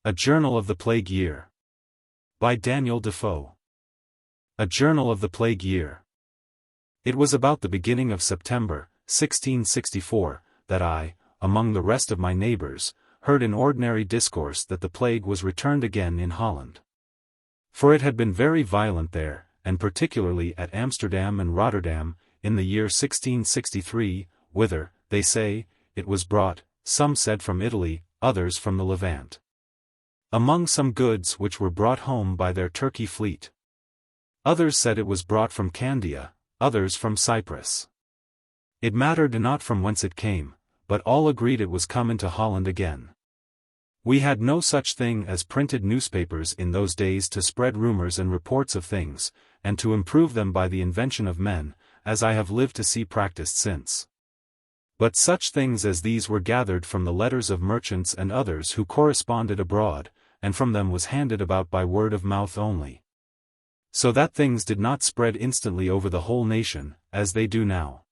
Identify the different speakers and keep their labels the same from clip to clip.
Speaker 1: A Journal of the Plague Year. By Daniel Defoe. A Journal of the Plague Year. It was about the beginning of September, 1664, that I, among the rest of my neighbors, heard in ordinary discourse that the plague was returned again in Holland. For it had been very violent there, and particularly at Amsterdam and Rotterdam, in the year 1663, whither, they say, it was brought, some said from Italy, others from the Levant. Among some goods which were brought home by their Turkey fleet. Others said it was brought from Candia, others from Cyprus. It mattered not from whence it came, but all agreed it was come into Holland again. We had no such thing as printed newspapers in those days to spread rumors and reports of things, and to improve them by the invention of men, as I have lived to see practiced since. But such things as these were gathered from the letters of merchants and others who corresponded abroad, and from them was handed about by word of mouth only. So that things did not spread instantly over the whole nation, as they do now.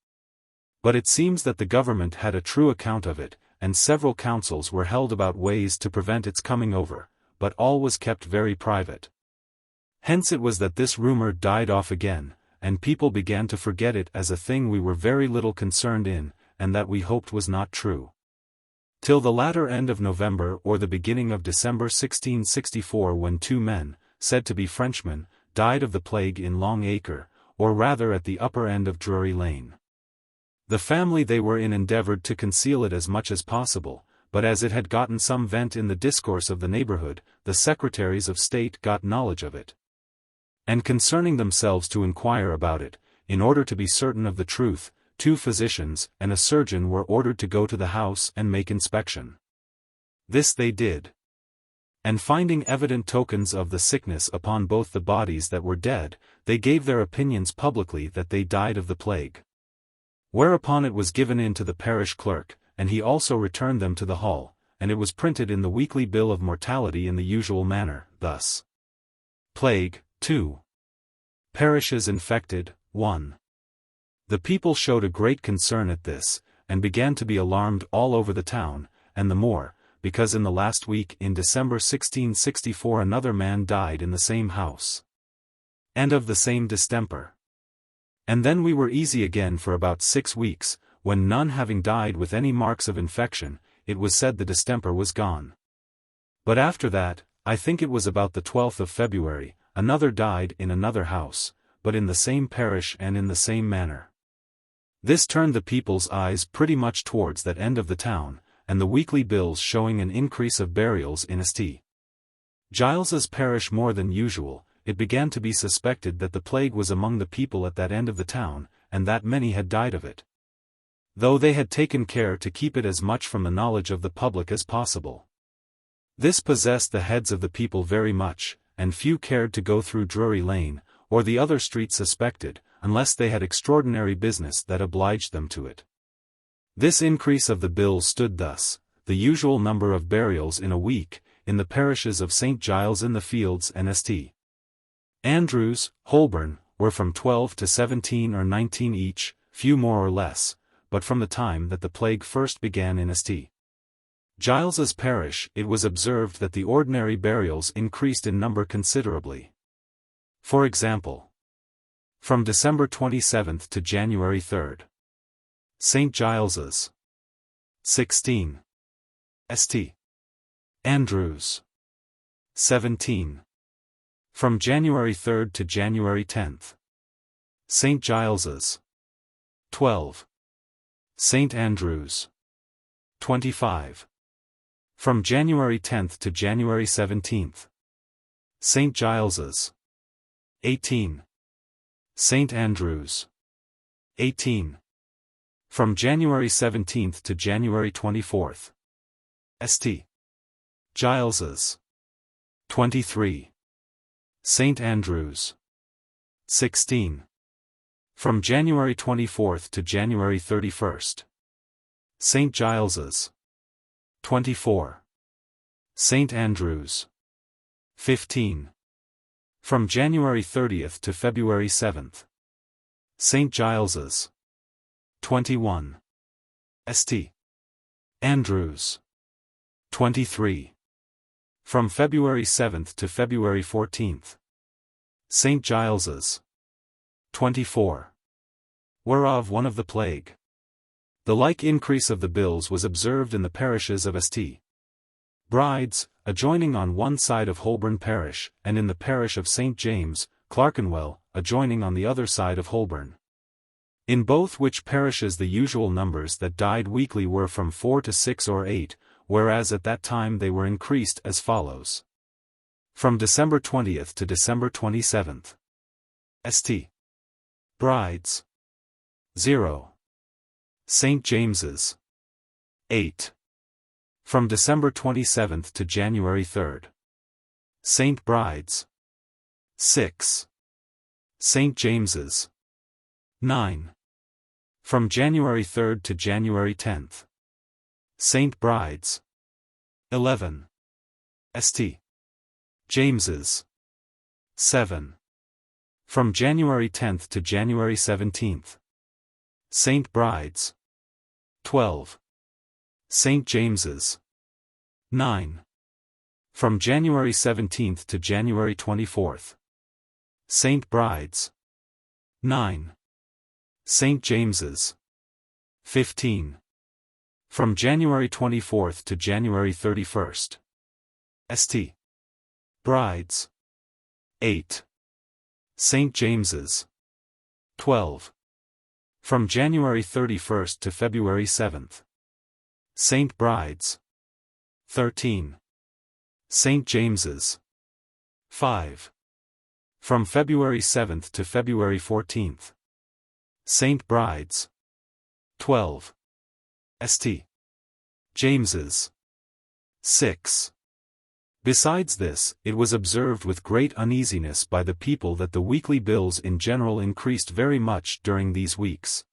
Speaker 1: But it seems that the government had a true account of it, and several councils were held about ways to prevent its coming over, but all was kept very private. Hence it was that this rumor died off again, and people began to forget it as a thing we were very little concerned in, and that we hoped was not true. Till the latter end of November or the beginning of December 1664, when two men, said to be Frenchmen, died of the plague in Long Acre, or rather at the upper end of Drury Lane. The family they were in endeavored to conceal it as much as possible, but as it had gotten some vent in the discourse of the neighborhood, the secretaries of state got knowledge of it. And concerning themselves to inquire about it, in order to be certain of the truth, 2 physicians and a surgeon were ordered to go to the house and make inspection. This they did. And finding evident tokens of the sickness upon both the bodies that were dead, they gave their opinions publicly that they died of the plague. Whereupon it was given in to the parish clerk, and he also returned them to the hall, and it was printed in the weekly bill of mortality in the usual manner, thus. Plague, 2. Parishes infected, 1. The people showed a great concern at this, and began to be alarmed all over the town, and the more, because in the last week in December 1664 another man died in the same house. And of the same distemper. And then we were easy again for about 6 weeks, when none having died with any marks of infection, it was said the distemper was gone. But after that, I think it was about the 12th of February, another died in another house, but in the same parish and in the same manner. This turned the people's eyes pretty much towards that end of the town, and the weekly bills showing an increase of burials in St. Giles's parish more than usual, it began to be suspected that the plague was among the people at that end of the town, and that many had died of it. Though they had taken care to keep it as much from the knowledge of the public as possible. This possessed the heads of the people very much, and few cared to go through Drury Lane, or the other streets suspected, unless they had extraordinary business that obliged them to it. This increase of the bills stood thus: the usual number of burials in a week, in the parishes of St. Giles in the Fields and St. Andrews, Holborn, were from 12 to 17 or 19 each, few more or less, but from the time that the plague first began in St. Giles's parish it was observed that the ordinary burials increased in number considerably. For example, from December 27th to January 3rd. St. Giles's. 16. St. Andrews. 17. From January 3rd to January 10th. St. Giles's. 12. St. Andrews. 25. From January 10th to January 17th. St. Giles's. 18. St. Andrews. 18. From January 17th to January 24th. St. Giles's. 23. St. Andrews. 16. From January 24th to January 31st. St. Giles's. 24. St. Andrews. 15. From January 30th to February 7th. St. Giles's. 21. St. Andrews. 23. From February 7th to February 14th. St. Giles's. 24. Whereof one of the plague. The like increase of the bills was observed in the parishes of St. Bride's, adjoining on one side of Holborn parish, and in the parish of St. James, Clerkenwell, adjoining on the other side of Holborn. In both which parishes the usual numbers that died weekly were from 4 to 6 or 8, whereas at that time they were increased as follows. From December 20th to December 27th. St. Bride's. 0. St. James's. 8. From December 27th to January 3rd. St. Bride's. 6. St. James's. 9. From January 3rd to January 10th. St. Bride's. 11. St. James's. 7. From January 10th to January 17th. St. Bride's. 12. St. James's. 9. From January 17th to January 24th. St. Bride's. 9. St. James's. 15. From January 24th to January 31st. St. Bride's. 8. St. James's. 12. From January 31st to February 7th. St. Bride's. 13. St. James's. 5. From February 7th to February 14th. St. Bride's. 12. St. James's. 6. Besides this, it was observed with great uneasiness by the people that the weekly bills in general increased very much during these weeks.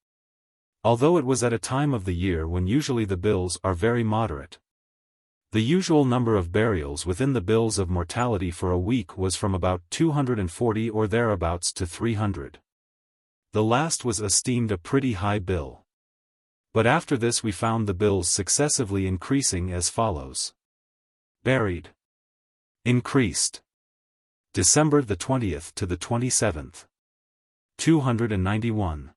Speaker 1: Although it was at a time of the year when usually the bills are very moderate. The usual number of burials within the bills of mortality for a week was from about 240 or thereabouts to 300. The last was esteemed a pretty high bill. But after this we found the bills successively increasing as follows. Buried. Increased. December the 20th to the 27th. 291.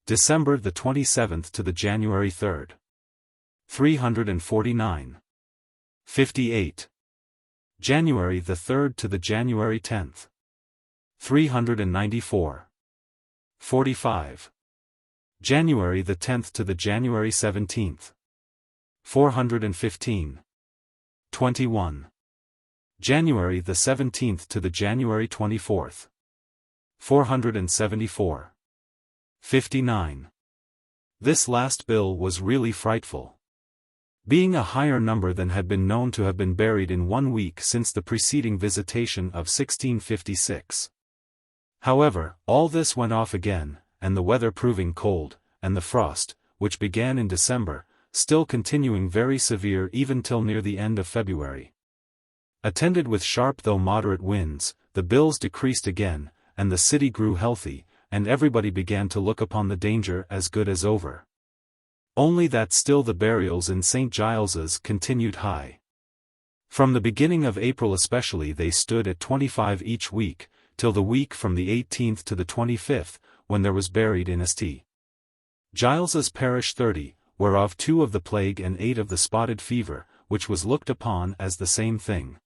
Speaker 1: December the 27th to the January 3rd. 349. 58. January the 3rd to the January 10th. 394. 45. January the 10th to the January 17th. 415. 21. January the 17th to the January 24th. 474. 59. This last bill was really frightful. Being a higher number than had been known to have been buried in 1 week since the preceding visitation of 1656. However, all this went off again, and the weather proving cold, and the frost, which began in December, still continuing very severe even till near the end of February. Attended with sharp though moderate winds, the bills decreased again, and the city grew healthy, and everybody began to look upon the danger as good as over. Only that still the burials in St. Giles's continued high. From the beginning of April especially they stood at 25 each week, till the week from the 18th to the 25th, when there was buried in St. Giles's parish 30, whereof 2 of the plague and 8 of the spotted fever, which was looked upon as the same thing.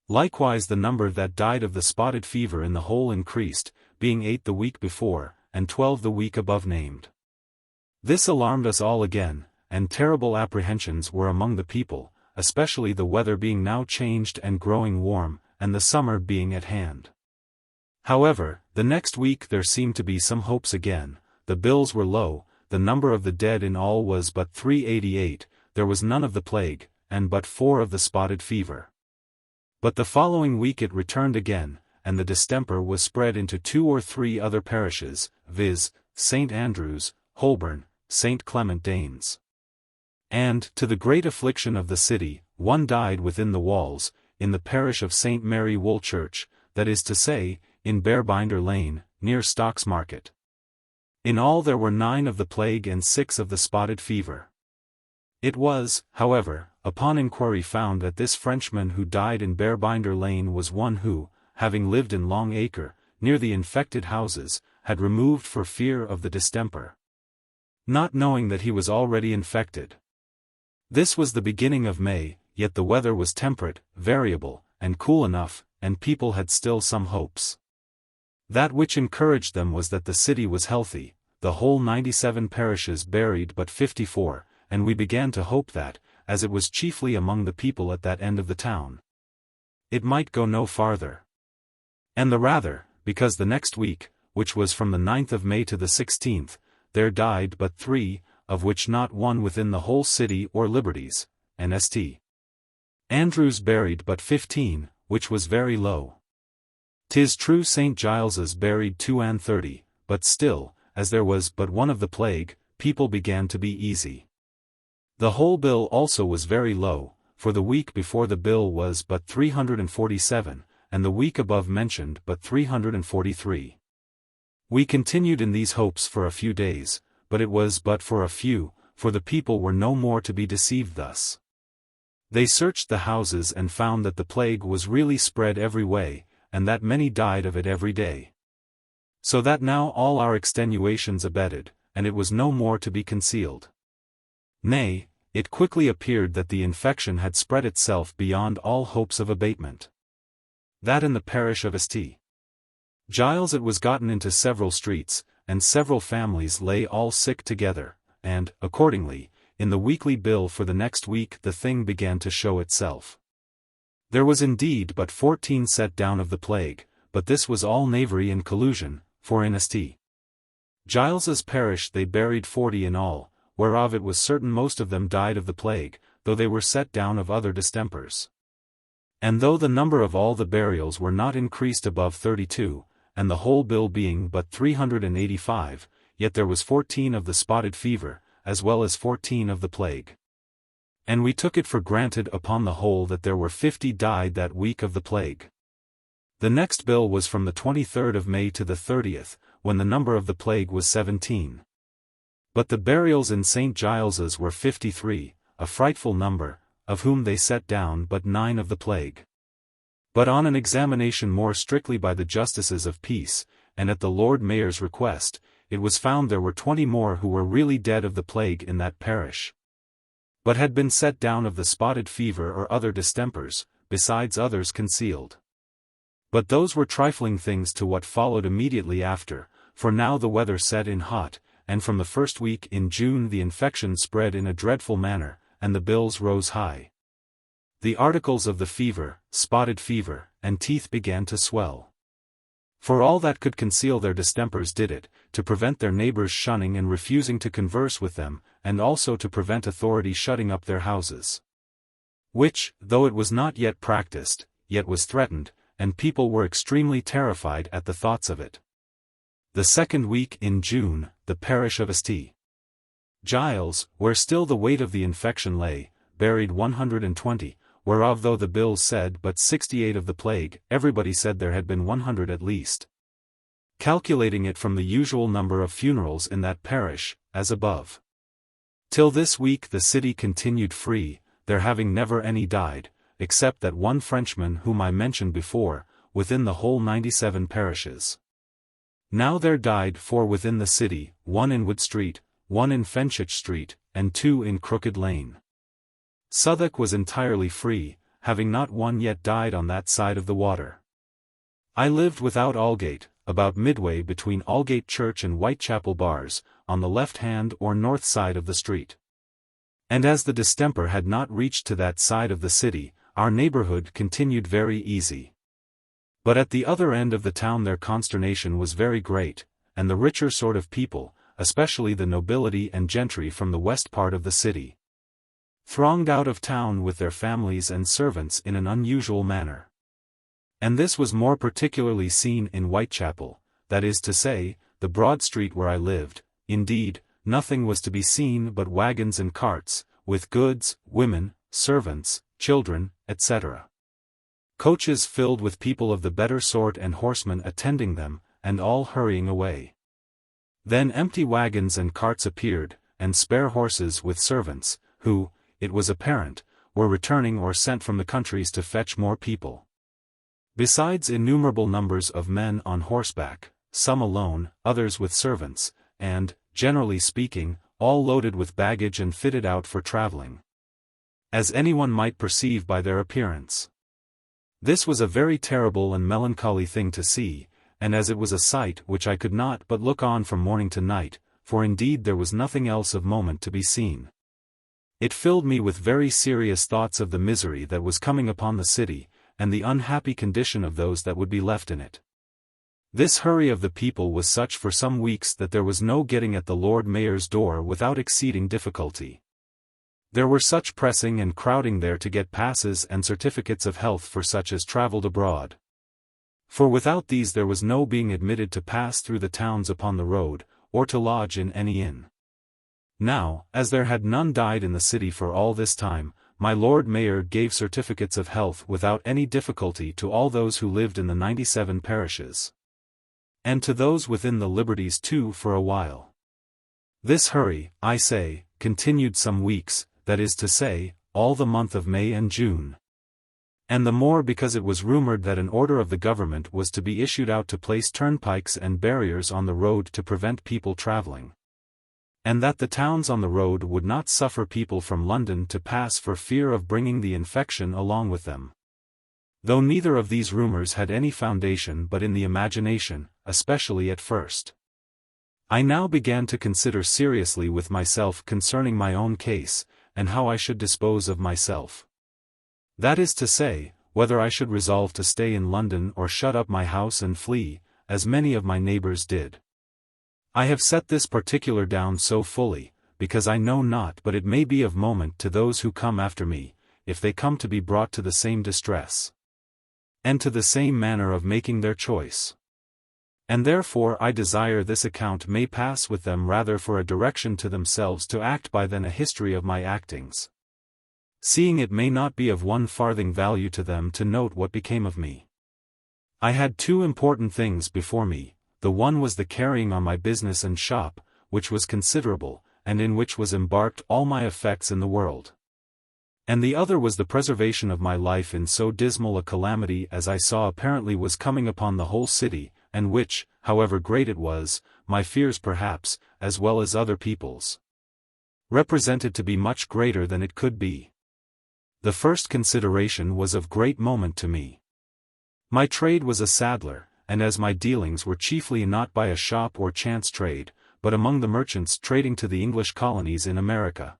Speaker 1: Likewise the number that died of the spotted fever in the whole increased, being 8 the week before, and 12 the week above named. This alarmed us all again, and terrible apprehensions were among the people, especially the weather being now changed and growing warm, and the summer being at hand. However, the next week there seemed to be some hopes again, the bills were low, the number of the dead in all was but 388, there was none of the plague, and but 4 of the spotted fever. But the following week it returned again, and the distemper was spread into 2 or 3 other parishes, viz., St. Andrew's, Holborn, St. Clement Danes. And, to the great affliction of the city, 1 died within the walls, in the parish of St. Mary Woolchurch, that is to say, in Bearbinder Lane, near Stocks Market. In all there were 9 of the plague and 6 of the spotted fever. It was, however, upon inquiry found that this Frenchman who died in Bearbinder Lane was one who, having lived in Long Acre, near the infected houses, had removed for fear of the distemper, not knowing that he was already infected. This was the beginning of May, yet the weather was temperate, variable, and cool enough, and people had still some hopes. That which encouraged them was that the city was healthy, the whole 97 parishes buried but 54, and we began to hope that, as it was chiefly among the people at that end of the town, it might go no farther. And the rather, because the next week, which was from the 9th of May to the 16th, there died but 3, of which not one within the whole city or liberties, and St. Andrews buried but 15, which was very low. 'Tis true St. Giles's buried 2 and 30, but still, as there was but one of the plague, people began to be easy. The whole bill also was very low, for the week before the bill was but 347, and the week above mentioned but 343. We continued in these hopes for a few days, but it was but for a few, for the people were no more to be deceived thus. They searched the houses and found that the plague was really spread every way, and that many died of it every day. So that now all our extenuations abated, and it was no more to be concealed. Nay, it quickly appeared that the infection had spread itself beyond all hopes of abatement. That in the parish of St. Giles it was gotten into several streets, and several families lay all sick together, and, accordingly, in the weekly bill for the next week the thing began to show itself. There was indeed but 14 set down of the plague, but this was all knavery and collusion, for in St. Giles's parish they buried 40 in all, whereof it was certain most of them died of the plague, though they were set down of other distempers. And though the number of all the burials were not increased above 32, and the whole bill being but 385, yet there was 14 of the spotted fever, as well as 14 of the plague. And we took it for granted upon the whole that there were 50 died that week of the plague. The next bill was from the 23rd of May to the 30th, when the number of the plague was 17. But the burials in St. Giles's were 53, a frightful number, of whom they set down but 9 of the plague. But on an examination more strictly by the justices of peace, and at the Lord Mayor's request, it was found there were 20 more who were really dead of the plague in that parish, but had been set down of the spotted fever or other distempers, besides others concealed. But those were trifling things to what followed immediately after, for now the weather set in hot, and from the first week in June the infection spread in a dreadful manner, and the bills rose high. The articles of the fever, spotted fever, and teeth began to swell. For all that could conceal their distempers did it, to prevent their neighbors shunning and refusing to converse with them, and also to prevent authority shutting up their houses. Which, though it was not yet practiced, yet was threatened, and people were extremely terrified at the thoughts of it. The second week in June, the parish of St. Giles, where still the weight of the infection lay, buried 120, whereof though the bills said but 68 of the plague, everybody said there had been 100 at least. Calculating it from the usual number of funerals in that parish, as above. Till this week the city continued free, there having never any died, except that one Frenchman whom I mentioned before, within the whole 97 parishes. Now there died 4 within the city, 1 in Wood Street, 1 in Fenchurch Street, and 2 in Crooked Lane. Southwark was entirely free, having not one yet died on that side of the water. I lived without Aldgate, about midway between Aldgate Church and Whitechapel Bars, on the left-hand or north side of the street. And as the distemper had not reached to that side of the city, our neighborhood continued very easy. But at the other end of the town their consternation was very great, and the richer sort of people, especially the nobility and gentry from the west part of the city, thronged out of town with their families and servants in an unusual manner. And this was more particularly seen in Whitechapel, that is to say, the broad street where I lived. Indeed, nothing was to be seen but wagons and carts, with goods, women, servants, children, etc. Coaches filled with people of the better sort and horsemen attending them, and all hurrying away. Then empty wagons and carts appeared, and spare horses with servants, who, it was apparent, were returning or sent from the countries to fetch more people. Besides innumerable numbers of men on horseback, some alone, others with servants, and, generally speaking, all loaded with baggage and fitted out for traveling. As anyone might perceive by their appearance. This was a very terrible and melancholy thing to see, and as it was a sight which I could not but look on from morning to night, for indeed there was nothing else of moment to be seen. It filled me with very serious thoughts of the misery that was coming upon the city, and the unhappy condition of those that would be left in it. This hurry of the people was such for some weeks that there was no getting at the Lord Mayor's door without exceeding difficulty. There were such pressing and crowding there to get passes and certificates of health for such as travelled abroad. For without these there was no being admitted to pass through the towns upon the road, or to lodge in any inn. Now, as there had none died in the city for all this time, my Lord Mayor gave certificates of health without any difficulty to all those who lived in the 97 parishes. And to those within the liberties too for a while. This hurry, I say, continued some weeks, that is to say, all the month of May and June. And the more because it was rumored that an order of the government was to be issued out to place turnpikes and barriers on the road to prevent people traveling. And that the towns on the road would not suffer people from London to pass for fear of bringing the infection along with them. Though neither of these rumors had any foundation but in the imagination, especially at first. I now began to consider seriously with myself concerning my own case, and how I should dispose of myself. That is to say, whether I should resolve to stay in London or shut up my house and flee, as many of my neighbours did. I have set this particular down so fully, because I know not but it may be of moment to those who come after me, if they come to be brought to the same distress. And to the same manner of making their choice. And therefore I desire this account may pass with them rather for a direction to themselves to act by than a history of my actings. Seeing it may not be of one farthing value to them to note what became of me. I had two important things before me, the one was the carrying on my business and shop, which was considerable, and in which was embarked all my effects in the world. And the other was the preservation of my life in so dismal a calamity as I saw apparently was coming upon the whole city, and which, however great it was, my fears perhaps, as well as other people's, represented to be much greater than it could be. The first consideration was of great moment to me. My trade was a saddler, and as my dealings were chiefly not by a shop or chance trade, but among the merchants trading to the English colonies in America.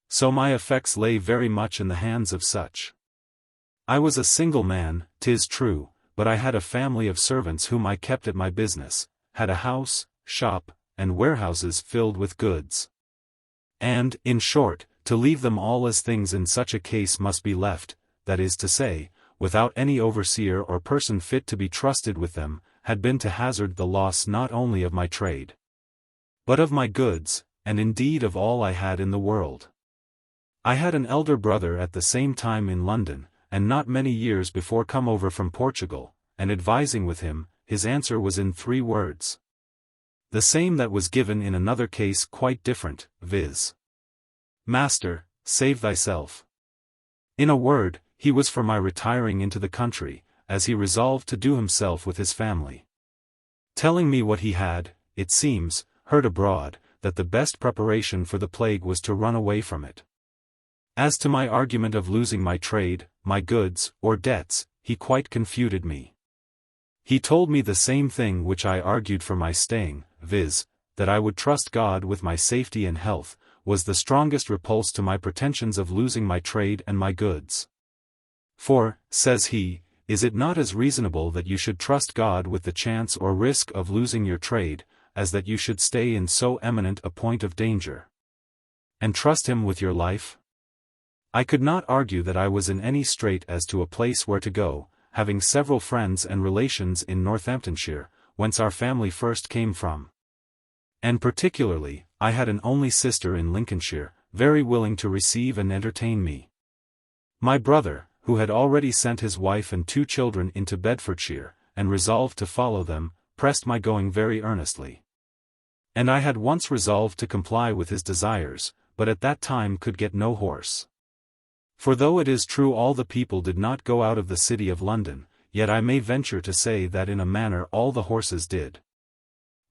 Speaker 1: So my effects lay very much in the hands of such. I was a single man, 'tis true, but I had a family of servants whom I kept at my business, had a house, shop, and warehouses filled with goods. And, in short, to leave them all as things in such a case must be left, that is to say, without any overseer or person fit to be trusted with them, had been to hazard the loss not only of my trade, but of my goods, and indeed of all I had in the world. I had an elder brother at the same time in London, and not many years before come over from Portugal, and advising with him, his answer was in 3 words. The same that was given in another case quite different, viz. Master, save thyself. In a word, he was for my retiring into the country, as he resolved to do himself with his family. Telling me what he had, it seems, heard abroad, that the best preparation for the plague was to run away from it. As to my argument of losing my trade, my goods, or debts, he quite confuted me. He told me the same thing which I argued for my staying, viz., that I would trust God with my safety and health, was the strongest repulse to my pretensions of losing my trade and my goods. For, says he, is it not as reasonable that you should trust God with the chance or risk of losing your trade, as that you should stay in so eminent a point of danger, and trust him with your life? I could not argue that I was in any strait as to a place where to go, having several friends and relations in Northamptonshire, whence our family first came from. And particularly, I had an only sister in Lincolnshire, very willing to receive and entertain me. My brother, who had already sent his wife and 2 children into Bedfordshire, and resolved to follow them, pressed my going very earnestly. And I had once resolved to comply with his desires, but at that time could get no horse. For though it is true all the people did not go out of the city of London, yet I may venture to say that in a manner all the horses did.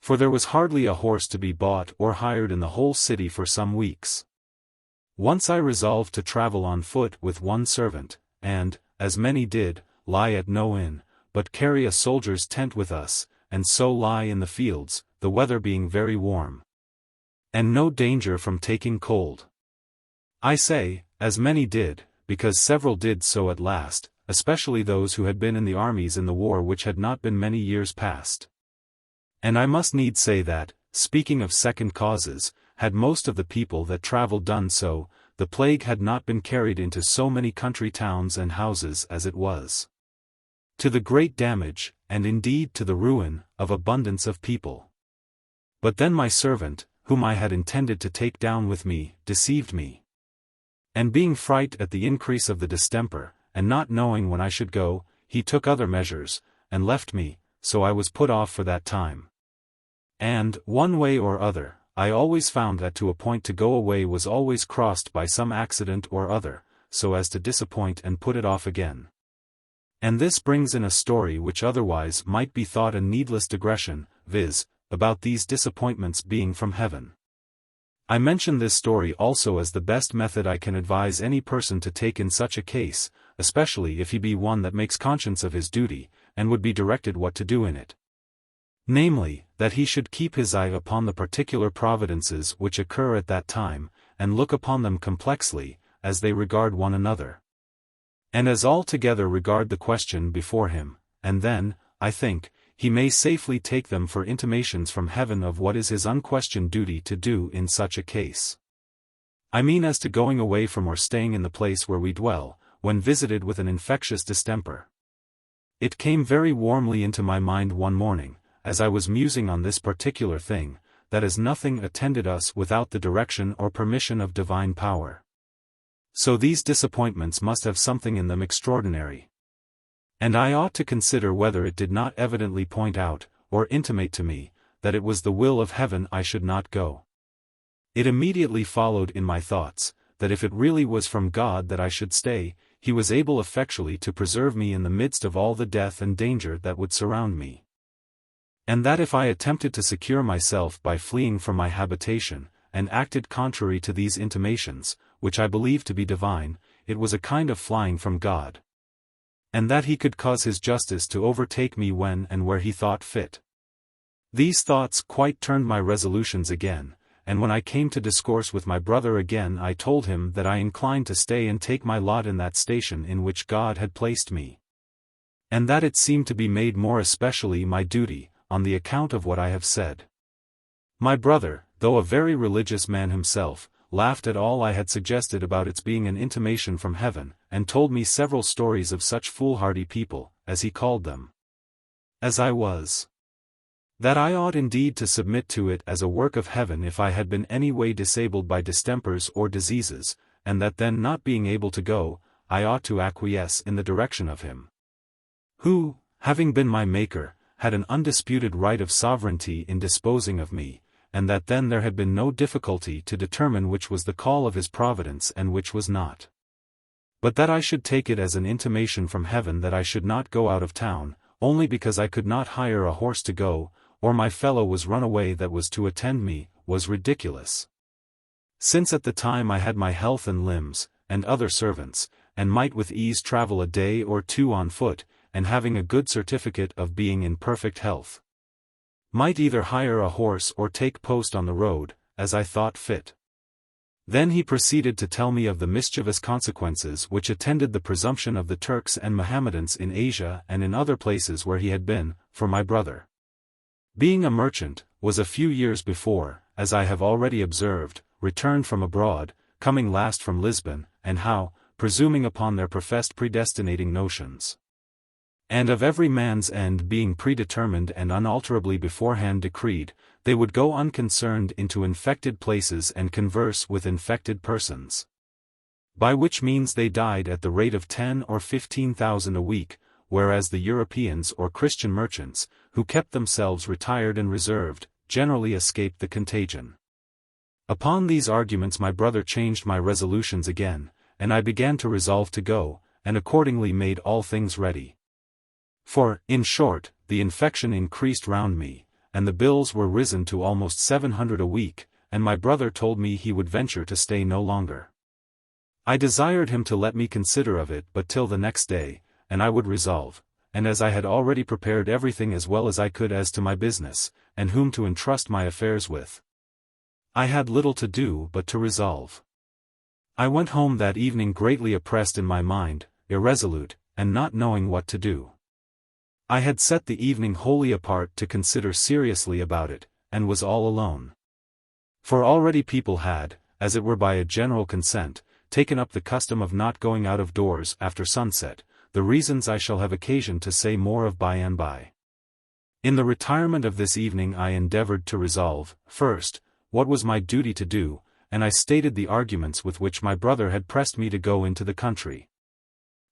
Speaker 1: For there was hardly a horse to be bought or hired in the whole city for some weeks. Once I resolved to travel on foot with one servant, and, as many did, lie at no inn, but carry a soldier's tent with us, and so lie in the fields, the weather being very warm, and no danger from taking cold. I say, as many did, because several did so at last, especially those who had been in the armies in the war which had not been many years past. And I must needs say that, speaking of second causes, had most of the people that travelled done so, the plague had not been carried into so many country towns and houses as it was. To the great damage, and indeed to the ruin, of abundance of people. But then my servant, whom I had intended to take down with me, deceived me. And being fright at the increase of the distemper, and not knowing when I should go, he took other measures, and left me, so I was put off for that time. And, one way or other, I always found that to appoint to go away was always crossed by some accident or other, so as to disappoint and put it off again. And this brings in a story which otherwise might be thought a needless digression, viz., about these disappointments being from heaven. I mention this story also as the best method I can advise any person to take in such a case, especially if he be one that makes conscience of his duty, and would be directed what to do in it. Namely, that he should keep his eye upon the particular providences which occur at that time, and look upon them complexly, as they regard one another. And as altogether regard the question before him, and then, I think, he may safely take them for intimations from heaven of what is his unquestioned duty to do in such a case. I mean as to going away from or staying in the place where we dwell, when visited with an infectious distemper. It came very warmly into my mind one morning, as I was musing on this particular thing, that as nothing attended us without the direction or permission of divine power. So these disappointments must have something in them extraordinary. And I ought to consider whether it did not evidently point out, or intimate to me, that it was the will of heaven I should not go. It immediately followed in my thoughts, that if it really was from God that I should stay, he was able effectually to preserve me in the midst of all the death and danger that would surround me. And that if I attempted to secure myself by fleeing from my habitation, and acted contrary to these intimations, which I believed to be divine, it was a kind of flying from God. And that he could cause his justice to overtake me when and where he thought fit. These thoughts quite turned my resolutions again, and when I came to discourse with my brother again I told him that I inclined to stay and take my lot in that station in which God had placed me. And that it seemed to be made more especially my duty, on the account of what I have said. My brother, though a very religious man himself, laughed at all I had suggested about its being an intimation from heaven, and told me several stories of such foolhardy people, as he called them. As I was. That I ought indeed to submit to it as a work of heaven if I had been any way disabled by distempers or diseases, and that then not being able to go, I ought to acquiesce in the direction of him, who, having been my Maker, had an undisputed right of sovereignty in disposing of me, and that then there had been no difficulty to determine which was the call of his providence and which was not. But that I should take it as an intimation from heaven that I should not go out of town, only because I could not hire a horse to go, or my fellow was run away that was to attend me, was ridiculous. Since at the time I had my health and limbs, and other servants, and might with ease travel a day or two on foot, and having a good certificate of being in perfect health, might either hire a horse or take post on the road, as I thought fit. Then he proceeded to tell me of the mischievous consequences which attended the presumption of the Turks and Mohammedans in Asia and in other places where he had been, for my brother, being a merchant, was a few years before, as I have already observed, returned from abroad, coming last from Lisbon, and how, presuming upon their professed predestinating notions, and of every man's end being predetermined and unalterably beforehand decreed, they would go unconcerned into infected places and converse with infected persons. By which means they died at the rate of 10 or 15,000 a week, whereas the Europeans or Christian merchants, who kept themselves retired and reserved, generally escaped the contagion. Upon these arguments my brother changed my resolutions again, and I began to resolve to go, and accordingly made all things ready. For, in short, the infection increased round me, and the bills were risen to almost 700 a week, and my brother told me he would venture to stay no longer. I desired him to let me consider of it but till the next day, and I would resolve, and as I had already prepared everything as well as I could as to my business, and whom to entrust my affairs with, I had little to do but to resolve. I went home that evening greatly oppressed in my mind, irresolute, and not knowing what to do. I had set the evening wholly apart to consider seriously about it, and was all alone. For already people had, as it were by a general consent, taken up the custom of not going out of doors after sunset, the reasons I shall have occasion to say more of by and by. In the retirement of this evening I endeavored to resolve, first, what was my duty to do, and I stated the arguments with which my brother had pressed me to go into the country.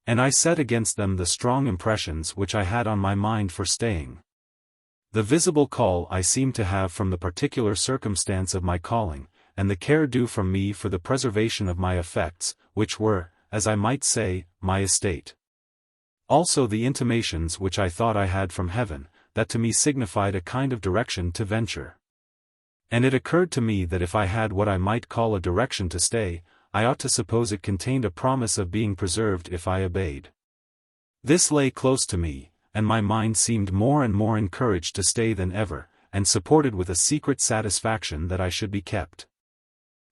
Speaker 1: And I set against them the strong impressions which I had on my mind for staying. The visible call I seemed to have from the particular circumstance of my calling, and the care due from me for the preservation of my effects, which were, as I might say, my estate. Also the intimations which I thought I had from heaven, that to me signified a kind of direction to venture. And it occurred to me that if I had what I might call a direction to stay, I ought to suppose it contained a promise of being preserved if I obeyed. This lay close to me, and my mind seemed more and more encouraged to stay than ever, and supported with a secret satisfaction that I should be kept.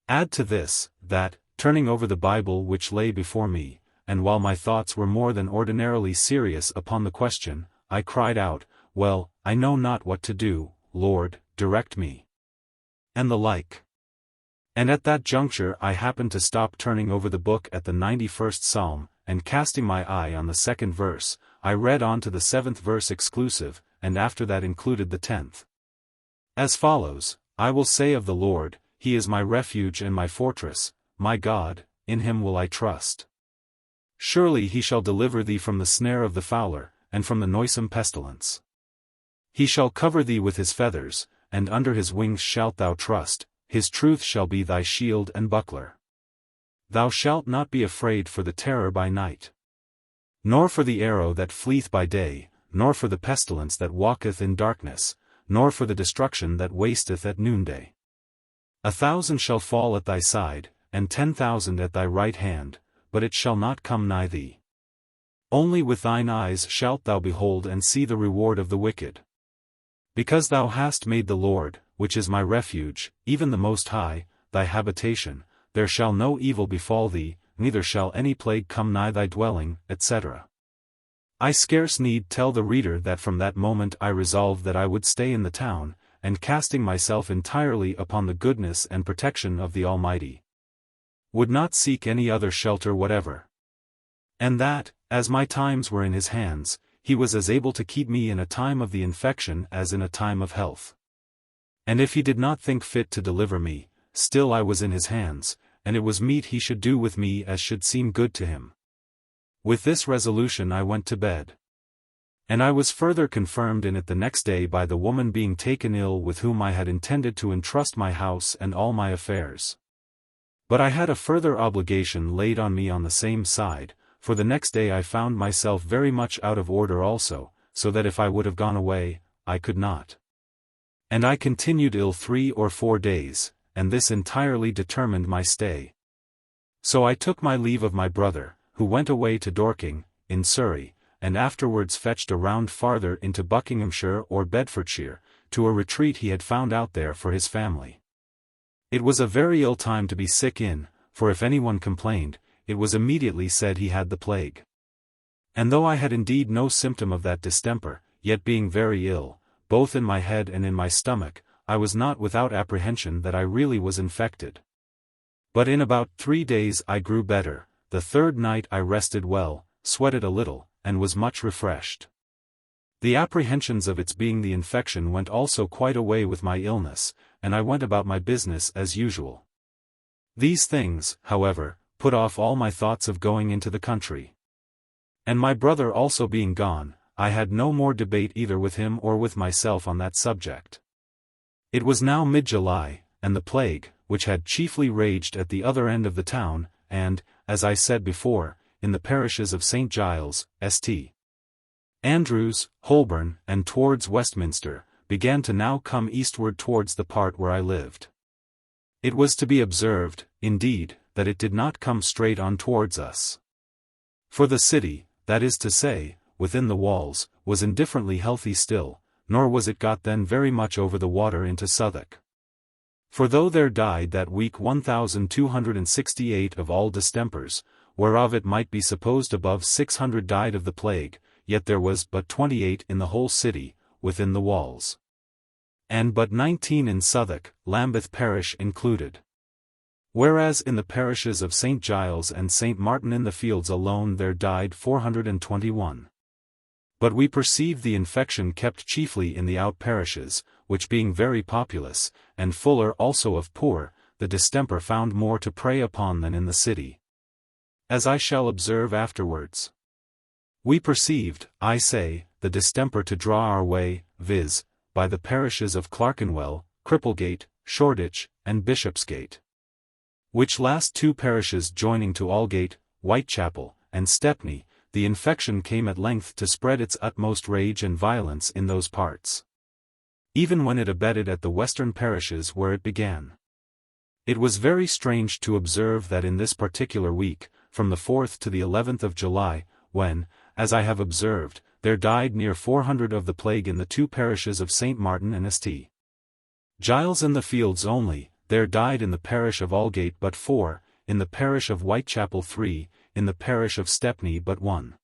Speaker 1: Add to this, that, turning over the Bible which lay before me, and while my thoughts were more than ordinarily serious upon the question, I cried out, "Well, I know not what to do, Lord, direct me," and the like. And at that juncture I happened to stop turning over the book at the 91st Psalm, and casting my eye on the 2nd verse, I read on to the 7th verse exclusive, and after that included the 10th. As follows: I will say of the Lord, He is my refuge and my fortress, my God, in Him will I trust. Surely He shall deliver thee from the snare of the fowler, and from the noisome pestilence. He shall cover thee with His feathers, and under His wings shalt thou trust, His truth shall be thy shield and buckler. Thou shalt not be afraid for the terror by night, nor for the arrow that fleeth by day, nor for the pestilence that walketh in darkness, nor for the destruction that wasteth at noonday. 1,000 shall fall at thy side, and 10,000 at thy right hand, but it shall not come nigh thee. Only with thine eyes shalt thou behold and see the reward of the wicked. Because thou hast made the Lord, which is my refuge, even the Most High, thy habitation, there shall no evil befall thee, neither shall any plague come nigh thy dwelling, etc. I scarce need tell the reader that from that moment I resolved that I would stay in the town, and casting myself entirely upon the goodness and protection of the Almighty, would not seek any other shelter whatever. And that, as my times were in His hands, He was as able to keep me in a time of the infection as in a time of health. And if He did not think fit to deliver me, still I was in His hands, and it was meet He should do with me as should seem good to Him. With this resolution I went to bed. And I was further confirmed in it the next day by the woman being taken ill with whom I had intended to entrust my house and all my affairs. But I had a further obligation laid on me on the same side, for the next day I found myself very much out of order also, so that if I would have gone away, I could not. And I continued ill 3 or 4 days, and this entirely determined my stay. So I took my leave of my brother, who went away to Dorking, in Surrey, and afterwards fetched a round farther into Buckinghamshire or Bedfordshire, to a retreat he had found out there for his family. It was a very ill time to be sick in, for if anyone complained, it was immediately said he had the plague. And though I had indeed no symptom of that distemper, yet being very ill, both in my head and in my stomach, I was not without apprehension that I really was infected. But in about 3 days I grew better, the 3rd night I rested well, sweated a little, and was much refreshed. The apprehensions of its being the infection went also quite away with my illness, and I went about my business as usual. These things, however, put off all my thoughts of going into the country. And my brother also being gone, I had no more debate either with him or with myself on that subject. It was now mid-July, and the plague, which had chiefly raged at the other end of the town, and, as I said before, in the parishes of St. Giles, St. Andrews, Holborn, and towards Westminster, began to now come eastward towards the part where I lived. It was to be observed, indeed, that it did not come straight on towards us. For the city, that is to say, within the walls, was indifferently healthy still, nor was it got then very much over the water into Southwark. For though there died that week 1,268 of all distempers, whereof it might be supposed above 600 died of the plague, yet there was but 28 in the whole city, within the walls. And but 19 in Southwark, Lambeth parish included. Whereas in the parishes of St. Giles and St. Martin in the Fields alone there died 421. But we perceive the infection kept chiefly in the out-parishes, which being very populous, and fuller also of poor, the distemper found more to prey upon than in the city. As I shall observe afterwards. We perceived, I say, the distemper to draw our way, viz., by the parishes of Clerkenwell, Cripplegate, Shoreditch, and Bishopsgate. Which last two parishes joining to Aldgate, Whitechapel, and Stepney, the infection came at length to spread its utmost rage and violence in those parts. Even when it abated at the western parishes where it began. It was very strange to observe that in this particular week, from the 4th to the 11th of July, when, as I have observed, there died near 400 of the plague in the two parishes of St. Martin and St. Giles in the Fields only, there died in the parish of Aldgate but 4, in the parish of Whitechapel 3, in the parish of Stepney but 1.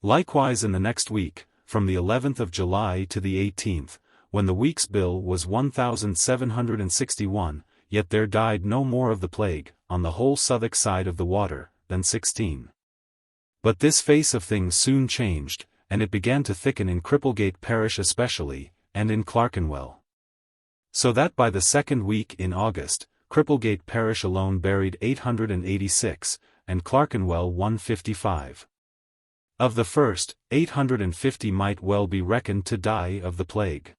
Speaker 1: Likewise in the next week, from the 11th of July to the 18th, when the week's bill was 1,761, yet there died no more of the plague, on the whole Southwark side of the water, than 16. But this face of things soon changed, and it began to thicken in Cripplegate parish especially, and in Clerkenwell. So that by the second week in August, Cripplegate parish alone buried 886, and Clerkenwell 155. Of the first, 850 might well be reckoned to die of the plague.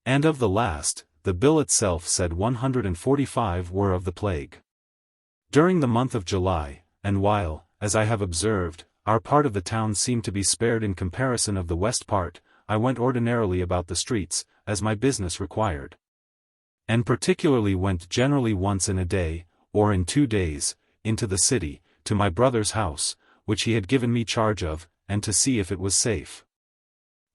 Speaker 1: And of the last, the bill itself said 145 were of the plague. During the month of July, and while, as I have observed, our part of the town seemed to be spared in comparison of the west part, I went ordinarily about the streets, as my business required. And particularly went generally once in a day, or in 2 days, into the city, to my brother's house, which he had given me charge of, and to see if it was safe.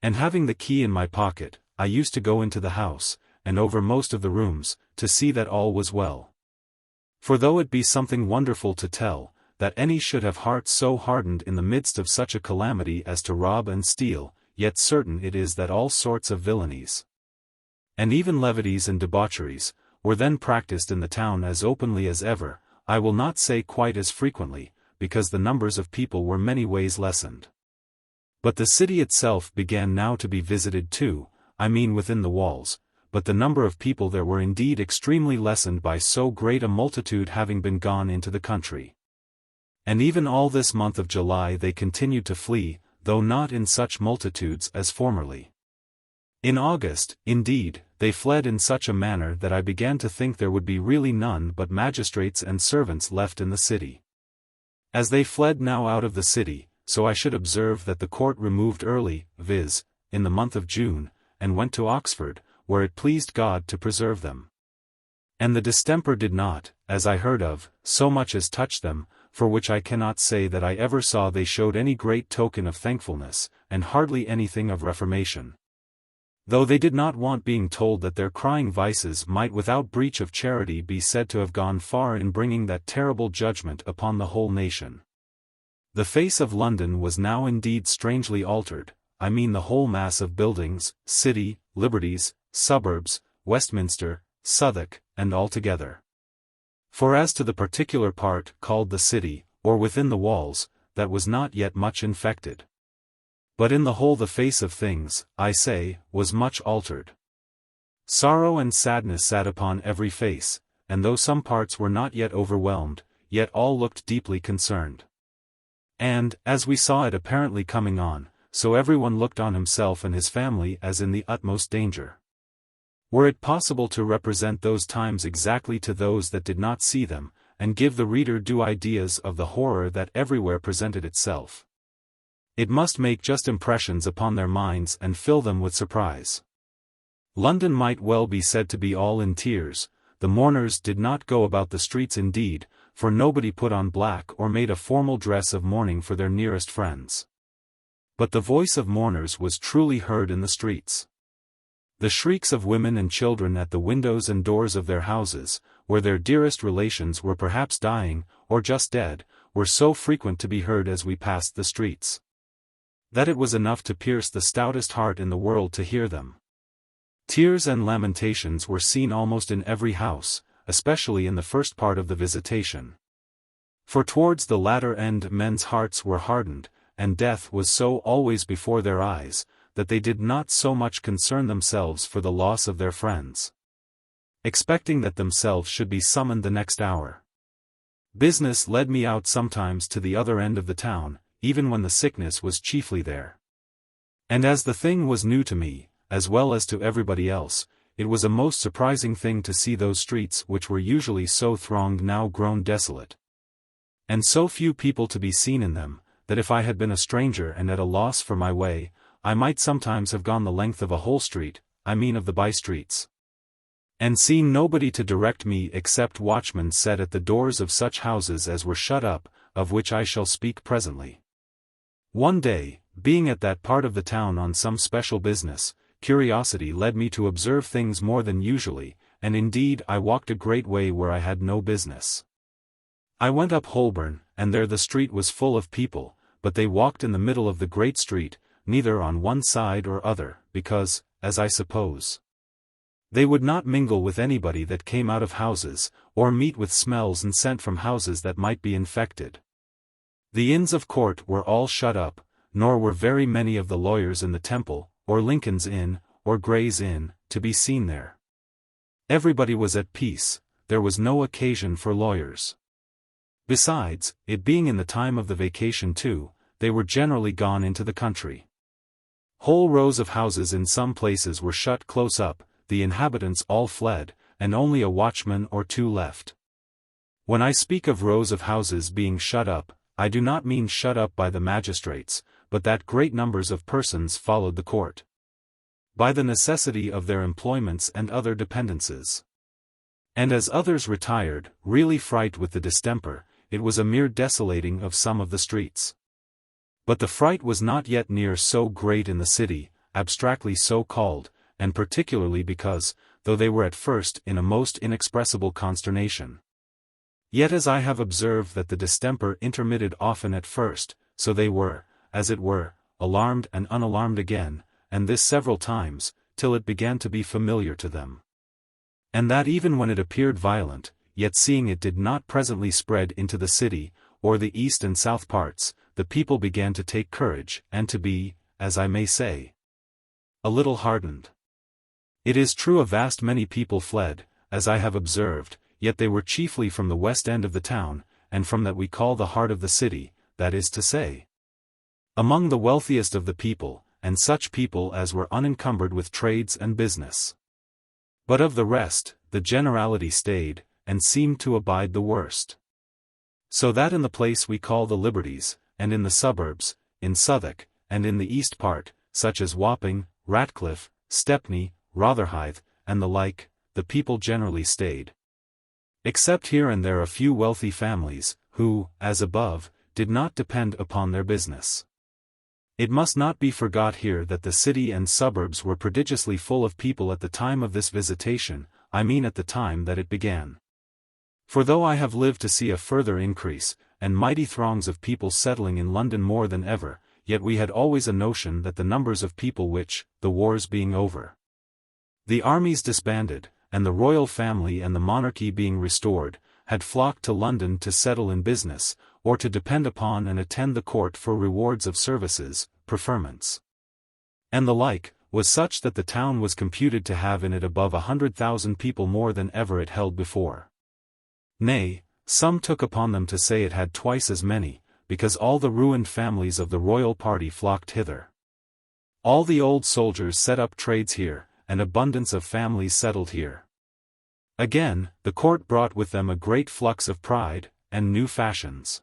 Speaker 1: And having the key in my pocket, I used to go into the house, and over most of the rooms, to see that all was well. For though it be something wonderful to tell, that any should have hearts so hardened in the midst of such a calamity as to rob and steal, yet certain it is that all sorts of villainies, and even levities and debaucheries, were then practiced in the town as openly as ever, I will not say quite as frequently, because the numbers of people were many ways lessened. But the city itself began now to be visited too, I mean within the walls, but the number of people there were indeed extremely lessened by so great a multitude having been gone into the country. And even all this month of July they continued to flee, though not in such multitudes as formerly. In August, indeed, they fled in such a manner that I began to think there would be really none but magistrates and servants left in the city. As they fled now out of the city, so I should observe that the court removed early, viz., in the month of June, and went to Oxford, where it pleased God to preserve them. And the distemper did not, as I heard of, so much as touch them, for which I cannot say that I ever saw they showed any great token of thankfulness, and hardly anything of reformation. Though they did not want being told that their crying vices might without breach of charity be said to have gone far in bringing that terrible judgment upon the whole nation. The face of London was now indeed strangely altered, I mean the whole mass of buildings, city, liberties, suburbs, Westminster, Southwark, and altogether. For as to the particular part called the city, or within the walls, that was not yet much infected. But in the whole the face of things, I say, was much altered. Sorrow and sadness sat upon every face, and though some parts were not yet overwhelmed, yet all looked deeply concerned. And, as we saw it apparently coming on, so everyone looked on himself and his family as in the utmost danger. Were it possible to represent those times exactly to those that did not see them, and give the reader due ideas of the horror that everywhere presented itself. It must make just impressions upon their minds and fill them with surprise. London might well be said to be all in tears. The mourners did not go about the streets indeed, for nobody put on black or made a formal dress of mourning for their nearest friends. But the voice of mourners was truly heard in the streets. The shrieks of women and children at the windows and doors of their houses, where their dearest relations were perhaps dying, or just dead, were so frequent to be heard as we passed the streets, that it was enough to pierce the stoutest heart in the world to hear them. Tears and lamentations were seen almost in every house, especially in the first part of the visitation. For towards the latter end men's hearts were hardened, and death was so always before their eyes, that they did not so much concern themselves for the loss of their friends, expecting that themselves should be summoned the next hour. Business led me out sometimes to the other end of the town, even when the sickness was chiefly there. And as the thing was new to me, as well as to everybody else, it was a most surprising thing to see those streets which were usually so thronged now grown desolate, and so few people to be seen in them, that if I had been a stranger and at a loss for my way, I might sometimes have gone the length of a whole street, I mean of the by-streets, and seen nobody to direct me except watchmen set at the doors of such houses as were shut up, of which I shall speak presently. One day, being at that part of the town on some special business, curiosity led me to observe things more than usually, and indeed I walked a great way where I had no business. I went up Holborn, and there the street was full of people, but they walked in the middle of the great street, neither on one side or other, because, as I suppose, they would not mingle with anybody that came out of houses, or meet with smells and scent from houses that might be infected. The Inns of Court were all shut up, nor were very many of the lawyers in the Temple, or Lincoln's Inn, or Gray's Inn, to be seen there. Everybody was at peace, there was no occasion for lawyers. Besides, it being in the time of the vacation too, they were generally gone into the country. Whole rows of houses in some places were shut close up, the inhabitants all fled, and only a watchman or two left. When I speak of rows of houses being shut up, I do not mean shut up by the magistrates, but that great numbers of persons followed the court, by the necessity of their employments and other dependences. And as others retired, really fright with the distemper, it was a mere desolating of some of the streets. But the fright was not yet near so great in the city, abstractly so called, and particularly because, though they were at first in a most inexpressible consternation, yet as I have observed that the distemper intermitted often at first, so they were, as it were, alarmed and unalarmed again, and this several times, till it began to be familiar to them. And that even when it appeared violent, yet seeing it did not presently spread into the city, or the east and south parts, the people began to take courage, and to be, as I may say, a little hardened. It is true a vast many people fled, as I have observed, yet they were chiefly from the west end of the town, and from that we call the heart of the city, that is to say, among the wealthiest of the people, and such people as were unencumbered with trades and business. But of the rest, the generality stayed, and seemed to abide the worst. So that in the place we call the Liberties, and in the suburbs, in Southwark, and in the east part, such as Wapping, Ratcliffe, Stepney, Rotherhithe, and the like, the people generally stayed. Except here and there a few wealthy families, who, as above, did not depend upon their business. It must not be forgot here that the city and suburbs were prodigiously full of people at the time of this visitation, I mean at the time that it began. For though I have lived to see a further increase, and mighty throngs of people settling in London more than ever, yet we had always a notion that the numbers of people which, the wars being over, the armies disbanded, and the royal family and the monarchy being restored, had flocked to London to settle in business, or to depend upon and attend the court for rewards of services, preferments, and the like, was such that the town was computed to have in it above 100,000 people more than ever it held before. Nay, some took upon them to say it had twice as many, because all the ruined families of the royal party flocked hither. All the old soldiers set up trades here, and abundance of families settled here. Again, the court brought with them a great flux of pride, and new fashions.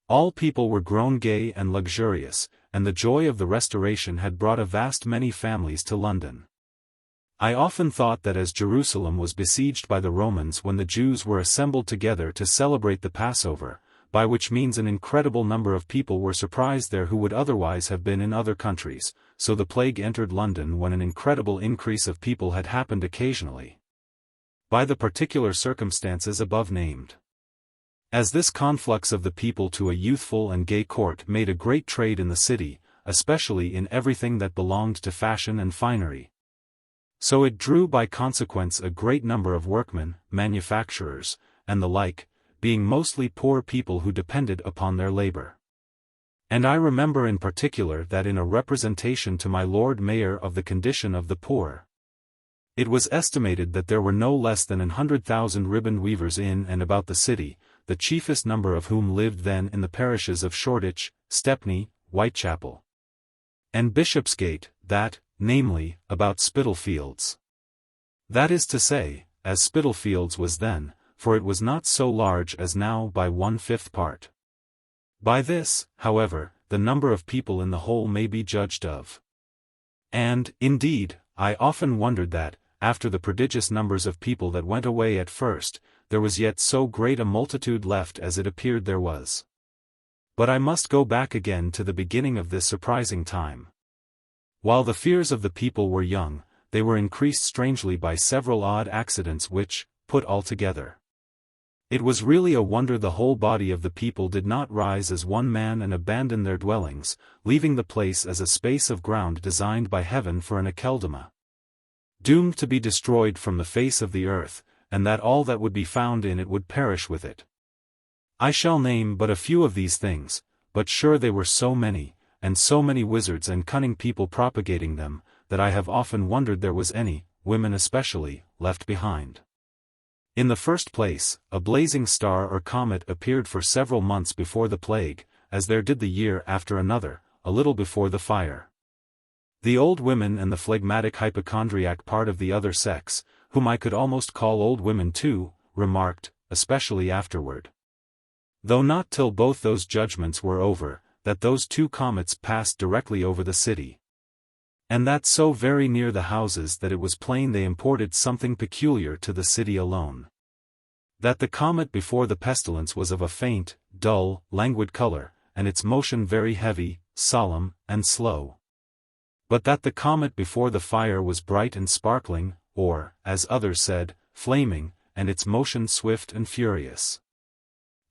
Speaker 1: All people were grown gay and luxurious, and the joy of the Restoration had brought a vast many families to London. I often thought that as Jerusalem was besieged by the Romans when the Jews were assembled together to celebrate the Passover, by which means an incredible number of people were surprised there who would otherwise have been in other countries, so the plague entered London when an incredible increase of people had happened occasionally, by the particular circumstances above named. As this conflux of the people to a youthful and gay court made a great trade in the city, especially in everything that belonged to fashion and finery, so it drew by consequence a great number of workmen, manufacturers, and the like, being mostly poor people who depended upon their labor. And I remember in particular that in a representation to my Lord Mayor of the condition of the poor, it was estimated that there were no less than 100,000 ribbon weavers in and about the city, the chiefest number of whom lived then in the parishes of Shoreditch, Stepney, Whitechapel, and Bishopsgate, that, namely, about Spitalfields. That is to say, as Spitalfields was then, for it was not so large as now by 1/5 part. By this, however, the number of people in the whole may be judged of. And, indeed, I often wondered that, after the prodigious numbers of people that went away at first, there was yet so great a multitude left as it appeared there was. But I must go back again to the beginning of this surprising time. While the fears of the people were young, they were increased strangely by several odd accidents which, put all together, it was really a wonder the whole body of the people did not rise as one man and abandon their dwellings, leaving the place as a space of ground designed by heaven for an Akeldama, doomed to be destroyed from the face of the earth, and that all that would be found in it would perish with it. I shall name but a few of these things, but sure they were so many, and so many wizards and cunning people propagating them, that I have often wondered there was any, women especially, left behind. In the first place, a blazing star or comet appeared for several months before the plague, as there did the year after another, a little before the fire. The old women and the phlegmatic hypochondriac part of the other sex, whom I could almost call old women too, remarked, especially afterward, though not till both those judgments were over, that those two comets passed directly over the city, and that so very near the houses that it was plain they imported something peculiar to the city alone. That the comet before the pestilence was of a faint, dull, languid color, and its motion very heavy, solemn, and slow. But that the comet before the fire was bright and sparkling, or, as others said, flaming, and its motion swift and furious.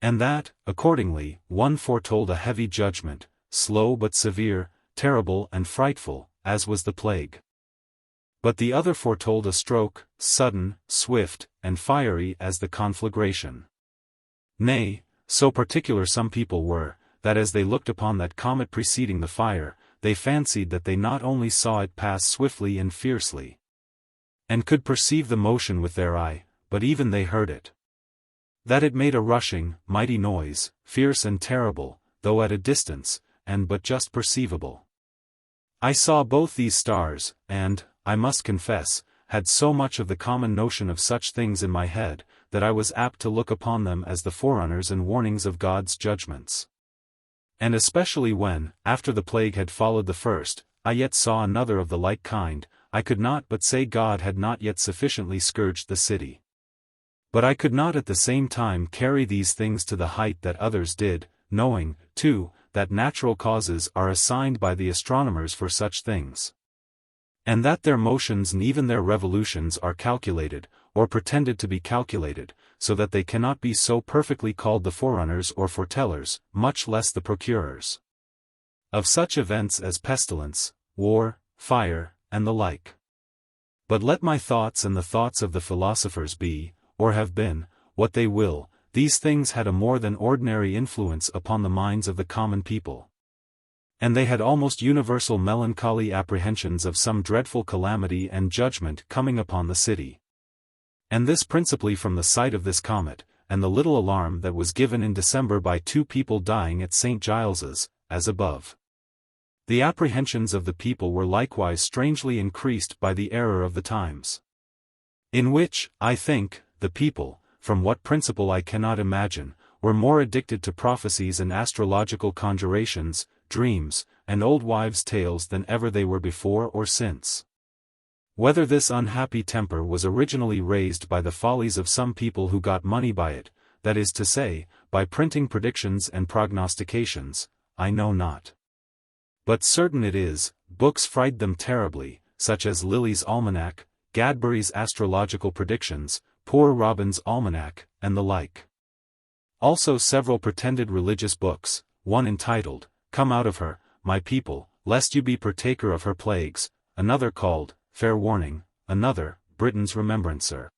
Speaker 1: And that, accordingly, one foretold a heavy judgment, slow but severe, terrible and frightful, as was the plague. But the other foretold a stroke, sudden, swift, and fiery as the conflagration. Nay, so particular some people were, that as they looked upon that comet preceding the fire, they fancied that they not only saw it pass swiftly and fiercely, and could perceive the motion with their eye, but even they heard it. That it made a rushing, mighty noise, fierce and terrible, though at a distance, and but just perceivable. I saw both these stars, and, I must confess, had so much of the common notion of such things in my head, that I was apt to look upon them as the forerunners and warnings of God's judgments. And especially when, after the plague had followed the first, I yet saw another of the like kind, I could not but say God had not yet sufficiently scourged the city. But I could not at the same time carry these things to the height that others did, knowing, too, that natural causes are assigned by the astronomers for such things, and that their motions and even their revolutions are calculated, or pretended to be calculated, so that they cannot be so perfectly called the forerunners or foretellers, much less the procurers of such events as pestilence, war, fire, and the like. But let my thoughts and the thoughts of the philosophers be, or have been, what they will, these things had a more than ordinary influence upon the minds of the common people. And they had almost universal melancholy apprehensions of some dreadful calamity and judgment coming upon the city. And this principally from the sight of this comet, and the little alarm that was given in December by 2 people dying at St. Giles's, as above. The apprehensions of the people were likewise strangely increased by the error of the times. in which, I think, the people, from what principle I cannot imagine, were more addicted to prophecies and astrological conjurations, dreams, and old wives' tales than ever they were before or since. Whether this unhappy temper was originally raised by the follies of some people who got money by it, that is to say, by printing predictions and prognostications, I know not. But certain it is, books frightened them terribly, such as Lilly's Almanac, Gadbury's Astrological Predictions, Poor Robin's Almanac, and the like. Also several pretended religious books, one entitled, Come Out of Her, My People, Lest You Be Partaker of Her Plagues, another called, Fair Warning, another, Britain's Remembrancer.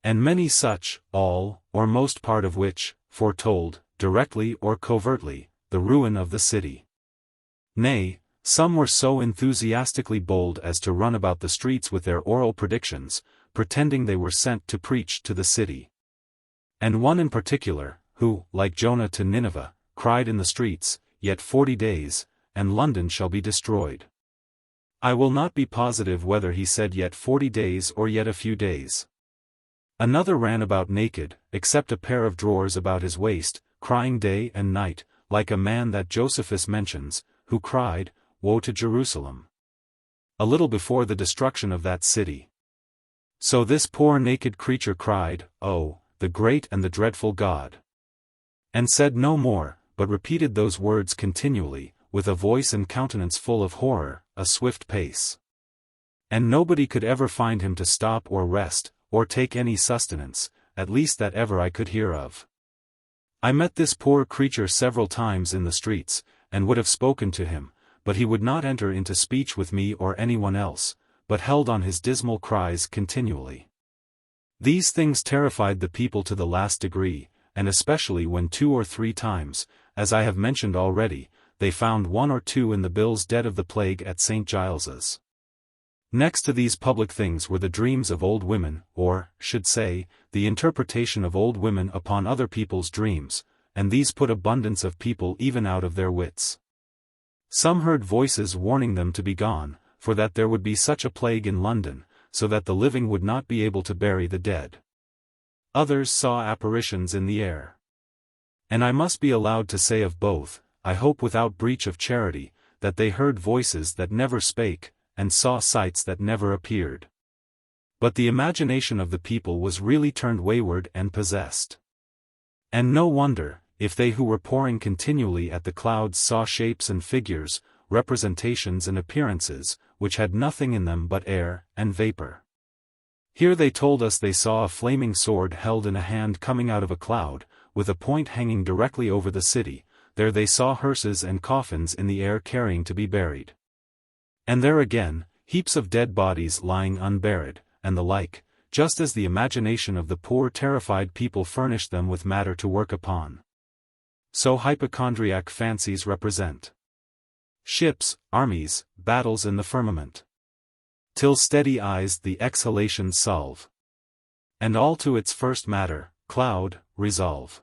Speaker 1: And many such, all, or most part of which, foretold, directly or covertly, the ruin of the city. Nay, some were so enthusiastically bold as to run about the streets with their oral predictions, pretending they were sent to preach to the city. And one in particular, who, like Jonah to Nineveh, cried in the streets, Yet 40 days, and London shall be destroyed. I will not be positive whether he said yet 40 days or yet a few days. Another ran about naked, except a pair of drawers about his waist, crying day and night, like a man that Josephus mentions, who cried, Woe to Jerusalem! A little before the destruction of that city. So this poor naked creature cried, Oh, the great and the dreadful God! And said no more, but repeated those words continually, with a voice and countenance full of horror, a swift pace. And nobody could ever find him to stop or rest, or take any sustenance, at least that ever I could hear of. I met this poor creature several times in the streets, and would have spoken to him, but he would not enter into speech with me or anyone else, but held on his dismal cries continually. These things terrified the people to the last degree, and especially when 2 or 3 times, as I have mentioned already, they found 1 or 2 in the bills dead of the plague at St. Giles's. Next to these public things were the dreams of old women, or, should say, the interpretation of old women upon other people's dreams, and these put abundance of people even out of their wits. Some heard voices warning them to be gone, for that there would be such a plague in London, so that the living would not be able to bury the dead. Others saw apparitions in the air. And I must be allowed to say of both, I hope without breach of charity, that they heard voices that never spake, and saw sights that never appeared. But the imagination of the people was really turned wayward and possessed. And no wonder, if they who were poring continually at the clouds saw shapes and figures, representations and appearances, which had nothing in them but air and vapor. Here they told us they saw a flaming sword held in a hand coming out of a cloud, with a point hanging directly over the city. There they saw hearses and coffins in the air carrying to be buried. And there again, heaps of dead bodies lying unburied, and the like, just as the imagination of the poor terrified people furnished them with matter to work upon. So hypochondriac fancies represent ships, armies, battles in the firmament. Till steady eyes the exhalations solve. And all to its first matter, cloud, resolve.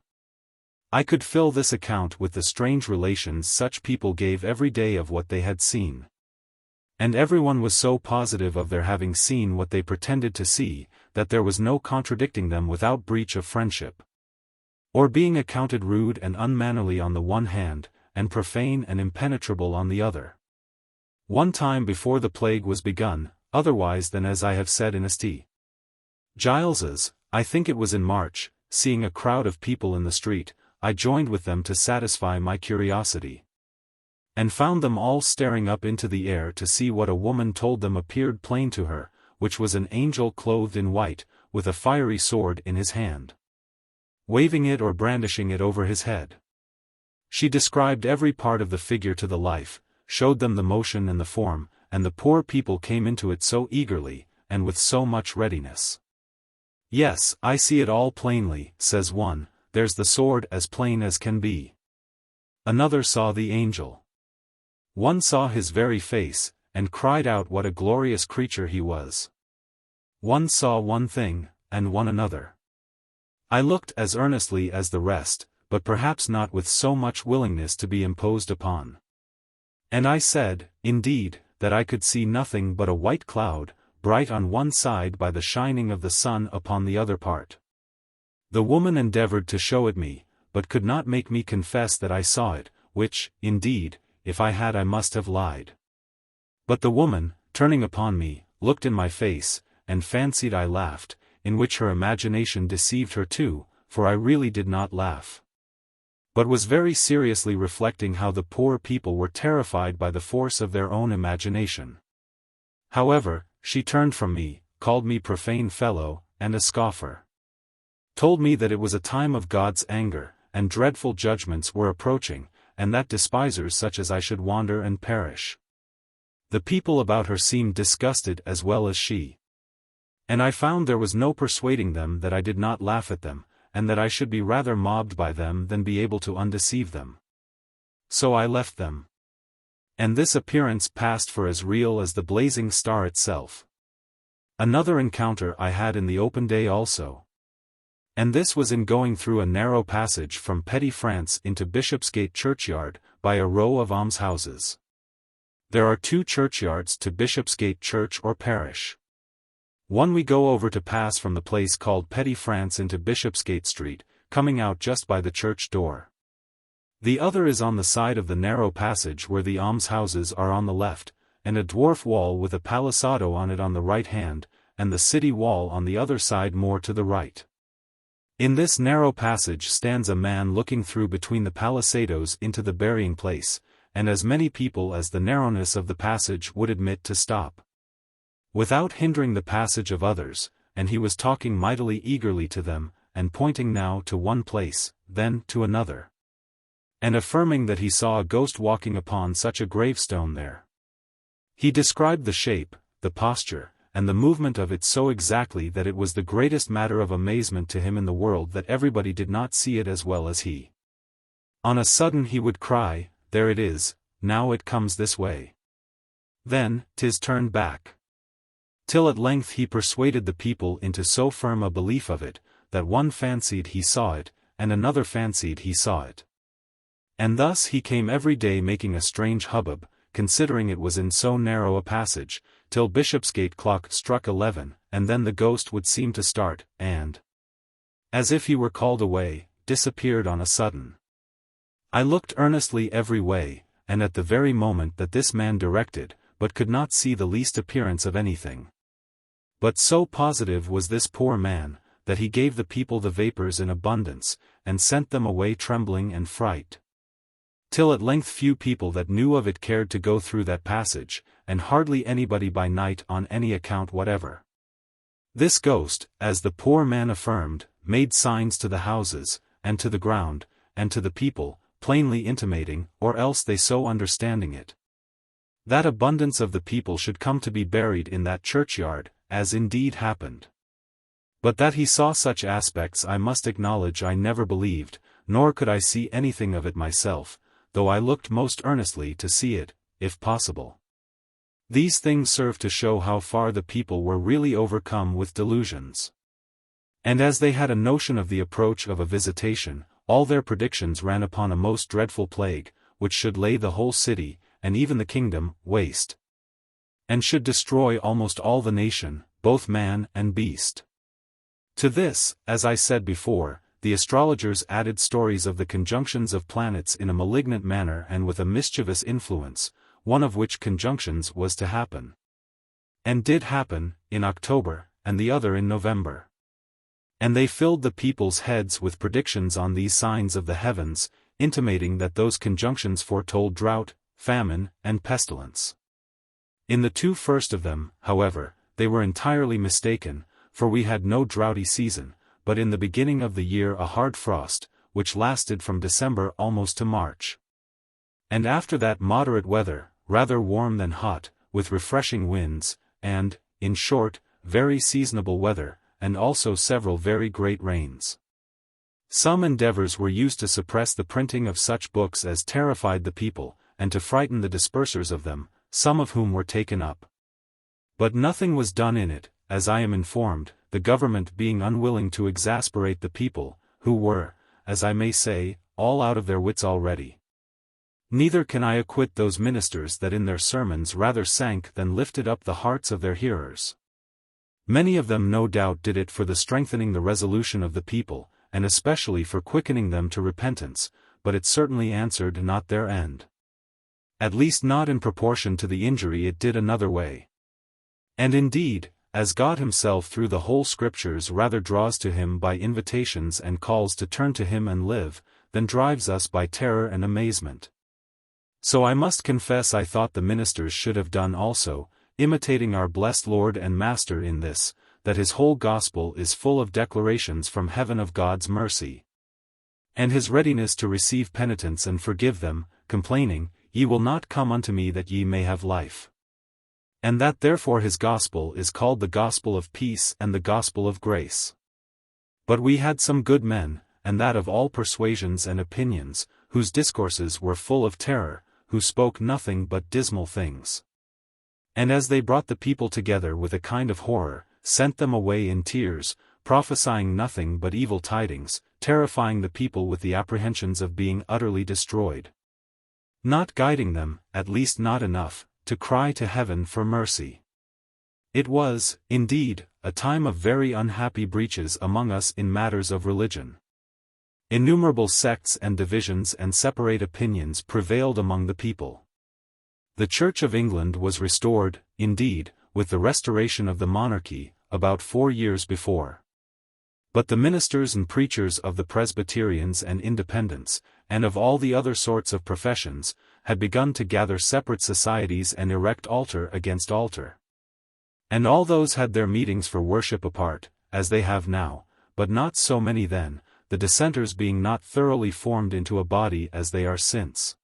Speaker 1: I could fill this account with the strange relations such people gave every day of what they had seen. And everyone was so positive of their having seen what they pretended to see, that there was no contradicting them without breach of friendship. Or being accounted rude and unmannerly on the one hand, and profane and impenetrable on the other. One time before the plague was begun, otherwise than as I have said in St. Giles's, I think it was in March, seeing a crowd of people in the street, I joined with them to satisfy my curiosity. And found them all staring up into the air to see what a woman told them appeared plain to her, which was an angel clothed in white, with a fiery sword in his hand, waving it or brandishing it over his head. She described every part of the figure to the life, showed them the motion and the form, and the poor people came into it so eagerly, and with so much readiness. Yes, I see it all plainly, says one, there's the sword as plain as can be. Another saw the angel. One saw his very face, and cried out what a glorious creature he was. One saw one thing, and one another. I looked as earnestly as the rest, but perhaps not with so much willingness to be imposed upon. And I said, indeed, that I could see nothing but a white cloud, bright on one side by the shining of the sun upon the other part. The woman endeavored to show it me, but could not make me confess that I saw it, which, indeed, if I had I must have lied. But the woman, turning upon me, looked in my face, and fancied I laughed, in which her imagination deceived her too, for I really did not laugh, but was very seriously reflecting how the poor people were terrified by the force of their own imagination. However, she turned from me, called me profane fellow, and a scoffer. Told me that it was a time of God's anger, and dreadful judgments were approaching, and that despisers such as I should wander and perish. The people about her seemed disgusted as well as she. And I found there was no persuading them that I did not laugh at them, and that I should be rather mobbed by them than be able to undeceive them. So I left them. And this appearance passed for as real as the blazing star itself. Another encounter I had in the open day also. And this was in going through a narrow passage from Petty France into Bishopsgate churchyard, by a row of almshouses. There are 2 churchyards to Bishopsgate church or parish. One we go over to pass from the place called Petty France into Bishopsgate Street, coming out just by the church door. The other is on the side of the narrow passage where the almshouses are on the left, and a dwarf wall with a palisado on it on the right hand, and the city wall on the other side more to the right. In this narrow passage stands a man looking through between the palisadoes into the burying place, and as many people as the narrowness of the passage would admit to stop, without hindering the passage of others, and he was talking mightily eagerly to them, and pointing now to one place, then to another, and affirming that he saw a ghost walking upon such a gravestone there. He described the shape, the posture, and the movement of it so exactly that it was the greatest matter of amazement to him in the world that everybody did not see it as well as he. On a sudden he would cry, "There it is, now it comes this way. Then, 'tis turned back." Till at length he persuaded the people into so firm a belief of it, that one fancied he saw it, and another fancied he saw it. And thus he came every day making a strange hubbub, considering it was in so narrow a passage, till Bishopsgate clock struck 11, and then the ghost would seem to start, and, as if he were called away, disappeared on a sudden. I looked earnestly every way, and at the very moment that this man directed, but could not see the least appearance of anything. But so positive was this poor man, that he gave the people the vapors in abundance, and sent them away trembling and fright. Till at length few people that knew of it cared to go through that passage, and hardly anybody by night on any account whatever. This ghost, as the poor man affirmed, made signs to the houses, and to the ground, and to the people, plainly intimating, or else they so understanding it, that abundance of the people should come to be buried in that churchyard, as indeed happened. But that he saw such aspects I must acknowledge I never believed, nor could I see anything of it myself, though I looked most earnestly to see it, if possible. These things serve to show how far the people were really overcome with delusions. And as they had a notion of the approach of a visitation, all their predictions ran upon a most dreadful plague, which should lay the whole city, and even the kingdom, waste, and should destroy almost all the nation, both man and beast. To this, as I said before, the astrologers added stories of the conjunctions of planets in a malignant manner and with a mischievous influence, one of which conjunctions was to happen, and did happen, in October, and the other in November. And they filled the people's heads with predictions on these signs of the heavens, intimating that those conjunctions foretold drought, famine, and pestilence. In the 2 first of them, however, they were entirely mistaken, for we had no droughty season, but in the beginning of the year a hard frost, which lasted from December almost to March. And after that moderate weather, rather warm than hot, with refreshing winds, and, in short, very seasonable weather, and also several very great rains. Some endeavors were used to suppress the printing of such books as terrified the people, and to frighten the dispersers of them, some of whom were taken up. But nothing was done in it, as I am informed, the government being unwilling to exasperate the people, who were, as I may say, all out of their wits already. Neither can I acquit those ministers that in their sermons rather sank than lifted up the hearts of their hearers. Many of them no doubt did it for the strengthening the resolution of the people, and especially for quickening them to repentance, but it certainly answered not their end. At least not in proportion to the injury it did another way. And indeed, as God himself through the whole Scriptures rather draws to him by invitations and calls to turn to him and live, than drives us by terror and amazement. So I must confess I thought the ministers should have done also, imitating our blessed Lord and Master in this, that his whole gospel is full of declarations from heaven of God's mercy, and his readiness to receive penitents and forgive them, complaining, Ye will not come unto me that ye may have life. And that therefore his gospel is called the gospel of peace and the gospel of grace. But we had some good men, and that of all persuasions and opinions, whose discourses were full of terror, who spoke nothing but dismal things. And as they brought the people together with a kind of horror, sent them away in tears, prophesying nothing but evil tidings, terrifying the people with the apprehensions of being utterly destroyed. Not guiding them, at least not enough, to cry to heaven for mercy. It was, indeed, a time of very unhappy breaches among us in matters of religion. Innumerable sects and divisions and separate opinions prevailed among the people. The Church of England was restored, indeed, with the restoration of the monarchy, about 4 years before. But the ministers and preachers of the Presbyterians and Independents, and of all the other sorts of professions, had begun to gather separate societies and erect altar against altar. And all those had their meetings for worship apart, as they have now, but not so many then, the dissenters being not thoroughly formed into a body as they are since.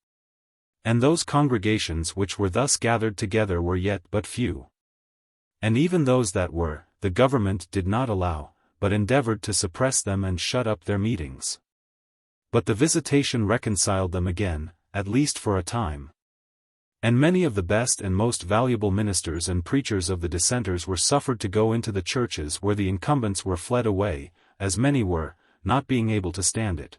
Speaker 1: And those congregations which were thus gathered together were yet but few. And even those that were, the government did not allow, but endeavored to suppress them and shut up their meetings. But the visitation reconciled them again, at least for a time. And many of the best and most valuable ministers and preachers of the dissenters were suffered to go into the churches where the incumbents were fled away, as many were, not being able to stand it.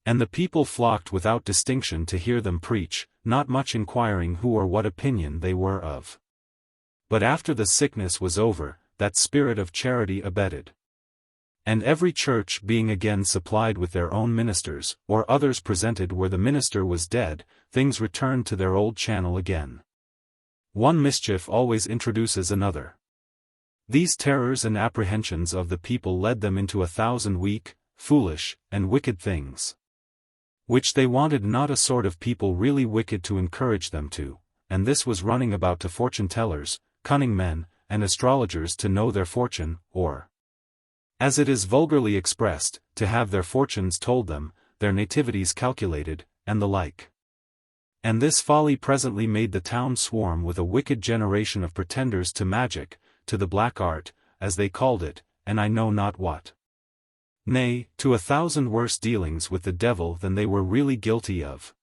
Speaker 1: And the people flocked without distinction to hear them preach, not much inquiring who or what opinion they were of. But after the sickness was over, that spirit of charity abated. And every church being again supplied with their own ministers, or others presented where the minister was dead, things returned to their old channel again. One mischief always introduces another. These terrors and apprehensions of the people led them into 1,000 weak, foolish, and wicked things, which they wanted not a sort of people really wicked to encourage them to, and this was running about to fortune-tellers, cunning men, and astrologers to know their fortune, or, as it is vulgarly expressed, to have their fortunes told them, their nativities calculated, and the like. And this folly presently made the town swarm with a wicked generation of pretenders to magic, to the black art, as they called it, and I know not what. Nay, to 1,000 worse dealings with the devil than they were really guilty of.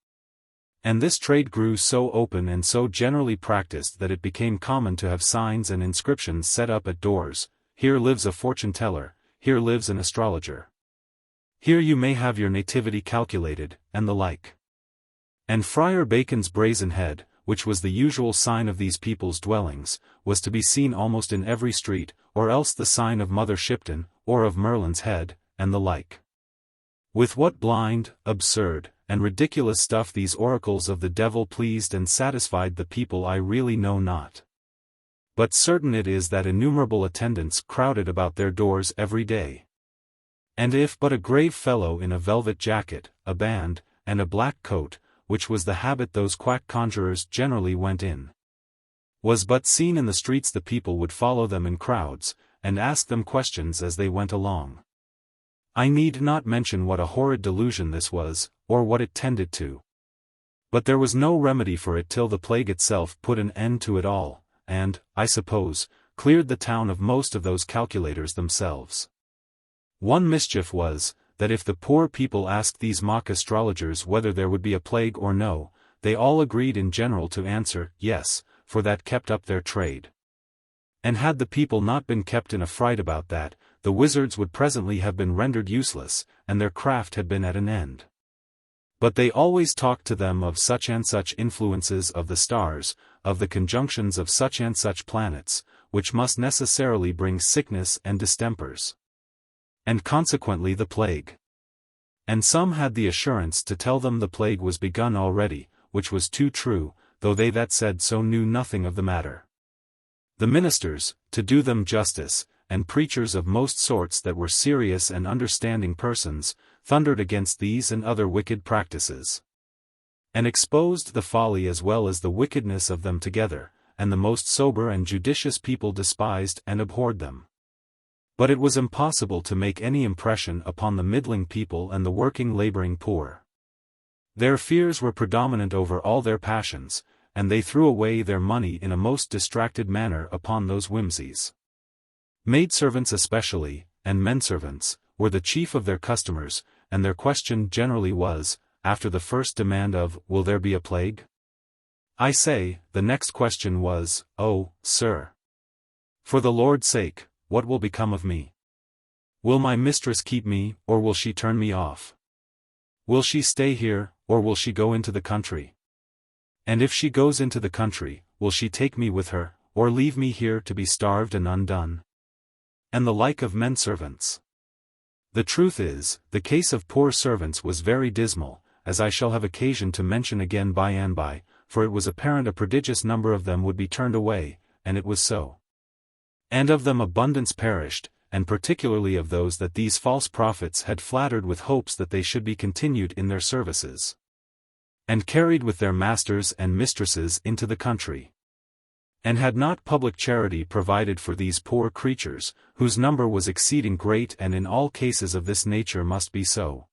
Speaker 1: And this trade grew so open and so generally practiced that it became common to have signs and inscriptions set up at doors, Here lives a fortune-teller, here lives an astrologer. Here you may have your nativity calculated, and the like. And Friar Bacon's brazen head, which was the usual sign of these people's dwellings, was to be seen almost in every street, or else the sign of Mother Shipton, or of Merlin's head, and the like. With what blind, absurd, and ridiculous stuff these oracles of the devil pleased and satisfied the people I really know not. But certain it is that innumerable attendants crowded about their doors every day. And if but a grave fellow in a velvet jacket, a band, and a black coat, which was the habit those quack conjurers generally went in, was but seen in the streets, the people would follow them in crowds, and ask them questions as they went along. I need not mention what a horrid delusion this was, or what it tended to. But there was no remedy for it till the plague itself put an end to it all, and, I suppose, cleared the town of most of those calculators themselves. One mischief was, that if the poor people asked these mock astrologers whether there would be a plague or no, they all agreed in general to answer, yes, for that kept up their trade. And had the people not been kept in a fright about that, the wizards would presently have been rendered useless, and their craft had been at an end. But they always talked to them of such and such influences of the stars, of the conjunctions of such and such planets, which must necessarily bring sickness and distempers. And consequently the plague. And some had the assurance to tell them the plague was begun already, which was too true, though they that said so knew nothing of the matter. The ministers, to do them justice, and preachers of most sorts that were serious and understanding persons, thundered against these and other wicked practices, and exposed the folly as well as the wickedness of them together, and the most sober and judicious people despised and abhorred them. But it was impossible to make any impression upon the middling people and the working laboring poor. Their fears were predominant over all their passions, and they threw away their money in a most distracted manner upon those whimsies. Maidservants especially, and menservants, were the chief of their customers, and their question generally was, after the first demand of, "Will there be a plague?" I say, the next question was, "Oh, sir, for the Lord's sake, what will become of me? Will my mistress keep me, or will she turn me off? Will she stay here, or will she go into the country? And if she goes into the country, will she take me with her, or leave me here to be starved and undone?" And the like of menservants. The truth is, the case of poor servants was very dismal, as I shall have occasion to mention again by and by, for it was apparent a prodigious number of them would be turned away, and it was so. And of them abundance perished, and particularly of those that these false prophets had flattered with hopes that they should be continued in their services, and carried with their masters and mistresses into the country. And had not public charity provided for these poor creatures, whose number was exceeding great and in all cases of this nature must be so,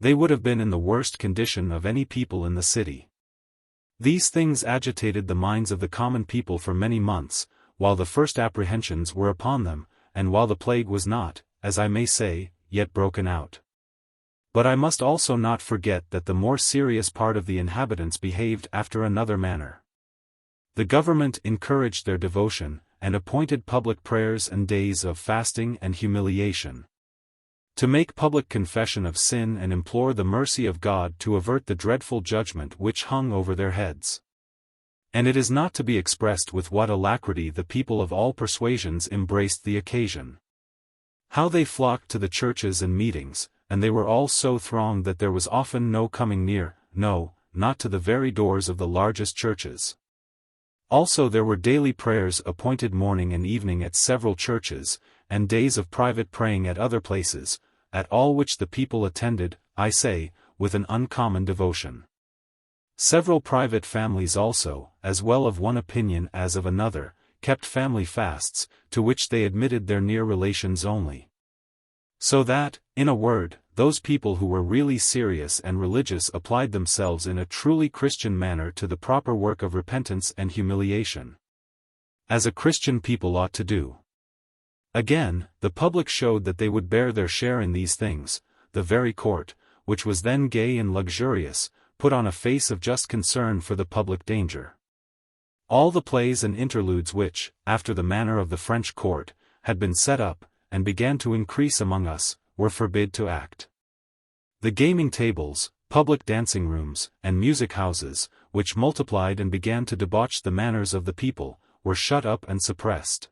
Speaker 1: they would have been in the worst condition of any people in the city. These things agitated the minds of the common people for many months, while the first apprehensions were upon them, and while the plague was not, as I may say, yet broken out. But I must also not forget that the more serious part of the inhabitants behaved after another manner. The government encouraged their devotion, and appointed public prayers and days of fasting and humiliation, to make public confession of sin and implore the mercy of God to avert the dreadful judgment which hung over their heads. And it is not to be expressed with what alacrity the people of all persuasions embraced the occasion. How they flocked to the churches and meetings, and they were all so thronged that there was often no coming near, no, not to the very doors of the largest churches. Also there were daily prayers appointed morning and evening at several churches, and days of private praying at other places, at all which the people attended, I say, with an uncommon devotion. Several private families also, as well of one opinion as of another, kept family fasts, to which they admitted their near relations only. So that, in a word, those people who were really serious and religious applied themselves in a truly Christian manner to the proper work of repentance and humiliation, as a Christian people ought to do. Again, the public showed that they would bear their share in these things. The very court, which was then gay and luxurious, put on a face of just concern for the public danger. All the plays and interludes which, after the manner of the French court, had been set up, and began to increase among us, were forbid to act. The gaming tables, public dancing rooms, and music houses, which multiplied and began to debauch the manners of the people, were shut up and suppressed.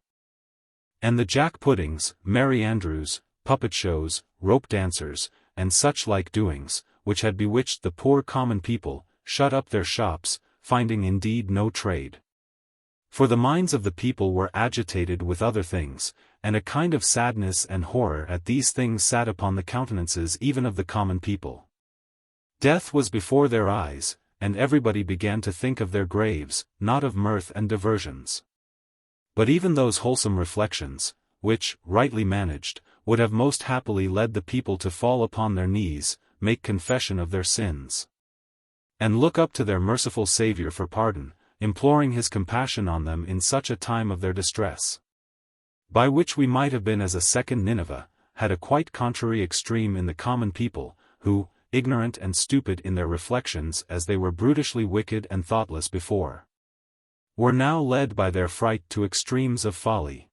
Speaker 1: And the jack-puddings, merry andrews, puppet shows, rope dancers, and such like doings, which had bewitched the poor common people, shut up their shops, finding indeed no trade. For the minds of the people were agitated with other things, and a kind of sadness and horror at these things sat upon the countenances even of the common people. Death was before their eyes, and everybody began to think of their graves, not of mirth and diversions. But even those wholesome reflections, which, rightly managed, would have most happily led the people to fall upon their knees, make confession of their sins, and look up to their merciful Saviour for pardon, imploring his compassion on them in such a time of their distress, by which we might have been as a second Nineveh, had a quite contrary extreme in the common people, who, ignorant and stupid in their reflections as they were brutishly wicked and thoughtless before, were now led by their fright to extremes of folly.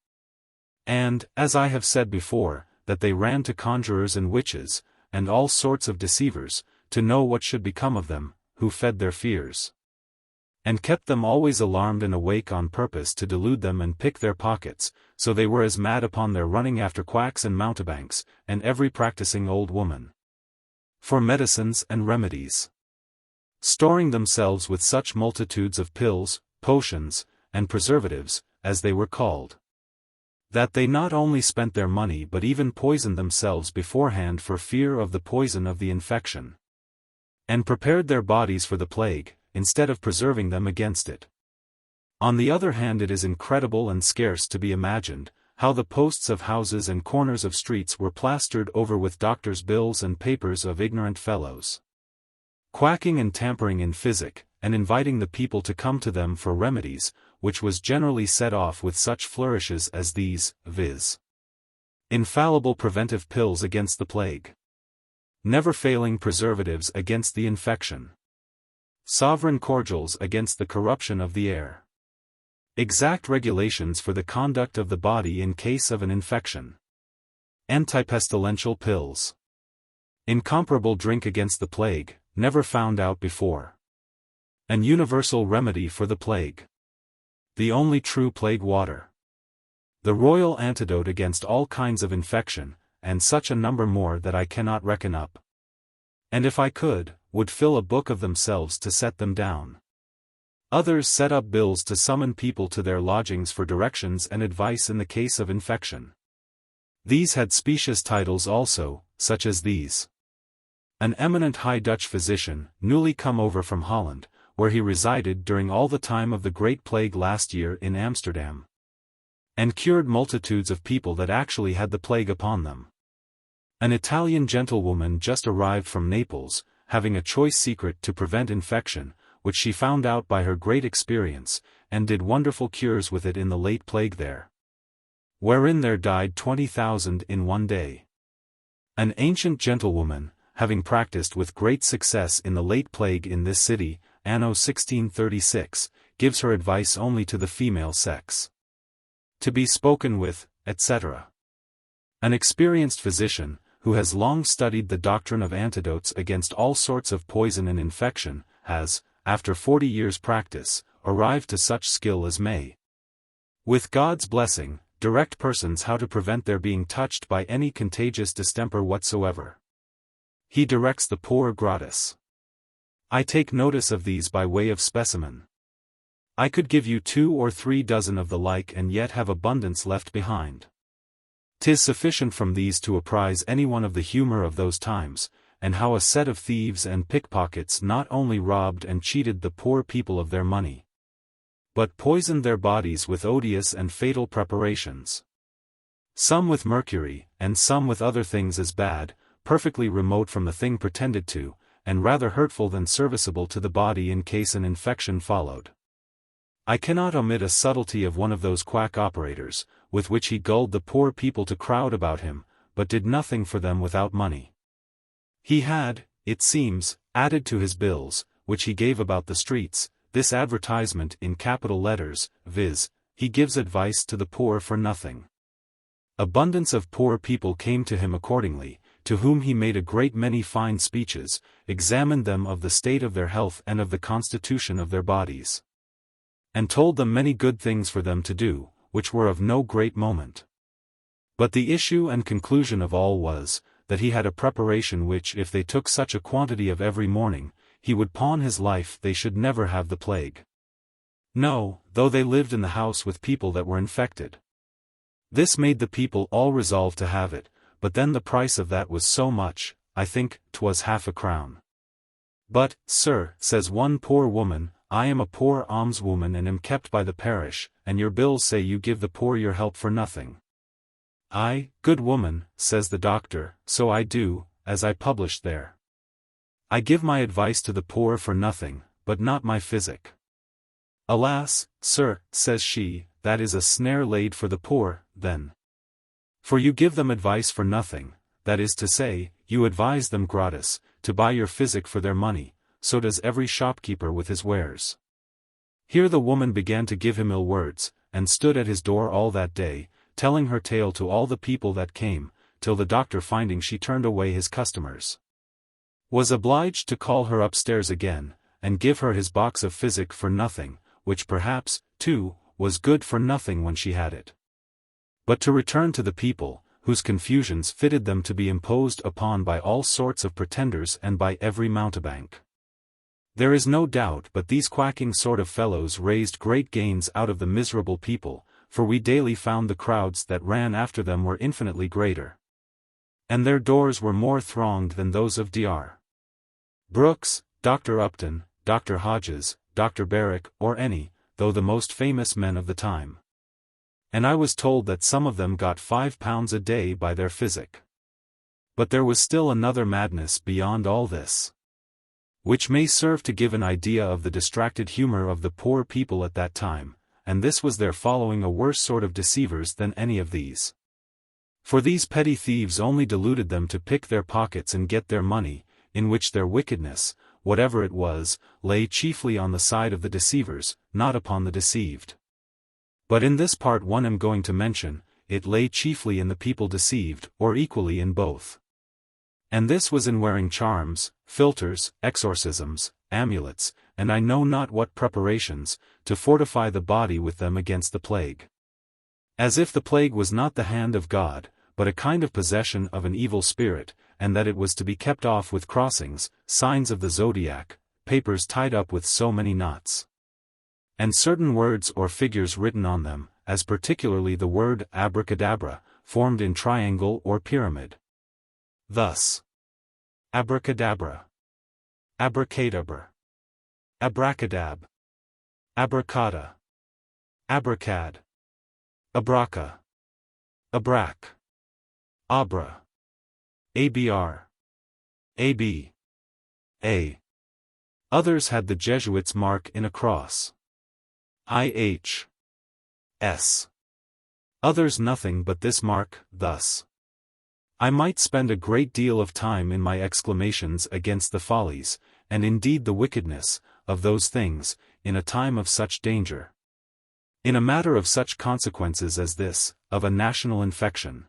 Speaker 1: And, as I have said before, that they ran to conjurers and witches, and all sorts of deceivers, to know what should become of them, who fed their fears. and kept them always alarmed and awake on purpose to delude them and pick their pockets, so they were as mad upon their running after quacks and mountebanks, and every practising old woman, for medicines and remedies, storing themselves with such multitudes of pills, potions, and preservatives, as they were called, that they not only spent their money but even poisoned themselves beforehand for fear of the poison of the infection, and prepared their bodies for the plague, instead of preserving them against it. On the other hand, it is incredible and scarce to be imagined, how the posts of houses and corners of streets were plastered over with doctors' bills and papers of ignorant fellows, quacking and tampering in physic, and inviting the people to come to them for remedies, which was generally set off with such flourishes as these, viz. Infallible preventive pills against the plague, never-failing preservatives against the infection, sovereign cordials against the corruption of the air, exact regulations for the conduct of the body in case of an infection, antipestilential pills, incomparable drink against the plague, never found out before, an universal remedy for the plague, the only true plague water, the royal antidote against all kinds of infection, and such a number more that I cannot reckon up, and if I could, would fill a book of themselves to set them down. Others set up bills to summon people to their lodgings for directions and advice in the case of infection. These had specious titles also, such as these: an eminent High Dutch physician, newly come over from Holland, where he resided during all the time of the Great Plague last year in Amsterdam, and cured multitudes of people that actually had the plague upon them. An Italian gentlewoman just arrived from Naples, having a choice secret to prevent infection, which she found out by her great experience, and did wonderful cures with it in the late plague there, wherein there died 20,000 in one day. An ancient gentlewoman, having practiced with great success in the late plague in this city, anno 1636, gives her advice only to the female sex, to be spoken with, etc. An experienced physician, who has long studied the doctrine of antidotes against all sorts of poison and infection, has, after 40 years' practice, arrived to such skill as may, with God's blessing, direct persons how to prevent their being touched by any contagious distemper whatsoever. He directs the poor gratis. I take notice of these by way of specimen. I could give you 2 or 3 dozen of the like and yet have abundance left behind. 'Tis sufficient from these to apprise anyone of the humor of those times, and how a set of thieves and pickpockets not only robbed and cheated the poor people of their money, but poisoned their bodies with odious and fatal preparations, some with mercury, and some with other things as bad, perfectly remote from the thing pretended to, and rather hurtful than serviceable to the body in case an infection followed. I cannot omit a subtlety of one of those quack operators, with which he gulled the poor people to crowd about him, but did nothing for them without money. He had, it seems, added to his bills, which he gave about the streets, this advertisement in capital letters, viz., he gives advice to the poor for nothing. Abundance of poor people came to him accordingly, to whom he made a great many fine speeches, examined them of the state of their health and of the constitution of their bodies, and told them many good things for them to do, which were of no great moment. But the issue and conclusion of all was, that he had a preparation which if they took such a quantity of every morning, he would pawn his life they should never have the plague. No, though they lived in the house with people that were infected. This made the people all resolve to have it, but then the price of that was so much, I think 'twas half a crown. But, sir, says one poor woman, I am a poor almswoman and am kept by the parish, and your bills say you give the poor your help for nothing. Ay, good woman, says the doctor, so I do, as I published there. I give my advice to the poor for nothing, but not my physic. Alas, sir, says she, that is a snare laid for the poor, then. For you give them advice for nothing, that is to say, you advise them gratis, to buy your physic for their money, so does every shopkeeper with his wares. Here the woman began to give him ill words, and stood at his door all that day, telling her tale to all the people that came, till the doctor finding she turned away his customers, was obliged to call her upstairs again, and give her his box of physic for nothing, which perhaps, too, was good for nothing when she had it. But to return to the people, whose confusions fitted them to be imposed upon by all sorts of pretenders and by every mountebank. There is no doubt but these quacking sort of fellows raised great gains out of the miserable people, for we daily found the crowds that ran after them were infinitely greater. And their doors were more thronged than those of Dr. Brooks, Dr. Upton, Dr. Hodges, Dr. Barrick, or any, though the most famous men of the time. And I was told that some of them got £5 a day by their physic. But there was still another madness beyond all this, which may serve to give an idea of the distracted humor of the poor people at that time, and this was their following a worse sort of deceivers than any of these. For these petty thieves only deluded them to pick their pockets and get their money, in which their wickedness, whatever it was, lay chiefly on the side of the deceivers, not upon the deceived. But in this part one am going to mention, it lay chiefly in the people deceived, or equally in both. And this was in wearing charms, philters, exorcisms, amulets, and I know not what preparations, to fortify the body with them against the plague. As if the plague was not the hand of God, but a kind of possession of an evil spirit, and that it was to be kept off with crossings, signs of the zodiac, papers tied up with so many knots, and certain words or figures written on them, as particularly the word abracadabra, formed in triangle or pyramid. Thus: abracadabra, abracadabra, abracadab, abracada, abracad, abraca, abrac, abra, abr, ab, a. Others had the Jesuits' mark in a cross. IH. S. Others nothing but this mark, thus. I might spend a great deal of time in my exclamations against the follies, and indeed the wickedness, of those things, in a time of such danger. In a matter of such consequences as this, of a national infection.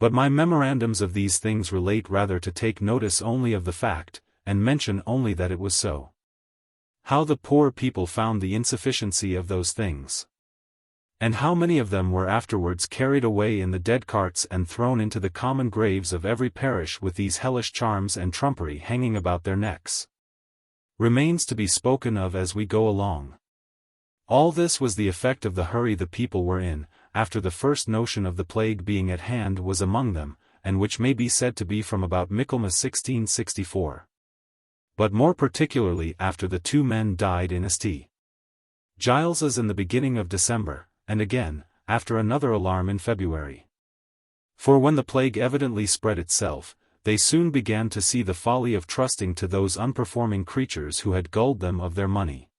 Speaker 1: But my memorandums of these things relate rather to take notice only of the fact, and mention only that it was so. How the poor people found the insufficiency of those things, and how many of them were afterwards carried away in the dead carts and thrown into the common graves of every parish with these hellish charms and trumpery hanging about their necks, remains to be spoken of as we go along. All this was the effect of the hurry the people were in, after the first notion of the plague being at hand was among them, and which may be said to be from about Michaelmas 1664. But more particularly after the two men died in St. Giles's in the beginning of December, and again, after another alarm in February. For when the plague evidently spread itself, they soon began to see the folly of trusting to those unperforming creatures who had gulled them of their money.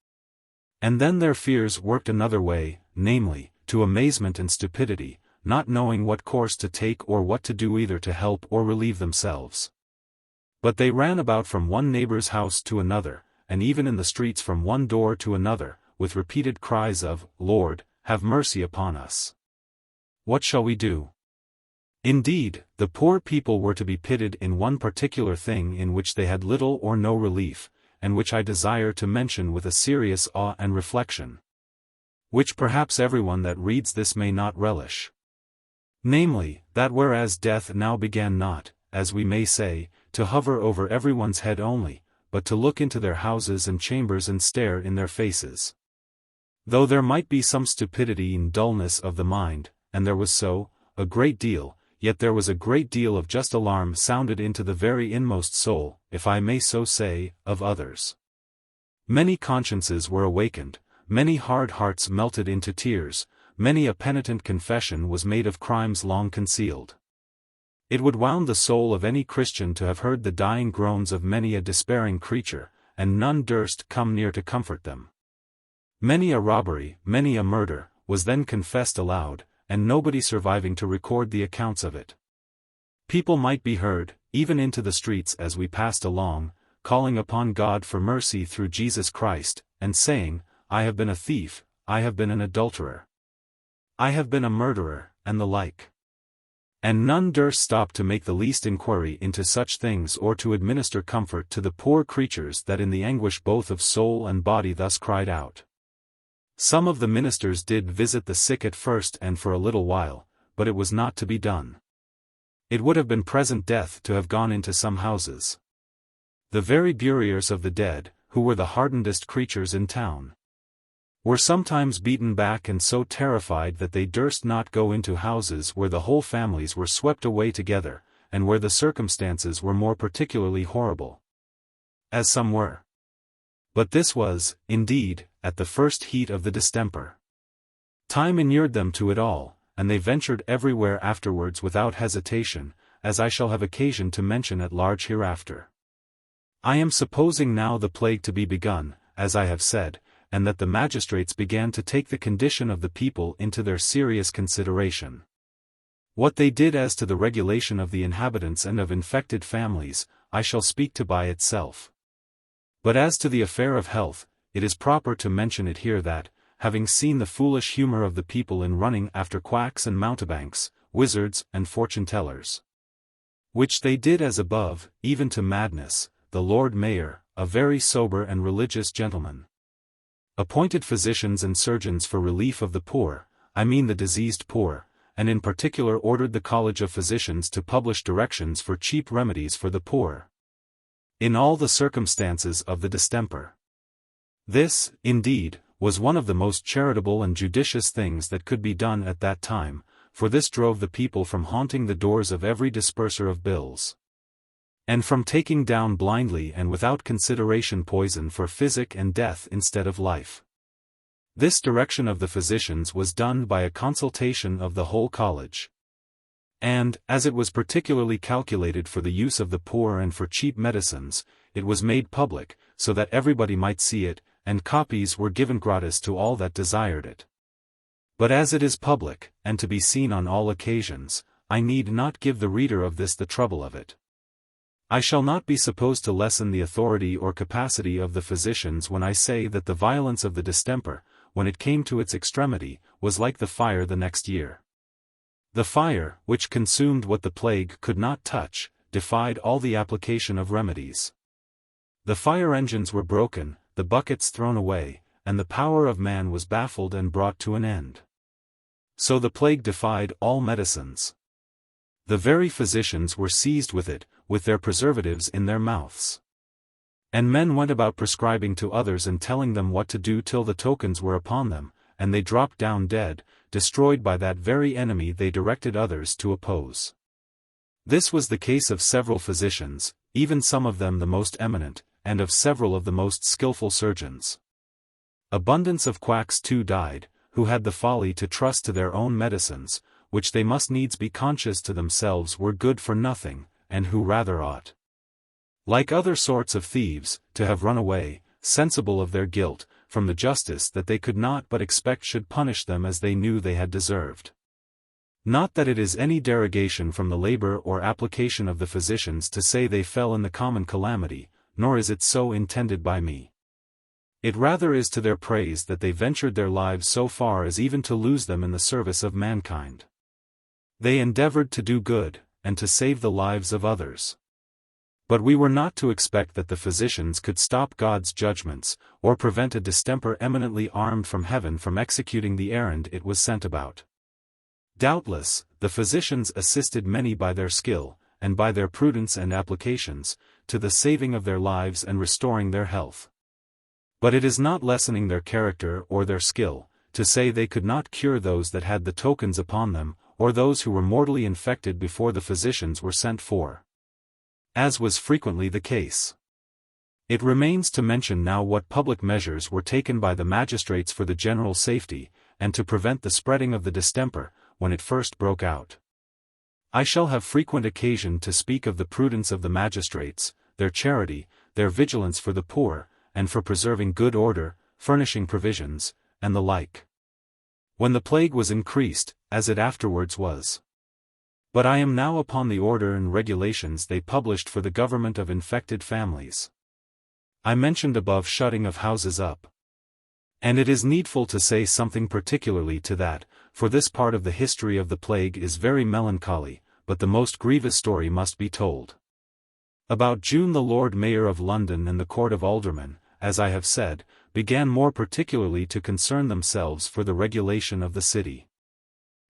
Speaker 1: And then their fears worked another way, namely, to amazement and stupidity, not knowing what course to take or what to do either to help or relieve themselves. But they ran about from one neighbor's house to another, and even in the streets from one door to another, with repeated cries of, "Lord, have mercy upon us. What shall we do?" Indeed, the poor people were to be pitied in one particular thing in which they had little or no relief, and which I desire to mention with a serious awe and reflection, which perhaps everyone that reads this may not relish. Namely, that whereas death now began not, as we may say, to hover over everyone's head only, but to look into their houses and chambers and stare in their faces. Though there might be some stupidity and dullness of the mind, and there was so, a great deal, yet there was a great deal of just alarm sounded into the very inmost soul, if I may so say, of others. Many consciences were awakened, many hard hearts melted into tears, many a penitent confession was made of crimes long concealed. It would wound the soul of any Christian to have heard the dying groans of many a despairing creature, and none durst come near to comfort them. Many a robbery, many a murder, was then confessed aloud, and nobody surviving to record the accounts of it. People might be heard, even into the streets as we passed along, calling upon God for mercy through Jesus Christ, and saying, "I have been a thief, I have been an adulterer, I have been a murderer," and the like. And none durst stop to make the least inquiry into such things or to administer comfort to the poor creatures that in the anguish both of soul and body thus cried out. Some of the ministers did visit the sick at first and for a little while, but it was not to be done. It would have been present death to have gone into some houses. The very buriers of the dead, who were the hardenedest creatures in town, were sometimes beaten back and so terrified that they durst not go into houses where the whole families were swept away together, and where the circumstances were more particularly horrible. As some were. But this was, indeed, at the first heat of the distemper. Time inured them to it all, and they ventured everywhere afterwards without hesitation, as I shall have occasion to mention at large hereafter. I am supposing now the plague to be begun, as I have said, and that the magistrates began to take the condition of the people into their serious consideration. What they did as to the regulation of the inhabitants and of infected families, I shall speak to by itself. But as to the affair of health, it is proper to mention it here that, having seen the foolish humor of the people in running after quacks and mountebanks, wizards and fortune-tellers, which they did as above, even to madness, the Lord Mayor, a very sober and religious gentleman, appointed physicians and surgeons for relief of the poor, I mean the diseased poor, and in particular ordered the College of Physicians to publish directions for cheap remedies for the poor, in all the circumstances of the distemper. This, indeed, was one of the most charitable and judicious things that could be done at that time, for this drove the people from haunting the doors of every disperser of bills, and from taking down blindly and without consideration poison for physic and death instead of life. This direction of the physicians was done by a consultation of the whole college. And, as it was particularly calculated for the use of the poor and for cheap medicines, it was made public, so that everybody might see it, and copies were given gratis to all that desired it. But as it is public, and to be seen on all occasions, I need not give the reader of this the trouble of it. I shall not be supposed to lessen the authority or capacity of the physicians when I say that the violence of the distemper, when it came to its extremity, was like the fire the next year. The fire, which consumed what the plague could not touch, defied all the application of remedies. The fire engines were broken, the buckets thrown away, and the power of man was baffled and brought to an end. So the plague defied all medicines. The very physicians were seized with it, with their preservatives in their mouths. And men went about prescribing to others and telling them what to do till the tokens were upon them, and they dropped down dead, destroyed by that very enemy they directed others to oppose. This was the case of several physicians, even some of them the most eminent, and of several of the most skilful surgeons. Abundance of quacks too died, who had the folly to trust to their own medicines, which they must needs be conscious to themselves were good for nothing, and who rather ought, like other sorts of thieves, to have run away, sensible of their guilt, from the justice that they could not but expect should punish them as they knew they had deserved. Not that it is any derogation from the labor or application of the physicians to say they fell in the common calamity, nor is it so intended by me. It rather is to their praise that they ventured their lives so far as even to lose them in the service of mankind. They endeavored to do good, and to save the lives of others. But we were not to expect that the physicians could stop God's judgments, or prevent a distemper eminently armed from heaven from executing the errand it was sent about. Doubtless, the physicians assisted many by their skill, and by their prudence and applications, to the saving of their lives and restoring their health. But it is not lessening their character or their skill, to say they could not cure those that had the tokens upon them, or those who were mortally infected before the physicians were sent for, as was frequently the case. It remains to mention now what public measures were taken by the magistrates for the general safety, and to prevent the spreading of the distemper, when it first broke out. I shall have frequent occasion to speak of the prudence of the magistrates, their charity, their vigilance for the poor, and for preserving good order, furnishing provisions, and the like, when the plague was increased, as it afterwards was. But I am now upon the order and regulations they published for the government of infected families. I mentioned above shutting of houses up. And it is needful to say something particularly to that, for this part of the history of the plague is very melancholy, but the most grievous story must be told. About June the Lord Mayor of London and the Court of Aldermen, as I have said, began more particularly to concern themselves for the regulation of the city.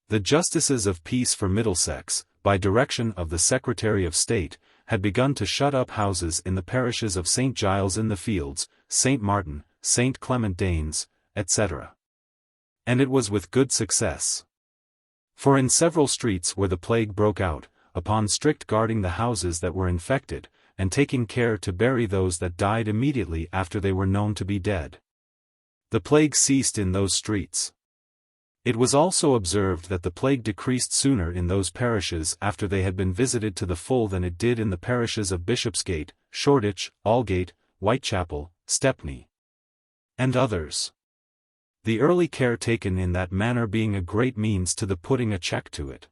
Speaker 1: The Justices of Peace for Middlesex, by direction of the Secretary of State, had begun to shut up houses in the parishes of St. Giles in the Fields, St. Martin, St. Clement Danes, etc. And it was with good success. For in several streets where the plague broke out, upon strict guarding the houses that were infected, and taking care to bury those that died immediately after they were known to be dead, the plague ceased in those streets. It was also observed that the plague decreased sooner in those parishes after they had been visited to the full than it did in the parishes of Bishopsgate, Shoreditch, Aldgate, Whitechapel, Stepney, and others. The early care taken in that manner being a great means to the putting a check to it.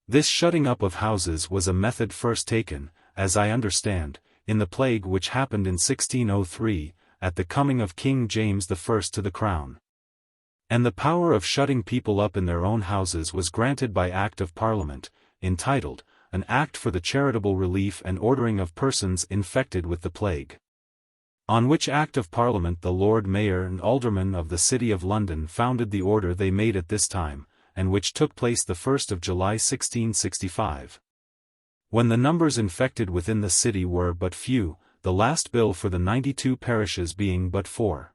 Speaker 1: This shutting up of houses was a method first taken, as I understand, in the plague which happened in 1603, at the coming of King James I to the crown. And the power of shutting people up in their own houses was granted by Act of Parliament, entitled, An Act for the Charitable Relief and Ordering of Persons Infected with the Plague. On which Act of Parliament the Lord Mayor and Aldermen of the City of London founded the order they made at this time, and which took place the 1st of July 1665. When the numbers infected within the city were but few, the last bill for the 92 parishes being but 4.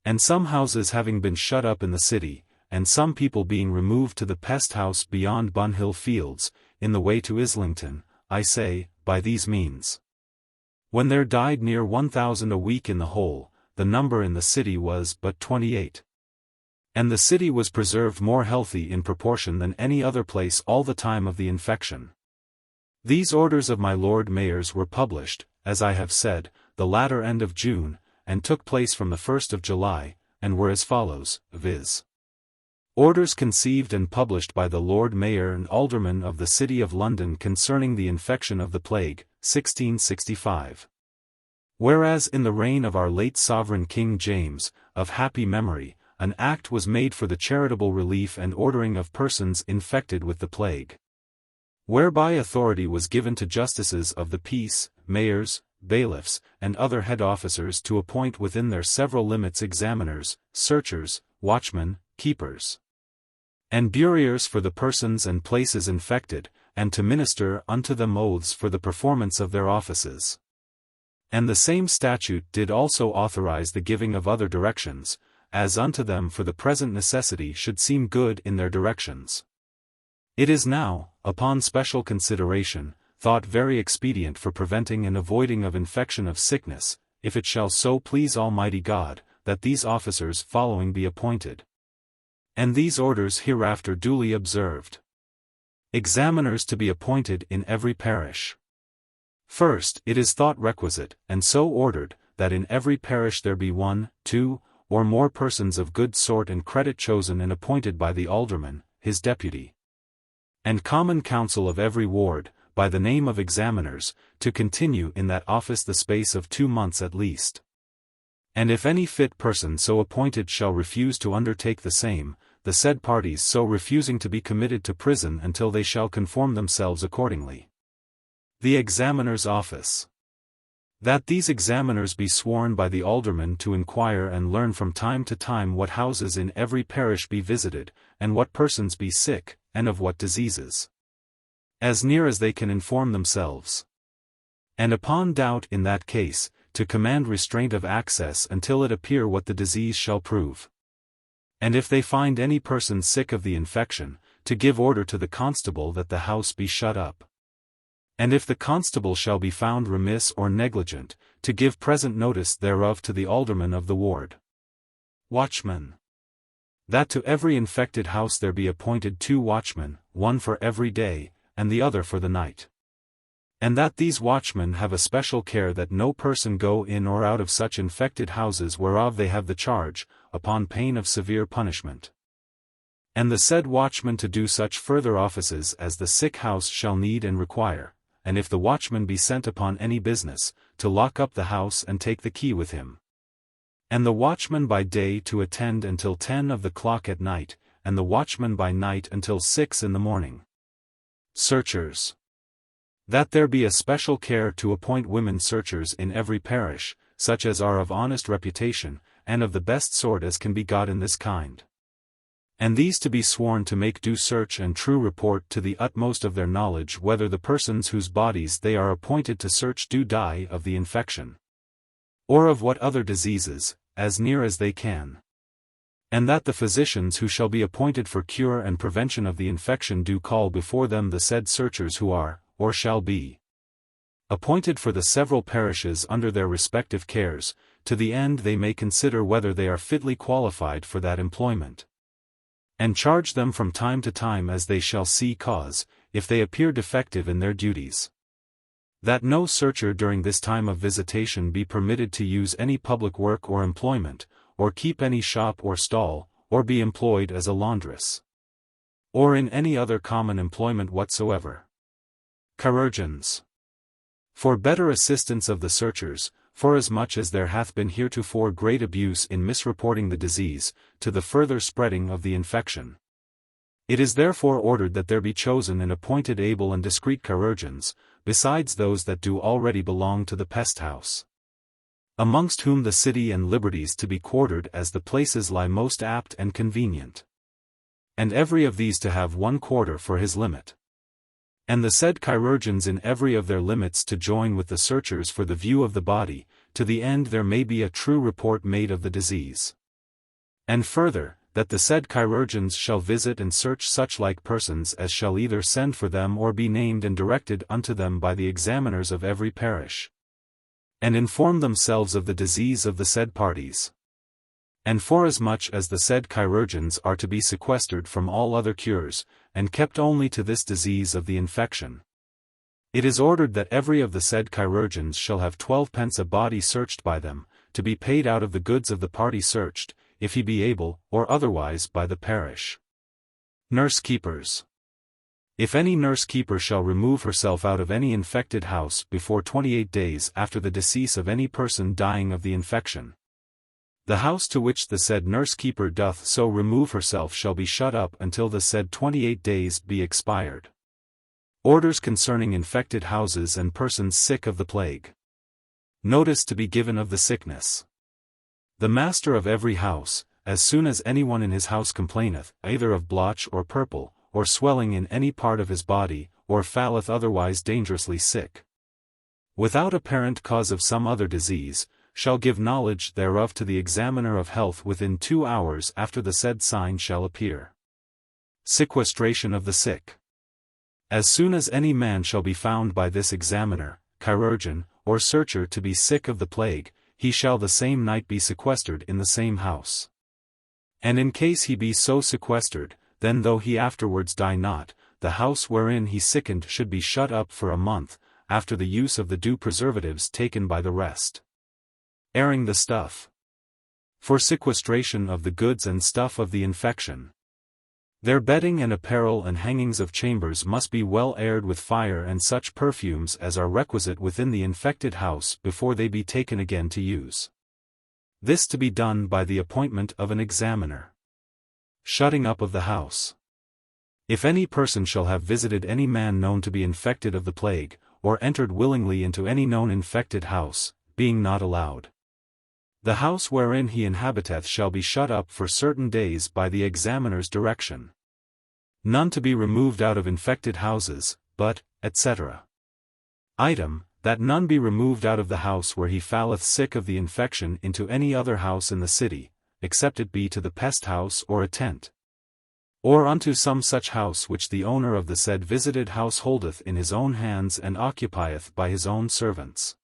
Speaker 1: And some houses having been shut up in the city, and some people being removed to the pest house beyond Bunhill Fields, in the way to Islington, I say, by these means. When there died near 1,000 a week in the whole, the number in the city was but 28. And the city was preserved more healthy in proportion than any other place all the time of the infection. These orders of my Lord Mayors were published, as I have said, the latter end of June, and took place from the 1st of July, and were as follows, viz. Orders conceived and published by the Lord Mayor and Aldermen of the City of London concerning the infection of the plague, 1665. Whereas in the reign of our late Sovereign King James, of happy memory, an act was made for the charitable relief and ordering of persons infected with the plague. Whereby authority was given to Justices of the Peace, Mayors, Bailiffs, and other head officers to appoint within their several limits examiners, searchers, watchmen, keepers, and buriers for the persons and places infected, and to minister unto them oaths for the performance of their offices. And the same statute did also authorize the giving of other directions, as unto them for the present necessity should seem good in their directions. It is now, upon special consideration, thought very expedient for preventing and avoiding of infection of sickness, if it shall so please Almighty God, that these officers following be appointed. And these orders hereafter duly observed. Examiners to be appointed in every parish. First, it is thought requisite, and so ordered, that in every parish there be 1, 2, or more persons of good sort and credit chosen and appointed by the alderman, his deputy, and common council of every ward, by the name of examiners, to continue in that office the space of 2 months at least. And if any fit person so appointed shall refuse to undertake the same, the said parties so refusing to be committed to prison until they shall conform themselves accordingly. The examiner's office. That these examiners be sworn by the alderman to inquire and learn from time to time what houses in every parish be visited, and what persons be sick, and of what diseases, as near as they can inform themselves. And upon doubt in that case, to command restraint of access until it appear what the disease shall prove. And if they find any person sick of the infection, to give order to the constable that the house be shut up. And if the constable shall be found remiss or negligent, to give present notice thereof to the alderman of the ward. Watchmen. That to every infected house there be appointed 2 watchmen, one for every day, and the other for the night. And that these watchmen have a special care that no person go in or out of such infected houses whereof they have the charge, upon pain of severe punishment. And the said watchman to do such further offices as the sick house shall need and require, and if the watchman be sent upon any business, to lock up the house and take the key with him. And the watchman by day to attend until 10 of the clock at night, and the watchman by night until 6 in the morning. Searchers. That there be a special care to appoint women searchers in every parish, such as are of honest reputation, and of the best sort as can be got in this kind. And these to be sworn to make due search and true report to the utmost of their knowledge whether the persons whose bodies they are appointed to search do die of the infection, or of what other diseases, as near as they can. And that the physicians who shall be appointed for cure and prevention of the infection do call before them the said searchers who are, or shall be, appointed for the several parishes under their respective cares, to the end they may consider whether they are fitly qualified for that employment, and charge them from time to time as they shall see cause, if they appear defective in their duties. That no searcher during this time of visitation be permitted to use any public work or employment, or keep any shop or stall, or be employed as a laundress, or in any other common employment whatsoever. Chirurgeons. For better assistance of the searchers, forasmuch as there hath been heretofore great abuse in misreporting the disease, to the further spreading of the infection. It is therefore ordered that there be chosen and appointed able and discreet chirurgeons, besides those that do already belong to the pest house, amongst whom the city and liberties to be quartered as the places lie most apt and convenient. And every of these to have one quarter for his limit. And the said chirurgeons in every of their limits to join with the searchers for the view of the body, to the end there may be a true report made of the disease. And further, that the said chirurgeons shall visit and search such like persons as shall either send for them or be named and directed unto them by the examiners of every parish, and inform themselves of the disease of the said parties. And forasmuch as the said chirurgeons are to be sequestered from all other cures, and kept only to this disease of the infection, it is ordered that every of the said chirurgeons shall have 12 pence a body searched by them, to be paid out of the goods of the party searched, if he be able, or otherwise by the parish. Nurse-keepers. If any nurse-keeper shall remove herself out of any infected house before 28 days after the decease of any person dying of the infection, the house to which the said nurse-keeper doth so remove herself shall be shut up until the said 28 days be expired. Orders concerning infected houses and persons sick of the plague. Notice to be given of the sickness. The master of every house, as soon as anyone in his house complaineth, either of blotch or purple, or swelling in any part of his body, or falleth otherwise dangerously sick, without apparent cause of some other disease, shall give knowledge thereof to the examiner of health within 2 hours after the said sign shall appear. Sequestration of the sick. As soon as any man shall be found by this examiner, chirurgeon, or searcher to be sick of the plague, he shall the same night be sequestered in the same house. And in case he be so sequestered, then though he afterwards die not, the house wherein he sickened should be shut up for a month, after the use of the due preservatives taken by the rest. Airing the stuff. For sequestration of the goods and stuff of the infection. Their bedding and apparel and hangings of chambers must be well aired with fire and such perfumes as are requisite within the infected house before they be taken again to use. This to be done by the appointment of an examiner. Shutting up of the house. If any person shall have visited any man known to be infected of the plague, or entered willingly into any known infected house, being not allowed, the house wherein he inhabiteth shall be shut up for certain days by the examiner's direction. None to be removed out of infected houses, but, etc. Item, that none be removed out of the house where he falleth sick of the infection into any other house in the city, except it be to the pest house or a tent, or unto some such house which the owner of the said visited house holdeth in his own hands and occupieth by his own servants.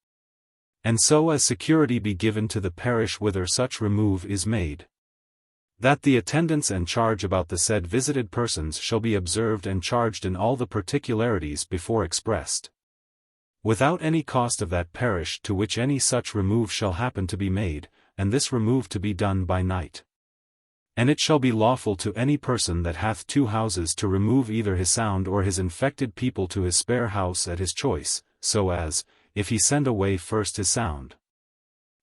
Speaker 1: And so as security be given to the parish whither such remove is made. That the attendance and charge about the said visited persons shall be observed and charged in all the particularities before expressed, without any cost of that parish to which any such remove shall happen to be made, and this remove to be done by night. And it shall be lawful to any person that hath 2 houses to remove either his sound or his infected people to his spare house at his choice, so as, if he send away first his sound,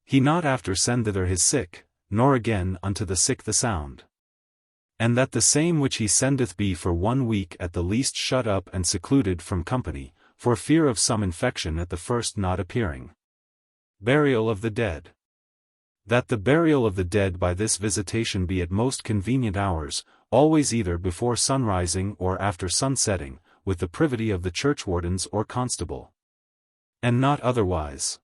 Speaker 1: he not after send thither his sick, nor again unto the sick the sound. And that the same which he sendeth be for 1 week at the least shut up and secluded from company, for fear of some infection at the first not appearing. Burial of the dead. That the burial of the dead by this visitation be at most convenient hours, always either before sunrising or after sunsetting, with the privity of the churchwardens or constable. And not otherwise.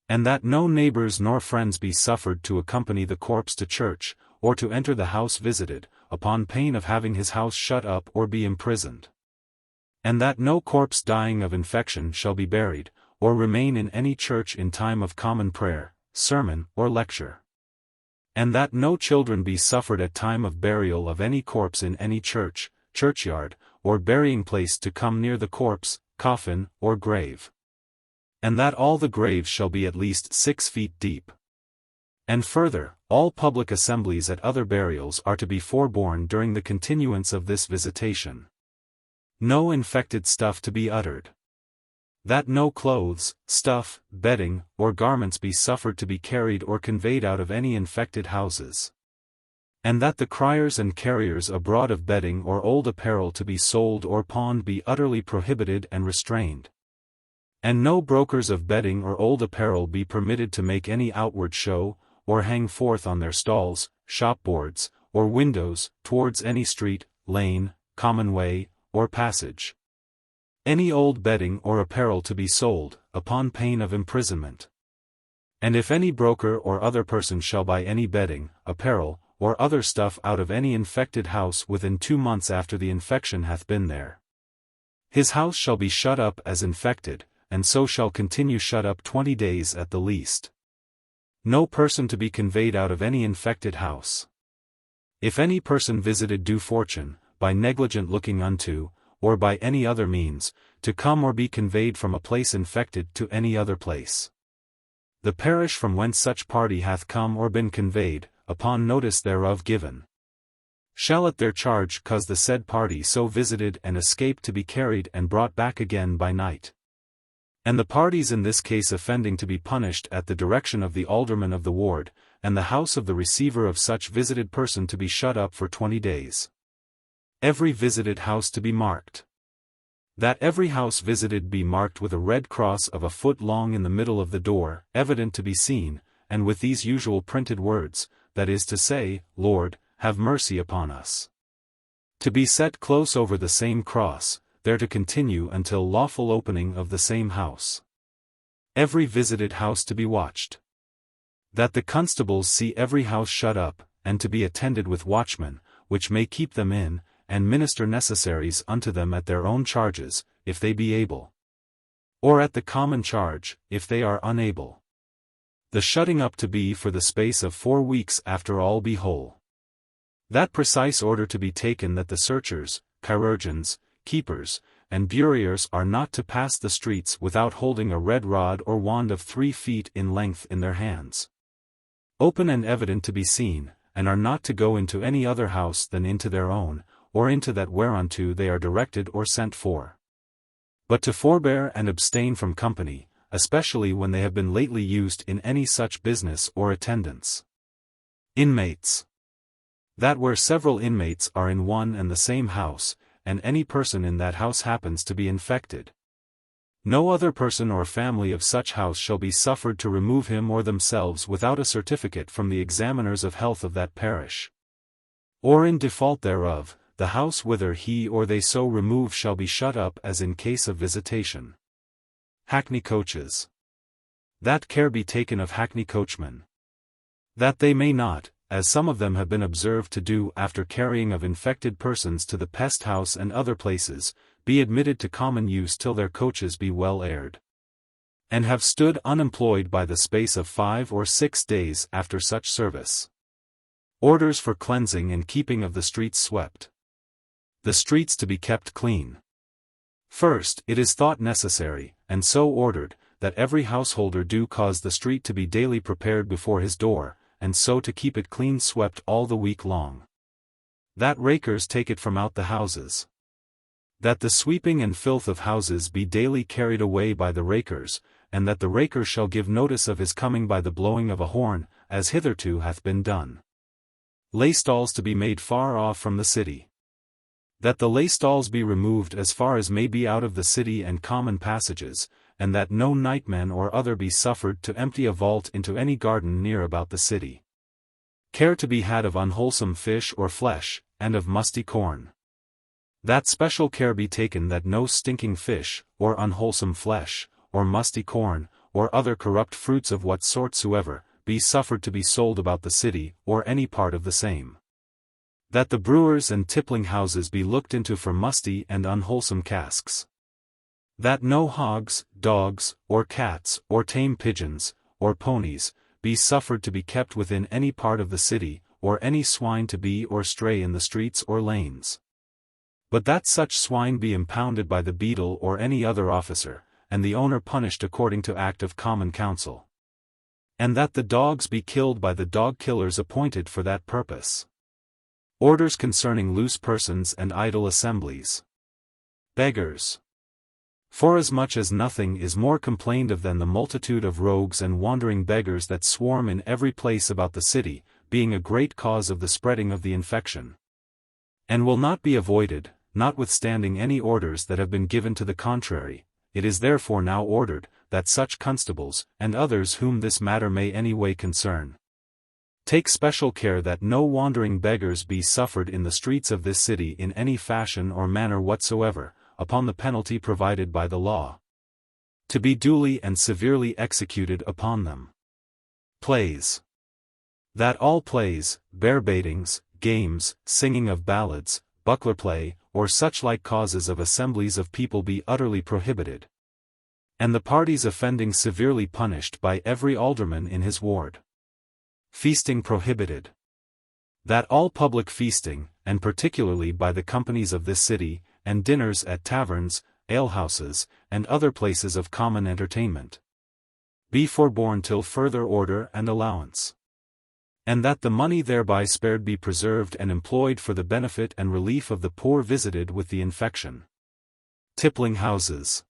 Speaker 1: And that no neighbors nor friends be suffered to accompany the corpse to church, or to enter the house visited, upon pain of having his house shut up or be imprisoned. And that no corpse dying of infection shall be buried, or remain in any church in time of common prayer, sermon, or lecture. And that no children be suffered at time of burial of any corpse in any church, churchyard, or burying place to come near the corpse, coffin, or grave. And that all the graves shall be at least 6 feet deep. And further, all public assemblies at other burials are to be forborne during the continuance of this visitation. No infected stuff to be uttered. That no clothes, stuff, bedding, or garments be suffered to be carried or conveyed out of any infected houses. And that the criers and carriers abroad of bedding or old apparel to be sold or pawned be utterly prohibited and restrained. And no brokers of bedding or old apparel be permitted to make any outward show, or hang forth on their stalls, shop-boards, or windows, towards any street, lane, common way, or passage. Any old bedding or apparel to be sold, upon pain of imprisonment. And if any broker or other person shall buy any bedding, apparel, or other stuff out of any infected house within 2 months after the infection hath been there, his house shall be shut up as infected, and so shall continue shut up 20 days at the least. No person to be conveyed out of any infected house. If any person visited due fortune, by negligent looking unto, or by any other means, to come or be conveyed from a place infected to any other place, the parish from whence such party hath come or been conveyed, upon notice thereof given, shall at their charge cause the said party so visited and escaped to be carried and brought back again by night. And the parties in this case offending to be punished at the direction of the alderman of the ward, and the house of the receiver of such visited person to be shut up for 20 days. Every visited house to be marked. That every house visited be marked with a red cross of a foot long in the middle of the door, evident to be seen, and with these usual printed words, that is to say, Lord, have mercy upon us. To be set close over the same cross, there to continue until lawful opening of the same house. Every visited house to be watched. That the constables see every house shut up, and to be attended with watchmen, which may keep them in, and minister necessaries unto them at their own charges, if they be able. Or at the common charge, if they are unable. The shutting up to be for the space of 4 weeks after all be whole. That precise order to be taken that the searchers, chirurgeons, keepers, and buriers are not to pass the streets without holding a red rod or wand of 3 feet in length in their hands, open and evident to be seen, and are not to go into any other house than into their own, or into that whereunto they are directed or sent for. But to forbear and abstain from company, especially when they have been lately used in any such business or attendance. Inmates. That where several inmates are in one and the same house, and any person in that house happens to be infected, no other person or family of such house shall be suffered to remove him or themselves without a certificate from the examiners of health of that parish. Or in default thereof, the house whither he or they so remove shall be shut up as in case of visitation. Hackney coaches. That care be taken of hackney coachmen, that they may not, as some of them have been observed to do after carrying of infected persons to the pest house and other places, be admitted to common use till their coaches be well aired, and have stood unemployed by the space of 5 or 6 days after such service. Orders for cleansing and keeping of the streets swept. The streets to be kept clean. First, it is thought necessary, and so ordered, that every householder do cause the street to be daily prepared before his door, and so to keep it clean swept all the week long. That rakers take it from out the houses. That the sweeping and filth of houses be daily carried away by the rakers, and that the raker shall give notice of his coming by the blowing of a horn, as hitherto hath been done. Lay stalls to be made far off from the city. That the lay stalls be removed as far as may be out of the city and common passages, and that no nightman or other be suffered to empty a vault into any garden near about the city. Care to be had of unwholesome fish or flesh, and of musty corn. That special care be taken that no stinking fish, or unwholesome flesh, or musty corn, or other corrupt fruits of what sort soever, be suffered to be sold about the city, or any part of the same. That the brewers and tippling houses be looked into for musty and unwholesome casks. That no hogs, dogs, or cats, or tame pigeons, or ponies, be suffered to be kept within any part of the city, or any swine to be or stray in the streets or lanes. But that such swine be impounded by the beadle or any other officer, and the owner punished according to act of common council. And that the dogs be killed by the dog killers appointed for that purpose. Orders concerning loose persons and idle assemblies. Beggars. Forasmuch as nothing is more complained of than the multitude of rogues and wandering beggars that swarm in every place about the city, being a great cause of the spreading of the infection. And will not be avoided, notwithstanding any orders that have been given to the contrary. It is therefore now ordered, that such constables, and others whom this matter may any way concern, take special care that no wandering beggars be suffered in the streets of this city in any fashion or manner whatsoever, upon the penalty provided by the law, to be duly and severely executed upon them. Plays. That all plays, bear-baitings, games, singing of ballads, buckler play, or such like causes of assemblies of people be utterly prohibited. And the parties offending severely punished by every alderman in his ward. Feasting prohibited. That all public feasting, and particularly by the companies of this city, and dinners at taverns, alehouses, and other places of common entertainment, be forborne till further order and allowance. And that the money thereby spared be preserved and employed for the benefit and relief of the poor visited with the infection. Tippling houses.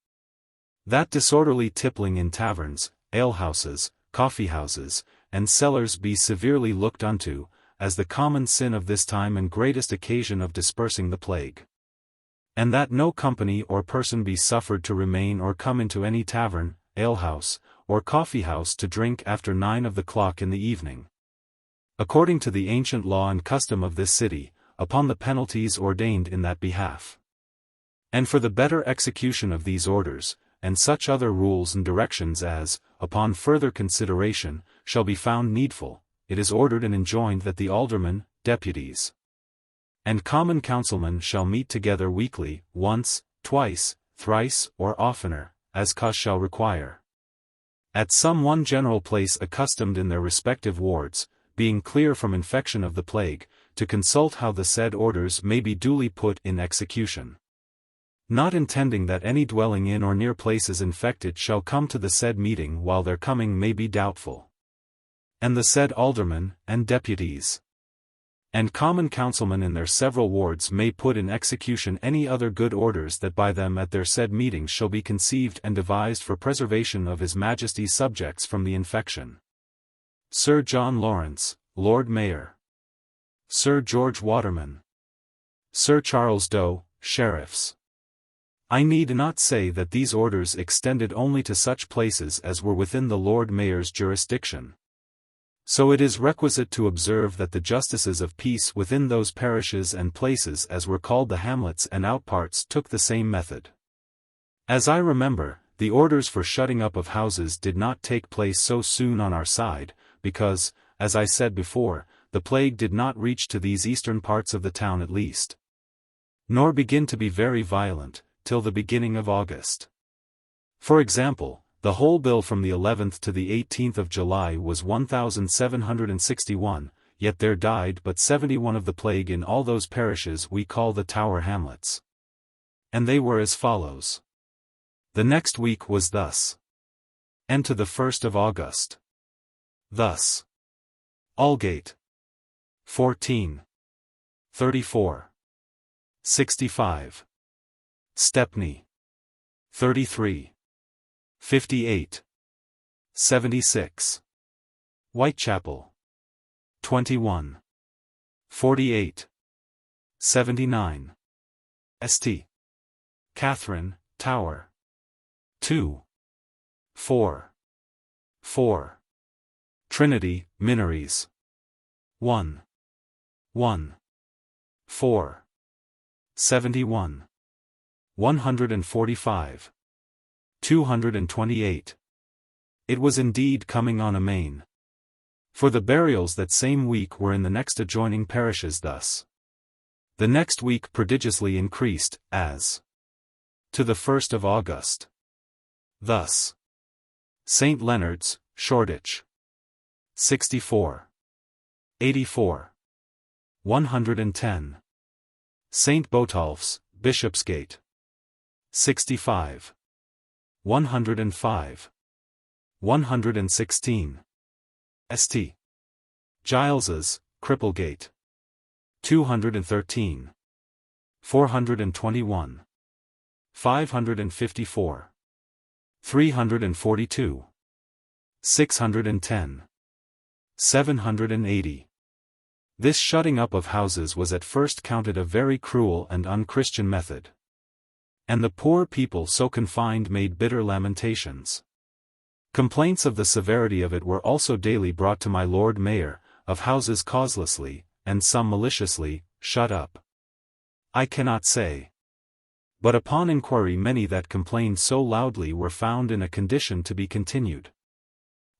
Speaker 1: That disorderly tippling in taverns, alehouses, coffeehouses, and cellars be severely looked unto, as the common sin of this time and greatest occasion of dispersing the plague. And that no company or person be suffered to remain or come into any tavern, alehouse, or coffeehouse to drink after 9 of the clock in the evening, according to the ancient law and custom of this city, upon the penalties ordained in that behalf. And for the better execution of these orders, and such other rules and directions as, upon further consideration, shall be found needful, it is ordered and enjoined that the aldermen, deputies, and common councilmen shall meet together weekly, once, twice, thrice, or oftener, as cause shall require, at some one general place accustomed in their respective wards, being clear from infection of the plague, to consult how the said orders may be duly put in execution. Not intending that any dwelling in or near places infected shall come to the said meeting while their coming may be doubtful. And the said aldermen, and deputies, and common councilmen in their several wards may put in execution any other good orders that by them at their said meetings shall be conceived and devised for preservation of His Majesty's subjects from the infection. Sir John Lawrence, Lord Mayor. Sir George Waterman. Sir Charles Doe, Sheriffs. I need not say that these orders extended only to such places as were within the Lord Mayor's jurisdiction. So it is requisite to observe that the justices of peace within those parishes and places as were called the hamlets and outparts took the same method. As I remember, the orders for shutting up of houses did not take place so soon on our side, because, as I said before, the plague did not reach to these eastern parts of the town at least, nor begin to be very violent, till the beginning of August. For example, the whole bill from the 11th to the 18th of July was 1,761, yet there died but 71 of the plague in all those parishes we call the Tower Hamlets. And they were as follows. The next week was thus. And to the 1st of August. Thus. Aldgate. 14. 34. 65. Stepney. 33. 58. 76. Whitechapel. 21. 48. 79. St. Catherine, Tower. 2. 4. 4. Trinity, Minories. 1. 1. 4. 71. 145. 228. It was indeed coming on amain. For the burials that same week were in the next adjoining parishes thus. The next week prodigiously increased, as to the 1st of August. Thus. St. Leonard's, Shoreditch. 64. 84. 110. St. Botolph's, Bishopsgate. 65. 105. 116. St. Giles's, Cripplegate. 213. 421. 554. 342. 610. 780. This shutting up of houses was at first counted a very cruel and unchristian method. And the poor people so confined made bitter lamentations. Complaints of the severity of it were also daily brought to my Lord Mayor, of houses causelessly, and some maliciously, shut up. I cannot say. But upon inquiry many that complained so loudly were found in a condition to be continued.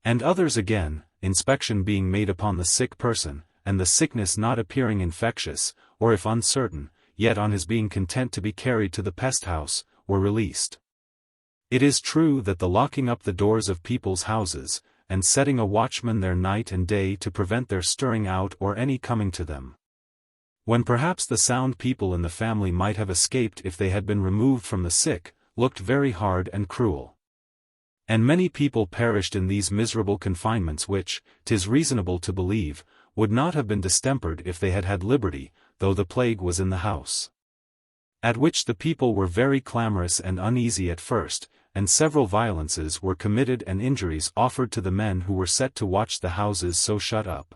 Speaker 1: And others again, inspection being made upon the sick person, and the sickness not appearing infectious, or if uncertain, yet on his being content to be carried to the pest house, were released. It is true that the locking up the doors of people's houses, and setting a watchman there night and day to prevent their stirring out or any coming to them, when perhaps the sound people in the family might have escaped if they had been removed from the sick, looked very hard and cruel. And many people perished in these miserable confinements which, 'tis reasonable to believe, would not have been distempered if they had had liberty, though the plague was in the house. At which the people were very clamorous and uneasy at first, and several violences were committed and injuries offered to the men who were set to watch the houses so shut up.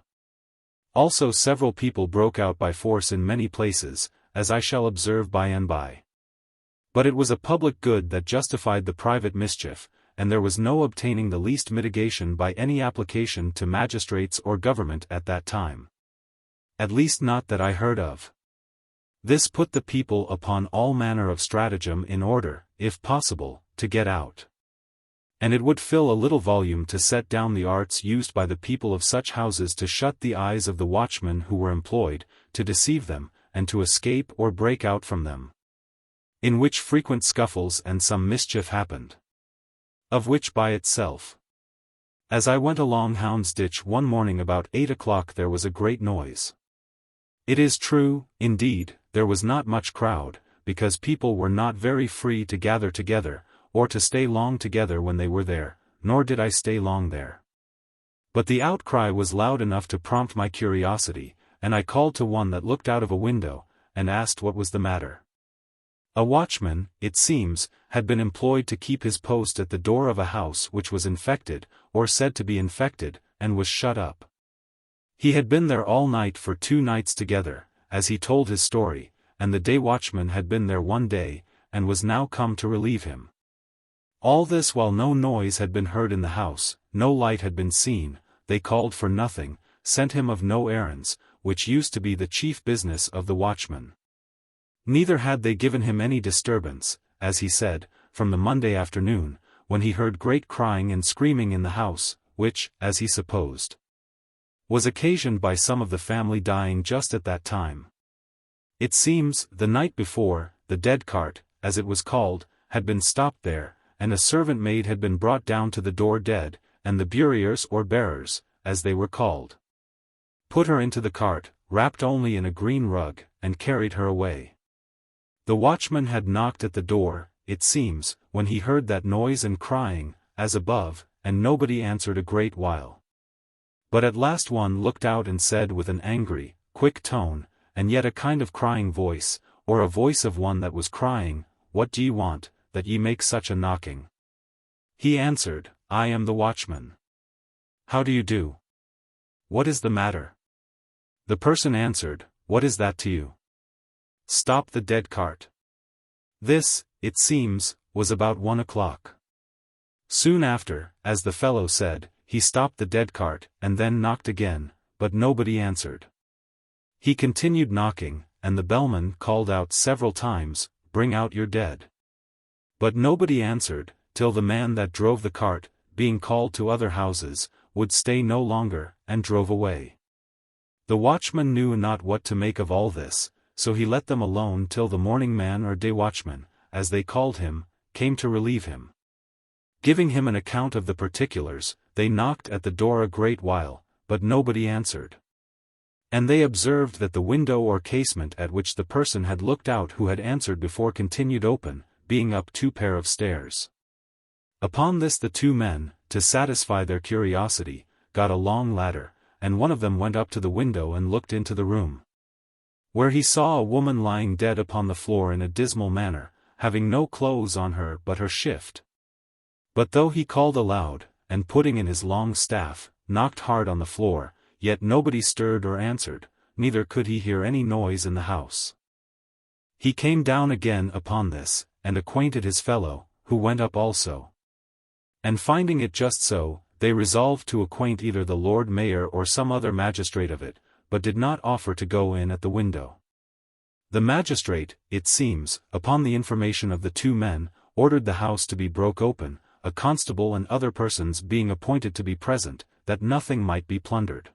Speaker 1: Also several people broke out by force in many places, as I shall observe by and by. But it was a public good that justified the private mischief, and there was no obtaining the least mitigation by any application to magistrates or government at that time. At least not that I heard of. This put the people upon all manner of stratagem in order, if possible, to get out. And it would fill a little volume to set down the arts used by the people of such houses to shut the eyes of the watchmen who were employed, to deceive them, and to escape or break out from them. In which frequent scuffles and some mischief happened. Of which by itself. As I went along Houndsditch one morning about 8 o'clock there was a great noise. It is true, indeed, there was not much crowd, because people were not very free to gather together, or to stay long together when they were there, nor did I stay long there. But the outcry was loud enough to prompt my curiosity, and I called to one that looked out of a window, and asked what was the matter. A watchman, it seems, had been employed to keep his post at the door of a house which was infected, or said to be infected, and was shut up. He had been there all night for 2 nights together, as he told his story, and the day watchman had been there one day, and was now come to relieve him. All this while no noise had been heard in the house, no light had been seen, they called for nothing, sent him of no errands, which used to be the chief business of the watchman. Neither had they given him any disturbance, as he said, from the Monday afternoon, when he heard great crying and screaming in the house, which, as he supposed, was occasioned by some of the family dying just at that time. It seems, the night before, the dead cart, as it was called, had been stopped there, and a servant maid had been brought down to the door dead, and the buriers or bearers, as they were called, put her into the cart, wrapped only in a green rug, and carried her away. The watchman had knocked at the door, it seems, when he heard that noise and crying, as above, and nobody answered a great while. But at last one looked out and said with an angry, quick tone, and yet a kind of crying voice, or a voice of one that was crying, "What do ye want, that ye make such a knocking?" He answered, "I am the watchman. How do you do? What is the matter?" The person answered, "What is that to you? Stop the dead cart." This, it seems, was about 1 o'clock. Soon after, as the fellow said, he stopped the dead cart, and then knocked again, but nobody answered. He continued knocking, and the bellman called out several times, "Bring out your dead." But nobody answered, till the man that drove the cart, being called to other houses, would stay no longer, and drove away. The watchman knew not what to make of all this, so he let them alone till the morning man or day watchman, as they called him, came to relieve him. Giving him an account of the particulars, they knocked at the door a great while, but nobody answered. And they observed that the window or casement at which the person had looked out who had answered before continued open, being up 2 pair of stairs. Upon this the 2 men, to satisfy their curiosity, got a long ladder, and one of them went up to the window and looked into the room, where he saw a woman lying dead upon the floor in a dismal manner, having no clothes on her but her shift. But though he called aloud, and putting in his long staff, knocked hard on the floor, yet nobody stirred or answered, neither could he hear any noise in the house. He came down again upon this, and acquainted his fellow, who went up also. And finding it just so, they resolved to acquaint either the Lord Mayor or some other magistrate of it, but did not offer to go in at the window. The magistrate, it seems, upon the information of the 2 men, ordered the house to be broke open, a constable and other persons being appointed to be present, that nothing might be plundered.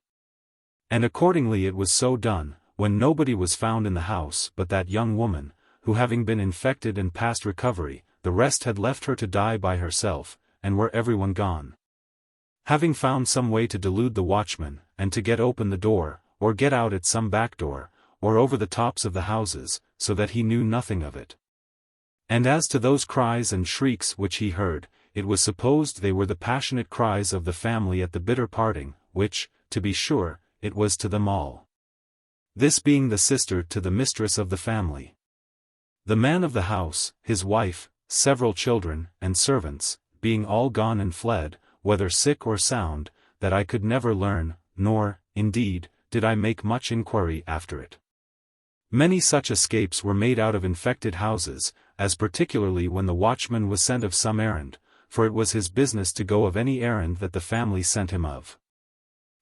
Speaker 1: And accordingly it was so done, when nobody was found in the house but that young woman, who having been infected and past recovery, the rest had left her to die by herself, and were everyone gone. Having found some way to delude the watchman, and to get open the door, or get out at some back door, or over the tops of the houses, so that he knew nothing of it. And as to those cries and shrieks which he heard, it was supposed they were the passionate cries of the family at the bitter parting, which, to be sure, it was to them all. This being the sister to the mistress of the family. The man of the house, his wife, several children, and servants, being all gone and fled, whether sick or sound, that I could never learn, nor, indeed, did I make much inquiry after it. Many such escapes were made out of infected houses, as particularly when the watchman was sent of some errand, for it was his business to go of any errand that the family sent him of.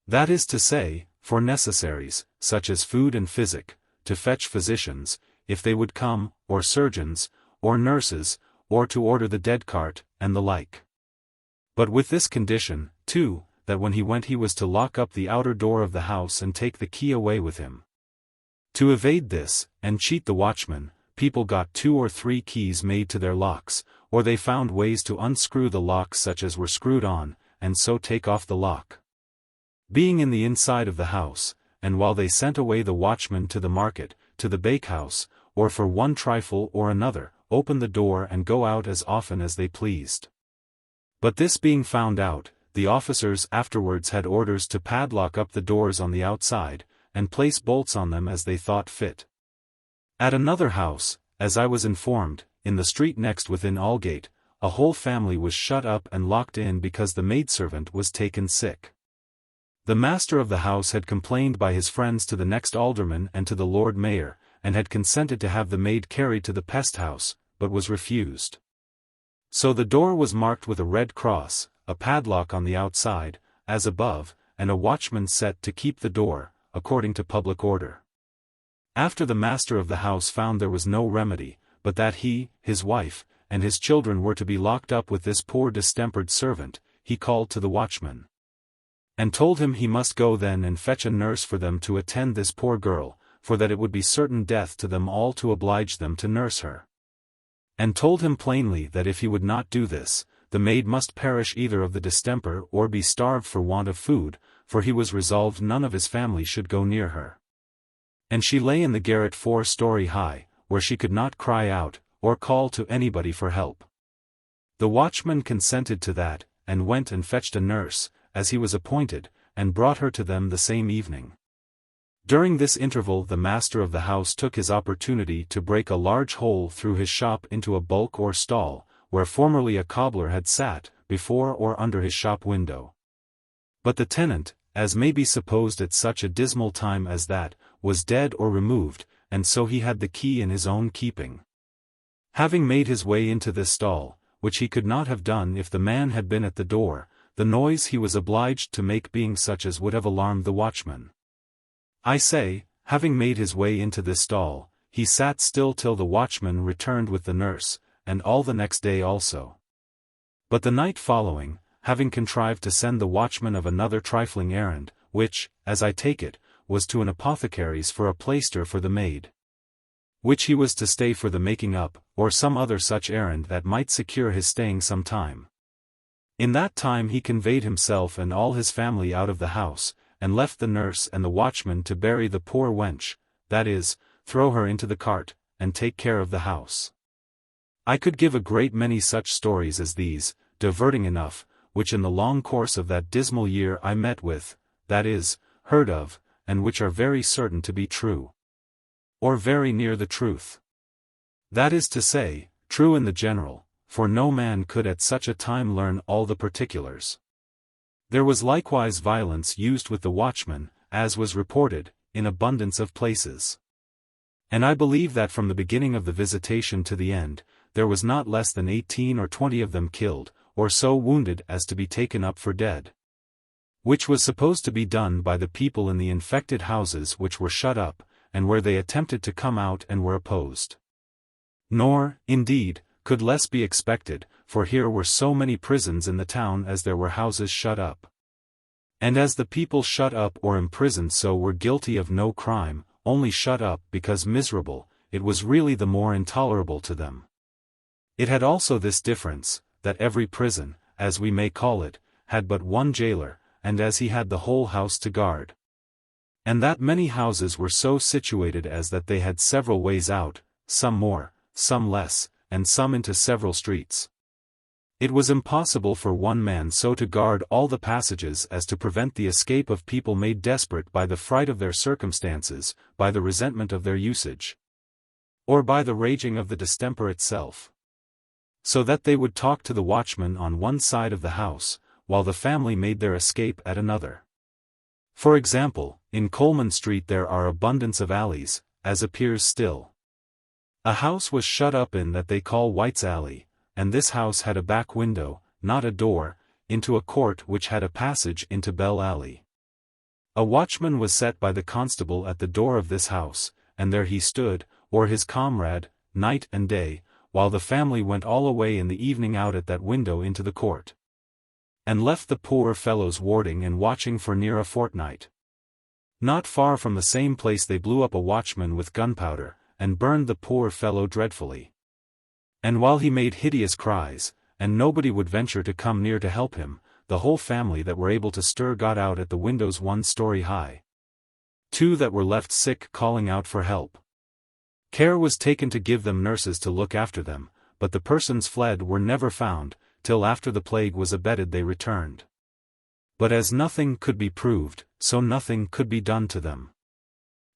Speaker 1: That is to say, for necessaries, such as food and physic, to fetch physicians, if they would come, or surgeons, or nurses, or to order the dead cart, and the like. But with this condition, too, that when he went he was to lock up the outer door of the house and take the key away with him. To evade this, and cheat the watchman, people got 2 or 3 keys made to their locks, or they found ways to unscrew the locks such as were screwed on, and so take off the lock. Being in the inside of the house, and while they sent away the watchman to the market, to the bakehouse, or for one trifle or another, open the door and go out as often as they pleased. But this being found out, the officers afterwards had orders to padlock up the doors on the outside, and place bolts on them as they thought fit. At another house, as I was informed, in the street next within Aldgate, a whole family was shut up and locked in because the maidservant was taken sick. The master of the house had complained by his friends to the next alderman and to the Lord Mayor, and had consented to have the maid carried to the pest house, but was refused. So the door was marked with a red cross, a padlock on the outside, as above, and a watchman set to keep the door, according to public order. After the master of the house found there was no remedy, but that he, his wife, and his children were to be locked up with this poor distempered servant, he called to the watchman, and told him he must go then and fetch a nurse for them to attend this poor girl, for that it would be certain death to them all to oblige them to nurse her. And told him plainly that if he would not do this, the maid must perish either of the distemper or be starved for want of food, for he was resolved none of his family should go near her. And she lay in the garret 4-story high, where she could not cry out, or call to anybody for help. The watchman consented to that, and went and fetched a nurse, as he was appointed, and brought her to them the same evening. During this interval the master of the house took his opportunity to break a large hole through his shop into a bulk or stall, where formerly a cobbler had sat, before or under his shop window. But the tenant, as may be supposed at such a dismal time as that, was dead or removed, and so he had the key in his own keeping. Having made his way into this stall, which he could not have done if the man had been at the door, the noise he was obliged to make being such as would have alarmed the watchman. I say, having made his way into this stall, he sat still till the watchman returned with the nurse, and all the next day also. But the night following, having contrived to send the watchman of another trifling errand, which, as I take it, was to an apothecary's for a plaister for the maid, which he was to stay for the making up, or some other such errand that might secure his staying some time. In that time he conveyed himself and all his family out of the house, and left the nurse and the watchman to bury the poor wench, that is, throw her into the cart, and take care of the house. I could give a great many such stories as these, diverting enough, which in the long course of that dismal year I met with, that is, heard of, and which are very certain to be true. Or very near the truth. That is to say, true in the general, for no man could at such a time learn all the particulars. There was likewise violence used with the watchman, as was reported, in abundance of places. And I believe that from the beginning of the visitation to the end, there was not less than 18 or 20 of them killed, or so wounded as to be taken up for dead. Which was supposed to be done by the people in the infected houses which were shut up, and where they attempted to come out and were opposed. Nor, indeed, could less be expected, for here were so many prisons in the town as there were houses shut up. And as the people shut up or imprisoned so were guilty of no crime, only shut up because miserable, it was really the more intolerable to them. It had also this difference, that every prison, as we may call it, had but one jailer, and as he had the whole house to guard. And that many houses were so situated as that they had several ways out, some more, some less, and some into several streets. It was impossible for one man so to guard all the passages as to prevent the escape of people made desperate by the fright of their circumstances, by the resentment of their usage, or by the raging of the distemper itself. So that they would talk to the watchman on one side of the house, while the family made their escape at another. For example, in Coleman Street there are abundance of alleys, as appears still. A house was shut up in that they call White's Alley, and this house had a back window, not a door, into a court which had a passage into Bell Alley. A watchman was set by the constable at the door of this house, and there he stood, or his comrade, night and day, while the family went all away in the evening out at that window into the court, and left the poor fellows warding and watching for near a fortnight. Not far from the same place they blew up a watchman with gunpowder, and burned the poor fellow dreadfully. And while he made hideous cries, and nobody would venture to come near to help him, the whole family that were able to stir got out at the windows 1 story high. 2 that were left sick calling out for help. Care was taken to give them nurses to look after them, but the persons fled were never found, till after the plague was abated they returned. But as nothing could be proved, so nothing could be done to them.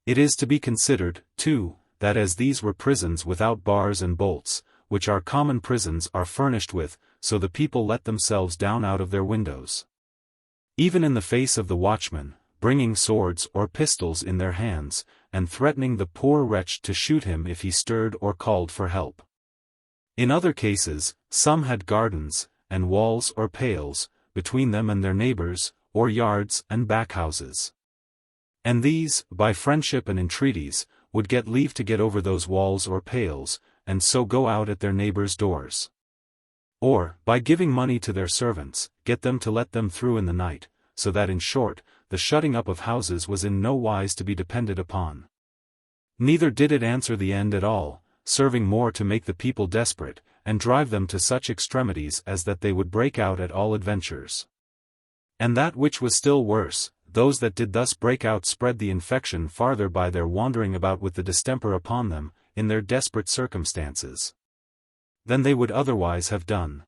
Speaker 1: It is to be considered, too, that as these were prisons without bars and bolts, which our common prisons are furnished with, so the people let themselves down out of their windows, even in the face of the watchman, bringing swords or pistols in their hands, and threatening the poor wretch to shoot him if he stirred or called for help. In other cases, some had gardens, and walls or pales, between them and their neighbors, or yards and back houses. And these, by friendship and entreaties, would get leave to get over those walls or pales, and so go out at their neighbors' doors. Or, by giving money to their servants, get them to let them through in the night, so that in short, the shutting up of houses was in no wise to be depended upon. Neither did it answer the end at all, serving more to make the people desperate, and drive them to such extremities as that they would break out at all adventures. And that which was still worse, those that did thus break out spread the infection farther by their wandering about with the distemper upon them, in their desperate circumstances, than they would otherwise have done.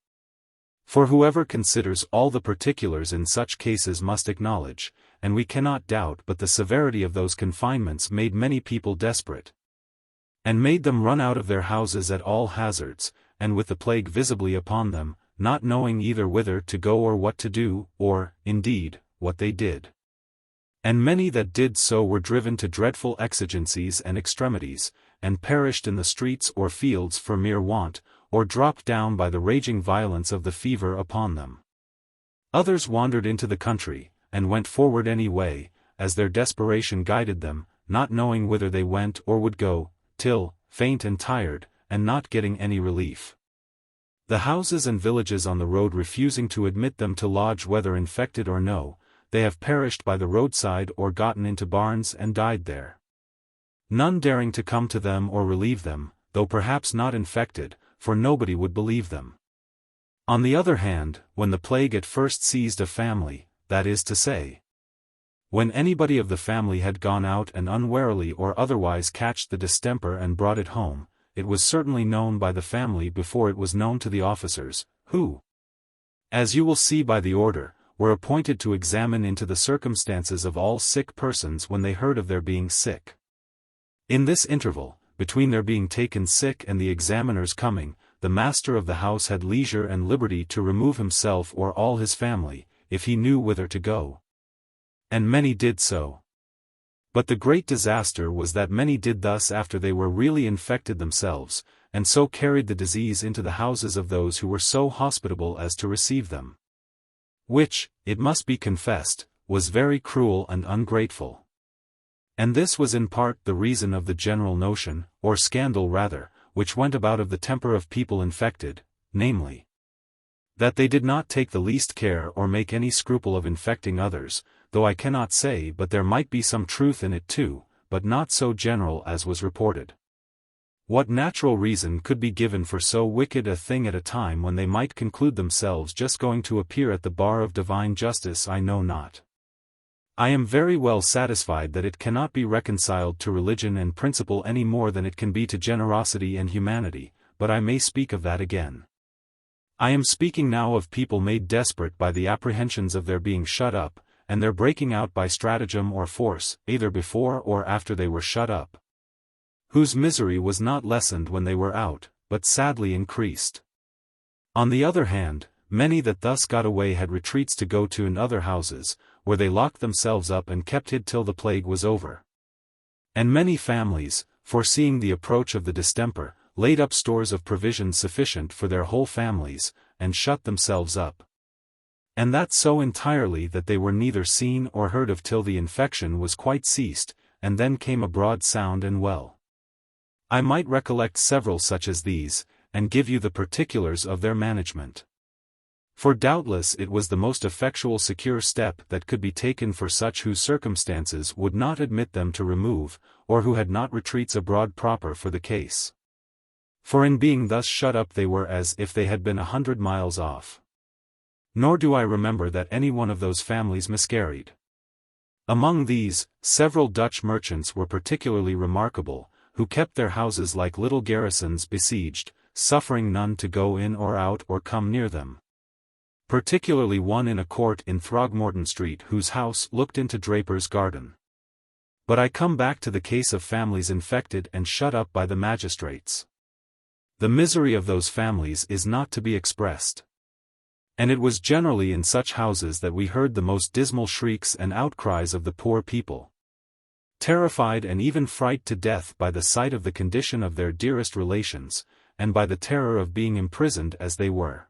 Speaker 1: For whoever considers all the particulars in such cases must acknowledge, and we cannot doubt but the severity of those confinements made many people desperate, and made them run out of their houses at all hazards, and with the plague visibly upon them, not knowing either whither to go or what to do, or, indeed, what they did. And many that did so were driven to dreadful exigencies and extremities, and perished in the streets or fields for mere want, or dropped down by the raging violence of the fever upon them. Others wandered into the country, and went forward any way, as their desperation guided them, not knowing whither they went or would go, till, faint and tired, and not getting any relief, the houses and villages on the road refusing to admit them to lodge whether infected or no, they have perished by the roadside or gotten into barns and died there. None daring to come to them or relieve them, though perhaps not infected, for nobody would believe them. On the other hand, when the plague at first seized a family, that is to say, when anybody of the family had gone out and unwarily or otherwise catched the distemper and brought it home, it was certainly known by the family before it was known to the officers, who, as you will see by the order, were appointed to examine into the circumstances of all sick persons when they heard of their being sick. In this interval, between their being taken sick and the examiner's coming, the master of the house had leisure and liberty to remove himself or all his family, if he knew whither to go. And many did so. But the great disaster was that many did thus after they were really infected themselves, and so carried the disease into the houses of those who were so hospitable as to receive them. Which, it must be confessed, was very cruel and ungrateful. And this was in part the reason of the general notion, or scandal rather, which went about of the temper of people infected, namely, that they did not take the least care or make any scruple of infecting others, though I cannot say but there might be some truth in it too, but not so general as was reported. What natural reason could be given for so wicked a thing at a time when they might conclude themselves just going to appear at the bar of divine justice I know not. I am very well satisfied that it cannot be reconciled to religion and principle any more than it can be to generosity and humanity, but I may speak of that again. I am speaking now of people made desperate by the apprehensions of their being shut up, and their breaking out by stratagem or force, either before or after they were shut up, whose misery was not lessened when they were out, but sadly increased. On the other hand, many that thus got away had retreats to go to in other houses, where they locked themselves up and kept hid till the plague was over. And many families, foreseeing the approach of the distemper, laid up stores of provisions sufficient for their whole families, and shut themselves up. And that so entirely that they were neither seen or heard of till the infection was quite ceased, and then came abroad sound and well. I might recollect several such as these, and give you the particulars of their management. For doubtless it was the most effectual secure step that could be taken for such whose circumstances would not admit them to remove, or who had not retreats abroad proper for the case. For in being thus shut up they were as if they had been 100 miles off. Nor do I remember that any one of those families miscarried. Among these, several Dutch merchants were particularly remarkable, who kept their houses like little garrisons besieged, suffering none to go in or out or come near them. Particularly one in a court in Throgmorton Street whose house looked into Draper's garden. But I come back to the case of families infected and shut up by the magistrates. The misery of those families is not to be expressed. And it was generally in such houses that we heard the most dismal shrieks and outcries of the poor people, terrified and even frightened to death by the sight of the condition of their dearest relations, and by the terror of being imprisoned as they were.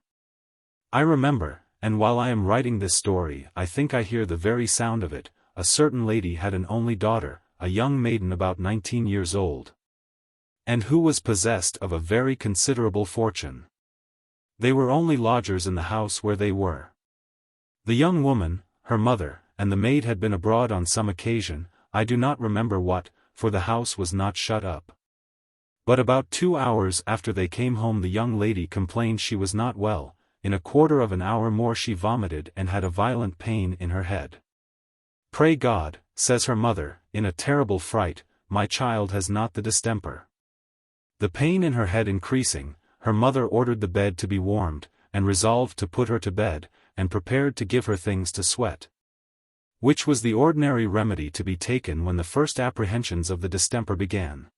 Speaker 1: I remember, and while I am writing this story I think I hear the very sound of it, a certain lady had an only daughter, a young maiden about 19 years old, and who was possessed of a very considerable fortune. They were only lodgers in the house where they were. The young woman, her mother, and the maid had been abroad on some occasion, I do not remember what, for the house was not shut up. But about 2 hours after they came home the young lady complained she was not well. In a quarter of an hour more she vomited and had a violent pain in her head. "Pray God," says her mother, in a terrible fright, "my child has not the distemper." The pain in her head increasing, her mother ordered the bed to be warmed, and resolved to put her to bed, and prepared to give her things to sweat, which was the ordinary remedy to be taken when the first apprehensions of the distemper began.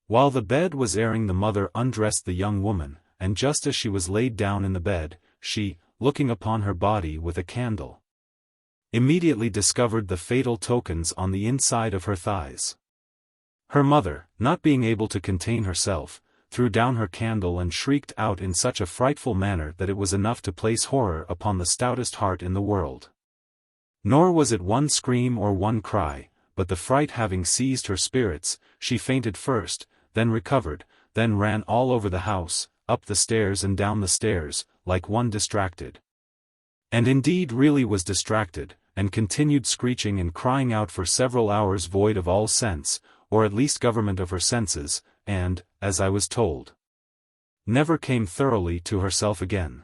Speaker 1: While the bed was airing the mother undressed the young woman, and just as she was laid down in the bed, she, looking upon her body with a candle, immediately discovered the fatal tokens on the inside of her thighs. Her mother, not being able to contain herself, threw down her candle and shrieked out in such a frightful manner that it was enough to place horror upon the stoutest heart in the world. Nor was it one scream or one cry, but the fright having seized her spirits, she fainted first, then recovered, then ran all over the house, up the stairs and down the stairs, like one distracted. And indeed really was distracted, and continued screeching and crying out for several hours void of all sense, or at least government of her senses, and, as I was told, never came thoroughly to herself again.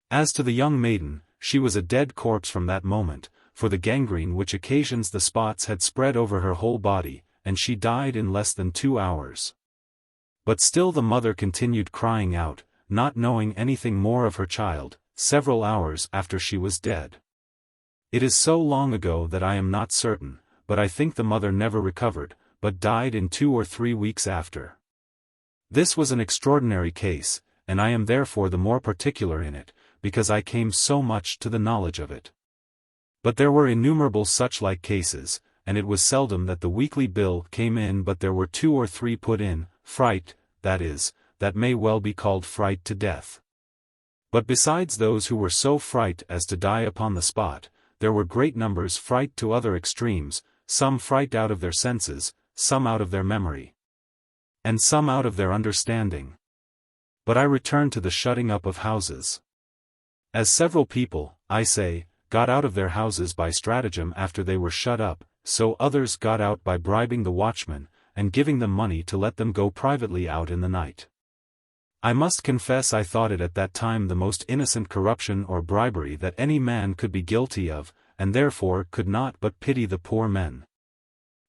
Speaker 1: As to the young maiden, she was a dead corpse from that moment, for the gangrene which occasions the spots had spread over her whole body, and she died in less than 2 hours. But still the mother continued crying out, not knowing anything more of her child, several hours after she was dead. It is so long ago that I am not certain, but I think the mother never recovered, but died in 2 or 3 weeks after. This was an extraordinary case, and I am therefore the more particular in it, because I came so much to the knowledge of it. But there were innumerable such like cases, and it was seldom that the weekly bill came in, but there were 2 or 3 put in, fright, that is, that may well be called fright to death. But besides those who were so fright as to die upon the spot, there were great numbers fright to other extremes, some fright out of their senses, some out of their memory, and some out of their understanding. But I return to the shutting up of houses. As several people, I say, got out of their houses by stratagem after they were shut up, so others got out by bribing the watchman, and giving them money to let them go privately out in the night. I must confess I thought it at that time the most innocent corruption or bribery that any man could be guilty of, and therefore could not but pity the poor men.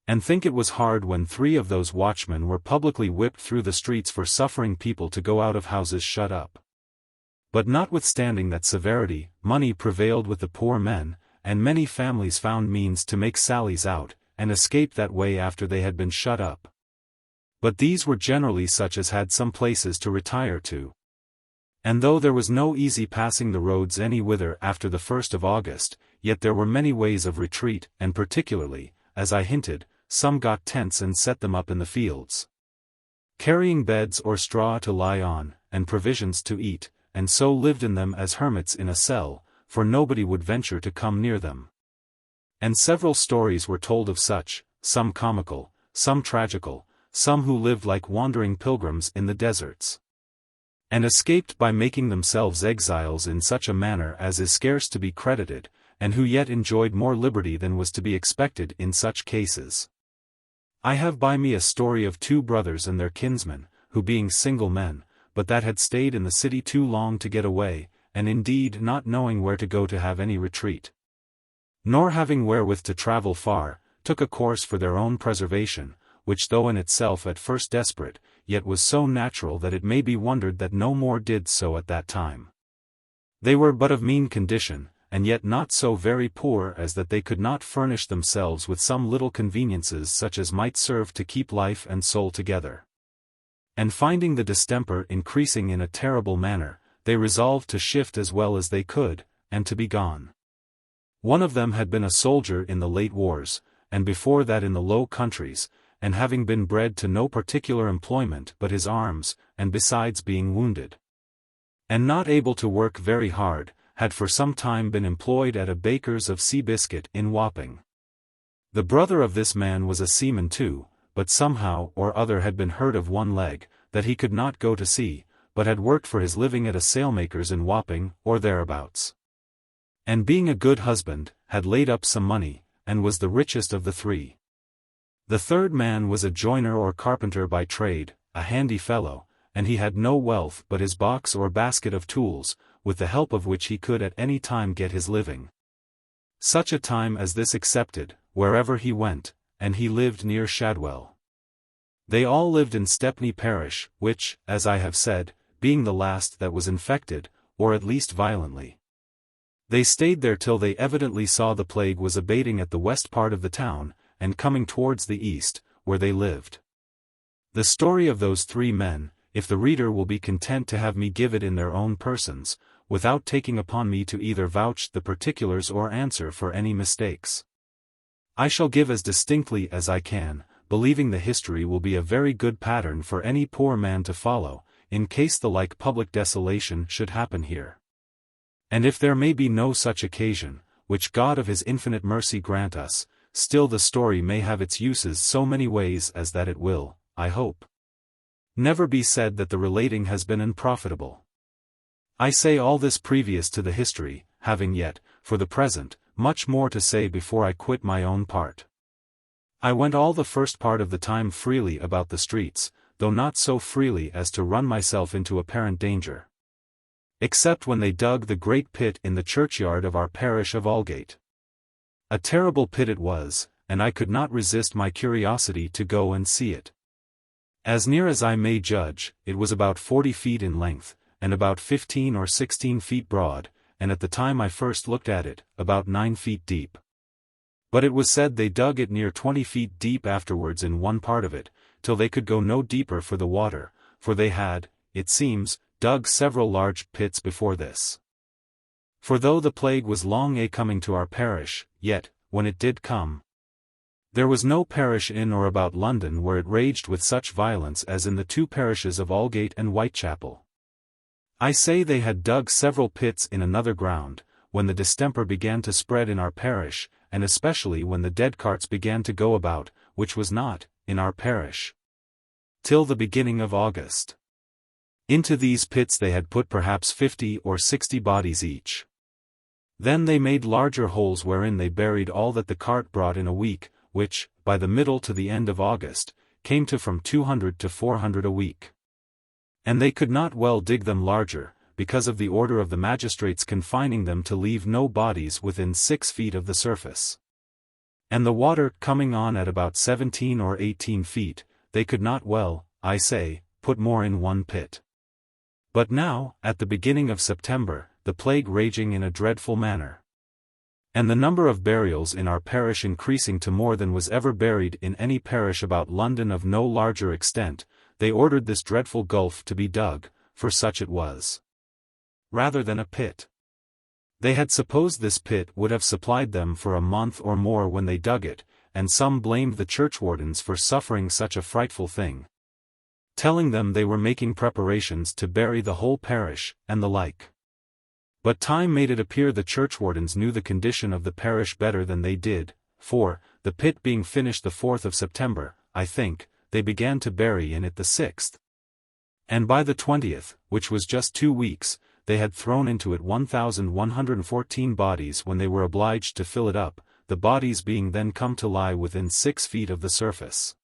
Speaker 1: And think it was hard when 3 of those watchmen were publicly whipped through the streets for suffering people to go out of houses shut up. But notwithstanding that severity, money prevailed with the poor men, and many families found means to make sallies out, and escape that way after they had been shut up. But these were generally such as had some places to retire to. And though there was no easy passing the roads any whither after the 1st of August, yet there were many ways of retreat, and particularly, as I hinted, some got tents and set them up in the fields, carrying beds or straw to lie on, and provisions to eat, and so lived in them as hermits in a cell, for nobody would venture to come near them. And several stories were told of such, some comical, some tragical, some who lived like wandering pilgrims in the deserts, and escaped by making themselves exiles in such a manner as is scarce to be credited, and who yet enjoyed more liberty than was to be expected in such cases. I have by me a story of 2 brothers and their kinsmen, who being single men, but that had stayed in the city too long to get away, and indeed not knowing where to go to have any retreat, nor having wherewith to travel far, took a course for their own preservation, which though in itself at first desperate, yet was so natural that it may be wondered that no more did so at that time. They were but of mean condition, and yet not so very poor as that they could not furnish themselves with some little conveniences such as might serve to keep life and soul together. And finding the distemper increasing in a terrible manner, they resolved to shift as well as they could, and to be gone. One of them had been a soldier in the late wars, and before that in the Low Countries, and having been bred to no particular employment but his arms, and besides being wounded, and not able to work very hard, had for some time been employed at a baker's of sea biscuit in Wapping. The brother of this man was a seaman too, but somehow or other had been hurt of one leg, that he could not go to sea, but had worked for his living at a sailmaker's in Wapping, or thereabouts. And being a good husband, had laid up some money, and was the richest of the 3. The third man was a joiner or carpenter by trade, a handy fellow, and he had no wealth but his box or basket of tools, with the help of which he could at any time get his living. Such a time as this excepted, wherever he went, and he lived near Shadwell. They all lived in Stepney parish, which, as I have said, being the last that was infected, or at least violently. They stayed there till they evidently saw the plague was abating at the west part of the town, and coming towards the east, where they lived. The story of those 3 men, if the reader will be content to have me give it in their own persons, without taking upon me to either vouch the particulars or answer for any mistakes. I shall give as distinctly as I can, believing the history will be a very good pattern for any poor man to follow, in case the like public desolation should happen here. And if there may be no such occasion, which God of his infinite mercy grant us, still the story may have its uses so many ways as that it will, I hope, never be said that the relating has been unprofitable. I say all this previous to the history, having yet, for the present, much more to say before I quit my own part. I went all the first part of the time freely about the streets, though not so freely as to run myself into apparent danger. Except when they dug the great pit in the churchyard of our parish of Aldgate. A terrible pit it was, and I could not resist my curiosity to go and see it. As near as I may judge, it was about 40 feet in length, and about 15 or 16 feet broad, and at the time I first looked at it, about 9 feet deep. But it was said they dug it near 20 feet deep afterwards in one part of it, till they could go no deeper for the water, for they had, it seems, dug several large pits before this. For though the plague was long coming to our parish, yet, when it did come, there was no parish in or about London where it raged with such violence as in the two parishes of Aldgate and Whitechapel. I say they had dug several pits in another ground, when the distemper began to spread in our parish, and especially when the dead carts began to go about, which was not, in our parish, till the beginning of August. Into these pits they had put perhaps 50 or 60 bodies each. Then they made larger holes wherein they buried all that the cart brought in a week, which, by the middle to the end of August, came to from 200 to 400 a week. And they could not well dig them larger, because of the order of the magistrates confining them to leave no bodies within 6 feet of the surface. And the water coming on at about 17 or 18 feet, they could not well, I say, put more in one pit. But now, at the beginning of September, the plague raging in a dreadful manner, and the number of burials in our parish increasing to more than was ever buried in any parish about London of no larger extent, they ordered this dreadful gulf to be dug, for such it was, rather than a pit. They had supposed this pit would have supplied them for a month or more when they dug it, and some blamed the churchwardens for suffering such a frightful thing, telling them they were making preparations to bury the whole parish, and the like. But time made it appear the churchwardens knew the condition of the parish better than they did, for, the pit being finished the 4th of September, I think, they began to bury in it the 6th. And by the 20th, which was just 2 weeks, they had thrown into it 1,114 bodies when they were obliged to fill it up, the bodies being then come to lie within 6 feet of the surface.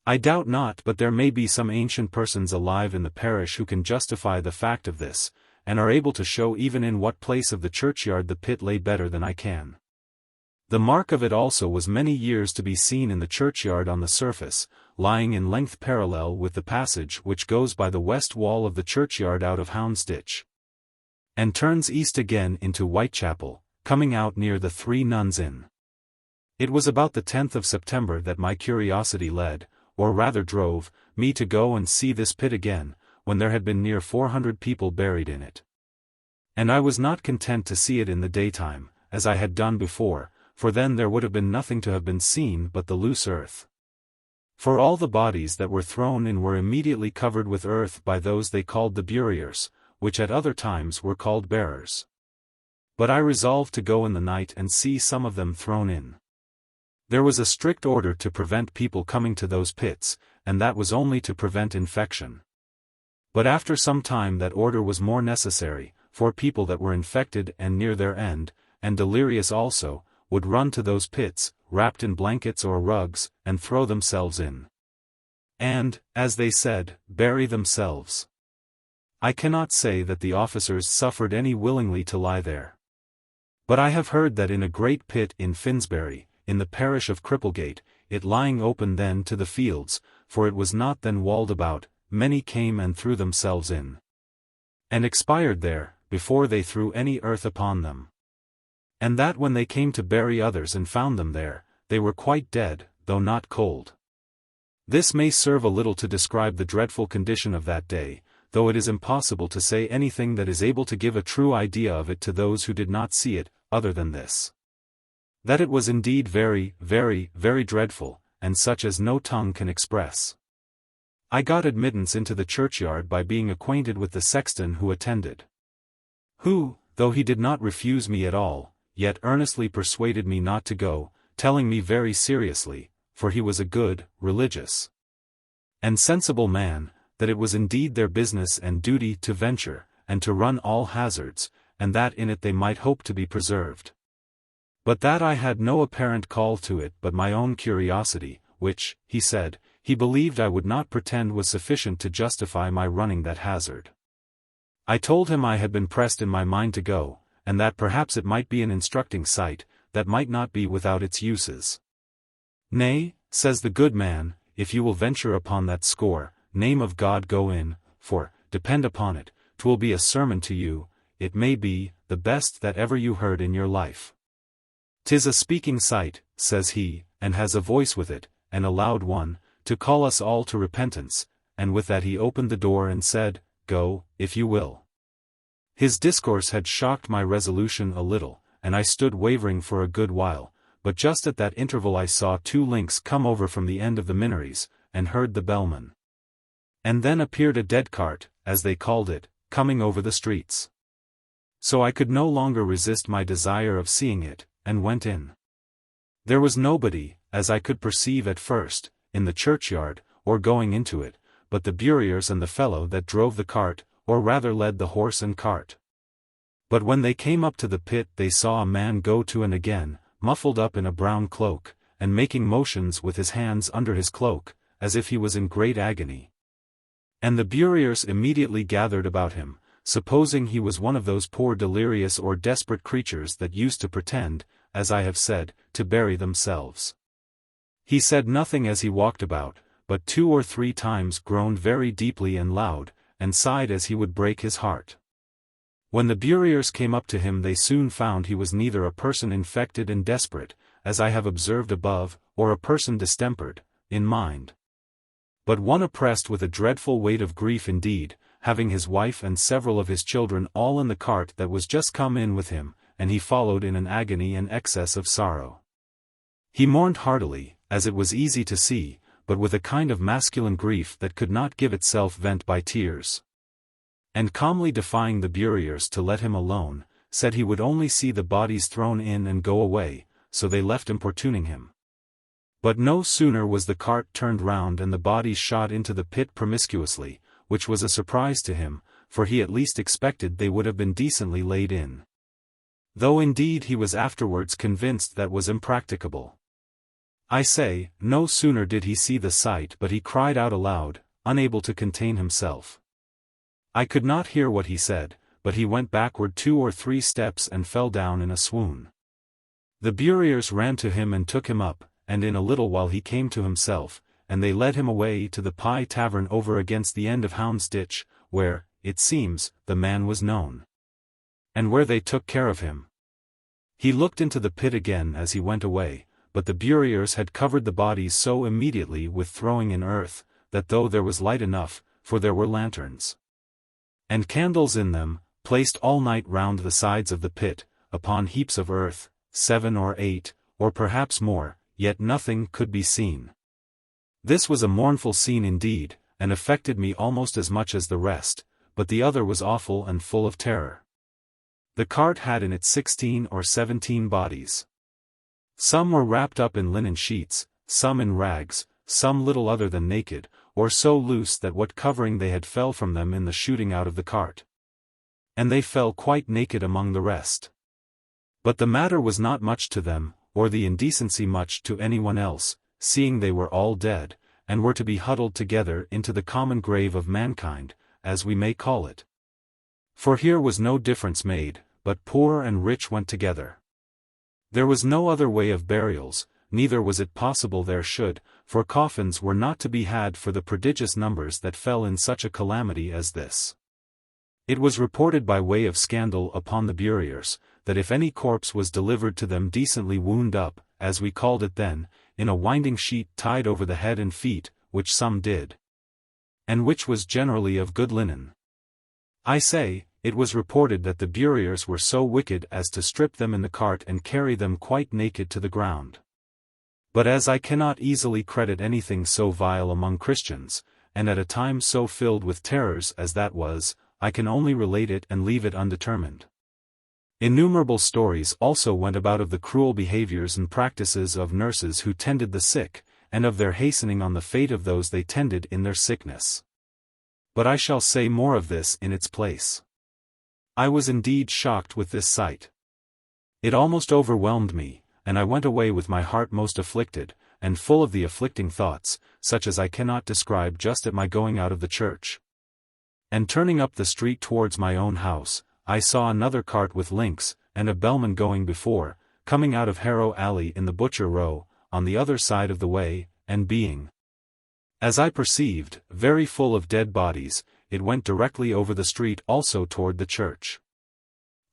Speaker 1: I doubt not but there may be some ancient persons alive in the parish who can justify the fact of this, and are able to show even in what place of the churchyard the pit lay better than I can. The mark of it also was many years to be seen in the churchyard on the surface, lying in length parallel with the passage which goes by the west wall of the churchyard out of Houndsditch, and turns east again into Whitechapel, coming out near the Three Nuns Inn. It was about the 10th of September that my curiosity led, or rather drove, me to go and see this pit again, when there had been near 400 people buried in it. And I was not content to see it in the daytime, as I had done before, for then there would have been nothing to have been seen but the loose earth. For all the bodies that were thrown in were immediately covered with earth by those they called the buriers, which at other times were called bearers. But I resolved to go in the night and see some of them thrown in. There was a strict order to prevent people coming to those pits, and that was only to prevent infection. But after some time that order was more necessary, for people that were infected and near their end, and delirious also, would run to those pits, wrapped in blankets or rugs, and throw themselves in. And, as they said, bury themselves. I cannot say that the officers suffered any willingly to lie there. But I have heard that in a great pit in Finsbury, in the parish of Cripplegate, it lying open then to the fields, for it was not then walled about, many came and threw themselves in, and expired there, before they threw any earth upon them. And that when they came to bury others and found them there, they were quite dead, though not cold. This may serve a little to describe the dreadful condition of that day, though it is impossible to say anything that is able to give a true idea of it to those who did not see it, other than this: that it was indeed very, very, very dreadful, and such as no tongue can express. I got admittance into the churchyard by being acquainted with the sexton who attended, who, though he did not refuse me at all, yet earnestly persuaded me not to go, telling me very seriously, for he was a good, religious, and sensible man, that it was indeed their business and duty to venture, and to run all hazards, and that in it they might hope to be preserved. But that I had no apparent call to it but my own curiosity, which, he said, he believed I would not pretend was sufficient to justify my running that hazard. I told him I had been pressed in my mind to go, and that perhaps it might be an instructing sight, that might not be without its uses. Nay, says the good man, if you will venture upon that score, name of God go in, for, depend upon it, 'twill be a sermon to you, it may be, the best that ever you heard in your life. 'Tis a speaking sight, says he, and has a voice with it, and a loud one, to call us all to repentance, and with that he opened the door and said, Go, if you will. His discourse had shocked my resolution a little, and I stood wavering for a good while, but just at that interval I saw 2 links come over from the end of the Minories, and heard the bellman. And then appeared a dead cart, as they called it, coming over the streets. So I could no longer resist my desire of seeing it, and went in. There was nobody, as I could perceive at first, in the churchyard, or going into it, but the buriers and the fellow that drove the cart, or rather led the horse and cart. But when they came up to the pit they saw a man go to and again, muffled up in a brown cloak, and making motions with his hands under his cloak, as if he was in great agony. And the buriers immediately gathered about him, supposing he was one of those poor delirious or desperate creatures that used to pretend, as I have said, to bury themselves. He said nothing as he walked about, but 2 or 3 times groaned very deeply and loud, and sighed as he would break his heart. When the buriers came up to him they soon found he was neither a person infected and desperate, as I have observed above, or a person distempered, in mind, but one oppressed with a dreadful weight of grief indeed, having his wife and several of his children all in the cart that was just come in with him, and he followed in an agony and excess of sorrow. He mourned heartily, as it was easy to see, but with a kind of masculine grief that could not give itself vent by tears. And calmly defying the buriers to let him alone, said he would only see the bodies thrown in and go away, so they left importuning him. But no sooner was the cart turned round and the bodies shot into the pit promiscuously, which was a surprise to him, for he at least expected they would have been decently laid in. Though indeed he was afterwards convinced that was impracticable. I say, no sooner did he see the sight but he cried out aloud, unable to contain himself. I could not hear what he said, but he went backward 2 or 3 steps and fell down in a swoon. The buriers ran to him and took him up, and in a little while he came to himself, and they led him away to the Pie Tavern over against the end of Houndsditch, where, it seems, the man was known. And where they took care of him. He looked into the pit again as he went away, but the buriers had covered the bodies so immediately with throwing in earth, that though there was light enough, for there were lanterns and candles in them, placed all night round the sides of the pit, upon heaps of earth, 7 or 8, or perhaps more, yet nothing could be seen. This was a mournful scene indeed, and affected me almost as much as the rest, but the other was awful and full of terror. The cart had in it 16 or 17 bodies. Some were wrapped up in linen sheets, some in rags, some little other than naked, or so loose that what covering they had fell from them in the shooting out of the cart. And they fell quite naked among the rest. But the matter was not much to them, or the indecency much to anyone else, seeing they were all dead, and were to be huddled together into the common grave of mankind, as we may call it. For here was no difference made, but poor and rich went together. There was no other way of burials, neither was it possible there should, for coffins were not to be had for the prodigious numbers that fell in such a calamity as this. It was reported by way of scandal upon the buriers, that if any corpse was delivered to them decently wound up, as we called it then, in a winding sheet tied over the head and feet, which some did, and which was generally of good linen. I say, it was reported that the buriers were so wicked as to strip them in the cart and carry them quite naked to the ground. But as I cannot easily credit anything so vile among Christians, and at a time so filled with terrors as that was, I can only relate it and leave it undetermined. Innumerable stories also went about of the cruel behaviors and practices of nurses who tended the sick, and of their hastening on the fate of those they tended in their sickness. But I shall say more of this in its place. I was indeed shocked with this sight. It almost overwhelmed me, and I went away with my heart most afflicted, and full of the afflicting thoughts, such as I cannot describe just at my going out of the church. And turning up the street towards my own house, I saw another cart with links, and a bellman going before, coming out of Harrow Alley in the Butcher Row, on the other side of the way, and being, as I perceived, very full of dead bodies, it went directly over the street also toward the church.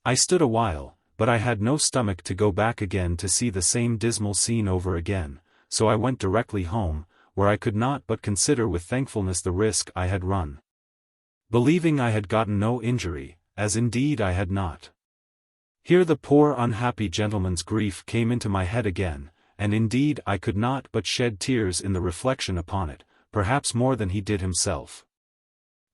Speaker 1: I stood a while, but I had no stomach to go back again to see the same dismal scene over again, so I went directly home, where I could not but consider with thankfulness the risk I had run, believing I had gotten no injury, as indeed I had not. Here the poor unhappy gentleman's grief came into my head again, and indeed I could not but shed tears in the reflection upon it, perhaps more than he did himself.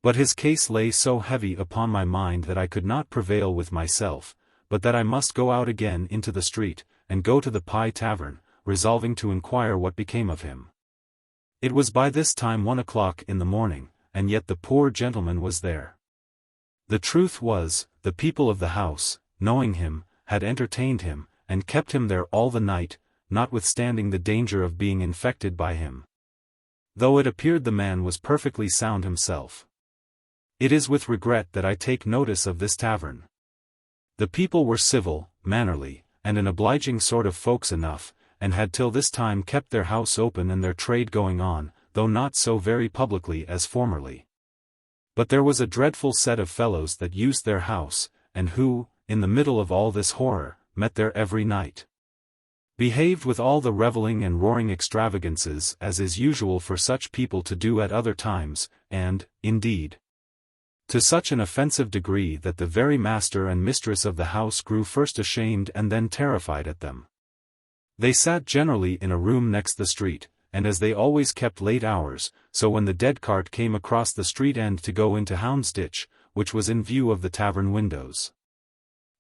Speaker 1: But his case lay so heavy upon my mind that I could not prevail with myself, but that I must go out again into the street, and go to the Pie Tavern, resolving to inquire what became of him. It was by this time 1 o'clock in the morning, and yet the poor gentleman was there. The truth was, the people of the house, knowing him, had entertained him, and kept him there all the night, notwithstanding the danger of being infected by him, though it appeared the man was perfectly sound himself. It is with regret that I take notice of this tavern. The people were civil, mannerly, and an obliging sort of folks enough, and had till this time kept their house open and their trade going on, though not so very publicly as formerly. But there was a dreadful set of fellows that used their house, and who, in the middle of all this horror, met there every night, behaved with all the revelling and roaring extravagances as is usual for such people to do at other times, and, indeed, to such an offensive degree that the very master and mistress of the house grew first ashamed and then terrified at them. They sat generally in a room next the street, and as they always kept late hours, so when the dead cart came across the street end to go into Houndsditch, which was in view of the tavern windows,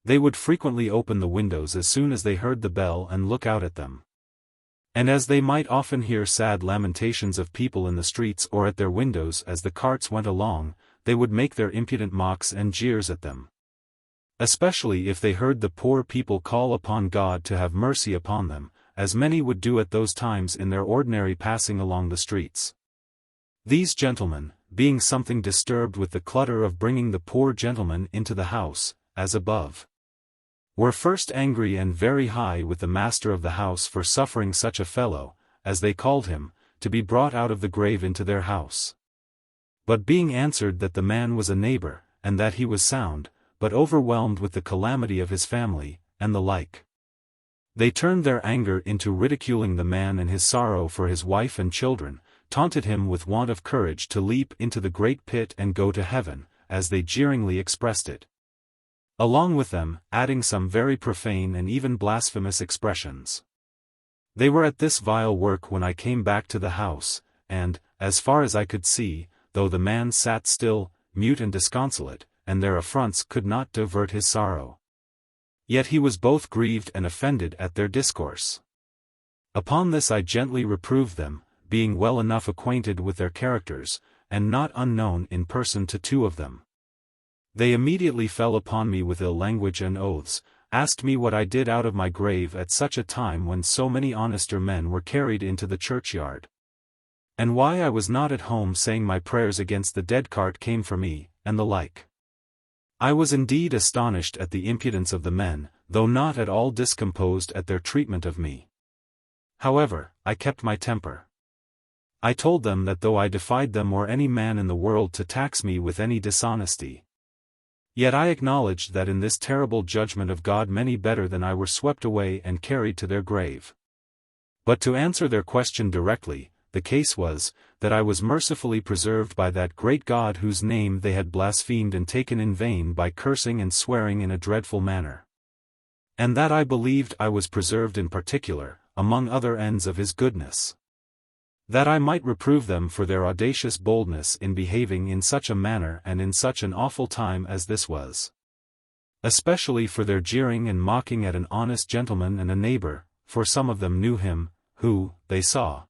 Speaker 1: they would frequently open the windows as soon as they heard the bell and look out at them. And as they might often hear sad lamentations of people in the streets or at their windows as the carts went along, they would make their impudent mocks and jeers at them. Especially if they heard the poor people call upon God to have mercy upon them, as many would do at those times in their ordinary passing along the streets. These gentlemen, being something disturbed with the clutter of bringing the poor gentleman into the house, as above, were first angry and very high with the master of the house for suffering such a fellow, as they called him, to be brought out of the grave into their house. But being answered that the man was a neighbor, and that he was sound, but overwhelmed with the calamity of his family, and the like, they turned their anger into ridiculing the man and his sorrow for his wife and children, taunted him with want of courage to leap into the great pit and go to heaven, as they jeeringly expressed it, along with them, adding some very profane and even blasphemous expressions. They were at this vile work when I came back to the house, and, as far as I could see, though the man sat still, mute and disconsolate, and their affronts could not divert his sorrow, yet he was both grieved and offended at their discourse. Upon this I gently reproved them, being well enough acquainted with their characters, and not unknown in person to two of them. They immediately fell upon me with ill language and oaths, asked me what I did out of my grave at such a time when so many honester men were carried into the churchyard, and why I was not at home saying my prayers against the dead cart came for me, and the like. I was indeed astonished at the impudence of the men, though not at all discomposed at their treatment of me. However, I kept my temper. I told them that though I defied them or any man in the world to tax me with any dishonesty, yet I acknowledged that in this terrible judgment of God many better than I were swept away and carried to their grave. But to answer their question directly, the case was, that I was mercifully preserved by that great God whose name they had blasphemed and taken in vain by cursing and swearing in a dreadful manner. And that I believed I was preserved in particular, among other ends of his goodness. That I might reprove them for their audacious boldness in behaving in such a manner and in such an awful time as this was. Especially for their jeering and mocking at an honest gentleman and a neighbor, for some of them knew him, who, they saw,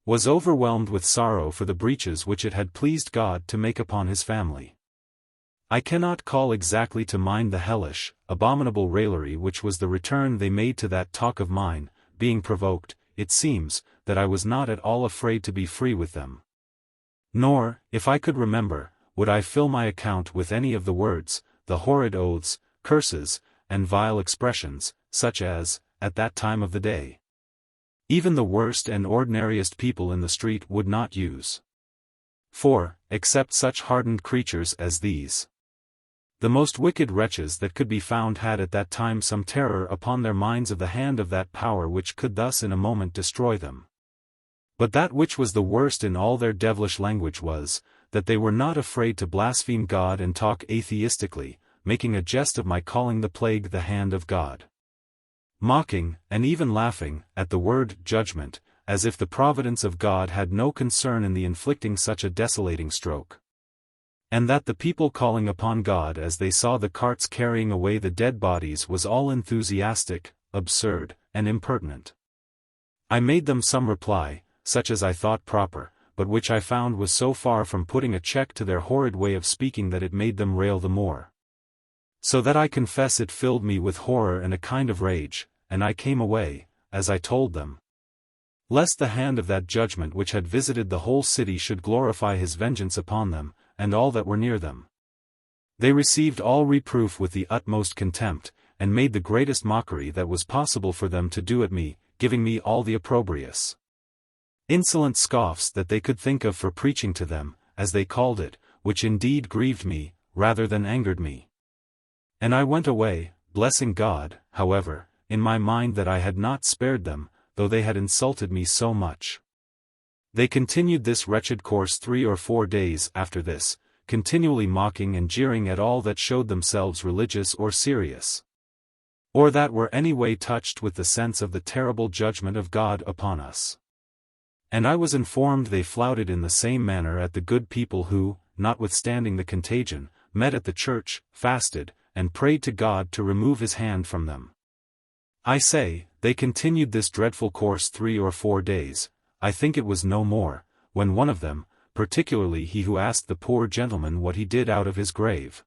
Speaker 1: was overwhelmed with sorrow for the breaches which it had pleased God to make upon his family. I cannot call exactly to mind the hellish, abominable raillery which was the return they made to that talk of mine, being provoked, it seems, that I was not at all afraid to be free with them. Nor, if I could remember, would I fill my account with any of the words, the horrid oaths, curses, and vile expressions, such as, at that time of the day, even the worst and ordinariest people in the street would not use. For, except such hardened creatures as these, the most wicked wretches that could be found had at that time some terror upon their minds of the hand of that power which could thus in a moment destroy them. But that which was the worst in all their devilish language was, that they were not afraid to blaspheme God and talk atheistically, making a jest of my calling the plague the hand of God. Mocking, and even laughing, at the word judgment, as if the providence of God had no concern in the inflicting such a desolating stroke. And that the people calling upon God as they saw the carts carrying away the dead bodies was all enthusiastic, absurd, and impertinent. I made them some reply, such as I thought proper, but which I found was so far from putting a check to their horrid way of speaking that it made them rail the more. So that I confess it filled me with horror and a kind of rage, and I came away, as I told them, lest the hand of that judgment which had visited the whole city should glorify his vengeance upon them, and all that were near them. They received all reproof with the utmost contempt, and made the greatest mockery that was possible for them to do at me, giving me all the opprobrious, insolent scoffs that they could think of for preaching to them, as they called it, which indeed grieved me, rather than angered me. And I went away, blessing God, however, in my mind that I had not spared them, though they had insulted me so much. They continued this wretched course 3 or 4 days after this, continually mocking and jeering at all that showed themselves religious or serious, or that were any way touched with the sense of the terrible judgment of God upon us. And I was informed they flouted in the same manner at the good people who, notwithstanding the contagion, met at the church, fasted, and prayed to God to remove his hand from them. I say, they continued this dreadful course 3 or 4 days, I think it was no more, when one of them, particularly he who asked the poor gentleman what he did out of his grave,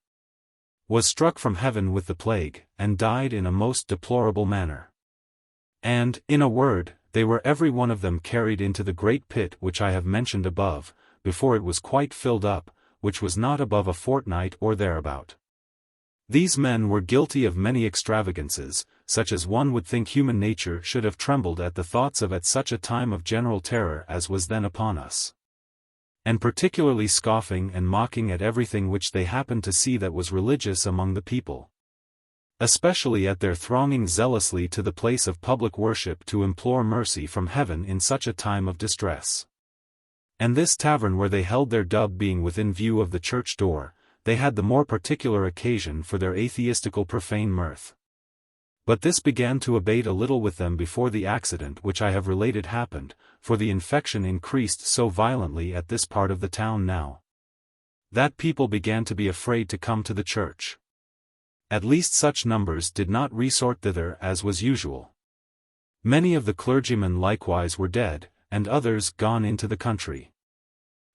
Speaker 1: was struck from heaven with the plague, and died in a most deplorable manner. And, in a word, they were every one of them carried into the great pit which I have mentioned above, before it was quite filled up, which was not above a fortnight or thereabout. These men were guilty of many extravagances, such as one would think human nature should have trembled at the thoughts of at such a time of general terror as was then upon us. And particularly scoffing and mocking at everything which they happened to see that was religious among the people. Especially at their thronging zealously to the place of public worship to implore mercy from heaven in such a time of distress. And this tavern where they held their dub being within view of the church door, they had the more particular occasion for their atheistical profane mirth. But this began to abate a little with them before the accident which I have related happened, for the infection increased so violently at this part of the town now, that people began to be afraid to come to the church. At least such numbers did not resort thither as was usual. Many of the clergymen likewise were dead, and others gone into the country.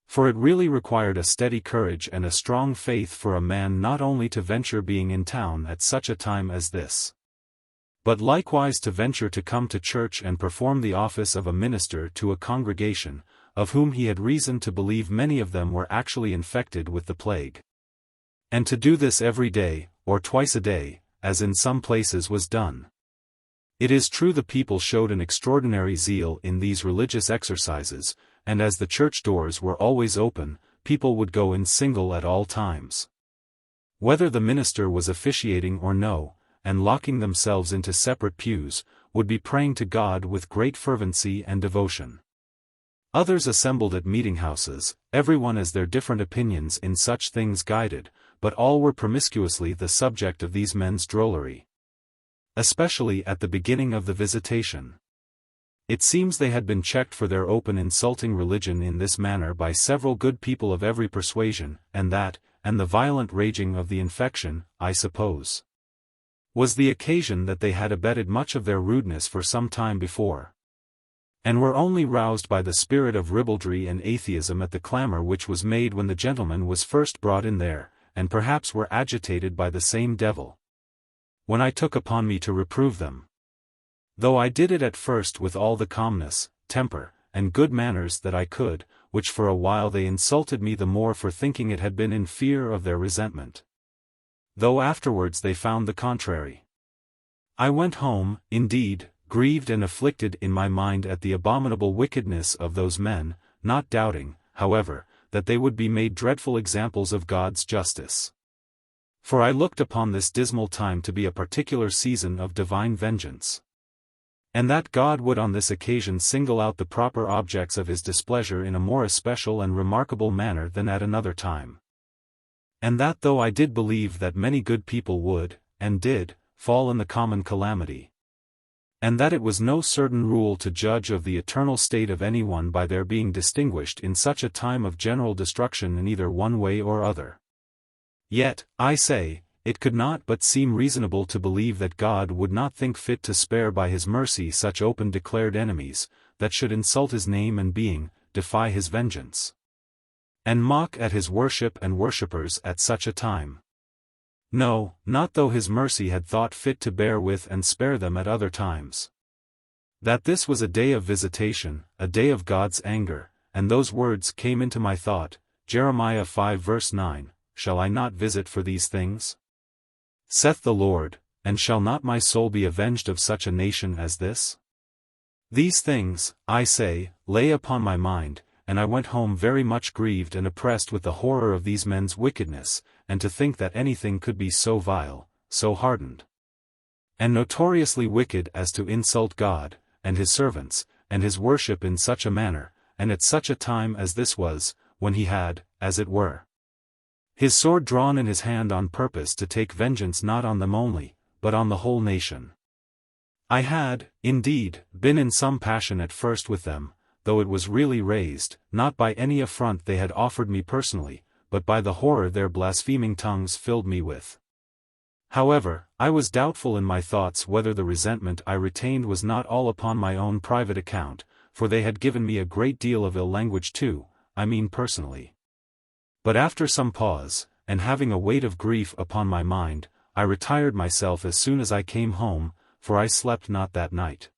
Speaker 1: For it really required a steady courage and a strong faith for a man not only to venture being in town at such a time as this, but likewise to venture to come to church and perform the office of a minister to a congregation, of whom he had reason to believe many of them were actually infected with the plague. And to do this every day, or twice a day, as in some places was done. It is true the people showed an extraordinary zeal in these religious exercises, and as the church doors were always open, people would go in single at all times, whether the minister was officiating or no, and locking themselves into separate pews, would be praying to God with great fervency and devotion. Others assembled at meeting-houses, everyone as their different opinions in such things guided, but all were promiscuously the subject of these men's drollery. Especially at the beginning of the visitation. It seems they had been checked for their open insulting religion in this manner by several good people of every persuasion, and the violent raging of the infection, I suppose, was the occasion that they had abated much of their rudeness for some time before, and were only roused by the spirit of ribaldry and atheism at the clamour which was made when the gentleman was first brought in there, and perhaps were agitated by the same devil, when I took upon me to reprove them. Though I did it at first with all the calmness, temper, and good manners that I could, which for a while they insulted me the more for thinking it had been in fear of their resentment. Though afterwards they found the contrary. I went home, indeed, grieved and afflicted in my mind at the abominable wickedness of those men, not doubting, however, that they would be made dreadful examples of God's justice. For I looked upon this dismal time to be a particular season of divine vengeance, and that God would on this occasion single out the proper objects of his displeasure in a more especial and remarkable manner than at another time. And that though I did believe that many good people would, and did, fall in the common calamity, and that it was no certain rule to judge of the eternal state of any one by their being distinguished in such a time of general destruction in either one way or other, yet, I say, it could not but seem reasonable to believe that God would not think fit to spare by his mercy such open declared enemies, that should insult his name and being, defy his vengeance, and mock at his worship and worshippers at such a time. No, not though his mercy had thought fit to bear with and spare them at other times. That this was a day of visitation, a day of God's anger, and those words came into my thought, Jeremiah 5 verse 9, "Shall I not visit for these things? Saith the Lord, and shall not my soul be avenged of such a nation as this?" These things, I say, lay upon my mind, and I went home very much grieved and oppressed with the horror of these men's wickedness, and to think that anything could be so vile, so hardened, and notoriously wicked as to insult God, and his servants, and his worship in such a manner, and at such a time as this was, when he had, as it were, his sword drawn in his hand on purpose to take vengeance not on them only, but on the whole nation. I had, indeed, been in some passion at first with them, though it was really raised, not by any affront they had offered me personally, but by the horror their blaspheming tongues filled me with. However, I was doubtful in my thoughts whether the resentment I retained was not all upon my own private account, for they had given me a great deal of ill language too, I mean personally. But after some pause, and having a weight of grief upon my mind, I retired myself as soon as I came home, for I slept not that night.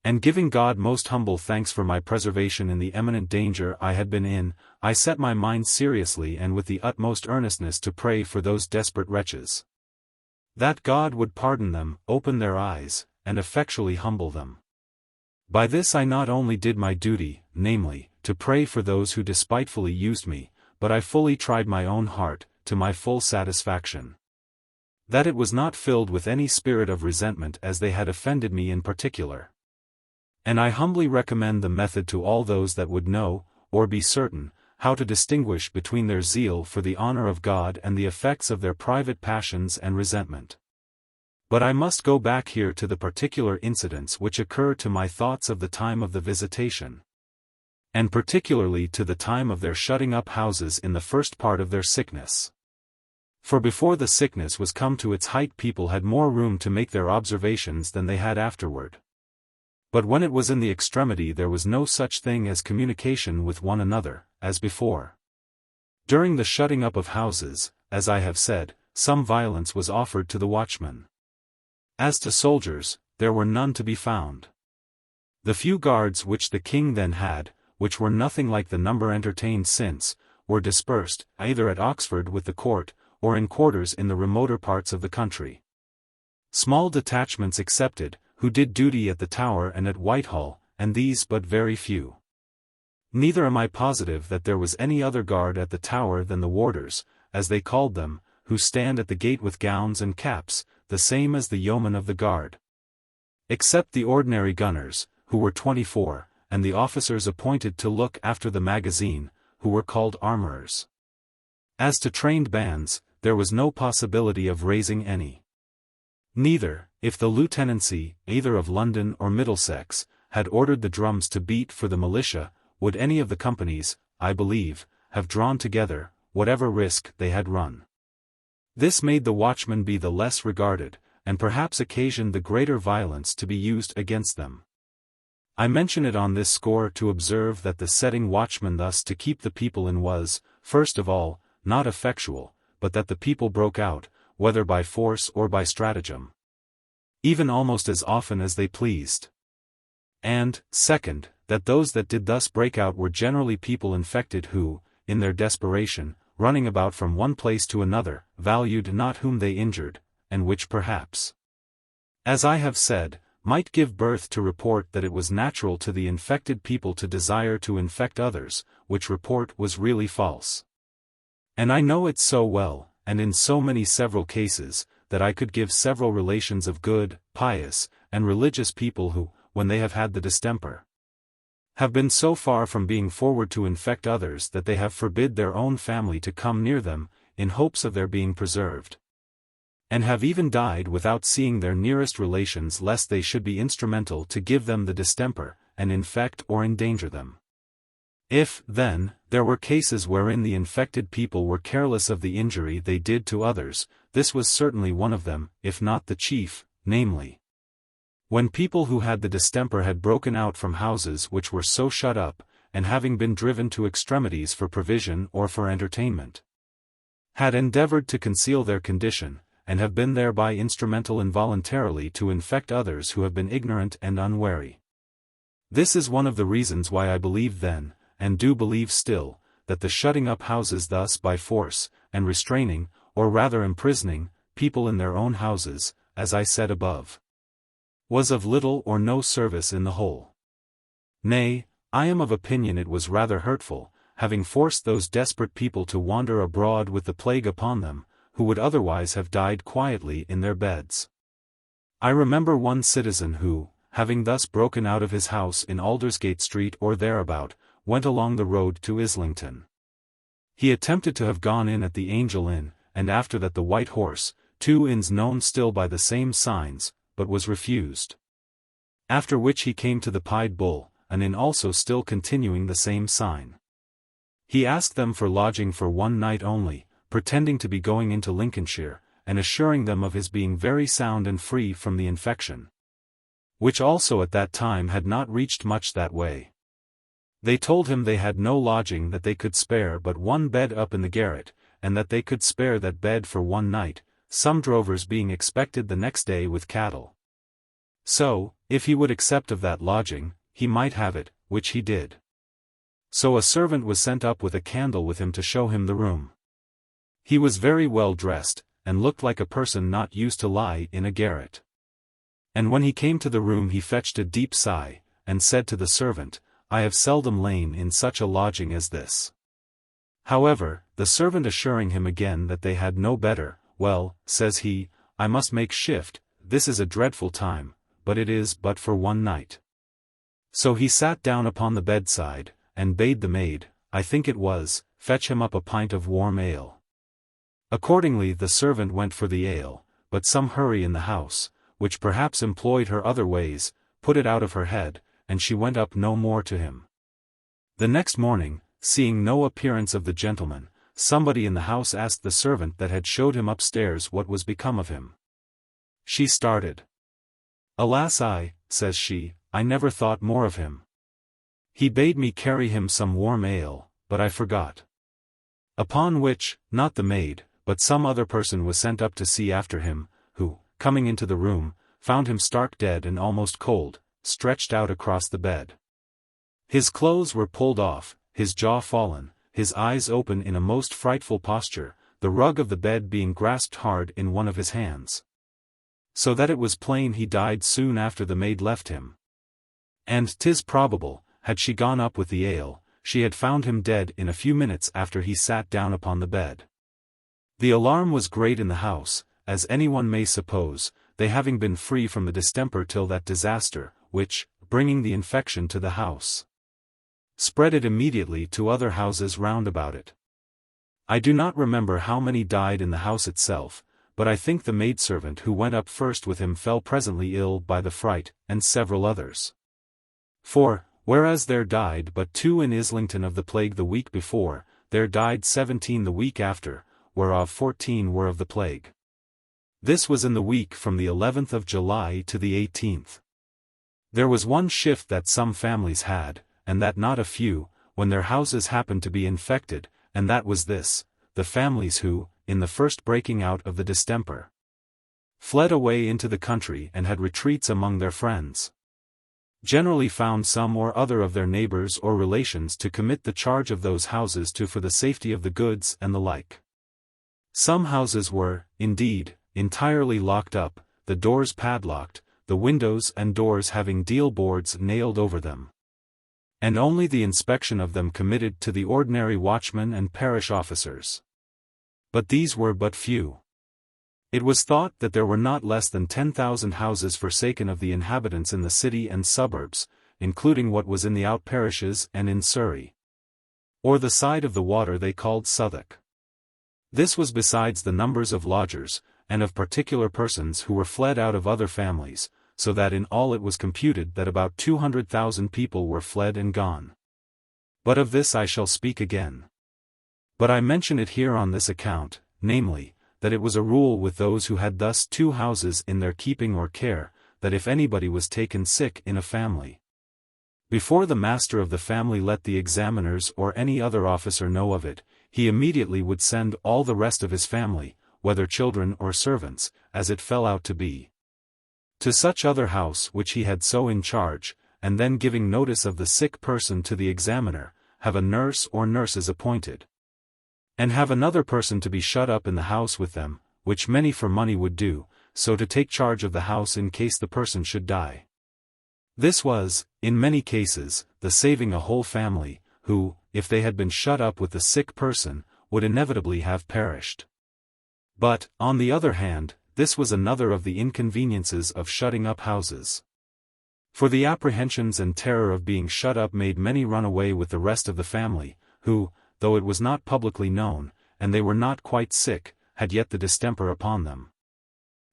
Speaker 1: And giving God most humble thanks for my preservation in the eminent danger I had been in, I set my mind seriously and with the utmost earnestness to pray for those desperate wretches, that God would pardon them, open their eyes, and effectually humble them. By this I not only did my duty, namely, to pray for those who despitefully used me, but I fully tried my own heart, to my full satisfaction, that it was not filled with any spirit of resentment as they had offended me in particular. And I humbly recommend the method to all those that would know, or be certain, how to distinguish between their zeal for the honor of God and the effects of their private passions and resentment. But I must go back here to the particular incidents which occur to my thoughts of the time of the visitation, and particularly to the time of their shutting up houses in the first part of their sickness. For before the sickness was come to its height people had more room to make their observations than they had afterward. But when it was in the extremity there was no such thing as communication with one another, as before. During the shutting up of houses, as I have said, some violence was offered to the watchmen. As to soldiers, there were none to be found. The few guards which the king then had, which were nothing like the number entertained since, were dispersed, either at Oxford with the court, or in quarters in the remoter parts of the country. Small detachments excepted, who did duty at the Tower and at Whitehall, and these but very few. Neither am I positive that there was any other guard at the Tower than the warders, as they called them, who stand at the gate with gowns and caps, the same as the yeomen of the guard. Except the ordinary gunners, who were 24, and the officers appointed to look after the magazine, who were called armorers. As to trained bands, there was no possibility of raising any. Neither, if the lieutenancy, either of London or Middlesex, had ordered the drums to beat for the militia, would any of the companies, I believe, have drawn together, whatever risk they had run. This made the watchmen be the less regarded, and perhaps occasioned the greater violence to be used against them. I mention it on this score to observe that the setting watchman thus to keep the people in was, first of all, not effectual, but that the people broke out, whether by force or by stratagem, even almost as often as they pleased. And, second, that those that did thus break out were generally people infected who, in their desperation, running about from one place to another, valued not whom they injured, and which perhaps, as I have said, might give birth to report that it was natural to the infected people to desire to infect others, which report was really false. And I know it so well, and in so many several cases, that I could give several relations of good, pious, and religious people who, when they have had the distemper, have been so far from being forward to infect others that they have forbid their own family to come near them, in hopes of their being preserved, and have even died without seeing their nearest relations lest they should be instrumental to give them the distemper, and infect or endanger them. If, then, there were cases wherein the infected people were careless of the injury they did to others, this was certainly one of them, if not the chief, namely, when people who had the distemper had broken out from houses which were so shut up, and having been driven to extremities for provision or for entertainment, had endeavored to conceal their condition, and have been thereby instrumental involuntarily to infect others who have been ignorant and unwary. This is one of the reasons why I believed then, and do believe still, that the shutting up houses thus by force, and restraining, or rather imprisoning, people in their own houses, as I said above, was of little or no service in the whole. Nay, I am of opinion it was rather hurtful, having forced those desperate people to wander abroad with the plague upon them, who would otherwise have died quietly in their beds. I remember one citizen who, having thus broken out of his house in Aldersgate Street or thereabout, went along the road to Islington. He attempted to have gone in at the Angel Inn, and after that the White Horse, 2 inns known still by the same signs, but was refused. After which he came to the Pied Bull, an inn also still continuing the same sign. He asked them for lodging for one night only, pretending to be going into Lincolnshire, and assuring them of his being very sound and free from the infection, which also at that time had not reached much that way. They told him they had no lodging, that they could spare but one bed up in the garret, and that they could spare that bed for one night, some drovers being expected the next day with cattle. So, if he would accept of that lodging, he might have it, which he did. So a servant was sent up with a candle with him to show him the room. He was very well dressed, and looked like a person not used to lie in a garret. And when he came to the room he fetched a deep sigh, and said to the servant, "I have seldom lain in such a lodging as this." However, the servant assuring him again that they had no better, "Well," says he, "I must make shift, this is a dreadful time, but it is but for one night." So he sat down upon the bedside, and bade the maid, I think it was, fetch him up a pint of warm ale. Accordingly the servant went for the ale, but some hurry in the house, which perhaps employed her other ways, put it out of her head, and she went up no more to him. The next morning, seeing no appearance of the gentleman, somebody in the house asked the servant that had showed him upstairs what was become of him. She started. "Alas, says she, I never thought more of him. He bade me carry him some warm ale, but I forgot." Upon which, not the maid, but some other person was sent up to see after him, who, coming into the room, found him stark dead and almost cold, stretched out across the bed. His clothes were pulled off, his jaw fallen, his eyes open in a most frightful posture, the rug of the bed being grasped hard in one of his hands. So that it was plain he died soon after the maid left him. And 'tis probable, had she gone up with the ale, she had found him dead in a few minutes after he sat down upon the bed. The alarm was great in the house, as anyone may suppose, they having been free from the distemper till that disaster, which, bringing the infection to the house. Spread it immediately to other houses round about it. I do not remember how many died in the house itself, but I think the maidservant who went up first with him fell presently ill by the fright, and several others. For, whereas there died but 2 in Islington of the plague the week before, there died 17 the week after, whereof 14 were of the plague. This was in the week from the 11th of July to the 18th. There was one shift that some families had, and that not a few, when their houses happened to be infected, and that was this: the families who, in the first breaking out of the distemper, fled away into the country and had retreats among their friends, generally found some or other of their neighbors or relations to commit the charge of those houses to for the safety of the goods and the like. Some houses were, indeed, entirely locked up, the doors padlocked, the windows and doors having deal boards nailed over them, and only the inspection of them committed to the ordinary watchmen and parish officers. But these were but few. It was thought that there were not less than 10,000 houses forsaken of the inhabitants in the city and suburbs, including what was in the out-parishes and in Surrey, or the side of the water they called Southwark. This was besides the numbers of lodgers, and of particular persons who were fled out of other families, so that in all it was computed that about 200,000 people were fled and gone. But of this I shall speak again. But I mention it here on this account, namely, that it was a rule with those who had thus 2 houses in their keeping or care, that if anybody was taken sick in a family, before the master of the family let the examiners or any other officer know of it, he immediately would send all the rest of his family, whether children or servants, as it fell out to be, to such other house which he had so in charge, and then giving notice of the sick person to the examiner, have a nurse or nurses appointed, and have another person to be shut up in the house with them, which many for money would do, so to take charge of the house in case the person should die. This was, in many cases, the saving a whole family, who, if they had been shut up with the sick person, would inevitably have perished. But, on the other hand, this was another of the inconveniences of shutting up houses. For the apprehensions and terror of being shut up made many run away with the rest of the family, who, though it was not publicly known, and they were not quite sick, had yet the distemper upon them.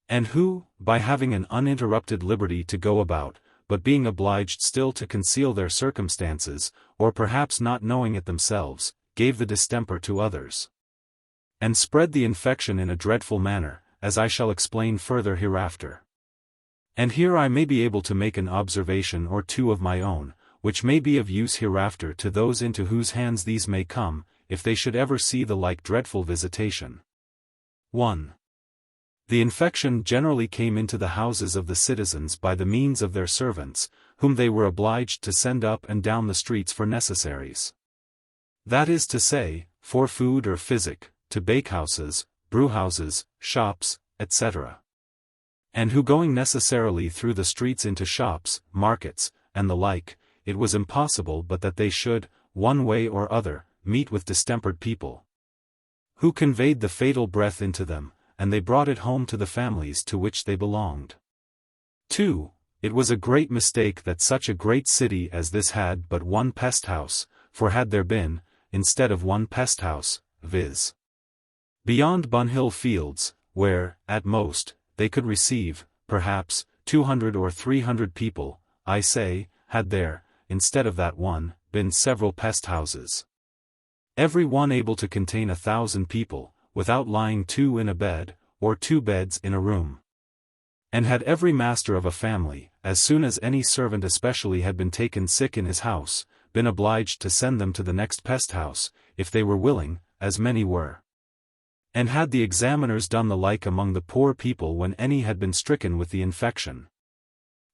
Speaker 1: And who, by having an uninterrupted liberty to go about, but being obliged still to conceal their circumstances, or perhaps not knowing it themselves, gave the distemper to others, and spread the infection in a dreadful manner, as I shall explain further hereafter. And here I may be able to make an observation or two of my own, which may be of use hereafter to those into whose hands these may come, if they should ever see the like dreadful visitation. 1. The infection generally came into the houses of the citizens by the means of their servants, whom they were obliged to send up and down the streets for necessaries. That is to say, for food or physic, to bakehouses, brewhouses, shops, etc. And who going necessarily through the streets into shops, markets, and the like, it was impossible but that they should, one way or other, meet with distempered people, who conveyed the fatal breath into them, and they brought it home to the families to which they belonged. 2. It was a great mistake that such a great city as this had but one pest house, for had there been, instead of one pest house, viz. beyond Bunhill Fields, where, at most, they could receive, perhaps, 200 or 300 people, I say, had there, instead of that one, been several pest houses, every one able to contain 1,000 people, without lying 2 in a bed, or 2 beds in a room. And had every master of a family, as soon as any servant especially had been taken sick in his house, been obliged to send them to the next pest house, if they were willing, as many were. And had the examiners done the like among the poor people when any had been stricken with the infection.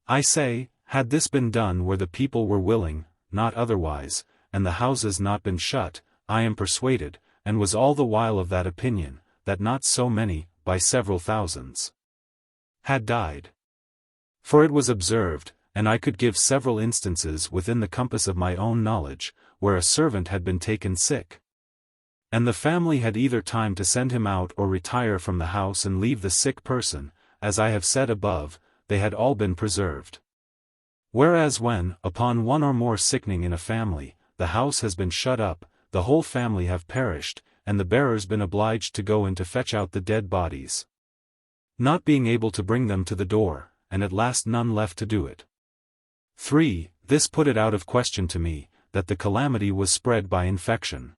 Speaker 1: I say, had this been done where the people were willing, not otherwise, and the houses not been shut, I am persuaded, and was all the while of that opinion, that not so many, by several thousands, had died. For it was observed, and I could give several instances within the compass of my own knowledge, where a servant had been taken sick, and the family had either time to send him out or retire from the house and leave the sick person, as I have said above, they had all been preserved. Whereas when, upon one or more sickening in a family, the house has been shut up, the whole family have perished, and the bearers been obliged to go in to fetch out the dead bodies, not being able to bring them to the door, and at last none left to do it. 3. This put it out of question to me, that the calamity was spread by infection.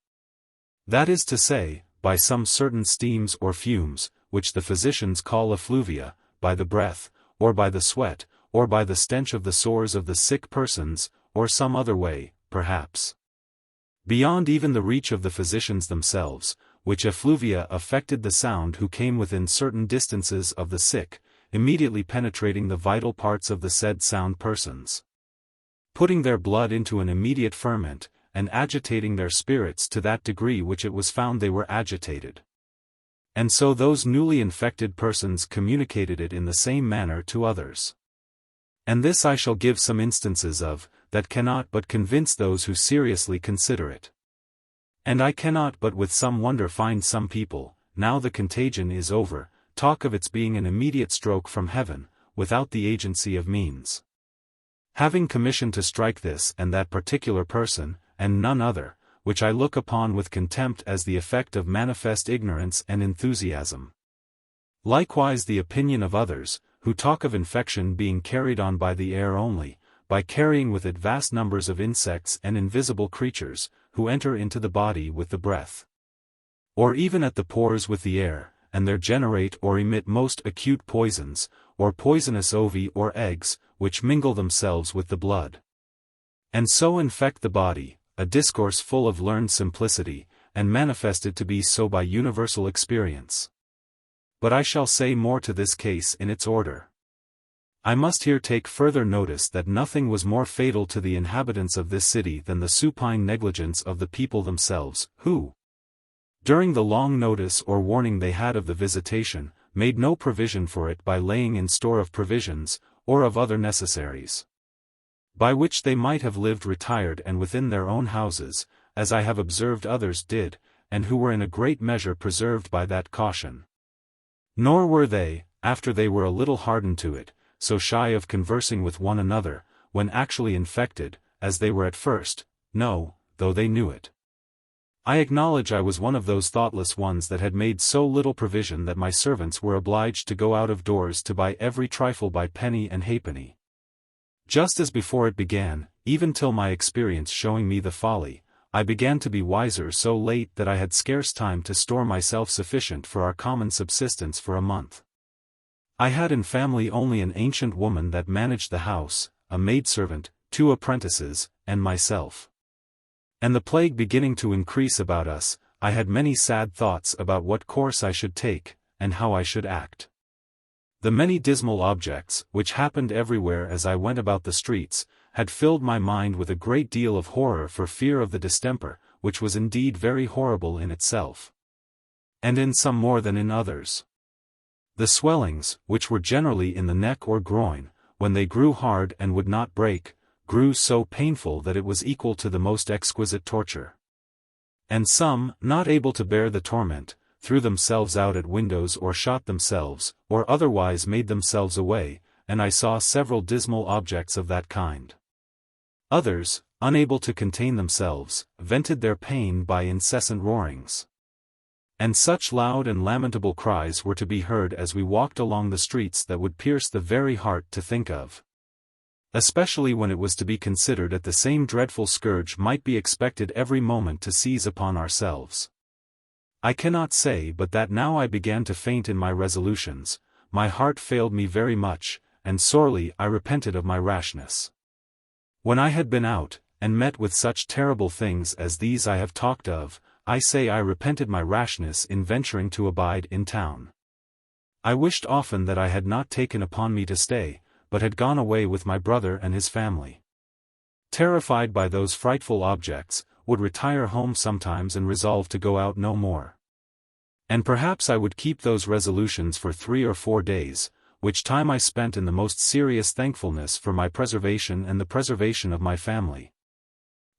Speaker 1: That is to say, by some certain steams or fumes, which the physicians call effluvia, by the breath, or by the sweat, or by the stench of the sores of the sick persons, or some other way, perhaps beyond even the reach of the physicians themselves, which effluvia affected the sound who came within certain distances of the sick, immediately penetrating the vital parts of the said sound persons, putting their blood into an immediate ferment, and agitating their spirits to that degree which it was found they were agitated. And so those newly infected persons communicated it in the same manner to others. And this I shall give some instances of, that cannot but convince those who seriously consider it. And I cannot but with some wonder find some people, now the contagion is over, talk of its being an immediate stroke from heaven, without the agency of means. Having commission to strike this and that particular person, and none other, which I look upon with contempt as the effect of manifest ignorance and enthusiasm. Likewise the opinion of others, who talk of infection being carried on by the air only, by carrying with it vast numbers of insects and invisible creatures, who enter into the body with the breath, or even at the pores with the air, and there generate or emit most acute poisons, or poisonous ovi or eggs, which mingle themselves with the blood, and so infect the body, a discourse full of learned simplicity, and manifested to be so by universal experience. But I shall say more to this case in its order. I must here take further notice that nothing was more fatal to the inhabitants of this city than the supine negligence of the people themselves, who, during the long notice or warning they had of the visitation, made no provision for it by laying in store of provisions, or of other necessaries, by which they might have lived retired and within their own houses, as I have observed others did, and who were in a great measure preserved by that caution. Nor were they, after they were a little hardened to it, so shy of conversing with one another, when actually infected, as they were at first, no, though they knew it. I acknowledge I was one of those thoughtless ones that had made so little provision that my servants were obliged to go out of doors to buy every trifle by penny and halfpenny. Just as before it began, even till my experience showing me the folly, I began to be wiser so late that I had scarce time to store myself sufficient for our common subsistence for a month. I had in family only an ancient woman that managed the house, a maidservant, 2 apprentices, and myself. And the plague beginning to increase about us, I had many sad thoughts about what course I should take, and how I should act. The many dismal objects, which happened everywhere as I went about the streets, had filled my mind with a great deal of horror for fear of the distemper, which was indeed very horrible in itself, and in some more than in others. The swellings, which were generally in the neck or groin, when they grew hard and would not break, grew so painful that it was equal to the most exquisite torture. And some, not able to bear the torment, threw themselves out at windows or shot themselves, or otherwise made themselves away, and I saw several dismal objects of that kind. Others, unable to contain themselves, vented their pain by incessant roarings. And such loud and lamentable cries were to be heard as we walked along the streets that would pierce the very heart to think of. Especially when it was to be considered that the same dreadful scourge might be expected every moment to seize upon ourselves. I cannot say but that now I began to faint in my resolutions, my heart failed me very much, and sorely I repented of my rashness. When I had been out, and met with such terrible things as these I have talked of, I say I repented my rashness in venturing to abide in town. I wished often that I had not taken upon me to stay, but had gone away with my brother and his family. Terrified by those frightful objects, would retire home sometimes and resolve to go out no more. And perhaps I would keep those resolutions for 3 or 4 days, which time I spent in the most serious thankfulness for my preservation and the preservation of my family,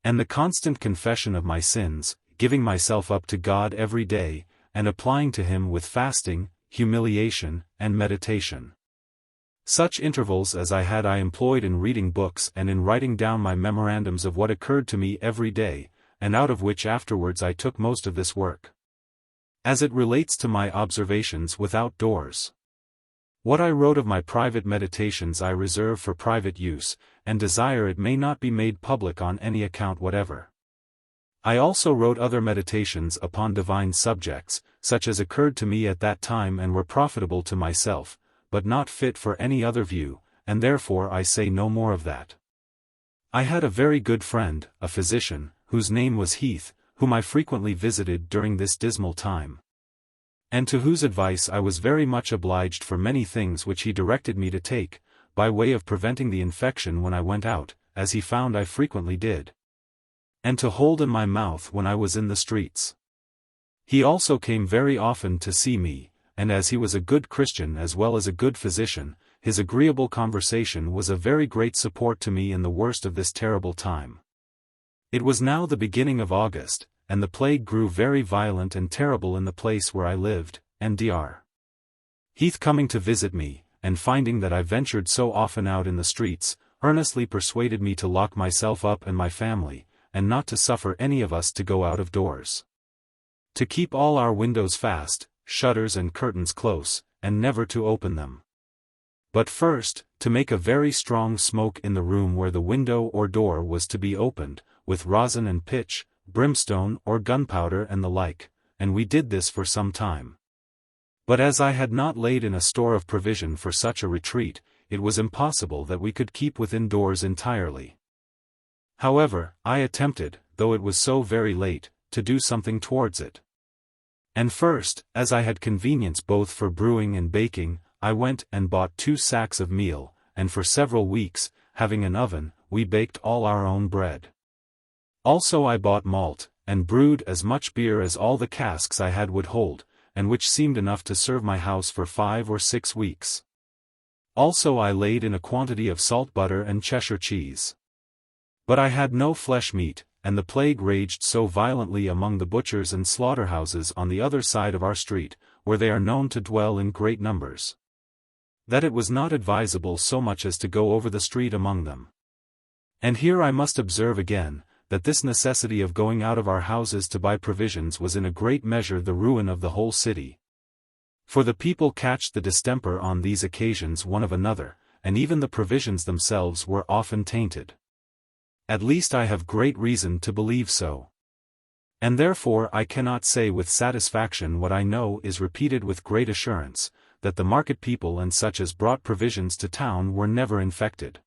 Speaker 1: and the constant confession of my sins, giving myself up to God every day, and applying to Him with fasting, humiliation, and meditation. Such intervals as I had I employed in reading books and in writing down my memorandums of what occurred to me every day, and out of which afterwards I took most of this work. As it relates to my observations without doors. What I wrote of my private meditations I reserve for private use, and desire it may not be made public on any account whatever. I also wrote other meditations upon divine subjects, such as occurred to me at that time and were profitable to myself, but not fit for any other view, and therefore I say no more of that. I had a very good friend, a physician, whose name was Heath, whom I frequently visited during this dismal time, and to whose advice I was very much obliged for many things which he directed me to take, by way of preventing the infection when I went out, as he found I frequently did, and to hold in my mouth when I was in the streets. He also came very often to see me, and as he was a good Christian as well as a good physician, his agreeable conversation was a very great support to me in the worst of this terrible time. It was now the beginning of August, and the plague grew very violent and terrible in the place where I lived, and Dr. Heath coming to visit me, and finding that I ventured so often out in the streets, earnestly persuaded me to lock myself up and my family, and not to suffer any of us to go out of doors. To keep all our windows fast, shutters and curtains close, and never to open them. But first, to make a very strong smoke in the room where the window or door was to be opened, with rosin and pitch, brimstone or gunpowder and the like, and we did this for some time. But as I had not laid in a store of provision for such a retreat, it was impossible that we could keep within doors entirely. However, I attempted, though it was so very late, to do something towards it. And first, as I had convenience both for brewing and baking, I went and bought 2 sacks of meal, and for several weeks, having an oven, we baked all our own bread. Also I bought malt, and brewed as much beer as all the casks I had would hold, and which seemed enough to serve my house for 5 or 6 weeks. Also I laid in a quantity of salt butter and Cheshire cheese. But I had no flesh meat, and the plague raged so violently among the butchers and slaughterhouses on the other side of our street, where they are known to dwell in great numbers, that it was not advisable so much as to go over the street among them. And here I must observe again, that this necessity of going out of our houses to buy provisions was in a great measure the ruin of the whole city. For the people catched the distemper on these occasions one of another, and even the provisions themselves were often tainted. At least I have great reason to believe so. And therefore I cannot say with satisfaction what I know is repeated with great assurance, that the market people and such as brought provisions to town were never infected.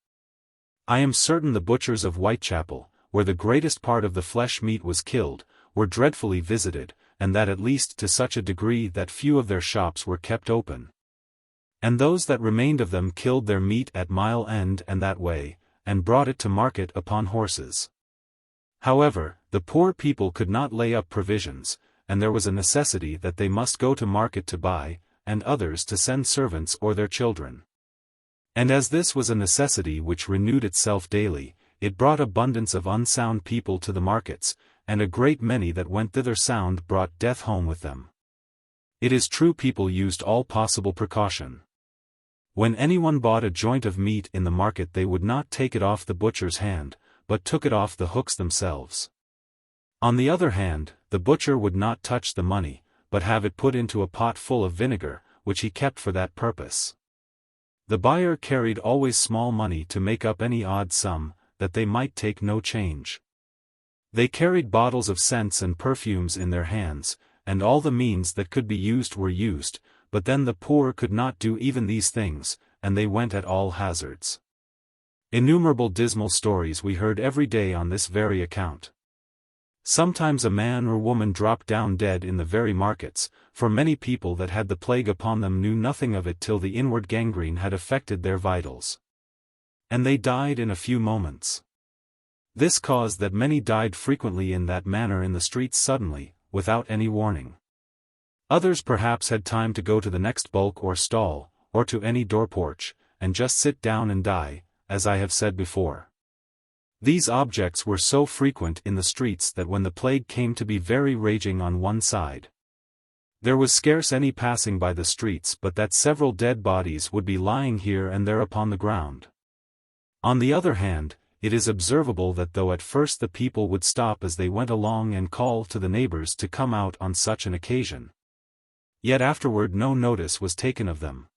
Speaker 1: I am certain the butchers of Whitechapel, where the greatest part of the flesh meat was killed, were dreadfully visited, and that at least to such a degree that few of their shops were kept open. And those that remained of them killed their meat at Mile End and that way, and brought it to market upon horses. However, the poor people could not lay up provisions, and there was a necessity that they must go to market to buy, and others to send servants or their children. And as this was a necessity which renewed itself daily, it brought abundance of unsound people to the markets, and a great many that went thither sound brought death home with them. It is true people used all possible precaution. When anyone bought a joint of meat in the market they would not take it off the butcher's hand, but took it off the hooks themselves. On the other hand, the butcher would not touch the money, but have it put into a pot full of vinegar, which he kept for that purpose. The buyer carried always small money to make up any odd sum, that they might take no change. They carried bottles of scents and perfumes in their hands, and all the means that could be used were used, but then the poor could not do even these things, and they went at all hazards. Innumerable dismal stories we heard every day on this very account. Sometimes a man or woman dropped down dead in the very markets, for many people that had the plague upon them knew nothing of it till the inward gangrene had affected their vitals. And they died in a few moments. This caused that many died frequently in that manner in the streets suddenly, without any warning. Others perhaps had time to go to the next bulk or stall, or to any door porch, and just sit down and die, as I have said before. These objects were so frequent in the streets that when the plague came to be very raging on one side, There was scarce any passing by the streets but that several dead bodies would be lying here and there upon the ground. On the other hand, it is observable that though at first the people would stop as they went along and call to the neighbors to come out on such an occasion, yet afterward no notice was taken of them.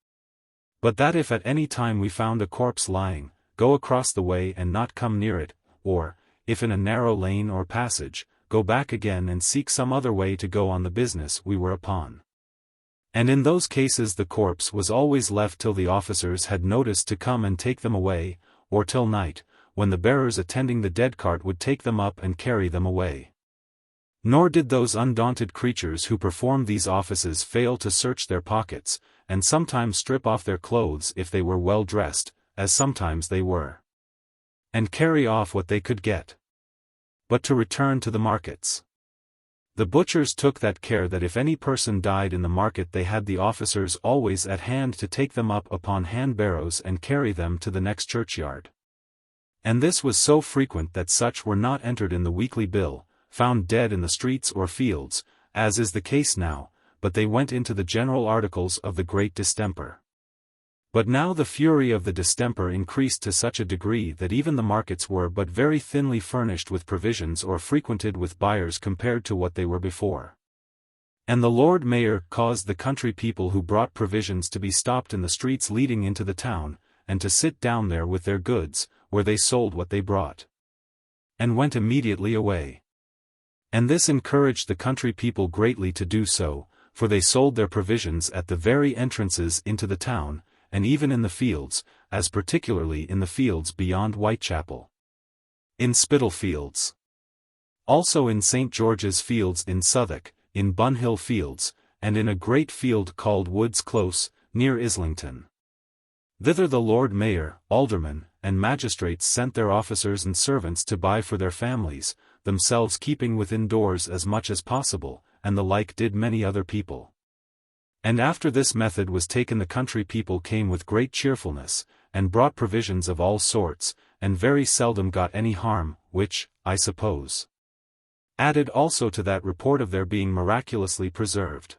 Speaker 1: But that if at any time we found a corpse lying, go across the way and not come near it, or, if in a narrow lane or passage, go back again and seek some other way to go on the business we were upon. And in those cases the corpse was always left till the officers had notice to come and take them away, or till night, when the bearers attending the dead cart would take them up and carry them away. Nor did those undaunted creatures who performed these offices fail to search their pockets, and sometimes strip off their clothes if they were well dressed, as sometimes they were, and carry off what they could get. But to return to the markets. The butchers took that care that if any person died in the market they had the officers always at hand to take them up upon hand-barrows and carry them to the next churchyard. And this was so frequent that such were not entered in the weekly bill, found dead in the streets or fields, as is the case now, but they went into the general articles of the great distemper. But now the fury of the distemper increased to such a degree that even the markets were but very thinly furnished with provisions or frequented with buyers compared to what they were before. And the Lord Mayor caused the country people who brought provisions to be stopped in the streets leading into the town, and to sit down there with their goods, where they sold what they brought, and went immediately away. And this encouraged the country people greatly to do so, for they sold their provisions at the very entrances into the town, and even in the fields, as particularly in the fields beyond Whitechapel, in Spitalfields, also in St. George's Fields in Southwark, in Bunhill Fields, and in a great field called Wood's Close, near Islington. Thither the Lord Mayor, aldermen, and magistrates sent their officers and servants to buy for their families, themselves keeping within doors as much as possible, and the like did many other people. And after this method was taken the country people came with great cheerfulness, and brought provisions of all sorts, and very seldom got any harm, which, I suppose, added also to that report of their being miraculously preserved.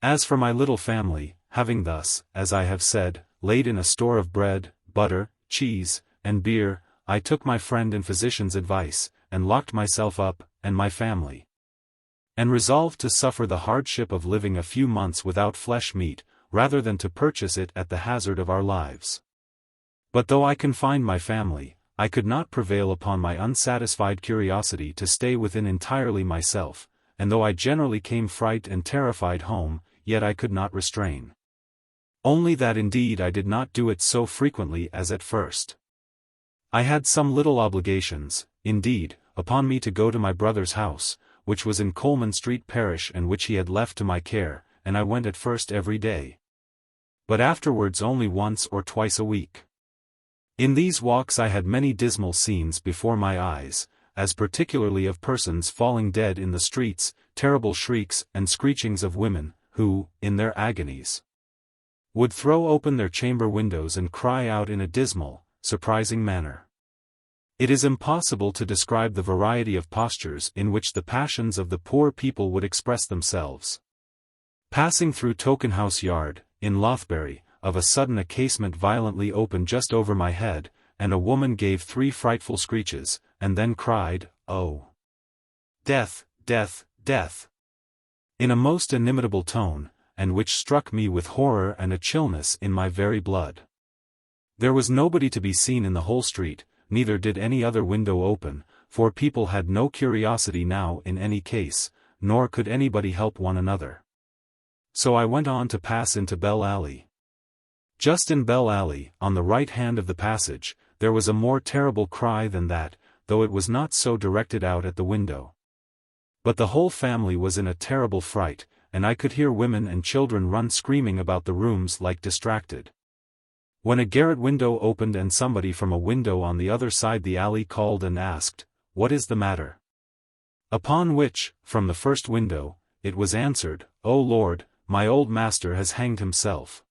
Speaker 1: As for my little family, having thus, as I have said, laid in a store of bread, butter, cheese, and beer, I took my friend and physician's advice, and locked myself up, and my family, and resolved to suffer the hardship of living a few months without flesh meat, rather than to purchase it at the hazard of our lives. But though I confined my family, I could not prevail upon my unsatisfied curiosity to stay within entirely myself, and though I generally came fright and terrified home, yet I could not restrain. Only that indeed I did not do it so frequently as at first. I had some little obligations, indeed, upon me to go to my brother's house, which was in Coleman Street parish and which he had left to my care, and I went at first every day, but afterwards only once or twice a week. In these walks I had many dismal scenes before my eyes, as particularly of persons falling dead in the streets, terrible shrieks and screechings of women, who, in their agonies, would throw open their chamber windows and cry out in a dismal, surprising manner. It is impossible to describe the variety of postures in which the passions of the poor people would express themselves. Passing through Tokenhouse Yard, in Lothbury, of a sudden a casement violently opened just over my head, and a woman gave 3 frightful screeches, and then cried, "Oh! Death, death, death!" in a most inimitable tone, and which struck me with horror and a chillness in my very blood. There was nobody to be seen in the whole street, neither did any other window open, for people had no curiosity now in any case, nor could anybody help one another. So I went on to pass into Bell Alley. Just in Bell Alley, on the right hand of the passage, there was a more terrible cry than that, though it was not so directed out at the window. But the whole family was in a terrible fright, and I could hear women and children run screaming about the rooms like distracted. When a garret window opened and somebody from a window on the other side the alley called and asked, "What is the matter?" Upon which, from the first window, it was answered, "O Lord, my old master has hanged himself."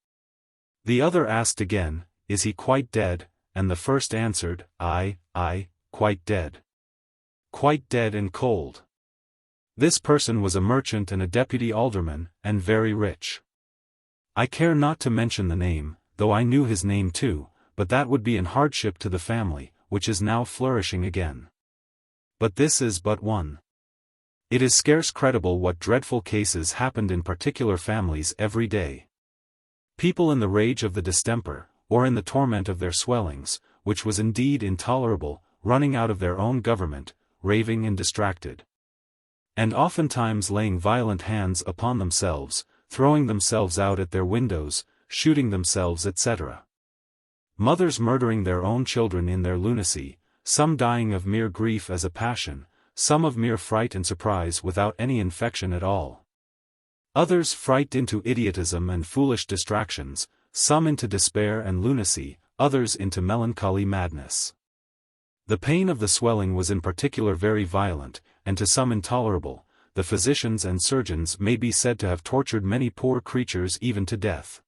Speaker 1: The other asked again, "Is he quite dead?" and the first answered, "Aye, quite dead. Quite dead and cold." This person was a merchant and a deputy alderman, and very rich. I care not to mention the name, though I knew his name too, but that would be an hardship to the family, which is now flourishing again. But this is but one. It is scarce credible what dreadful cases happened in particular families every day. People in the rage of the distemper, or in the torment of their swellings, which was indeed intolerable, running out of their own government, raving and distracted. And oftentimes laying violent hands upon themselves, throwing themselves out at their windows, shooting themselves, etc. Mothers murdering their own children in their lunacy, some dying of mere grief as a passion, some of mere fright and surprise without any infection at all. Others fright into idiotism and foolish distractions, some into despair and lunacy, others into melancholy madness. The pain of the swelling was in particular very violent, and to some intolerable. The physicians and surgeons may be said to have tortured many poor creatures even to death.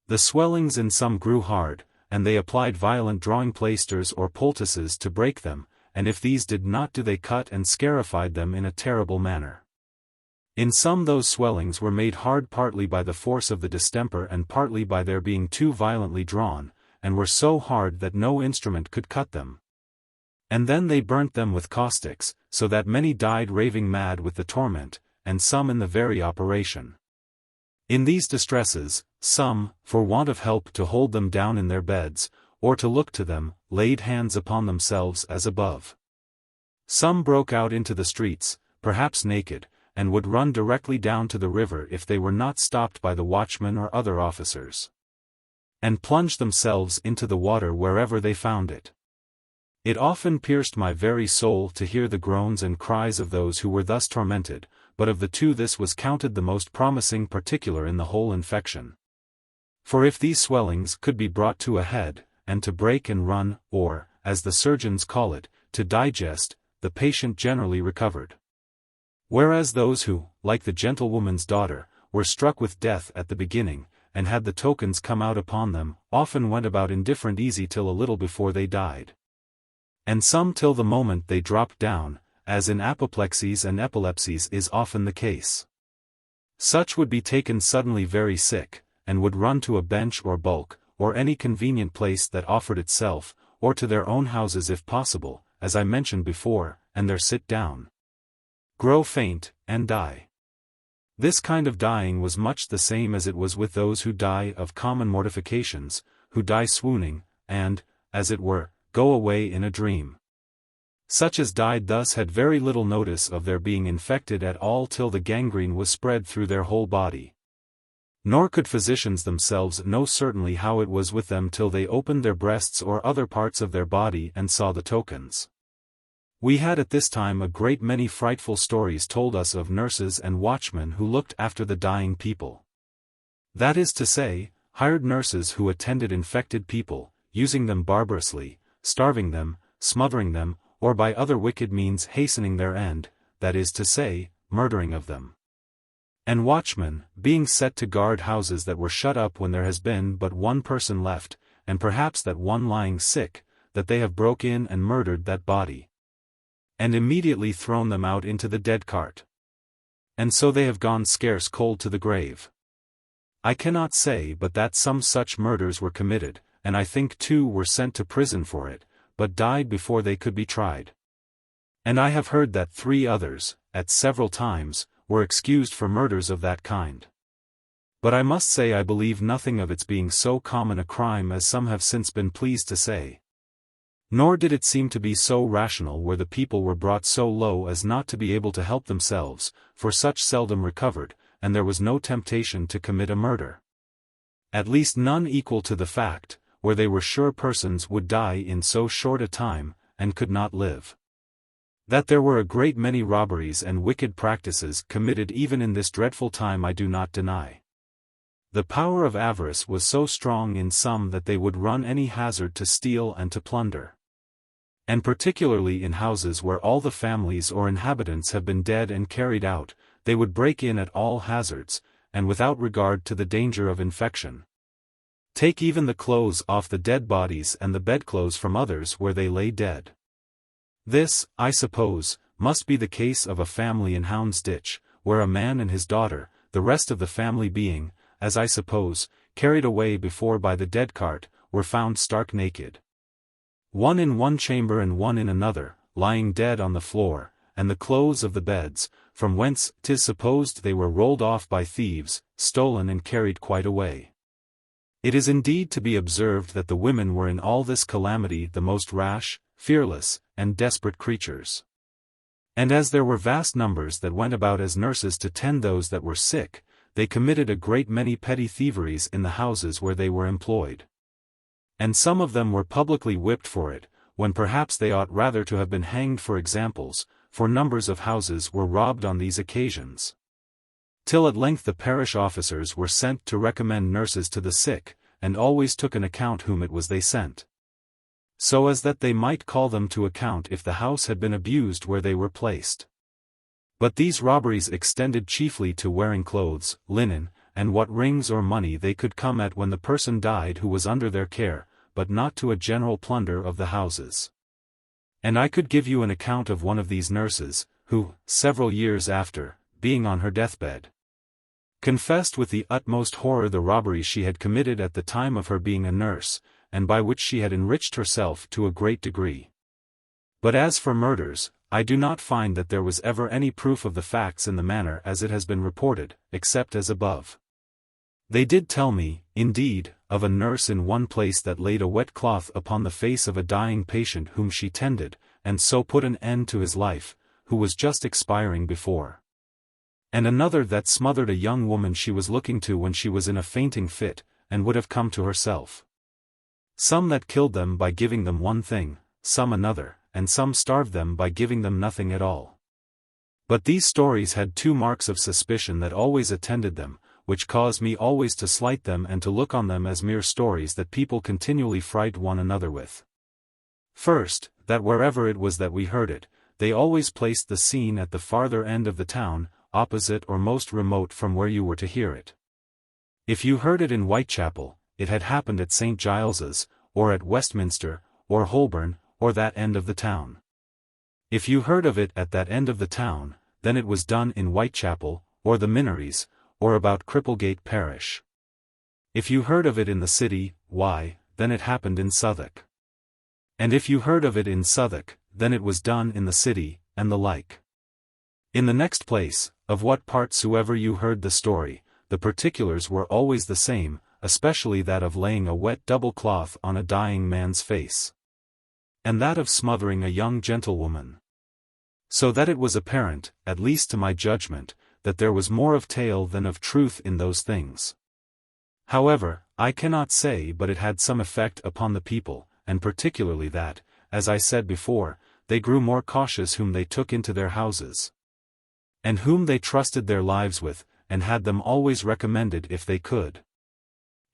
Speaker 1: The swellings in some grew hard, and they applied violent drawing plaisters or poultices to break them, and if these did not do they cut and scarified them in a terrible manner. In some those swellings were made hard partly by the force of the distemper and partly by their being too violently drawn, and were so hard that no instrument could cut them. And then they burnt them with caustics, so that many died raving mad with the torment, and some in the very operation. In these distresses, some, for want of help to hold them down in their beds, or to look to them, laid hands upon themselves as above. Some broke out into the streets, perhaps naked, and would run directly down to the river if they were not stopped by the watchmen or other officers. And plunged themselves into the water wherever they found it. It often pierced my very soul to hear the groans and cries of those who were thus tormented, but of the two this was counted the most promising particular in the whole infection. For if these swellings could be brought to a head, and to break and run, or, as the surgeons call it, to digest, the patient generally recovered. Whereas those who, like the gentlewoman's daughter, were struck with death at the beginning, and had the tokens come out upon them, often went about indifferent easy till a little before they died. And some till the moment they dropped down, as in apoplexies and epilepsies is often the case. Such would be taken suddenly very sick, and would run to a bench or bulk, or any convenient place that offered itself, or to their own houses if possible, as I mentioned before, and there sit down, grow faint, and die. This kind of dying was much the same as it was with those who die of common mortifications, who die swooning, and, as it were, go away in a dream. Such as died thus had very little notice of their being infected at all till the gangrene was spread through their whole body. Nor could physicians themselves know certainly how it was with them till they opened their breasts or other parts of their body and saw the tokens. We had at this time a great many frightful stories told us of nurses and watchmen who looked after the dying people. That is to say, hired nurses who attended infected people, using them barbarously, starving them, smothering them, or by other wicked means hastening their end, that is to say, murdering of them. And watchmen, being set to guard houses that were shut up when there has been but one person left, and perhaps that one lying sick, that they have broke in and murdered that body, and immediately thrown them out into the dead cart. And so they have gone scarce cold to the grave. I cannot say but that some such murders were committed, and I think 2 were sent to prison for it, but died before they could be tried. And I have heard that 3 others, at several times, were excused for murders of that kind. But I must say I believe nothing of its being so common a crime as some have since been pleased to say. Nor did it seem to be so rational where the people were brought so low as not to be able to help themselves, for such seldom recovered, and there was no temptation to commit a murder. At least none equal to the fact, where they were sure persons would die in so short a time, and could not live. That there were a great many robberies and wicked practices committed even in this dreadful time I do not deny. The power of avarice was so strong in some that they would run any hazard to steal and to plunder. And particularly in houses where all the families or inhabitants have been dead and carried out, they would break in at all hazards, and without regard to the danger of infection. Take even the clothes off the dead bodies and the bedclothes from others where they lay dead. This, I suppose, must be the case of a family in Houndsditch, where a man and his daughter, the rest of the family being, as I suppose, carried away before by the dead cart, were found stark naked. One in one chamber and one in another, lying dead on the floor, and the clothes of the beds, from whence 'tis supposed they were rolled off by thieves, stolen and carried quite away. It is indeed to be observed that the women were in all this calamity the most rash, fearless, and desperate creatures. And as there were vast numbers that went about as nurses to tend those that were sick, they committed a great many petty thieveries in the houses where they were employed. And some of them were publicly whipped for it, when perhaps they ought rather to have been hanged for examples, for numbers of houses were robbed on these occasions. Till at length the parish officers were sent to recommend nurses to the sick, and always took an account whom it was they sent, so as that they might call them to account if the house had been abused where they were placed. But these robberies extended chiefly to wearing clothes, linen, and what rings or money they could come at when the person died who was under their care, but not to a general plunder of the houses. And I could give you an account of one of these nurses, who, several years after, being on her deathbed, confessed with the utmost horror the robbery she had committed at the time of her being a nurse, and by which she had enriched herself to a great degree. But as for murders, I do not find that there was ever any proof of the facts in the manner as it has been reported, except as above. They did tell me, indeed, of a nurse in one place that laid a wet cloth upon the face of a dying patient whom she tended, and so put an end to his life, who was just expiring before. And another that smothered a young woman she was looking to when she was in a fainting fit, and would have come to herself. Some that killed them by giving them one thing, some another, and some starved them by giving them nothing at all. But these stories had two marks of suspicion that always attended them, which caused me always to slight them and to look on them as mere stories that people continually fright one another with. First, that wherever it was that we heard it, they always placed the scene at the farther end of the town, opposite or most remote from where you were to hear it. If you heard it in Whitechapel, it had happened at St. Giles's, or at Westminster, or Holborn, or that end of the town. If you heard of it at that end of the town, then it was done in Whitechapel, or the Minories, or about Cripplegate parish. If you heard of it in the city, why, then it happened in Southwark. And if you heard of it in Southwark, then it was done in the city, and the like. In the next place, of what part soever you heard the story, the particulars were always the same, especially that of laying a wet double cloth on a dying man's face, and that of smothering a young gentlewoman. So that it was apparent, at least to my judgment, that there was more of tale than of truth in those things. However, I cannot say but it had some effect upon the people, and particularly that, as I said before, they grew more cautious whom they took into their houses, and whom they trusted their lives with, and had them always recommended if they could.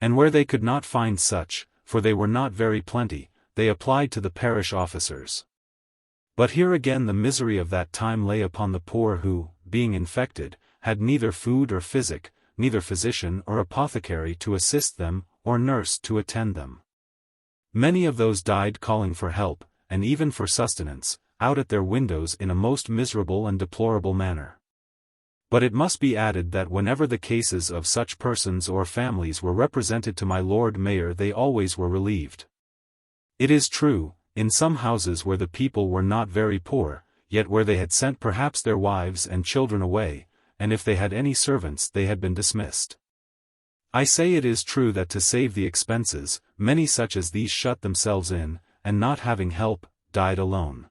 Speaker 1: And where they could not find such, for they were not very plenty, they applied to the parish officers. But here again the misery of that time lay upon the poor who, being infected, had neither food or physic, neither physician or apothecary to assist them, or nurse to attend them. Many of those died calling for help, and even for sustenance, out at their windows in a most miserable and deplorable manner. But it must be added that whenever the cases of such persons or families were represented to my Lord Mayor they always were relieved. It is true, in some houses where the people were not very poor, yet where they had sent perhaps their wives and children away, and if they had any servants they had been dismissed. I say it is true that to save the expenses, many such as these shut themselves in, and not having help, died alone.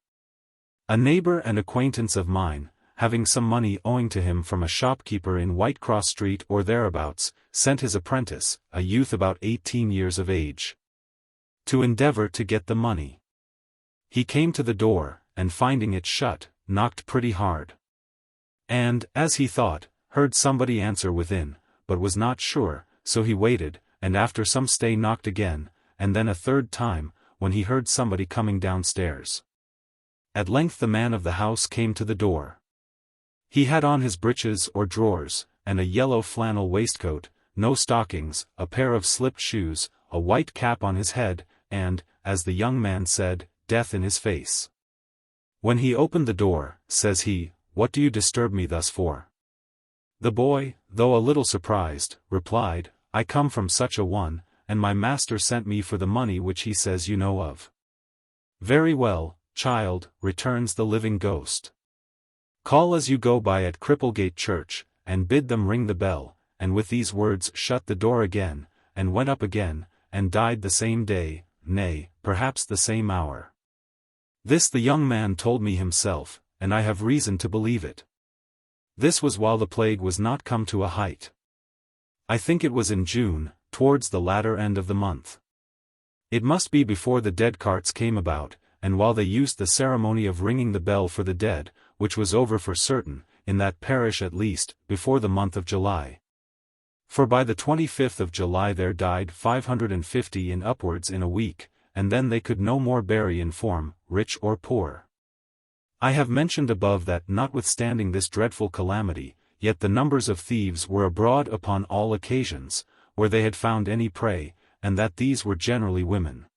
Speaker 1: A neighbor and acquaintance of mine, having some money owing to him from a shopkeeper in Whitecross Street or thereabouts, sent his apprentice, a youth about 18 years of age, to endeavor to get the money. He came to the door, and finding it shut, knocked pretty hard. And, as he thought, heard somebody answer within, but was not sure, so he waited, and after some stay knocked again, and then a third time, when he heard somebody coming downstairs. At length the man of the house came to the door. He had on his breeches or drawers, and a yellow flannel waistcoat, no stockings, a pair of slipped shoes, a white cap on his head, and, as the young man said, death in his face. When he opened the door, says he, "What do you disturb me thus for?" The boy, though a little surprised, replied, "I come from such a one, and my master sent me for the money which he says you know of." "Very well, child," returns the living ghost. "Call as you go by at Cripplegate Church, and bid them ring the bell," and with these words shut the door again, and went up again, and died the same day, nay, perhaps the same hour. This the young man told me himself, and I have reason to believe it. This was while the plague was not come to a height. I think it was in June, towards the latter end of the month. It must be before the dead carts came about, and while they used the ceremony of ringing the bell for the dead, which was over for certain, in that parish at least, before the month of July. For by the 25th of July there died 550 in upwards in a week, and then they could no more bury in form, rich or poor. I have mentioned above that notwithstanding this dreadful calamity, yet the numbers of thieves were abroad upon all occasions, where they had found any prey, and that these were generally women.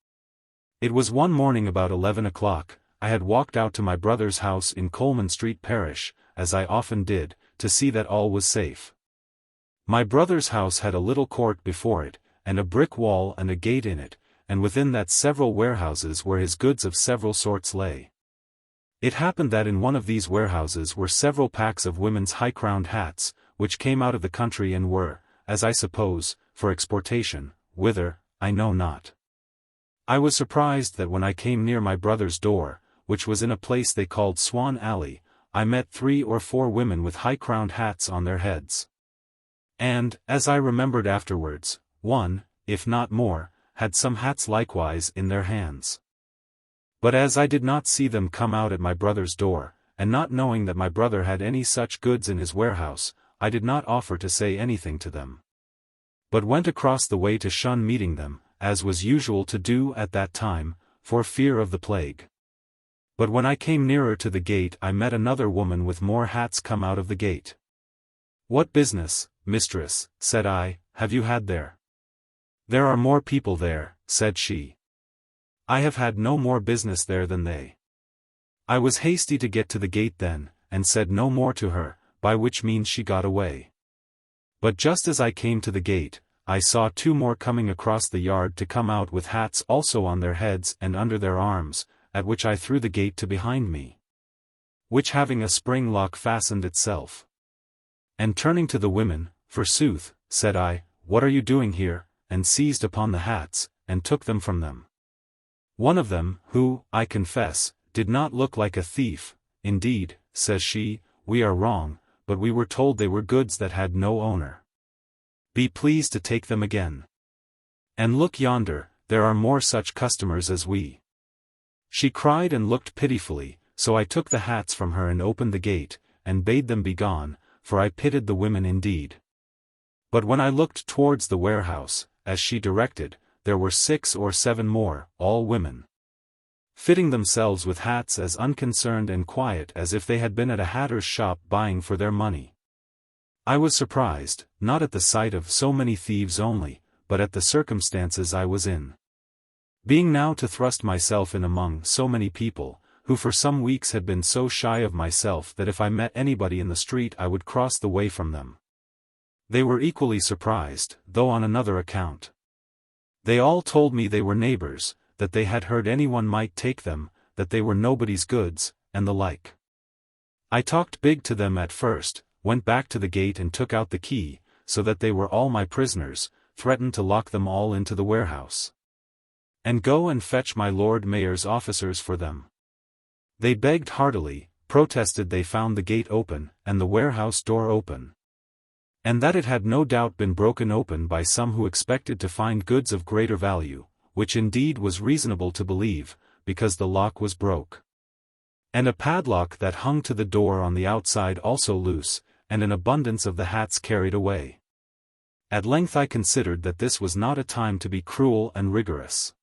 Speaker 1: It was one morning about 11 o'clock, I had walked out to my brother's house in Coleman Street parish, as I often did, to see that all was safe. My brother's house had a little court before it, and a brick wall and a gate in it, and within that several warehouses where his goods of several sorts lay. It happened that in one of these warehouses were several packs of women's high-crowned hats, which came out of the country and were, as I suppose, for exportation, whither, I know not. I was surprised that when I came near my brother's door, which was in a place they called Swan Alley, I met 3 or 4 women with high-crowned hats on their heads. And, as I remembered afterwards, one, if not more, had some hats likewise in their hands. But as I did not see them come out at my brother's door, and not knowing that my brother had any such goods in his warehouse, I did not offer to say anything to them, but went across the way to shun meeting them, as was usual to do at that time, for fear of the plague. But when I came nearer to the gate I met another woman with more hats come out of the gate. "What business, mistress," said I, "have you had there?" "There are more people there," said she. "I have had no more business there than they." I was hasty to get to the gate then, and said no more to her, by which means she got away. But just as I came to the gate, I saw 2 more coming across the yard to come out with hats also on their heads and under their arms, at which I threw the gate to behind me, which having a spring lock fastened itself. And turning to the women, "Forsooth," said I, "what are you doing here?" and seized upon the hats, and took them from them. One of them, who, I confess, did not look like a thief, "Indeed," says she, "we are wrong, but we were told they were goods that had no owner. Be pleased to take them again. And look yonder, there are more such customers as we." She cried and looked pitifully, so I took the hats from her and opened the gate, and bade them be gone, for I pitied the women indeed. But when I looked towards the warehouse, as she directed, there were 6 or 7 more, all women, fitting themselves with hats as unconcerned and quiet as if they had been at a hatter's shop buying for their money. I was surprised, not at the sight of so many thieves only, but at the circumstances I was in. Being now to thrust myself in among so many people, who for some weeks had been so shy of myself that if I met anybody in the street I would cross the way from them. They were equally surprised, though on another account. They all told me they were neighbors, that they had heard anyone might take them, that they were nobody's goods, and the like. I talked big to them at first, went back to the gate and took out the key, so that they were all my prisoners, threatened to lock them all into the warehouse, and go and fetch my Lord Mayor's officers for them. They begged heartily, protested they found the gate open, and the warehouse door open, and that it had no doubt been broken open by some who expected to find goods of greater value, which indeed was reasonable to believe, because the lock was broke, and a padlock that hung to the door on the outside also loose, and an abundance of the hats carried away. At length I considered that this was not a time to be cruel and rigorous.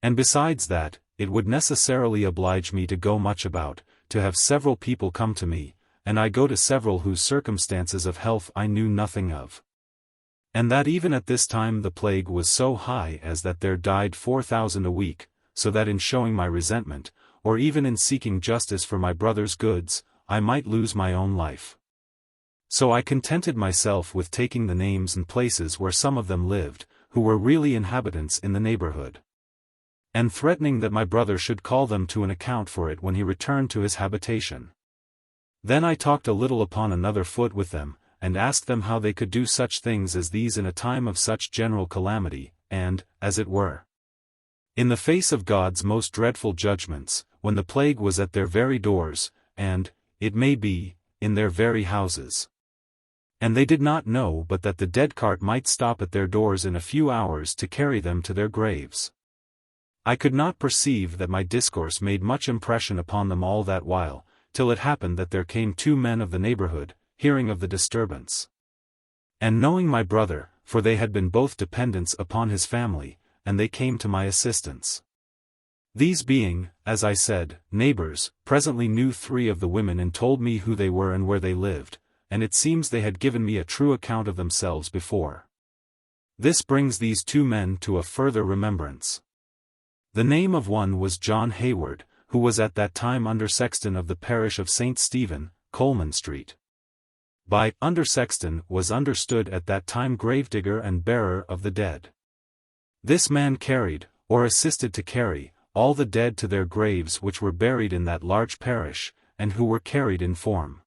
Speaker 1: And besides that, it would necessarily oblige me to go much about, to have several people come to me, and I go to several whose circumstances of health I knew nothing of. And that even at this time the plague was so high as that there died 4,000 a week, so that in showing my resentment, or even in seeking justice for my brother's goods, I might lose my own life. So I contented myself with taking the names and places where some of them lived, who were really inhabitants in the neighborhood, and threatening that my brother should call them to an account for it when he returned to his habitation. Then I talked a little upon another foot with them, and asked them how they could do such things as these in a time of such general calamity, and, as it were, in the face of God's most dreadful judgments, when the plague was at their very doors, and, it may be, in their very houses. And they did not know but that the dead cart might stop at their doors in a few hours to carry them to their graves. I could not perceive that my discourse made much impression upon them all that while, till it happened that there came 2 men of the neighborhood, hearing of the disturbance, and knowing my brother, for they had been both dependents upon his family, and they came to my assistance. These being, as I said, neighbors, presently knew 3 of the women and told me who they were and where they lived, and it seems they had given me a true account of themselves before. This brings these 2 men to a further remembrance. The name of one was John Hayward, who was at that time under-sexton of the parish of St. Stephen, Coleman Street. By under-sexton was understood at that time gravedigger and bearer of the dead. This man carried, or assisted to carry, all the dead to their graves which were buried in that large parish, and who were carried in form.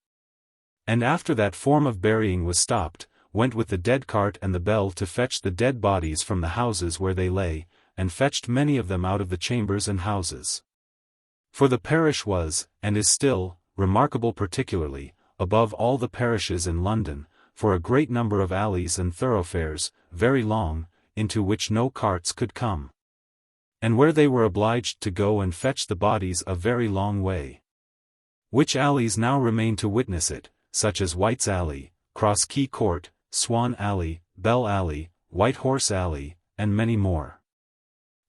Speaker 1: And after that form of burying was stopped, went with the dead cart and the bell to fetch the dead bodies from the houses where they lay, and fetched many of them out of the chambers and houses. For the parish was, and is still, remarkable particularly, above all the parishes in London, for a great number of alleys and thoroughfares, very long, into which no carts could come, and where they were obliged to go and fetch the bodies a very long way. Which alleys now remain to witness it, such as White's Alley, Cross Key Court, Swan Alley, Bell Alley, White Horse Alley, and many more.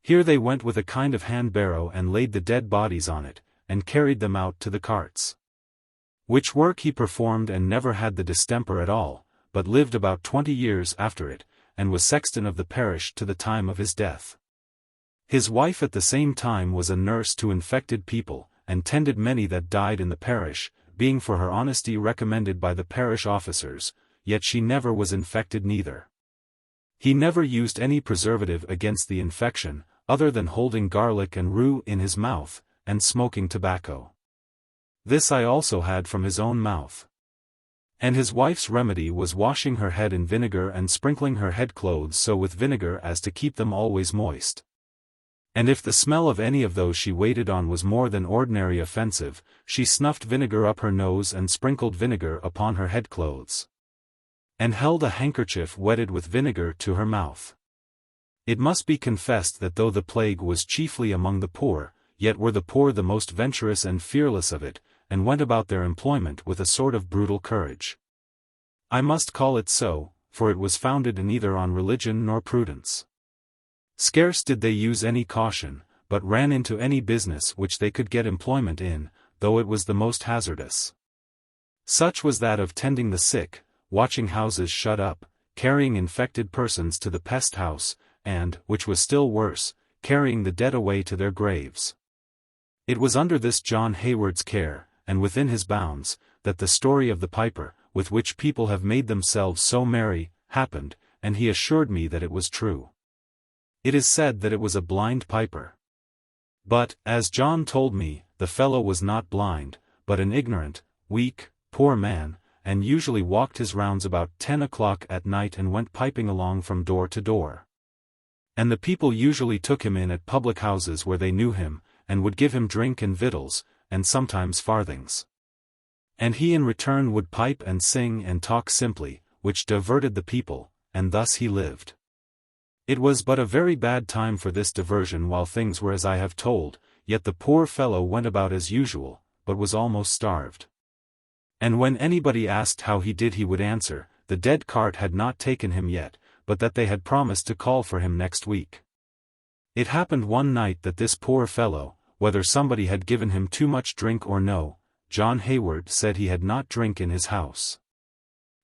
Speaker 1: Here they went with a kind of hand-barrow and laid the dead bodies on it, and carried them out to the carts. Which work he performed and never had the distemper at all, but lived about 20 years after it, and was sexton of the parish to the time of his death. His wife at the same time was a nurse to infected people, and tended many that died in the parish, being for her honesty recommended by the parish officers, yet she never was infected neither. He never used any preservative against the infection, other than holding garlic and rue in his mouth, and smoking tobacco. This I also had from his own mouth. And his wife's remedy was washing her head in vinegar and sprinkling her head clothes so with vinegar as to keep them always moist. And if the smell of any of those she waited on was more than ordinary offensive, she snuffed vinegar up her nose and sprinkled vinegar upon her head clothes, and held a handkerchief wetted with vinegar to her mouth. It must be confessed that though the plague was chiefly among the poor, yet were the poor the most venturous and fearless of it, and went about their employment with a sort of brutal courage. I must call it so, for it was founded neither on religion nor prudence. Scarce did they use any caution, but ran into any business which they could get employment in, though it was the most hazardous. Such was that of tending the sick, watching houses shut up, carrying infected persons to the pest house, and, which was still worse, carrying the dead away to their graves. It was under this John Hayward's care, and within his bounds, that the story of the piper, with which people have made themselves so merry, happened, and he assured me that it was true. It is said that it was a blind piper. But, as John told me, the fellow was not blind, but an ignorant, weak, poor man, and usually walked his rounds about 10 o'clock at night and went piping along from door to door. And the people usually took him in at public houses where they knew him, and would give him drink and victuals, and sometimes farthings. And he in return would pipe and sing and talk simply, which diverted the people, and thus he lived. It was but a very bad time for this diversion while things were as I have told, yet the poor fellow went about as usual, but was almost starved. And when anybody asked how he did, he would answer, the dead cart had not taken him yet, but that they had promised to call for him next week. It happened one night that this poor fellow, whether somebody had given him too much drink or no, John Hayward said he had not drink in his house,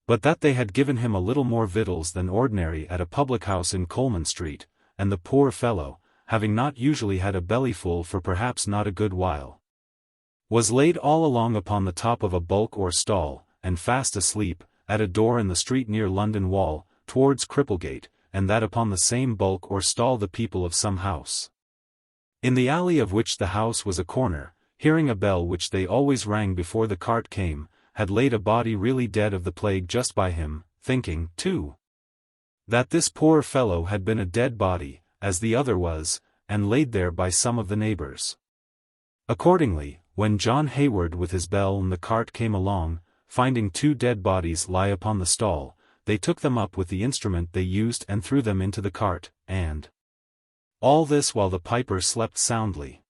Speaker 1: but that they had given him a little more victuals than ordinary at a public house in Coleman Street, and the poor fellow, having not usually had a bellyful for perhaps not a good while, was laid all along upon the top of a bulk or stall, and fast asleep, at a door in the street near London Wall, towards Cripplegate, and that upon the same bulk or stall the people of some house, in the alley of which the house was a corner, hearing a bell which they always rang before the cart came, had laid a body really dead of the plague just by him, thinking, too, that this poor fellow had been a dead body, as the other was, and laid there by some of the neighbours. Accordingly, when John Hayward with his bell and the cart came along, finding 2 dead bodies lie upon the stall, they took them up with the instrument they used and threw them into the cart, and all this while the piper slept soundly.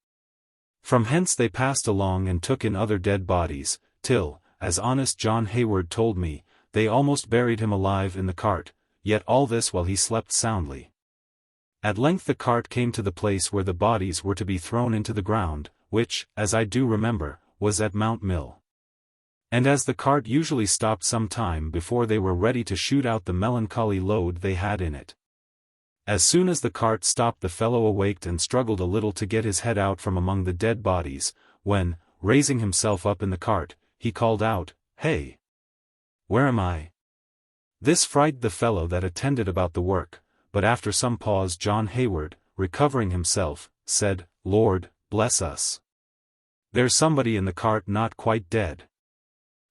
Speaker 1: From hence they passed along and took in other dead bodies, till, as honest John Hayward told me, they almost buried him alive in the cart, yet all this while he slept soundly. At length the cart came to the place where the bodies were to be thrown into the ground, which, as I do remember, was at Mount Mill. And as the cart usually stopped some time before they were ready to shoot out the melancholy load they had in it. As soon as the cart stopped the fellow awaked and struggled a little to get his head out from among the dead bodies, when, raising himself up in the cart, he called out, "Hey! Where am I?" This frightened the fellow that attended about the work, but after some pause John Hayward, recovering himself, said, "Lord, bless us! There's somebody in the cart not quite dead."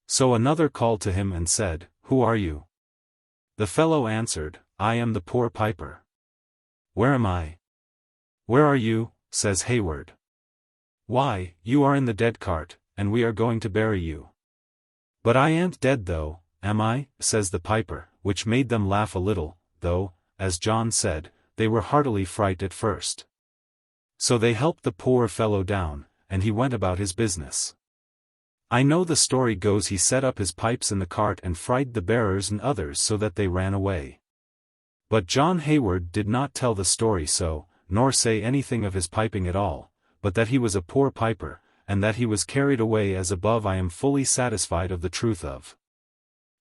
Speaker 1: So another called to him and said, "Who are you?" The fellow answered, "I am the poor piper." "Where am I?" "Where are you?" says Hayward. "Why, you are in the dead cart, and we are going to bury you." "But I ain't dead though, am I?" says the piper, which made them laugh a little, though, as John said, they were heartily frightened at first. So they helped the poor fellow down, and he went about his business. I know the story goes he set up his pipes in the cart and frightened the bearers and others so that they ran away. But John Hayward did not tell the story so, nor say anything of his piping at all, but that he was a poor piper, and that he was carried away as above I am fully satisfied of the truth of.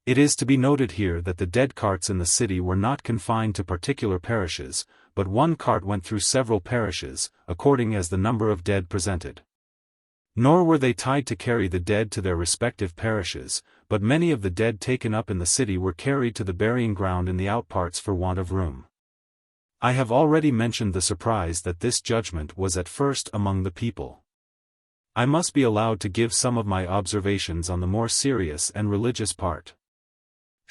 Speaker 1: It is to be noted here that the dead carts in the city were not confined to particular parishes, but one cart went through several parishes, according as the number of dead presented. Nor were they tied to carry the dead to their respective parishes, but many of the dead taken up in the city were carried to the burying ground in the outparts for want of room. I have already mentioned the surprise that this judgment was at first among the people. I must be allowed to give some of my observations on the more serious and religious part.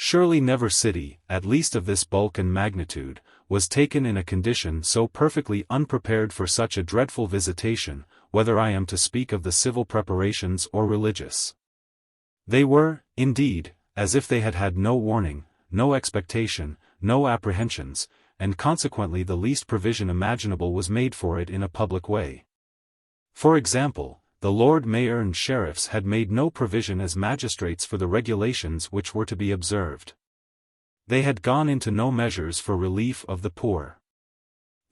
Speaker 1: Surely never city, at least of this bulk and magnitude, was taken in a condition so perfectly unprepared for such a dreadful visitation, whether I am to speak of the civil preparations or religious. They were, indeed, as if they had had no warning, no expectation, no apprehensions, and consequently the least provision imaginable was made for it in a public way. For example, the Lord Mayor and sheriffs had made no provision as magistrates for the regulations which were to be observed. They had gone into no measures for relief of the poor.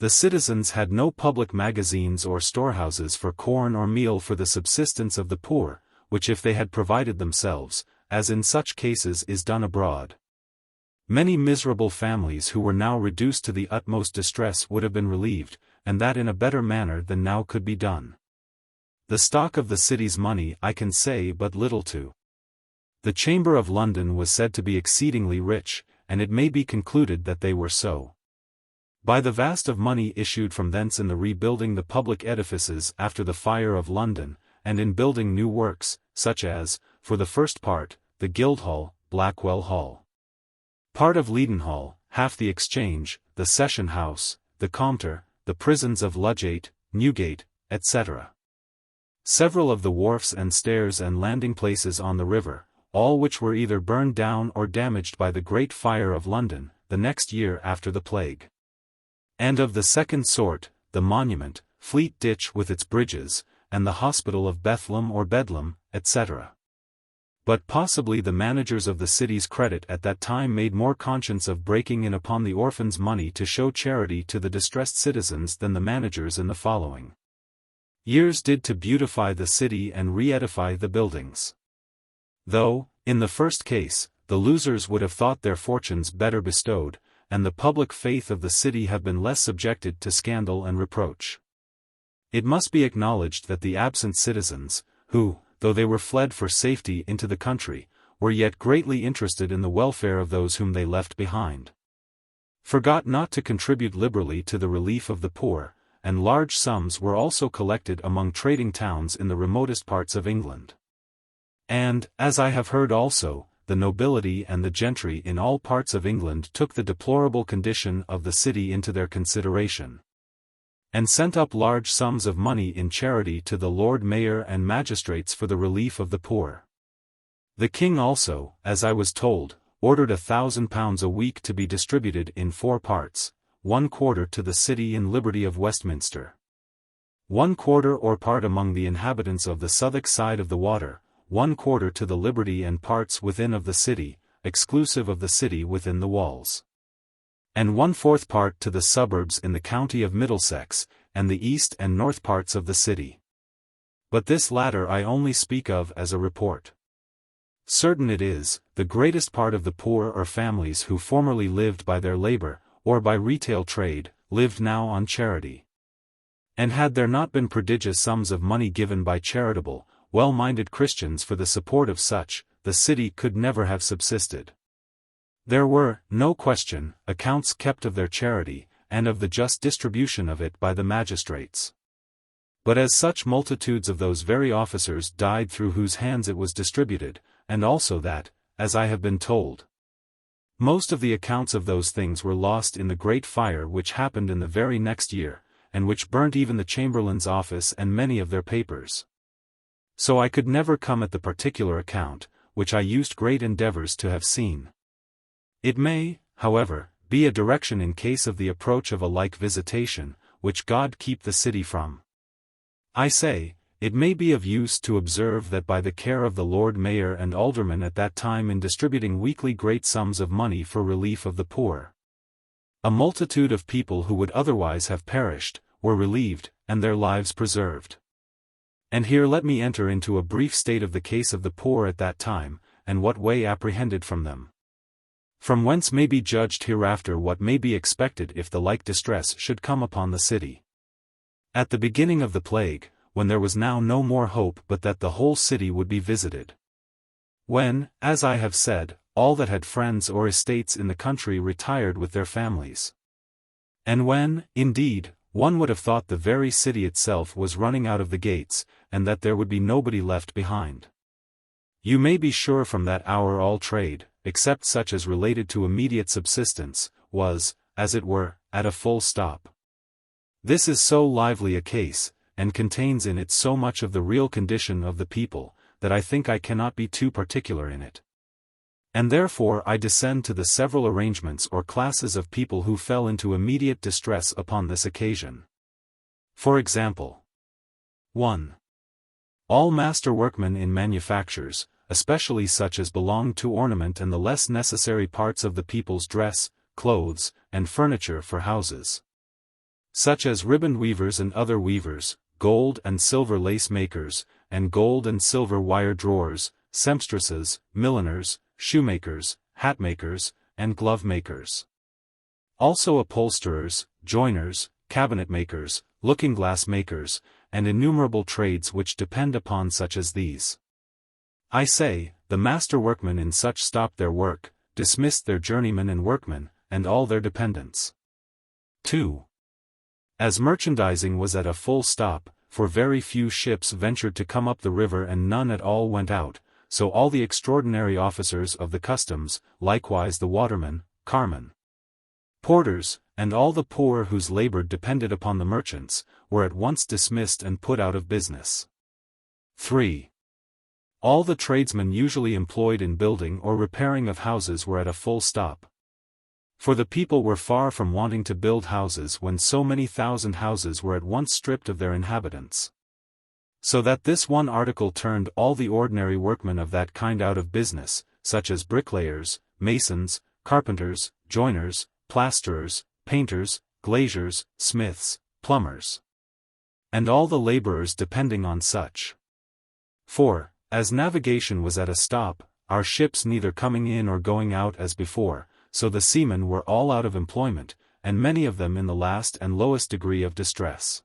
Speaker 1: The citizens had no public magazines or storehouses for corn or meal for the subsistence of the poor, which if they had provided themselves, as in such cases is done abroad, many miserable families who were now reduced to the utmost distress would have been relieved, and that in a better manner than now could be done. The stock of the city's money I can say but little to. The Chamber of London was said to be exceedingly rich, and it may be concluded that they were so, by the vast of money issued from thence in the rebuilding the public edifices after the fire of London, and in building new works, such as, for the first part, the Guildhall, Blackwell Hall, part of Leadenhall, half the Exchange, the Session House, the Compter, the prisons of Ludgate, Newgate, etc. Several of the wharfs and stairs and landing places on the river, all which were either burned down or damaged by the great fire of London, the next year after the plague. And of the second sort, the Monument, Fleet Ditch with its bridges, and the Hospital of Bethlehem or Bedlam, etc. But possibly the managers of the city's credit at that time made more conscience of breaking in upon the orphans' money to show charity to the distressed citizens than the managers in the following years did to beautify the city and re-edify the buildings. Though, in the first case, the losers would have thought their fortunes better bestowed, and the public faith of the city have been less subjected to scandal and reproach. It must be acknowledged that the absent citizens, who, though they were fled for safety into the country, were yet greatly interested in the welfare of those whom they left behind, forgot not to contribute liberally to the relief of the poor, and large sums were also collected among trading towns in the remotest parts of England. And, as I have heard also, the nobility and the gentry in all parts of England took the deplorable condition of the city into their consideration, and sent up large sums of money in charity to the Lord Mayor and magistrates for the relief of the poor. The king also, as I was told, ordered £1,000 a week to be distributed in 4 parts, 1/4 to the city in liberty of Westminster, 1/4 or part among the inhabitants of the Southwark side of the water, 1/4 to the liberty and parts within of the city, exclusive of the city within the walls, and 1/4 part to the suburbs in the county of Middlesex, and the east and north parts of the city. But this latter I only speak of as a report. Certain it is, the greatest part of the poor or families who formerly lived by their labor, or by retail trade, lived now on charity. And had there not been prodigious sums of money given by charitable, well-minded Christians for the support of such, the city could never have subsisted. There were, no question, accounts kept of their charity, and of the just distribution of it by the magistrates. But as such multitudes of those very officers died through whose hands it was distributed, and also that, as I have been told, most of the accounts of those things were lost in the great fire which happened in the very next year, and which burnt even the Chamberlain's office and many of their papers. So I could never come at the particular account, which I used great endeavors to have seen. It may, however, be a direction in case of the approach of a like visitation, which God keep the city from. I say, it may be of use to observe that by the care of the Lord Mayor and Aldermen at that time in distributing weekly great sums of money for relief of the poor, a multitude of people who would otherwise have perished, were relieved, and their lives preserved. And here let me enter into a brief state of the case of the poor at that time, and what way apprehended from them. From whence may be judged hereafter what may be expected if the like distress should come upon the city. At the beginning of the plague, when there was now no more hope but that the whole city would be visited. When, as I have said, all that had friends or estates in the country retired with their families. And when, indeed, one would have thought the very city itself was running out of the gates, and that there would be nobody left behind. You may be sure from that hour all trade, except such as related to immediate subsistence, was, as it were, at a full stop. This is so lively a case, and contains in it so much of the real condition of the people, that I think I cannot be too particular in it. And therefore I descend to the several arrangements or classes of people who fell into immediate distress upon this occasion. For example, 1. All master workmen in manufactures, especially such as belong to ornament and the less necessary parts of the people's dress, clothes, and furniture for houses, such as riband weavers and other weavers, gold and silver lace makers, and gold and silver wire drawers, sempstresses, milliners, shoemakers, hatmakers, and glove makers. Also upholsterers, joiners, cabinet makers, looking-glass makers, and innumerable trades which depend upon such as these. I say, the master workmen in such stopped their work, dismissed their journeymen and workmen, and all their dependents. 2. As merchandising was at a full stop, for very few ships ventured to come up the river and none at all went out, so all the extraordinary officers of the customs, likewise the watermen, carmen, porters, and all the poor whose labor depended upon the merchants, were at once dismissed and put out of business. 3. All the tradesmen usually employed in building or repairing of houses were at a full stop. For the people were far from wanting to build houses when so many thousand houses were at once stripped of their inhabitants. So that this one article turned all the ordinary workmen of that kind out of business, such as bricklayers, masons, carpenters, joiners, plasterers, painters, glaziers, smiths, plumbers, and all the laborers depending on such. 4. As navigation was at a stop, our ships neither coming in or going out as before, so the seamen were all out of employment, and many of them in the last and lowest degree of distress.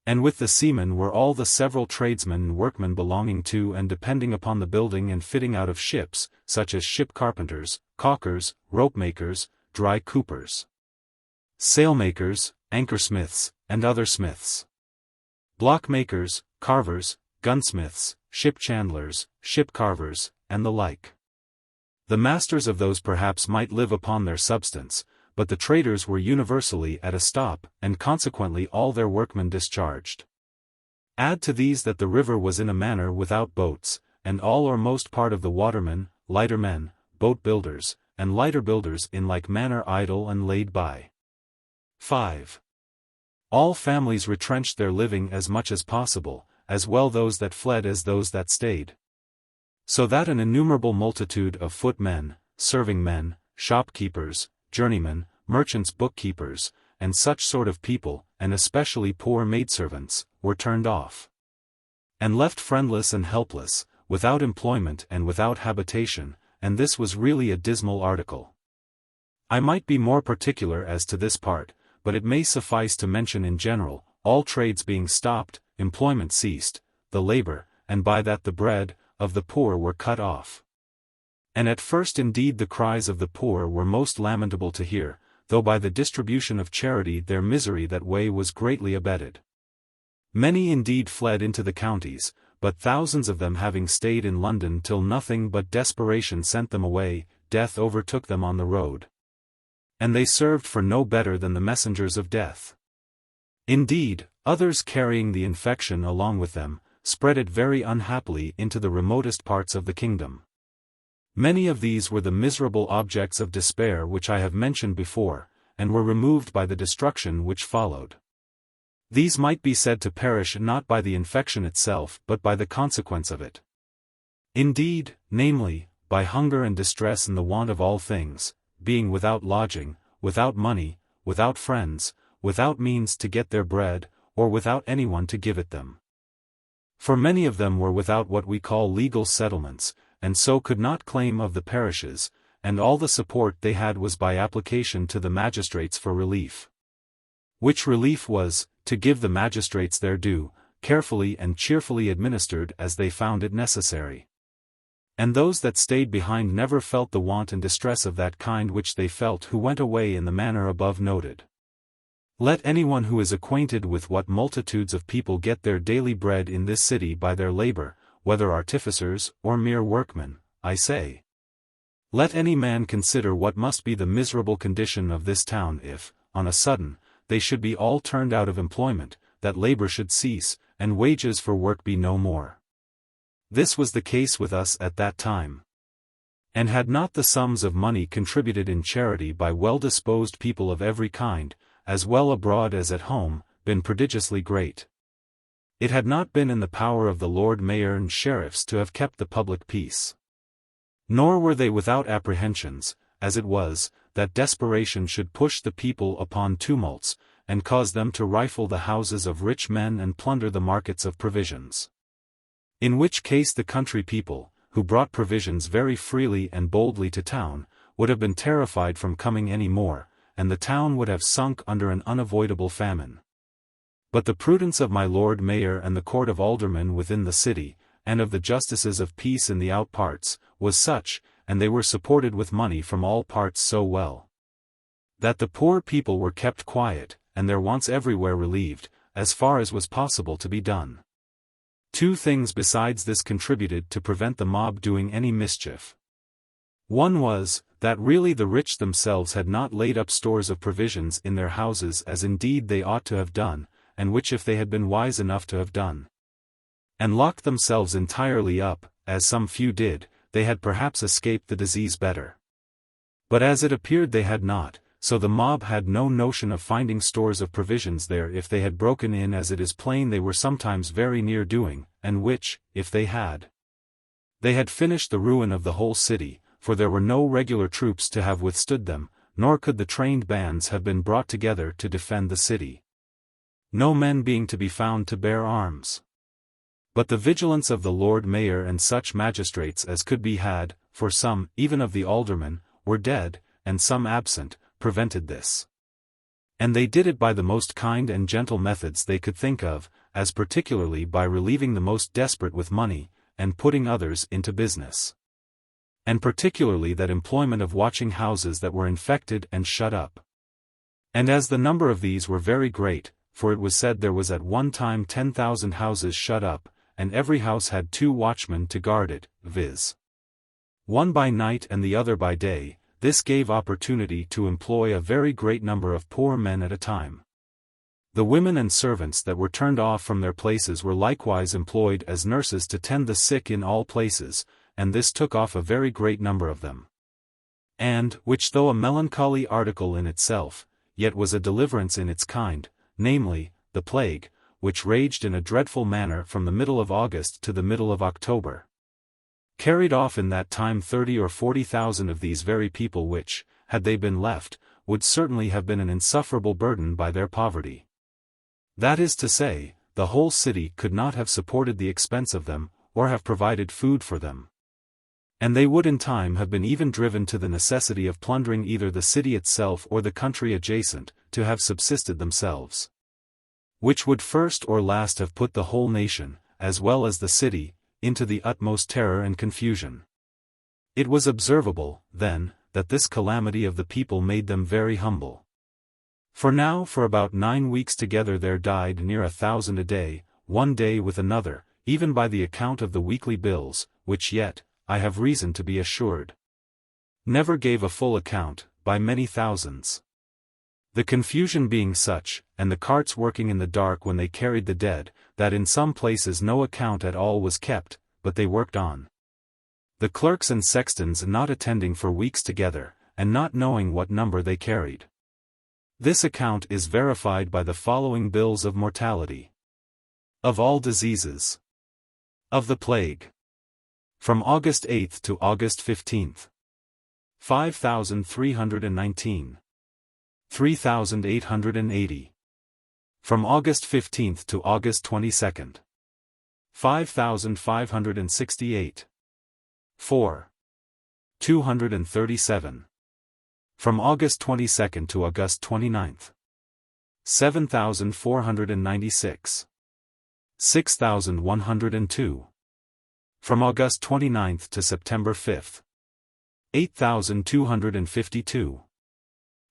Speaker 1: And with the seamen were all the several tradesmen and workmen belonging to and depending upon the building and fitting out of ships, such as ship carpenters, caulkers, rope-makers, dry coopers, sailmakers, anchor-smiths, and other smiths, block-makers, carvers, gunsmiths, ship-chandlers, ship-carvers, and the like. The masters of those perhaps might live upon their substance, but the traders were universally at a stop, and consequently all their workmen discharged. Add to these that the river was in a manner without boats, and all or most part of the watermen, lightermen, boat-builders, and lighter-builders in like manner idle and laid by. 5. All families retrenched their living as much as possible, as well those that fled as those that stayed. So that an innumerable multitude of footmen, serving-men, shopkeepers, journeymen, merchants, bookkeepers, and such sort of people, and especially poor maidservants, were turned off, and left friendless and helpless, without employment and without habitation, and this was really a dismal article. I might be more particular as to this part, but it may suffice to mention in general, all trades being stopped, employment ceased, the labor, and by that the bread, of the poor were cut off. And at first indeed the cries of the poor were most lamentable to hear, though by the distribution of charity their misery that way was greatly abated. Many indeed fled into the counties, but thousands of them having stayed in London till nothing but desperation sent them away, death overtook them on the road. And they served for no better than the messengers of death. Indeed, others carrying the infection along with them, spread it very unhappily into the remotest parts of the kingdom. Many of these were the miserable objects of despair which I have mentioned before, and were removed by the destruction which followed. These might be said to perish not by the infection itself but by the consequence of it. Indeed, namely, by hunger and distress and the want of all things, being without lodging, without money, without friends, without means to get their bread, or without anyone to give it them. For many of them were without what we call legal settlements, and so could not claim of the parishes, and all the support they had was by application to the magistrates for relief. Which relief was, to give the magistrates their due, carefully and cheerfully administered as they found it necessary. And those that stayed behind never felt the want and distress of that kind which they felt who went away in the manner above noted. Let anyone who is acquainted with what multitudes of people get their daily bread in this city by their labor, whether artificers or mere workmen, I say. Let any man consider what must be the miserable condition of this town if, on a sudden, they should be all turned out of employment, that labor should cease, and wages for work be no more. This was the case with us at that time. And had not the sums of money contributed in charity by well-disposed people of every kind, as well abroad as at home, been prodigiously great, it had not been in the power of the Lord Mayor and sheriffs to have kept the public peace. Nor were they without apprehensions, as it was, that desperation should push the people upon tumults, and cause them to rifle the houses of rich men and plunder the markets of provisions. In which case the country people, who brought provisions very freely and boldly to town, would have been terrified from coming any more, and the town would have sunk under an unavoidable famine. But the prudence of my Lord Mayor and the Court of Aldermen within the city, and of the justices of peace in the outparts, was such, and they were supported with money from all parts so well, that the poor people were kept quiet, and their wants everywhere relieved, as far as was possible to be done. Two things besides this contributed to prevent the mob doing any mischief. One was, that really the rich themselves had not laid up stores of provisions in their houses as indeed they ought to have done, and which if they had been wise enough to have done, and locked themselves entirely up, as some few did, they had perhaps escaped the disease better. But as it appeared they had not, so the mob had no notion of finding stores of provisions there if they had broken in, as it is plain they were sometimes very near doing, and which, if they had finished the ruin of the whole city, for there were no regular troops to have withstood them, nor could the trained bands have been brought together to defend the city, no men being to be found to bear arms. But the vigilance of the Lord Mayor and such magistrates as could be had, for some, even of the aldermen, were dead, and some absent, prevented this. And they did it by the most kind and gentle methods they could think of, as particularly by relieving the most desperate with money, and putting others into business. And particularly that employment of watching houses that were infected and shut up. And as the number of these were very great, for it was said there was at one time 10,000 houses shut up, and every house had 2 watchmen to guard it, viz. one by night and the other by day, this gave opportunity to employ a very great number of poor men at a time. The women and servants that were turned off from their places were likewise employed as nurses to tend the sick in all places, and this took off a very great number of them. And, which though a melancholy article in itself, yet was a deliverance in its kind, namely, the plague, which raged in a dreadful manner from the middle of August to the middle of October. Carried off in that time 30 or 40,000 of these very people which, had they been left, would certainly have been an insufferable burden by their poverty. That is to say, the whole city could not have supported the expense of them, or have provided food for them. And they would in time have been even driven to the necessity of plundering either the city itself or the country adjacent, to have subsisted themselves. Which would first or last have put the whole nation, as well as the city, into the utmost terror and confusion. It was observable, then, that this calamity of the people made them very humble. For now for about 9 weeks together there died near 1,000 a day, one day with another, even by the account of the weekly bills, which yet, I have reason to be assured, never gave a full account, by many thousands. The confusion being such, and the carts working in the dark when they carried the dead, that in some places no account at all was kept, but they worked on. The clerks and sextons not attending for weeks together, and not knowing what number they carried. This account is verified by the following bills of mortality. Of all diseases. Of the plague. From August 8th to August 15th. 5,319. 3,880. From August 15th to August 22nd. 5,568. 4. 237. From August 22nd to August 29th. 7,496. 6,102. From August 29th to September 5th. 8,252.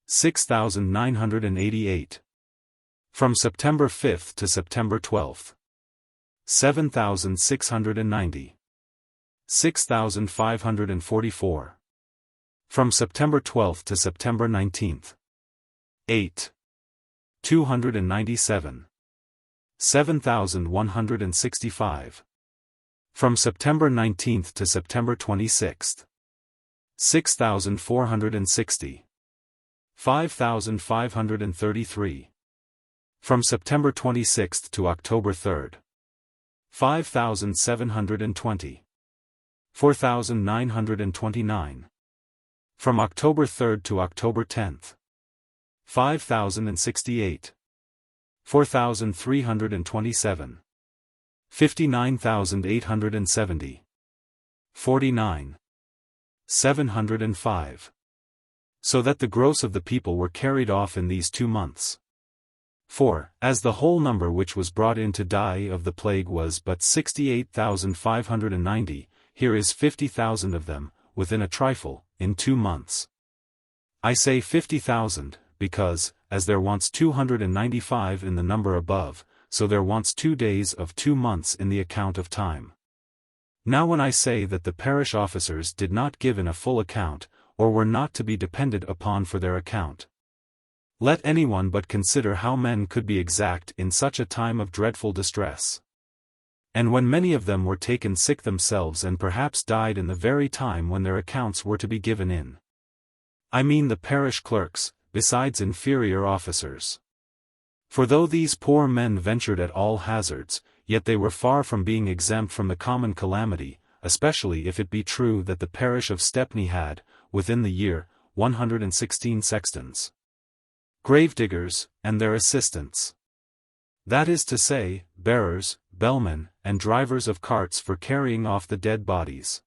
Speaker 1: 6,988. From September 5th to September 12th. 7,690. 6,544. From September 12th to September 19th. 8. 297. 7,165. From September 19th to September 26th. 6,460. 5,533. From September 26th to October 3rd. 5,720. 4,929. From October 3rd to October 10th. 5,068. 4,327. 59,870. 49. 705. So that the gross of the people were carried off in these 2 months. For, as the whole number which was brought in to die of the plague was but 68,590, here is 50,000 of them, within a trifle, in 2 months. I say 50,000, because, as there wants 295 in the number above, so there wants 2 days of 2 months in the account of time. Now when I say that the parish officers did not give in a full account, or were not to be depended upon for their account, let anyone but consider how men could be exact in such a time of dreadful distress. And when many of them were taken sick themselves and perhaps died in the very time when their accounts were to be given in. I mean the parish clerks, besides inferior officers. For though these poor men ventured at all hazards, yet they were far from being exempt from the common calamity, especially if it be true that the parish of Stepney had, within the year, 116 sextons, gravediggers, and their assistants. That is to say, bearers, bellmen, and drivers of carts for carrying off the dead bodies.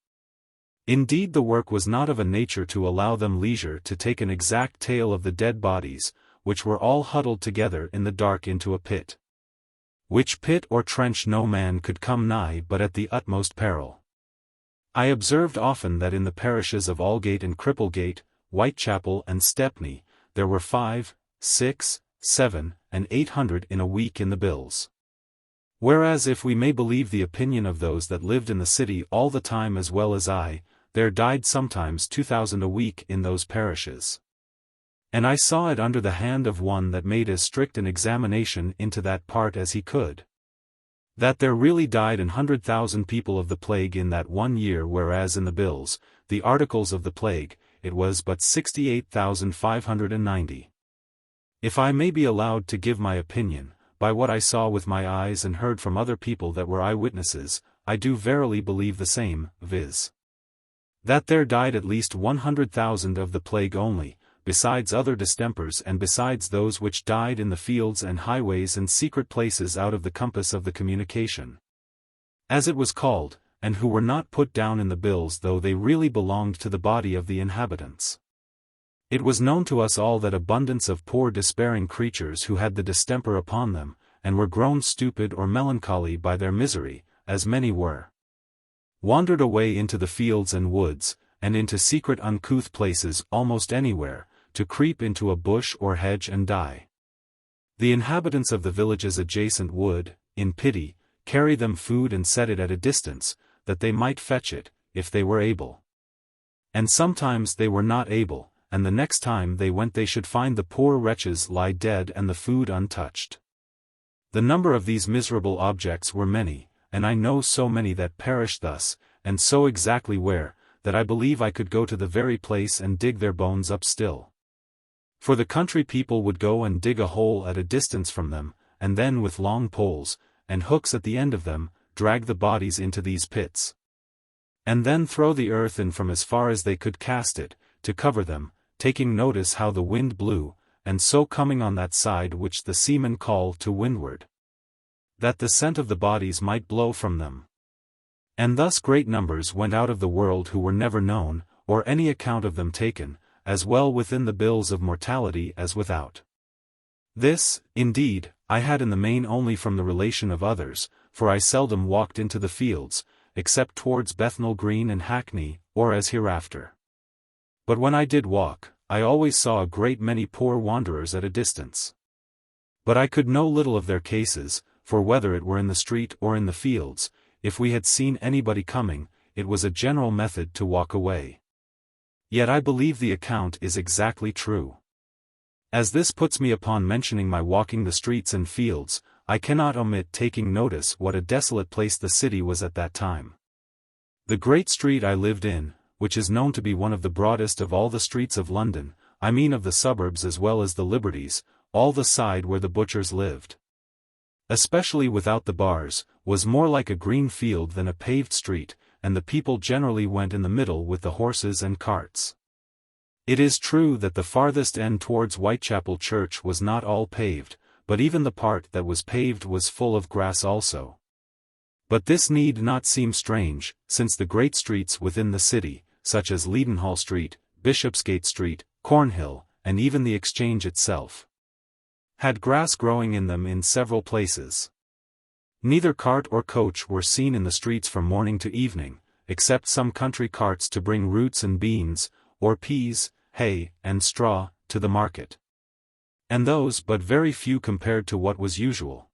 Speaker 1: Indeed, the work was not of a nature to allow them leisure to take an exact tale of the dead bodies, which were all huddled together in the dark into a pit. Which pit or trench no man could come nigh but at the utmost peril. I observed often that in the parishes of Aldgate and Cripplegate, Whitechapel and Stepney, there were 5, 6, 7, and 800 in a week in the bills. Whereas if we may believe the opinion of those that lived in the city all the time as well as I, there died sometimes 2,000 a week in those parishes. And I saw it under the hand of one that made as strict an examination into that part as he could. That there really died 100,000 people of the plague in that 1 year, whereas in the bills, the articles of the plague, it was but 68,590. If I may be allowed to give my opinion, by what I saw with my eyes and heard from other people that were eyewitnesses, I do verily believe the same, viz. that there died at least 100,000 of the plague only, besides other distempers and besides those which died in the fields and highways and secret places out of the compass of the communication, as it was called, and who were not put down in the bills though they really belonged to the body of the inhabitants. It was known to us all that abundance of poor despairing creatures who had the distemper upon them, and were grown stupid or melancholy by their misery, as many were, wandered away into the fields and woods, and into secret uncouth places almost anywhere, to creep into a bush or hedge and die. The inhabitants of the villages adjacent would, in pity, carry them food and set it at a distance, that they might fetch it, if they were able. And sometimes they were not able, and the next time they went they should find the poor wretches lie dead and the food untouched. The number of these miserable objects were many, and I know so many that perished thus, and so exactly where, that I believe I could go to the very place and dig their bones up still. For the country people would go and dig a hole at a distance from them, and then with long poles, and hooks at the end of them, drag the bodies into these pits. And then throw the earth in from as far as they could cast it, to cover them, taking notice how the wind blew, and so coming on that side which the seamen call to windward, that the scent of the bodies might blow from them. And thus great numbers went out of the world who were never known, or any account of them taken, as well within the bills of mortality as without. This, indeed, I had in the main only from the relation of others, for I seldom walked into the fields, except towards Bethnal Green and Hackney, or as hereafter. But when I did walk, I always saw a great many poor wanderers at a distance. But I could know little of their cases, for whether it were in the street or in the fields, if we had seen anybody coming, it was a general method to walk away. Yet I believe the account is exactly true. As this puts me upon mentioning my walking the streets and fields, I cannot omit taking notice what a desolate place the city was at that time. The great street I lived in, which is known to be one of the broadest of all the streets of London, I mean of the suburbs as well as the liberties, all the side where the butchers lived, especially without the bars, was more like a green field than a paved street, and the people generally went in the middle with the horses and carts. It is true that the farthest end towards Whitechapel Church was not all paved, but even the part that was paved was full of grass also. But this need not seem strange, since the great streets within the city, such as Leadenhall Street, Bishopsgate Street, Cornhill, and even the Exchange itself, had grass growing in them in several places. Neither cart or coach were seen in the streets from morning to evening, except some country carts to bring roots and beans, or peas, hay, and straw, to the market. And those but very few compared to what was usual.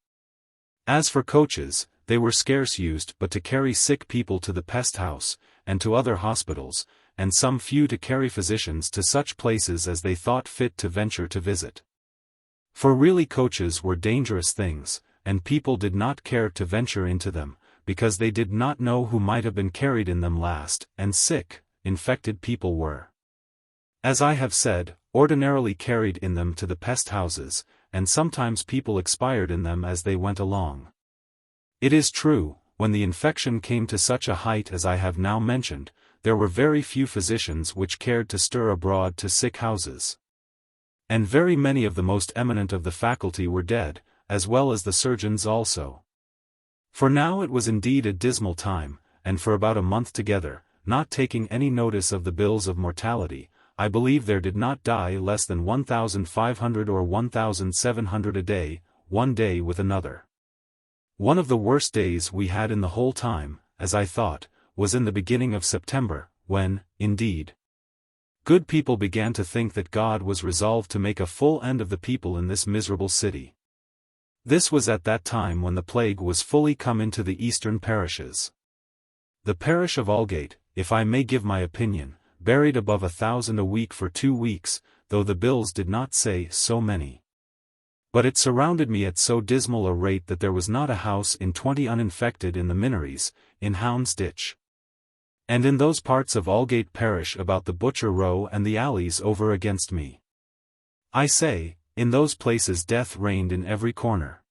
Speaker 1: As for coaches, they were scarce used but to carry sick people to the pest house, and to other hospitals, and some few to carry physicians to such places as they thought fit to venture to visit. For really coaches were dangerous things, and people did not care to venture into them, because they did not know who might have been carried in them last, and sick, infected people were, as I have said, ordinarily carried in them to the pest houses, and sometimes people expired in them as they went along. It is true, when the infection came to such a height as I have now mentioned, there were very few physicians which cared to stir abroad to sick houses. And very many of the most eminent of the faculty were dead, as well as the surgeons also. For now it was indeed a dismal time, and for about a month together, not taking any notice of the bills of mortality, I believe there did not die less than 1,500 or 1,700 a day, one day with another. One of the worst days we had in the whole time, as I thought, was in the beginning of September, when, indeed, good people began to think that God was resolved to make a full end of the people in this miserable city. This was at that time when the plague was fully come into the eastern parishes. The parish of Aldgate, if I may give my opinion, buried above 1,000 a week for 2 weeks, though the bills did not say so many. But it surrounded me at so dismal a rate that there was not a house in 20 uninfected in the Minories, in Houndsditch, and in those parts of Aldgate parish about the Butcher Row and the alleys over against me. I say, in those places death reigned in every corner.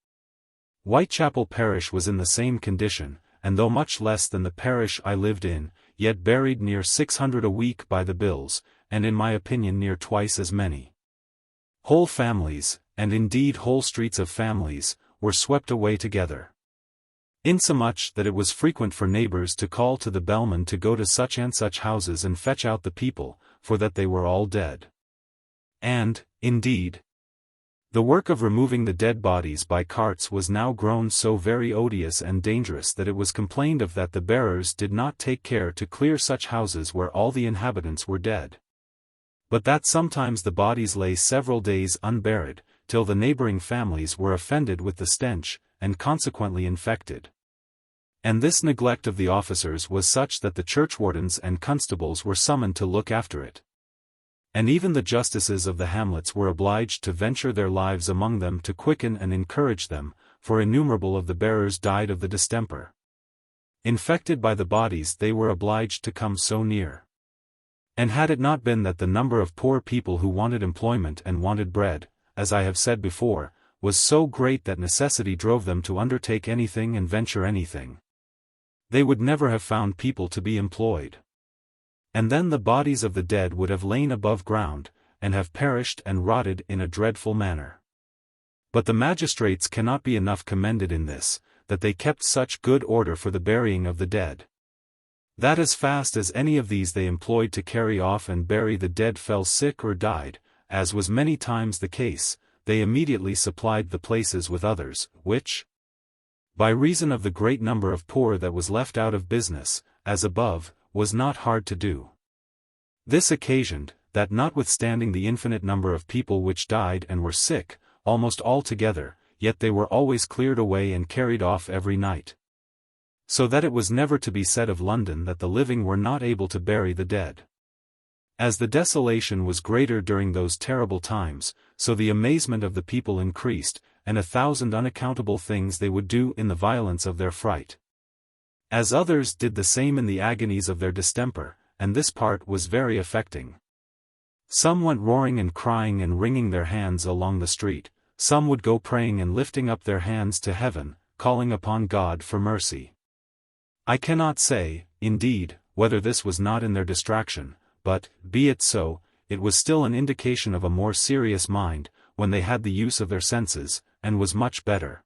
Speaker 1: Whitechapel parish was in the same condition, and though much less than the parish I lived in, yet buried near 600 a week by the bills, and in my opinion near twice as many. Whole families, and indeed whole streets of families, were swept away together. Insomuch that it was frequent for neighbors to call to the bellman to go to such and such houses and fetch out the people, for that they were all dead. And, indeed, the work of removing the dead bodies by carts was now grown so very odious and dangerous that it was complained of that the bearers did not take care to clear such houses where all the inhabitants were dead, but that sometimes the bodies lay several days unburied, till the neighboring families were offended with the stench, and consequently infected. And this neglect of the officers was such that the churchwardens and constables were summoned to look after it. And even the justices of the hamlets were obliged to venture their lives among them to quicken and encourage them, for innumerable of the bearers died of the distemper. Infected by the bodies they were obliged to come so near. And had it not been that the number of poor people who wanted employment and wanted bread, as I have said before, was so great that necessity drove them to undertake anything and venture anything, they would never have found people to be employed. And then the bodies of the dead would have lain above ground, and have perished and rotted in a dreadful manner. But the magistrates cannot be enough commended in this, that they kept such good order for the burying of the dead, that as fast as any of these they employed to carry off and bury the dead fell sick or died, as was many times the case, they immediately supplied the places with others, which, by reason of the great number of poor that was left out of business, as above, was not hard to do. This occasioned, that notwithstanding the infinite number of people which died and were sick, almost all together, yet they were always cleared away and carried off every night. So that it was never to be said of London that the living were not able to bury the dead. As the desolation was greater during those terrible times, so the amazement of the people increased, and 1,000 unaccountable things they would do in the violence of their fright. As others did the same in the agonies of their distemper, and this part was very affecting. Some went roaring and crying and wringing their hands along the street, some would go praying and lifting up their hands to heaven, calling upon God for mercy. I cannot say, indeed, whether this was not in their distraction, but, be it so, it was still an indication of a more serious mind, when they had the use of their senses, and was much better,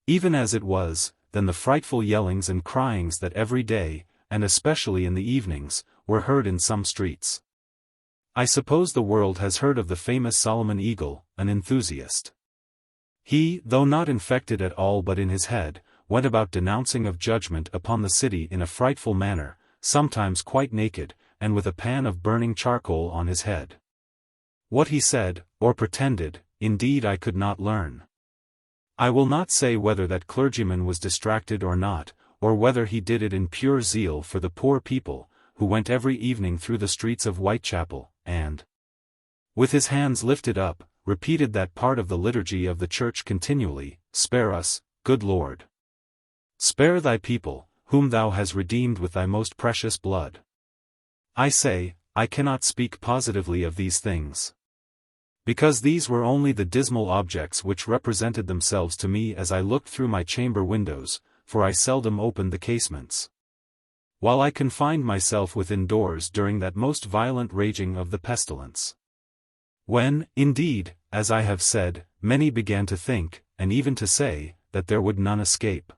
Speaker 1: even as it was, than the frightful yellings and cryings that every day, and especially in the evenings, were heard in some streets. I suppose the world has heard of the famous Solomon Eagle, an enthusiast. He, though not infected at all but in his head, went about denouncing of judgment upon the city in a frightful manner, sometimes quite naked, and with a pan of burning charcoal on his head. What he said, or pretended, indeed I could not learn. I will not say whether that clergyman was distracted or not, or whether he did it in pure zeal for the poor people, who went every evening through the streets of Whitechapel, and, with his hands lifted up, repeated that part of the liturgy of the church continually, "Spare us, good Lord. Spare thy people, whom thou hast redeemed with thy most precious blood." I say, I cannot speak positively of these things, because these were only the dismal objects which represented themselves to me as I looked through my chamber windows, for I seldom opened the casements, while I confined myself within doors during that most violent raging of the pestilence. When, indeed, as I have said, many began to think, and even to say, that there would none escape.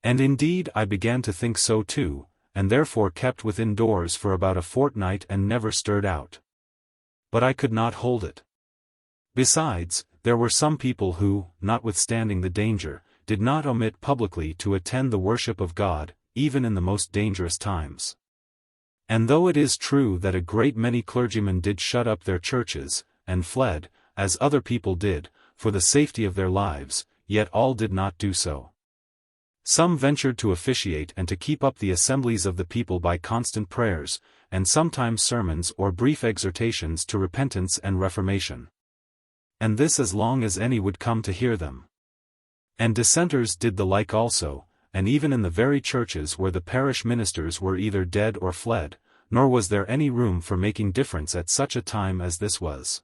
Speaker 1: And indeed I began to think so too, and therefore kept within doors for about a fortnight and never stirred out. But I could not hold it. Besides, there were some people who, notwithstanding the danger, did not omit publicly to attend the worship of God, even in the most dangerous times. And though it is true that a great many clergymen did shut up their churches, and fled, as other people did, for the safety of their lives, yet all did not do so. Some ventured to officiate and to keep up the assemblies of the people by constant prayers, and sometimes sermons or brief exhortations to repentance and reformation. And this as long as any would come to hear them. And dissenters did the like also, and even in the very churches where the parish ministers were either dead or fled, nor was there any room for making difference at such a time as this was.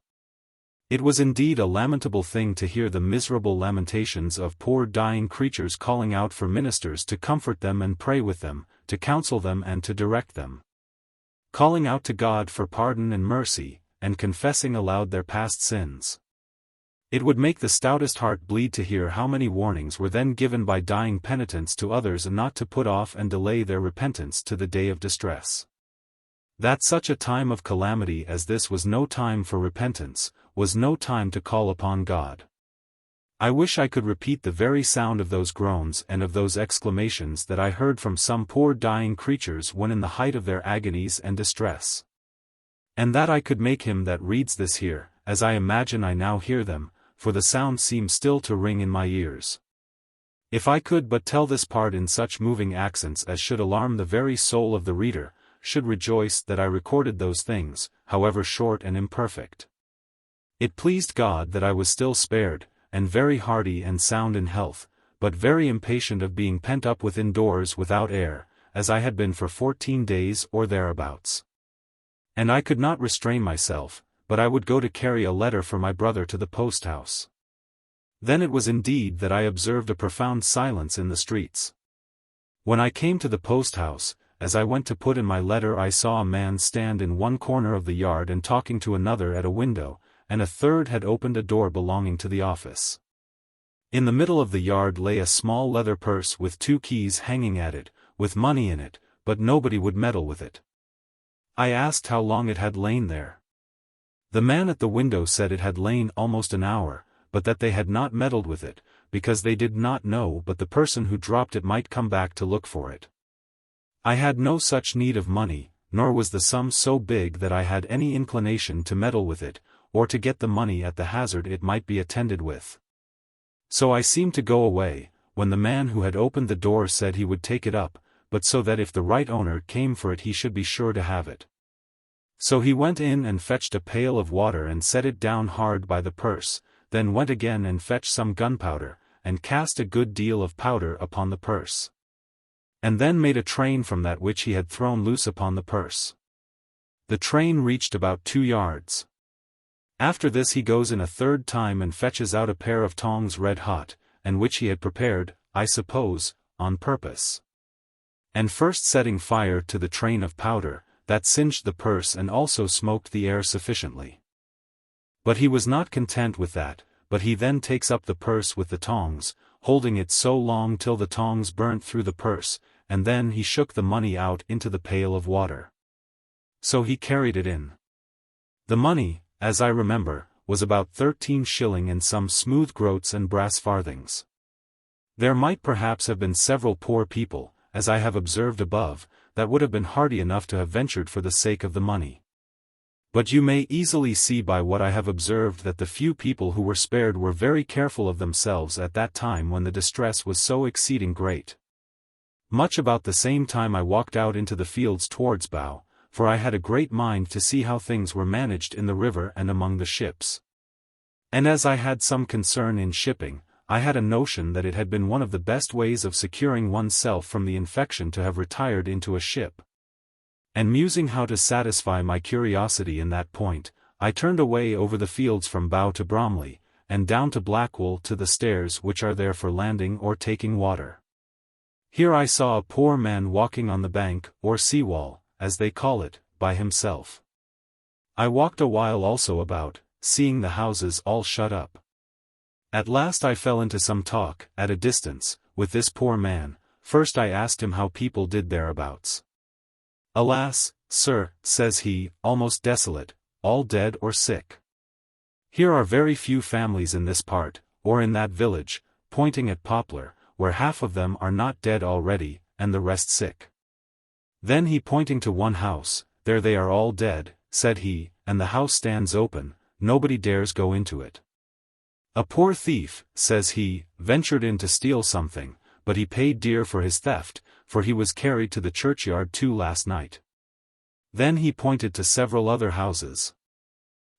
Speaker 1: It was indeed a lamentable thing to hear the miserable lamentations of poor dying creatures calling out for ministers to comfort them and pray with them, to counsel them and to direct them. Calling out to God for pardon and mercy, and confessing aloud their past sins. It would make the stoutest heart bleed to hear how many warnings were then given by dying penitents to others not to put off and delay their repentance to the day of distress. That such a time of calamity as this was no time for repentance, was no time to call upon God. I wish I could repeat the very sound of those groans and of those exclamations that I heard from some poor dying creatures when in the height of their agonies and distress. And that I could make him that reads this hear, as I imagine I now hear them, for the sound seems still to ring in my ears. If I could but tell this part in such moving accents as should alarm the very soul of the reader, should rejoice that I recorded those things, however short and imperfect. It pleased God that I was still spared, and very hearty and sound in health, but very impatient of being pent up within doors without air, as I had been for 14 days or thereabouts. And I could not restrain myself, but I would go to carry a letter for my brother to the post-house. Then it was indeed that I observed a profound silence in the streets. When I came to the post-house, as I went to put in my letter I saw a man stand in one corner of the yard and talking to another at a window, and a third had opened a door belonging to the office. In the middle of the yard lay a small leather purse with 2 keys hanging at it, with money in it, but nobody would meddle with it. I asked how long it had lain there. The man at the window said it had lain almost an hour, but that they had not meddled with it, because they did not know but the person who dropped it might come back to look for it. I had no such need of money, nor was the sum so big that I had any inclination to meddle with it, or to get the money at the hazard it might be attended with. So I seemed to go away, when the man who had opened the door said he would take it up, but so that if the right owner came for it he should be sure to have it. So he went in and fetched a pail of water and set it down hard by the purse, then went again and fetched some gunpowder, and cast a good deal of powder upon the purse. And then made a train from that which he had thrown loose upon the purse. The train reached about 2 yards. After this he goes in a third time and fetches out a pair of tongs red hot, and which he had prepared, I suppose, on purpose. And first setting fire to the train of powder, that singed the purse and also smoked the air sufficiently. But he was not content with that, but he then takes up the purse with the tongs, holding it so long till the tongs burnt through the purse, and then he shook the money out into the pail of water. So he carried it in. The money, as I remember, was about 13 shillings and some smooth groats and brass farthings. There might perhaps have been several poor people, as I have observed above, that would have been hardy enough to have ventured for the sake of the money. But you may easily see by what I have observed that the few people who were spared were very careful of themselves at that time when the distress was so exceeding great. Much about the same time I walked out into the fields towards Bow, for I had a great mind to see how things were managed in the river and among the ships. And as I had some concern in shipping, I had a notion that it had been one of the best ways of securing oneself from the infection to have retired into a ship. And musing how to satisfy my curiosity in that point, I turned away over the fields from Bow to Bromley, and down to Blackwall to the stairs which are there for landing or taking water. Here I saw a poor man walking on the bank, or sea-wall, as they call it, by himself. I walked a while also about, seeing the houses all shut up. At last I fell into some talk, at a distance, with this poor man. First I asked him how people did thereabouts. Alas, sir, says he, almost desolate, all dead or sick. Here are very few families in this part, or in that village, pointing at Poplar, where half of them are not dead already, and the rest sick. Then he pointing to one house, there they are all dead, said he, and the house stands open, nobody dares go into it. A poor thief, says he, ventured in to steal something, but he paid dear for his theft, for he was carried to the churchyard too last night. Then he pointed to several other houses.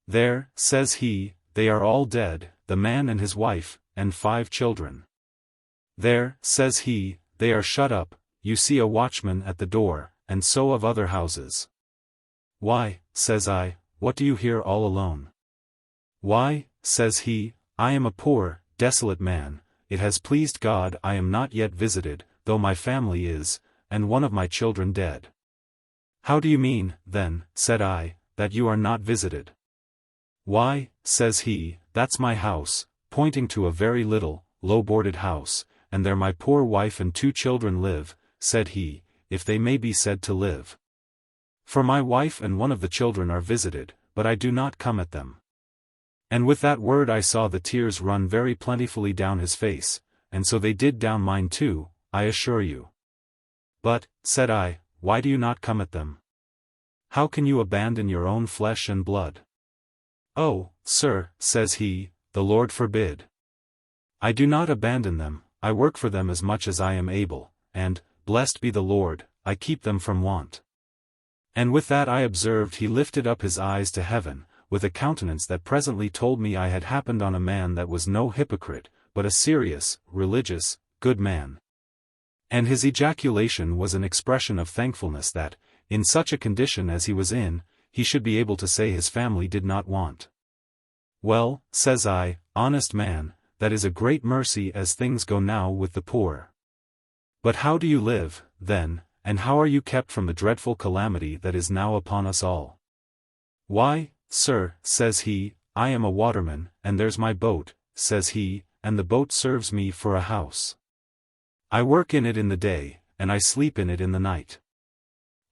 Speaker 1: There, says he, they are all dead, the man and his wife, and 5 children. There, says he, they are shut up, you see a watchman at the door, and so of other houses. Why, says I, what do you here all alone? Why, says he, I am a poor, desolate man, it has pleased God I am not yet visited, though my family is, and one of my children dead. How do you mean, then, said I, that you are not visited? Why, says he, that's my house, pointing to a very little, low-boarded house, and there my poor wife and 2 children live, said he, if they may be said to live. For my wife and one of the children are visited, but I do not come at them. And with that word I saw the tears run very plentifully down his face, and so they did down mine too, I assure you. But, said I, why do you not come at them? How can you abandon your own flesh and blood? Oh, sir, says he, the Lord forbid. I do not abandon them, I work for them as much as I am able, and, blessed be the Lord, I keep them from want. And with that I observed he lifted up his eyes to heaven, with a countenance that presently told me I had happened on a man that was no hypocrite, but a serious, religious, good man. And his ejaculation was an expression of thankfulness that, in such a condition as he was in, he should be able to say his family did not want. Well, says I, honest man, that is a great mercy as things go now with the poor. But how do you live, then, and how are you kept from the dreadful calamity that is now upon us all? Why, sir, says he, I am a waterman, and there's my boat, says he, and the boat serves me for a house. I work in it in the day, and I sleep in it in the night.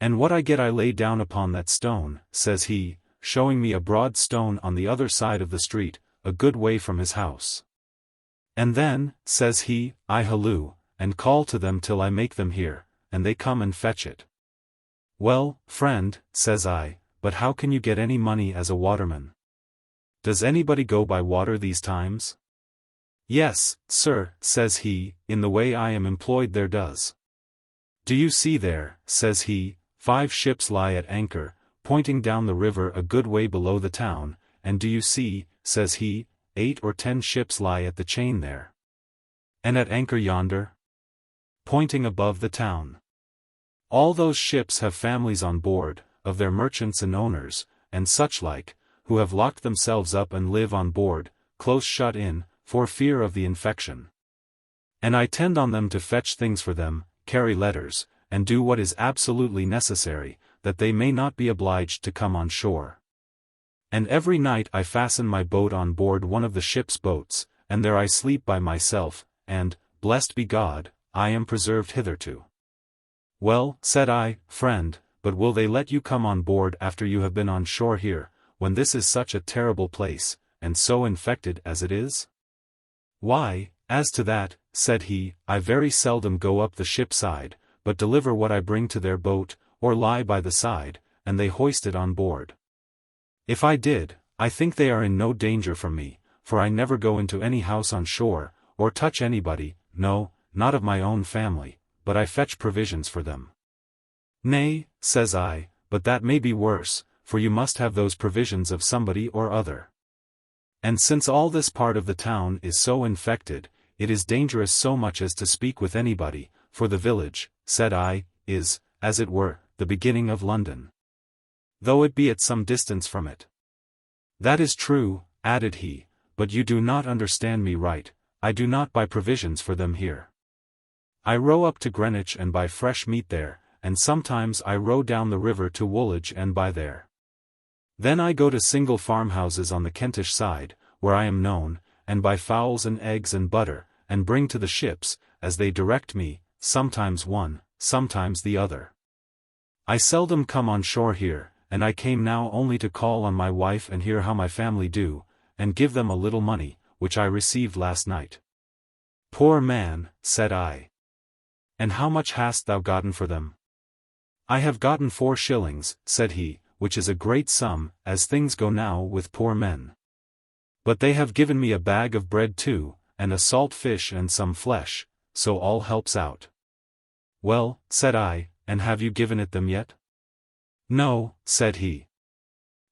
Speaker 1: And what I get I lay down upon that stone, says he, showing me a broad stone on the other side of the street, a good way from his house. And then, says he, I halloo, and call to them till I make them hear, and they come and fetch it. Well, friend, says I, but how can you get any money as a waterman? Does anybody go by water these times? Yes, sir, says he, in the way I am employed there does. Do you see there, says he, 5 ships lie at anchor, pointing down the river a good way below the town, and do you see, says he, 8 or 10 ships lie at the chain there? And at anchor yonder? Pointing above the town. All those ships have families on board, of their merchants and owners, and such like, who have locked themselves up and live on board, close shut in, for fear of the infection. And I tend on them to fetch things for them, carry letters, and do what is absolutely necessary, that they may not be obliged to come on shore. And every night I fasten my boat on board one of the ship's boats, and there I sleep by myself, and, blessed be God, I am preserved hitherto. Well, said I, friend, but will they let you come on board after you have been on shore here, when this is such a terrible place, and so infected as it is? Why, as to that, said he, I very seldom go up the ship side, but deliver what I bring to their boat, or lie by the side, and they hoist it on board. If I did, I think they are in no danger from me, for I never go into any house on shore, or touch anybody, no, not of my own family, but I fetch provisions for them. Nay, says I, but that may be worse, for you must have those provisions of somebody or other. And since all this part of the town is so infected, it is dangerous so much as to speak with anybody, for the village, said I, is, as it were, the beginning of London. Though it be at some distance from it. That is true, added he, but you do not understand me right, I do not buy provisions for them here. I row up to Greenwich and buy fresh meat there, and sometimes I row down the river to Woolwich and buy there. Then I go to single farmhouses on the Kentish side, where I am known, and buy fowls and eggs and butter, and bring to the ships, as they direct me, sometimes one, sometimes the other. I seldom come on shore here, and I came now only to call on my wife and hear how my family do, and give them a little money, which I received last night. Poor man, said I. And how much hast thou gotten for them? I have gotten 4 shillings, said he, which is a great sum, as things go now with poor men. But they have given me a bag of bread too, and a salt fish and some flesh, so all helps out. Well, said I, and have you given it them yet? No, said he.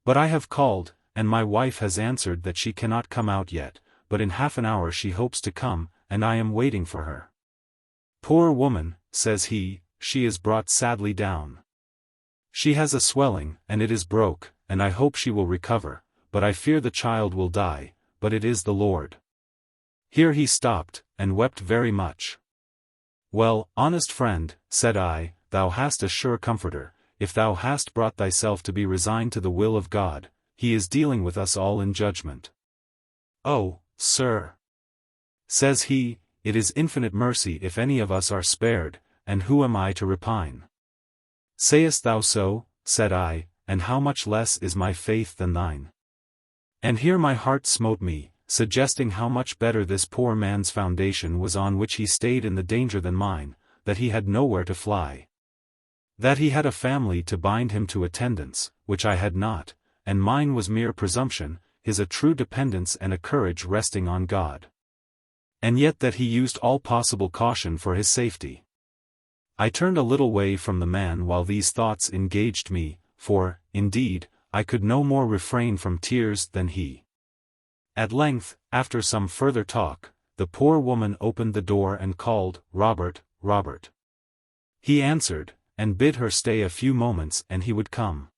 Speaker 1: But I have called, and my wife has answered that she cannot come out yet, but in half an hour she hopes to come, and I am waiting for her. Poor woman, says he, she is brought sadly down. She has a swelling, and it is broke, and I hope she will recover, but I fear the child will die, but it is the Lord. Here he stopped, and wept very much. Well, honest friend, said I, thou hast a sure comforter, if thou hast brought thyself to be resigned to the will of God, he is dealing with us all in judgment. Oh, sir, says he, it is infinite mercy if any of us are spared, and who am I to repine? Sayest thou so, said I, and how much less is my faith than thine? And here my heart smote me, suggesting how much better this poor man's foundation was on which he stayed in the danger than mine, that he had nowhere to fly. That he had a family to bind him to attendance, which I had not, and mine was mere presumption, his a true dependence and a courage resting on God. And yet that he used all possible caution for his safety. I turned a little way from the man while these thoughts engaged me, for, indeed, I could no more refrain from tears than he. At length, after some further talk, the poor woman opened the door and called, Robert, Robert. He answered, and bid her stay a few moments and he would come.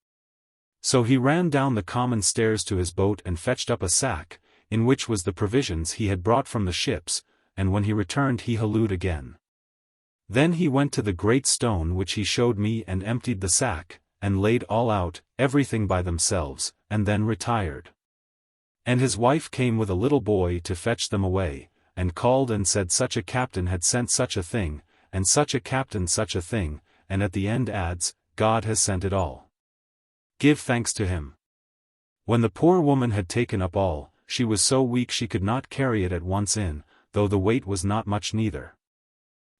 Speaker 1: So he ran down the common stairs to his boat and fetched up a sack, in which was the provisions he had brought from the ships, and when he returned he hallooed again. Then he went to the great stone which he showed me and emptied the sack, and laid all out, everything by themselves, and then retired. And his wife came with a little boy to fetch them away, and called and said such a captain had sent such a thing, and such a captain such a thing, and at the end adds, God has sent it all. Give thanks to him. When the poor woman had taken up all, she was so weak she could not carry it at once in, though the weight was not much neither.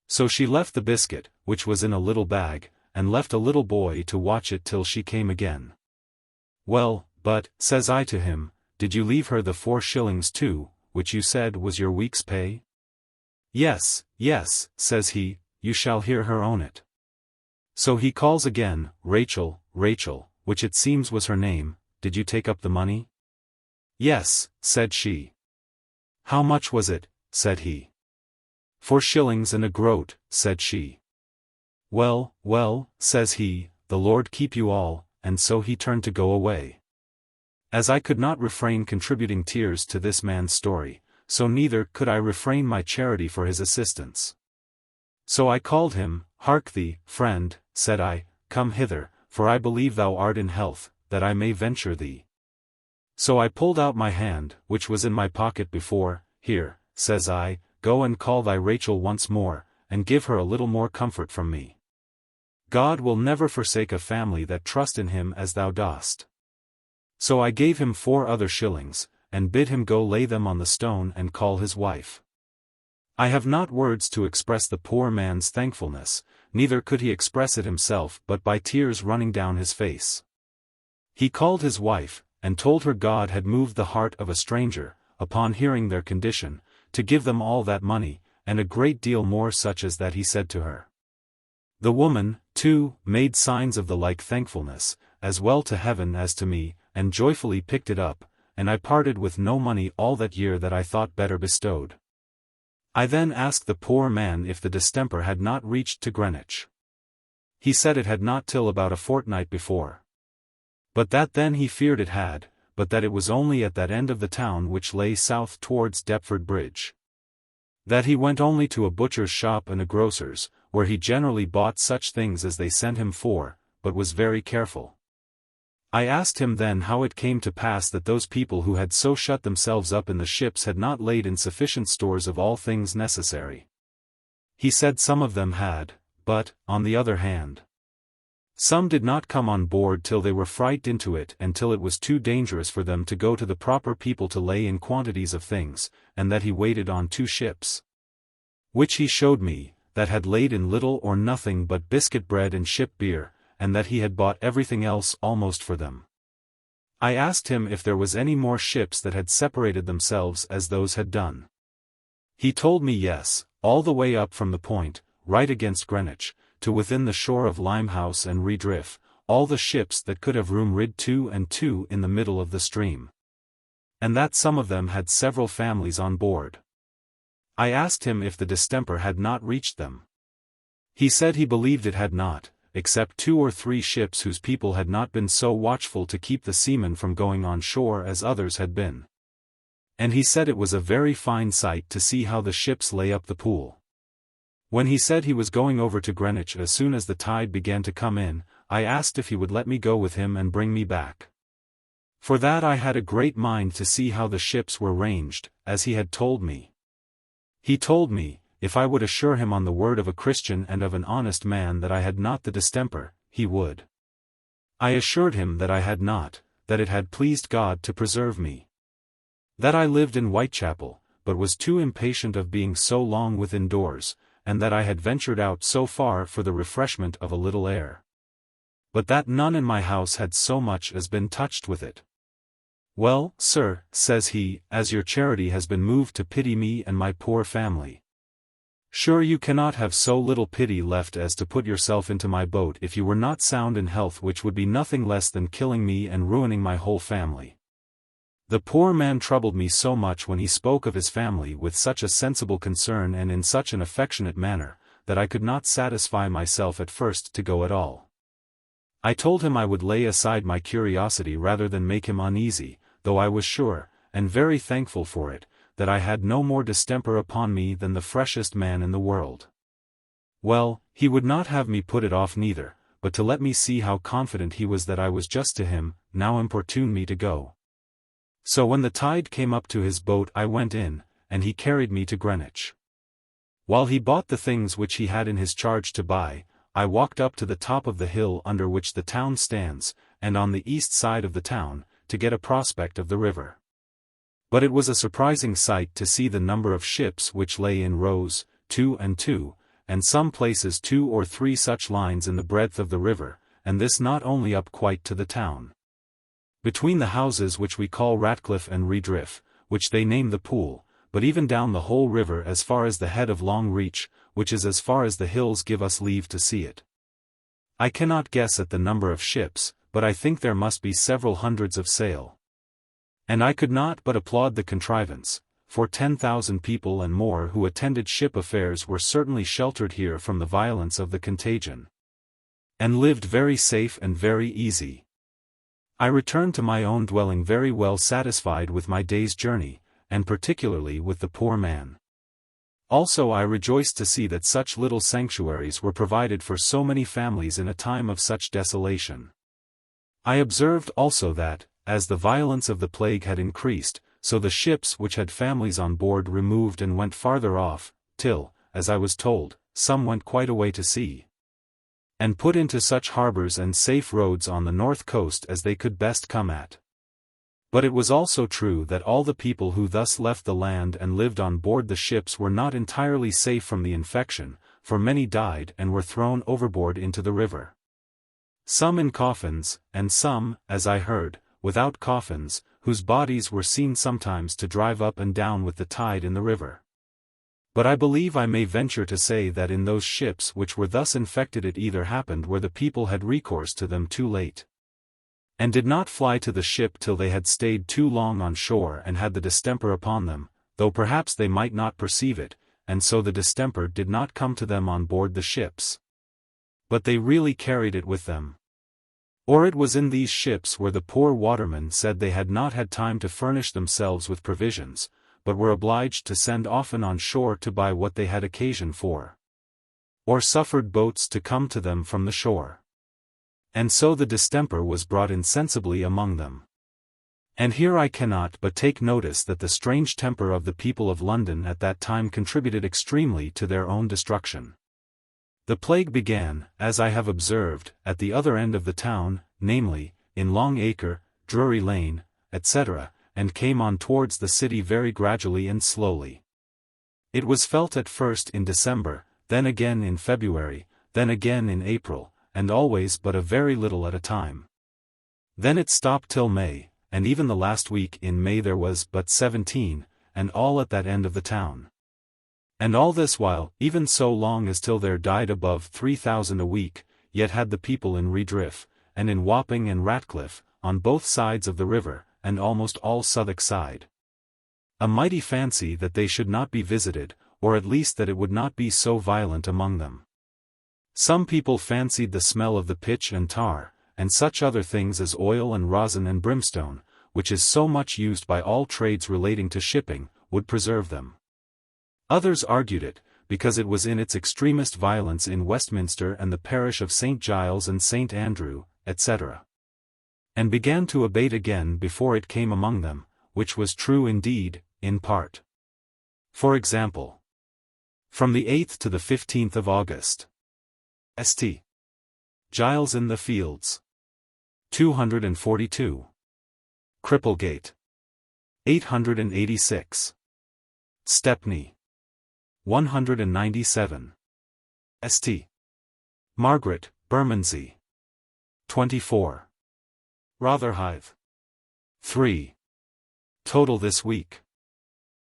Speaker 1: So she left the biscuit, which was in a little bag, and left a little boy to watch it till she came again. Well, but, says I to him, did you leave her the 4 shillings too, which you said was your week's pay? Yes, yes, says he, you shall hear her own it. So he calls again, Rachel, Rachel, which it seems was her name, did you take up the money? Yes, said she. How much was it, said he. 4 shillings and a groat, said she. Well, well, says he, the Lord keep you all, and so he turned to go away. As I could not refrain contributing tears to this man's story, so neither could I refrain my charity for his assistance. So I called him, Hark thee, friend, said I, come hither, for I believe thou art in health, that I may venture thee. So I pulled out my hand, which was in my pocket before, here, says I, go and call thy Rachel once more, and give her a little more comfort from me. God will never forsake a family that trust in him as thou dost. So I gave him 4 other shillings, and bid him go lay them on the stone and call his wife. I have not words to express the poor man's thankfulness, neither could he express it himself but by tears running down his face. He called his wife, and told her God had moved the heart of a stranger, upon hearing their condition, to give them all that money, and a great deal more such as that he said to her. The woman, too, made signs of the like thankfulness, as well to heaven as to me, and joyfully picked it up, and I parted with no money all that year that I thought better bestowed. I then asked the poor man if the distemper had not reached to Greenwich. He said it had not till about a fortnight before. But that then he feared it had, but that it was only at that end of the town which lay south towards Deptford Bridge. That he went only to a butcher's shop and a grocer's, where he generally bought such things as they sent him for, but was very careful. I asked him then how it came to pass that those people who had so shut themselves up in the ships had not laid in sufficient stores of all things necessary. He said some of them had, but, on the other hand, Some did not come on board till they were frightened into it and till it was too dangerous for them to go to the proper people to lay in quantities of things, and that he waited on 2 ships. Which he showed me, that had laid in little or nothing but biscuit bread and ship beer, and that he had bought everything else almost for them. I asked him if there was any more ships that had separated themselves as those had done. He told me yes, all the way up from the point, right against Greenwich, to within the shore of Limehouse and Redriff, all the ships that could have room rid 2 and 2 in the middle of the stream. And that some of them had several families on board. I asked him if the distemper had not reached them. He said he believed it had not, except 2 or 3 ships whose people had not been so watchful to keep the seamen from going on shore as others had been. And he said it was a very fine sight to see how the ships lay up the pool. When he said he was going over to Greenwich as soon as the tide began to come in, I asked if he would let me go with him and bring me back. For that I had a great mind to see how the ships were ranged, as he had told me. He told me, if I would assure him on the word of a Christian and of an honest man that I had not the distemper, he would. I assured him that I had not, that it had pleased God to preserve me. That I lived in Whitechapel, but was too impatient of being so long within doors, and that I had ventured out so far for the refreshment of a little air. But that none in my house had so much as been touched with it. Well, sir, says he, as your charity has been moved to pity me and my poor family. Sure you cannot have so little pity left as to put yourself into my boat if you were not sound in health, which would be nothing less than killing me and ruining my whole family. The poor man troubled me so much when he spoke of his family with such a sensible concern and in such an affectionate manner, that I could not satisfy myself at first to go at all. I told him I would lay aside my curiosity rather than make him uneasy, though I was sure, and very thankful for it, that I had no more distemper upon me than the freshest man in the world. Well, he would not have me put it off neither, but to let me see how confident he was that I was just to him, now importuned me to go. So when the tide came up to his boat I went in, and he carried me to Greenwich. While he bought the things which he had in his charge to buy, I walked up to the top of the hill under which the town stands, and on the east side of the town, to get a prospect of the river. But it was a surprising sight to see the number of ships which lay in rows, 2 and 2, and some places 2 or 3 such lines in the breadth of the river, and this not only up quite to the town. Between the houses which we call Ratcliffe and Redriff, which they name the Pool, but even down the whole river as far as the head of Long Reach, which is as far as the hills give us leave to see it. I cannot guess at the number of ships, but I think there must be several hundreds of sail. And I could not but applaud the contrivance, for 10,000 people and more who attended ship affairs were certainly sheltered here from the violence of the contagion, and lived very safe and very easy. I returned to my own dwelling very well satisfied with my day's journey, and particularly with the poor man. Also I rejoiced to see that such little sanctuaries were provided for so many families in a time of such desolation. I observed also that, as the violence of the plague had increased, so the ships which had families on board removed and went farther off, till, as I was told, some went quite away to sea, and put into such harbors and safe roads on the north coast as they could best come at. But it was also true that all the people who thus left the land and lived on board the ships were not entirely safe from the infection, for many died and were thrown overboard into the river. Some in coffins, and some, as I heard, without coffins, whose bodies were seen sometimes to drive up and down with the tide in the river. But I believe I may venture to say that in those ships which were thus infected it either happened where the people had recourse to them too late, and did not fly to the ship till they had stayed too long on shore and had the distemper upon them, though perhaps they might not perceive it, and so the distemper did not come to them on board the ships, but they really carried it with them. Or it was in these ships where the poor watermen said they had not had time to furnish themselves with provisions, but were obliged to send often on shore to buy what they had occasion for, or suffered boats to come to them from the shore. And so the distemper was brought insensibly among them. And here I cannot but take notice that the strange temper of the people of London at that time contributed extremely to their own destruction. The plague began, as I have observed, at the other end of the town, namely, in Long Acre, Drury Lane, etc., and came on towards the city very gradually and slowly. It was felt at first in December, then again in February, then again in April, and always but a very little at a time. Then it stopped till May, and even the last week in May there was but 17, and all at that end of the town. And all this while, even so long as till there died above 3,000 a week, yet had the people in Redriff, and in Wapping and Ratcliffe, on both sides of the river, and almost all Southwark side, a mighty fancy that they should not be visited, or at least that it would not be so violent among them. Some people fancied the smell of the pitch and tar, and such other things as oil and rosin and brimstone, which is so much used by all trades relating to shipping, would preserve them. Others argued it, because it was in its extremest violence in Westminster and the parish of St. Giles and St. Andrew, etc. And began to abate again before it came among them, which was true indeed, in part. For example, from the 8th to the 15th of August. St. Giles in the Fields. 242. Cripplegate. 886. Stepney. 197. St. Margaret, Bermondsey. 24. Rotherhithe. 3. Total this week.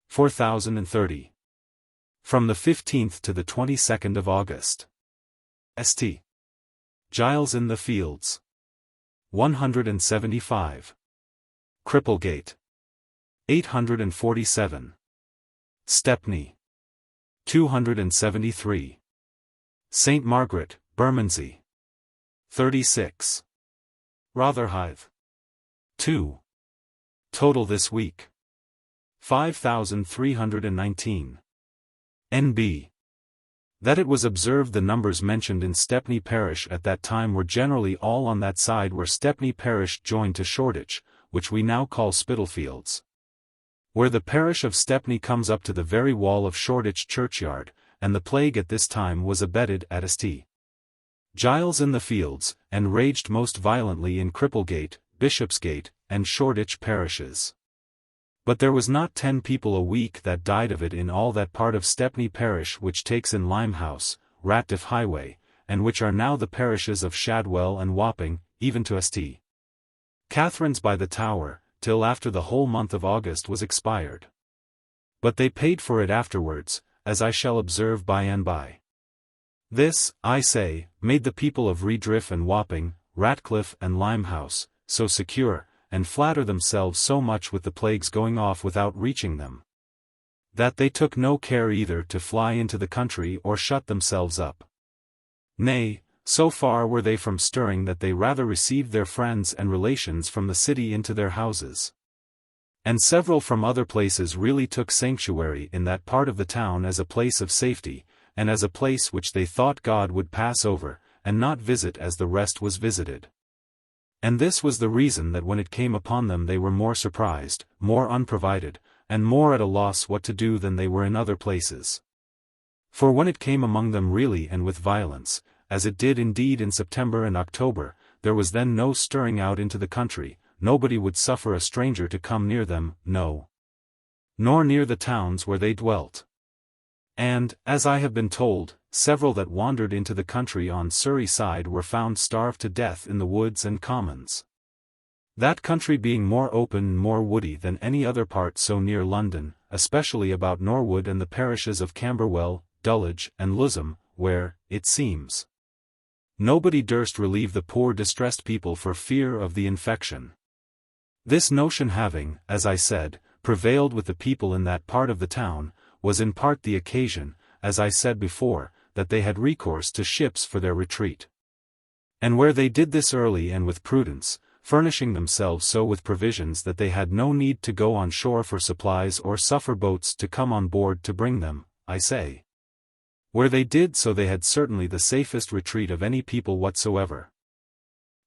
Speaker 1: 4,030. From the 15th to the 22nd of August. St. Giles in the Fields. 175. Cripplegate. 847. Stepney. 273. St. Margaret, Bermondsey. 36. Rotherhithe. 2. Total this week. 5,319. N.B. That it was observed the numbers mentioned in Stepney parish at that time were generally all on that side where Stepney parish joined to Shoreditch, which we now call Spitalfields. Where the parish of Stepney comes up to the very wall of Shoreditch churchyard, and the plague at this time was abated at St. Giles in the Fields, and raged most violently in Cripplegate, Bishopsgate, and Shoreditch parishes. But there was not 10 people a week that died of it in all that part of Stepney parish which takes in Limehouse, Ratdiff Highway, and which are now the parishes of Shadwell and Wapping, even to St. Catherine's by the Tower, till after the whole month of August was expired. But they paid for it afterwards, as I shall observe by and by. This, I say, made the people of Redriff and Wapping, Ratcliffe and Limehouse, so secure, and flatter themselves so much with the plagues going off without reaching them, that they took no care either to fly into the country or shut themselves up. Nay, so far were they from stirring that they rather received their friends and relations from the city into their houses. And several from other places really took sanctuary in that part of the town as a place of safety, and as a place which they thought God would pass over, and not visit as the rest was visited. And this was the reason that when it came upon them they were more surprised, more unprovided, and more at a loss what to do than they were in other places. For when it came among them really and with violence, as it did indeed in September and October, there was then no stirring out into the country, nobody would suffer a stranger to come near them, no, nor near the towns where they dwelt. And, as I have been told, several that wandered into the country on Surrey side were found starved to death in the woods and commons. That country being more open and more woody than any other part so near London, especially about Norwood and the parishes of Camberwell, Dulwich and Lusholm, where, it seems, nobody durst relieve the poor distressed people for fear of the infection. This notion having, as I said, prevailed with the people in that part of the town, was in part the occasion, as I said before, that they had recourse to ships for their retreat. And where they did this early and with prudence, furnishing themselves so with provisions that they had no need to go on shore for supplies or suffer boats to come on board to bring them, I say. Where they did so they had certainly the safest retreat of any people whatsoever.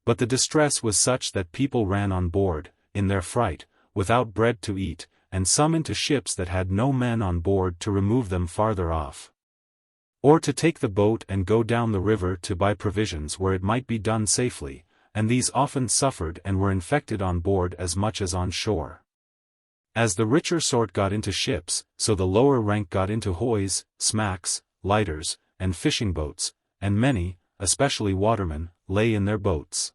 Speaker 1: But the distress was such that people ran on board, in their fright, without bread to eat, and some into ships that had no men on board to remove them farther off. or to take the boat and go down the river to buy provisions where it might be done safely, and these often suffered and were infected on board as much as on shore. As the richer sort got into ships, so the lower rank got into hoys, smacks, lighters, and fishing boats, and many, especially watermen, lay in their boats.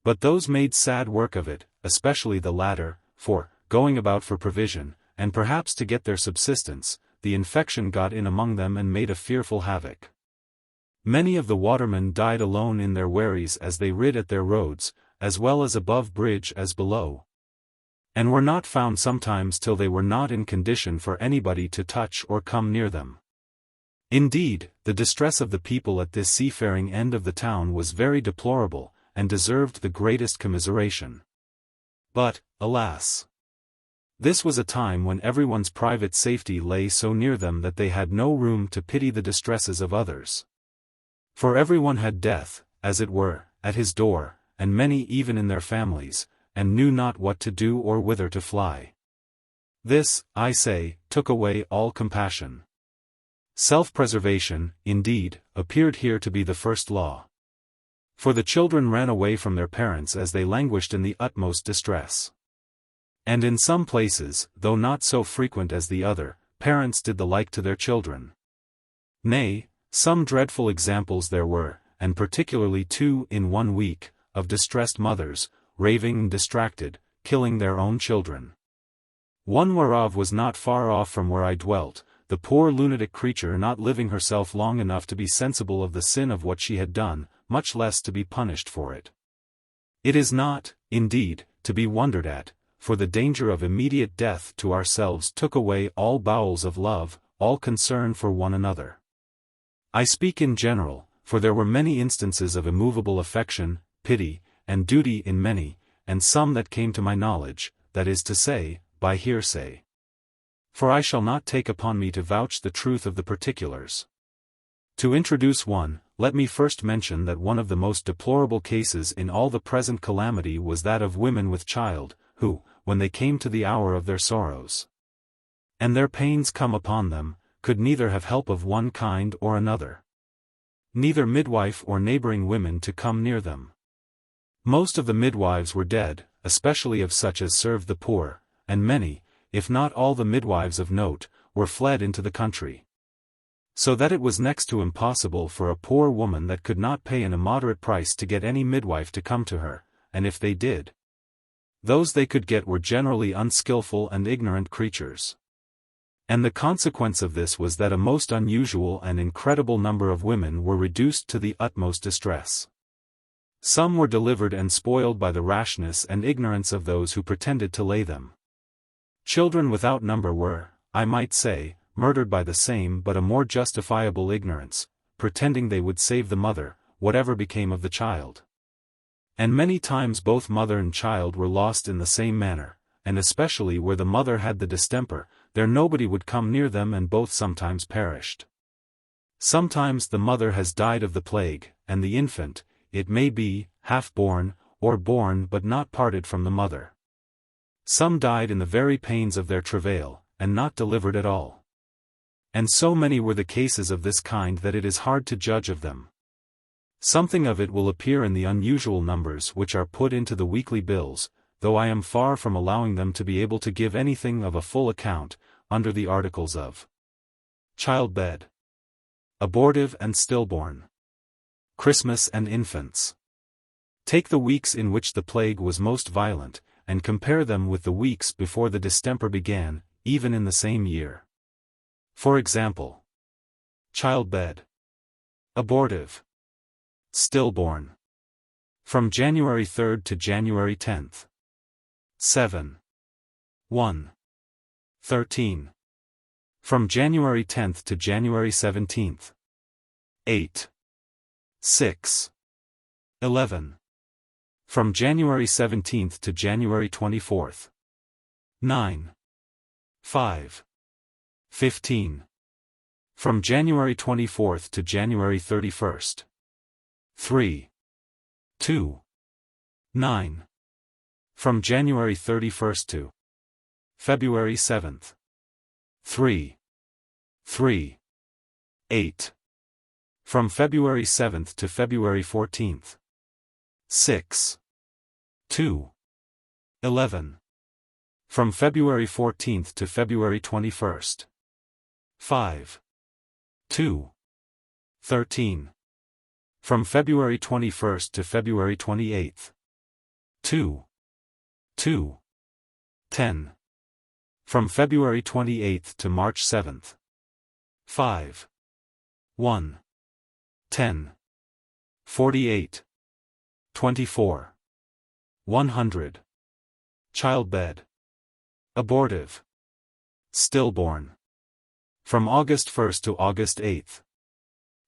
Speaker 1: But those made sad work of it, especially the latter, for, going about for provision, and perhaps to get their subsistence, the infection got in among them and made a fearful havoc. Many of the watermen died alone in their wherries as they rid at their roads, as well as above bridge as below, and were not found sometimes till they were not in condition for anybody to touch or come near them. Indeed, the distress of the people at this seafaring end of the town was very deplorable, and deserved the greatest commiseration. But, alas! This was a time when everyone's private safety lay so near them that they had no room to pity the distresses of others. For everyone had death, as it were, at his door, and many even in their families, and knew not what to do or whither to fly. This, I say, took away all compassion. Self-preservation, indeed, appeared here to be the first law. For the children ran away from their parents as they languished in the utmost distress. And in some places, though not so frequent as the other, parents did the like to their children. Nay, some dreadful examples there were, and particularly 2 in 1 week, of distressed mothers, raving and distracted, killing their own children. One whereof was not far off from where I dwelt, the poor lunatic creature not living herself long enough to be sensible of the sin of what she had done, much less to be punished for it. It is not, indeed, to be wondered at, for the danger of immediate death to ourselves took away all bowels of love, all concern for one another. I speak in general, for there were many instances of immovable affection, pity, and duty in many, and some that came to my knowledge, that is to say, by hearsay. For I shall not take upon me to vouch the truth of the particulars. To introduce one, let me first mention that one of the most deplorable cases in all the present calamity was that of women with child, who, when they came to the hour of their sorrows, and their pains come upon them, could neither have help of one kind or another, neither midwife or neighboring women to come near them. Most of the midwives were dead, especially of such as served the poor, and many, if not all the midwives of note, were fled into the country. So that it was next to impossible for a poor woman that could not pay an immoderate price to get any midwife to come to her, and if they did, those they could get were generally unskilful and ignorant creatures. And the consequence of this was that a most unusual and incredible number of women were reduced to the utmost distress. Some were delivered and spoiled by the rashness and ignorance of those who pretended to lay them. Children without number were, I might say, murdered by the same but a more justifiable ignorance, pretending they would save the mother, whatever became of the child. And many times both mother and child were lost in the same manner, and especially where the mother had the distemper, there nobody would come near them and both sometimes perished. Sometimes the mother has died of the plague, and the infant, it may be, half born, or born but not parted from the mother. Some died in the very pains of their travail, and not delivered at all. And so many were the cases of this kind that it is hard to judge of them. Something of it will appear in the unusual numbers which are put into the weekly bills, though I am far from allowing them to be able to give anything of a full account, under the articles of childbed, abortive and stillborn, Christmas and infants. Take the weeks in which the plague was most violent, and compare them with the weeks before the distemper began, even in the same year. For example, childbed, abortive, stillborn. From January 3rd to January 10th. 7. 1. 13. From January 10th to January 17th. 8. 6. 11. From January 17th to January 24th. 9. 5. 15. From January 24th to January 31st. 3. 2. 9. From January 31st to February 7th. 3. 3. 8. From February 7th to February 14th. 6. 2. 11. From February 14th to February 21st. 5. 2. 13. From February 21st to February 28th. 2. 2. 10. From February 28th to March 7th. 5. 1. 10. 48. 24. 100. Childbed. Abortive. Stillborn. From August 1st to August 8th.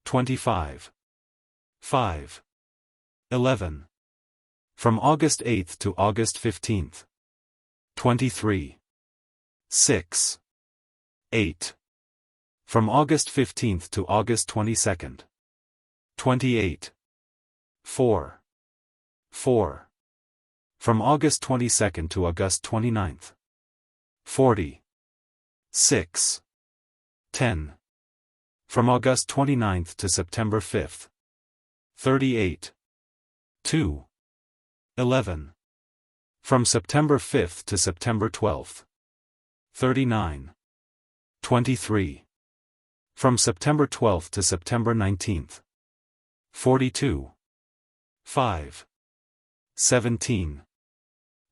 Speaker 1: 25. 5. 11. From August 8th to August 15th. 23. 6. 8. From August 15th to August 22nd. 28. 4. 4. From August 22nd to August 29th. 40. 6. 10. From August 29th to September 5th. 38. 2. 11. From September 5th to September 12th. 39. 23. From September 12th to September 19th. 42. 5. 17.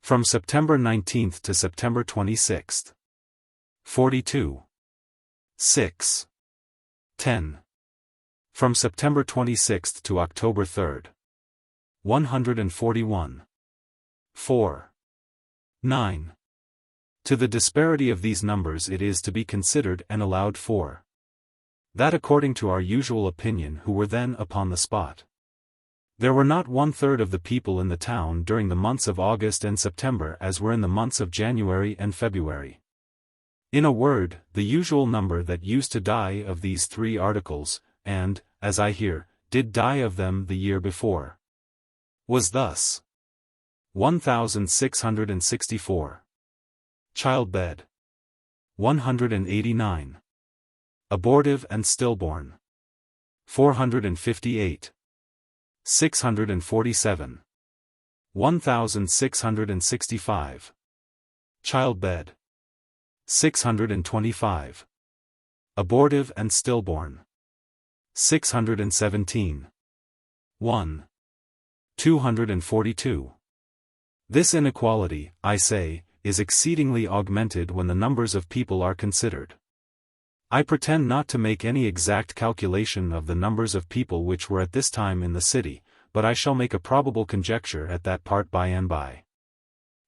Speaker 1: From September 19th to September 26th. 42. 6. 10. From September 26th to October 3rd. 141. 4. 9. To the disparity of these numbers it is to be considered and allowed for. That according to our usual opinion who were then upon the spot. There were not 1/3 of the people in the town during the months of August and September as were in the months of January and February. In a word, the usual number that used to die of these 3 articles, and, as I hear, did die of them the year before, was thus 1,664. Childbed. 189. Abortive and stillborn. 458. 647. 1,665. Childbed. 625. Abortive and stillborn. 617. 1. 242. This inequality, I say, is exceedingly augmented when the numbers of people are considered. I pretend not to make any exact calculation of the numbers of people which were at this time in the city, but I shall make a probable conjecture at that part by and by.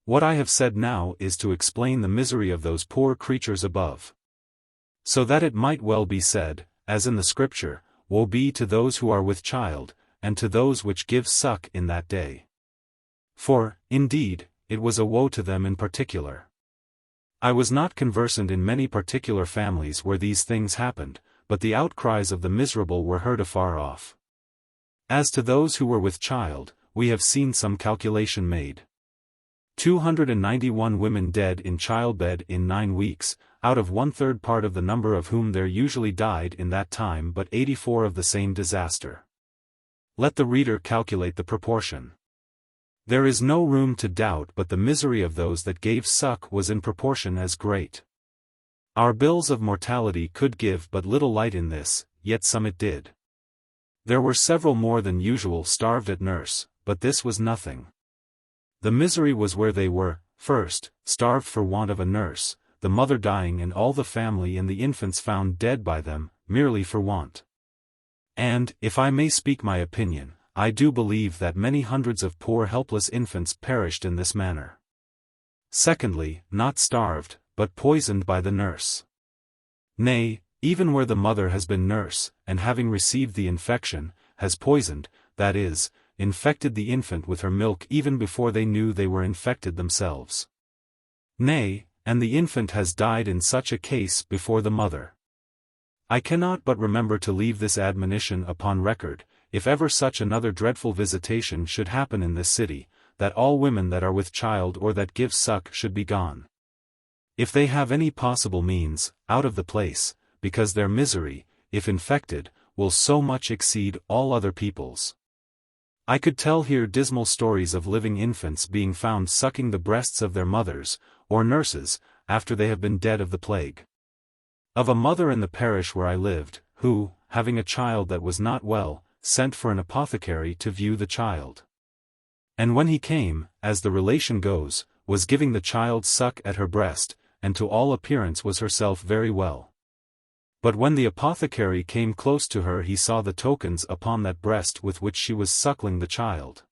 Speaker 1: What I have said now is to explain the misery of those poor creatures above. So that it might well be said, as in the Scripture, Woe be to those who are with child, and to those which give suck in that day. For, indeed, it was a woe to them in particular. I was not conversant in many particular families where these things happened, but the outcries of the miserable were heard afar off. As to those who were with child, we have seen some calculation made. 291 women dead in childbed in 9 weeks, out of 1/3 part of the number of whom there usually died in that time but 84 of the same disaster. Let the reader calculate the proportion. There is no room to doubt but the misery of those that gave suck was in proportion as great. Our bills of mortality could give but little light in this, yet some it did. There were several more than usual starved at nurse, but this was nothing. The misery was where they were, first, starved for want of a nurse, the mother dying and all the family and the infants found dead by them, merely for want. And, if I may speak my opinion, I do believe that many hundreds of poor helpless infants perished in this manner. Secondly, not starved, but poisoned by the nurse. Nay, even where the mother has been nurse, and having received the infection, has poisoned, that is, infected the infant with her milk even before they knew they were infected themselves. Nay, and the infant has died in such a case before the mother. I cannot but remember to leave this admonition upon record, if ever such another dreadful visitation should happen in this city, that all women that are with child or that give suck should be gone. If they have any possible means, out of the place, because their misery, if infected, will so much exceed all other people's. I could tell here dismal stories of living infants being found sucking the breasts of their mothers, or nurses, after they have been dead of the plague. Of a mother in the parish where I lived, who, having a child that was not well, sent for an apothecary to view the child. And when he came, as the relation goes, was giving the child suck at her breast, and to all appearance was herself very well. But when the apothecary came close to her he saw the tokens upon that breast with which she was suckling the child.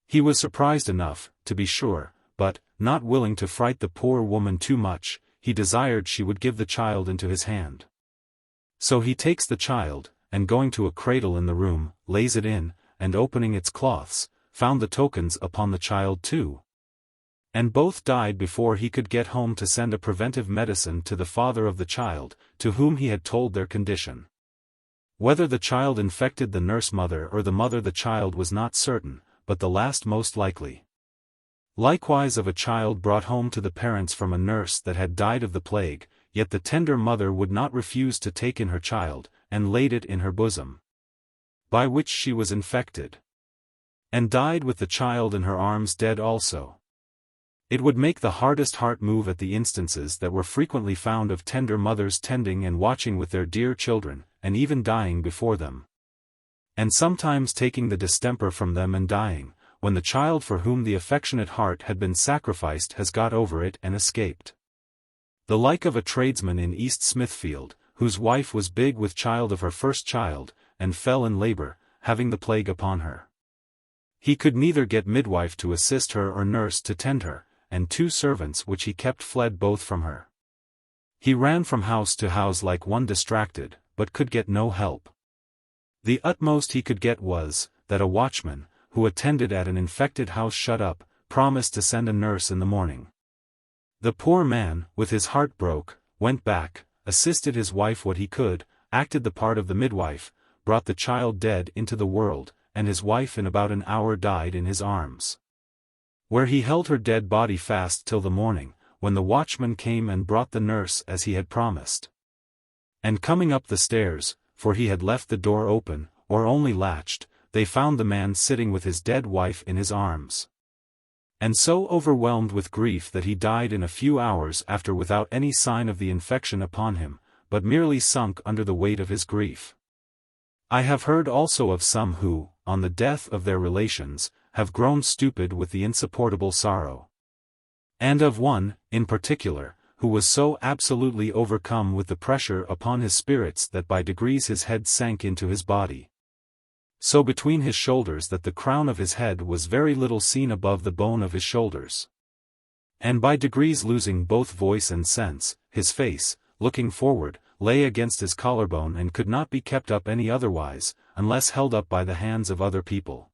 Speaker 1: He was surprised enough, to be sure, but, not willing to fright the poor woman too much, he desired she would give the child into his hand. So he takes the child, and going to a cradle in the room, lays it in, and opening its cloths, found the tokens upon the child too. And both died before he could get home to send a preventive medicine to the father of the child, to whom he had told their condition. Whether the child infected the nurse mother or the mother the child was not certain, but the last most likely. Likewise of a child brought home to the parents from a nurse that had died of the plague, yet the tender mother would not refuse to take in her child, and laid it in her bosom, by which she was infected, and died with the child in her arms dead also. It would make the hardest heart move at the instances that were frequently found of tender mothers tending and watching with their dear children, and even dying before them. And sometimes taking the distemper from them and dying, when the child for whom the affectionate heart had been sacrificed has got over it and escaped. The like of a tradesman in East Smithfield, whose wife was big with child of her first child, and fell in labor, having the plague upon her. He could neither get midwife to assist her or nurse to tend her, and 2 servants which he kept fled both from her. He ran from house to house like one distracted, but could get no help. The utmost he could get was, that a watchman, who attended at an infected house shut up, promised to send a nurse in the morning. The poor man, with his heart broke, went back, assisted his wife what he could, acted the part of the midwife, brought the child dead into the world, and his wife in about an hour died in his arms, where he held her dead body fast till the morning, when the watchman came and brought the nurse as he had promised. And coming up the stairs, for he had left the door open, or only latched, they found the man sitting with his dead wife in his arms, and so overwhelmed with grief that he died in a few hours after without any sign of the infection upon him, but merely sunk under the weight of his grief. I have heard also of some who, on the death of their relations, have grown stupid with the insupportable sorrow. And of one, in particular, who was so absolutely overcome with the pressure upon his spirits that by degrees his head sank into his body, so between his shoulders that the crown of his head was very little seen above the bone of his shoulders. And by degrees losing both voice and sense, his face, looking forward, lay against his collarbone and could not be kept up any otherwise, unless held up by the hands of other people.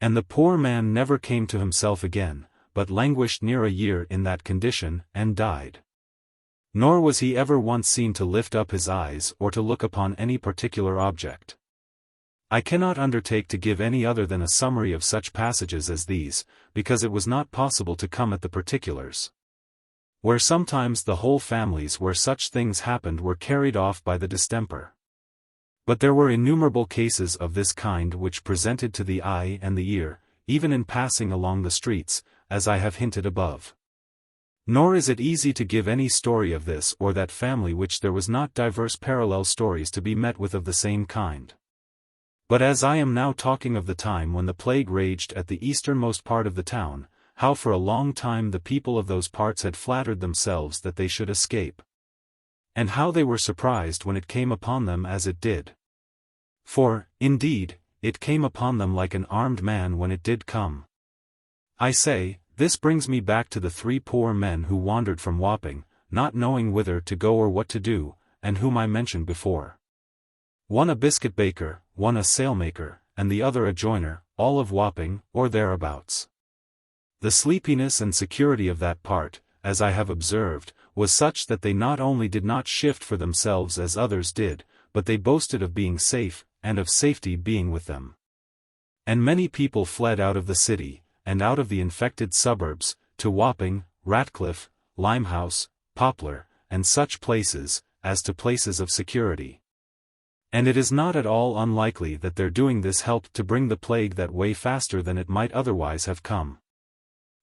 Speaker 1: And the poor man never came to himself again, but languished near a year in that condition, and died. Nor was he ever once seen to lift up his eyes or to look upon any particular object. I cannot undertake to give any other than a summary of such passages as these, because it was not possible to come at the particulars. Where sometimes the whole families where such things happened were carried off by the distemper. But there were innumerable cases of this kind which presented to the eye and the ear, even in passing along the streets, as I have hinted above. Nor is it easy to give any story of this or that family which there was not divers parallel stories to be met with of the same kind. But as I am now talking of the time when the plague raged at the easternmost part of the town, how for a long time the people of those parts had flattered themselves that they should escape, and how they were surprised when it came upon them as it did. For, indeed, it came upon them like an armed man when it did come. I say, this brings me back to the 3 poor men who wandered from Wapping, not knowing whither to go or what to do, and whom I mentioned before. One a biscuit baker, one a sailmaker, and the other a joiner, all of Wapping, or thereabouts. The sleepiness and security of that part, as I have observed, was such that they not only did not shift for themselves as others did, but they boasted of being safe, and of safety being with them. And many people fled out of the city, and out of the infected suburbs, to Wapping, Ratcliffe, Limehouse, Poplar, and such places, as to places of security. And it is not at all unlikely that their doing this helped to bring the plague that way faster than it might otherwise have come.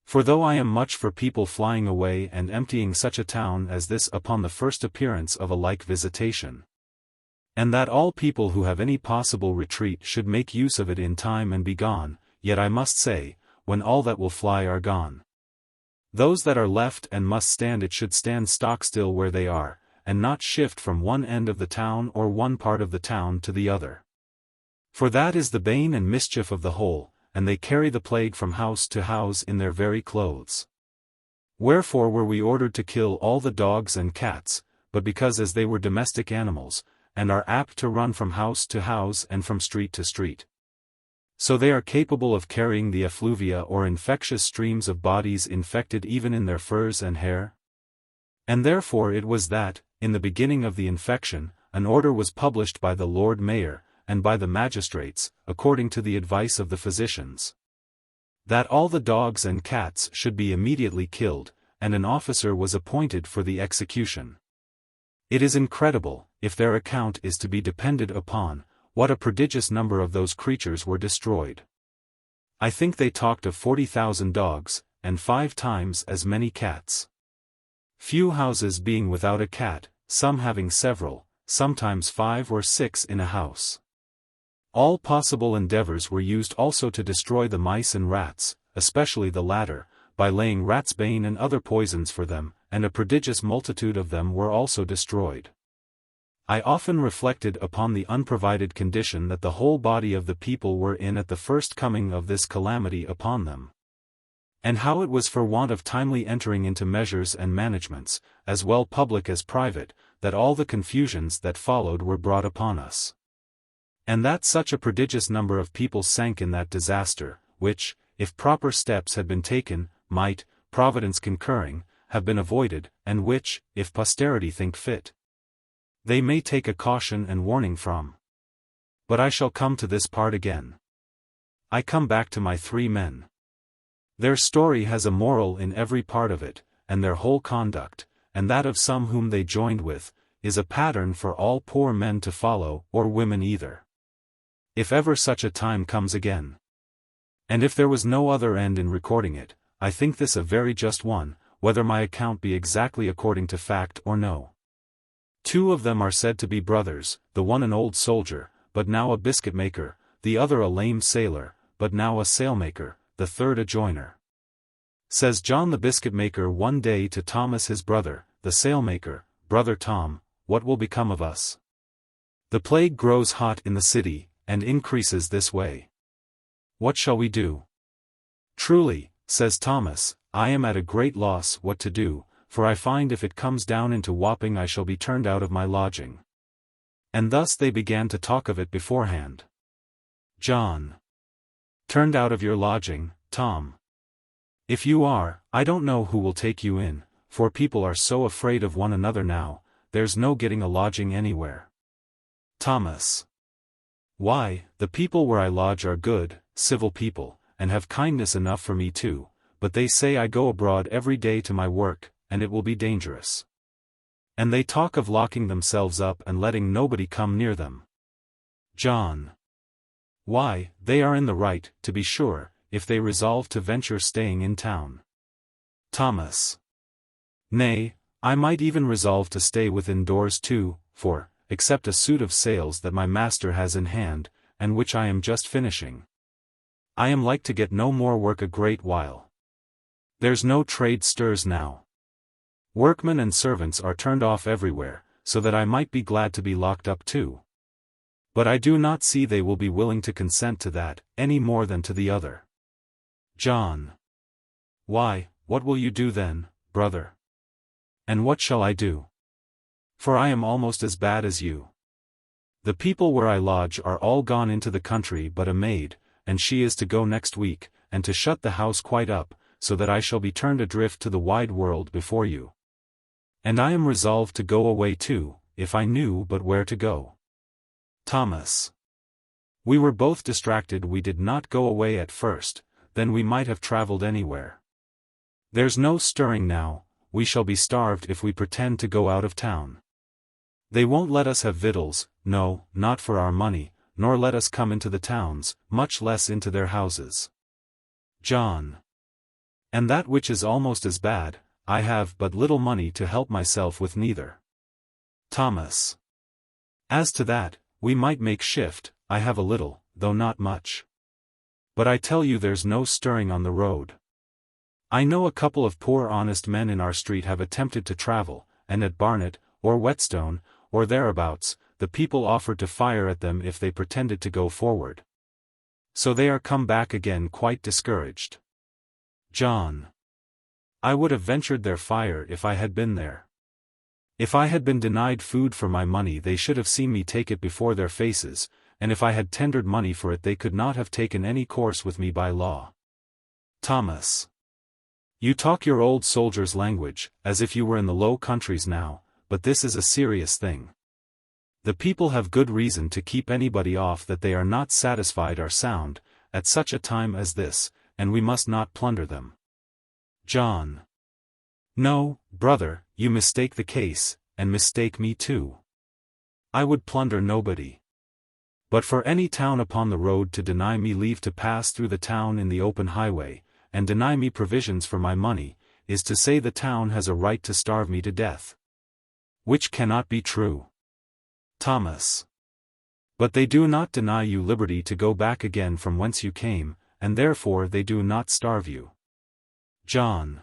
Speaker 1: For though I am much for people flying away and emptying such a town as this upon the first appearance of a like visitation, and that all people who have any possible retreat should make use of it in time and be gone, yet I must say, when all that will fly are gone, those that are left and must stand it should stand stock still where they are, and not shift from one end of the town or one part of the town to the other. For that is the bane and mischief of the whole, and they carry the plague from house to house in their very clothes. Wherefore were we ordered to kill all the dogs and cats, but because as they were domestic animals, and are apt to run from house to house and from street to street, so they are capable of carrying the effluvia or infectious streams of bodies infected even in their furs and hair. And therefore it was that, in the beginning of the infection, an order was published by the Lord Mayor, and by the magistrates, according to the advice of the physicians, that all the dogs and cats should be immediately killed, and an officer was appointed for the execution. It is incredible, if their account is to be depended upon, what a prodigious number of those creatures were destroyed. I think they talked of 40,000 dogs, and 5 times as many cats. Few houses being without a cat, some having several, sometimes 5 or 6 in a house. All possible endeavors were used also to destroy the mice and rats, especially the latter, by laying ratsbane and other poisons for them, and a prodigious multitude of them were also destroyed. I often reflected upon the unprovided condition that the whole body of the people were in at the first coming of this calamity upon them, and how it was for want of timely entering into measures and managements, as well public as private, that all the confusions that followed were brought upon us. And that such a prodigious number of people sank in that disaster, which, if proper steps had been taken, might, Providence concurring, have been avoided, and which, if posterity think fit, they may take a caution and warning from. But I shall come to this part again. I come back to my 3 men. Their story has a moral in every part of it, and their whole conduct, and that of some whom they joined with, is a pattern for all poor men to follow, or women either, if ever such a time comes again. And if there was no other end in recording it, I think this a very just one, whether my account be exactly according to fact or no. 2 of them are said to be brothers, the one an old soldier, but now a biscuit maker, the other a lame sailor, but now a sailmaker, the third a joiner. Says John the biscuit maker one day to Thomas his brother, the sailmaker, "Brother Tom, what will become of us? The plague grows hot in the city, and increases this way. What shall we do?" "Truly," says Thomas, "I am at a great loss what to do, for I find if it comes down into Wapping I shall be turned out of my lodging." And thus they began to talk of it beforehand. John. "Turned out of your lodging, Tom? If you are, I don't know who will take you in, for people are so afraid of one another now, there's no getting a lodging anywhere." Thomas. "Why, the people where I lodge are good, civil people, and have kindness enough for me too, but they say I go abroad every day to my work, and it will be dangerous. And they talk of locking themselves up and letting nobody come near them." John. "Why, they are in the right, to be sure, if they resolve to venture staying in town." Thomas. "Nay, I might even resolve to stay within doors too, for, except a suit of sails that my master has in hand, and which I am just finishing, I am like to get no more work a great while. There's no trade stirs now. Workmen and servants are turned off everywhere, so that I might be glad to be locked up too. But I do not see they will be willing to consent to that, any more than to the other." John. "Why, what will you do then, brother? And what shall I do? For I am almost as bad as you. The people where I lodge are all gone into the country but a maid, and she is to go next week, and to shut the house quite up, so that I shall be turned adrift to the wide world before you. And I am resolved to go away too, if I knew but where to go." Thomas. "We were both distracted we did not go away at first, then we might have travelled anywhere. There's no stirring now, we shall be starved if we pretend to go out of town." They won't let us have victuals, no, not for our money, nor let us come into the towns, much less into their houses. John. And that which is almost as bad, I have but little money to help myself with neither. Thomas. As to that, we might make shift, I have a little, though not much. But I tell you there's no stirring on the road. I know a couple of poor honest men in our street have attempted to travel, and at Barnet, or Whetstone, or thereabouts, the people offered to fire at them if they pretended to go forward. So they are come back again quite discouraged. John. I would have ventured their fire if I had been there. If I had been denied food for my money they should have seen me take it before their faces, and if I had tendered money for it they could not have taken any course with me by law. Thomas. You talk your old soldier's language, as if you were in the Low Countries now, but this is a serious thing. The people have good reason to keep anybody off that they are not satisfied are sound, at such a time as this, and we must not plunder them. John. No, brother, you mistake the case, and mistake me too. I would plunder nobody. But for any town upon the road to deny me leave to pass through the town in the open highway, and deny me provisions for my money, is to say the town has a right to starve me to death. Which cannot be true. Thomas. But they do not deny you liberty to go back again from whence you came, and therefore they do not starve you. John.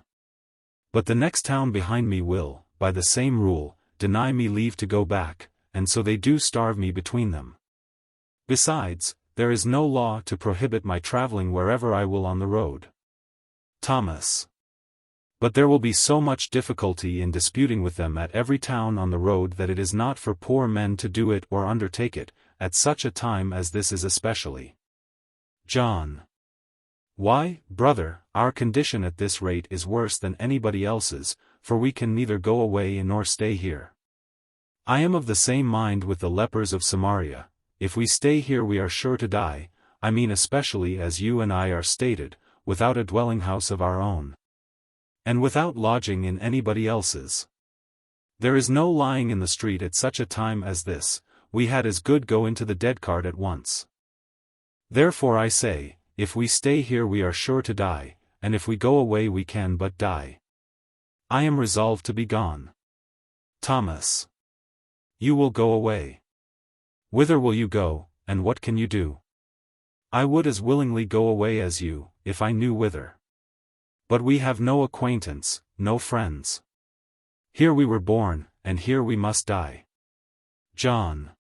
Speaker 1: But the next town behind me will, by the same rule, deny me leave to go back, and so they do starve me between them. Besides, there is no law to prohibit my traveling wherever I will on the road. Thomas. But there will be so much difficulty in disputing with them at every town on the road that it is not for poor men to do it or undertake it, at such a time as this is especially. John. Why, brother, our condition at this rate is worse than anybody else's, for we can neither go away nor stay here. I am of the same mind with the lepers of Samaria. If we stay here we are sure to die, I mean especially as you and I are stated, without a dwelling house of our own. And without lodging in anybody else's. There is no lying in the street at such a time as this, we had as good go into the dead cart at once. Therefore I say, if we stay here we are sure to die, and if we go away we can but die. I am resolved to be gone. Thomas. You will go away. Whither will you go, and what can you do? I would as willingly go away as you, if I knew whither. But we have no acquaintance, no friends. Here we were born, and here we must die. John.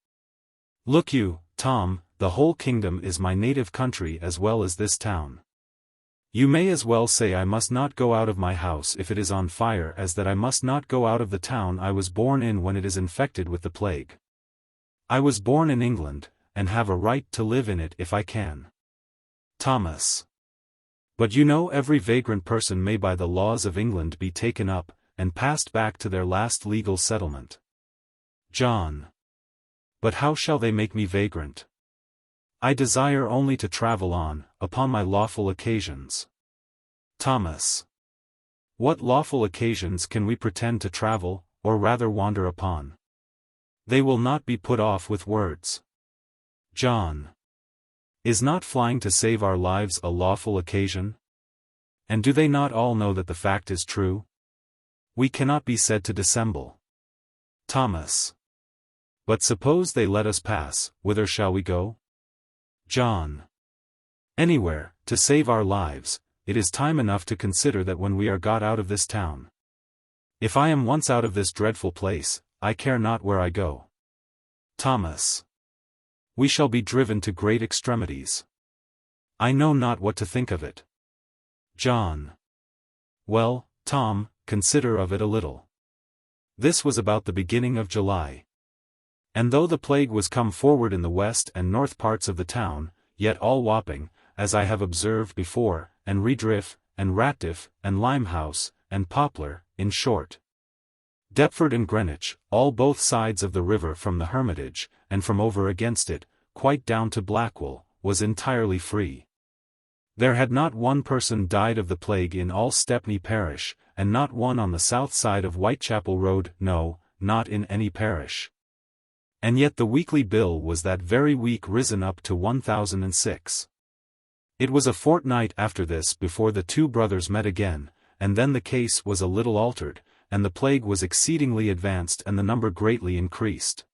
Speaker 1: Look you, Tom, the whole kingdom is my native country as well as this town. You may as well say I must not go out of my house if it is on fire as that I must not go out of the town I was born in when it is infected with the plague. I was born in England, and have a right to live in it if I can. Thomas. But you know every vagrant person may by the laws of England be taken up, and passed back to their last legal settlement. John. But how shall they make me vagrant? I desire only to travel on, upon my lawful occasions. Thomas. What lawful occasions can we pretend to travel, or rather wander upon? They will not be put off with words. John. Is not flying to save our lives a lawful occasion? And do they not all know that the fact is true? We cannot be said to dissemble. Thomas. But suppose they let us pass, whither shall we go? John. Anywhere, to save our lives. It is time enough to consider that when we are got out of this town. If I am once out of this dreadful place, I care not where I go. Thomas. We shall be driven to great extremities. I know not what to think of it. John. Well, Tom, consider of it a little. This was about the beginning of July. And though the plague was come forward in the west and north parts of the town, yet all Wapping, as I have observed before, and Redriff, and Ratdiff, and Limehouse, and Poplar, in short, Deptford and Greenwich, all both sides of the river from the Hermitage, and from over against it, quite down to Blackwall, was entirely free. There had not one person died of the plague in all Stepney parish, and not one on the south side of Whitechapel road, no, not in any parish. And yet the weekly bill was that very week risen up to 1,006. It was a fortnight after this before the two brothers met again, and then the case was a little altered, and the plague was exceedingly advanced and the number greatly increased.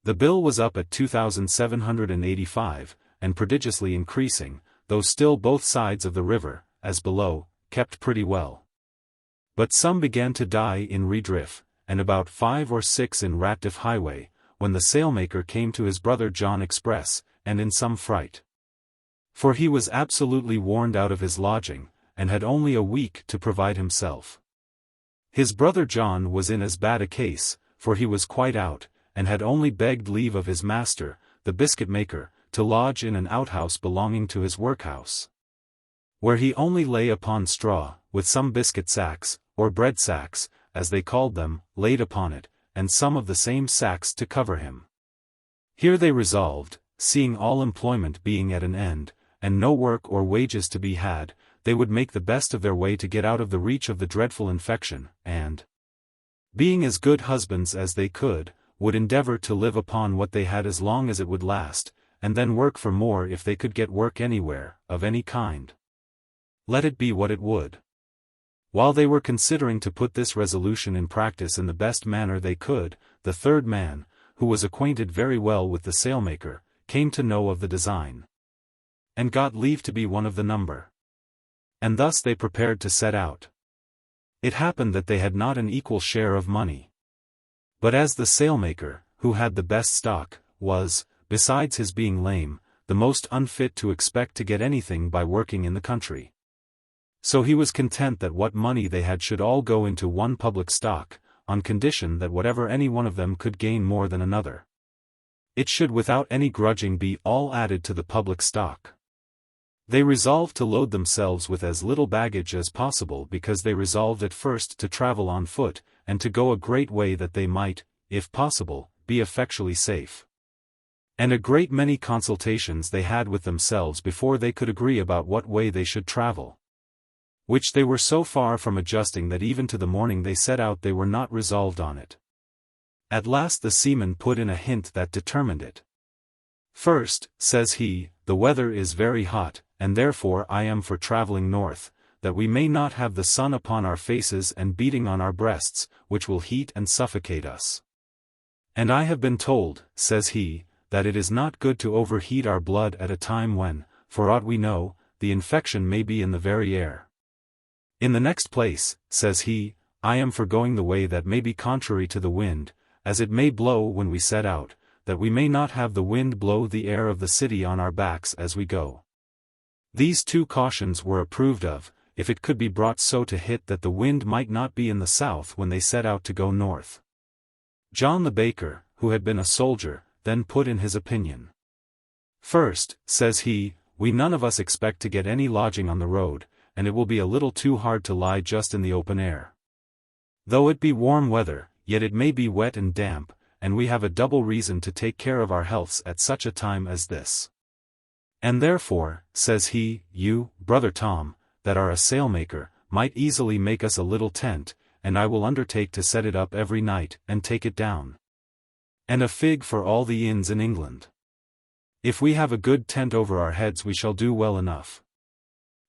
Speaker 1: The bill was up at 2,785, and prodigiously increasing, though still both sides of the river, as below, kept pretty well. But some began to die in Redriff, and about 5 or 6 in Ratdiff Highway, when the sailmaker came to his brother John express, and in some fright. For he was absolutely warned out of his lodging, and had only a week to provide himself. His brother John was in as bad a case, for he was quite out, and had only begged leave of his master, the biscuit maker, to lodge in an outhouse belonging to his workhouse, where he only lay upon straw, with some biscuit sacks, or bread sacks, as they called them, laid upon it, and some of the same sacks to cover him. Here they resolved, seeing all employment being at an end, and no work or wages to be had, they would make the best of their way to get out of the reach of the dreadful infection, and, being as good husbands as they could, would endeavor to live upon what they had as long as it would last, and then work for more if they could get work anywhere, of any kind, let it be what it would. While they were considering to put this resolution in practice in the best manner they could, the third man, who was acquainted very well with the sailmaker, came to know of the design, and got leave to be one of the number. And thus they prepared to set out. It happened that they had not an equal share of money. But as the sailmaker, who had the best stock, was, besides his being lame, the most unfit to expect to get anything by working in the country, so he was content that what money they had should all go into one public stock, on condition that whatever any one of them could gain more than another, it should without any grudging be all added to the public stock. They resolved to load themselves with as little baggage as possible, because they resolved at first to travel on foot, and to go a great way that they might, if possible, be effectually safe. And a great many consultations they had with themselves before they could agree about what way they should travel, which they were so far from adjusting that even to the morning they set out they were not resolved on it. At last the seaman put in a hint that determined it. First, says he, the weather is very hot, and therefore I am for traveling north, that we may not have the sun upon our faces and beating on our breasts, which will heat and suffocate us. And I have been told, says he, that it is not good to overheat our blood at a time when, for aught we know, the infection may be in the very air. In the next place, says he, I am for going the way that may be contrary to the wind, as it may blow when we set out, that we may not have the wind blow the air of the city on our backs as we go. These two cautions were approved of, if it could be brought so to hit that the wind might not be in the south when they set out to go north. John the baker, who had been a soldier, then put in his opinion. First, says he, we none of us expect to get any lodging on the road, and it will be a little too hard to lie just in the open air. Though it be warm weather, yet it may be wet and damp, and we have a double reason to take care of our healths at such a time as this. And therefore, says he, you, brother Tom, that are a sailmaker, might easily make us a little tent, and I will undertake to set it up every night, and take it down. And a fig for all the inns in England. If we have a good tent over our heads we shall do well enough.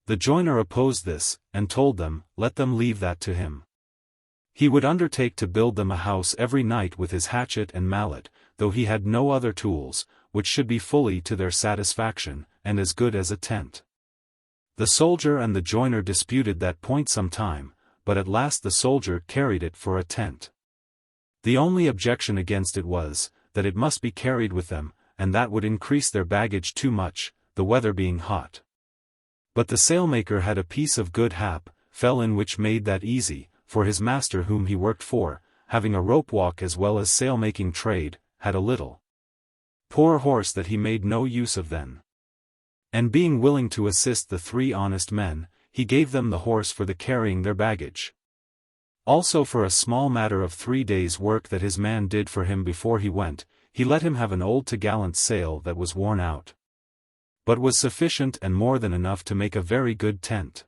Speaker 1: The joiner opposed this, and told them, let them leave that to him. He would undertake to build them a house every night with his hatchet and mallet, though he had no other tools, which should be fully to their satisfaction, and as good as a tent. The soldier and the joiner disputed that point some time, but at last the soldier carried it for a tent. The only objection against it was, that it must be carried with them, and that would increase their baggage too much, the weather being hot. But the sailmaker had a piece of good hap, fell in which made that easy, for his master whom he worked for, having a rope walk as well as sail-making trade, had a little poor horse that he made no use of then. And being willing to assist the 3 honest men, he gave them the horse for the carrying their baggage. Also for a small matter of 3 days' work that his man did for him before he went, he let him have an old topgallant sail that was worn out, but was sufficient and more than enough to make a very good tent.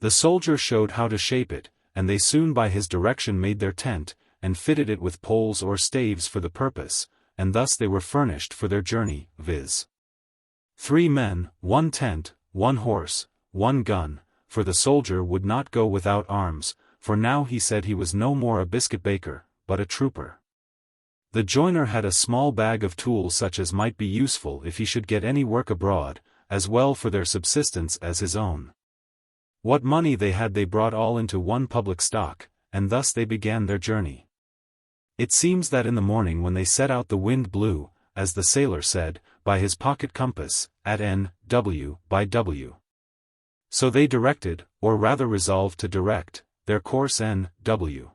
Speaker 1: The soldier showed how to shape it, and they soon by his direction made their tent, and fitted it with poles or staves for the purpose, and thus they were furnished for their journey, viz. 3 men, 1 tent, 1 horse, 1 gun, for the soldier would not go without arms, for now he said he was no more a biscuit baker, but a trooper. The joiner had a small bag of tools such as might be useful if he should get any work abroad, as well for their subsistence as his own. What money they had they brought all into one public stock, and thus they began their journey. It seems that in the morning when they set out the wind blew, as the sailor said, by his pocket compass, at N.W. by W. So they directed, or rather resolved to direct, their course N.W.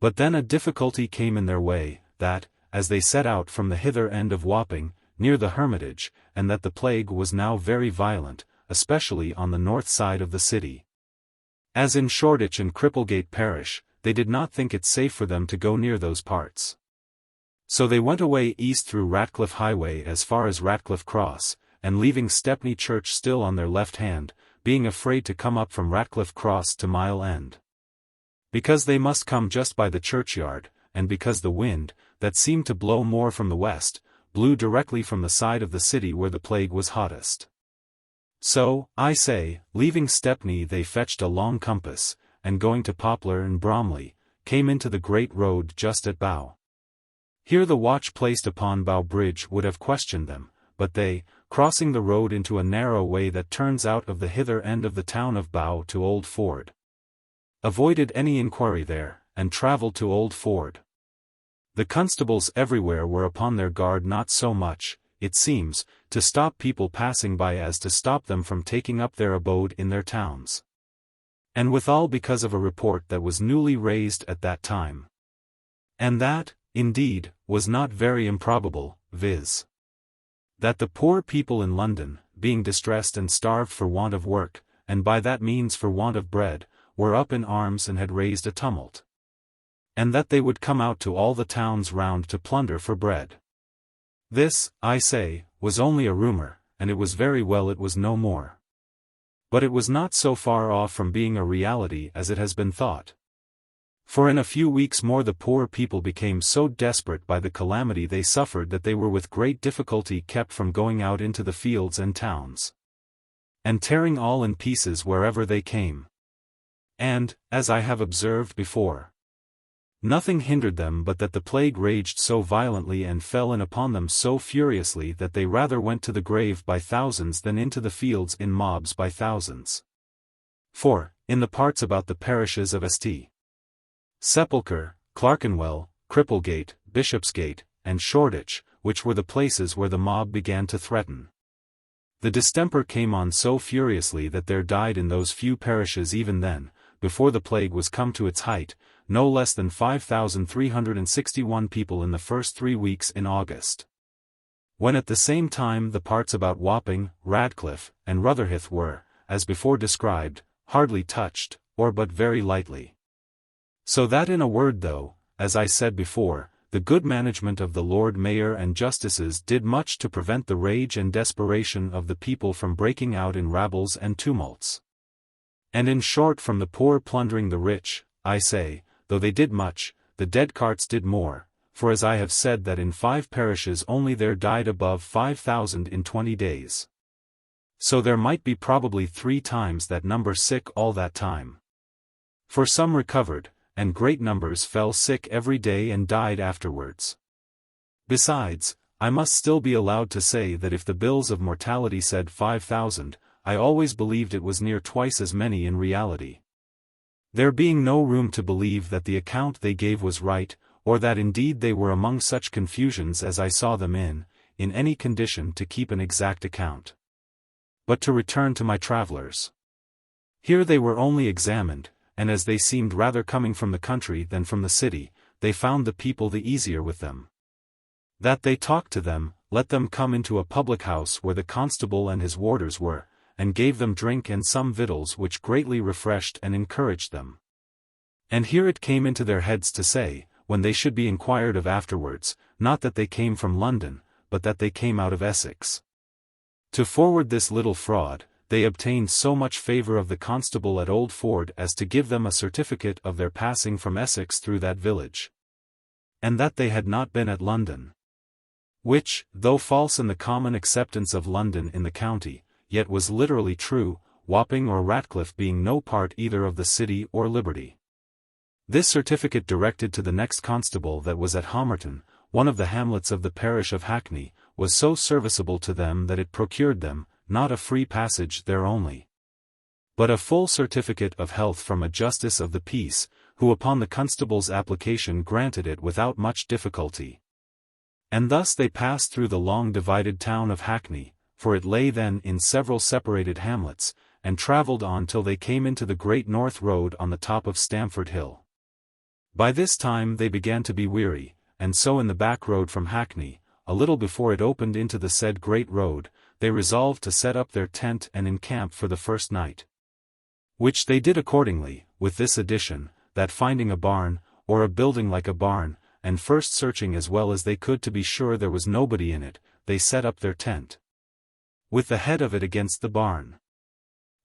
Speaker 1: But then a difficulty came in their way, that, as they set out from the hither end of Wapping, near the Hermitage, and that the plague was now very violent, especially on the north side of the city. As in Shoreditch and Cripplegate parish, they did not think it safe for them to go near those parts. So they went away east through Ratcliffe Highway as far as Ratcliffe Cross, and leaving Stepney Church still on their left hand, being afraid to come up from Ratcliffe Cross to Mile End. Because they must come just by the churchyard, and because the wind, that seemed to blow more from the west, blew directly from the side of the city where the plague was hottest. So, I say, leaving Stepney they fetched a long compass, and going to Poplar and Bromley, came into the great road just at Bow. Here the watch placed upon Bow Bridge would have questioned them, but they, crossing the road into a narrow way that turns out of the hither end of the town of Bow to Old Ford, avoided any inquiry there, and travelled to Old Ford. The constables everywhere were upon their guard, not so much, it seems, to stop people passing by as to stop them from taking up their abode in their towns. And withal because of a report that was newly raised at that time. And that, indeed, was not very improbable, viz. that the poor people in London, being distressed and starved for want of work, and by that means for want of bread, were up in arms and had raised a tumult. And that they would come out to all the towns round to plunder for bread. This, I say, was only a rumour, and it was very well it was no more. But it was not so far off from being a reality as it has been thought. For in a few weeks more the poor people became so desperate by the calamity they suffered that they were with great difficulty kept from going out into the fields and towns, and tearing all in pieces wherever they came. And, as I have observed before, nothing hindered them but that the plague raged so violently and fell in upon them so furiously that they rather went to the grave by thousands than into the fields in mobs by thousands. For, in the parts about the parishes of St. Sepulchre, Clerkenwell, Cripplegate, Bishopsgate, and Shoreditch, which were the places where the mob began to threaten, the distemper came on so furiously that there died in those few parishes even then, before the plague was come to its height, no less than 5,361 people in the first 3 weeks in August. When at the same time the parts about Wapping, Radcliffe, and Rotherhithe were, as before described, hardly touched, or but very lightly. So that in a word though, as I said before, the good management of the Lord Mayor and Justices did much to prevent the rage and desperation of the people from breaking out in rabbles and tumults. And in short from the poor plundering the rich, I say, though they did much, the dead carts did more, for as I have said that in 5 parishes only there died above 5,000 in 20 days. So there might be probably 3 times that number sick all that time. For some recovered, and great numbers fell sick every day and died afterwards. Besides, I must still be allowed to say that if the bills of mortality said 5,000, I always believed it was near twice as many in reality. There being no room to believe that the account they gave was right, or that indeed they were among such confusions as I saw them in any condition to keep an exact account. But to return to my travellers. Here they were only examined, and as they seemed rather coming from the country than from the city, they found the people the easier with them. That they talked to them, let them come into a public house where the constable and his warders were, and gave them drink and some victuals which greatly refreshed and encouraged them. And here it came into their heads to say, when they should be inquired of afterwards, not that they came from London, but that they came out of Essex. To forward this little fraud, they obtained so much favour of the constable at Old Ford as to give them a certificate of their passing from Essex through that village, and that they had not been at London. Which, though false in the common acceptance of London in the county, yet was literally true, Wapping or Ratcliffe being no part either of the city or liberty. This certificate directed to the next constable that was at Homerton, one of the hamlets of the parish of Hackney, was so serviceable to them that it procured them, not a free passage there only, but a full certificate of health from a justice of the peace, who upon the constable's application granted it without much difficulty. And thus they passed through the long divided town of Hackney, for it lay then in several separated hamlets, and travelled on till they came into the Great North Road on the top of Stamford Hill. By this time they began to be weary, and so in the back road from Hackney, a little before it opened into the said Great Road, they resolved to set up their tent and encamp for the first night. Which they did accordingly, with this addition, that finding a barn, or a building like a barn, and first searching as well as they could to be sure there was nobody in it, they set up their tent, with the head of it against the barn.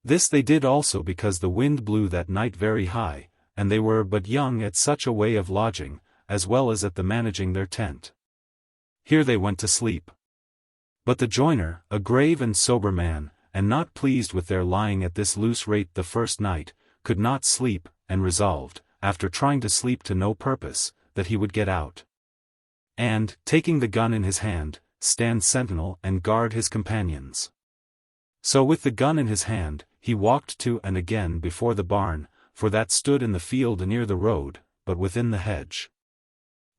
Speaker 1: This they did also because the wind blew that night very high, and they were but young at such a way of lodging, as well as at the managing their tent. Here they went to sleep. But the joiner, a grave and sober man, and not pleased with their lying at this loose rate the first night, could not sleep, and resolved, after trying to sleep to no purpose, that he would get out, and, taking the gun in his hand, stand sentinel and guard his companions. So with the gun in his hand, he walked to and again before the barn, for that stood in the field near the road, but within the hedge.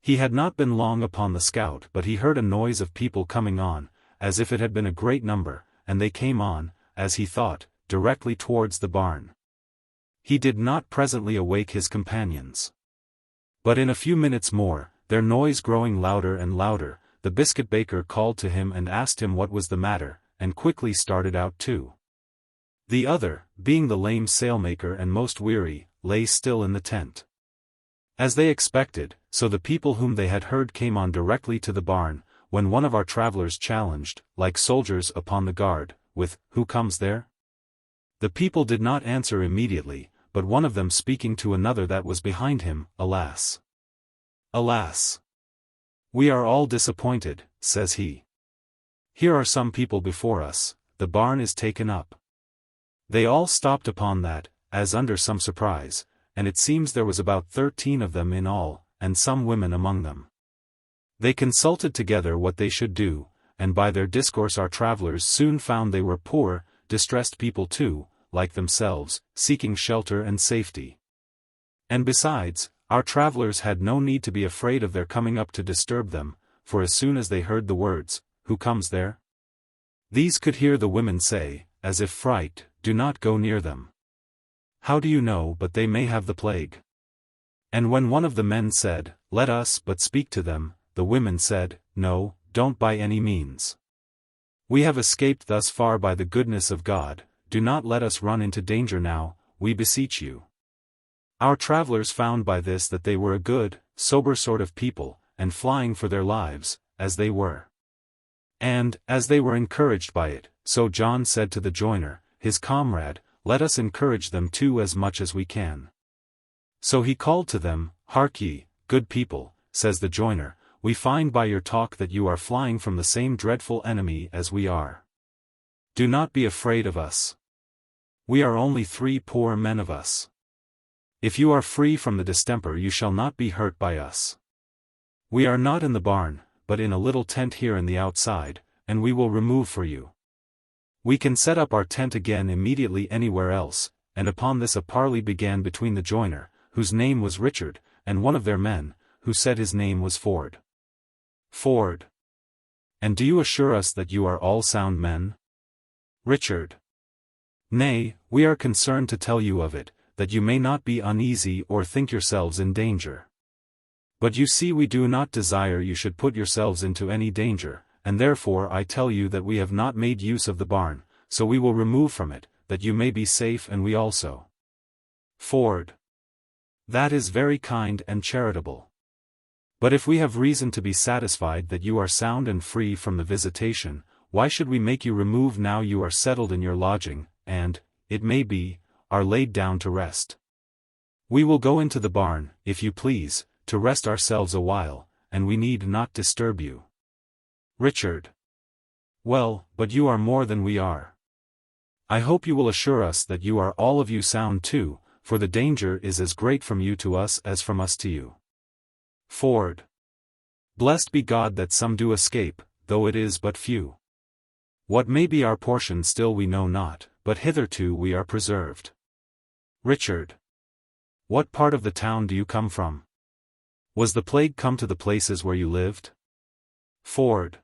Speaker 1: He had not been long upon the scout but he heard a noise of people coming on, as if it had been a great number, and they came on, as he thought, directly towards the barn. He did not presently awake his companions, but in a few minutes more, their noise growing louder and louder, the biscuit baker called to him and asked him what was the matter, and quickly started out too. The other, being the lame sailmaker and most weary, lay still in the tent. As they expected, so the people whom they had heard came on directly to the barn, when one of our travellers challenged, like soldiers upon the guard, with, "Who comes there?" The people did not answer immediately, but one of them speaking to another that was behind him, "Alas! Alas! We are all disappointed," says he. "Here are some people before us, the barn is taken up." They all stopped upon that, as under some surprise, and it seems there was about 13 of them in all, and some women among them. They consulted together what they should do, and by their discourse our travellers soon found they were poor, distressed people too, like themselves, seeking shelter and safety. And besides, our travellers had no need to be afraid of their coming up to disturb them, for as soon as they heard the words, "Who comes there?" these could hear the women say, as if fright, "Do not go near them. How do you know but they may have the plague?" And when one of the men said, "Let us but speak to them," the women said, "No, don't by any means. We have escaped thus far by the goodness of God, do not let us run into danger now, we beseech you." Our travellers found by this that they were a good, sober sort of people, and flying for their lives, as they were. And, as they were encouraged by it, so John said to the joiner, his comrade, "Let us encourage them too as much as we can." So he called to them, "Hark ye, good people," says the joiner, "we find by your talk that you are flying from the same dreadful enemy as we are. Do not be afraid of us. We are only 3 poor men of us. If you are free from the distemper you shall not be hurt by us. We are not in the barn, but in a little tent here in the outside, and we will remove for you. We can set up our tent again immediately anywhere else," and upon this a parley began between the joiner, whose name was Richard, and one of their men, who said his name was Ford. "Ford. And do you assure us that you are all sound men?" Richard. "Nay, we are concerned to tell you of it, that you may not be uneasy or think yourselves in danger. But you see we do not desire you should put yourselves into any danger, and therefore I tell you that we have not made use of the barn, so we will remove from it, that you may be safe and we also." Ford. "That is very kind and charitable. But if we have reason to be satisfied that you are sound and free from the visitation, why should we make you remove now you are settled in your lodging, and, it may be, are laid down to rest. We will go into the barn, if you please, to rest ourselves a while, and we need not disturb you. Richard. Well, but you are more than we are. I hope you will assure us that you are all of you sound too, for the danger is as great from you to us as from us to you. Ford. Blessed be God that some do escape, though it is but few. What may be our portion still we know not, but hitherto we are preserved. Richard. What part of the town do you come from? Was the plague come to the places where you lived? Ford.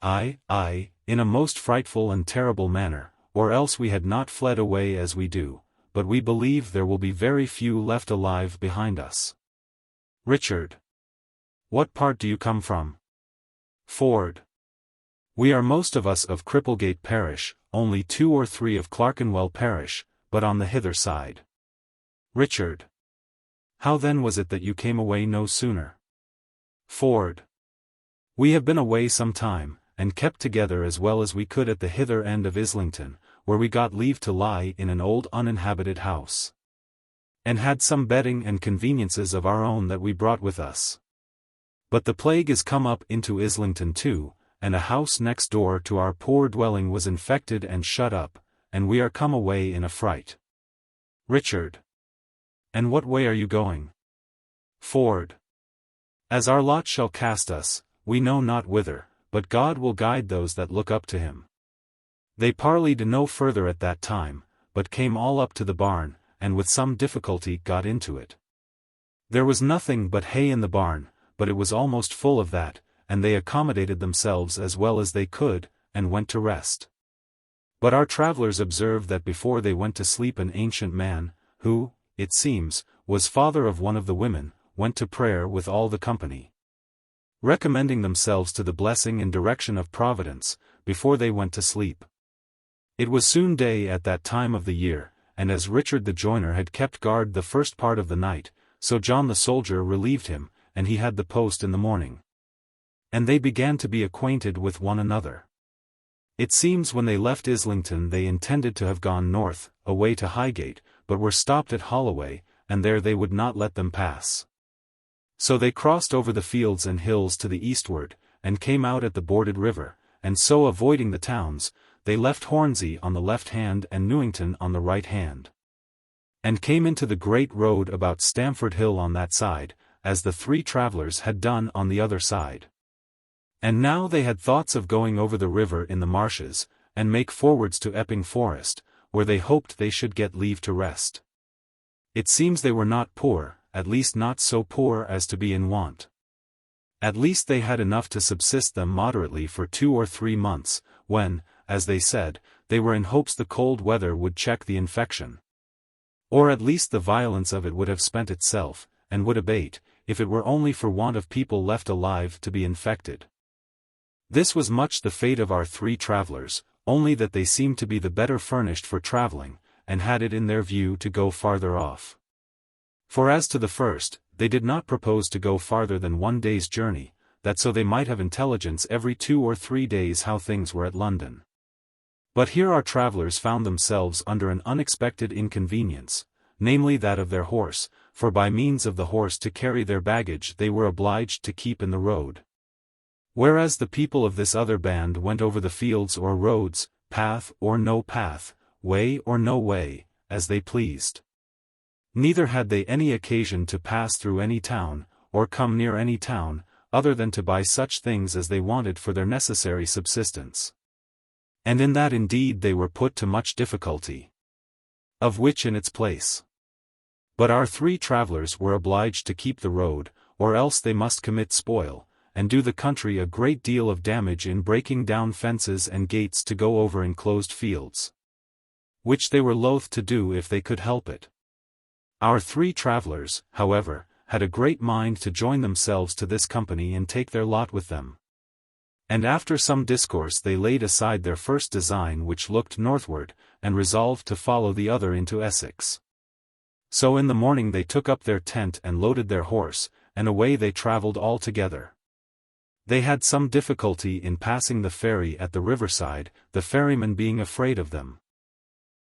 Speaker 1: Aye, in a most frightful and terrible manner, or else we had not fled away as we do, but we believe there will be very few left alive behind us. Richard. What part do you come from? Ford. We are most of us of Cripplegate parish, only 2 or 3 of Clerkenwell parish, but on the hither side. Richard. How then was it that you came away no sooner? Ford. We have been away some time, and kept together as well as we could at the hither end of Islington, where we got leave to lie in an old uninhabited house. And had some bedding and conveniences of our own that we brought with us. But the plague is come up into Islington too, and a house next door to our poor dwelling was infected and shut up, and we are come away in a fright. Richard. And what way are you going? Ford. As our lot shall cast us, we know not whither, but God will guide those that look up to him. They parleyed no further at that time, but came all up to the barn, and with some difficulty got into it. There was nothing but hay in the barn, but it was almost full of that, and they accommodated themselves as well as they could, and went to rest. But our travellers observed that before they went to sleep an ancient man, who, it seems, was father of one of the women, went to prayer with all the company, recommending themselves to the blessing and direction of Providence, before they went to sleep. It was soon day at that time of the year, and as Richard the joiner had kept guard the first part of the night, so John the soldier relieved him, and he had the post in the morning. And they began to be acquainted with one another. It seems when they left Islington they intended to have gone north, away to Highgate, but were stopped at Holloway, and there they would not let them pass. So they crossed over the fields and hills to the eastward, and came out at the boarded river, and so avoiding the towns, they left Hornsey on the left hand and Newington on the right hand, and came into the great road about Stamford Hill on that side, as the 3 travellers had done on the other side. And now they had thoughts of going over the river in the marshes, and make forwards to Epping Forest, where they hoped they should get leave to rest. It seems they were not poor, at least not so poor as to be in want. At least they had enough to subsist them moderately for 2 or 3 months, when, as they said, they were in hopes the cold weather would check the infection. Or at least the violence of it would have spent itself, and would abate, if it were only for want of people left alive to be infected. This was much the fate of our 3 travellers, only that they seemed to be the better furnished for travelling, and had it in their view to go farther off. For as to the first, they did not propose to go farther than 1 day's journey, that so they might have intelligence every 2 or 3 days how things were at London. But here our travellers found themselves under an unexpected inconvenience, namely that of their horse, for by means of the horse to carry their baggage they were obliged to keep in the road. Whereas the people of this other band went over the fields or roads, path or no path, way or no way, as they pleased. Neither had they any occasion to pass through any town, or come near any town, other than to buy such things as they wanted for their necessary subsistence. And in that indeed they were put to much difficulty. Of which in its place. But our 3 travellers were obliged to keep the road, or else they must commit spoil, and do the country a great deal of damage in breaking down fences and gates to go over enclosed fields. Which they were loath to do if they could help it. Our 3 travellers, however, had a great mind to join themselves to this company and take their lot with them. And after some discourse they laid aside their first design which looked northward, and resolved to follow the other into Essex. So in the morning they took up their tent and loaded their horse, and away they travelled all together. They had some difficulty in passing the ferry at the riverside, the ferryman being afraid of them.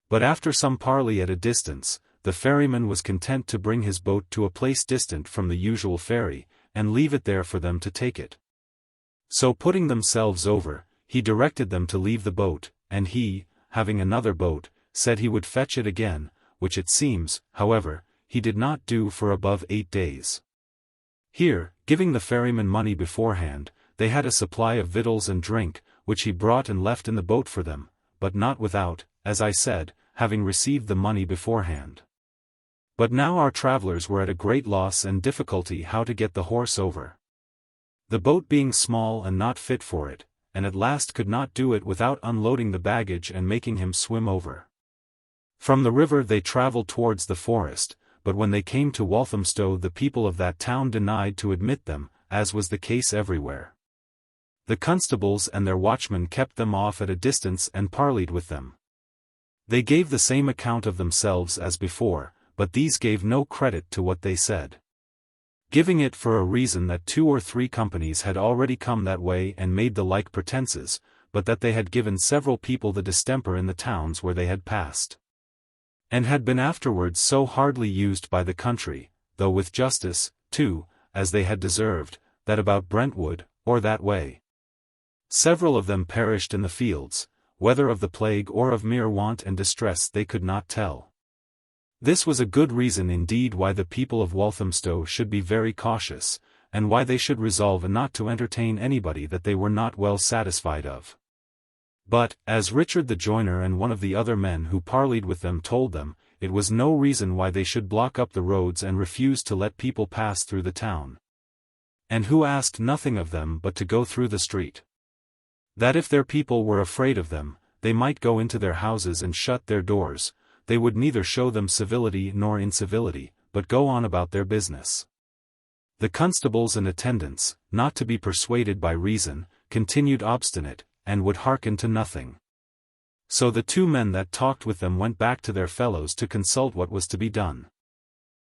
Speaker 1: But after some parley at a distance, the ferryman was content to bring his boat to a place distant from the usual ferry, and leave it there for them to take it. So putting themselves over, he directed them to leave the boat, and he, having another boat, said he would fetch it again, which it seems, however, he did not do for above 8 days. Here, giving the ferryman money beforehand, they had a supply of victuals and drink, which he brought and left in the boat for them, but not without, as I said, having received the money beforehand. But now our travelers were at a great loss and difficulty how to get the horse over. The boat being small and not fit for it, and at last could not do it without unloading the baggage and making him swim over. From the river they travelled towards the forest, but when they came to Walthamstow the people of that town denied to admit them, as was the case everywhere. The constables and their watchmen kept them off at a distance and parleyed with them. They gave the same account of themselves as before, but these gave no credit to what they said, giving it for a reason that 2 or 3 companies had already come that way and made the like pretenses, but that they had given several people the distemper in the towns where they had passed, and had been afterwards so hardly used by the country, though with justice, too, as they had deserved, that about Brentwood, or that way, several of them perished in the fields, whether of the plague or of mere want and distress they could not tell. This was a good reason indeed why the people of Walthamstow should be very cautious, and why they should resolve not to entertain anybody that they were not well satisfied of. But, as Richard the joiner and one of the other men who parleyed with them told them, it was no reason why they should block up the roads and refuse to let people pass through the town, and who asked nothing of them but to go through the street. That if their people were afraid of them, they might go into their houses and shut their doors, they would neither show them civility nor incivility, but go on about their business. The constables and attendants, not to be persuaded by reason, continued obstinate, and would hearken to nothing. So the 2 men that talked with them went back to their fellows to consult what was to be done.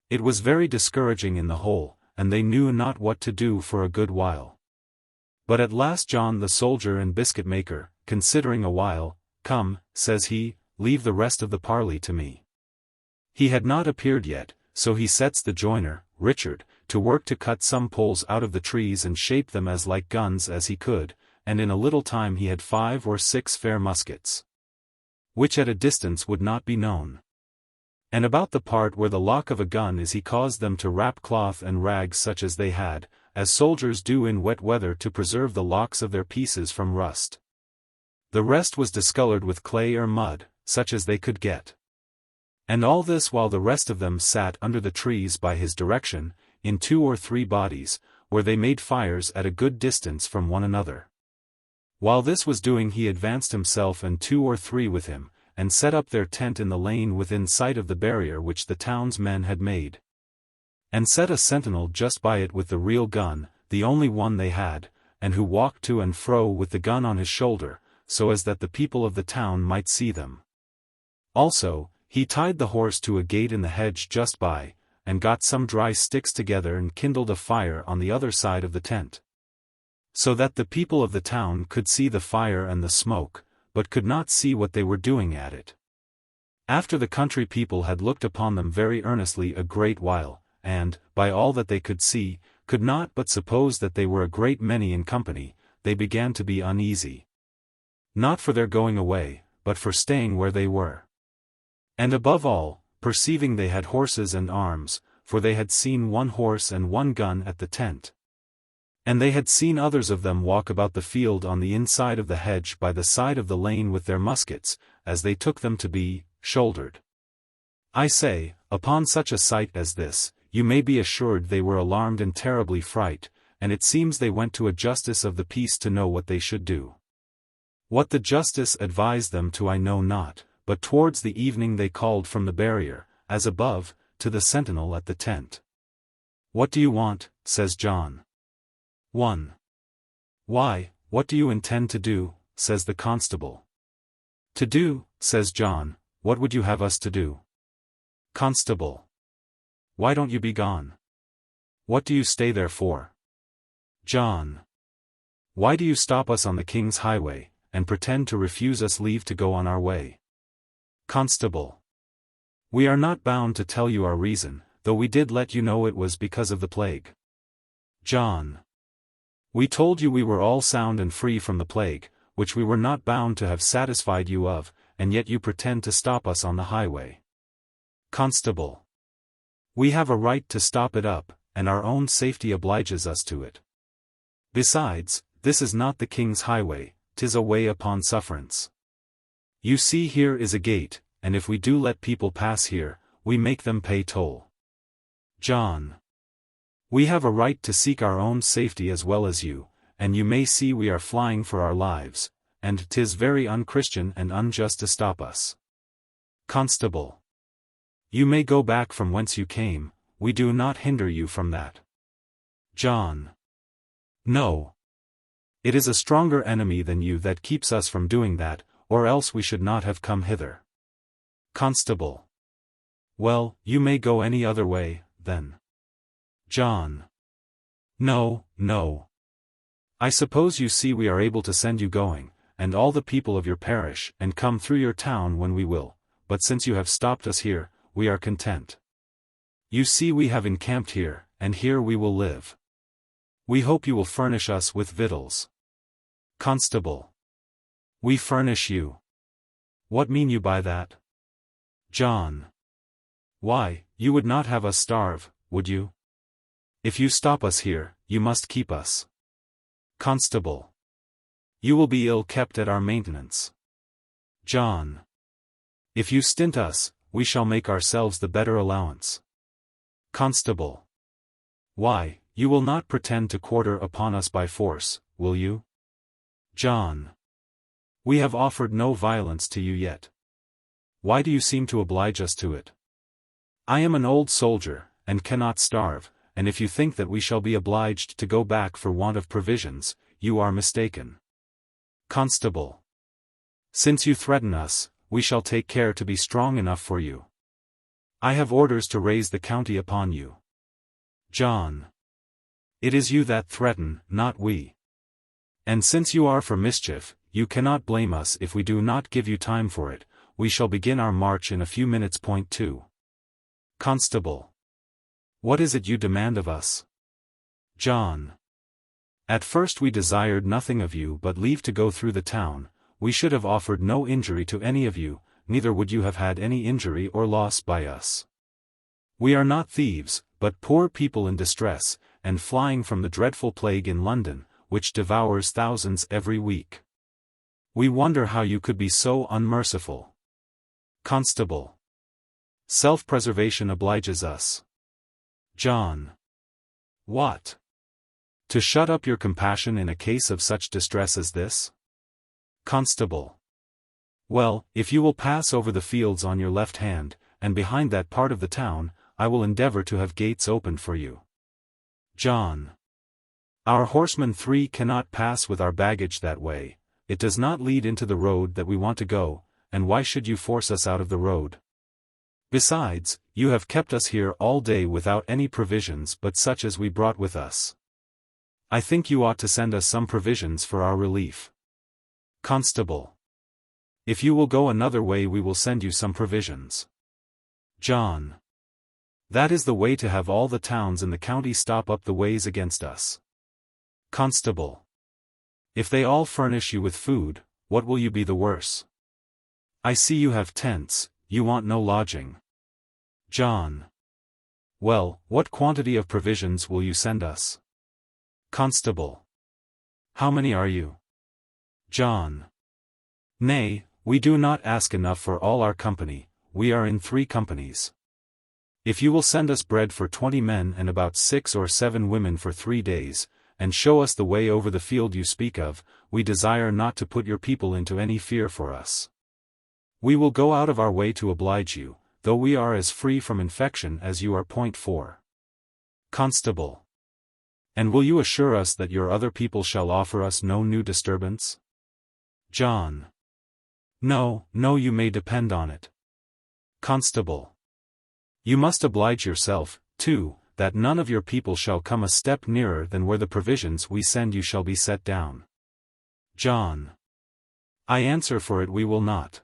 Speaker 1: It was very discouraging in the whole, and they knew not what to do for a good while. But at last John the soldier and biscuit maker, considering a while, "Come," says he, "leave the rest of the parley to me." He had not appeared yet, so he sets the joiner, Richard, to work to cut some poles out of the trees and shape them as like guns as he could, and in a little time he had 5 or 6 fair muskets, which at a distance would not be known. And about the part where the lock of a gun is he caused them to wrap cloth and rags such as they had, as soldiers do in wet weather to preserve the locks of their pieces from rust. The rest was discolored with clay or mud, such as they could get. And all this while the rest of them sat under the trees by his direction, in 2 or 3 bodies, where they made fires at a good distance from one another. While this was doing he advanced himself and 2 or 3 with him, and set up their tent in the lane within sight of the barrier which the town's men had made, and set a sentinel just by it with the real gun, the only one they had, and who walked to and fro with the gun on his shoulder, so as that the people of the town might see them. Also, he tied the horse to a gate in the hedge just by, and got some dry sticks together and kindled a fire on the other side of the tent, so that the people of the town could see the fire and the smoke, but could not see what they were doing at it. After the country people had looked upon them very earnestly a great while, and, by all that they could see, could not but suppose that they were a great many in company, they began to be uneasy, not for their going away, but for staying where they were. And above all, perceiving they had horses and arms, for they had seen 1 horse and 1 gun at the tent, and they had seen others of them walk about the field on the inside of the hedge by the side of the lane with their muskets, as they took them to be, shouldered. I say, upon such a sight as this, you may be assured they were alarmed and terribly fright, and it seems they went to a justice of the peace to know what they should do. What the justice advised them to I know not, but towards the evening they called from the barrier, as above, to the sentinel at the tent. "What do you want?" says John. 1. "Why, what do you intend to do?" says the constable. "To do," says John, "what would you have us to do?" Constable. "Why don't you be gone? What do you stay there for?" John. "Why do you stop us on the King's highway, and pretend to refuse us leave to go on our way?" Constable. We are not bound to tell you our reason, though we did let you know it was because of the plague. John. We told you we were all sound and free from the plague, which we were not bound to have satisfied you of, and yet you pretend to stop us on the highway. Constable. We have a right to stop it up, and our own safety obliges us to it. Besides, this is not the king's highway, 'tis a way upon sufferance. You see, here is a gate, and if we do let people pass here, we make them pay toll. John. We have a right to seek our own safety as well as you, and you may see we are flying for our lives, and 'tis very unchristian and unjust to stop us. Constable. You may go back from whence you came, we do not hinder you from that. John. No. It is a stronger enemy than you that keeps us from doing that, or else we should not have come hither. Constable. Well, you may go any other way, then. John. No, no. I suppose you see we are able to send you going, and all the people of your parish, and come through your town when we will, but since you have stopped us here, we are content. You see we have encamped here, and here we will live. We hope you will furnish us with victuals. Constable. We furnish you. What mean you by that? John. Why, you would not have us starve, would you? If you stop us here, you must keep us. Constable. You will be ill kept at our maintenance. John. If you stint us, we shall make ourselves the better allowance. Constable. Why, you will not pretend to quarter upon us by force, will you? John. We have offered no violence to you yet. Why do you seem to oblige us to it? I am an old soldier, and cannot starve, and if you think that we shall be obliged to go back for want of provisions, you are mistaken. Constable. Since you threaten us, we shall take care to be strong enough for you. I have orders to raise the county upon you. John. It is you that threaten, not we. And since you are for mischief, you cannot blame us if we do not give you time for it. We shall begin our march in a few minutes. Point 2. Constable. What is it you demand of us? John. At first we desired nothing of you but leave to go through the town. We should have offered no injury to any of you, neither would you have had any injury or loss by us. We are not thieves, but poor people in distress, and flying from the dreadful plague in London, which devours thousands every week. We wonder how you could be so unmerciful. Constable. Self-preservation obliges us. John. What? To shut up your compassion in a case of such distress as this? Constable. Well, if you will pass over the fields on your left hand, and behind that part of the town, I will endeavor to have gates opened for you. John. Our horsemen 3 cannot pass with our baggage that way, it does not lead into the road that we want to go, and why should you force us out of the road? Besides, you have kept us here all day without any provisions but such as we brought with us. I think you ought to send us some provisions for our relief. Constable. If you will go another way we will send you some provisions. John. That is the way to have all the towns in the county stop up the ways against us. Constable. If they all furnish you with food, what will you be the worse? I see you have tents, you want no lodging. John. Well, what quantity of provisions will you send us? Constable. How many are you? John. Nay, we do not ask enough for all our company, we are in 3 companies. If you will send us bread for 20 men and about 6 or 7 women for 3 days, and show us the way over the field you speak of, we desire not to put your people into any fear for us. We will go out of our way to oblige you, though we are as free from infection as you are. Point 4. Constable. And will you assure us that your other people shall offer us no new disturbance? John. No, no, you may depend on it. Constable. You must oblige yourself, too, that none of your people shall come a step nearer than where the provisions we send you shall be set down. John. I answer for it we will not.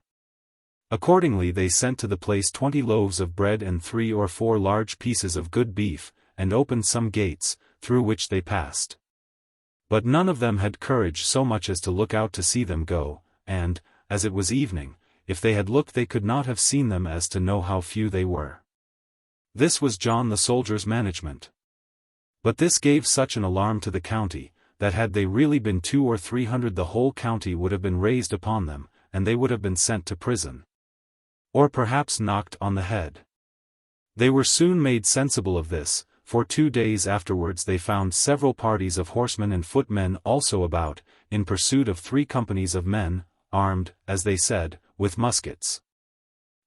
Speaker 1: Accordingly they sent to the place 20 loaves of bread and 3 or 4 large pieces of good beef, and opened some gates, through which they passed. But none of them had courage so much as to look out to see them go, and, as it was evening, if they had looked they could not have seen them as to know how few they were. This was John the soldier's management. But this gave such an alarm to the county, that had they really been 200 or 300 the whole county would have been raised upon them, and they would have been sent to prison. Or perhaps knocked on the head. They were soon made sensible of this, for 2 days afterwards they found several parties of horsemen and footmen also about, in pursuit of 3 companies of men, armed, as they said, with muskets,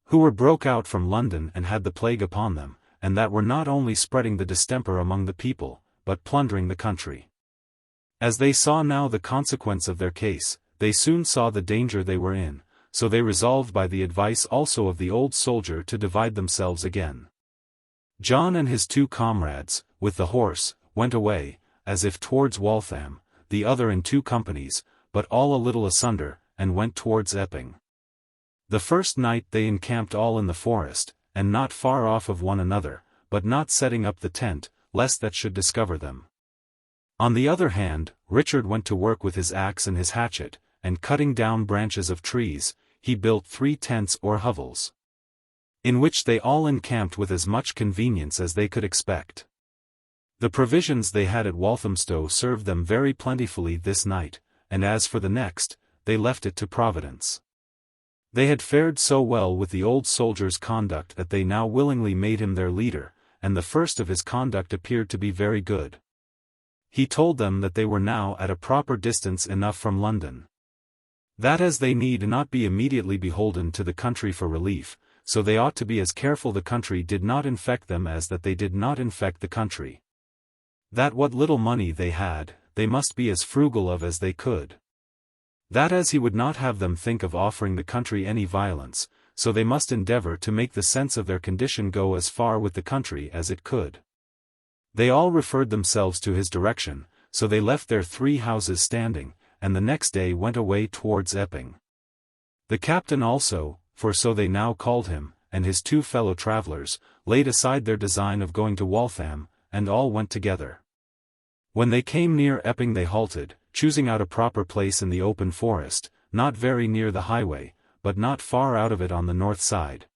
Speaker 1: who were broke out from London and had the plague upon them, and that were not only spreading the distemper among the people, but plundering the country. As they saw now the consequence of their case, they soon saw the danger they were in, so they resolved by the advice also of the old soldier to divide themselves again. John and his 2 comrades, with the horse, went away, as if towards Waltham, the other in 2 companies, but all a little asunder, and went towards Epping. The first night they encamped all in the forest, and not far off of one another, but not setting up the tent, lest that should discover them. On the other hand, Richard went to work with his axe and his hatchet, and cutting down branches of trees, he built 3 tents or hovels, in which they all encamped with as much convenience as they could expect. The provisions they had at Walthamstow served them very plentifully this night, and as for the next, they left it to Providence. They had fared so well with the old soldier's conduct that they now willingly made him their leader, and the first of his conduct appeared to be very good. He told them that they were now at a proper distance enough from London, that as they need not be immediately beholden to the country for relief, so they ought to be as careful the country did not infect them as that they did not infect the country. That what little money they had, they must be as frugal of as they could. That as he would not have them think of offering the country any violence, so they must endeavor to make the sense of their condition go as far with the country as it could. They all referred themselves to his direction, so they left their 3 houses standing, and the next day went away towards Epping. The captain also, for so they now called him, and his 2 fellow travellers, laid aside their design of going to Waltham, and all went together. When they came near Epping they halted, choosing out a proper place in the open forest, not very near the highway, but not far out of it on the north side,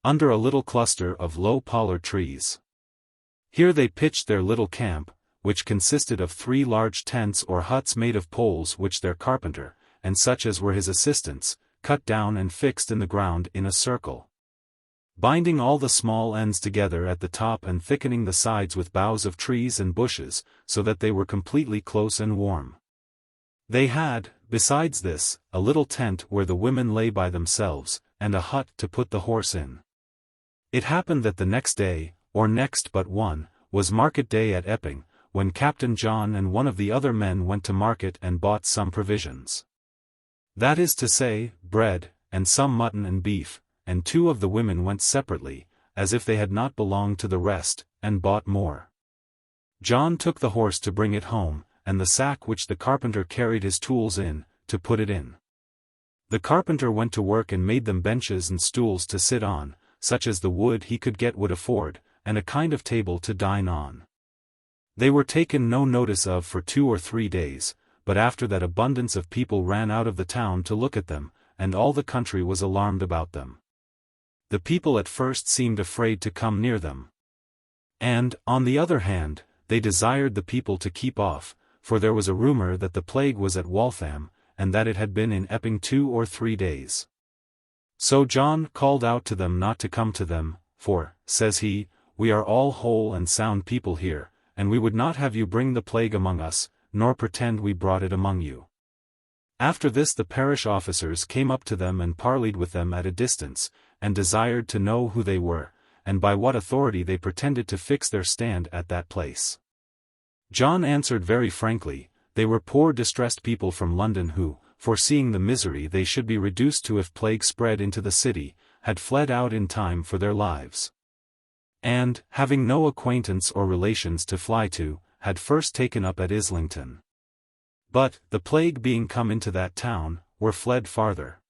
Speaker 1: under a little cluster of low pollard trees. Here they pitched their little camp, which consisted of 3 large tents or huts made of poles which their carpenter, and such as were his assistants, cut down and fixed in the ground in a circle, binding all the small ends together at the top and thickening the sides with boughs of trees and bushes, so that they were completely close and warm. They had, besides this, a little tent where the women lay by themselves, and a hut to put the horse in. It happened that the next day, or next but one, was market day at Epping, when Captain John and one of the other men went to market and bought some provisions. That is to say, bread, and some mutton and beef, and 2 of the women went separately, as if they had not belonged to the rest, and bought more. John took the horse to bring it home, and the sack which the carpenter carried his tools in, to put it in. The carpenter went to work and made them benches and stools to sit on, such as the wood he could get would afford, and a kind of table to dine on. They were taken no notice of for 2 or 3 days, but after that abundance of people ran out of the town to look at them, and all the country was alarmed about them. The people at first seemed afraid to come near them. And, on the other hand, they desired the people to keep off, for there was a rumor that the plague was at Waltham, and that it had been in Epping 2 or 3 days. So John called out to them not to come to them, for, says he, we are all whole and sound people here, and we would not have you bring the plague among us, nor pretend we brought it among you. After this the parish officers came up to them and parleyed with them at a distance, and desired to know who they were, and by what authority they pretended to fix their stand at that place. John answered very frankly, they were poor distressed people from London who, foreseeing the misery they should be reduced to if plague spread into the city, had fled out in time for their lives. And, having no acquaintance or relations to fly to, had first taken up at Islington. But, the plague being come into that town, were fled farther.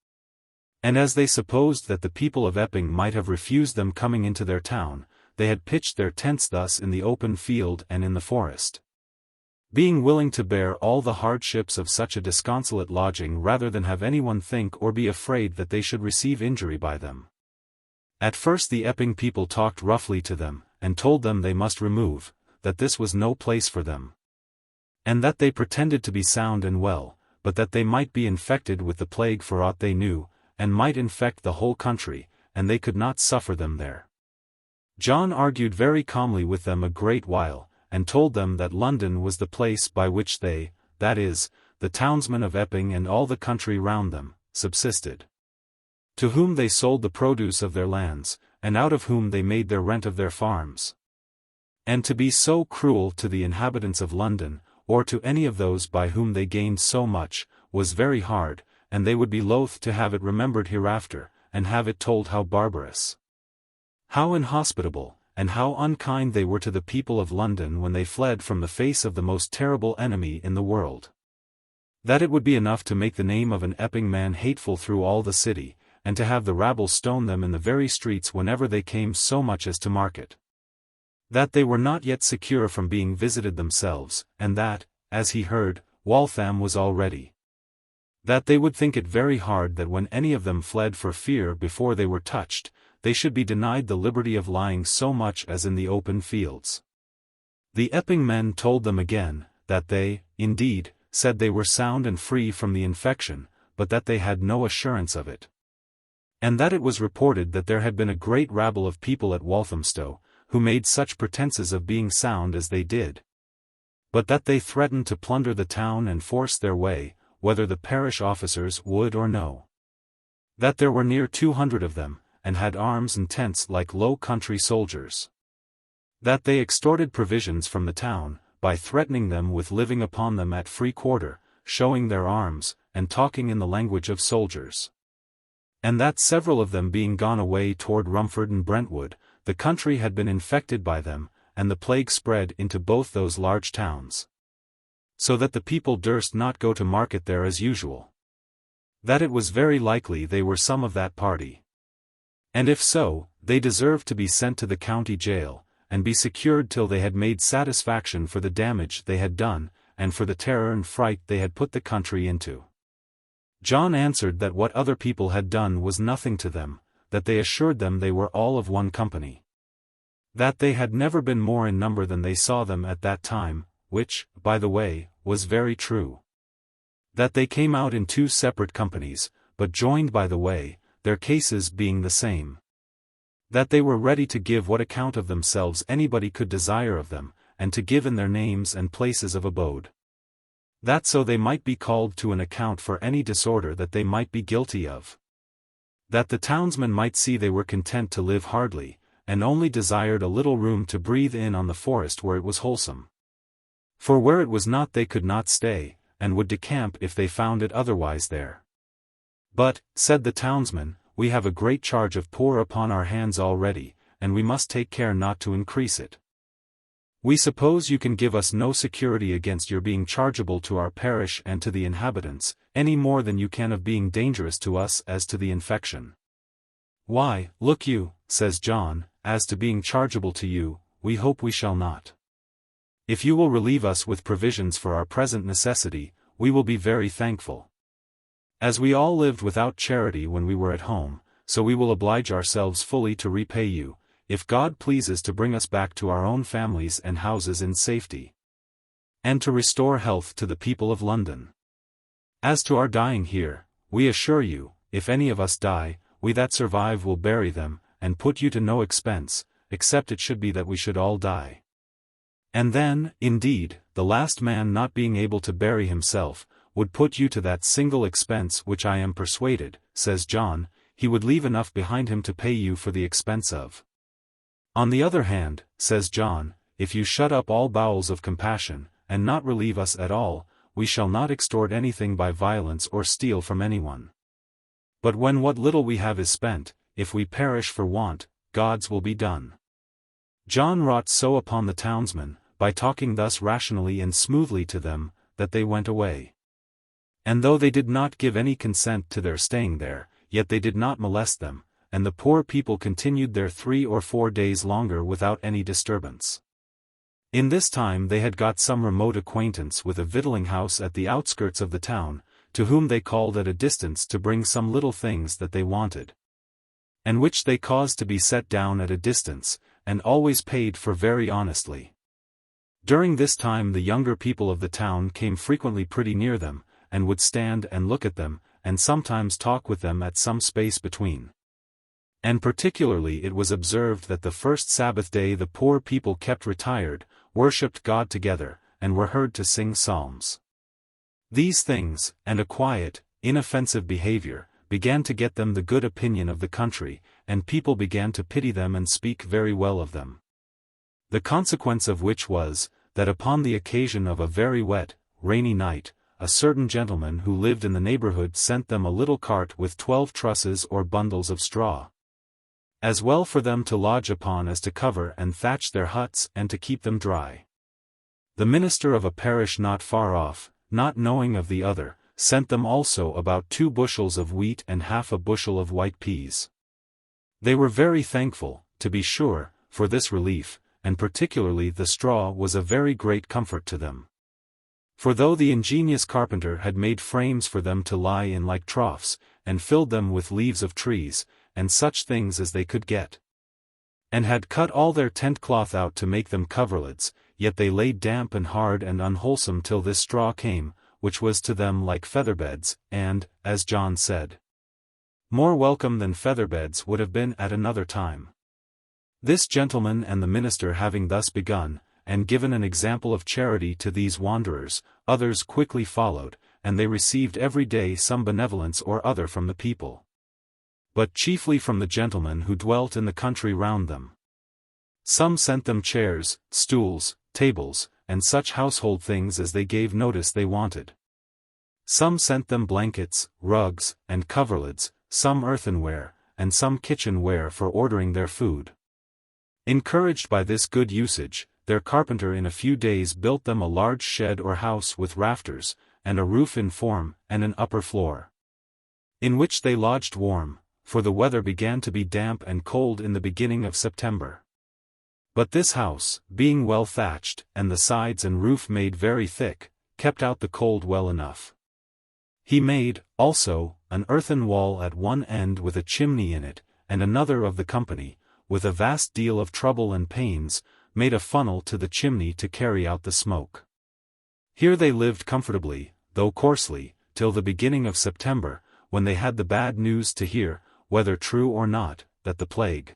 Speaker 1: And as they supposed that the people of Epping might have refused them coming into their town, they had pitched their tents thus in the open field and in the forest, being willing to bear all the hardships of such a disconsolate lodging rather than have anyone think or be afraid that they should receive injury by them. At first the Epping people talked roughly to them, and told them they must remove, that this was no place for them, and that they pretended to be sound and well, but that they might be infected with the plague for aught they knew, and might infect the whole country, and they could not suffer them there. John argued very calmly with them a great while, and told them that London was the place by which they, that is, the townsmen of Epping and all the country round them, subsisted, to whom they sold the produce of their lands, and out of whom they made their rent of their farms. And to be so cruel to the inhabitants of London, or to any of those by whom they gained so much, was very hard, and they would be loath to have it remembered hereafter, and have it told how barbarous, how inhospitable, and how unkind they were to the people of London when they fled from the face of the most terrible enemy in the world. That it would be enough to make the name of an Epping man hateful through all the city, and to have the rabble stone them in the very streets whenever they came so much as to market. That they were not yet secure from being visited themselves, and that, as he heard, Waltham was already. That they would think it very hard that when any of them fled for fear before they were touched, they should be denied the liberty of lying so much as in the open fields. The Epping men told them again, that they, indeed, said they were sound and free from the infection, but that they had no assurance of it. And that it was reported that there had been a great rabble of people at Walthamstow, who made such pretenses of being sound as they did, but that they threatened to plunder the town and force their way, whether the parish officers would or no. That there were near 200 of them, and had arms and tents like low country soldiers. That they extorted provisions from the town, by threatening them with living upon them at free quarter, showing their arms, and talking in the language of soldiers. And that several of them being gone away toward Rumford and Brentwood, the country had been infected by them, and the plague spread into both those large towns, so that the people durst not go to market there as usual. That it was very likely they were some of that party. And if so, they deserved to be sent to the county jail, and be secured till they had made satisfaction for the damage they had done, and for the terror and fright they had put the country into. John answered that what other people had done was nothing to them, that they assured them they were all of one company. That they had never been more in number than they saw them at that time, which, by the way, was very true. That they came out in 2 separate companies, but joined by the way, their cases being the same. That they were ready to give what account of themselves anybody could desire of them, and to give in their names and places of abode. That so they might be called to an account for any disorder that they might be guilty of. That the townsmen might see they were content to live hardly, and only desired a little room to breathe in on the forest where it was wholesome. For where it was not they could not stay, and would decamp if they found it otherwise there. But, said the townsmen, we have a great charge of poor upon our hands already, and we must take care not to increase it. We suppose you can give us no security against your being chargeable to our parish and to the inhabitants, any more than you can of being dangerous to us as to the infection. Why, look you, says John, as to being chargeable to you, we hope we shall not. If you will relieve us with provisions for our present necessity, we will be very thankful. As we all lived without charity when we were at home, so we will oblige ourselves fully to repay you, if God pleases to bring us back to our own families and houses in safety, and to restore health to the people of London. As to our dying here, we assure you, if any of us die, we that survive will bury them, and put you to no expense, except it should be that we should all die. And then, indeed, the last man not being able to bury himself, would put you to that single expense which I am persuaded, says John, he would leave enough behind him to pay you for the expense of. On the other hand, says John, if you shut up all bowels of compassion, and not relieve us at all, we shall not extort anything by violence or steal from anyone. But when what little we have is spent, if we perish for want, God's will be done. John wrought so upon the townsmen, by talking thus rationally and smoothly to them, that they went away. And though they did not give any consent to their staying there, yet they did not molest them, and the poor people continued their 3 or 4 days longer without any disturbance. In this time they had got some remote acquaintance with a victualling house at the outskirts of the town, to whom they called at a distance to bring some little things that they wanted, and which they caused to be set down at a distance, and always paid for very honestly. During this time the younger people of the town came frequently pretty near them, and would stand and look at them, and sometimes talk with them at some space between. And particularly it was observed that the first Sabbath day the poor people kept retired, worshipped God together, and were heard to sing psalms. These things, and a quiet, inoffensive behavior, began to get them the good opinion of the country, and people began to pity them and speak very well of them. The consequence of which was, that upon the occasion of a very wet, rainy night, a certain gentleman who lived in the neighborhood sent them a little cart with 12 trusses or bundles of straw, as well for them to lodge upon as to cover and thatch their huts and to keep them dry. The minister of a parish not far off, not knowing of the other, sent them also about 2 bushels of wheat and half a bushel of white peas. They were very thankful, to be sure, for this relief, and particularly the straw was a very great comfort to them. For though the ingenious carpenter had made frames for them to lie in like troughs, and filled them with leaves of trees, and such things as they could get, and had cut all their tent cloth out to make them coverlids, yet they lay damp and hard and unwholesome till this straw came, which was to them like featherbeds, and, as John said, more welcome than featherbeds would have been at another time. This gentleman and the minister having thus begun, and given an example of charity to these wanderers, others quickly followed, and they received every day some benevolence or other from the people, but chiefly from the gentlemen who dwelt in the country round them. Some sent them chairs, stools, tables, and such household things as they gave notice they wanted. Some sent them blankets, rugs, and coverlids, some earthenware, and some kitchenware for ordering their food. Encouraged by this good usage, their carpenter in a few days built them a large shed or house with rafters, and a roof in form, and an upper floor, in which they lodged warm, for the weather began to be damp and cold in the beginning of September. But this house, being well thatched, and the sides and roof made very thick, kept out the cold well enough. He made, also, an earthen wall at one end with a chimney in it, and another of the company, with a vast deal of trouble and pains, made a funnel to the chimney to carry out the smoke. Here they lived comfortably, though coarsely, till the beginning of September, when they had the bad news to hear, whether true or not, that the plague,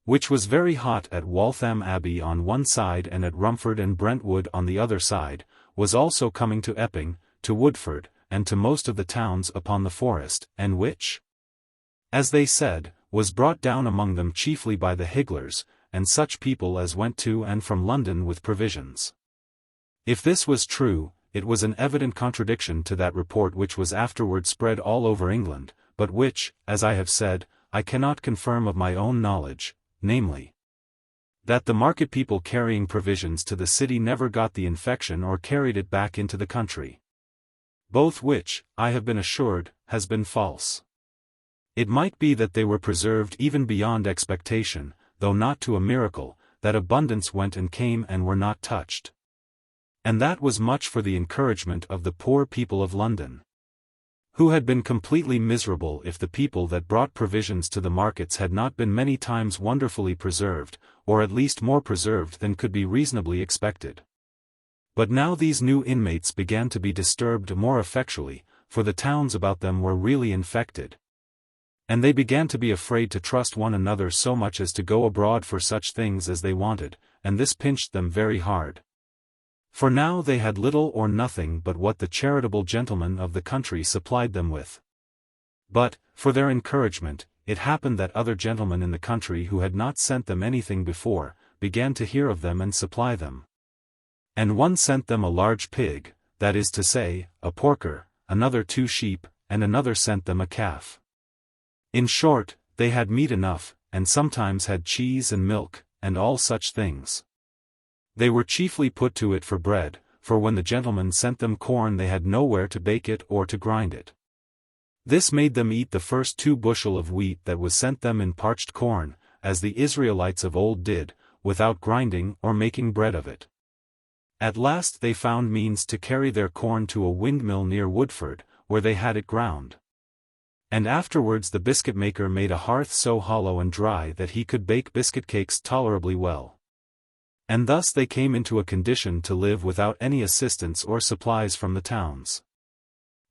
Speaker 1: which was very hot at Waltham Abbey on one side and at Rumford and Brentwood on the other side, was also coming to Epping, to Woodford, and to most of the towns upon the forest, and which, as they said, was brought down among them chiefly by the higglers, and such people as went to and from London with provisions. If this was true, it was an evident contradiction to that report which was afterward spread all over England, but which, as I have said, I cannot confirm of my own knowledge, namely, that the market people carrying provisions to the city never got the infection or carried it back into the country. Both which, I have been assured, has been false. It might be that they were preserved even beyond expectation, though not to a miracle, that abundance went and came and were not touched. And that was much for the encouragement of the poor people of London, who had been completely miserable if the people that brought provisions to the markets had not been many times wonderfully preserved, or at least more preserved than could be reasonably expected. But now these new inmates began to be disturbed more effectually, for the towns about them were really infected, and they began to be afraid to trust one another so much as to go abroad for such things as they wanted, and this pinched them very hard. For now they had little or nothing but what the charitable gentlemen of the country supplied them with. But, for their encouragement, it happened that other gentlemen in the country who had not sent them anything before, began to hear of them and supply them. And one sent them a large pig, that is to say, a porker, another 2 sheep, and another sent them a calf. In short, they had meat enough, and sometimes had cheese and milk, and all such things. They were chiefly put to it for bread, for when the gentlemen sent them corn they had nowhere to bake it or to grind it. This made them eat the first 2 bushel of wheat that was sent them in parched corn, as the Israelites of old did, without grinding or making bread of it. At last they found means to carry their corn to a windmill near Woodford, where they had it ground. And afterwards the biscuit-maker made a hearth so hollow and dry that he could bake biscuit cakes tolerably well. And thus they came into a condition to live without any assistance or supplies from the towns.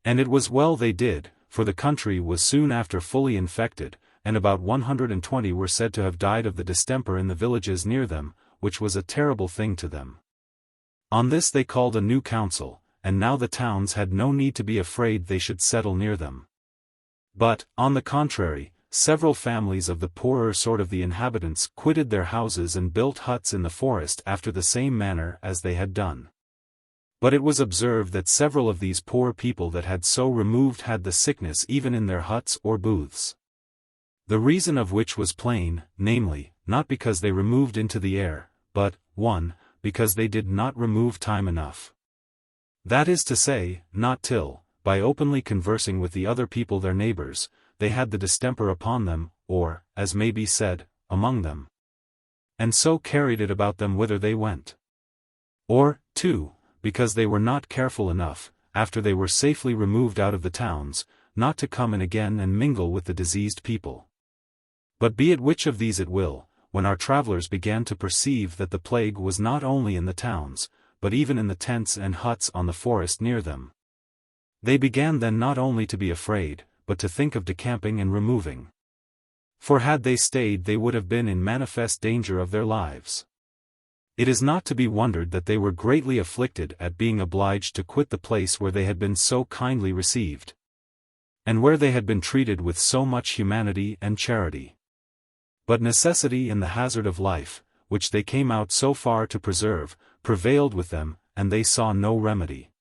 Speaker 1: And it was well they did, for the country was soon after fully infected, and about 120 were said to have died of the distemper in the villages near them, which was a terrible thing to them. On this they called a new council, and now the towns had no need to be afraid they should settle near them. But, on the contrary, several families of the poorer sort of the inhabitants quitted their houses and built huts in the forest after the same manner as they had done. But it was observed that several of these poor people that had so removed had the sickness even in their huts or booths. The reason of which was plain, namely, not because they removed into the air, but, 1, because they did not remove time enough. That is to say, not till, by openly conversing with the other people their neighbors, they had the distemper upon them, or, as may be said, among them. And so carried it about them whither they went. Or, 2, because they were not careful enough, after they were safely removed out of the towns, not to come in again and mingle with the diseased people. But be it which of these it will, when our travelers began to perceive that the plague was not only in the towns, but even in the tents and huts on the forest near them, they began then not only to be afraid, but to think of decamping and removing. For had they stayed they would have been in manifest danger of their lives. It is not to be wondered that they were greatly afflicted at being obliged to quit the place where they had been so kindly received, and where they had been treated with so much humanity and charity. But necessity and the hazard of life, which they came out so far to preserve, prevailed with them, and they saw no remedy.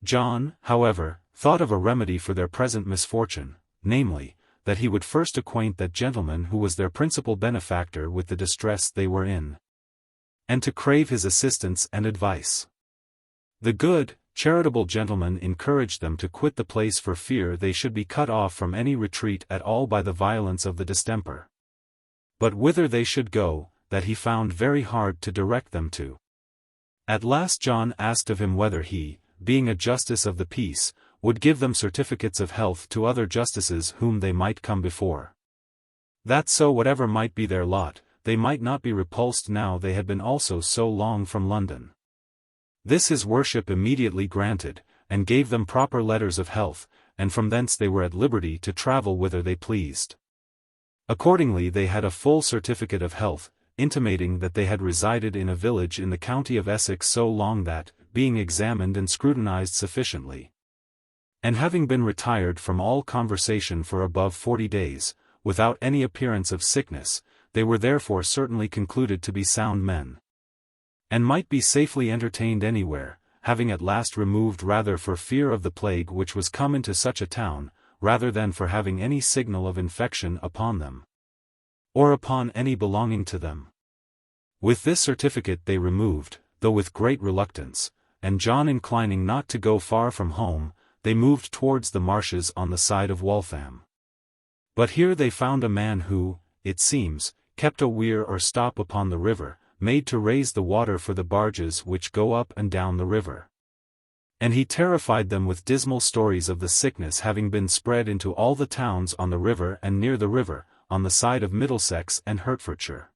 Speaker 1: John, however, thought of a remedy for their present misfortune, namely, that he would first acquaint that gentleman who was their principal benefactor with the distress they were in, and to crave his assistance and advice. The good, charitable gentleman encouraged them to quit the place for fear they should be cut off from any retreat at all by the violence of the distemper. But whither they should go, that he found very hard to direct them to. At last John asked of him whether he, being a justice of the peace, would give them certificates of health to other justices whom they might come before. That so whatever might be their lot, they might not be repulsed now they had been also so long from London. This his worship immediately granted, and gave them proper letters of health, and from thence they were at liberty to travel whither they pleased. Accordingly they had a full certificate of health, intimating that they had resided in a village in the county of Essex so long that, being examined and scrutinized sufficiently, and having been retired from all conversation for above 40 days, without any appearance of sickness, they were therefore certainly concluded to be sound men, and might be safely entertained anywhere, having at last removed rather for fear of the plague which was come into such a town, rather than for having any signal of infection upon them, or upon any belonging to them. With this certificate they removed, though with great reluctance, and John inclining not to go far from home, they moved towards the marshes on the side of Waltham. But here they found a man who, it seems, kept a weir or stop upon the river, made to raise the water for the barges which go up and down the river. And he terrified them with dismal stories of the sickness having been spread into all the towns on the river and near the river, on the side of Middlesex and Hertfordshire.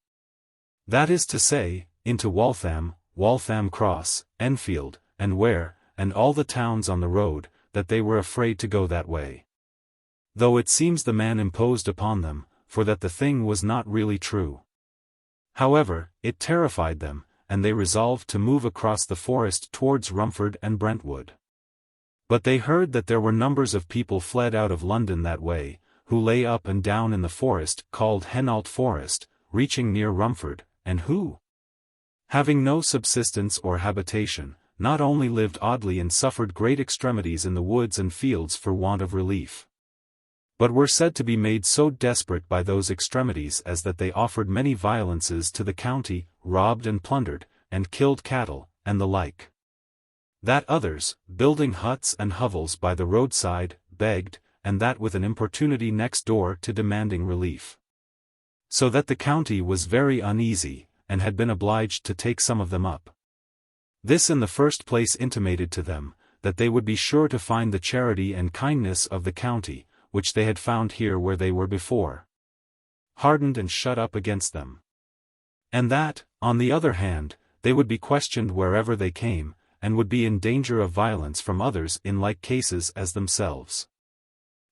Speaker 1: That is to say, into Waltham, Waltham Cross, Enfield, and Ware, and all the towns on the road, that they were afraid to go that way. Though it seems the man imposed upon them, for that the thing was not really true. However, it terrified them, and they resolved to move across the forest towards Rumford and Brentwood. But they heard that there were numbers of people fled out of London that way, who lay up and down in the forest called Henault Forest, reaching near Rumford, and who, having no subsistence or habitation, not only lived oddly and suffered great extremities in the woods and fields for want of relief, but were said to be made so desperate by those extremities as that they offered many violences to the county, robbed and plundered, and killed cattle, and the like. That others, building huts and hovels by the roadside, begged, and that with an importunity next door to demanding relief. So that the county was very uneasy, and had been obliged to take some of them up. This in the first place intimated to them, that they would be sure to find the charity and kindness of the county, which they had found here where they were before, hardened and shut up against them. And that, on the other hand, they would be questioned wherever they came, and would be in danger of violence from others in like cases as themselves.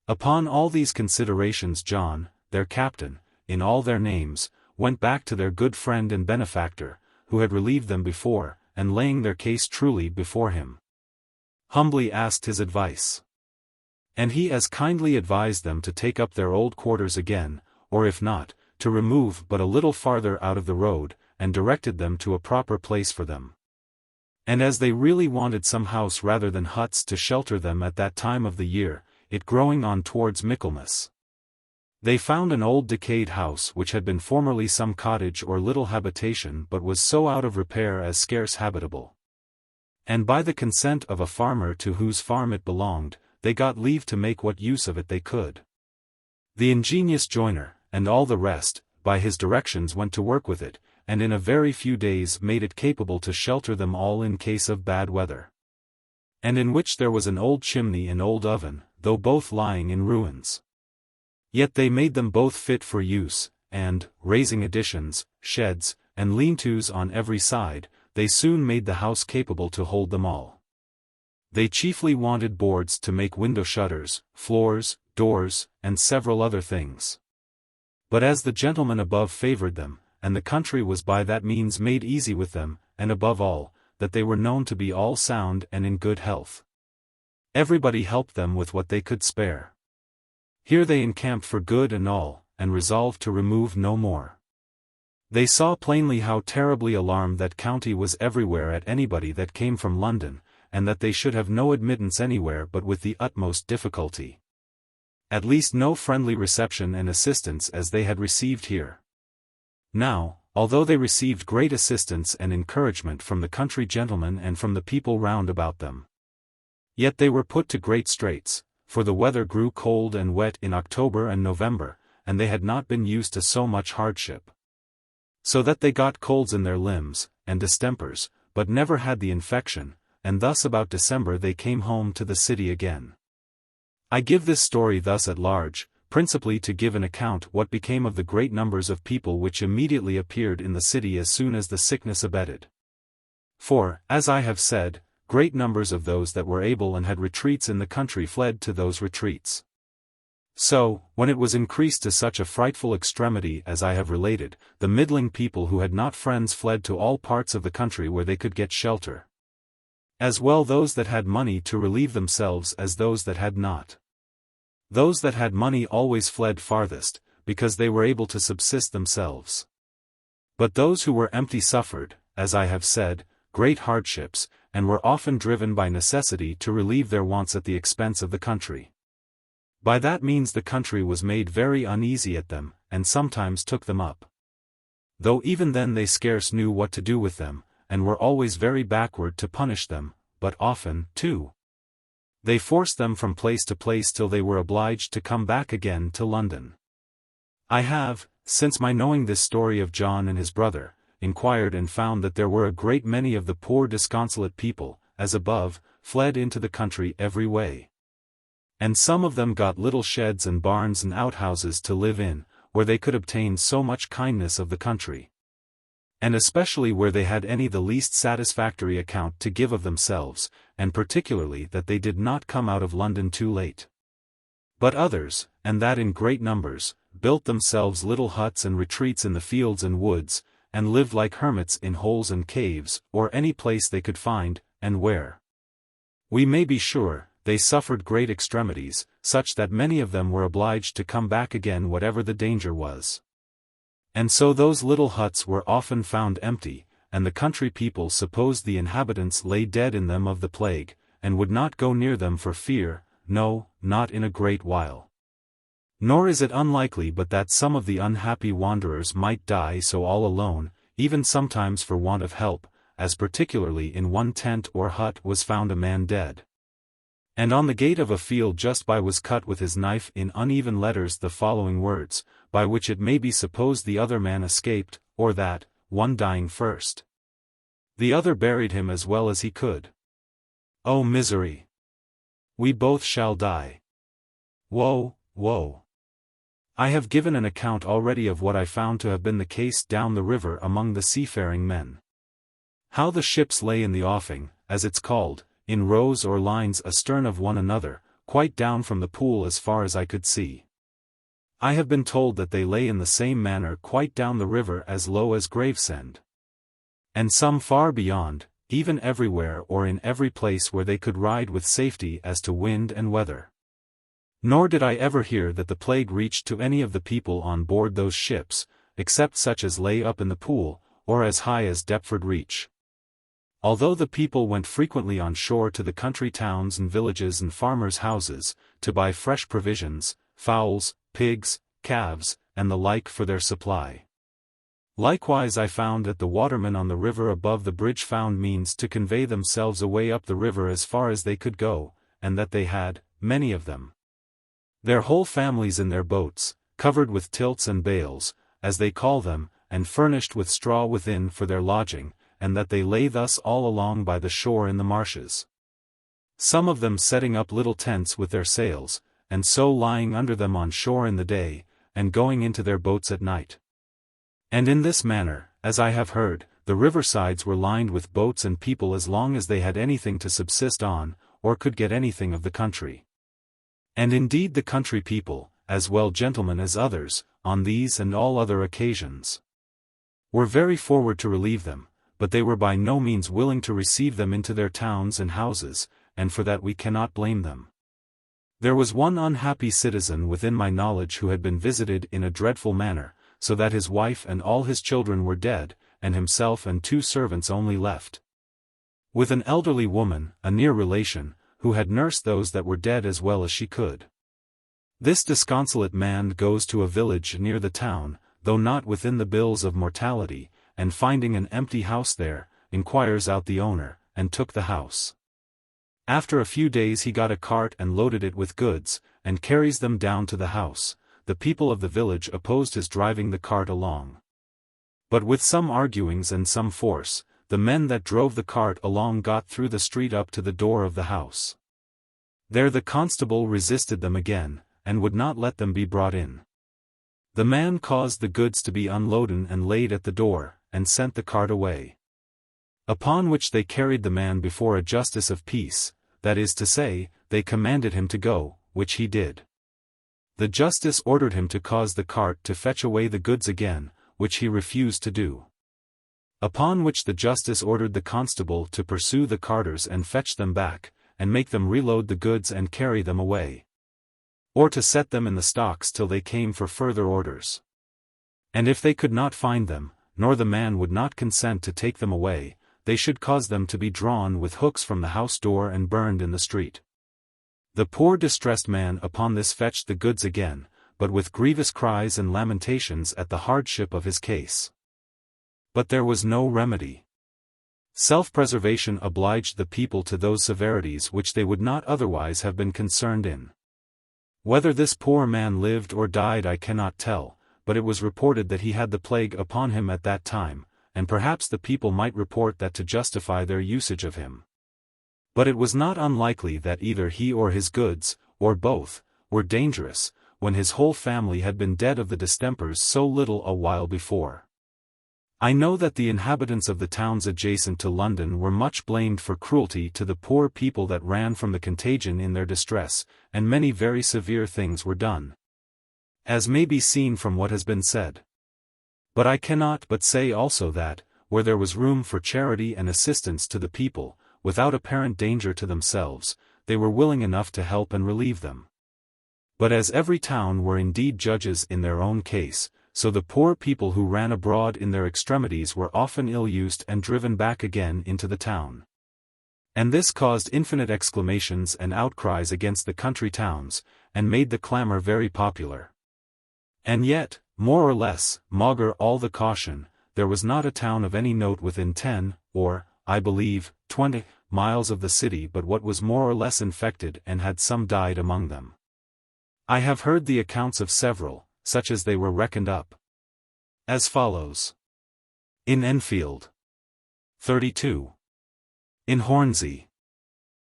Speaker 1: Upon all these considerations John, their captain, in all their names, went back to their good friend and benefactor, who had relieved them before, and laying their case truly before him, humbly asked his advice. And he as kindly advised them to take up their old quarters again, or if not, to remove but a little farther out of the road, and directed them to a proper place for them. And as they really wanted some house rather than huts to shelter them at that time of the year, it growing on towards Michaelmas, they found an old decayed house which had been formerly some cottage or little habitation but was so out of repair as scarce habitable. And by the consent of a farmer to whose farm it belonged, they got leave to make what use of it they could. The ingenious joiner, and all the rest, by his directions went to work with it, and in a very few days made it capable to shelter them all in case of bad weather. And in which there was an old chimney and old oven, though both lying in ruins. Yet they made them both fit for use, and, raising additions, sheds, and lean-tos on every side, they soon made the house capable to hold them all. They chiefly wanted boards to make window shutters, floors, doors, and several other things. But as the gentleman above favored them, and the country was by that means made easy with them, and above all, that they were known to be all sound and in good health, everybody helped them with what they could spare. Here they encamped for good and all, and resolved to remove no more. They saw plainly how terribly alarmed that county was everywhere at anybody that came from London, and that they should have no admittance anywhere but with the utmost difficulty. At least no friendly reception and assistance as they had received here. Now, although they received great assistance and encouragement from the country gentlemen and from the people round about them, yet they were put to great straits, for the weather grew cold and wet in October and November, and they had not been used to so much hardship. So that they got colds in their limbs, and distempers, but never had the infection, and thus about December they came home to the city again. I give this story thus at large, principally to give an account what became of the great numbers of people which immediately appeared in the city as soon as the sickness abated. For, as I have said, great numbers of those that were able and had retreats in the country fled to those retreats. So, when it was increased to such a frightful extremity as I have related, the middling people who had not friends fled to all parts of the country where they could get shelter. As well those that had money to relieve themselves as those that had not. Those that had money always fled farthest, because they were able to subsist themselves. But those who were empty suffered, as I have said, great hardships, and were often driven by necessity to relieve their wants at the expense of the country. By that means the country was made very uneasy at them, and sometimes took them up. Though even then they scarce knew what to do with them, and were always very backward to punish them, but often, too, they forced them from place to place till they were obliged to come back again to London. I have, since my knowing this story of John and his brother, inquired and found that there were a great many of the poor disconsolate people, as above, fled into the country every way. And some of them got little sheds and barns and outhouses to live in, where they could obtain so much kindness of the country. And especially where they had any the least satisfactory account to give of themselves, and particularly that they did not come out of London too late. But others, and that in great numbers, built themselves little huts and retreats in the fields and woods, and lived like hermits in holes and caves, or any place they could find, and where, we may be sure, they suffered great extremities, such that many of them were obliged to come back again whatever the danger was. And so those little huts were often found empty, and the country people supposed the inhabitants lay dead in them of the plague, and would not go near them for fear, no, not in a great while. Nor is it unlikely but that some of the unhappy wanderers might die so all alone, even sometimes for want of help, as particularly in one tent or hut was found a man dead. And on the gate of a field just by was cut with his knife in uneven letters the following words, by which it may be supposed the other man escaped, or that, one dying first, the other buried him as well as he could. O misery! We both shall die. Woe, woe! I have given an account already of what I found to have been the case down the river among the seafaring men. How the ships lay in the offing, as it's called, in rows or lines astern of one another, quite down from the pool as far as I could see. I have been told that they lay in the same manner quite down the river as low as Gravesend. And some far beyond, even everywhere or in every place where they could ride with safety as to wind and weather. Nor did I ever hear that the plague reached to any of the people on board those ships, except such as lay up in the pool, or as high as Deptford Reach. Although the people went frequently on shore to the country towns and villages and farmers' houses, to buy fresh provisions, fowls, pigs, calves, and the like for their supply. Likewise I found that the watermen on the river above the bridge found means to convey themselves away up the river as far as they could go, and that they had, many of them, their whole families in their boats, covered with tilts and bales, as they call them, and furnished with straw within for their lodging, and that they lay thus all along by the shore in the marshes. Some of them setting up little tents with their sails, and so lying under them on shore in the day, and going into their boats at night. And in this manner, as I have heard, the riversides were lined with boats and people as long as they had anything to subsist on, or could get anything of the country. And indeed the country people, as well gentlemen as others, on these and all other occasions, were very forward to relieve them, but they were by no means willing to receive them into their towns and houses, and for that we cannot blame them. There was one unhappy citizen within my knowledge who had been visited in a dreadful manner, so that his wife and all his children were dead, and himself and 2 servants only left, with an elderly woman, a near relation, who had nursed those that were dead as well as she could. This disconsolate man goes to a village near the town, though not within the bills of mortality, and finding an empty house there, inquires out the owner, and took the house. After a few days he got a cart and loaded it with goods, and carries them down to the house. The people of the village opposed his driving the cart along. But with some arguings and some force, the men that drove the cart along got through the street up to the door of the house. There the constable resisted them again, and would not let them be brought in. The man caused the goods to be unloaden and laid at the door, and sent the cart away. Upon which they carried the man before a justice of peace, that is to say, they commanded him to go, which he did. The justice ordered him to cause the cart to fetch away the goods again, which he refused to do. Upon which the justice ordered the constable to pursue the carters and fetch them back, and make them reload the goods and carry them away, or to set them in the stocks till they came for further orders. And if they could not find them, nor the man would not consent to take them away, they should cause them to be drawn with hooks from the house door and burned in the street. The poor distressed man upon this fetched the goods again, but with grievous cries and lamentations at the hardship of his case. But there was no remedy. Self-preservation obliged the people to those severities which they would not otherwise have been concerned in. Whether this poor man lived or died I cannot tell, but it was reported that he had the plague upon him at that time, and perhaps the people might report that to justify their usage of him. But it was not unlikely that either he or his goods, or both, were dangerous, when his whole family had been dead of the distempers so little a while before. I know that the inhabitants of the towns adjacent to London were much blamed for cruelty to the poor people that ran from the contagion in their distress, and many very severe things were done, as may be seen from what has been said. But I cannot but say also that, where there was room for charity and assistance to the people, without apparent danger to themselves, they were willing enough to help and relieve them. But as every town were indeed judges in their own case, so the poor people who ran abroad in their extremities were often ill-used and driven back again into the town. And this caused infinite exclamations and outcries against the country towns, and made the clamour very popular. And yet, more or less, maugre all the caution, there was not a town of any note within 10, or, I believe, 20, miles of the city but what was more or less infected and had some died among them. I have heard the accounts of several, such as they were reckoned up as follows. In Enfield, 32. In Hornsey,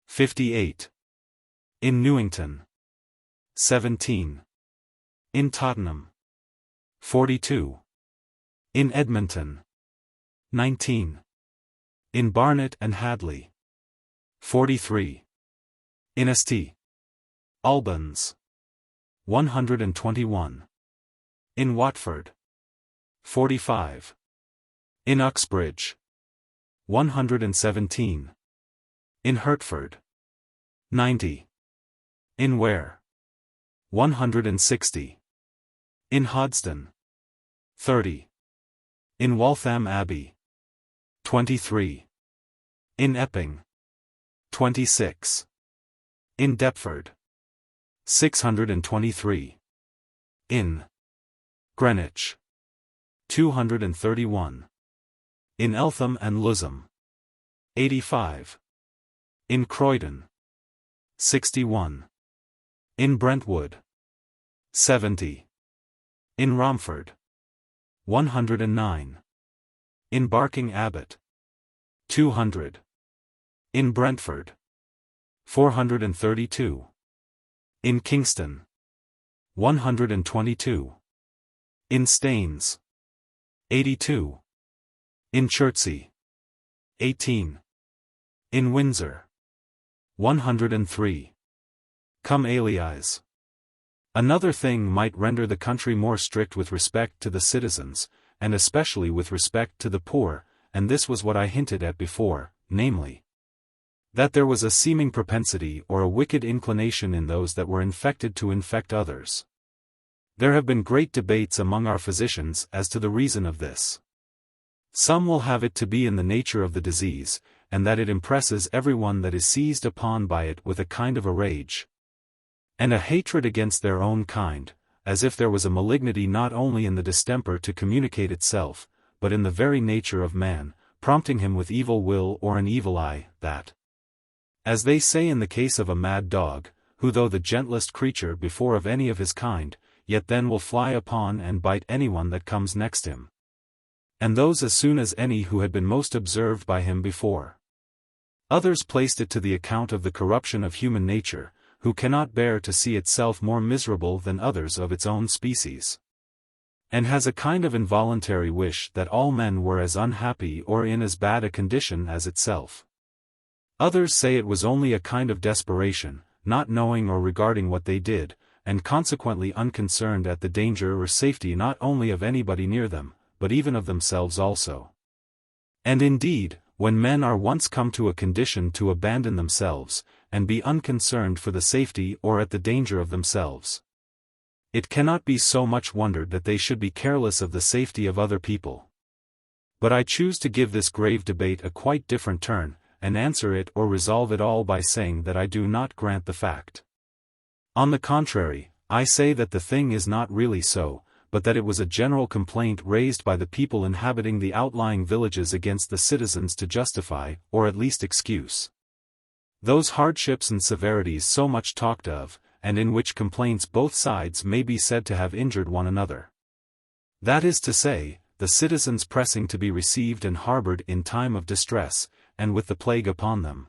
Speaker 1: 58. In Newington, 17. In Tottenham, 42. In Edmonton, 19. In Barnet and Hadley, 43. In St. Albans, 121. In Watford, 45. In Uxbridge, 117. In Hertford, 90. In Ware, 160. In Hoddesdon, 30. In Waltham Abbey, 23. In Epping, 26. In Deptford, 623. In Greenwich, 231. In Eltham and Lusholme, 85. In Croydon, 61. In Brentwood, 70. In Romford, 109. In Barking Abbot, 200. In Brentford, 432. In Kingston, 122. In Staines, 82. In Chertsey, 18. In Windsor, 103. Cum aliis. Another thing might render the country more strict with respect to the citizens, and especially with respect to the poor, and this was what I hinted at before, namely, that there was a seeming propensity or a wicked inclination in those that were infected to infect others. There have been great debates among our physicians as to the reason of this. Some will have it to be in the nature of the disease, and that it impresses everyone that is seized upon by it with a kind of a rage and a hatred against their own kind, as if there was a malignity not only in the distemper to communicate itself, but in the very nature of man, prompting him with evil will or an evil eye, that, as they say in the case of a mad dog, who though the gentlest creature before of any of his kind, yet then will fly upon and bite anyone that comes next him, and those as soon as any who had been most observed by him before. Others placed it to the account of the corruption of human nature, who cannot bear to see itself more miserable than others of its own species, and has a kind of involuntary wish that all men were as unhappy or in as bad a condition as itself. Others say it was only a kind of desperation, not knowing or regarding what they did, and consequently unconcerned at the danger or safety not only of anybody near them, but even of themselves also. And indeed, when men are once come to a condition to abandon themselves, and be unconcerned for the safety or at the danger of themselves, it cannot be so much wondered that they should be careless of the safety of other people. But I choose to give this grave debate a quite different turn, and answer it or resolve it all by saying that I do not grant the fact. On the contrary, I say that the thing is not really so, but that it was a general complaint raised by the people inhabiting the outlying villages against the citizens to justify, or at least excuse, those hardships and severities so much talked of, and in which complaints both sides may be said to have injured one another. That is to say, the citizens pressing to be received and harbored in time of distress, and with the plague upon them,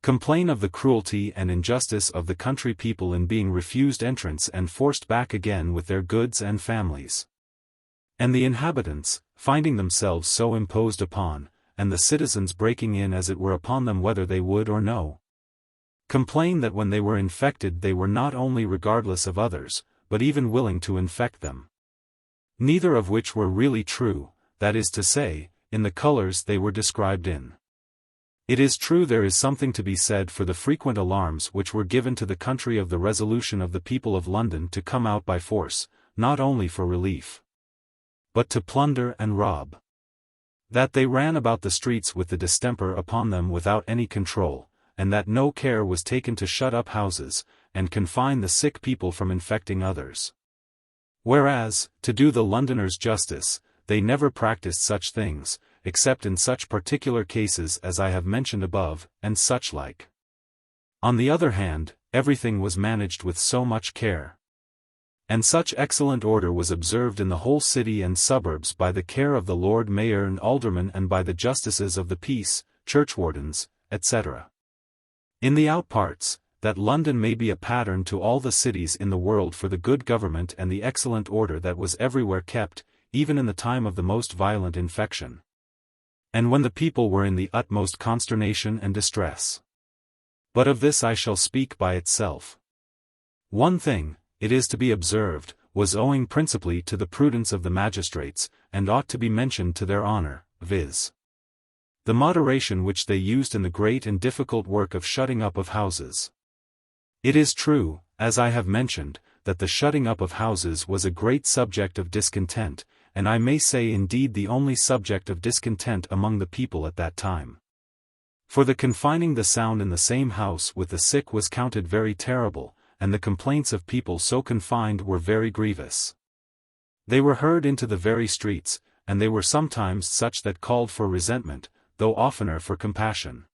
Speaker 1: complain of the cruelty and injustice of the country people in being refused entrance and forced back again with their goods and families. And the inhabitants, finding themselves so imposed upon, and the citizens breaking in as it were upon them whether they would or no, complain that when they were infected they were not only regardless of others, but even willing to infect them. Neither of which were really true, that is to say, in the colors they were described in. It is true there is something to be said for the frequent alarms which were given to the country of the resolution of the people of London to come out by force, not only for relief, but to plunder and rob. That they ran about the streets with the distemper upon them without any control, and that no care was taken to shut up houses, and confine the sick people from infecting others. Whereas, to do the Londoners justice, they never practiced such things, except in such particular cases as I have mentioned above, and such like. On the other hand, everything was managed with so much care, and such excellent order was observed in the whole city and suburbs by the care of the Lord Mayor and Aldermen and by the Justices of the Peace, Churchwardens, etc. in the outparts, that London may be a pattern to all the cities in the world for the good government and the excellent order that was everywhere kept, even in the time of the most violent infection, and when the people were in the utmost consternation and distress. But of this I shall speak by itself. One thing, it is to be observed, was owing principally to the prudence of the magistrates, and ought to be mentioned to their honor, viz. the moderation which they used in the great and difficult work of shutting up of houses. It is true, as I have mentioned, that the shutting up of houses was a great subject of discontent, and I may say indeed the only subject of discontent among the people at that time. For the confining the sound in the same house with the sick was counted very terrible, and the complaints of people so confined were very grievous. They were heard into the very streets, and they were sometimes such that called for resentment, though oftener for compassion.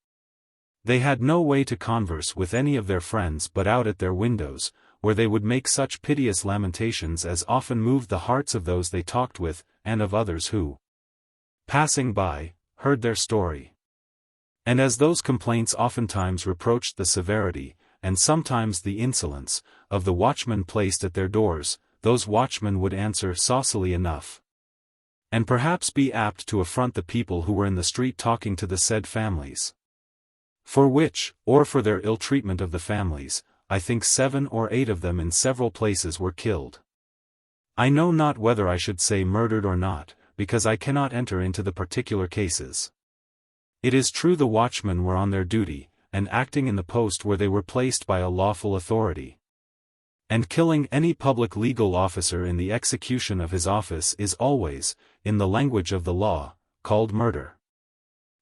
Speaker 1: They had no way to converse with any of their friends but out at their windows, where they would make such piteous lamentations as often moved the hearts of those they talked with, and of others who, passing by, heard their story. And as those complaints oftentimes reproached the severity, and sometimes the insolence, of the watchmen placed at their doors, those watchmen would answer saucily enough, and perhaps be apt to affront the people who were in the street talking to the said families. For which, or for their ill treatment of the families, I think 7 or 8 of them in several places were killed. I know not whether I should say murdered or not, because I cannot enter into the particular cases. It is true the watchmen were on their duty, and acting in the post where they were placed by a lawful authority. And killing any public legal officer in the execution of his office is always, in the language of the law, called murder.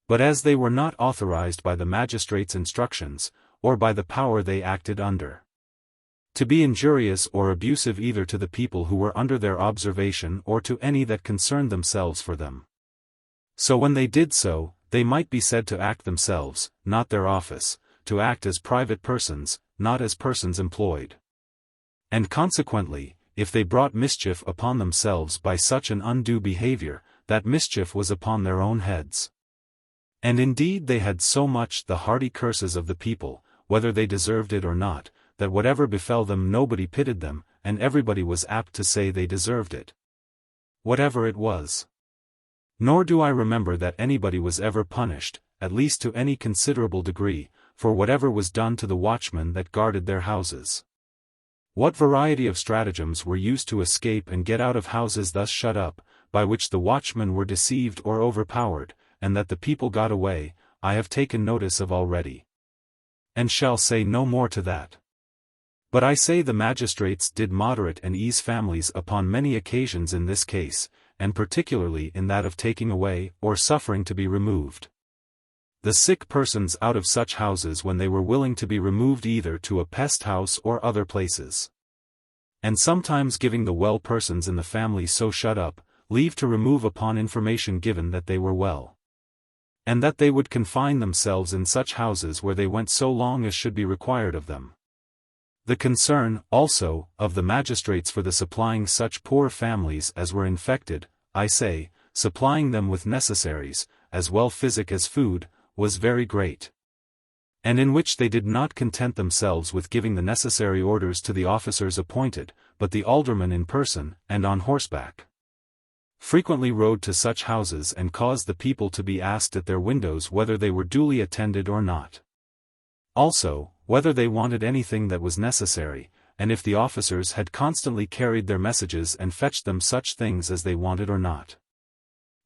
Speaker 1: But as they were not authorized by the magistrate's instructions, or by the power they acted under, to be injurious or abusive either to the people who were under their observation or to any that concerned themselves for them, so when they did so, they might be said to act themselves, not their office, to act as private persons, not as persons employed. And consequently, if they brought mischief upon themselves by such an undue behavior, that mischief was upon their own heads. And indeed they had so much the hearty curses of the people, whether they deserved it or not, that whatever befell them nobody pitied them, and everybody was apt to say they deserved it, whatever it was. Nor do I remember that anybody was ever punished, at least to any considerable degree, for whatever was done to the watchmen that guarded their houses. What variety of stratagems were used to escape and get out of houses thus shut up, by which the watchmen were deceived or overpowered, and that the people got away, I have taken notice of already, and shall say no more to that. But I say the magistrates did moderate and ease families upon many occasions in this case, and particularly in that of taking away, or suffering to be removed, the sick persons out of such houses when they were willing to be removed either to a pest house or other places, and sometimes giving the well persons in the family so shut up, leave to remove upon information given that they were well, and that they would confine themselves in such houses where they went so long as should be required of them. The concern, also, of the magistrates for the supplying such poor families as were infected, I say, supplying them with necessaries, as well physic as food, was very great. And in which they did not content themselves with giving the necessary orders to the officers appointed, but the aldermen in person, and on horseback, frequently rode to such houses and caused the people to be asked at their windows whether they were duly attended or not. Also, whether they wanted anything that was necessary, and if the officers had constantly carried their messages and fetched them such things as they wanted or not.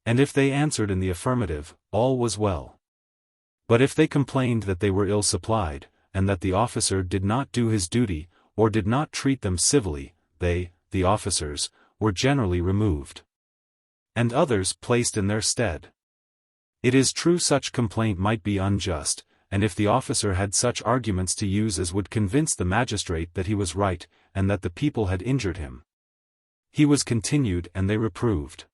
Speaker 1: And if they answered in the affirmative, all was well. But if they complained that they were ill supplied, and that the officer did not do his duty, or did not treat them civilly, they, the officers, were generally removed, and others placed in their stead. It is true such complaint might be unjust, and if the officer had such arguments to use as would convince the magistrate that he was right, and that the people had injured him, he was continued and they reproved.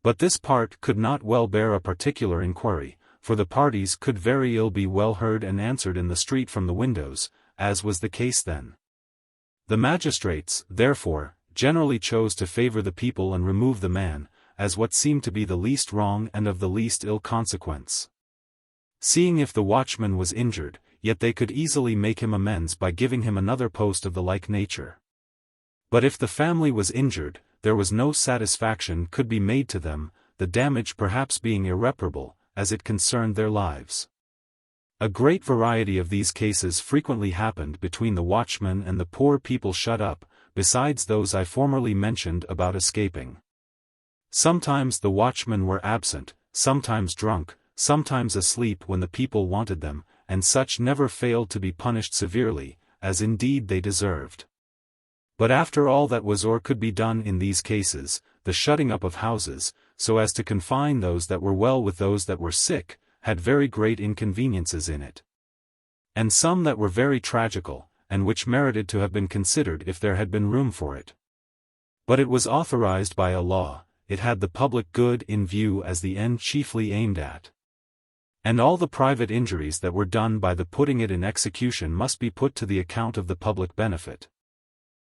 Speaker 1: But this part could not well bear a particular inquiry, for the parties could very ill be well heard and answered in the street from the windows, as was the case then. The magistrates, therefore, generally chose to favor the people and remove the man, as what seemed to be the least wrong and of the least ill consequence. Seeing if the watchman was injured, yet they could easily make him amends by giving him another post of the like nature. But if the family was injured, there was no satisfaction could be made to them, the damage perhaps being irreparable, as it concerned their lives. A great variety of these cases frequently happened between the watchman and the poor people shut up, besides those I formerly mentioned about escaping. Sometimes the watchmen were absent, sometimes drunk, sometimes asleep when the people wanted them, and such never failed to be punished severely, as indeed they deserved. But after all that was or could be done in these cases, the shutting up of houses, so as to confine those that were well with those that were sick, had very great inconveniences in it. And some that were very tragical, and which merited to have been considered if there had been room for it. But it was authorized by a law, it had the public good in view as the end chiefly aimed at. And all the private injuries that were done by the putting it in execution must be put to the account of the public benefit.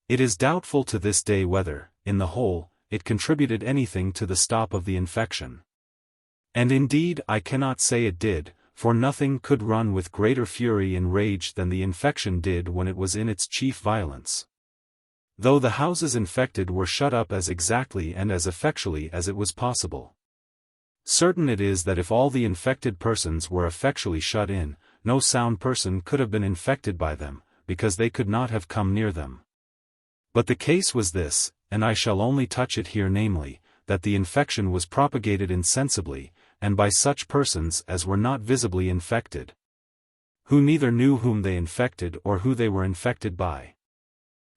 Speaker 1: It is doubtful to this day whether, in the whole, it contributed anything to the stop of the infection. And indeed I cannot say it did, for nothing could run with greater fury and rage than the infection did when it was in its chief violence. Though the houses infected were shut up as exactly and as effectually as it was possible. Certain it is that if all the infected persons were effectually shut in, no sound person could have been infected by them, because they could not have come near them. But the case was this, and I shall only touch it here, namely, that the infection was propagated insensibly, and by such persons as were not visibly infected, who neither knew whom they infected or who they were infected by.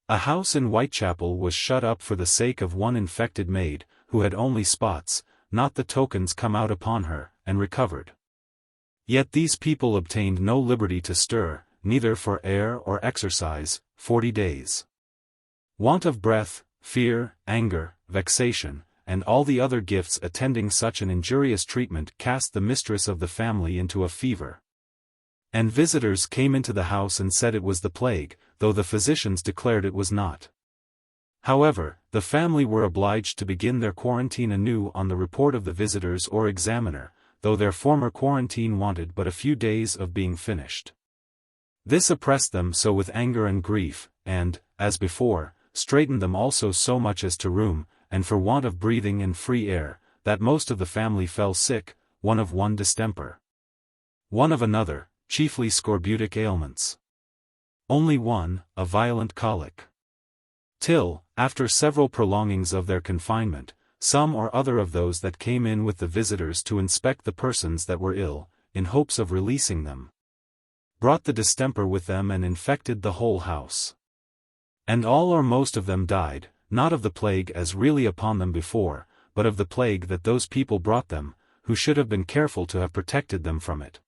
Speaker 1: A house in Whitechapel was shut up for the sake of one infected maid, who had only spots, not the tokens come out upon her, and recovered. Yet these people obtained no liberty to stir, neither for air or exercise, 40 days. Want of breath, fear, anger, vexation, and all the other gifts attending such an injurious treatment cast the mistress of the family into a fever. And visitors came into the house and said it was the plague, though the physicians declared it was not. However, the family were obliged to begin their quarantine anew on the report of the visitors or examiner, though their former quarantine wanted but a few days of being finished. This oppressed them so with anger and grief, and, as before, straitened them also so much as to rheum, and for want of breathing and free air, that most of the family fell sick, one of one distemper, one of another, chiefly scorbutic ailments. Only one, a violent colic. Till, after several prolongings of their confinement, some or other of those that came in with the visitors to inspect the persons that were ill, in hopes of releasing them, brought the distemper with them and infected the whole house. And all or most of them died, not of the plague as really upon them before, but of the plague that those people brought them, who should have been careful to have protected them from it.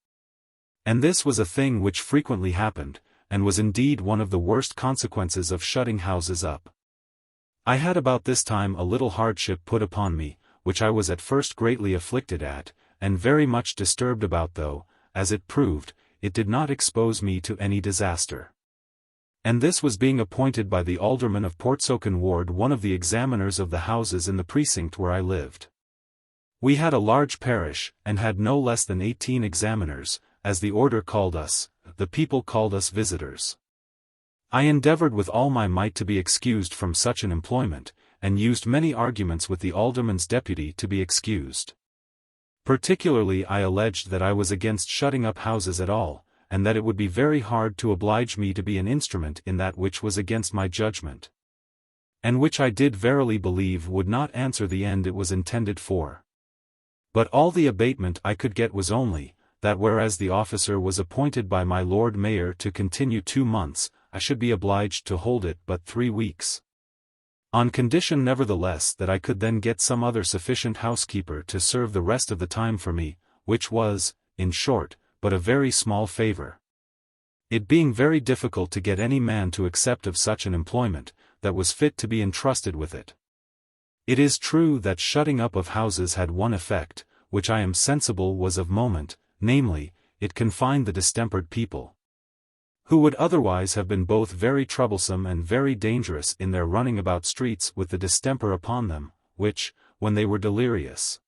Speaker 1: And this was a thing which frequently happened, and was indeed one of the worst consequences of shutting houses up. I had about this time a little hardship put upon me, which I was at first greatly afflicted at, and very much disturbed about, though, as it proved, it did not expose me to any disaster. And this was being appointed by the alderman of Portsoken Ward one of the examiners of the houses in the precinct where I lived. We had a large parish, and had no less than 18 examiners, as the order called us, the people called us visitors. I endeavored with all my might to be excused from such an employment, and used many arguments with the alderman's deputy to be excused. Particularly I alleged that I was against shutting up houses at all, and that it would be very hard to oblige me to be an instrument in that which was against my judgment, and which I did verily believe would not answer the end it was intended for. But all the abatement I could get was only, that whereas the officer was appointed by my Lord Mayor to continue 2 months, I should be obliged to hold it but 3 weeks. On condition nevertheless that I could then get some other sufficient housekeeper to serve the rest of the time for me, which was, in short, but a very small favor. It being very difficult to get any man to accept of such an employment, that was fit to be entrusted with it. It is true that shutting up of houses had one effect, which I am sensible was of moment, namely, it confined the distempered people, who would otherwise have been both very troublesome and very dangerous in their running about streets with the distemper upon them, which, when they were delirious,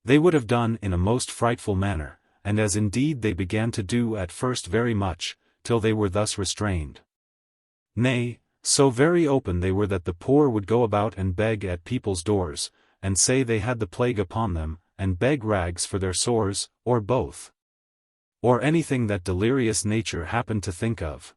Speaker 1: they would have done in a most frightful manner, and as indeed they began to do at first very much, till they were thus restrained. Nay, so very open they were that the poor would go about and beg at people's doors, and say they had the plague upon them, and beg rags for their sores, or both, or anything that delirious nature happened to think of.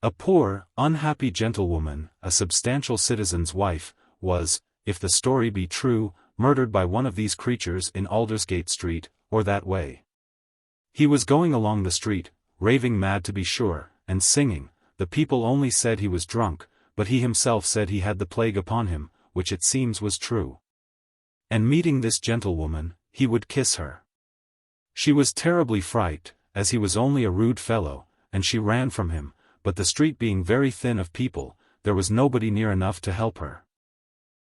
Speaker 1: A poor, unhappy gentlewoman, a substantial citizen's wife, was, if the story be true, murdered by one of these creatures in Aldersgate Street, or that way. He was going along the street, raving mad to be sure, and singing. The people only said he was drunk, but he himself said he had the plague upon him, which it seems was true. And meeting this gentlewoman, he would kiss her. She was terribly frightened, as he was only a rude fellow, and she ran from him, but the street being very thin of people, there was nobody near enough to help her.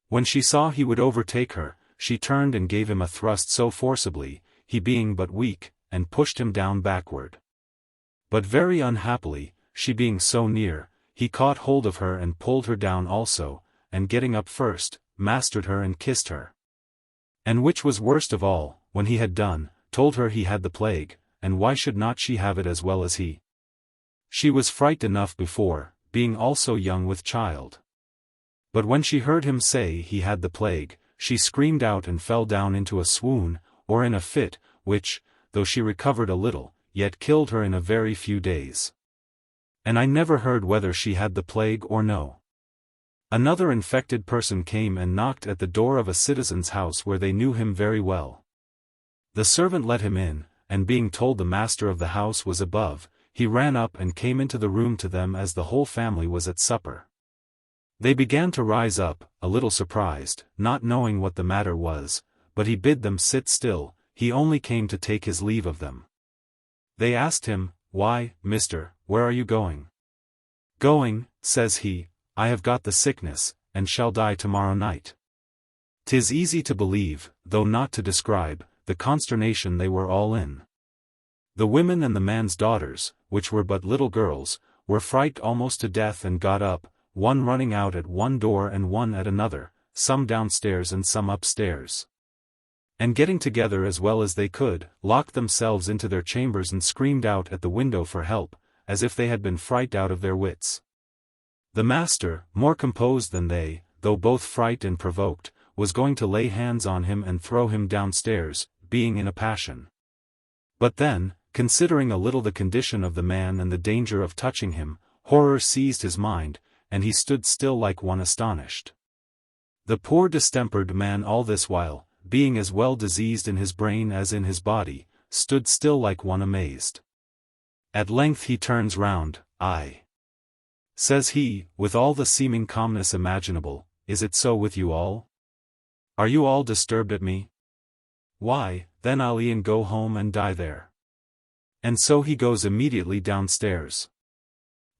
Speaker 1: When she saw he would overtake her, she turned and gave him a thrust so forcibly, he being but weak, and pushed him down backward. But very unhappily, she being so near, he caught hold of her and pulled her down also, and getting up first, mastered her and kissed her. And which was worst of all, when he had done, told her he had the plague, and why should not she have it as well as he? She was frightened enough before, being also young with child. But when she heard him say he had the plague, she screamed out and fell down into a swoon, or in a fit, which, though she recovered a little, yet killed her in a very few days. And I never heard whether she had the plague or no. Another infected person came and knocked at the door of a citizen's house where they knew him very well. The servant let him in, and being told the master of the house was above, he ran up and came into the room to them as the whole family was at supper. They began to rise up, a little surprised, not knowing what the matter was, but he bid them sit still, he only came to take his leave of them. They asked him, "Why, mister, where are you going?" "Going," says he, "I have got the sickness, and shall die tomorrow night." 'Tis easy to believe, though not to describe, the consternation they were all in. The women and the man's daughters, which were but little girls, were frightened almost to death and got up, one running out at one door and one at another, some downstairs and some upstairs. And getting together as well as they could, locked themselves into their chambers and screamed out at the window for help, as if they had been frightened out of their wits. The master, more composed than they, though both frightened and provoked, was going to lay hands on him and throw him downstairs, being in a passion. But then, considering a little the condition of the man and the danger of touching him, horror seized his mind, and he stood still like one astonished. The poor distempered man all this while, being as well diseased in his brain as in his body, stood still like one amazed. At length he turns round, "Aye," says he, with all the seeming calmness imaginable, "is it so with you all? Are you all disturbed at me? Why, then I'll e'en go home and die there." And so he goes immediately downstairs.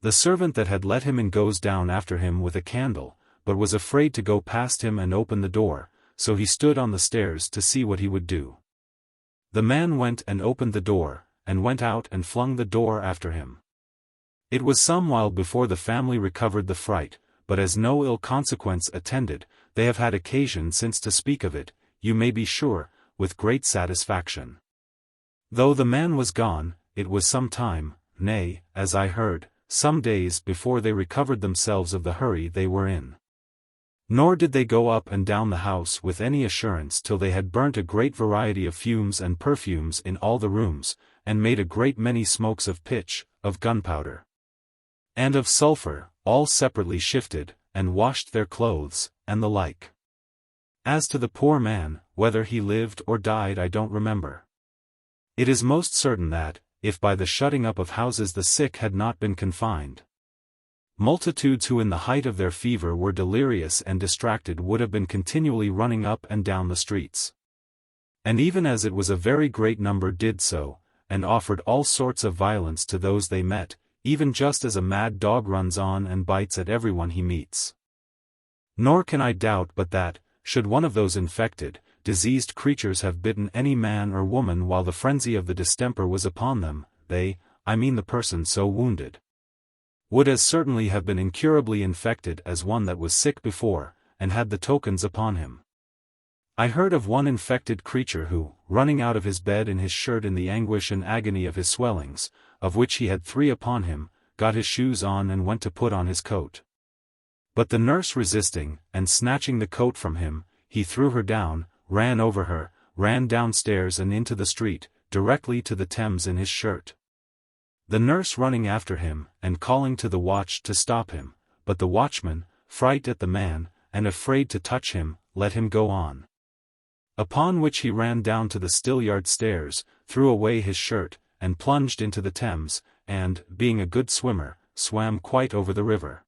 Speaker 1: The servant that had let him in goes down after him with a candle, but was afraid to go past him and open the door, so he stood on the stairs to see what he would do. The man went and opened the door, and went out and flung the door after him. It was some while before the family recovered the fright, but as no ill consequence attended, they have had occasion since to speak of it, you may be sure, with great satisfaction. Though the man was gone, it was some time, nay, as I heard, some days before they recovered themselves of the hurry they were in. Nor did they go up and down the house with any assurance till they had burnt a great variety of fumes and perfumes in all the rooms, and made a great many smokes of pitch, of gunpowder, and of sulphur, all separately shifted, and washed their clothes, and the like. As to the poor man, whether he lived or died I don't remember. It is most certain that, if by the shutting up of houses the sick had not been confined, multitudes who in the height of their fever were delirious and distracted would have been continually running up and down the streets. And even as it was a very great number did so, and offered all sorts of violence to those they met, even just as a mad dog runs on and bites at everyone he meets. Nor can I doubt but that, should one of those infected, diseased creatures have bitten any man or woman while the frenzy of the distemper was upon them, they, I mean the person so wounded, would as certainly have been incurably infected as one that was sick before, and had the tokens upon him. I heard of one infected creature who, running out of his bed in his shirt in the anguish and agony of his swellings, of which he had 3 upon him, got his shoes on and went to put on his coat. But the nurse resisting, and snatching the coat from him, he threw her down, ran over her, ran downstairs and into the street, directly to the Thames in his shirt. The nurse running after him, and calling to the watch to stop him, but the watchman, fright at the man, and afraid to touch him, let him go on. Upon which he ran down to the Stillyard stairs, threw away his shirt, and plunged into the Thames, and, being a good swimmer, swam quite over the river.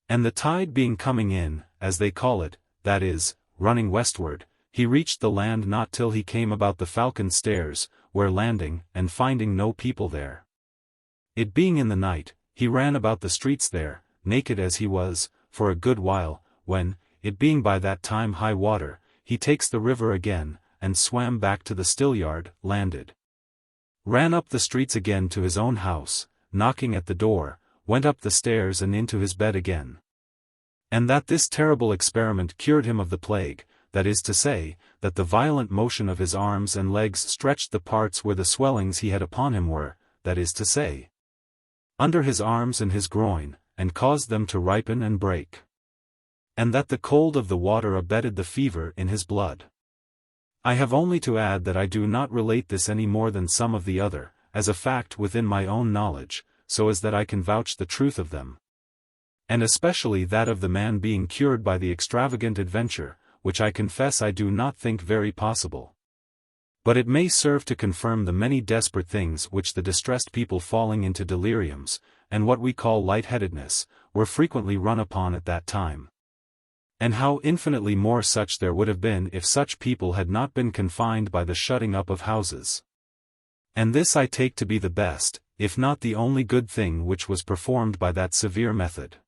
Speaker 1: And the tide being coming in, as they call it, that is, running westward, he reached the land not till he came about the Falcon Stairs, where landing, and finding no people there, it being in the night, he ran about the streets there, naked as he was, for a good while, when, it being by that time high water, he takes the river again, and swam back to the Stillyard, landed. Ran up the streets again to his own house, knocking at the door, went up the stairs and into his bed again. And that this terrible experiment cured him of the plague, that is to say, that the violent motion of his arms and legs stretched the parts where the swellings he had upon him were, that is to say, under his arms and his groin, and caused them to ripen and break. And that the cold of the water abated the fever in his blood. I have only to add that I do not relate this any more than some of the other, as a fact within my own knowledge, so as that I can vouch the truth of them. And especially that of the man being cured by the extravagant adventure, which I confess I do not think very possible. But it may serve to confirm the many desperate things which the distressed people falling into deliriums, and what we call lightheadedness, were frequently run upon at that time. And how infinitely more such there would have been if such people had not been confined by the shutting up of houses. And this I take to be the best, if not the only good thing which was performed by that severe method.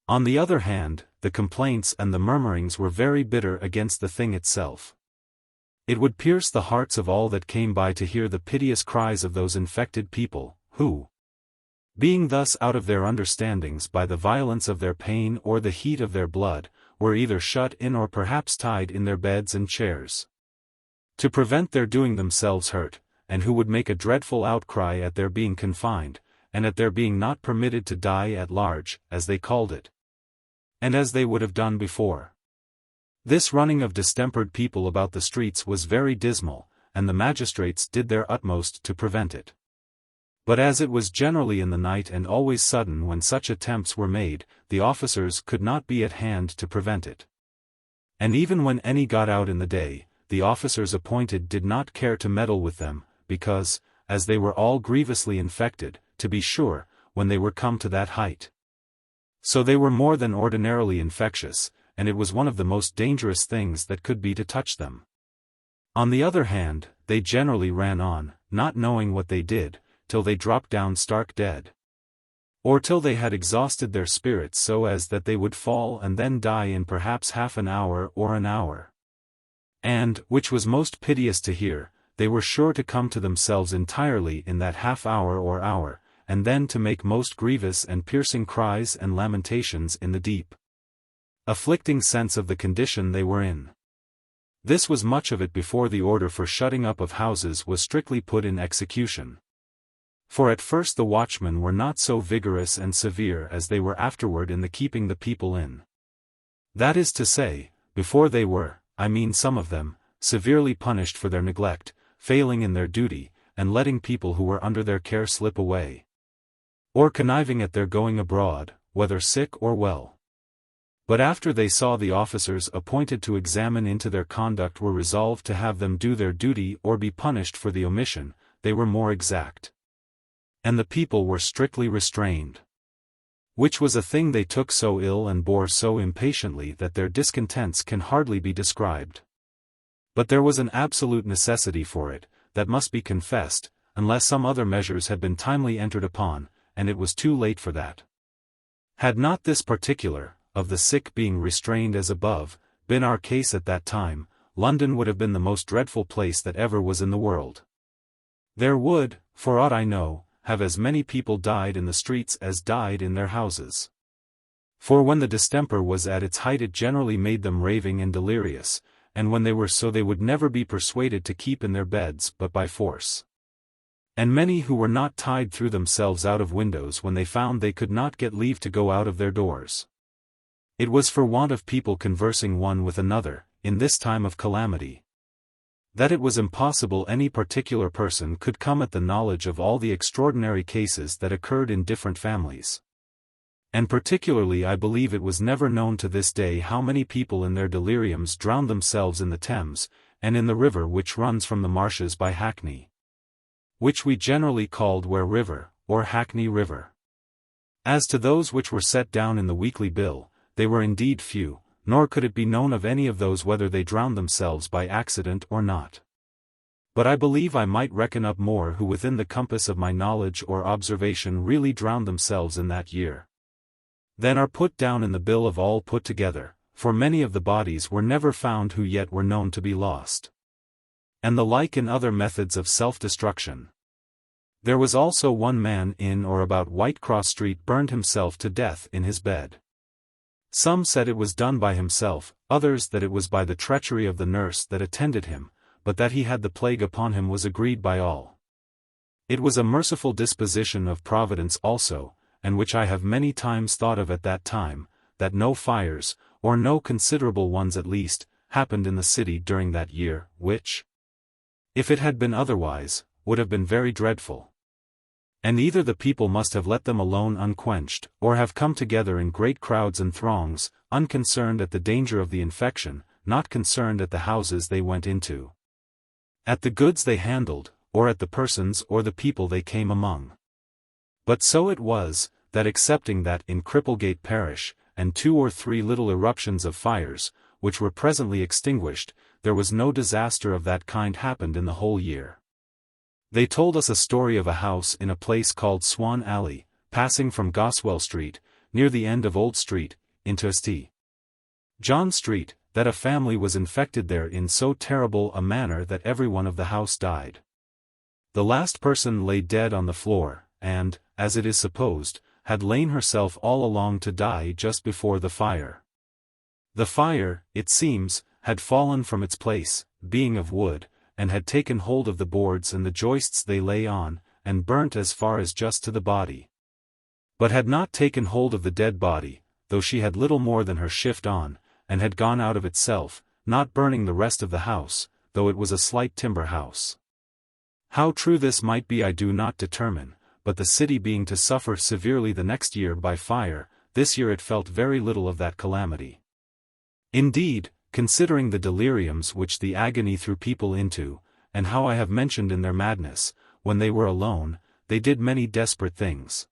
Speaker 1: On the other hand, the complaints and the murmurings were very bitter against the thing itself. It would pierce the hearts of all that came by to hear the piteous cries of those infected people, who, being thus out of their understandings by the violence of their pain or the heat of their blood, were either shut in or perhaps tied in their beds and chairs, to prevent their doing themselves hurt, and who would make a dreadful outcry at their being confined, and at their being not permitted to die at large, as they called it, and as they would have done before. This running of distempered people about the streets was very dismal, and the magistrates did their utmost to prevent it. But as it was generally in the night and always sudden when such attempts were made, the officers could not be at hand to prevent it. And even when any got out in the day, the officers appointed did not care to meddle with them, because, as they were all grievously infected, to be sure, when they were come to that height, so they were more than ordinarily infectious, and it was one of the most dangerous things that could be to touch them. On the other hand, they generally ran on, not knowing what they did, till they dropped down stark dead, or till they had exhausted their spirits so as that they would fall and then die in perhaps half an hour or an hour. And, which was most piteous to hear, they were sure to come to themselves entirely in that half hour or hour, and then to make most grievous and piercing cries and lamentations in the deep, afflicting sense of the condition they were in. This was much of it before the order for shutting up of houses was strictly put in execution. For at first the watchmen were not so vigorous and severe as they were afterward in the keeping the people in. That is to say, before they were, I mean some of them, severely punished for their neglect, failing in their duty, and letting people who were under their care slip away, or conniving at their going abroad, whether sick or well. But after they saw the officers appointed to examine into their conduct were resolved to have them do their duty or be punished for the omission, they were more exact, and the people were strictly restrained. Which was a thing they took so ill and bore so impatiently that their discontents can hardly be described. But there was an absolute necessity for it, that must be confessed, unless some other measures had been timely entered upon, and it was too late for that. Had not this particular, of the sick being restrained as above, been our case at that time, London would have been the most dreadful place that ever was in the world. There would, for aught I know, have as many people died in the streets as died in their houses. For when the distemper was at its height it generally made them raving and delirious, and when they were so they would never be persuaded to keep in their beds but by force. And many who were not tied threw themselves out of windows when they found they could not get leave to go out of their doors. It was for want of people conversing one with another, in this time of calamity, that it was impossible any particular person could come at the knowledge of all the extraordinary cases that occurred in different families. And particularly I believe it was never known to this day how many people in their deliriums drowned themselves in the Thames, and in the river which runs from the marshes by Hackney, which we generally called Ware River, or Hackney River. As to those which were set down in the weekly bill, they were indeed few, nor could it be known of any of those whether they drowned themselves by accident or not. But I believe I might reckon up more who within the compass of my knowledge or observation really drowned themselves in that year, than are put down in the bill of all put together, for many of the bodies were never found who yet were known to be lost. And the like in other methods of self-destruction. There was also one man in or about Whitecross Street burned himself to death in his bed. Some said it was done by himself, others that it was by the treachery of the nurse that attended him, but that he had the plague upon him was agreed by all. It was a merciful disposition of Providence also, and which I have many times thought of at that time, that no fires, or no considerable ones at least, happened in the city during that year, which, if it had been otherwise, would have been very dreadful. And either the people must have let them alone unquenched, or have come together in great crowds and throngs, unconcerned at the danger of the infection, not concerned at the houses they went into, at the goods they handled, or at the persons or the people they came among. But so it was, that excepting that in Cripplegate parish, and 2 or 3 little eruptions of fires, which were presently extinguished, there was no disaster of that kind happened in the whole year. They told us a story of a house in a place called Swan Alley, passing from Goswell Street, near the end of Old Street, into St. John Street, that a family was infected there in so terrible a manner that every one of the house died. The last person lay dead on the floor, and, as it is supposed, had lain herself all along to die just before the fire. The fire, it seems, had fallen from its place, being of wood, and had taken hold of the boards and the joists they lay on, and burnt as far as just to the body. But had not taken hold of the dead body, though she had little more than her shift on, and had gone out of itself, not burning the rest of the house, though it was a slight timber house. How true this might be I do not determine, but the city being to suffer severely the next year by fire, this year it felt very little of that calamity. Indeed, considering the deliriums which the agony threw people into, and how I have mentioned in their madness, when they were alone, they did many desperate things.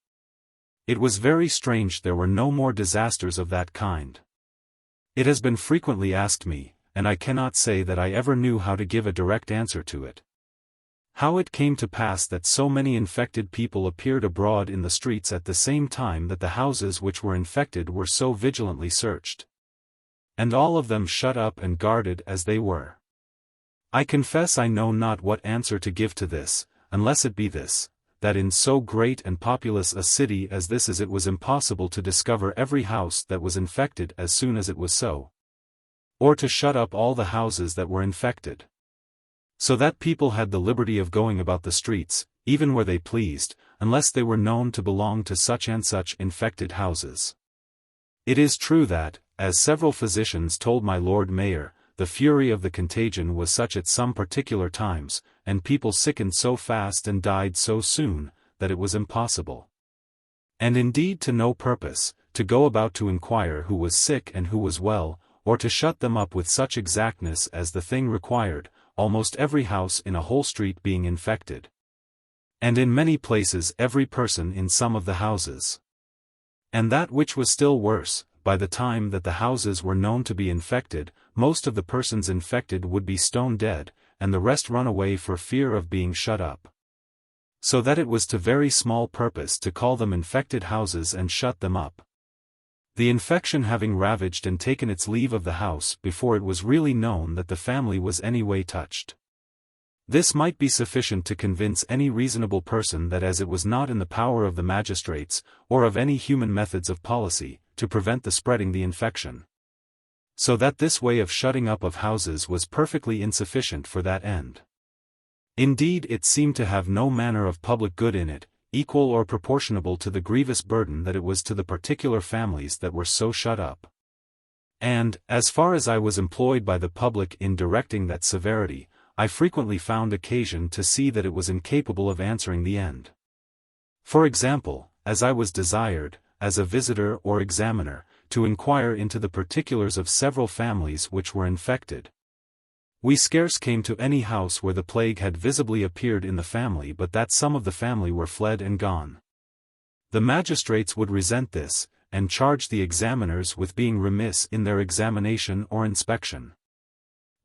Speaker 1: It was very strange there were no more disasters of that kind. It has been frequently asked me, and I cannot say that I ever knew how to give a direct answer to it, how it came to pass that so many infected people appeared abroad in the streets at the same time that the houses which were infected were so vigilantly searched, and all of them shut up and guarded as they were. I confess I know not what answer to give to this, unless it be this, that in so great and populous a city as this it was impossible to discover every house that was infected as soon as it was so, or to shut up all the houses that were infected, so that people had the liberty of going about the streets, even where they pleased, unless they were known to belong to such and such infected houses. It is true that, as several physicians told my Lord Mayor, the fury of the contagion was such at some particular times, and people sickened so fast and died so soon, that it was impossible, and indeed to no purpose, to go about to inquire who was sick and who was well, or to shut them up with such exactness as the thing required, almost every house in a whole street being infected, and in many places every person in some of the houses. And that which was still worse, by the time that the houses were known to be infected, most of the persons infected would be stone dead, and the rest run away for fear of being shut up. So that it was to very small purpose to call them infected houses and shut them up. the infection having ravaged and taken its leave of the house before it was really known that the family was any way touched. This might be sufficient to convince any reasonable person that as it was not in the power of the magistrates, or of any human methods of policy, to prevent the spreading the infection. So that this way of shutting up of houses was perfectly insufficient for that end. Indeed, it seemed to have no manner of public good in it, equal or proportionable to the grievous burden that it was to the particular families that were so shut up. And, as far as I was employed by the public in directing that severity, I frequently found occasion to see that it was incapable of answering the end. For example, as I was desired, as a visitor or examiner, to inquire into the particulars of several families which were infected. We scarce came to any house where the plague had visibly appeared in the family but that some of the family were fled and gone. The magistrates would resent this, and charge the examiners with being remiss in their examination or inspection.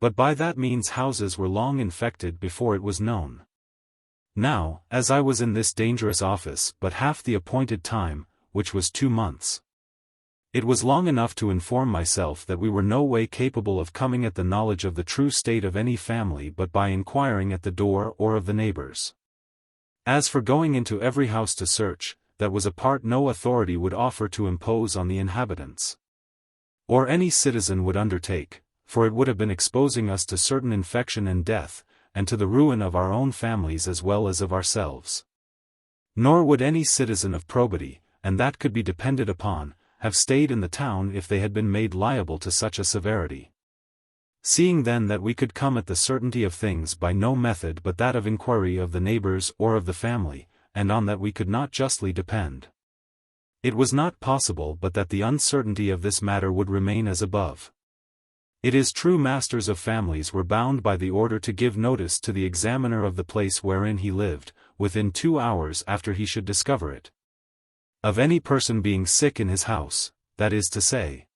Speaker 1: But by that means houses were long infected before it was known. Now, as I was in this dangerous office but half the appointed time, which was 2 months, it was long enough to inform myself that we were no way capable of coming at the knowledge of the true state of any family but by inquiring at the door or of the neighbors. As for going into every house to search, that was a part no authority would offer to impose on the inhabitants, or any citizen would undertake, for it would have been exposing us to certain infection and death, and to the ruin of our own families as well as of ourselves. Nor would any citizen of probity, and that could be depended upon, have stayed in the town if they had been made liable to such a severity. Seeing then that we could come at the certainty of things by no method but that of inquiry of the neighbors or of the family, and on that we could not justly depend, it was not possible but that the uncertainty of this matter would remain as above. It is true masters of families were bound by the order to give notice to the examiner of the place wherein he lived, within 2 hours after he should discover it, of any person being sick in his house, that is to say,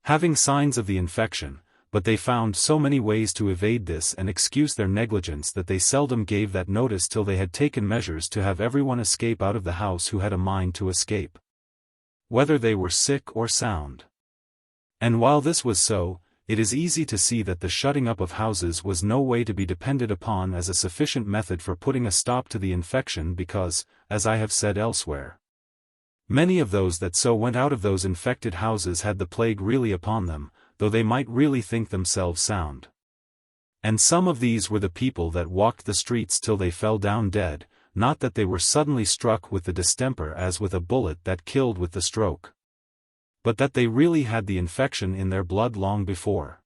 Speaker 1: having signs of the infection, but they found so many ways to evade this and excuse their negligence that they seldom gave that notice till they had taken measures to have everyone escape out of the house who had a mind to escape, whether they were sick or sound. And while this was so, it is easy to see that the shutting up of houses was no way to be depended upon as a sufficient method for putting a stop to the infection because, as I have said elsewhere, many of those that so went out of those infected houses had the plague really upon them, though they might really think themselves sound. And some of these were the people that walked the streets till they fell down dead, not that they were suddenly struck with the distemper as with a bullet that killed with the stroke, but that they really had the infection in their blood long before.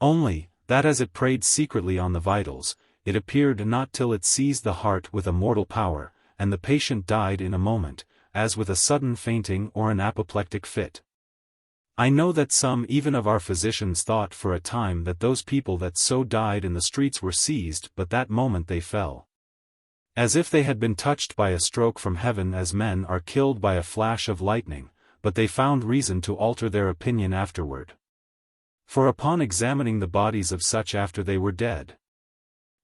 Speaker 1: Only, that as it preyed secretly on the vitals, it appeared not till it seized the heart with a mortal power, and the patient died in a moment, as with a sudden fainting or an apoplectic fit. I know that some even of our physicians thought for a time that those people that so died in the streets were seized but that moment they fell, as if they had been touched by a stroke from heaven as men are killed by a flash of lightning, but they found reason to alter their opinion afterward. For upon examining the bodies of such after they were dead,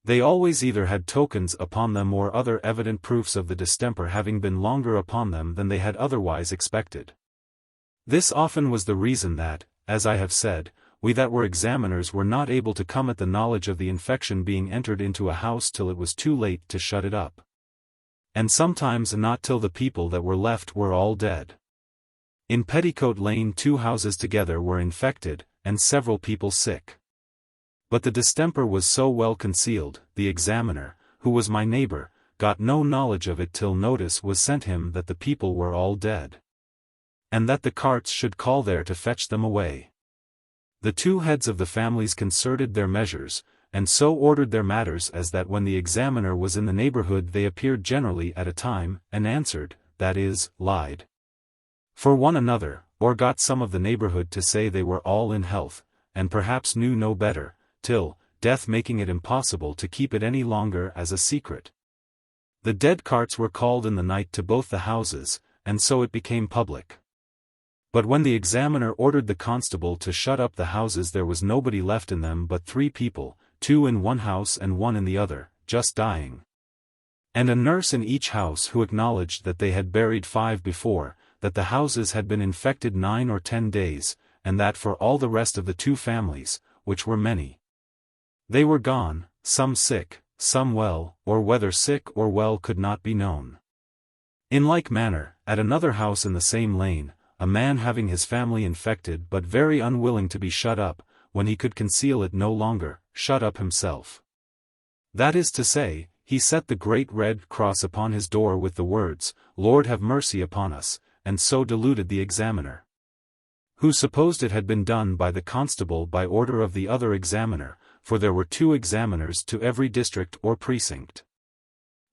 Speaker 1: they always either had tokens upon them or other evident proofs of the distemper having been longer upon them than they had otherwise expected. This often was the reason that, as I have said, we that were examiners were not able to come at the knowledge of the infection being entered into a house till it was too late to shut it up, and sometimes not till the people that were left were all dead. In Petticoat Lane 2 houses together were infected, and several people sick. But the distemper was so well concealed, the examiner, who was my neighbor, got no knowledge of it till notice was sent him that the people were all dead, and that the carts should call there to fetch them away. The 2 heads of the families concerted their measures, and so ordered their matters as that when the examiner was in the neighborhood they appeared generally at a time, and answered, that is, lied, for one another, or got some of the neighborhood to say they were all in health, and perhaps knew no better, till, death making it impossible to keep it any longer as a secret, the dead carts were called in the night to both the houses, and so it became public. But when the examiner ordered the constable to shut up the houses there was nobody left in them but 3 people, 2 in one house and 1 in the other, just dying, and a nurse in each house who acknowledged that they had buried 5 before, that the houses had been infected 9 or 10 days, and that for all the rest of the 2 families, which were many, they were gone, some sick, some well, or whether sick or well could not be known. In like manner, at another house in the same lane, a man having his family infected but very unwilling to be shut up, when he could conceal it no longer, shut up himself. That is to say, he set the great red cross upon his door with the words, "Lord have mercy upon us," and so deluded the examiner, who supposed it had been done by the constable by order of the other examiner, for there were 2 examiners to every district or precinct.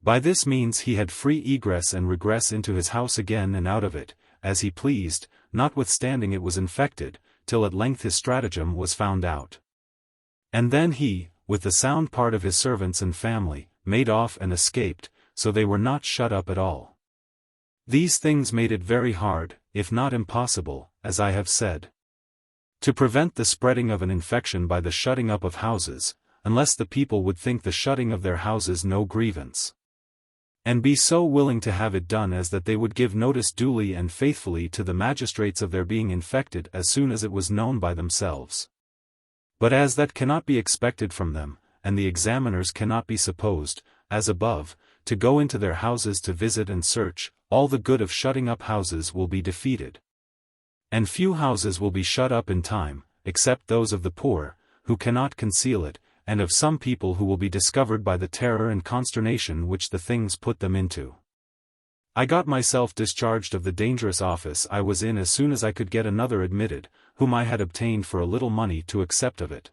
Speaker 1: By this means he had free egress and regress into his house again and out of it, as he pleased, notwithstanding it was infected, till at length his stratagem was found out. And then he, with the sound part of his servants and family, made off and escaped, so they were not shut up at all. These things made it very hard, if not impossible, as I have said, to prevent the spreading of an infection by the shutting up of houses, unless the people would think the shutting of their houses no grievance, and be so willing to have it done as that they would give notice duly and faithfully to the magistrates of their being infected as soon as it was known by themselves. But as that cannot be expected from them, and the examiners cannot be supposed, as above, to go into their houses to visit and search, all the good of shutting up houses will be defeated. And few houses will be shut up in time, except those of the poor, who cannot conceal it, and of some people who will be discovered by the terror and consternation which the things put them into. I got myself discharged of the dangerous office I was in as soon as I could get another admitted, whom I had obtained for a little money to accept of it.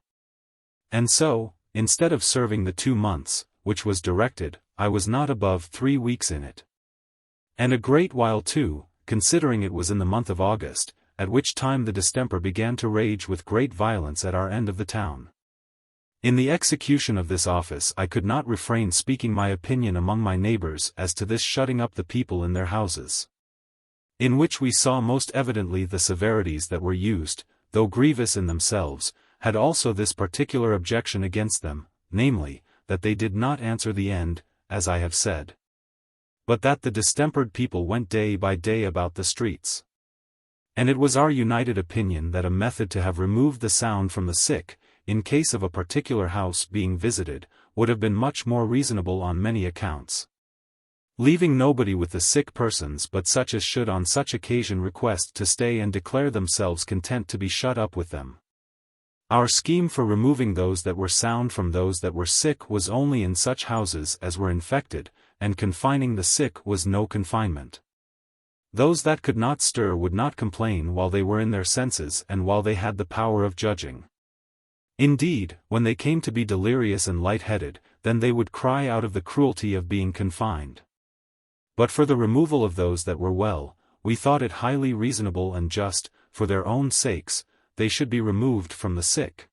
Speaker 1: And so, instead of serving the 2 months, which was directed, I was not above 3 weeks in it. And a great while too, considering it was in the month of August, at which time the distemper began to rage with great violence at our end of the town. In the execution of this office I could not refrain speaking my opinion among my neighbors as to this shutting up the people in their houses, in which we saw most evidently the severities that were used, though grievous in themselves, had also this particular objection against them, namely, that they did not answer the end, as I have said, but that the distempered people went day by day about the streets. And it was our united opinion that a method to have removed the sound from the sick, in case of a particular house being visited, would have been much more reasonable on many accounts, leaving nobody with the sick persons but such as should on such occasion request to stay and declare themselves content to be shut up with them. Our scheme for removing those that were sound from those that were sick was only in such houses as were infected, and confining the sick was no confinement. Those that could not stir would not complain while they were in their senses and while they had the power of judging. Indeed, when they came to be delirious and light-headed, then they would cry out of the cruelty of being confined. But for the removal of those that were well, we thought it highly reasonable and just, for their own sakes, they should be removed from the sick,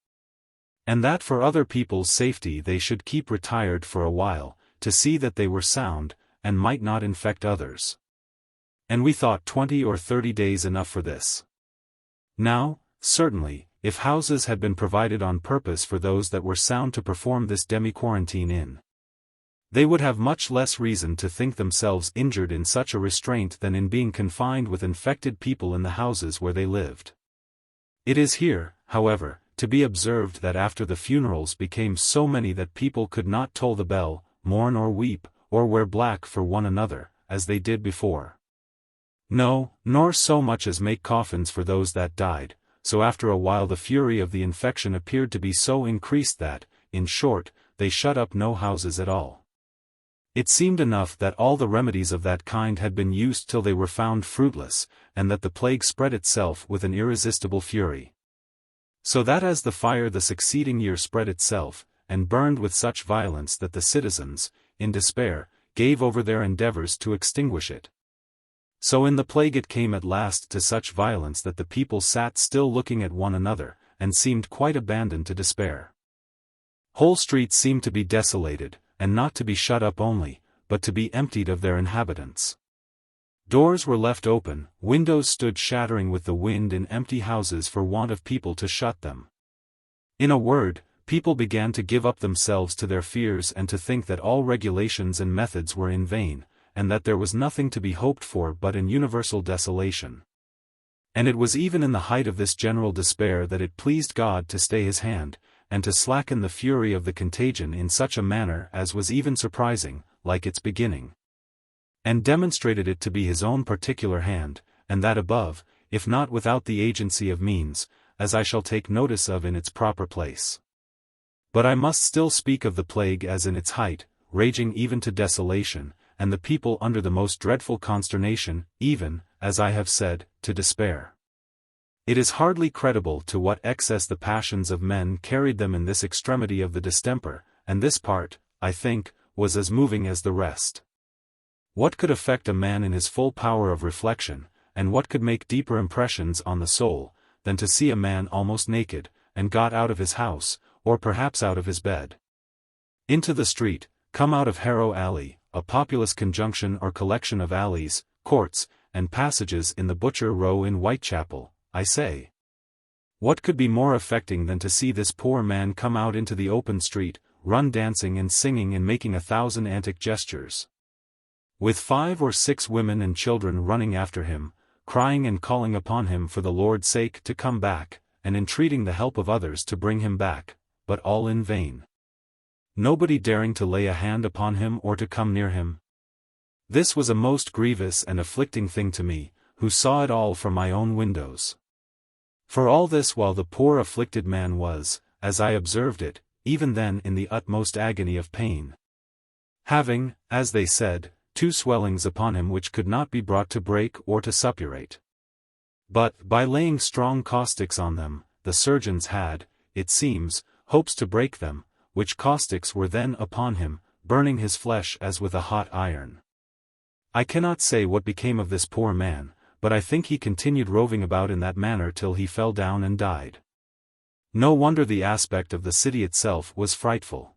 Speaker 1: and that for other people's safety they should keep retired for a while, to see that they were sound, and might not infect others. And we thought 20 or 30 days enough for this. Now, certainly, if houses had been provided on purpose for those that were sound to perform this demi-quarantine in, they would have much less reason to think themselves injured in such a restraint than in being confined with infected people in the houses where they lived. It is here, however, to be observed that after the funerals became so many that people could not toll the bell, mourn or weep, or wear black for one another, as they did before. No, nor so much as make coffins for those that died, so after a while the fury of the infection appeared to be so increased that, in short, they shut up no houses at all. It seemed enough that all the remedies of that kind had been used till they were found fruitless, and that the plague spread itself with an irresistible fury. So that as the fire the succeeding year spread itself, and burned with such violence that the citizens, in despair, gave over their endeavors to extinguish it, so in the plague it came at last to such violence that the people sat still looking at one another, and seemed quite abandoned to despair. Whole streets seemed to be desolated, and not to be shut up only, but to be emptied of their inhabitants. Doors were left open, windows stood shattering with the wind in empty houses for want of people to shut them. In a word, people began to give up themselves to their fears and to think that all regulations and methods were in vain, and that there was nothing to be hoped for but an universal desolation. And it was even in the height of this general despair that it pleased God to stay his hand, and to slacken the fury of the contagion in such a manner as was even surprising, like its beginning. And demonstrated it to be his own particular hand, and that above, if not without the agency of means, as I shall take notice of in its proper place. But I must still speak of the plague as in its height, raging even to desolation, and the people under the most dreadful consternation, even, as I have said, to despair. It is hardly credible to what excess the passions of men carried them in this extremity of the distemper, and this part, I think, was as moving as the rest. What could affect a man in his full power of reflection, and what could make deeper impressions on the soul, than to see a man almost naked, and got out of his house, or perhaps out of his bed, into the street, come out of Harrow Alley, a populous conjunction or collection of alleys, courts, and passages in the Butcher Row in Whitechapel, I say? What could be more affecting than to see this poor man come out into the open street, run dancing and singing and making 1,000 antic gestures, with 5 or 6 women and children running after him, crying and calling upon him for the Lord's sake to come back, and entreating the help of others to bring him back, but all in vain. Nobody daring to lay a hand upon him or to come near him. This was a most grievous and afflicting thing to me, who saw it all from my own windows. For all this while the poor afflicted man was, as I observed it, even then in the utmost agony of pain, having, as they said, 2 swellings upon him which could not be brought to break or to suppurate. But, by laying strong caustics on them, the surgeons had, it seems, hopes to break them, which caustics were then upon him, burning his flesh as with a hot iron. I cannot say what became of this poor man, but I think he continued roving about in that manner till he fell down and died. No wonder the aspect of the city itself was frightful.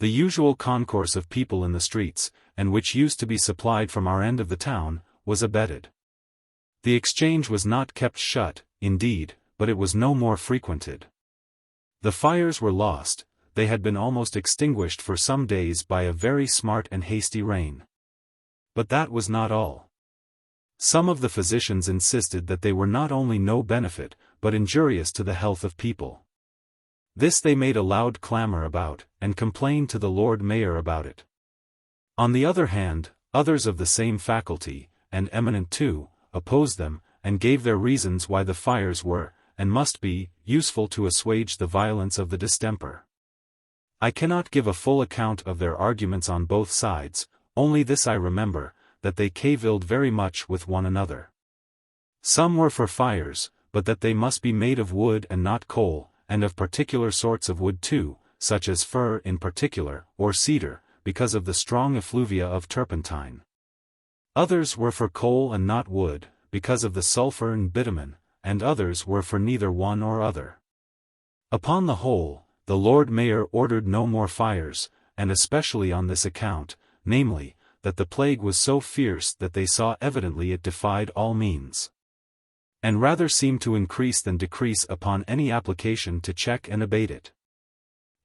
Speaker 1: The usual concourse of people in the streets, and which used to be supplied from our end of the town, was abated. The exchange was not kept shut, indeed, but it was no more frequented. The fires were lost, they had been almost extinguished for some days by a very smart and hasty rain. But that was not all. Some of the physicians insisted that they were not only no benefit, but injurious to the health of people. This they made a loud clamor about, and complained to the Lord Mayor about it. On the other hand, others of the same faculty, and eminent too, opposed them, and gave their reasons why the fires were, and must be, useful to assuage the violence of the distemper. I cannot give a full account of their arguments on both sides, only this I remember, that they cavilled very much with one another. Some were for fires, but that they must be made of wood and not coal, and of particular sorts of wood too, such as fir in particular, or cedar, because of the strong effluvia of turpentine. Others were for coal and not wood, because of the sulphur and bitumen, and others were for neither one or other. Upon the whole, the Lord Mayor ordered no more fires, and especially on this account, namely, that the plague was so fierce that they saw evidently it defied all means, and rather seemed to increase than decrease upon any application to check and abate it.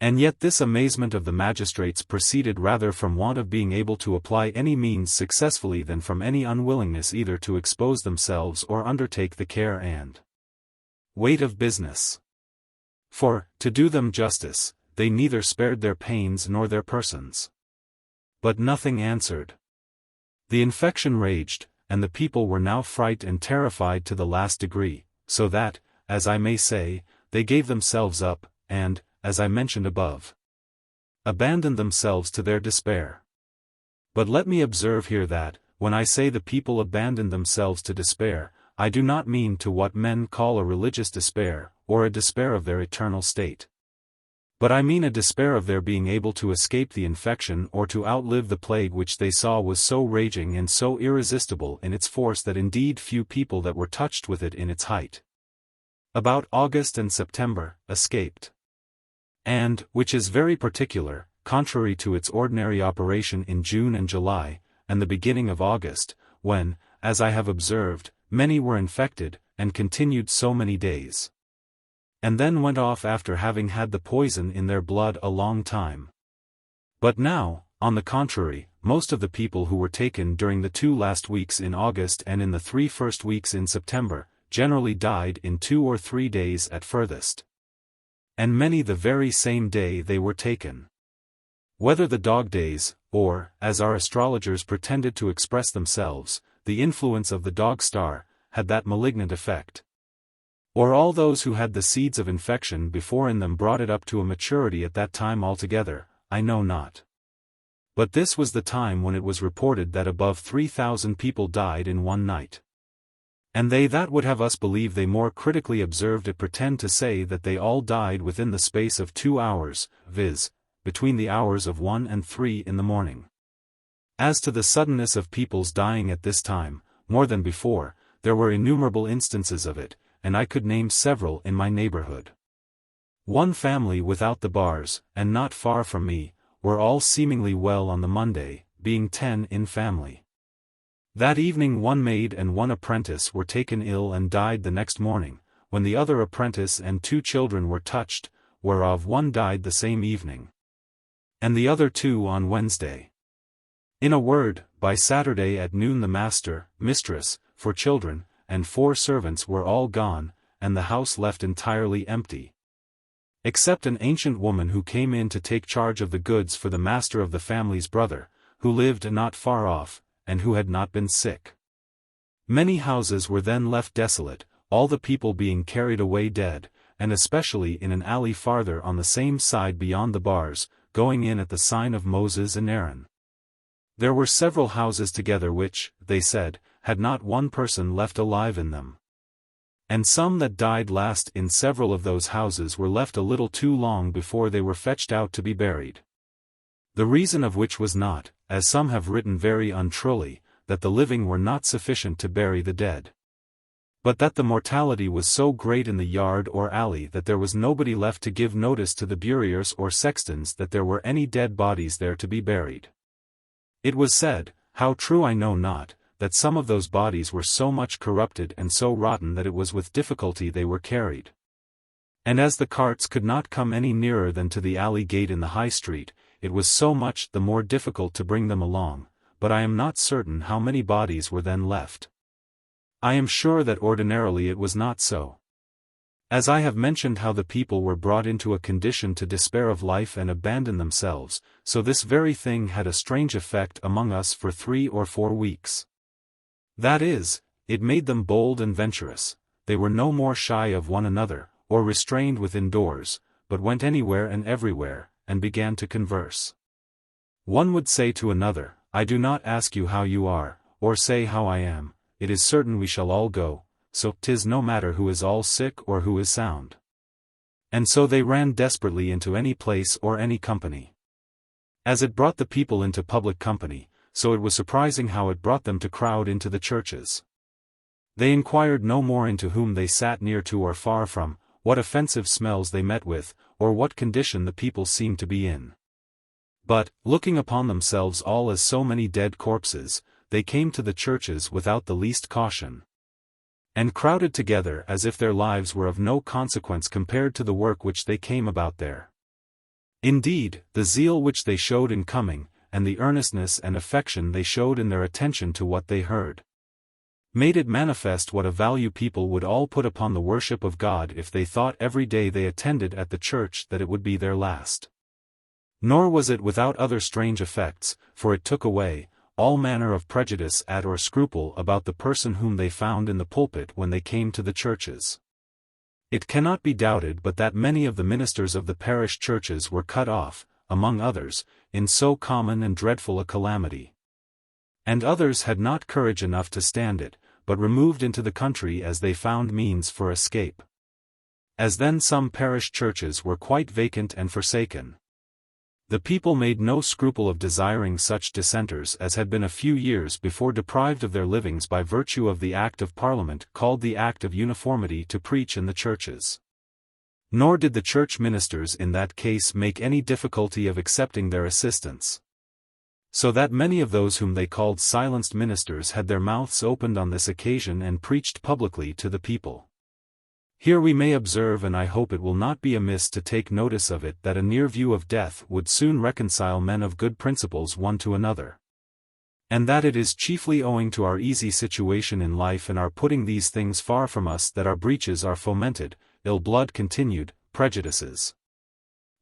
Speaker 1: And yet this amazement of the magistrates proceeded rather from want of being able to apply any means successfully than from any unwillingness either to expose themselves or undertake the care and weight of business. For, to do them justice, they neither spared their pains nor their persons. But nothing answered. The infection raged, and the people were now frightened and terrified to the last degree, so that, as I may say, they gave themselves up, and, as I mentioned above, abandoned themselves to their despair. But let me observe here that, when I say the people abandoned themselves to despair, I do not mean to what men call a religious despair, or a despair of their eternal state. But I mean a despair of their being able to escape the infection or to outlive the plague which they saw was so raging and so irresistible in its force that indeed few people that were touched with it in its height, about August and September, escaped. And, which is very particular, contrary to its ordinary operation in June and July, and the beginning of August, when, as I have observed, many were infected, and continued so many days, and then went off after having had the poison in their blood a long time. But now, on the contrary, most of the people who were taken during the 2 last weeks in August and in the 3 first weeks in September, generally died in 2 or 3 days at furthest. And many the very same day they were taken. Whether the dog days, or, as our astrologers pretended to express themselves, the influence of the dog star, had that malignant effect, or all those who had the seeds of infection before in them brought it up to a maturity at that time altogether, I know not. But this was the time when it was reported that above 3,000 people died in one night. And they that would have us believe they more critically observed it pretend to say that they all died within the space of 2 hours, viz., between the hours of 1 and 3 in the morning. As to the suddenness of people's dying at this time, more than before, there were innumerable instances of it, and I could name several in my neighborhood. One family without the bars, and not far from me, were all seemingly well on the Monday, being 10 in family. That evening one maid and one apprentice were taken ill and died the next morning, when the other apprentice and 2 children were touched, whereof one died the same evening, and the other 2 on Wednesday. In a word, by Saturday at noon the master, mistress, 4 children, and 4 servants were all gone, and the house left entirely empty, except an ancient woman who came in to take charge of the goods for the master of the family's brother, who lived not far off, and who had not been sick. Many houses were then left desolate, all the people being carried away dead, and especially in an alley farther on the same side beyond the bars, going in at the sign of Moses and Aaron. There were several houses together which, they said, had not one person left alive in them. And some that died last in several of those houses were left a little too long before they were fetched out to be buried. The reason of which was not, as some have written very untruly, that the living were not sufficient to bury the dead, but that the mortality was so great in the yard or alley that there was nobody left to give notice to the buriers or sextons that there were any dead bodies there to be buried. It was said, how true I know not, that some of those bodies were so much corrupted and so rotten that it was with difficulty they were carried. And as the carts could not come any nearer than to the alley gate in the High Street, it was so much the more difficult to bring them along, but I am not certain how many bodies were then left. I am sure that ordinarily it was not so. As I have mentioned how the people were brought into a condition to despair of life and abandon themselves, so this very thing had a strange effect among us for 3 or 4 weeks. That is, it made them bold and venturous, they were no more shy of one another, or restrained within doors, but went anywhere and everywhere, and began to converse. One would say to another, I do not ask you how you are, or say how I am, it is certain we shall all go, so 'tis no matter who is all sick or who is sound. And so they ran desperately into any place or any company. As it brought the people into public company, so it was surprising how it brought them to crowd into the churches. They inquired no more into whom they sat near to or far from, what offensive smells they met with, or what condition the people seemed to be in. But, looking upon themselves all as so many dead corpses, they came to the churches without the least caution, and crowded together as if their lives were of no consequence compared to the work which they came about there. Indeed, the zeal which they showed in coming, and the earnestness and affection they showed in their attention to what they heard, made it manifest what a value people would all put upon the worship of God if they thought every day they attended at the church that it would be their last. Nor was it without other strange effects, for it took away all manner of prejudice at or scruple about the person whom they found in the pulpit when they came to the churches. It cannot be doubted but that many of the ministers of the parish churches were cut off, among others, in so common and dreadful a calamity. And others had not courage enough to stand it, but removed into the country as they found means for escape. As then some parish churches were quite vacant and forsaken, the people made no scruple of desiring such dissenters as had been a few years before deprived of their livings by virtue of the Act of Parliament called the Act of Uniformity to preach in the churches. Nor did the church ministers in that case make any difficulty of accepting their assistance, so that many of those whom they called silenced ministers had their mouths opened on this occasion and preached publicly to the people. Here we may observe, and I hope it will not be amiss to take notice of it, that a near view of death would soon reconcile men of good principles one to another. And that it is chiefly owing to our easy situation in life and our putting these things far from us that our breaches are fomented, ill blood continued, prejudices,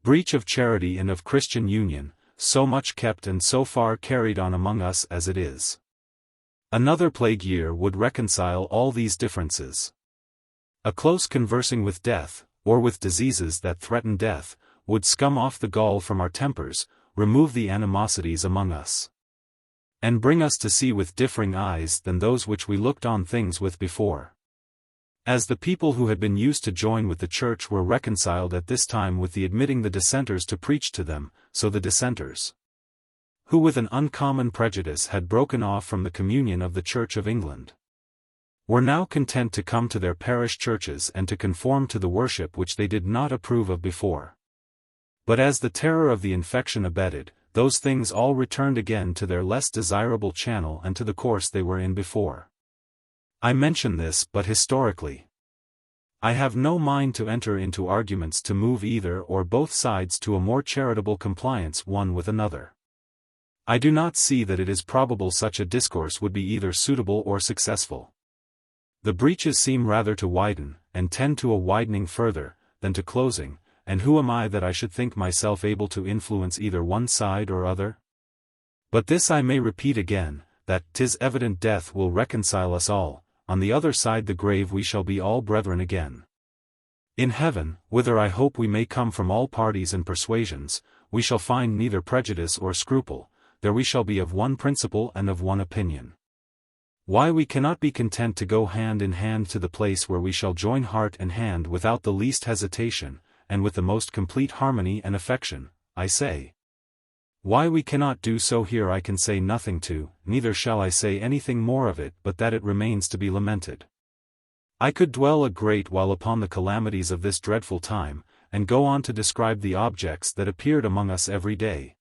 Speaker 1: breach of charity and of Christian union, so much kept and so far carried on among us as it is. Another plague year would reconcile all these differences. A close conversing with death, or with diseases that threaten death, would scum off the gall from our tempers, remove the animosities among us, and bring us to see with differing eyes than those which we looked on things with before. As the people who had been used to join with the church were reconciled at this time with the admitting the dissenters to preach to them, so the dissenters, who with an uncommon prejudice had broken off from the communion of the Church of England, were now content to come to their parish churches and to conform to the worship which they did not approve of before. But as the terror of the infection abated, those things all returned again to their less desirable channel and to the course they were in before. I mention this but historically. I have no mind to enter into arguments to move either or both sides to a more charitable compliance one with another. I do not see that it is probable such a discourse would be either suitable or successful. The breaches seem rather to widen, and tend to a widening further, than to closing, and who am I that I should think myself able to influence either one side or other? But this I may repeat again, that 'tis evident death will reconcile us all, on the other side the grave we shall be all brethren again. In heaven, whither I hope we may come from all parties and persuasions, we shall find neither prejudice or scruple, there we shall be of one principle and of one opinion. Why we cannot be content to go hand in hand to the place where we shall join heart and hand without the least hesitation, and with the most complete harmony and affection, I say. Why we cannot do so here I can say nothing to, neither shall I say anything more of it but that it remains to be lamented. I could dwell a great while upon the calamities of this dreadful time, and go on to describe the objects that appeared among us every day,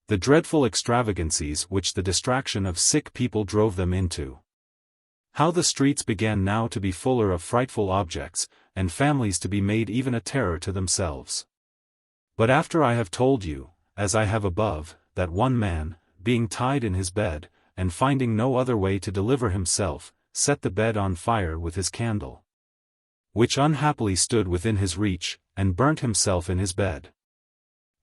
Speaker 1: the dreadful extravagancies which the distraction of sick people drove them into. How the streets began now to be fuller of frightful objects, and families to be made even a terror to themselves. But after I have told you, as I have above, that one man, being tied in his bed, and finding no other way to deliver himself, set the bed on fire with his candle, which unhappily stood within his reach, and burnt himself in his bed.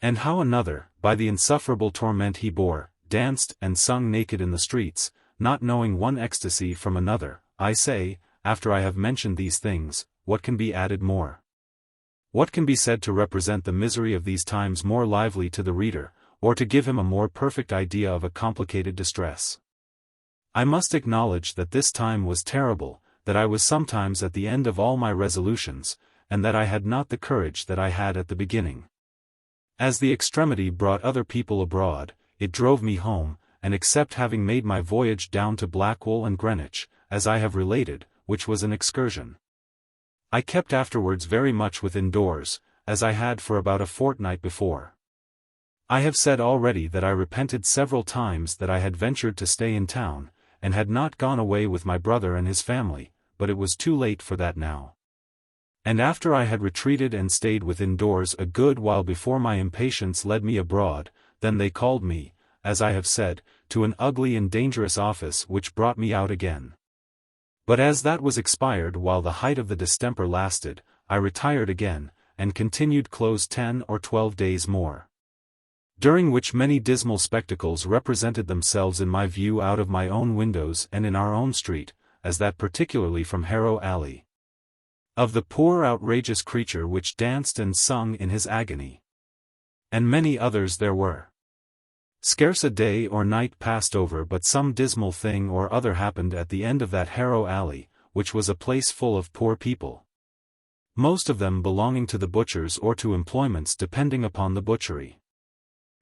Speaker 1: And how another, by the insufferable torment he bore, danced and sung naked in the streets, not knowing one ecstasy from another, I say, after I have mentioned these things, what can be added more? What can be said to represent the misery of these times more lively to the reader, or to give him a more perfect idea of a complicated distress? I must acknowledge that this time was terrible, that I was sometimes at the end of all my resolutions, and that I had not the courage that I had at the beginning. As the extremity brought other people abroad, it drove me home, and except having made my voyage down to Blackwall and Greenwich, as I have related, which was an excursion, I kept afterwards very much within doors, as I had for about a fortnight before. I have said already that I repented several times that I had ventured to stay in town, and had not gone away with my brother and his family, but it was too late for that now. And after I had retreated and stayed within doors a good while before my impatience led me abroad, then they called me, as I have said, to an ugly and dangerous office which brought me out again. But as that was expired while the height of the distemper lasted, I retired again, and continued close 10 or 12 days more, during which many dismal spectacles represented themselves in my view out of my own windows and in our own street, as that particularly from Harrow Alley, of the poor outrageous creature which danced and sung in his agony. And many others there were. Scarce a day or night passed over but some dismal thing or other happened at the end of that Harrow Alley, which was a place full of poor people, most of them belonging to the butchers or to employments depending upon the butchery.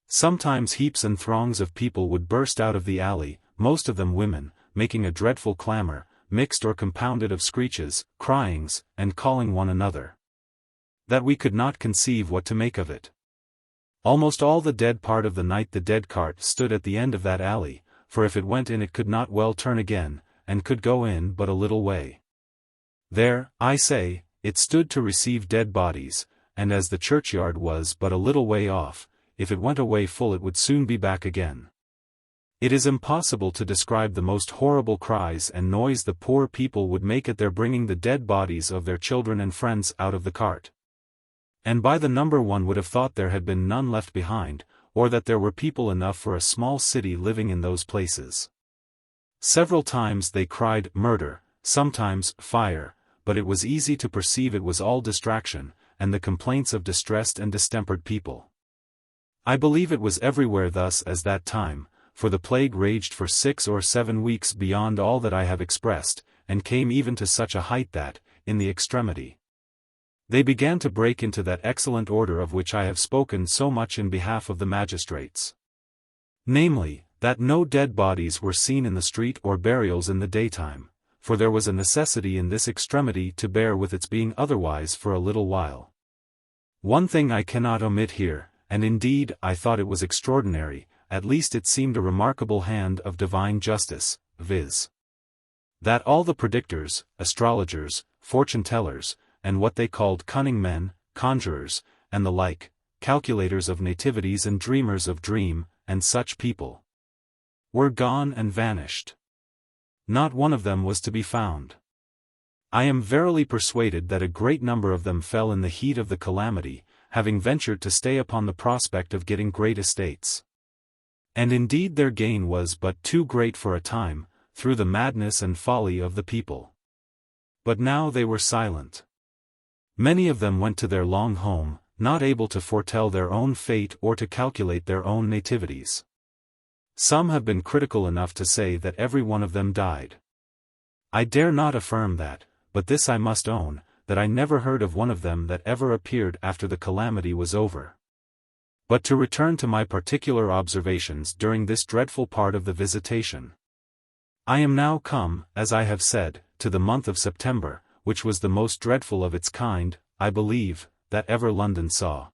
Speaker 1: Sometimes heaps and throngs of people would burst out of the alley, most of them women, making a dreadful clamor, mixed or compounded of screeches, cryings, and calling one another, that we could not conceive what to make of it. Almost all the dead part of the night the dead cart stood at the end of that alley, for if it went in it could not well turn again, and could go in but a little way. There, I say, it stood to receive dead bodies, and as the churchyard was but a little way off, if it went away full it would soon be back again. It is impossible to describe the most horrible cries and noise the poor people would make at their bringing the dead bodies of their children and friends out of the cart. And by the number one would have thought there had been none left behind, or that there were people enough for a small city living in those places. Several times they cried murder, sometimes fire, but it was easy to perceive it was all distraction, and the complaints of distressed and distempered people. I believe it was everywhere thus as that time, for the plague raged for 6 or 7 weeks beyond all that I have expressed, and came even to such a height that, in the extremity, they began to break into that excellent order of which I have spoken so much in behalf of the magistrates. Namely, that no dead bodies were seen in the street or burials in the daytime, for there was a necessity in this extremity to bear with its being otherwise for a little while. One thing I cannot omit here, and indeed I thought it was extraordinary, at least it seemed a remarkable hand of divine justice, viz. that all the predictors, astrologers, fortune-tellers, and what they called cunning men, conjurers, and the like, calculators of nativities and dreamers of dream, and such people, were gone and vanished. Not one of them was to be found. I am verily persuaded that a great number of them fell in the heat of the calamity, having ventured to stay upon the prospect of getting great estates. And indeed their gain was but too great for a time, through the madness and folly of the people. But now they were silent. Many of them went to their long home, not able to foretell their own fate or to calculate their own nativities. Some have been critical enough to say that every one of them died. I dare not affirm that, but this I must own, that I never heard of one of them that ever appeared after the calamity was over. But to return to my particular observations during this dreadful part of the visitation. I am now come, as I have said, to the month of September, which was the most dreadful of its kind, I believe, that ever London saw.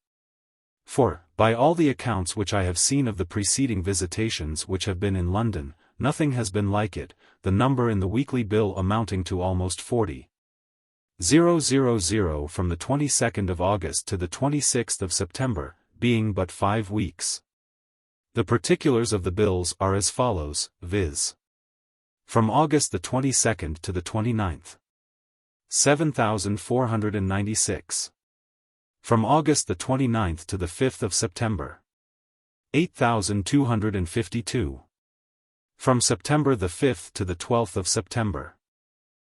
Speaker 1: For, by all the accounts which I have seen of the preceding visitations which have been in London, nothing has been like it, the number in the weekly bill amounting to almost 40,000 from the 22nd of August to the 26th of September, being but 5 weeks. The particulars of the bills are as follows, viz. From August the 22nd to the 29th. 7,496. From August the 29th to the 5th of September. 8,252. From September the 5th to the 12th of September.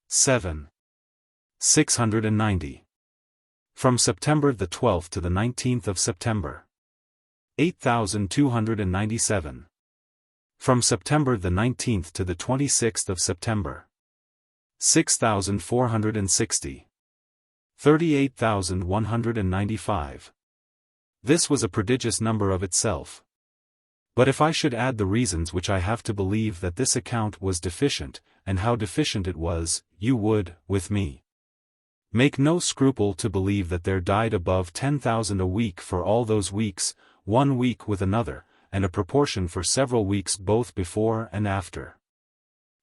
Speaker 1: 7,690. From September the 12th to the 19th of September. 8,297. From September the 19th to the 26th of September. 6,460. 38,195. This was a prodigious number of itself. But if I should add the reasons which I have to believe that this account was deficient, and how deficient it was, you would, with me, make no scruple to believe that there died above 10,000 a week for all those weeks, 1 week with another, and a proportion for several weeks both before and after.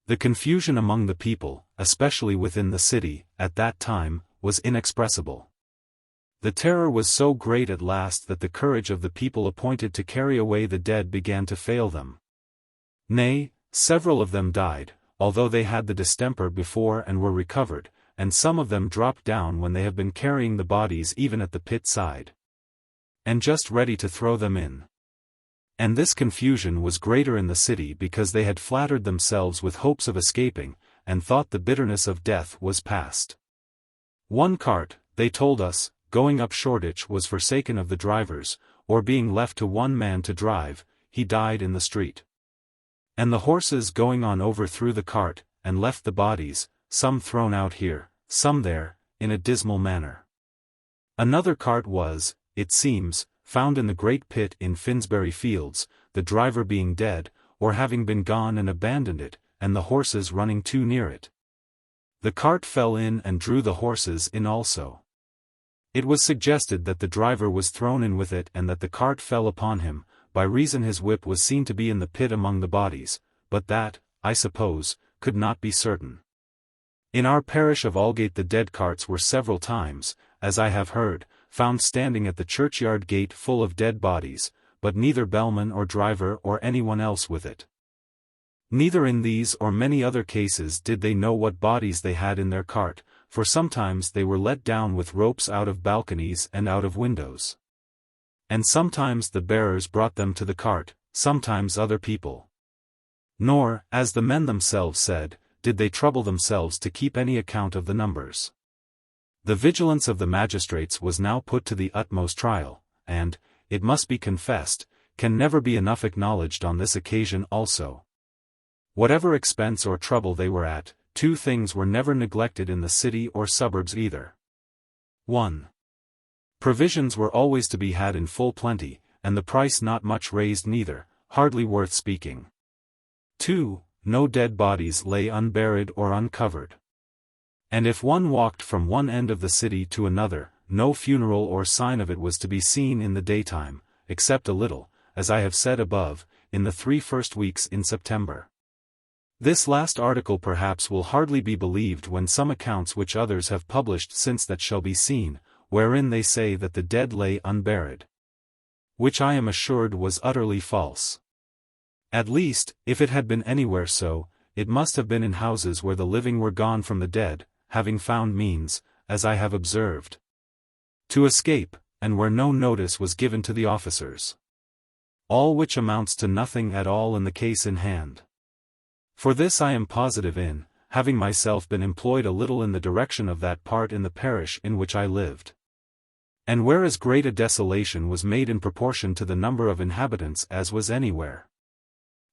Speaker 1: The confusion among the people, especially within the city, at that time, was inexpressible. The terror was so great at last that the courage of the people appointed to carry away the dead began to fail them. Nay, several of them died, although they had the distemper before and were recovered, and some of them dropped down when they have been carrying the bodies even at the pit side, and just ready to throw them in. And this confusion was greater in the city because they had flattered themselves with hopes of escaping, and thought the bitterness of death was past. One cart, they told us, going up Shoreditch was forsaken of the drivers, or being left to one man to drive, he died in the street. And the horses going on overthrew the cart, and left the bodies, some thrown out here, some there, in a dismal manner. Another cart was, it seems, found in the great pit in Finsbury Fields, the driver being dead, or having been gone and abandoned it, and the horses running too near it. The cart fell in and drew the horses in also. It was suggested that the driver was thrown in with it and that the cart fell upon him, by reason his whip was seen to be in the pit among the bodies, but that, I suppose, could not be certain. In our parish of Aldgate the dead carts were several times, as I have heard, found standing at the churchyard gate full of dead bodies, but neither bellman or driver or anyone else with it. Neither in these or many other cases did they know what bodies they had in their cart, for sometimes they were let down with ropes out of balconies and out of windows. And sometimes the bearers brought them to the cart, sometimes other people. Nor, as the men themselves said, did they trouble themselves to keep any account of the numbers. The vigilance of the magistrates was now put to the utmost trial, and, it must be confessed, can never be enough acknowledged on this occasion also. Whatever expense or trouble they were at, two things were never neglected in the city or suburbs either. 1. Provisions were always to be had in full plenty, and the price not much raised neither, hardly worth speaking. 2. No dead bodies lay unburied or uncovered. And if one walked from one end of the city to another, no funeral or sign of it was to be seen in the daytime, except a little, as I have said above, in the 3 first weeks in September. This last article perhaps will hardly be believed when some accounts which others have published since that shall be seen, wherein they say that the dead lay unburied. Which I am assured was utterly false. At least, if it had been anywhere so, it must have been in houses where the living were gone from the dead, having found means, as I have observed, to escape, and where no notice was given to the officers. All which amounts to nothing at all in the case in hand. For this I am positive in, having myself been employed a little in the direction of that part in the parish in which I lived. And where as great a desolation was made in proportion to the number of inhabitants as was anywhere.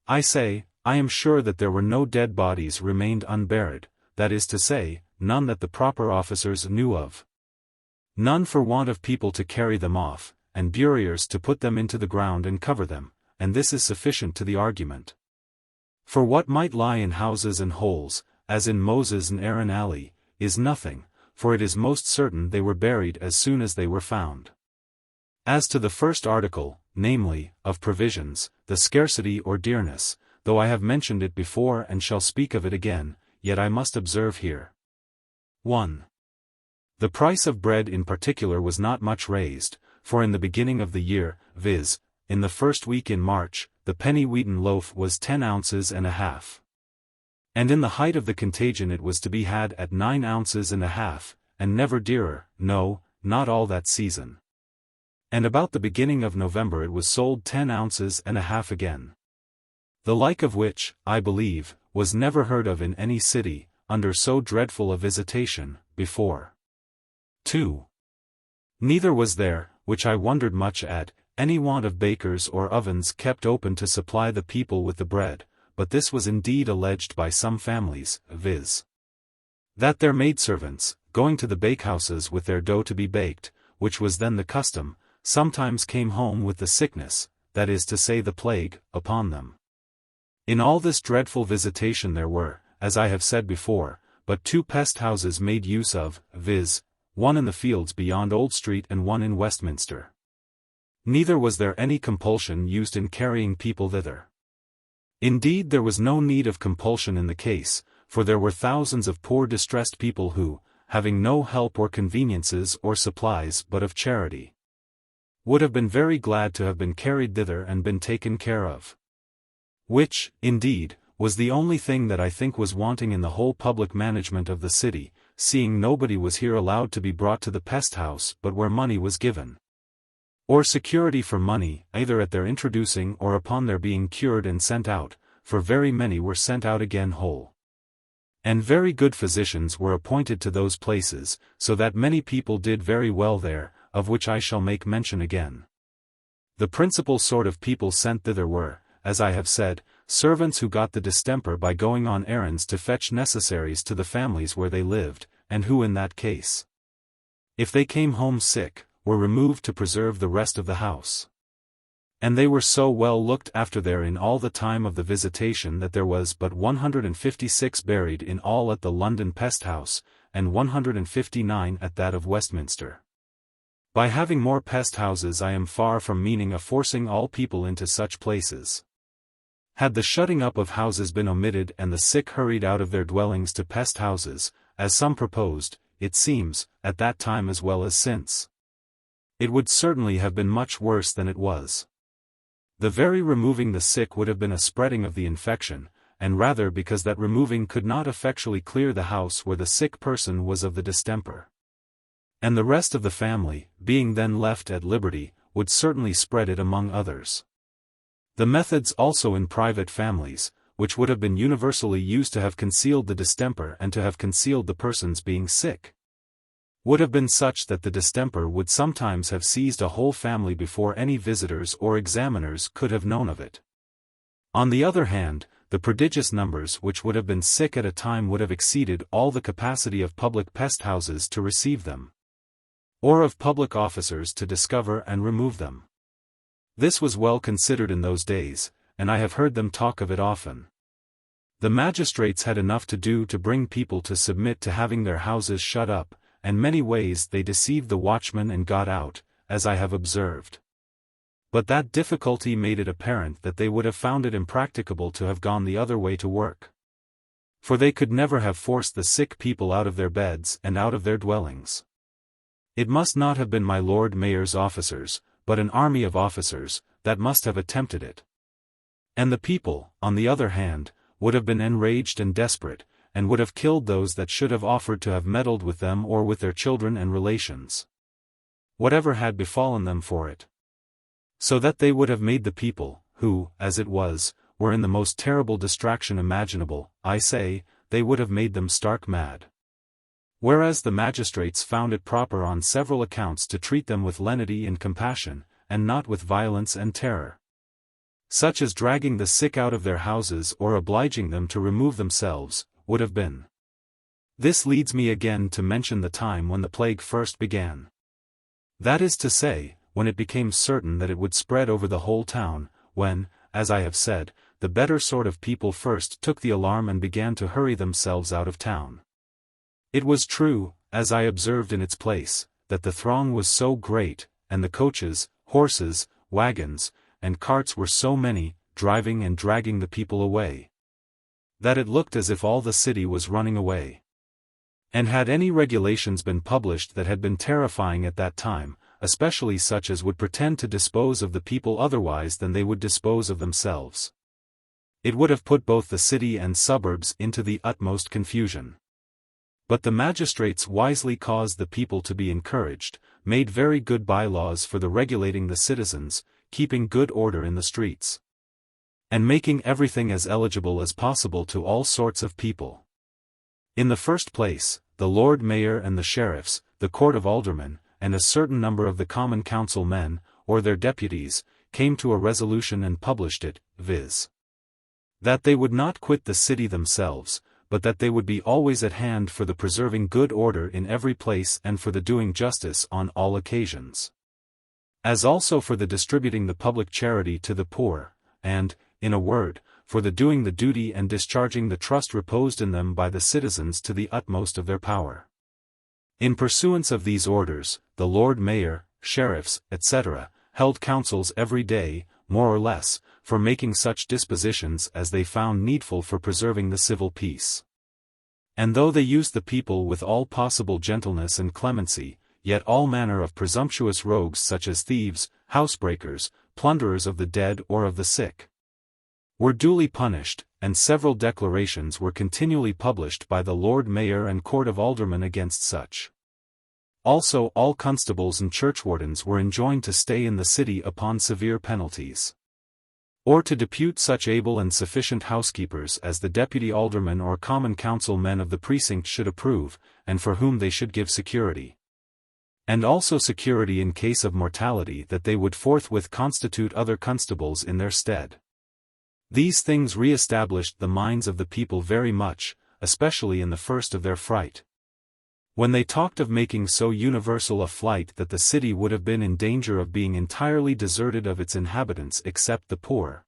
Speaker 1: I say, I am sure that there were no dead bodies remained unburied, that is to say, none that the proper officers knew of. None for want of people to carry them off, and buriers to put them into the ground and cover them, and this is sufficient to the argument. For what might lie in houses and holes, as in Moses and Aaron alley, is nothing, for it is most certain they were buried as soon as they were found. As to the first article, namely, of provisions, the scarcity or dearness, though I have mentioned it before and shall speak of it again, yet I must observe here. 1. The price of bread in particular was not much raised, for in the beginning of the year, viz., in the first week in March, the penny wheaten loaf was 10 ounces and a half. And in the height of the contagion it was to be had at 9 ounces and a half, and never dearer, no, not all that season. And about the beginning of November it was sold 10 ounces and a half again. The like of which, I believe, was never heard of in any city, under so dreadful a visitation, before. 2. Neither was there, which I wondered much at, any want of bakers or ovens kept open to supply the people with the bread, but this was indeed alleged by some families, viz. that their maidservants, going to the bakehouses with their dough to be baked, which was then the custom, sometimes came home with the sickness, that is to say the plague, upon them. In all this dreadful visitation there were, as I have said before, but 2 pest houses made use of, viz., one in the fields beyond Old Street and one in Westminster. Neither was there any compulsion used in carrying people thither. Indeed there was no need of compulsion in the case, for there were thousands of poor distressed people who, having no help or conveniences or supplies but of charity, would have been very glad to have been carried thither and been taken care of. Which, indeed, was the only thing that I think was wanting in the whole public management of the city, seeing nobody was here allowed to be brought to the pest house but where money was given, or security for money, either at their introducing or upon their being cured and sent out, for very many were sent out again whole. And very good physicians were appointed to those places, so that many people did very well there, of which I shall make mention again. The principal sort of people sent thither were, as I have said, servants who got the distemper by going on errands to fetch necessaries to the families where they lived, and who in that case, if they came home sick, were removed to preserve the rest of the house. And they were so well looked after there in all the time of the visitation that there was but 156 buried in all at the London pest house, and 159 at that of Westminster. By having more pest houses I am far from meaning a forcing all people into such places. Had the shutting up of houses been omitted and the sick hurried out of their dwellings to pest houses, as some proposed, it seems, at that time as well as since, it would certainly have been much worse than it was. The very removing the sick would have been a spreading of the infection, and rather because that removing could not effectually clear the house where the sick person was of the distemper. And the rest of the family, being then left at liberty, would certainly spread it among others. The methods also in private families, which would have been universally used to have concealed the distemper and to have concealed the persons being sick, would have been such that the distemper would sometimes have seized a whole family before any visitors or examiners could have known of it. On the other hand, the prodigious numbers which would have been sick at a time would have exceeded all the capacity of public pest houses to receive them, or of public officers to discover and remove them. This was well considered in those days, and I have heard them talk of it often. The magistrates had enough to do to bring people to submit to having their houses shut up, and many ways they deceived the watchmen and got out, as I have observed. But that difficulty made it apparent that they would have found it impracticable to have gone the other way to work. For they could never have forced the sick people out of their beds and out of their dwellings. It must not have been my Lord Mayor's officers, but an army of officers, that must have attempted it. And the people, on the other hand, would have been enraged and desperate, and would have killed those that should have offered to have meddled with them or with their children and relations, whatever had befallen them for it. So that they would have made the people, who, as it was, were in the most terrible distraction imaginable, I say, they would have made them stark mad. Whereas the magistrates found it proper on several accounts to treat them with lenity and compassion, and not with violence and terror, such as dragging the sick out of their houses or obliging them to remove themselves, would have been. This leads me again to mention the time when the plague first began. That is to say, when it became certain that it would spread over the whole town, when, as I have said, the better sort of people first took the alarm and began to hurry themselves out of town. It was true, as I observed in its place, that the throng was so great, and the coaches, horses, wagons, and carts were so many, driving and dragging the people away, that it looked as if all the city was running away. And had any regulations been published that had been terrifying at that time, especially such as would pretend to dispose of the people otherwise than they would dispose of themselves, it would have put both the city and suburbs into the utmost confusion. But the magistrates wisely caused the people to be encouraged, made very good bylaws for the regulating the citizens, keeping good order in the streets, and making everything as eligible as possible to all sorts of people. In the first place, the Lord Mayor and the sheriffs, the Court of Aldermen, and a certain number of the Common Council men, or their deputies, came to a resolution and published it, viz. That they would not quit the city themselves, but that they would be always at hand for the preserving good order in every place and for the doing justice on all occasions, as also for the distributing the public charity to the poor, and, in a word, for the doing the duty and discharging the trust reposed in them by the citizens to the utmost of their power. In pursuance of these orders, the Lord Mayor, sheriffs, etc., held councils every day, more or less, for making such dispositions as they found needful for preserving the civil peace. And though they used the people with all possible gentleness and clemency, yet all manner of presumptuous rogues such as thieves, housebreakers, plunderers of the dead or of the sick, were duly punished, and several declarations were continually published by the Lord Mayor and Court of Aldermen against such. Also all constables and churchwardens were enjoined to stay in the city upon severe penalties, or to depute such able and sufficient housekeepers as the deputy aldermen or common council men of the precinct should approve, and for whom they should give security. And also security in case of mortality that they would forthwith constitute other constables in their stead. These things re-established the minds of the people very much, especially in the first of their fright, when they talked of making so universal a flight that the city would have been in danger of being entirely deserted of its inhabitants except the poor,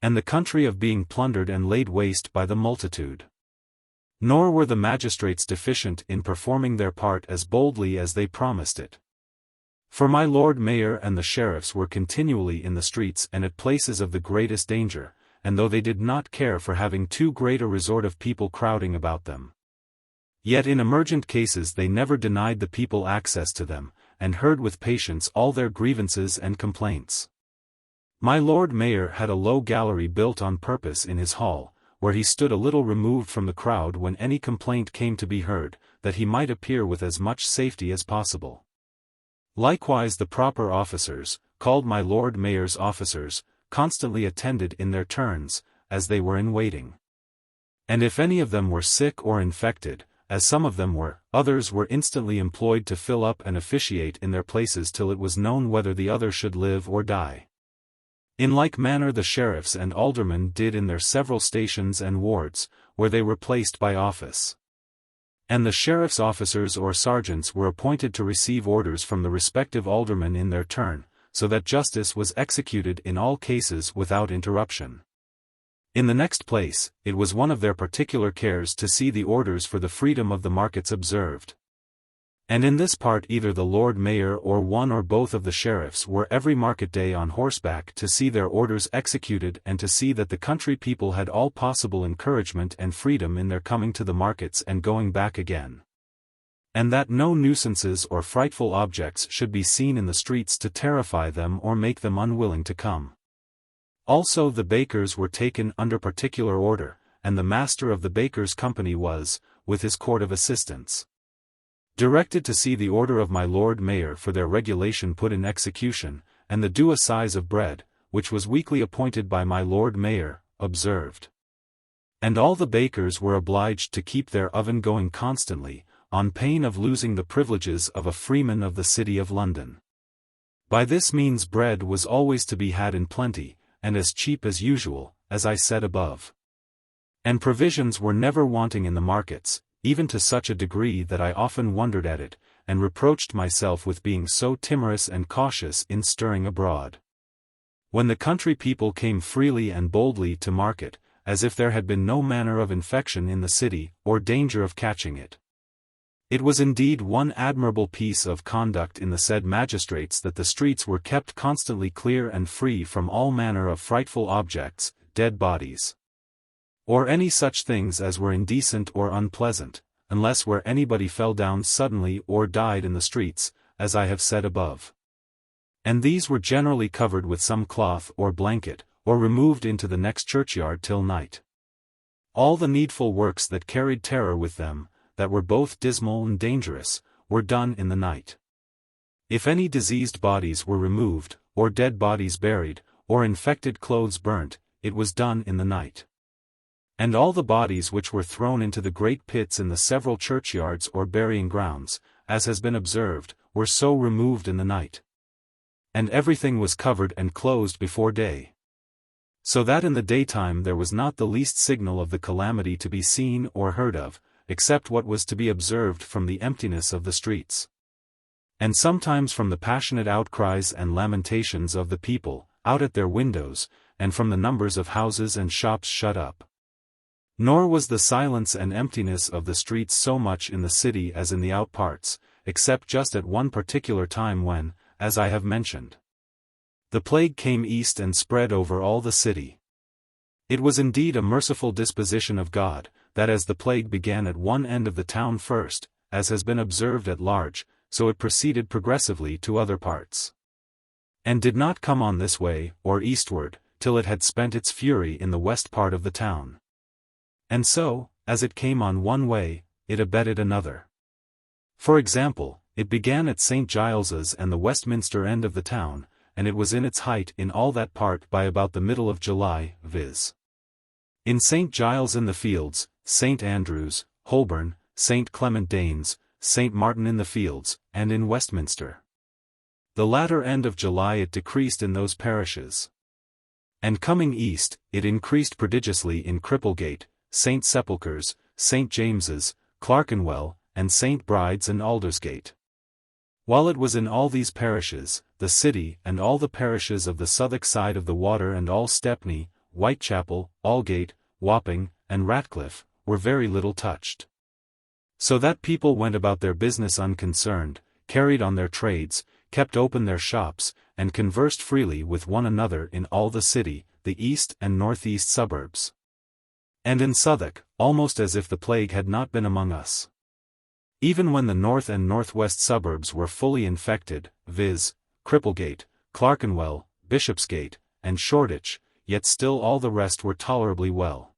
Speaker 1: and the country of being plundered and laid waste by the multitude. Nor were the magistrates deficient in performing their part as boldly as they promised it. For my Lord Mayor and the sheriffs were continually in the streets and at places of the greatest danger, and though they did not care for having too great a resort of people crowding about them, yet in emergent cases they never denied the people access to them, and heard with patience all their grievances and complaints. My Lord Mayor had a low gallery built on purpose in his hall, where he stood a little removed from the crowd when any complaint came to be heard, that he might appear with as much safety as possible. Likewise the proper officers, called my Lord Mayor's officers, constantly attended in their turns, as they were in waiting. And if any of them were sick or infected, as some of them were, others were instantly employed to fill up and officiate in their places till it was known whether the other should live or die. In like manner the sheriffs and aldermen did in their several stations and wards, where they were placed by office. And the sheriff's officers or sergeants were appointed to receive orders from the respective aldermen in their turn, so that justice was executed in all cases without interruption. In the next place, it was one of their particular cares to see the orders for the freedom of the markets observed. And in this part either the Lord Mayor or one or both of the sheriffs were every market day on horseback to see their orders executed and to see that the country people had all possible encouragement and freedom in their coming to the markets and going back again. And that no nuisances or frightful objects should be seen in the streets to terrify them or make them unwilling to come. Also the bakers were taken under particular order, and the master of the bakers' company was, with his court of assistants, directed to see the order of my Lord Mayor for their regulation put in execution, and the due assize of bread, which was weekly appointed by my Lord Mayor, observed. And all the bakers were obliged to keep their oven going constantly, on pain of losing the privileges of a freeman of the city of London. By this means bread was always to be had in plenty, and as cheap as usual, as I said above. And provisions were never wanting in the markets, even to such a degree that I often wondered at it, and reproached myself with being so timorous and cautious in stirring abroad. When the country people came freely and boldly to market, as if there had been no manner of infection in the city, or danger of catching it. It was indeed one admirable piece of conduct in the said magistrates that the streets were kept constantly clear and free from all manner of frightful objects, dead bodies, or any such things as were indecent or unpleasant, unless where anybody fell down suddenly or died in the streets, as I have said above. And these were generally covered with some cloth or blanket, or removed into the next churchyard till night. All the needful works that carried terror with them, that were both dismal and dangerous, were done in the night. If any diseased bodies were removed, or dead bodies buried, or infected clothes burnt, it was done in the night. And all the bodies which were thrown into the great pits in the several churchyards or burying grounds, as has been observed, were so removed in the night. And everything was covered and closed before day. So that in the daytime there was not the least signal of the calamity to be seen or heard of, except what was to be observed from the emptiness of the streets, and sometimes from the passionate outcries and lamentations of the people, out at their windows, and from the numbers of houses and shops shut up. Nor was the silence and emptiness of the streets so much in the city as in the outparts, except just at one particular time when, as I have mentioned, the plague came east and spread over all the city. It was indeed a merciful disposition of God, that as the plague began at one end of the town first, as has been observed at large, so it proceeded progressively to other parts, and did not come on this way, or eastward, till it had spent its fury in the west part of the town. And so, as it came on one way, it abated another. For example, it began at St. Giles's and the Westminster end of the town, and it was in its height in all that part by about the middle of July, viz. In St. Giles in the Fields, St. Andrews, Holborn, St. Clement Danes, St. Martin in the Fields, and in Westminster. The latter end of July it decreased in those parishes. And coming east, it increased prodigiously in Cripplegate, St. Sepulchre's, St. James's, Clerkenwell, and St. Bride's and Aldersgate. While it was in all these parishes, the city and all the parishes of the Southwark side of the water and all Stepney, Whitechapel, Aldgate, Wapping, and Ratcliffe, were very little touched. So that people went about their business unconcerned, carried on their trades, kept open their shops, and conversed freely with one another in all the city, the east and northeast suburbs. And in Southwark, almost as if the plague had not been among us. Even when the north and northwest suburbs were fully infected, viz., Cripplegate, Clerkenwell, Bishopsgate, and Shoreditch, yet still all the rest were tolerably well.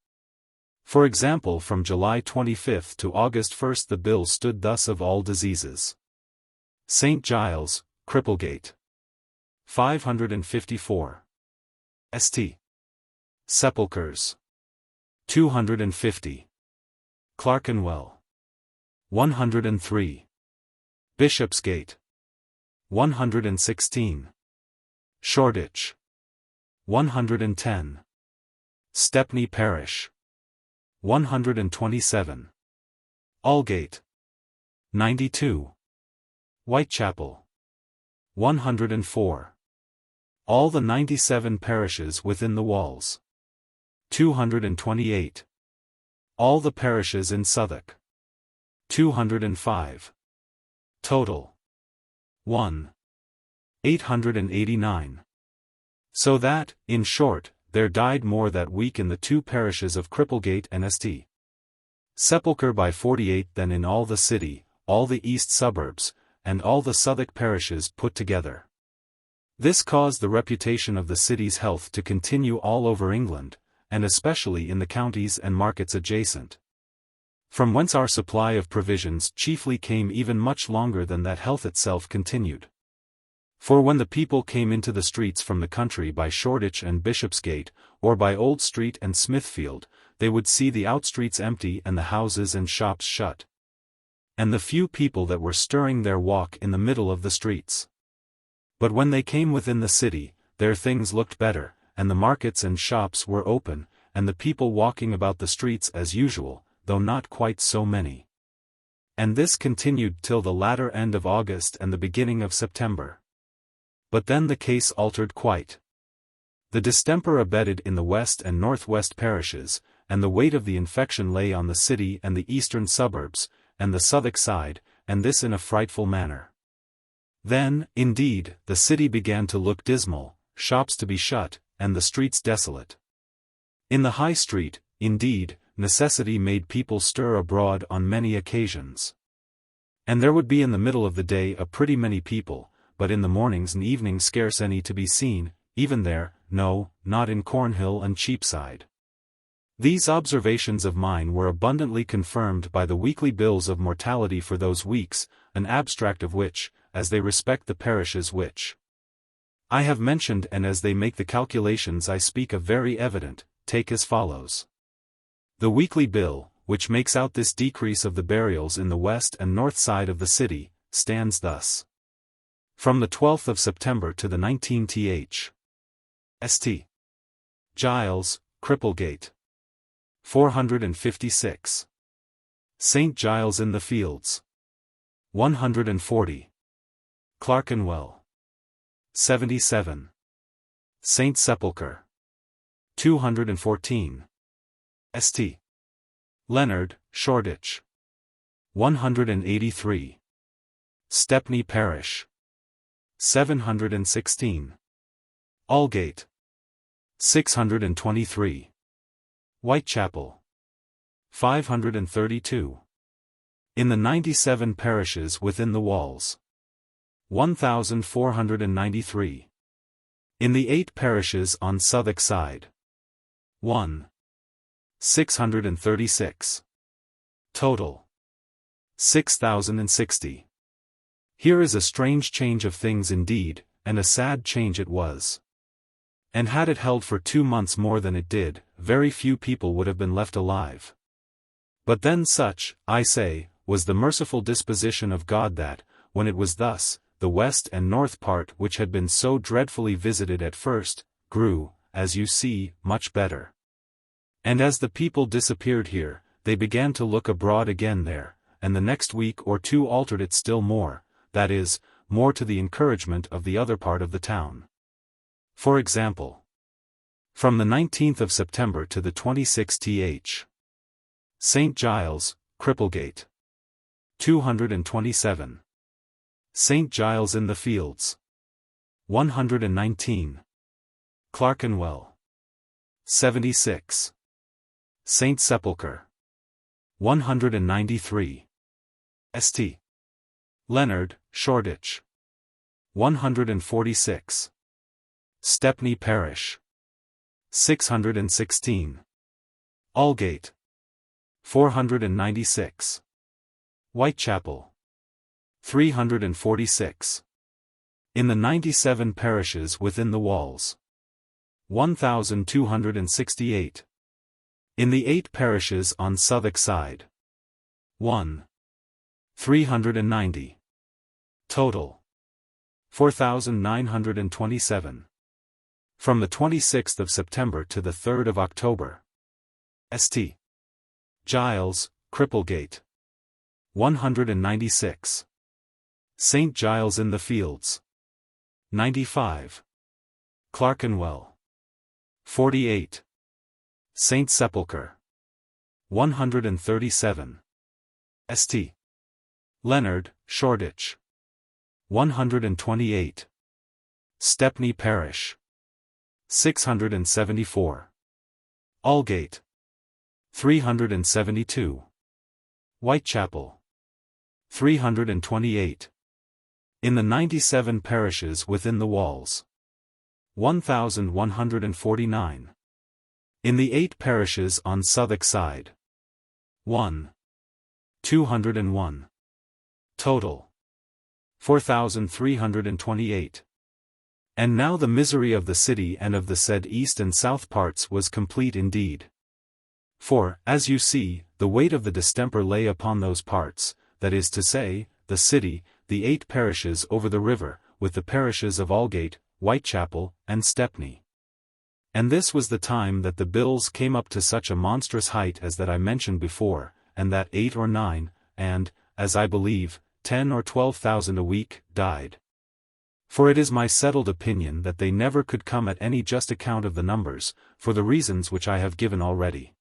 Speaker 1: For example, from July 25 to August 1 the bill stood thus: of all diseases. St. Giles, Cripplegate. 554. St. Sepulchres. 250. Clerkenwell. 103. Bishopsgate. 116. Shoreditch. 110. Stepney Parish. 127. Aldgate. 92. Whitechapel. 104. All the 97 parishes within the walls. 228. All the parishes in Southwark. 205. Total. 1. 889. So that, in short, there died more that week in the two parishes of Cripplegate and St. Sepulchre by 48 than in all the city, all the east suburbs, and all the Southwark parishes put together. This caused the reputation of the city's health to continue all over England, and especially in the counties and markets adjacent. From whence our supply of provisions chiefly came even much longer than that health itself continued. For when the people came into the streets from the country by Shoreditch and Bishopsgate, or by Old Street and Smithfield, they would see the outstreets empty and the houses and shops shut, and the few people that were stirring their walk in the middle of the streets. But when they came within the city, there things looked better, and the markets and shops were open, and the people walking about the streets as usual, though not quite so many. And this continued till the latter end of August and the beginning of September. But then the case altered quite. The distemper abated in the west and northwest parishes, and the weight of the infection lay on the city and the eastern suburbs, and the Southwark side, and this in a frightful manner. Then, indeed, the city began to look dismal, shops to be shut, and the streets desolate. In the High Street, indeed, necessity made people stir abroad on many occasions. And there would be in the middle of the day a pretty many people, but in the mornings and evenings scarce any to be seen, even there, no, not in Cornhill and Cheapside. These observations of mine were abundantly confirmed by the weekly bills of mortality for those weeks, an abstract of which, as they respect the parishes which I have mentioned and as they make the calculations I speak of very evident, take as follows. The weekly bill, which makes out this decrease of the burials in the west and north side of the city, stands thus. From the 12th of September to the 19th. St. Giles, Cripplegate. 456. St. Giles in the Fields. 140. Clerkenwell. 77. St. Sepulchre. 214. St. Leonard, Shoreditch. 183. Stepney Parish. 716. Aldgate. 623. Whitechapel. 532. In the 97 parishes within the walls. 1493. In the 8 parishes on Southwark side. 1. 636. Total. 6060. Here is a strange change of things indeed, and a sad change it was. And had it held for 2 months more than it did, very few people would have been left alive. But then such, I say, was the merciful disposition of God that, when it was thus, the west and north part which had been so dreadfully visited at first, grew, as you see, much better. And as the people disappeared here, they began to look abroad again there, and the next week or two altered it still more, that is, more to the encouragement of the other part of the town. For example, from the 19th of September to the 26th. St. Giles, Cripplegate. 227. St. Giles in the Fields. 119. Clerkenwell. 76. St. Sepulchre. 193. St. Leonard, Shoreditch. 146. Stepney Parish. 616. Aldgate. 496. Whitechapel. 346. In the 97 parishes within the walls. 1268. In the 8 parishes on Southwark side. 1. 390. Total. 4,927. From the 26th of September to the 3rd of October. St. Giles, Cripplegate. 196. St. Giles in the Fields. 95. Clerkenwell. 48. St. Sepulchre. 137. St. Leonard, Shoreditch. 128. Stepney Parish. 674. Aldgate. 372. Whitechapel. 328. In the 97 parishes within the walls. 1149. In the 8 parishes on Southwark side. 1. 201. Total. 4,328. And now the misery of the city and of the said east and south parts was complete indeed. For, as you see, the weight of the distemper lay upon those parts, that is to say, the city, the 8 parishes over the river, with the parishes of Aldgate, Whitechapel, and Stepney. And this was the time that the bills came up to such a monstrous height as that I mentioned before, and that 8 or 9, and, as I believe, 10 or 12,000 a week, died. For it is my settled opinion that they never could come at any just account of the numbers, for the reasons which I have given already.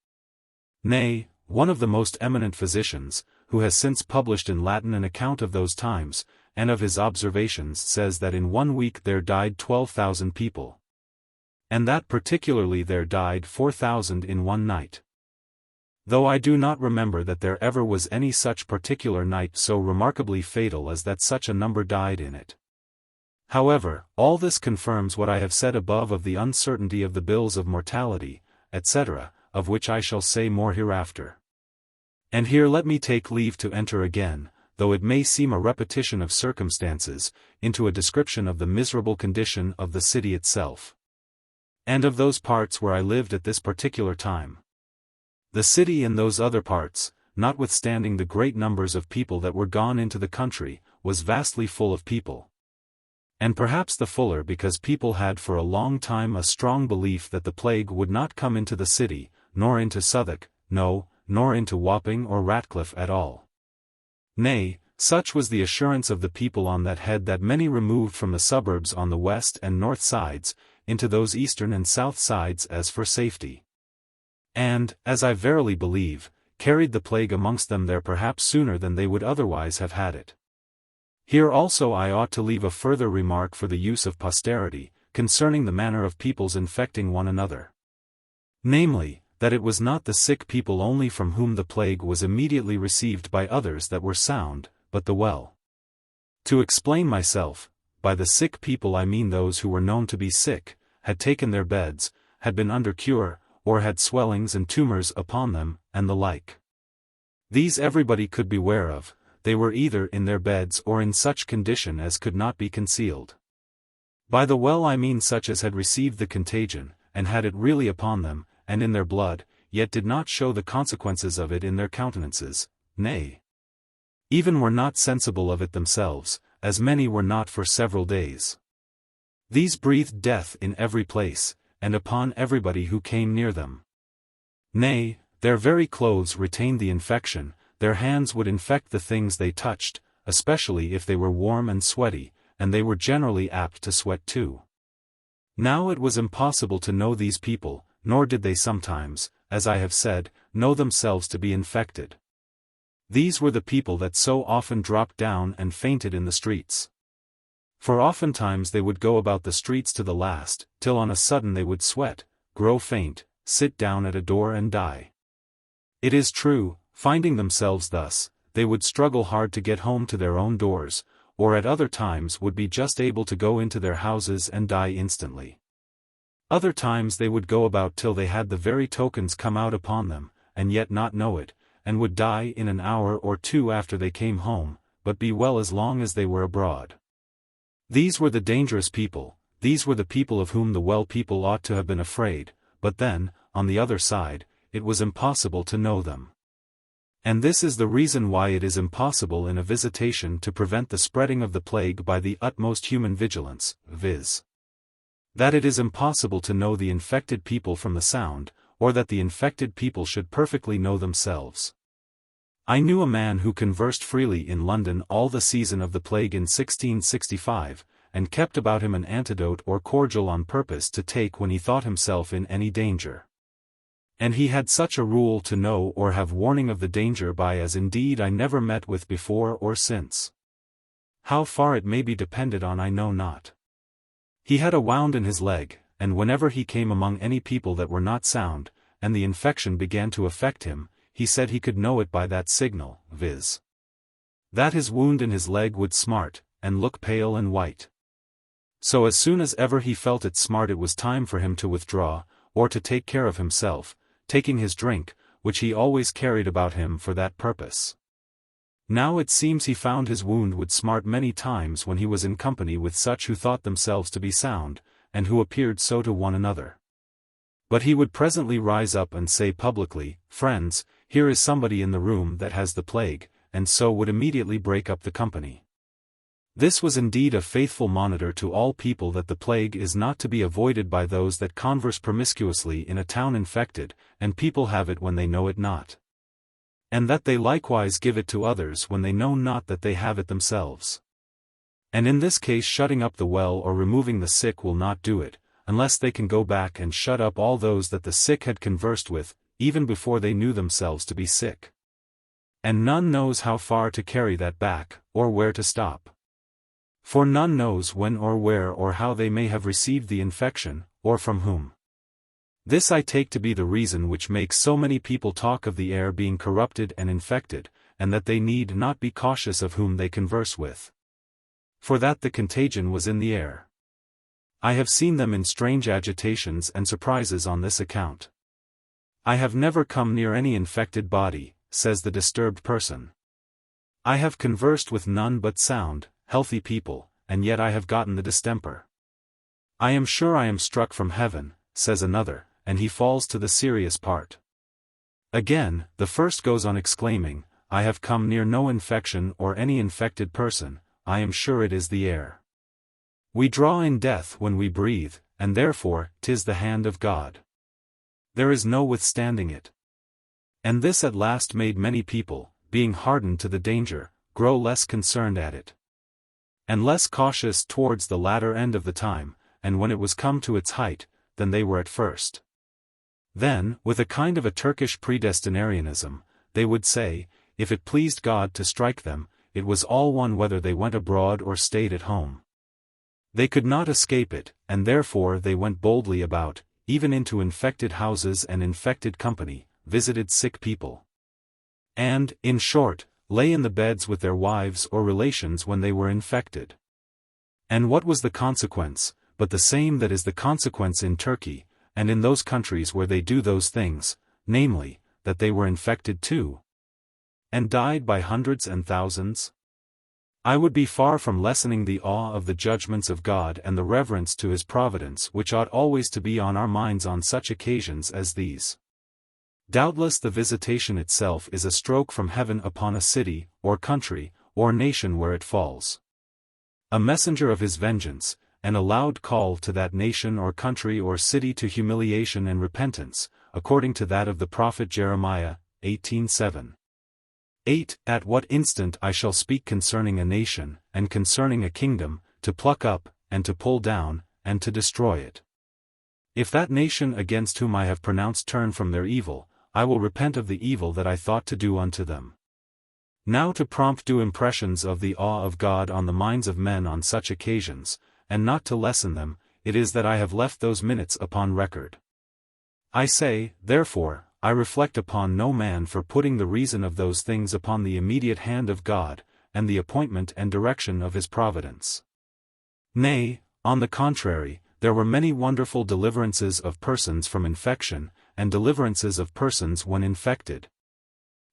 Speaker 1: Nay, one of the most eminent physicians, who has since published in Latin an account of those times, and of his observations, says that in 1 week there died 12,000 people. And that particularly there died 4,000 in 1 night. Though I do not remember that there ever was any such particular night so remarkably fatal as that such a number died in it. However, all this confirms what I have said above of the uncertainty of the bills of mortality, etc., of which I shall say more hereafter. And here let me take leave to enter again, though it may seem a repetition of circumstances, into a description of the miserable condition of the city itself. And of those parts where I lived at this particular time. The city and those other parts, notwithstanding the great numbers of people that were gone into the country, was vastly full of people. And perhaps the fuller because people had for a long time a strong belief that the plague would not come into the city, nor into Southwark, no, nor into Wapping or Ratcliffe at all. Nay, such was the assurance of the people on that head that many removed from the suburbs on the west and north sides, into those eastern and south sides as for safety. And, as I verily believe, carried the plague amongst them there perhaps sooner than they would otherwise have had it. Here also I ought to leave a further remark for the use of posterity, concerning the manner of people's infecting one another. Namely, that it was not the sick people only from whom the plague was immediately received by others that were sound, but the well. To explain myself, by the sick people I mean those who were known to be sick, had taken their beds, had been under cure, or had swellings and tumours upon them, and the like. These everybody could beware of, they were either in their beds or in such condition as could not be concealed. By the well I mean such as had received the contagion, and had it really upon them, and in their blood, yet did not show the consequences of it in their countenances, nay, even were not sensible of it themselves, as many were not for several days. These breathed death in every place, and upon everybody who came near them. Nay, their very clothes retained the infection, their hands would infect the things they touched, especially if they were warm and sweaty, and they were generally apt to sweat too. Now it was impossible to know these people, nor did they sometimes, as I have said, know themselves to be infected. These were the people that so often dropped down and fainted in the streets. For oftentimes they would go about the streets to the last, till on a sudden they would sweat, grow faint, sit down at a door and die. It is true, finding themselves thus, they would struggle hard to get home to their own doors, or at other times would be just able to go into their houses and die instantly. Other times they would go about till they had the very tokens come out upon them, and yet not know it, and would die in an hour or two after they came home, but be well as long as they were abroad. These were the dangerous people, these were the people of whom the well people ought to have been afraid, but then, on the other side, it was impossible to know them. And this is the reason why it is impossible in a visitation to prevent the spreading of the plague by the utmost human vigilance, viz. that it is impossible to know the infected people from the sound, or that the infected people should perfectly know themselves. I knew a man who conversed freely in London all the season of the plague in 1665, and kept about him an antidote or cordial on purpose to take when he thought himself in any danger. And he had such a rule to know or have warning of the danger by as indeed I never met with before or since. How far it may be depended on I know not. He had a wound in his leg, and whenever he came among any people that were not sound, and the infection began to affect him, he said he could know it by that signal, viz. that his wound in his leg would smart, and look pale and white. So as soon as ever he felt it smart it was time for him to withdraw, or to take care of himself, taking his drink, which he always carried about him for that purpose. Now it seems he found his wound would smart many times when he was in company with such who thought themselves to be sound, and who appeared so to one another. But he would presently rise up and say publicly, "Friends, here is somebody in the room that has the plague," and so would immediately break up the company. This was indeed a faithful monitor to all people that the plague is not to be avoided by those that converse promiscuously in a town infected, and people have it when they know it not. And that they likewise give it to others when they know not that they have it themselves. And in this case shutting up the well or removing the sick will not do it, unless they can go back and shut up all those that the sick had conversed with, even before they knew themselves to be sick. And none knows how far to carry that back, or where to stop. For none knows when or where or how they may have received the infection, or from whom. This I take to be the reason which makes so many people talk of the air being corrupted and infected, and that they need not be cautious of whom they converse with. For that the contagion was in the air. I have seen them in strange agitations and surprises on this account. I have never come near any infected body, says the disturbed person. I have conversed with none but sound, healthy people, and yet I have gotten the distemper. I am sure I am struck from heaven, says another, and he falls to the serious part. Again, the first goes on exclaiming, I have come near no infection or any infected person, I am sure it is the air. We draw in death when we breathe, and therefore 'tis the hand of God. There is no withstanding it. And this at last made many people, being hardened to the danger, grow less concerned at it, and less cautious towards the latter end of the time, and when it was come to its height, than they were at first. Then, with a kind of a Turkish predestinarianism, they would say, if it pleased God to strike them, it was all one whether they went abroad or stayed at home. They could not escape it, and therefore they went boldly about, even into infected houses and infected company, visited sick people, and, in short, lay in the beds with their wives or relations when they were infected. And what was the consequence, but the same that is the consequence in Turkey, and in those countries where they do those things, namely, that they were infected too, and died by hundreds and thousands? I would be far from lessening the awe of the judgments of God and the reverence to His providence which ought always to be on our minds on such occasions as these. Doubtless the visitation itself is a stroke from heaven upon a city, or country, or nation where it falls. A messenger of His vengeance, and a loud call to that nation or country or city to humiliation and repentance, according to that of the prophet Jeremiah, 18:7. 8. At what instant I shall speak concerning a nation, and concerning a kingdom, to pluck up, and to pull down, and to destroy it. If that nation against whom I have pronounced turn from their evil, I will repent of the evil that I thought to do unto them. Now to prompt due impressions of the awe of God on the minds of men on such occasions, and not to lessen them, it is that I have left those minutes upon record. I say, therefore, I reflect upon no man for putting the reason of those things upon the immediate hand of God, and the appointment and direction of His providence. Nay, on the contrary, there were many wonderful deliverances of persons from infection, and deliverances of persons when infected.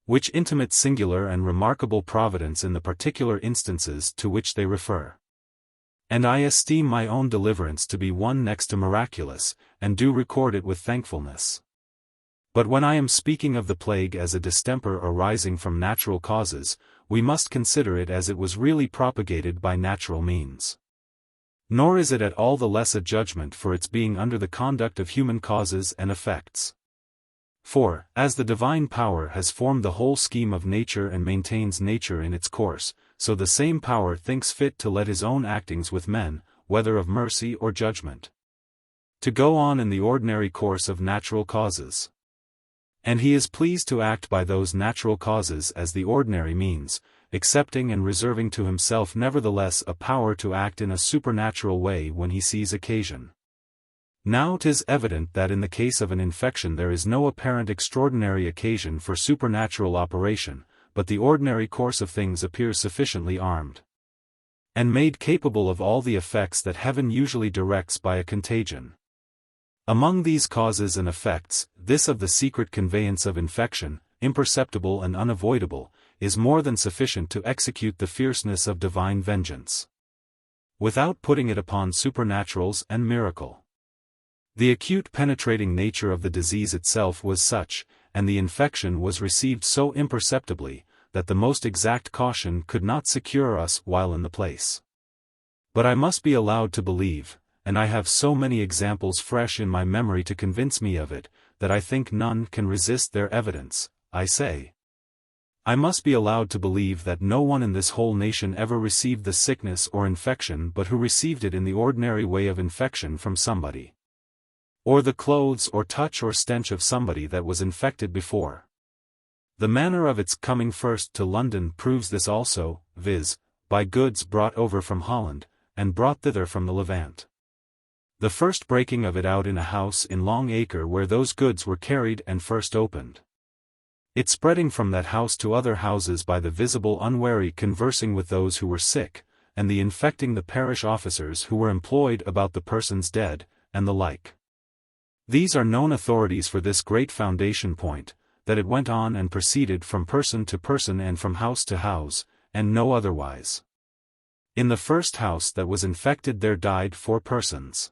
Speaker 1: which intimate singular and remarkable providence in the particular instances to which they refer. And I esteem my own deliverance to be one next to miraculous, and do record it with thankfulness. But when I am speaking of the plague as a distemper arising from natural causes, we must consider it as it was really propagated by natural means. Nor is it at all the less a judgment for its being under the conduct of human causes and effects. For, as the divine power has formed the whole scheme of nature and maintains nature in its course, so the same power thinks fit to let his own actings with men, whether of mercy or judgment, to go on in the ordinary course of natural causes. And he is pleased to act by those natural causes as the ordinary means, accepting and reserving to himself nevertheless a power to act in a supernatural way when he sees occasion. Now 'tis evident that in the case of an infection there is no apparent extraordinary occasion for supernatural operation, but the ordinary course of things appears sufficiently armed and made capable of all the effects that heaven usually directs by a contagion. Among these causes and effects, this of the secret conveyance of infection, imperceptible and unavoidable, is more than sufficient to execute the fierceness of divine vengeance, without putting it upon supernaturals and miracle. The acute penetrating nature of the disease itself was such, and the infection was received so imperceptibly, that the most exact caution could not secure us while in the place. But I must be allowed to believe, and I have so many examples fresh in my memory to convince me of it, that I think none can resist their evidence. I say, I must be allowed to believe that no one in this whole nation ever received the sickness or infection but who received it in the ordinary way of infection from somebody, or the clothes or touch or stench of somebody that was infected before. The manner of its coming first to London proves this also, viz., by goods brought over from Holland, and brought thither from the Levant. The first breaking of it out in a house in Long Acre where those goods were carried and first opened, it spreading from that house to other houses by the visible unwary conversing with those who were sick, and the infecting the parish officers who were employed about the persons dead, and the like. These are known authorities for this great foundation point, that it went on and proceeded from person to person and from house to house, and no otherwise. In the first house that was infected there died 4 persons.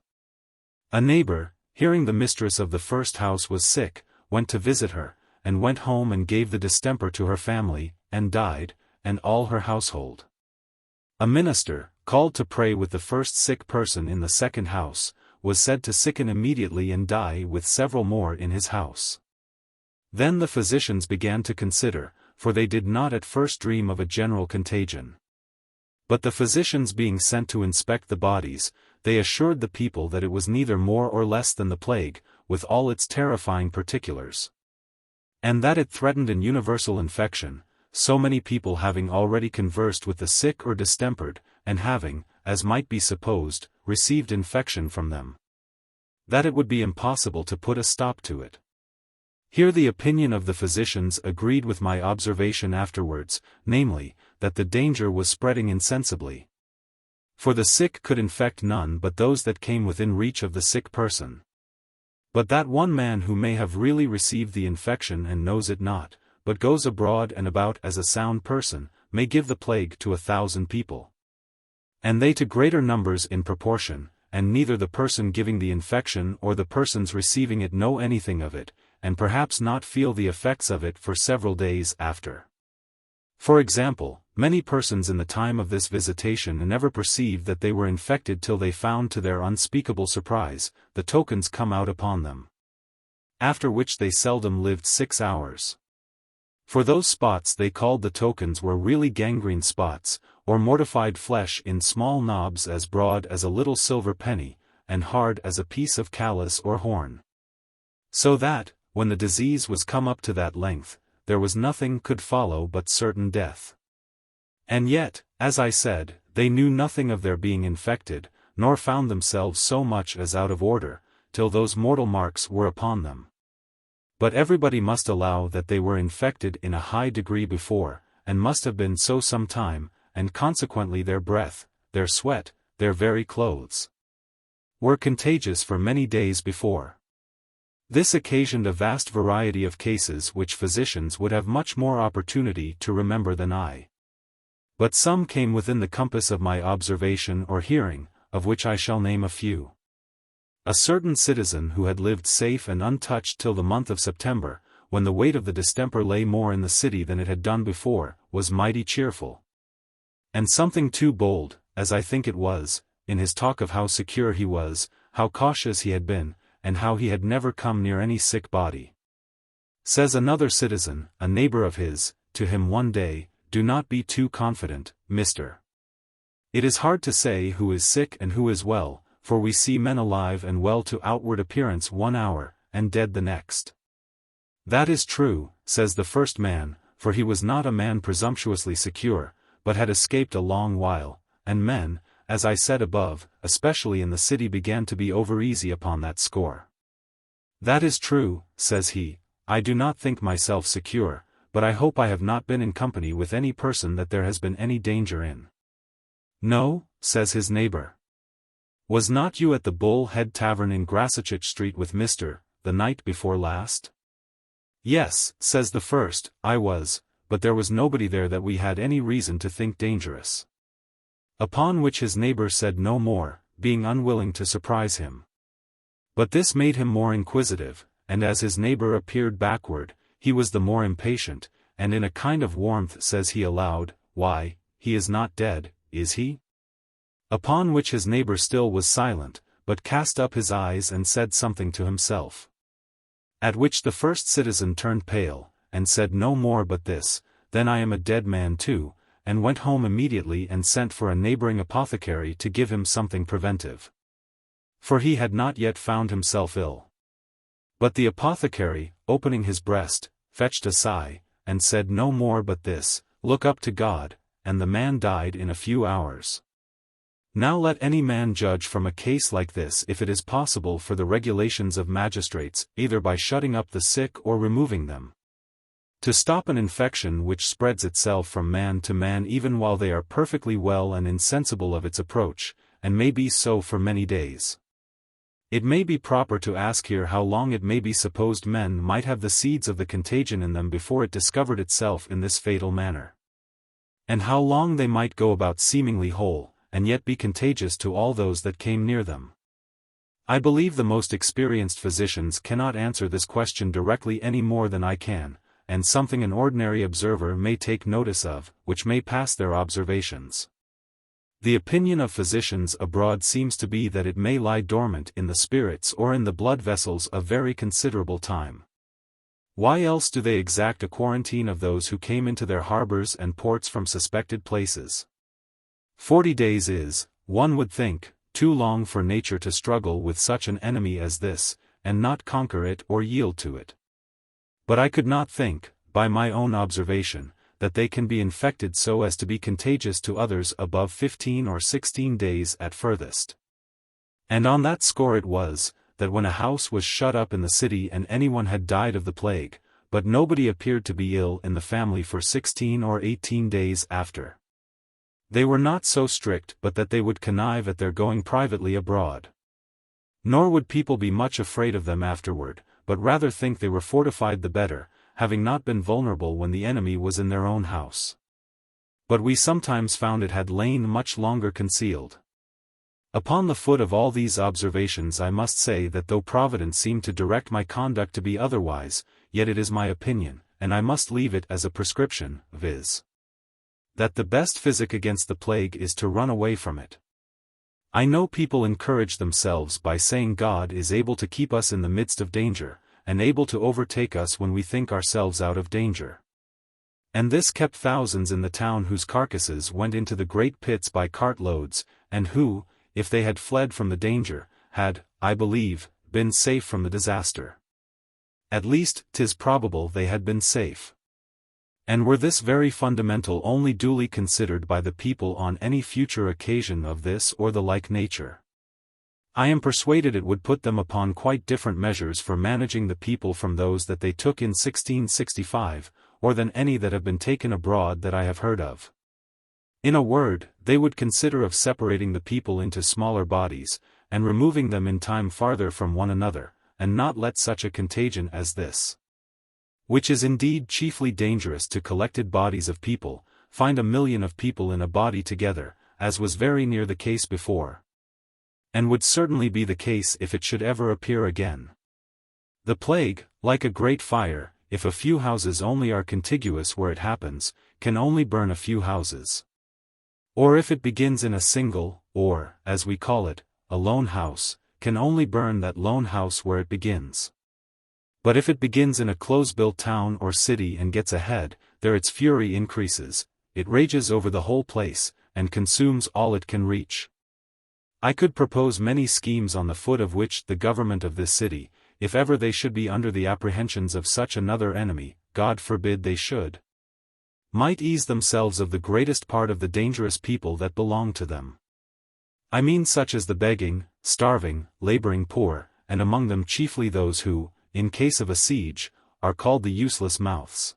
Speaker 1: A neighbor, hearing the mistress of the first house was sick, went to visit her, and went home and gave the distemper to her family, and died, and all her household. A minister, called to pray with the first sick person in the second house, was said to sicken immediately and die with several more in his house. Then the physicians began to consider, for they did not at first dream of a general contagion. But the physicians being sent to inspect the bodies, they assured the people that it was neither more or less than the plague, with all its terrifying particulars, and that it threatened an universal infection, so many people having already conversed with the sick or distempered, and having, as might be supposed, received infection from them, that it would be impossible to put a stop to it. Here the opinion of the physicians agreed with my observation afterwards, namely, that the danger was spreading insensibly. For the sick could infect none but those that came within reach of the sick person. But that one man who may have really received the infection and knows it not, but goes abroad and about as a sound person, may give the plague to 1,000 people, and they to greater numbers in proportion, and neither the person giving the infection or the persons receiving it know anything of it, and perhaps not feel the effects of it for several days after. For example, many persons in the time of this visitation never perceived that they were infected till they found to their unspeakable surprise, the tokens come out upon them, after which they seldom lived 6 hours. For those spots they called the tokens were really gangrene spots, or mortified flesh in small knobs as broad as a little silver penny, and hard as a piece of callus or horn. So that, when the disease was come up to that length, there was nothing could follow but certain death. And yet, as I said, they knew nothing of their being infected, nor found themselves so much as out of order, till those mortal marks were upon them. But everybody must allow that they were infected in a high degree before, and must have been so some time, and consequently their breath, their sweat, their very clothes, were contagious for many days before. This occasioned a vast variety of cases which physicians would have much more opportunity to remember than I. But some came within the compass of my observation or hearing, of which I shall name a few. A certain citizen who had lived safe and untouched till the month of September, when the weight of the distemper lay more in the city than it had done before, was mighty cheerful. And something too bold, as I think it was, in his talk of how secure he was, how cautious he had been, and how he had never come near any sick body. Says another citizen, a neighbor of his, to him one day, "Do not be too confident, mister. It is hard to say who is sick and who is well, for we see men alive and well to outward appearance 1 hour, and dead the next." That is true, says the first man, for he was not a man presumptuously secure, but had escaped a long while, and men, as I said above, especially in the city began to be over-easy upon that score. That is true, says he, I do not think myself secure, but I hope I have not been in company with any person that there has been any danger in. No, says his neighbor. Was not you at the Bull Head Tavern in Grasachich Street with Mr. the night before last? Yes, says the first, I was, but there was nobody there that we had any reason to think dangerous. Upon which his neighbor said no more, being unwilling to surprise him. But this made him more inquisitive, and as his neighbor appeared backward, he was the more impatient, and in a kind of warmth says he aloud, "Why, he is not dead, is he?" Upon which his neighbor still was silent, but cast up his eyes and said something to himself. At which the first citizen turned pale, and said no more but this, "Then I am a dead man too," and went home immediately and sent for a neighboring apothecary to give him something preventive. For he had not yet found himself ill. But the apothecary, opening his breast, fetched a sigh, and said no more but this, "Look up to God," and the man died in a few hours. Now let any man judge from a case like this if it is possible for the regulations of magistrates, either by shutting up the sick or removing them, to stop an infection which spreads itself from man to man even while they are perfectly well and insensible of its approach, and may be so for many days. It may be proper to ask here how long it may be supposed men might have the seeds of the contagion in them before it discovered itself in this fatal manner. And how long they might go about seemingly whole, and yet be contagious to all those that came near them. I believe the most experienced physicians cannot answer this question directly any more than I can, and something an ordinary observer may take notice of, which may pass their observations. The opinion of physicians abroad seems to be that it may lie dormant in the spirits or in the blood vessels a very considerable time. Why else do they exact a quarantine of those who came into their harbors and ports from suspected places? 40 days is, one would think, too long for nature to struggle with such an enemy as this, and not conquer it or yield to it. But I could not think, by my own observation, that they can be infected so as to be contagious to others above 15 or 16 days at furthest. And on that score it was, that when a house was shut up in the city and anyone had died of the plague, but nobody appeared to be ill in the family for 16 or 18 days after. They were not so strict but that they would connive at their going privately abroad. Nor would people be much afraid of them afterward, but rather think they were fortified the better, having not been vulnerable when the enemy was in their own house. But we sometimes found it had lain much longer concealed. Upon the foot of all these observations I must say that though Providence seemed to direct my conduct to be otherwise, yet it is my opinion, and I must leave it as a prescription, viz. that the best physic against the plague is to run away from it. I know people encourage themselves by saying God is able to keep us in the midst of danger, and able to overtake us when we think ourselves out of danger. And this kept thousands in the town whose carcasses went into the great pits by cartloads, and who, if they had fled from the danger, had, I believe, been safe from the disaster. At least, 'tis probable they had been safe. And were this very fundamental only duly considered by the people on any future occasion of this or the like nature, I am persuaded it would put them upon quite different measures for managing the people from those that they took in 1665, or than any that have been taken abroad that I have heard of. In a word, they would consider of separating the people into smaller bodies, and removing them in time farther from one another, and not let such a contagion as this, which is indeed chiefly dangerous to collected bodies of people, find 1,000,000 of people in a body together, as was very near the case before, and would certainly be the case if it should ever appear again. The plague, like a great fire, if a few houses only are contiguous where it happens, can only burn a few houses. Or if it begins in a single, or, as we call it, a lone house, can only burn that lone house where it begins. But if it begins in a close-built town or city and gets ahead, there its fury increases, it rages over the whole place, and consumes all it can reach. I could propose many schemes on the foot of which the government of this city, if ever they should be under the apprehensions of such another enemy, God forbid they should, might ease themselves of the greatest part of the dangerous people that belong to them. I mean such as the begging, starving, laboring poor, and among them chiefly those who, in case of a siege, are called the useless mouths,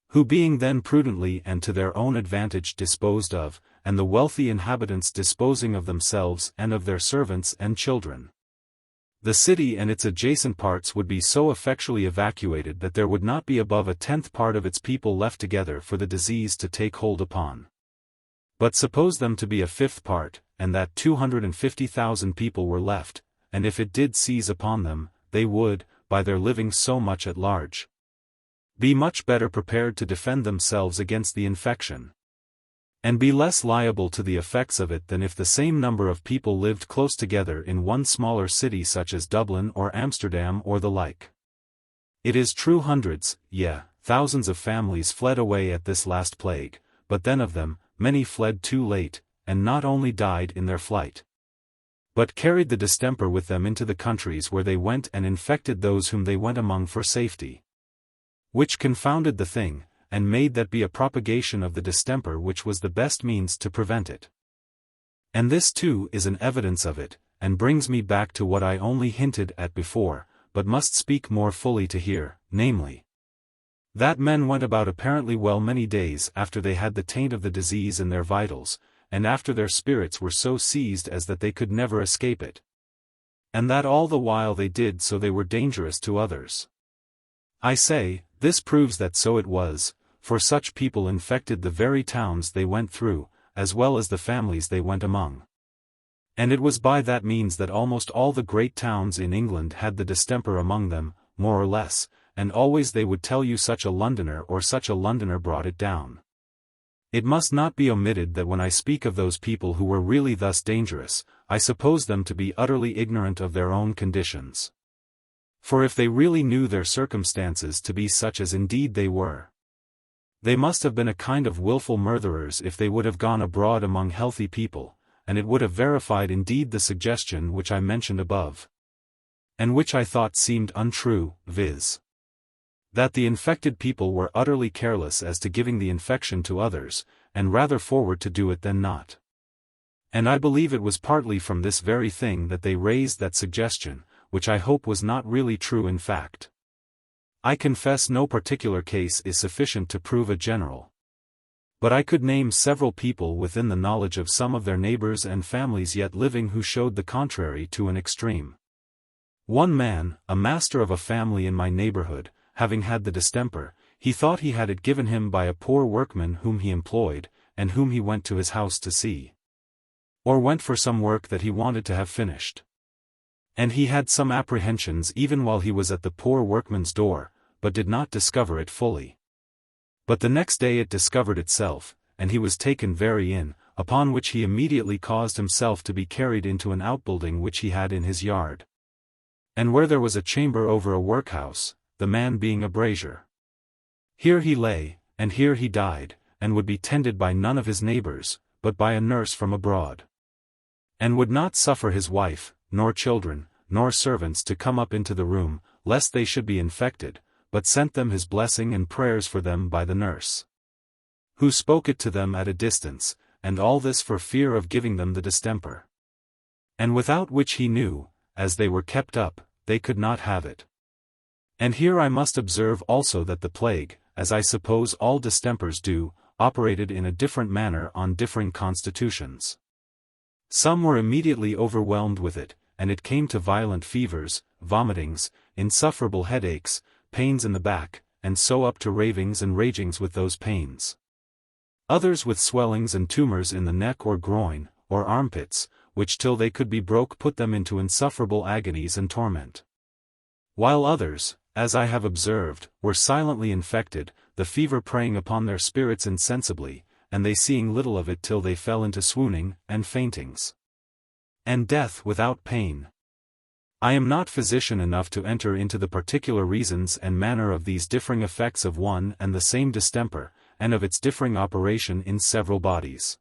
Speaker 1: who being then prudently and to their own advantage disposed of, and the wealthy inhabitants disposing of themselves and of their servants and children, the city and its adjacent parts would be so effectually evacuated that there would not be above 1/10 part of its people left together for the disease to take hold upon. But suppose them to be 1/5 part, and that 250,000 people were left, and if it did seize upon them, they would, by their living so much at large, be much better prepared to defend themselves against the infection, and be less liable to the effects of it than if the same number of people lived close together in one smaller city such as Dublin or Amsterdam or the like. It is true hundreds, yea, thousands of families fled away at this last plague, but then of them, many fled too late, and not only died in their flight, but carried the distemper with them into the countries where they went and infected those whom they went among for safety, which confounded the thing, and made that be a propagation of the distemper which was the best means to prevent it. And this too is an evidence of it, and brings me back to what I only hinted at before, but must speak more fully to hear, namely, that men went about apparently well many days after they had the taint of the disease in their vitals, and after their spirits were so seized as that they could never escape it, and that all the while they did so they were dangerous to others. I say, this proves that so it was, for such people infected the very towns they went through, as well as the families they went among. And it was by that means that almost all the great towns in England had the distemper among them, more or less, and always they would tell you such a Londoner or such a Londoner brought it down. It must not be omitted that when I speak of those people who were really thus dangerous, I suppose them to be utterly ignorant of their own conditions. For if they really knew their circumstances to be such as indeed they were, they must have been a kind of wilful murderers if they would have gone abroad among healthy people, and it would have verified indeed the suggestion which I mentioned above, and which I thought seemed untrue, viz., that the infected people were utterly careless as to giving the infection to others, and rather forward to do it than not. And I believe it was partly from this very thing that they raised that suggestion, which I hope was not really true in fact. I confess no particular case is sufficient to prove a general, but I could name several people within the knowledge of some of their neighbors and families yet living who showed the contrary to an extreme. One man, a master of a family in my neighborhood, having had the distemper, he thought he had it given him by a poor workman whom he employed, and whom he went to his house to see, or went for some work that he wanted to have finished. And he had some apprehensions even while he was at the poor workman's door, but did not discover it fully. But the next day it discovered itself, and he was taken very in, upon which he immediately caused himself to be carried into an outbuilding which he had in his yard, and where there was a chamber over a workhouse, the man being a brazier. Here he lay, and here he died, and would be tended by none of his neighbors, but by a nurse from abroad, and would not suffer his wife, nor children, nor servants to come up into the room, lest they should be infected, but sent them his blessing and prayers for them by the nurse, who spoke it to them at a distance, and all this for fear of giving them the distemper, and without which he knew, as they were kept up, they could not have it. And here I must observe also that the plague, as I suppose all distempers do, operated in a different manner on differing constitutions. Some were immediately overwhelmed with it, and it came to violent fevers, vomitings, insufferable headaches, pains in the back, and so up to ravings and ragings with those pains. Others with swellings and tumors in the neck or groin, or armpits, which till they could be broke put them into insufferable agonies and torment. While others, as I have observed, were silently infected, the fever preying upon their spirits insensibly, and they seeing little of it till they fell into swooning, and faintings. And death without pain. I am not physician enough to enter into the particular reasons and manner of these differing effects of one and the same distemper, and of its differing operation in several bodies.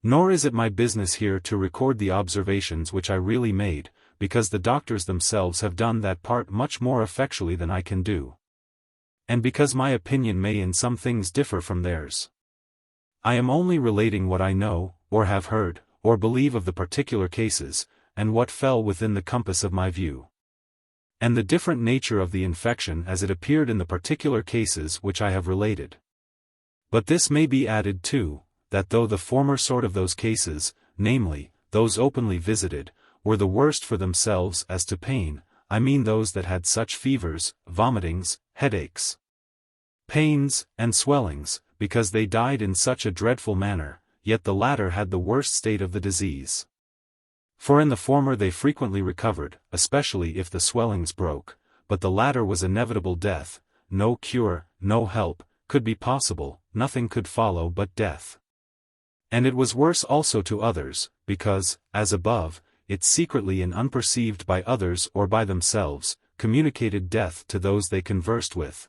Speaker 1: Nor is it my business here to record the observations which I really made, because the doctors themselves have done that part much more effectually than I can do. And because my opinion may in some things differ from theirs. I am only relating what I know, or have heard, or believe of the particular cases, and what fell within the compass of my view. And the different nature of the infection as it appeared in the particular cases which I have related. But this may be added too, that though the former sort of those cases, namely, those openly visited, were the worst for themselves as to pain, I mean those that had such fevers, vomitings, headaches, pains, and swellings, because they died in such a dreadful manner, yet the latter had the worst state of the disease. For in the former they frequently recovered, especially if the swellings broke, but the latter was inevitable death, no cure, no help, could be possible, nothing could follow but death. And it was worse also to others, because, as above, it secretly and unperceived by others or by themselves, communicated death to those they conversed with.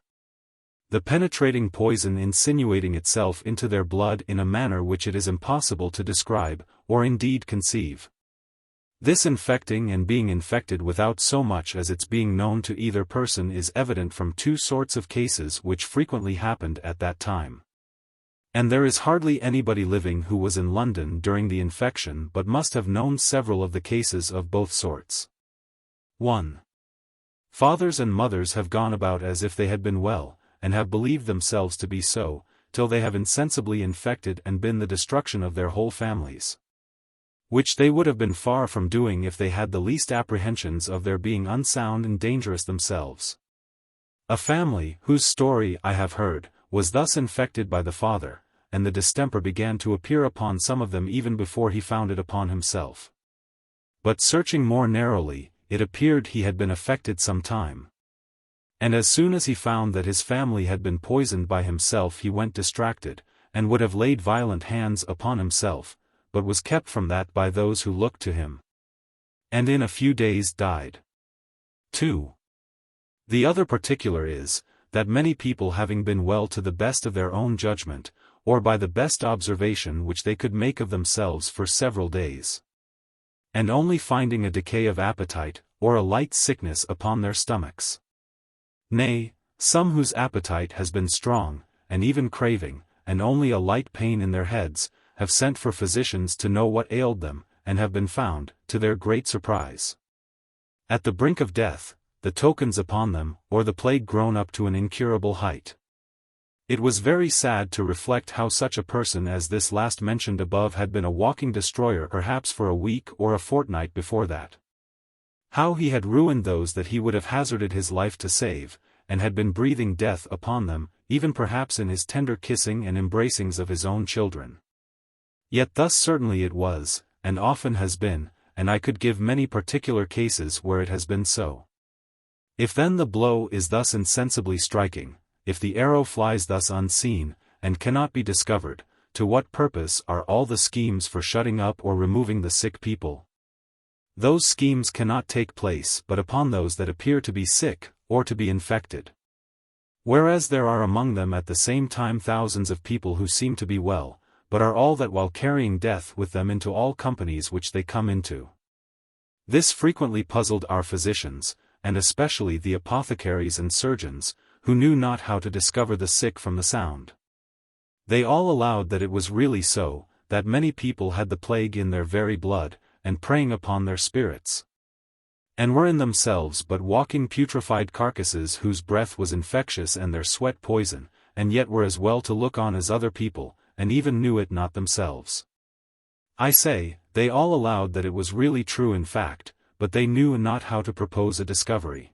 Speaker 1: The penetrating poison insinuating itself into their blood in a manner which it is impossible to describe, or indeed conceive. This infecting and being infected without so much as its being known to either person is evident from two sorts of cases which frequently happened at that time. And there is hardly anybody living who was in London during the infection but must have known several of the cases of both sorts. 1. Fathers and mothers have gone about as if they had been well, and have believed themselves to be so, till they have insensibly infected and been the destruction of their whole families. Which they would have been far from doing if they had the least apprehensions of their being unsound and dangerous themselves. A family, whose story I have heard, was thus infected by the father, and the distemper began to appear upon some of them even before he found it upon himself. But searching more narrowly, it appeared he had been affected some time. And as soon as he found that his family had been poisoned by himself he went distracted, and would have laid violent hands upon himself, but was kept from that by those who looked to him. And in a few days died. 2. The other particular is, that many people having been well to the best of their own judgment, or by the best observation which they could make of themselves for several days, and only finding a decay of appetite, or a light sickness upon their stomachs. Nay, some whose appetite has been strong, and even craving, and only a light pain in their heads, have sent for physicians to know what ailed them, and have been found, to their great surprise, at the brink of death, the tokens upon them, or the plague grown up to an incurable height. It was very sad to reflect how such a person as this last mentioned above had been a walking destroyer perhaps for a week or a fortnight before that. How he had ruined those that he would have hazarded his life to save, and had been breathing death upon them, even perhaps in his tender kissing and embracings of his own children. Yet thus certainly it was, and often has been, and I could give many particular cases where it has been so. If then the blow is thus insensibly striking, if the arrow flies thus unseen, and cannot be discovered, to what purpose are all the schemes for shutting up or removing the sick people? Those schemes cannot take place but upon those that appear to be sick, or to be infected. Whereas there are among them at the same time thousands of people who seem to be well, but are all that while carrying death with them into all companies which they come into. This frequently puzzled our physicians, and especially the apothecaries and surgeons, who knew not how to discover the sick from the sound. They all allowed that it was really so, that many people had the plague in their very blood, and preying upon their spirits, and were in themselves but walking putrefied carcasses whose breath was infectious and their sweat poison, and yet were as well to look on as other people, and even knew it not themselves. I say, they all allowed that it was really true in fact, but they knew not how to propose a discovery.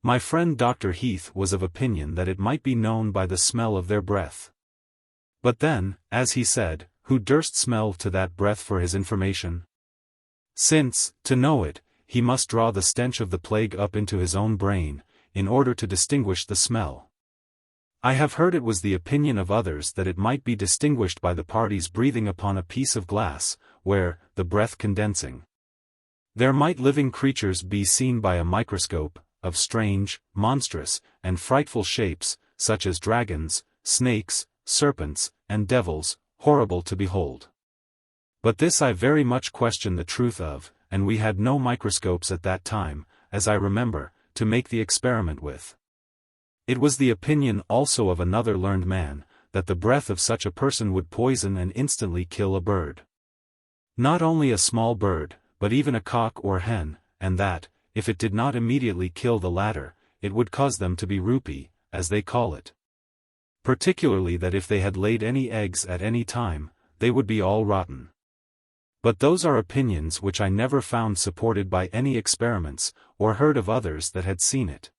Speaker 1: My friend Dr. Heath was of opinion that it might be known by the smell of their breath. But then, as he said, who durst smell to that breath for his information? Since, to know it, he must draw the stench of the plague up into his own brain, in order to distinguish the smell. I have heard it was the opinion of others that it might be distinguished by the parties breathing upon a piece of glass, where, the breath condensing, there might living creatures be seen by a microscope, of strange, monstrous, and frightful shapes, such as dragons, snakes, serpents, and devils, horrible to behold. But this I very much question the truth of, and we had no microscopes at that time, as I remember, to make the experiment with. It was the opinion also of another learned man, that the breath of such a person would poison and instantly kill a bird. Not only a small bird, but even a cock or hen, and that, if it did not immediately kill the latter, it would cause them to be rupee, as they call it. Particularly that if they had laid any eggs at any time, they would be all rotten. But those are opinions which I never found supported by any experiments, or heard of others that had seen it.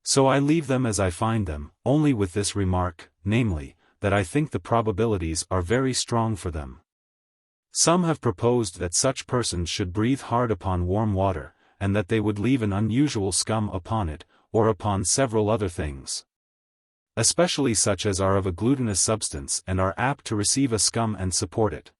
Speaker 1: So I leave them as I find them, only with this remark, namely, that I think the probabilities are very strong for them. Some have proposed that such persons should breathe hard upon warm water, and that they would leave an unusual scum upon it, or upon several other things, especially such as are of a glutinous substance and are apt to receive a scum and support it.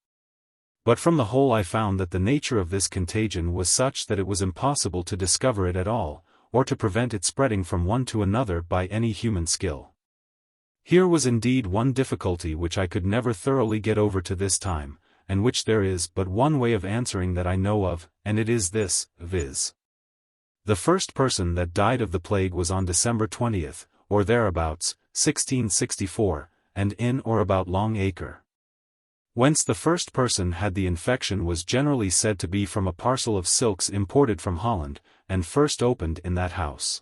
Speaker 1: But from the whole I found that the nature of this contagion was such that it was impossible to discover it at all, or to prevent it spreading from one to another by any human skill. Here was indeed one difficulty which I could never thoroughly get over to this time, and which there is but one way of answering that I know of, and it is this, viz. The first person that died of the plague was on December 20th, or thereabouts, 1664, and in or about Long Acre. Whence the first person had the infection was generally said to be from a parcel of silks imported from Holland, and first opened in that house.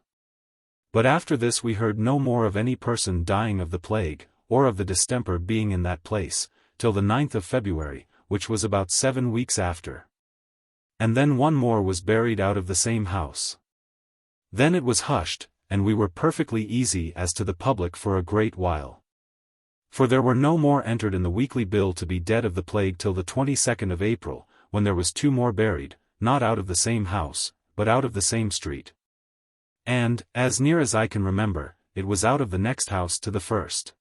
Speaker 1: But after this we heard no more of any person dying of the plague, or of the distemper being in that place, till the 9th of February, which was about 7 weeks after. And then one more was buried out of the same house. Then it was hushed, and we were perfectly easy as to the public for a great while. For there were no more entered in the weekly bill to be dead of the plague till the 22nd of April, when there was 2 more buried, not out of the same house, but out of the same street. And, as near as I can remember, it was out of the next house to the first.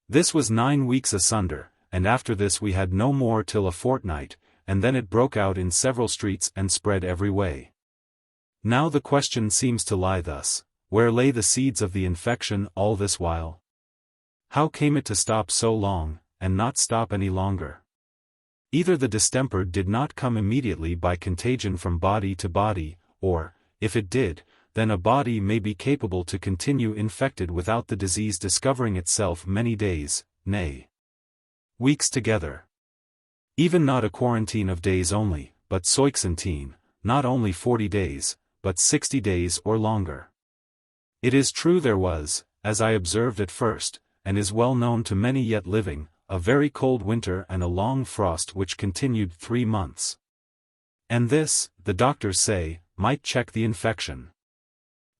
Speaker 1: This was 9 weeks asunder, and after this we had no more till a fortnight, and then it broke out in several streets and spread every way. Now the question seems to lie thus: where lay the seeds of the infection all this while? How came it to stop so long, and not stop any longer? Either the distemper did not come immediately by contagion from body to body, or, if it did, then a body may be capable to continue infected without the disease discovering itself many days, nay, weeks together. Even not a quarantine of days only, but soixantine, not only 40 days, but 60 days or longer. It is true there was, as I observed at first, and is well known to many yet living, a very cold winter and a long frost which continued 3 months. And this, the doctors say, might check the infection.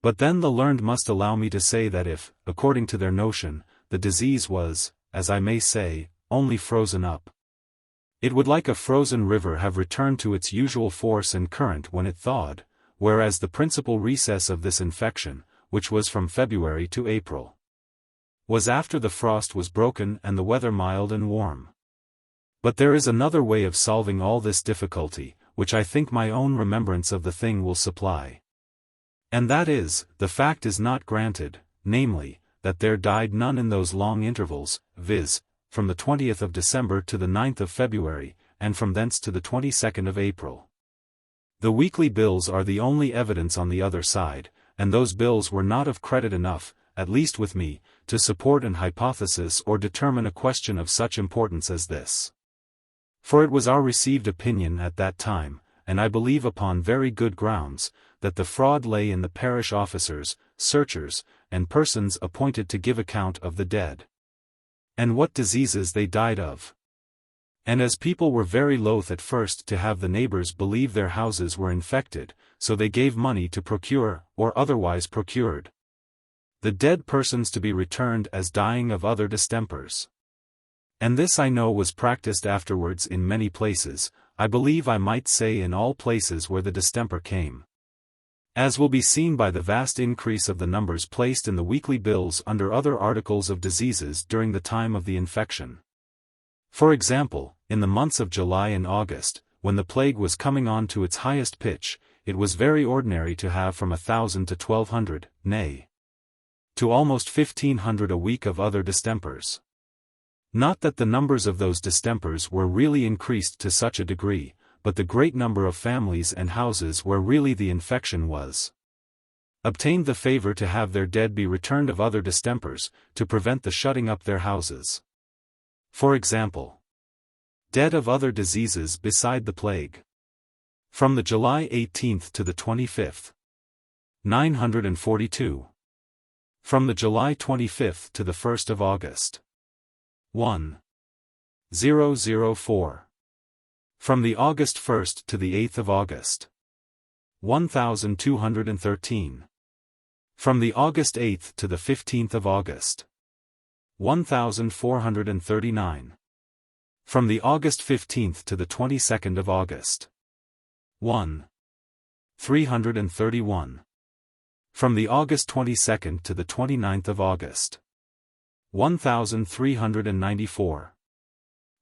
Speaker 1: But then the learned must allow me to say that if, according to their notion, the disease was, as I may say, only frozen up, it would like a frozen river have returned to its usual force and current when it thawed, whereas the principal recess of this infection, which was from February to April, was after the frost was broken and the weather mild and warm. But there is another way of solving all this difficulty, which I think my own remembrance of the thing will supply. And that is, the fact is not granted, namely, that there died none in those long intervals, viz., from the 20th of December to the 9th of February, and from thence to the 22nd of April. The weekly bills are the only evidence on the other side, and those bills were not of credit enough, at least with me, to support an hypothesis or determine a question of such importance as this. For it was our received opinion at that time, and I believe upon very good grounds, that the fraud lay in the parish officers, searchers, and persons appointed to give account of the dead, and what diseases they died of. And as people were very loath at first to have the neighbors believe their houses were infected, so they gave money to procure, or otherwise procured, the dead persons to be returned as dying of other distempers. And this I know was practiced afterwards in many places, I believe I might say in all places where the distemper came. As will be seen by the vast increase of the numbers placed in the weekly bills under other articles of diseases during the time of the infection. For example, in the months of July and August, when the plague was coming on to its highest pitch, it was very ordinary to have from 1,000 to 1,200, nay, to almost 1,500 a week of other distempers. Not that the numbers of those distempers were really increased to such a degree, but the great number of families and houses where really the infection was obtained the favor to have their dead be returned of other distempers, to prevent the shutting up their houses. For example, dead of other diseases beside the plague. From the July 18th to the 25th, 942. From the July 25th to the 1st of August, 1,004. From the August 1st to the 8th of August, 1,213. From the August 8th to the 15th of August, 1,439. From the August 15th to the 22nd of August, 1,331. From the August 22nd to the 29th of August, 1,394.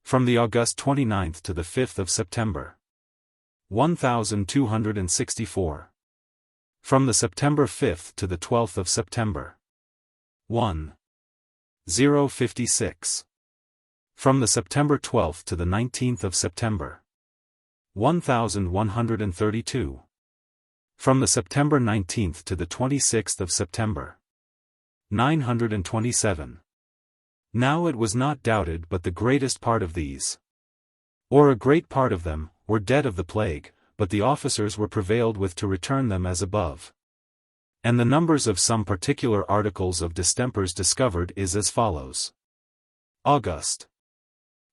Speaker 1: From the August 29th to the 5th of September, 1,264. From the September 5th to the 12th of September, 1,056. From the September 12th to the 19th of September, 1,132. From the September 19th to the 26th of September, 927. Now it was not doubted but the greatest part of these, or a great part of them, were dead of the plague, but the officers were prevailed with to return them as above. And the numbers of some particular articles of distempers discovered is as follows. August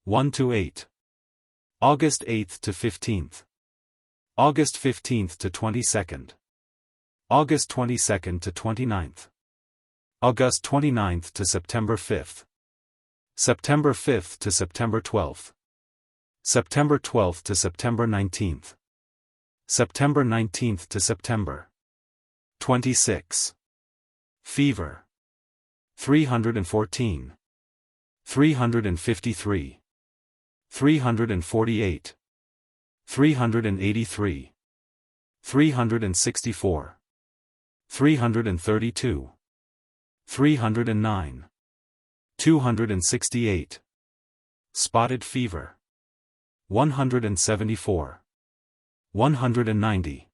Speaker 1: 1 to 8. August 8th to 15th. August 15th to 22nd. August 22nd to 29th. August 29th to September 5th. September 5th to September 12th. September 12th to September 19th. September 19th to September 26. Fever 314. 353. 348. 383. 364. 332. 309. 268. Spotted fever 174. 190.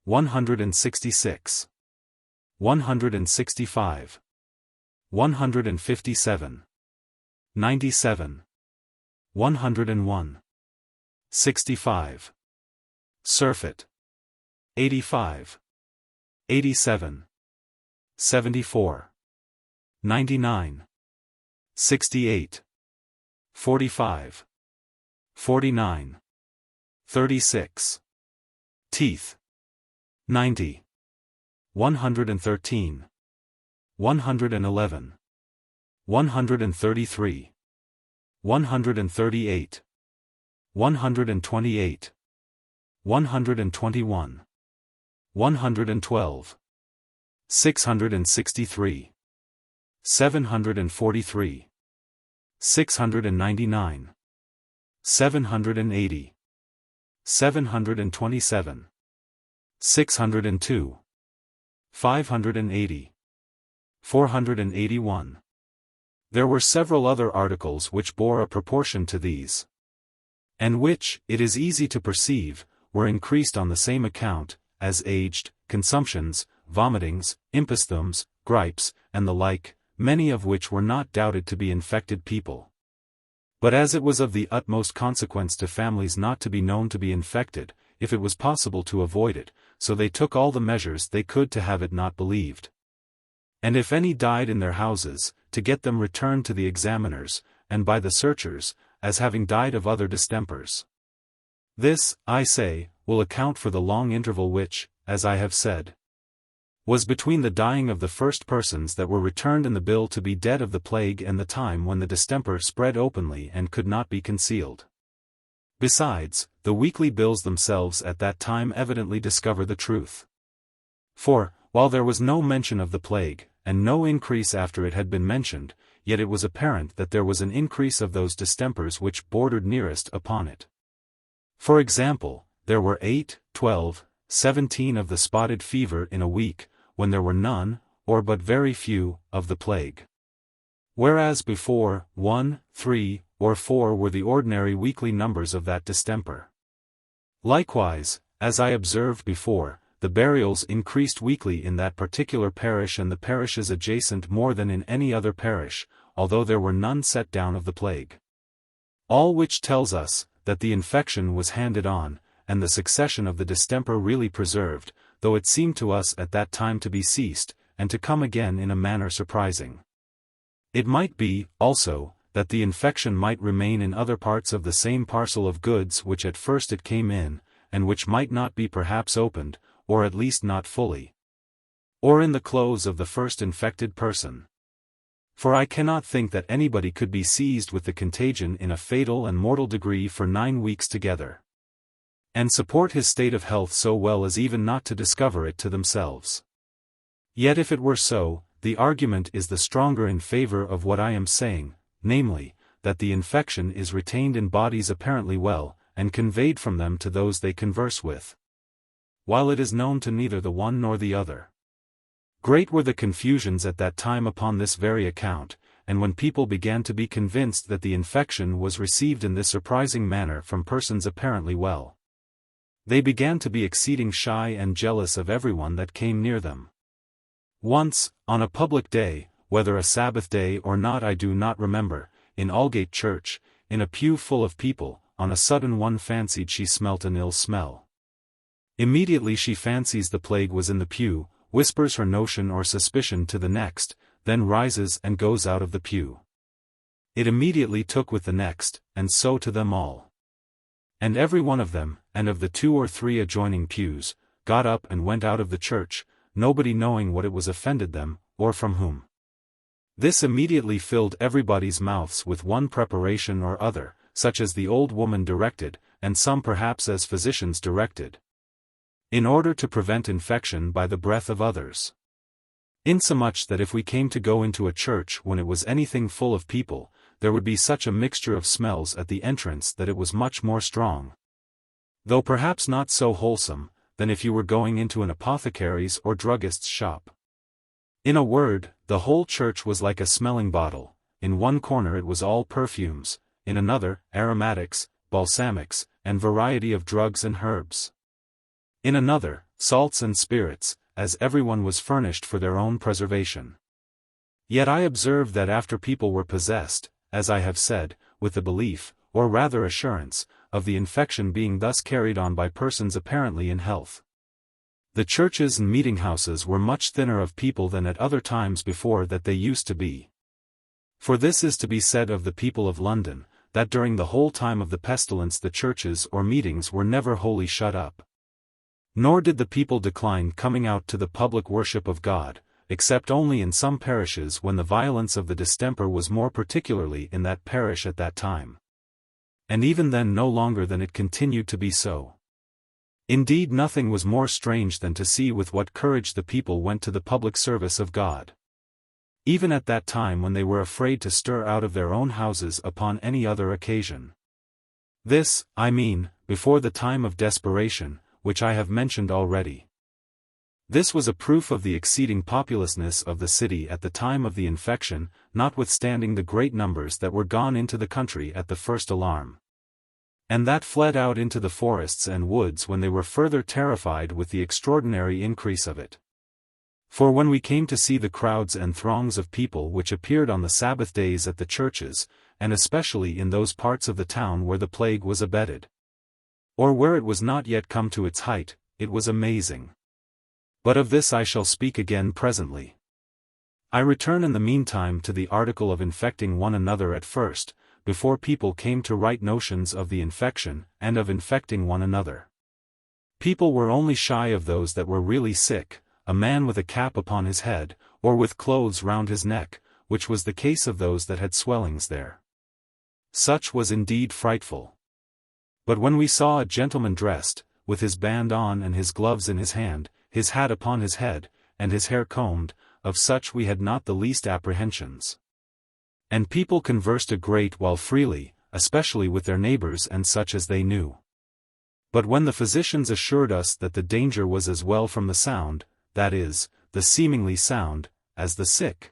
Speaker 1: 166. 165. 157. 97. 101. 65. Surfeit 85. 87. 74. 99. 68. 45. 49. 36. Teeth 90. 113. 111. 133. 138. 128. 121. 112. 663. 743. 699. 780. 727. 602. 580. 481. There were several other articles which bore a proportion to these, and which, it is easy to perceive, were increased on the same account, as aged, consumptions, vomitings, imposthumes, gripes, and the like, many of which were not doubted to be infected people. But as it was of the utmost consequence to families not to be known to be infected, if it was possible to avoid it, so they took all the measures they could to have it not believed. And if any died in their houses, to get them returned to the examiners, and by the searchers, as having died of other distempers. This, I say, will account for the long interval which, as I have said, was between the dying of the first persons that were returned in the bill to be dead of the plague and the time when the distemper spread openly and could not be concealed. Besides, the weekly bills themselves at that time evidently discover the truth. For, while there was no mention of the plague, and no increase after it had been mentioned, yet it was apparent that there was an increase of those distempers which bordered nearest upon it. For example, there were 8, 12, 17 of the spotted fever in a week, when there were none, or but very few, of the plague. Whereas before, 1, 3, or 4 were the ordinary weekly numbers of that distemper. Likewise, as I observed before, the burials increased weekly in that particular parish and the parishes adjacent more than in any other parish, although there were none set down of the plague. All which tells us, that the infection was handed on, and the succession of the distemper really preserved, though it seemed to us at that time to be ceased, and to come again in a manner surprising. It might be, also, that the infection might remain in other parts of the same parcel of goods which at first it came in, and which might not be perhaps opened, or at least not fully. Or in the clothes of the first infected person. For I cannot think that anybody could be seized with the contagion in a fatal and mortal degree for 9 weeks together, and support his state of health so well as even not to discover it to themselves. Yet if it were so, the argument is the stronger in favor of what I am saying, namely, that the infection is retained in bodies apparently well, and conveyed from them to those they converse with, while it is known to neither the one nor the other. Great were the confusions at that time upon this very account, and when people began to be convinced that the infection was received in this surprising manner from persons apparently well, they began to be exceeding shy and jealous of everyone that came near them. Once, on a public day, whether a Sabbath day or not I do not remember, in Aldgate Church, in a pew full of people, on a sudden one fancied she smelt an ill smell. Immediately she fancies the plague was in the pew, whispers her notion or suspicion to the next, then rises and goes out of the pew. It immediately took with the next, and so to them all. And every one of them, and of the 2 or 3 adjoining pews, got up and went out of the church, nobody knowing what it was offended them, or from whom. This immediately filled everybody's mouths with one preparation or other, such as the old woman directed, and some perhaps as physicians directed, in order to prevent infection by the breath of others. Insomuch that if we came to go into a church when it was anything full of people, there would be such a mixture of smells at the entrance that it was much more strong, though perhaps not so wholesome, than if you were going into an apothecary's or druggist's shop. In a word, the whole church was like a smelling bottle. In one corner it was all perfumes, in another, aromatics, balsamics, and variety of drugs and herbs. In another, salts and spirits, as everyone was furnished for their own preservation. Yet I observed that after people were possessed, as I have said, with the belief, or rather assurance, of the infection being thus carried on by persons apparently in health, the churches and meeting-houses were much thinner of people than at other times before that they used to be. For this is to be said of the people of London, that during the whole time of the pestilence the churches or meetings were never wholly shut up. Nor did the people decline coming out to the public worship of God, except only in some parishes when the violence of the distemper was more particularly in that parish at that time. And even then no longer than it continued to be so. Indeed, nothing was more strange than to see with what courage the people went to the public service of God, even at that time when they were afraid to stir out of their own houses upon any other occasion. This, I mean, before the time of desperation, which I have mentioned already. This was a proof of the exceeding populousness of the city at the time of the infection, notwithstanding the great numbers that were gone into the country at the first alarm, and that fled out into the forests and woods when they were further terrified with the extraordinary increase of it. For when we came to see the crowds and throngs of people which appeared on the Sabbath days at the churches, and especially in those parts of the town where the plague was abated, or where it was not yet come to its height, it was amazing. But of this I shall speak again presently. I return in the meantime to the article of infecting one another at first, before people came to right notions of the infection and of infecting one another. People were only shy of those that were really sick, a man with a cap upon his head, or with clothes round his neck, which was the case of those that had swellings there. Such was indeed frightful. But when we saw a gentleman dressed, with his band on and his gloves in his hand, his hat upon his head, and his hair combed, of such we had not the least apprehensions. And people conversed a great while freely, especially with their neighbors and such as they knew. But when the physicians assured us that the danger was as well from the sound, that is, the seemingly sound, as the sick,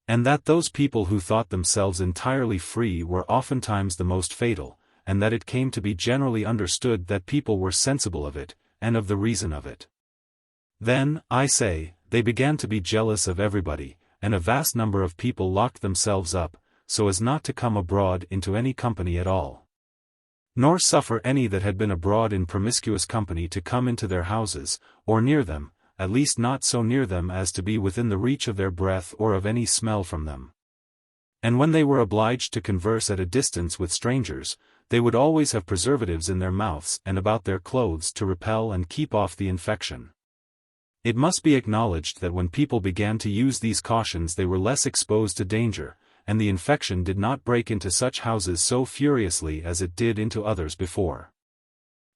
Speaker 1: and that those people who thought themselves entirely free were oftentimes the most fatal, and that it came to be generally understood that people were sensible of it, and of the reason of it. Then, I say, they began to be jealous of everybody, and a vast number of people locked themselves up, so as not to come abroad into any company at all, nor suffer any that had been abroad in promiscuous company to come into their houses, or near them, at least not so near them as to be within the reach of their breath or of any smell from them. And when they were obliged to converse at a distance with strangers, they would always have preservatives in their mouths and about their clothes to repel and keep off the infection. It must be acknowledged that when people began to use these cautions they were less exposed to danger, and the infection did not break into such houses so furiously as it did into others before.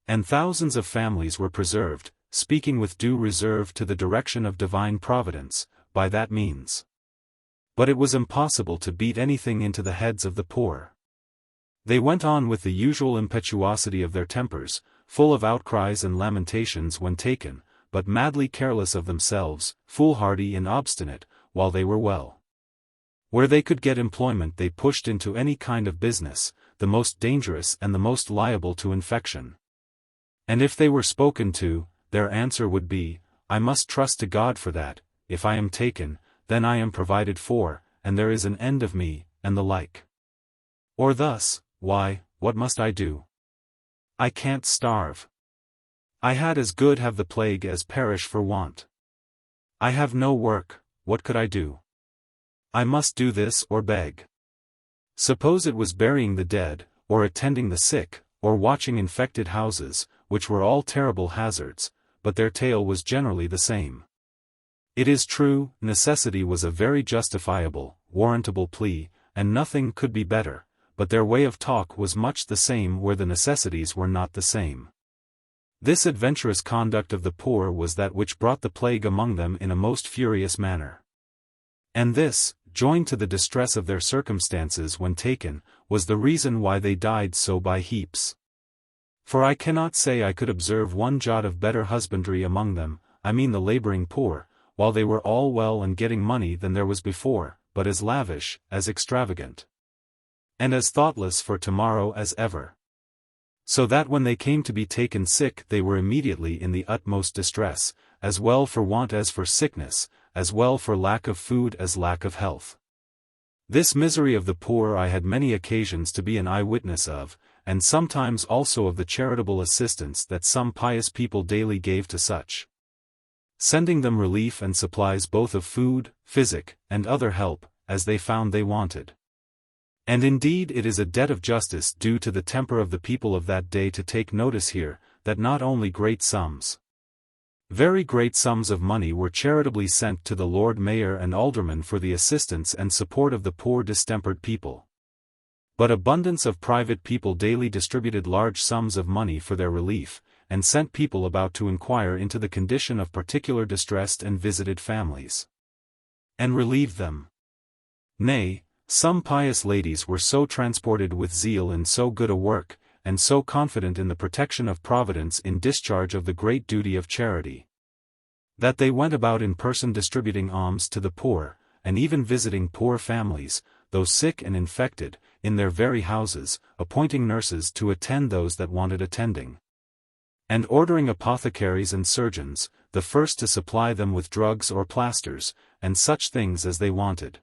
Speaker 1: And thousands of families were preserved, speaking with due reserve to the direction of divine providence, by that means. But it was impossible to beat anything into the heads of the poor. They went on with the usual impetuosity of their tempers, full of outcries and lamentations when taken, but madly careless of themselves, foolhardy and obstinate, while they were well. Where they could get employment they pushed into any kind of business, the most dangerous and the most liable to infection. And if they were spoken to, their answer would be, "I must trust to God for that, if I am taken, then I am provided for, and there is an end of me," and the like. Or thus, "Why, what must I do? I can't starve. I had as good have the plague as perish for want. I have no work, what could I do? I must do this or beg." Suppose it was burying the dead, or attending the sick, or watching infected houses, which were all terrible hazards, but their tale was generally the same. It is true, necessity was a very justifiable, warrantable plea, and nothing could be better, but their way of talk was much the same where the necessities were not the same. This adventurous conduct of the poor was that which brought the plague among them in a most furious manner. And this, joined to the distress of their circumstances when taken, was the reason why they died so by heaps. For I cannot say I could observe one jot of better husbandry among them, I mean the laboring poor, while they were all well and getting money than there was before, but as lavish, as extravagant, and as thoughtless for tomorrow as ever. So that when they came to be taken sick they were immediately in the utmost distress, as well for want as for sickness, as well for lack of food as lack of health. This misery of the poor I had many occasions to be an eyewitness of, and sometimes also of the charitable assistance that some pious people daily gave to such, sending them relief and supplies both of food, physic, and other help, as they found they wanted. And indeed it is a debt of justice due to the temper of the people of that day to take notice here, that not only great sums, very great sums of money were charitably sent to the Lord Mayor and Aldermen for the assistance and support of the poor distempered people, but abundance of private people daily distributed large sums of money for their relief, and sent people about to inquire into the condition of particular distressed and visited families, and relieved them. Nay, some pious ladies were so transported with zeal in so good a work, and so confident in the protection of Providence in discharge of the great duty of charity, that they went about in person distributing alms to the poor, and even visiting poor families, though sick and infected, in their very houses, appointing nurses to attend those that wanted attending, and ordering apothecaries and surgeons, the first to supply them with drugs or plasters, and such things as they wanted,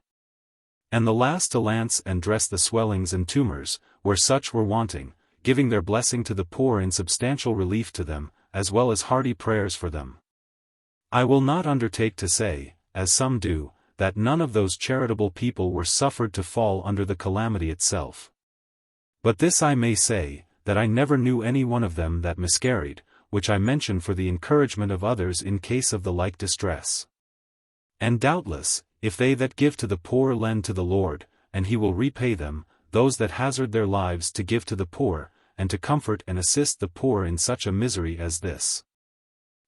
Speaker 1: and the last to lance and dress the swellings and tumors, where such were wanting, giving their blessing to the poor in substantial relief to them, as well as hearty prayers for them. I will not undertake to say, as some do, that none of those charitable people were suffered to fall under the calamity itself. But this I may say, that I never knew any one of them that miscarried, which I mention for the encouragement of others in case of the like distress. And doubtless, if they that give to the poor lend to the Lord, and he will repay them, those that hazard their lives to give to the poor, and to comfort and assist the poor in such a misery as this,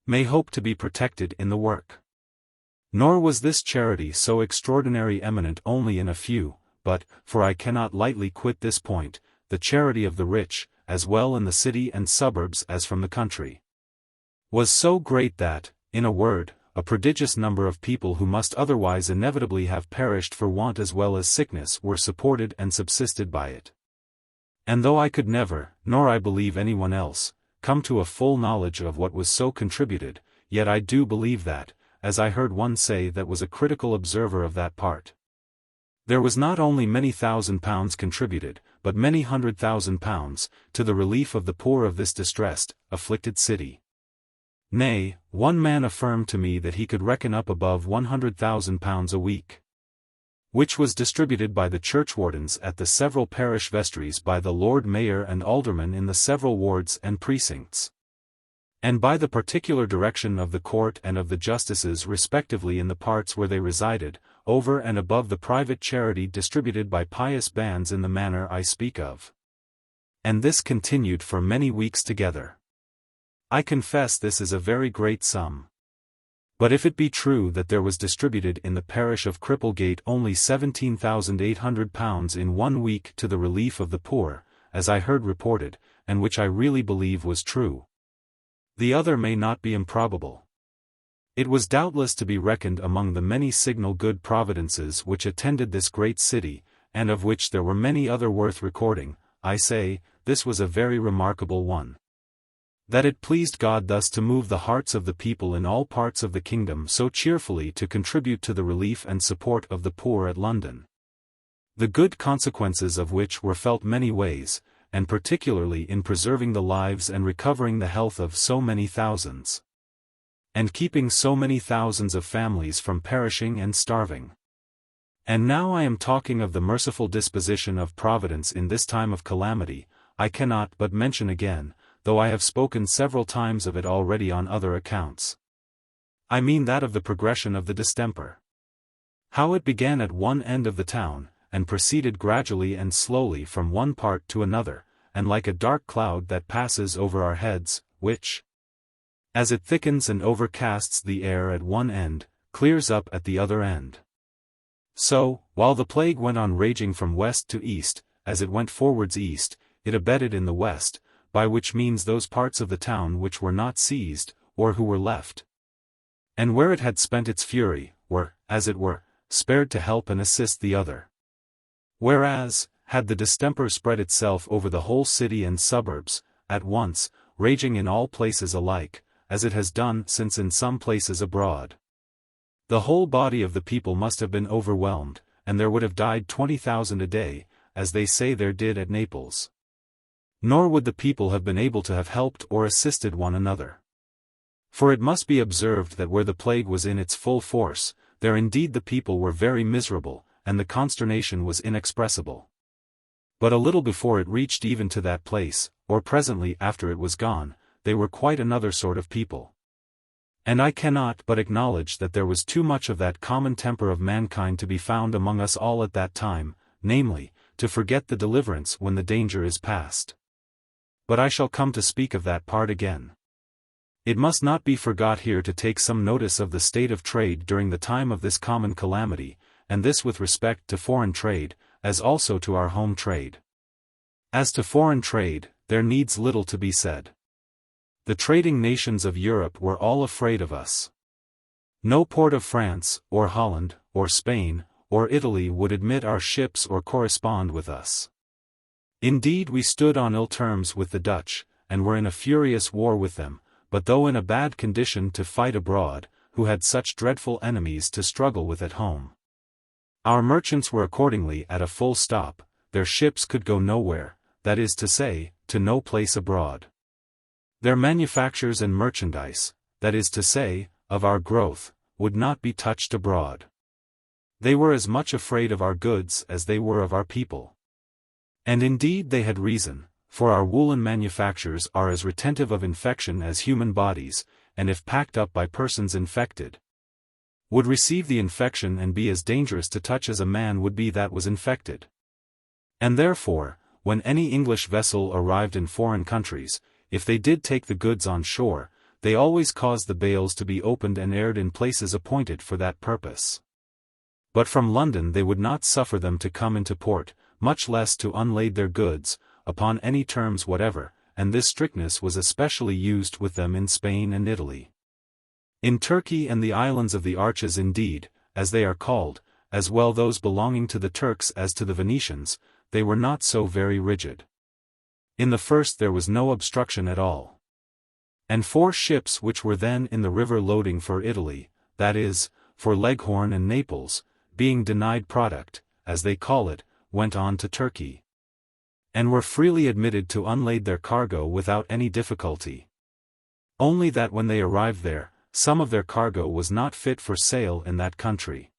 Speaker 1: may hope to be protected in the work. Nor was this charity so extraordinary eminent only in a few, but, for I cannot lightly quit this point, the charity of the rich, as well in the city and suburbs as from the country, was so great that, in a word, a prodigious number of people who must otherwise inevitably have perished for want as well as sickness were supported and subsisted by it. And though I could never, nor I believe anyone else, come to a full knowledge of what was so contributed, yet I do believe that, as I heard one say that was a critical observer of that part, there was not only many £1,000 contributed, but many £100,000, to the relief of the poor of this distressed, afflicted city. Nay, one man affirmed to me that he could reckon up above £100,000 a week, which was distributed by the churchwardens at the several parish vestries by the Lord Mayor and aldermen in the several wards and precincts, and by the particular direction of the court and of the justices respectively in the parts where they resided, over and above the private charity distributed by pious bands in the manner I speak of. And this continued for many weeks together. I confess this is a very great sum. But if it be true that there was distributed in the parish of Cripplegate only £17,800 in 1 week to the relief of the poor, as I heard reported, and which I really believe was true, the other may not be improbable. It was doubtless to be reckoned among the many signal good providences which attended this great city, and of which there were many other worth recording. I say, this was a very remarkable one. That it pleased God thus to move the hearts of the people in all parts of the kingdom so cheerfully to contribute to the relief and support of the poor at London, the good consequences of which were felt many ways, and particularly in preserving the lives and recovering the health of so many thousands, and keeping so many thousands of families from perishing and starving. And now I am talking of the merciful disposition of Providence in this time of calamity, I cannot but mention again, though I have spoken several times of it already on other accounts. I mean that of the progression of the distemper. How it began at one end of the town, and proceeded gradually and slowly from one part to another, and like a dark cloud that passes over our heads, which, as it thickens and overcasts the air at one end, clears up at the other end. So, while the plague went on raging from west to east, as it went forwards east, it abated in the west, by which means those parts of the town which were not seized, or who were left, and where it had spent its fury, were, as it were, spared to help and assist the other. Whereas, had the distemper spread itself over the whole city and suburbs, at once, raging in all places alike, as it has done since in some places abroad, the whole body of the people must have been overwhelmed, and there would have died 20,000 a day, as they say there did at Naples. Nor would the people have been able to have helped or assisted one another. For it must be observed that where the plague was in its full force, there indeed the people were very miserable, and the consternation was inexpressible. But a little before it reached even to that place, or presently after it was gone, they were quite another sort of people. And I cannot but acknowledge that there was too much of that common temper of mankind to be found among us all at that time, namely, to forget the deliverance when the danger is past. But I shall come to speak of that part again. It must not be forgot here to take some notice of the state of trade during the time of this common calamity, and this with respect to foreign trade, as also to our home trade. As to foreign trade, there needs little to be said. The trading nations of Europe were all afraid of us. No port of France, or Holland, or Spain, or Italy would admit our ships or correspond with us. Indeed, we stood on ill terms with the Dutch, and were in a furious war with them, but though in a bad condition to fight abroad, who had such dreadful enemies to struggle with at home. Our merchants were accordingly at a full stop, their ships could go nowhere, that is to say, to no place abroad. Their manufactures and merchandise, that is to say, of our growth, would not be touched abroad. They were as much afraid of our goods as they were of our people. And indeed they had reason, for our woolen manufactures are as retentive of infection as human bodies, and if packed up by persons infected, would receive the infection and be as dangerous to touch as a man would be that was infected. And therefore, when any English vessel arrived in foreign countries, if they did take the goods on shore, they always caused the bales to be opened and aired in places appointed for that purpose. But from London they would not suffer them to come into port, much less to unlade their goods, upon any terms whatever, and this strictness was especially used with them in Spain and Italy. In Turkey and the islands of the Arches indeed, as they are called, as well those belonging to the Turks as to the Venetians, they were not so very rigid. In the first there was no obstruction at all. And 4 ships which were then in the river loading for Italy, that is, for Leghorn and Naples, being denied product, as they call it, went on to Turkey, and were freely admitted to unlade their cargo without any difficulty. Only that when they arrived there, some of their cargo was not fit for sale in that country.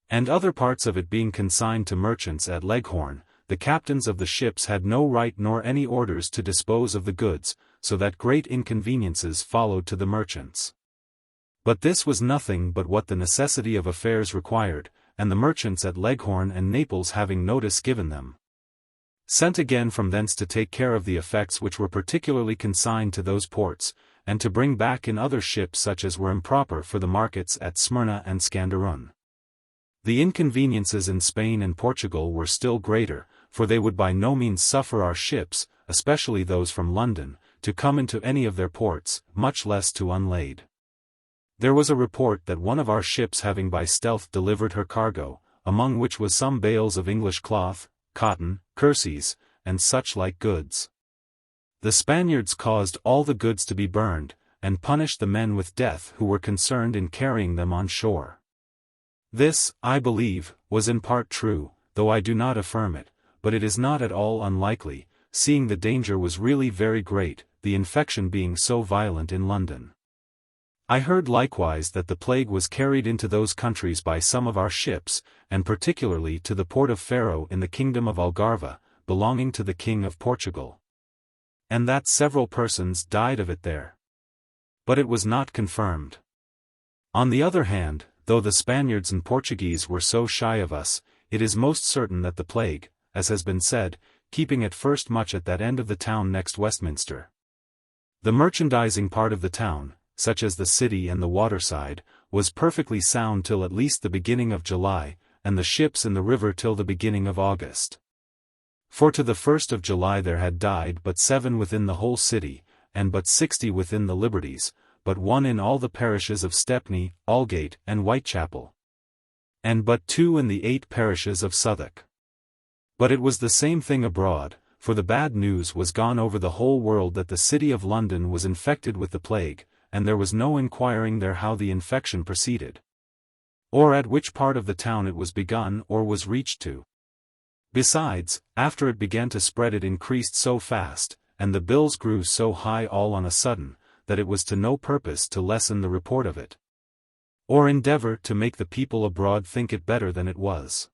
Speaker 1: And other parts of it being consigned to merchants at Leghorn, the captains of the ships had no right nor any orders to dispose of the goods, so that great inconveniences followed to the merchants. But this was nothing but what the necessity of affairs required, and the merchants at Leghorn and Naples having notice given them, sent again from thence to take care of the effects which were particularly consigned to those ports, and to bring back in other ships such as were improper for the markets at Smyrna and Scanderoon. The inconveniences in Spain and Portugal were still greater, for they would by no means suffer our ships, especially those from London, to come into any of their ports, much less to unlade. There was a report that one of our ships having by stealth delivered her cargo, among which was some bales of English cloth, cotton, kerseys, and such like goods. The Spaniards caused all the goods to be burned, and punished the men with death who were concerned in carrying them on shore. This, I believe, was in part true, though I do not affirm it, but it is not at all unlikely, seeing the danger was really very great, the infection being so violent in London. I heard likewise that the plague was carried into those countries by some of our ships, and particularly to the port of Faro in the kingdom of Algarve, belonging to the King of Portugal. And that several persons died of it there. But it was not confirmed. On the other hand, though the Spaniards and Portuguese were so shy of us, it is most certain that the plague, as has been said, keeping at first much at that end of the town next Westminster. The merchandising part of the town, such as the city and the waterside, was perfectly sound till at least the beginning of July, and the ships in the river till the beginning of August. For to the 1st of July there had died but 7 within the whole city, and but 60 within the liberties, but 1 in all the parishes of Stepney, Aldgate, and Whitechapel, and but 2 in the 8 parishes of Southwark. But it was the same thing abroad, for the bad news was gone over the whole world that the city of London was infected with the plague, and there was no inquiring there how the infection proceeded, or at which part of the town it was begun or was reached to. Besides, after it began to spread it increased so fast, and the bills grew so high all on a sudden, that it was to no purpose to lessen the report of it, or endeavor to make the people abroad think it better than it was.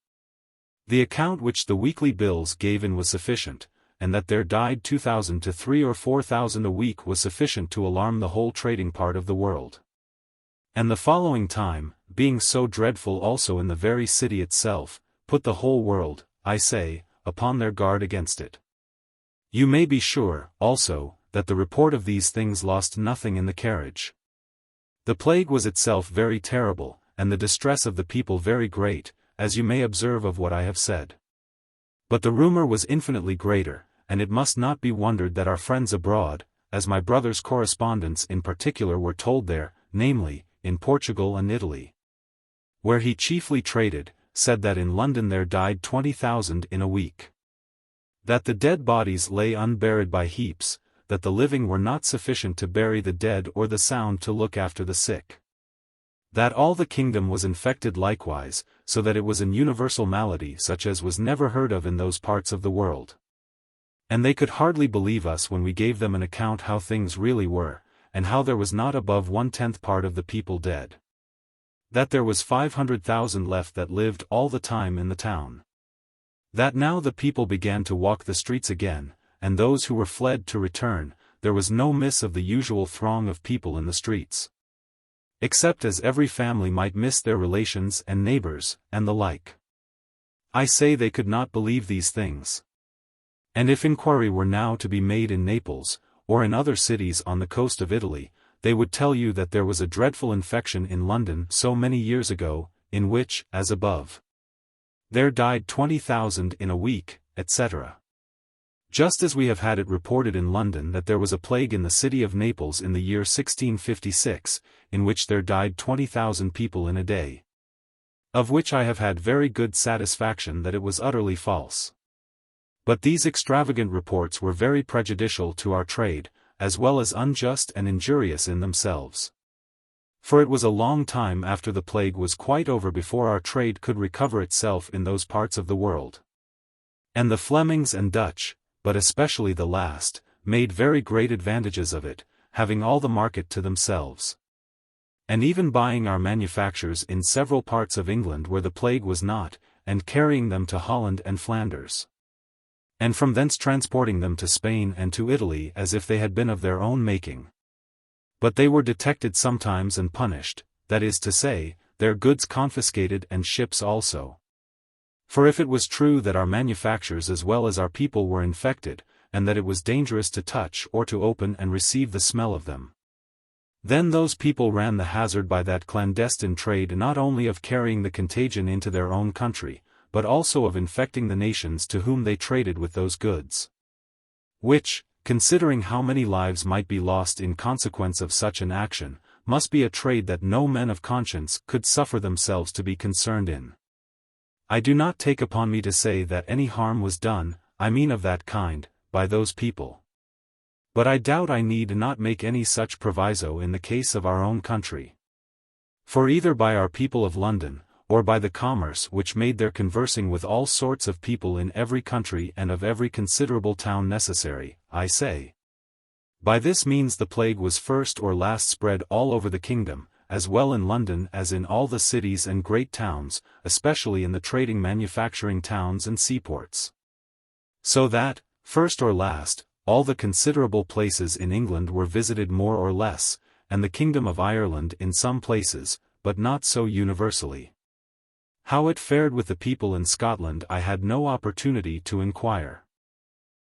Speaker 1: The account which the weekly bills gave in was sufficient, and that there died 2,000 to 3,000 or 4,000 a week was sufficient to alarm the whole trading part of the world. And the following time, being so dreadful also in the very city itself, put the whole world, I say, upon their guard against it. You may be sure, also, that the report of these things lost nothing in the carriage. The plague was itself very terrible, and the distress of the people very great, as you may observe of what I have said. But the rumor was infinitely greater, and it must not be wondered that our friends abroad, as my brother's correspondents in particular were told there, namely, in Portugal and Italy, where he chiefly traded, said that in London there died 20,000 in a week. That the dead bodies lay unburied by heaps, that the living were not sufficient to bury the dead or the sound to look after the sick. That all the kingdom was infected likewise, so that it was an universal malady such as was never heard of in those parts of the world. And they could hardly believe us when we gave them an account how things really were, and how there was not above 1/10 part of the people dead. That there was 500,000 left that lived all the time in the town. That now the people began to walk the streets again, and those who were fled to return, there was no miss of the usual throng of people in the streets. Except as every family might miss their relations and neighbors, and the like. I say they could not believe these things. And if inquiry were now to be made in Naples, or in other cities on the coast of Italy, they would tell you that there was a dreadful infection in London so many years ago, in which, as above, there died 20,000 in a week, etc. Just as we have had it reported in London that there was a plague in the city of Naples in the year 1656, in which there died 20,000 people in a day. Of which I have had very good satisfaction that it was utterly false. But these extravagant reports were very prejudicial to our trade, as well as unjust and injurious in themselves. For it was a long time after the plague was quite over before our trade could recover itself in those parts of the world. And the Flemings and Dutch, but especially the last, made very great advantages of it, having all the market to themselves. And even buying our manufactures in several parts of England where the plague was not, and carrying them to Holland and Flanders. And from thence transporting them to Spain and to Italy as if they had been of their own making. But they were detected sometimes and punished, that is to say, their goods confiscated and ships also. For if it was true that our manufactures as well as our people were infected, and that it was dangerous to touch or to open and receive the smell of them, then those people ran the hazard by that clandestine trade not only of carrying the contagion into their own country, but also of infecting the nations to whom they traded with those goods. Which, considering how many lives might be lost in consequence of such an action, must be a trade that no men of conscience could suffer themselves to be concerned in. I do not take upon me to say that any harm was done, I mean of that kind, by those people. But I doubt I need not make any such proviso in the case of our own country. For either by our people of London, or by the commerce which made their conversing with all sorts of people in every country and of every considerable town necessary, I say. By this means the plague was first or last spread all over the kingdom, as well in London as in all the cities and great towns, especially in the trading manufacturing towns and seaports. So that, first or last, all the considerable places in England were visited more or less, and the kingdom of Ireland in some places, but not so universally. How it fared with the people in Scotland I had no opportunity to inquire.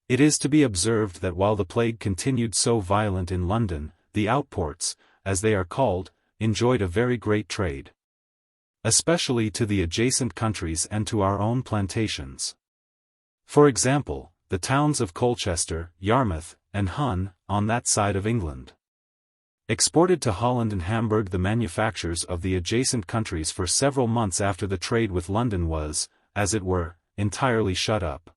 Speaker 1: It is to be observed that while the plague continued so violent in London, the outports, as they are called, enjoyed a very great trade. Especially to the adjacent countries and to our own plantations. For example, the towns of Colchester, Yarmouth, and Hun, on that side of England, exported to Holland and Hamburg the manufactures of the adjacent countries for several months after the trade with London was, as it were, entirely shut up.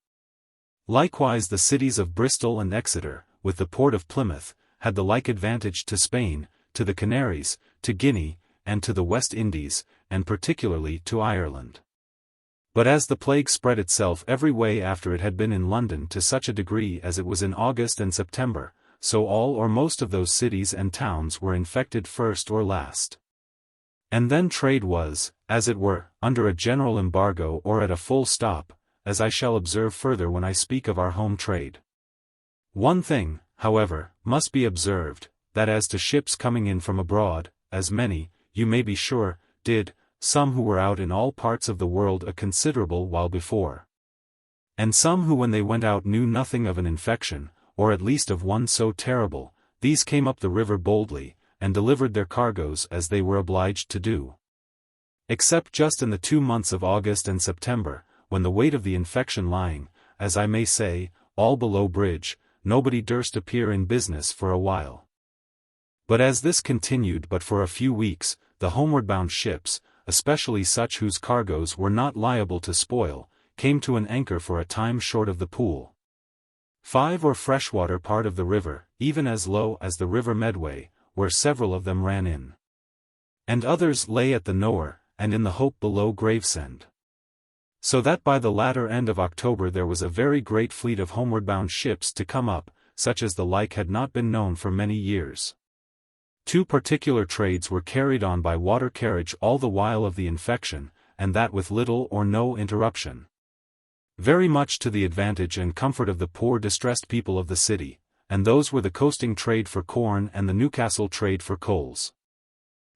Speaker 1: Likewise the cities of Bristol and Exeter, with the port of Plymouth, had the like advantage to Spain, to the Canaries, to Guinea, and to the West Indies, and particularly to Ireland. But as the plague spread itself every way after it had been in London to such a degree as it was in August and September, so all or most of those cities and towns were infected first or last. And then trade was, as it were, under a general embargo or at a full stop, as I shall observe further when I speak of our home trade. One thing, however, must be observed, that as to ships coming in from abroad, as many, you may be sure, did, some who were out in all parts of the world a considerable while before. And some who when they went out knew nothing of an infection, or at least of one so terrible, these came up the river boldly, and delivered their cargoes as they were obliged to do. Except just in the 2 months of August and September, when the weight of the infection lying, as I may say, all below bridge, nobody durst appear in business for a while. But as this continued but for a few weeks, the homeward-bound ships, especially such whose cargoes were not liable to spoil, came to an anchor for a time short of the Pool 5 or freshwater part of the river, even as low as the river Medway, where several of them ran in. And others lay at the Nore, and in the Hope below Gravesend. So that by the latter end of October there was a very great fleet of homeward-bound ships to come up, such as the like had not been known for many years. 2 particular trades were carried on by water carriage all the while of the infection, and that with little or no interruption. very much to the advantage and comfort of the poor distressed people of the city, and those were the coasting trade for corn and the Newcastle trade for coals.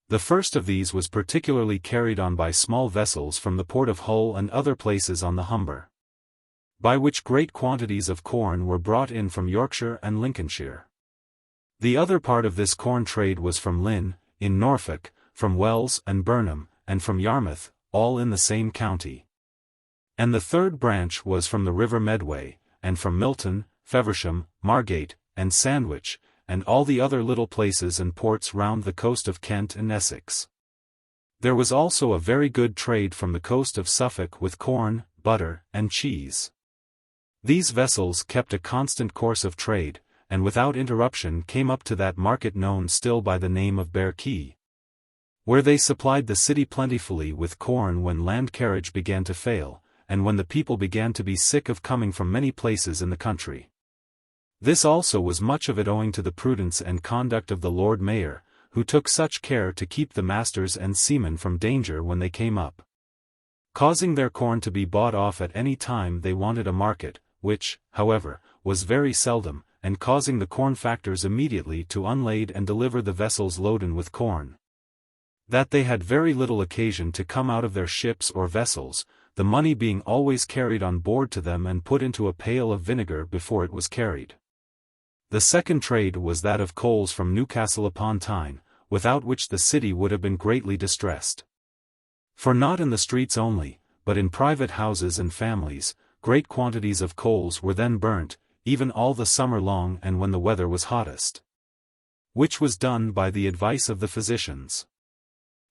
Speaker 1: The first of these was particularly carried on by small vessels from the port of Hull and other places on the Humber, by which great quantities of corn were brought in from Yorkshire and Lincolnshire. The other part of this corn trade was from Lynn, in Norfolk, from Wells and Burnham, and from Yarmouth, all in the same county. And the third branch was from the river Medway, and from Milton, Feversham, Margate, and Sandwich, and all the other little places and ports round the coast of Kent and Essex. There was also a very good trade from the coast of Suffolk with corn, butter, and cheese. These vessels kept a constant course of trade, and without interruption came up to that market known still by the name of Bear Quay, where they supplied the city plentifully with corn when land carriage began to fail, and when the people began to be sick of coming from many places in the country. This also was much of it owing to the prudence and conduct of the Lord Mayor, who took such care to keep the masters and seamen from danger when they came up, causing their corn to be bought off at any time they wanted a market, which, however, was very seldom, and causing the corn factors immediately to unlade and deliver the vessels loaden with corn, that they had very little occasion to come out of their ships or vessels, the money being always carried on board to them and put into a pail of vinegar before it was carried. The second trade was that of coals from Newcastle upon Tyne, without which the city would have been greatly distressed. For not in the streets only, but in private houses and families, great quantities of coals were then burnt, even all the summer long and when the weather was hottest, which was done by the advice of the physicians.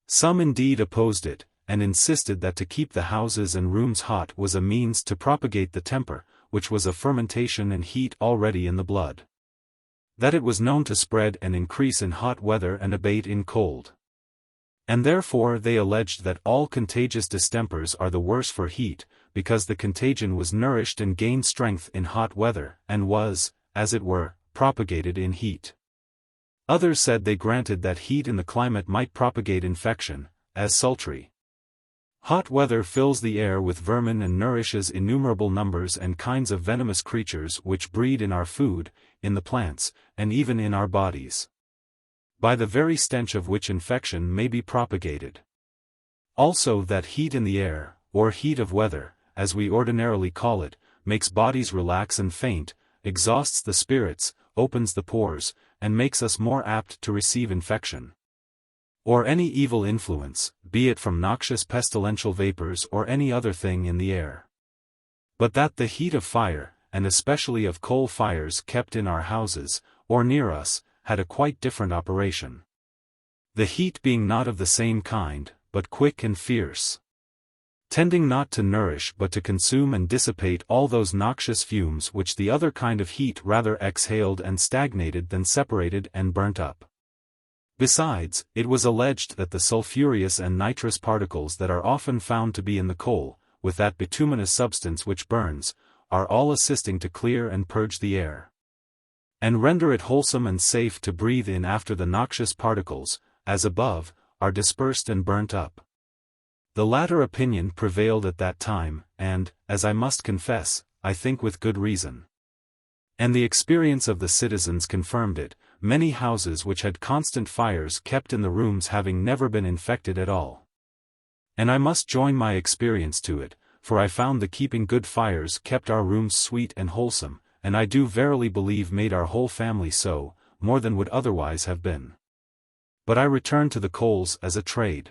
Speaker 1: Some indeed opposed it, and insisted that to keep the houses and rooms hot was a means to propagate the temper, which was a fermentation and heat already in the blood, that it was known to spread and increase in hot weather and abate in cold. And therefore they alleged that all contagious distempers are the worse for heat, because the contagion was nourished and gained strength in hot weather, and was, as it were, propagated in heat. Others said they granted that heat in the climate might propagate infection, as sultry hot weather fills the air with vermin and nourishes innumerable numbers and kinds of venomous creatures which breed in our food, in the plants, and even in our bodies, by the very stench of which infection may be propagated. Also that heat in the air, or heat of weather, as we ordinarily call it, makes bodies relax and faint, exhausts the spirits, opens the pores, and makes us more apt to receive infection, or any evil influence, be it from noxious pestilential vapors or any other thing in the air. But that the heat of fire, and especially of coal fires kept in our houses, or near us, had a quite different operation. The heat being not of the same kind, but quick and fierce, tending not to nourish but to consume and dissipate all those noxious fumes which the other kind of heat rather exhaled and stagnated than separated and burnt up. Besides, it was alleged that the sulphureous and nitrous particles that are often found to be in the coal, with that bituminous substance which burns, are all assisting to clear and purge the air, and render it wholesome and safe to breathe in after the noxious particles, as above, are dispersed and burnt up. The latter opinion prevailed at that time, and, as I must confess, I think with good reason. And the experience of the citizens confirmed it, many houses which had constant fires kept in the rooms having never been infected at all. And I must join my experience to it, for I found the keeping good fires kept our rooms sweet and wholesome, and I do verily believe made our whole family so, more than would otherwise have been. But I return to the coals as a trade.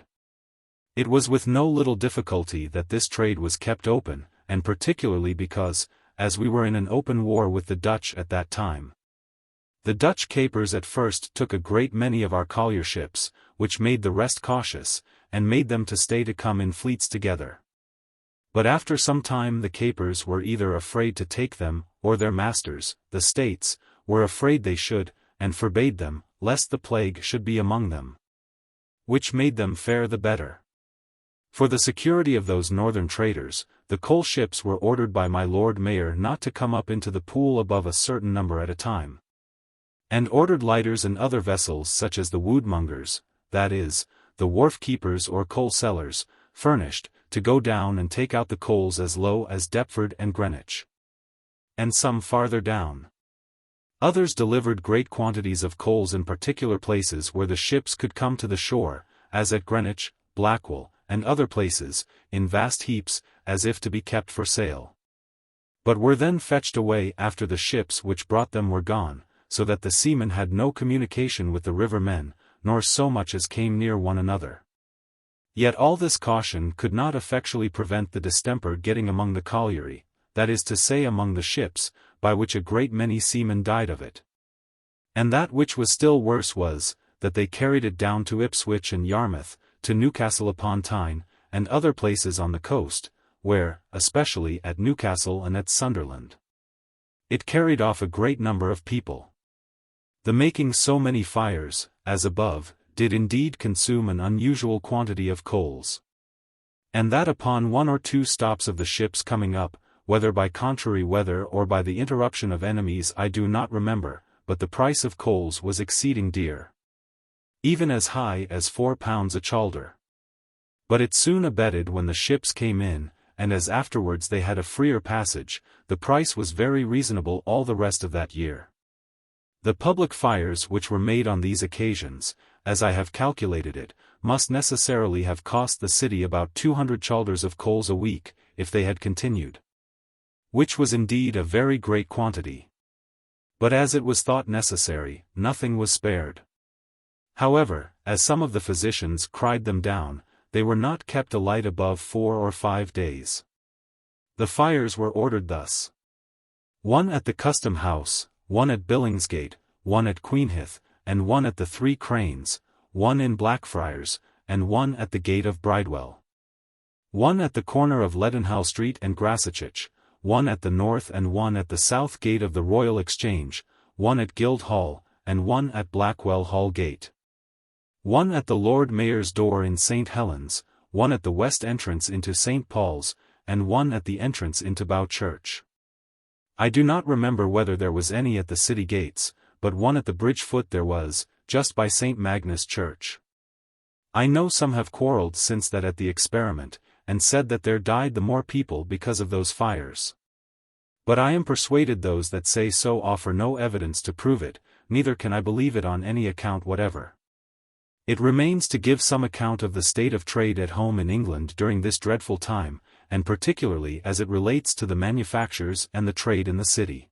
Speaker 1: It was with no little difficulty that this trade was kept open, and particularly because, as we were in an open war with the Dutch at that time, the Dutch capers at first took a great many of our collier ships, which made the rest cautious, and made them to stay to come in fleets together. But after some time the capers were either afraid to take them, or their masters, the states, were afraid they should, and forbade them, lest the plague should be among them, which made them fare the better. For the security of those northern traders, the coal ships were ordered by my Lord Mayor not to come up into the pool above a certain number at a time, and ordered lighters and other vessels such as the woodmongers, that is, the wharf keepers or coal sellers, furnished, to go down and take out the coals as low as Deptford and Greenwich. And some farther down. Others delivered great quantities of coals in particular places where the ships could come to the shore, as at Greenwich, Blackwall, and other places, in vast heaps, as if to be kept for sale. But were then fetched away after the ships which brought them were gone, so that the seamen had no communication with the river men, nor so much as came near one another. Yet all this caution could not effectually prevent the distemper getting among the colliery, that is to say among the ships, by which a great many seamen died of it. And that which was still worse was, that they carried it down to Ipswich and Yarmouth, to Newcastle upon Tyne, and other places on the coast, where, especially at Newcastle and at Sunderland, it carried off a great number of people. The making so many fires, as above, did indeed consume an unusual quantity of coals. And that upon one or two stops of the ships coming up, whether by contrary weather or by the interruption of enemies I do not remember, but the price of coals was exceeding dear. Even as high as £4 a chalder. But it soon abated when the ships came in, and as afterwards they had a freer passage, the price was very reasonable all the rest of that year. The public fires which were made on these occasions, as I have calculated it, must necessarily have cost the city about 200 chalders of coals a week, if they had continued. Which was indeed a very great quantity. But as it was thought necessary, nothing was spared. However, as some of the physicians cried them down, they were not kept alight above 4 or 5 days. The fires were ordered thus: one at the Custom House, one at Billingsgate, one at Queenhithe, and one at the Three Cranes, one in Blackfriars, and one at the gate of Bridewell. One at the corner of Leadenhall Street and Grasachich, one at the north and one at the south gate of the Royal Exchange, one at Guildhall, and one at Blackwell Hall Gate. One at the Lord Mayor's door in St. Helens, one at the west entrance into St. Paul's, and one at the entrance into Bow Church. I do not remember whether there was any at the city gates, but one at the bridge foot there was, just by St. Magnus Church. I know some have quarrelled since that at the experiment, and said that there died the more people because of those fires. But I am persuaded those that say so offer no evidence to prove it, neither can I believe it on any account whatever. It remains to give some account of the state of trade at home in England during this dreadful time, and particularly as it relates to the manufactures and the trade in the city.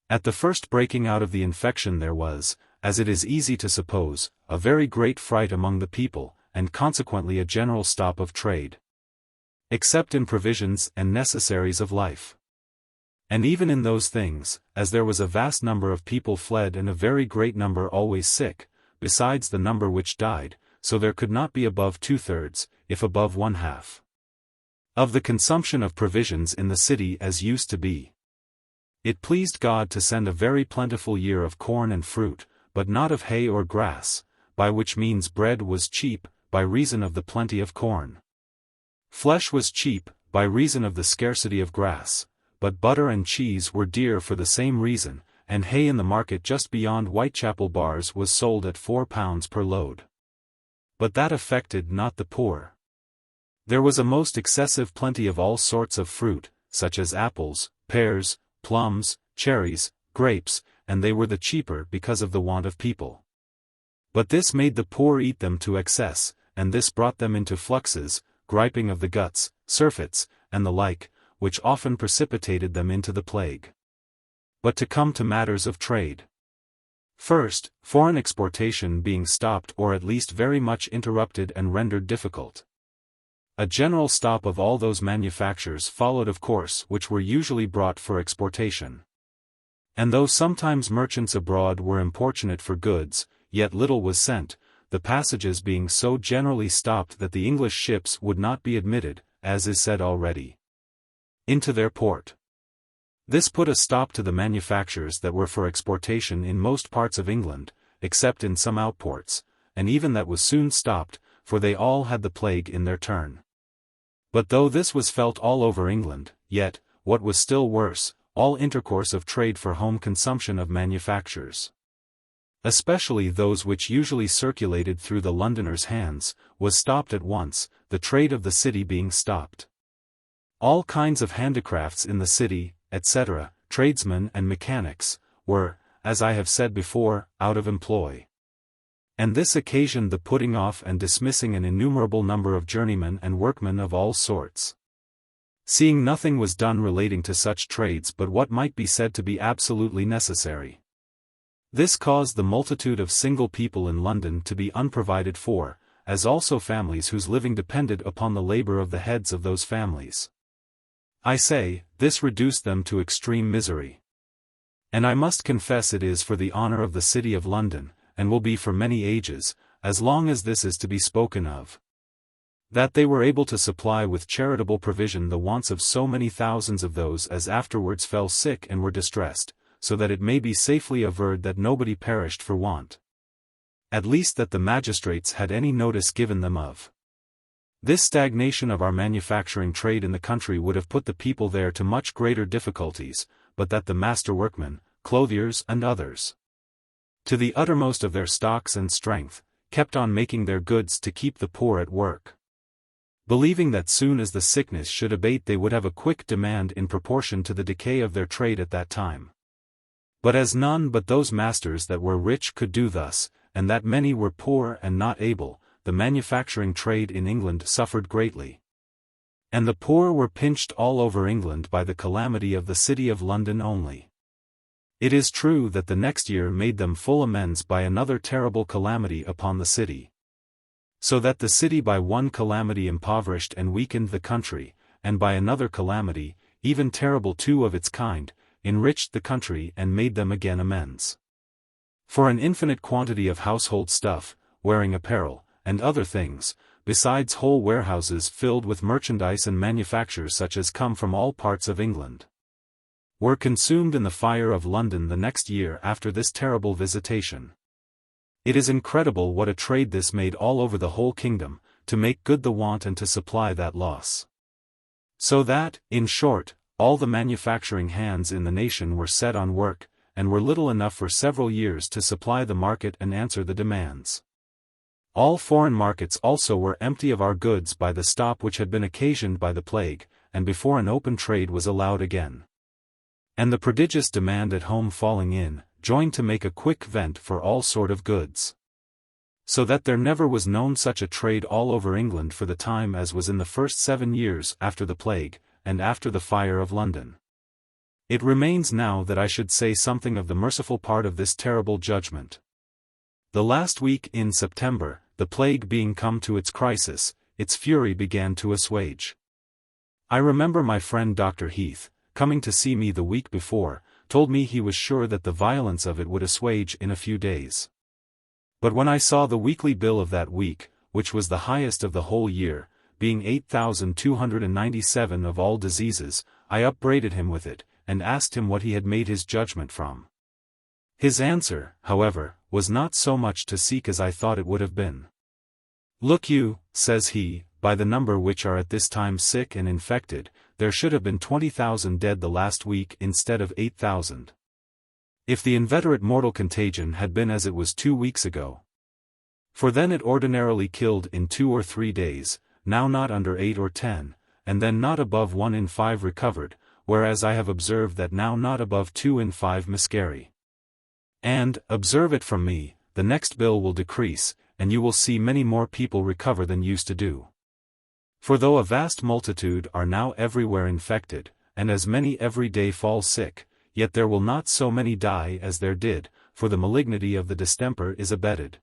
Speaker 1: At the first breaking out of the infection there was, as it is easy to suppose, a very great fright among the people, and consequently a general stop of trade. Except in provisions and necessaries of life. And even in those things, as there was a vast number of people fled and a very great number always sick, besides the number which died, so there could not be above 2/3, if above 1/2, of the consumption of provisions in the city as used to be. It pleased God to send a very plentiful year of corn and fruit, but not of hay or grass, by which means bread was cheap, by reason of the plenty of corn. Flesh was cheap, by reason of the scarcity of grass, but butter and cheese were dear for the same reason, and hay in the market just beyond Whitechapel Bars was sold at £4 per load. But that affected not the poor. There was a most excessive plenty of all sorts of fruit, such as apples, pears, plums, cherries, grapes, and they were the cheaper because of the want of people. But this made the poor eat them to excess, and this brought them into fluxes, griping of the guts, surfeits, and the like, which often precipitated them into the plague. But to come to matters of trade. First, foreign exportation being stopped or at least very much interrupted and rendered difficult. A general stop of all those manufactures followed of course which were usually brought for exportation. And though sometimes merchants abroad were importunate for goods, yet little was sent, the passages being so generally stopped that the English ships would not be admitted, as is said already, into their port. This put a stop to the manufactures that were for exportation in most parts of England, except in some outports, and even that was soon stopped, for they all had the plague in their turn. But though this was felt all over England, yet, what was still worse, all intercourse of trade for home consumption of manufactures especially those which usually circulated through the Londoners' hands, was stopped at once, the trade of the city being stopped. All kinds of handicrafts in the city, etc., tradesmen and mechanics, were, as I have said before, out of employ. And this occasioned the putting off and dismissing an innumerable number of journeymen and workmen of all sorts. Seeing nothing was done relating to such trades but what might be said to be absolutely necessary. This caused the multitude of single people in London to be unprovided for, as also families whose living depended upon the labor of the heads of those families. I say, this reduced them to extreme misery. And I must confess it is for the honor of the city of London, and will be for many ages, as long as this is to be spoken of, that they were able to supply with charitable provision the wants of so many thousands of those as afterwards fell sick and were distressed, so that it may be safely averred that nobody perished for want. At least that the magistrates had any notice given them of. This stagnation of our manufacturing trade in the country would have put the people there to much greater difficulties, but that the master workmen, clothiers and others, to the uttermost of their stocks and strength, kept on making their goods to keep the poor at work, believing that soon as the sickness should abate they would have a quick demand in proportion to the decay of their trade at that time. But as none but those masters that were rich could do thus, and that many were poor and not able, the manufacturing trade in England suffered greatly. And the poor were pinched all over England by the calamity of the city of London only. It is true that the next year made them full amends by another terrible calamity upon the city. So that the city by one calamity impoverished and weakened the country, and by another calamity, even terrible too of its kind, enriched the country and made them again amends. For an infinite quantity of household stuff, wearing apparel, and other things, besides whole warehouses filled with merchandise and manufactures such as come from all parts of England, were consumed in the fire of London the next year after this terrible visitation. It is incredible what a trade this made all over the whole kingdom, to make good the want and to supply that loss. So that, in short, all the manufacturing hands in the nation were set on work, and were little enough for several years to supply the market and answer the demands. All foreign markets also were empty of our goods by the stop which had been occasioned by the plague, and before an open trade was allowed again. And the prodigious demand at home falling in, joined to make a quick vent for all sort of goods. So that there never was known such a trade all over England for the time as was in the first 7 years after the plague, and after the fire of London. It remains now that I should say something of the merciful part of this terrible judgment. The last week in September, the plague being come to its crisis, its fury began to assuage. I remember my friend Dr. Heath, coming to see me the week before, told me he was sure that the violence of it would assuage in a few days. But when I saw the weekly bill of that week, which was the highest of the whole year, being 8,297 of all diseases, I upbraided him with it, and asked him what he had made his judgment from. His answer, however, was not so much to seek as I thought it would have been. Look you, says he, by the number which are at this time sick and infected, there should have been 20,000 dead the last week instead of 8,000. If the inveterate mortal contagion had been as it was 2 weeks ago. For then it ordinarily killed in 2 or 3 days, now not under 8 or 10, and then not above 1 in 5 recovered, whereas I have observed that now not above 2 in 5 miscarry. And, observe it from me, the next bill will decrease, and you will see many more people recover than used to do. For though a vast multitude are now everywhere infected, and as many every day fall sick, yet there will not so many die as there did, for the malignity of the distemper is abated.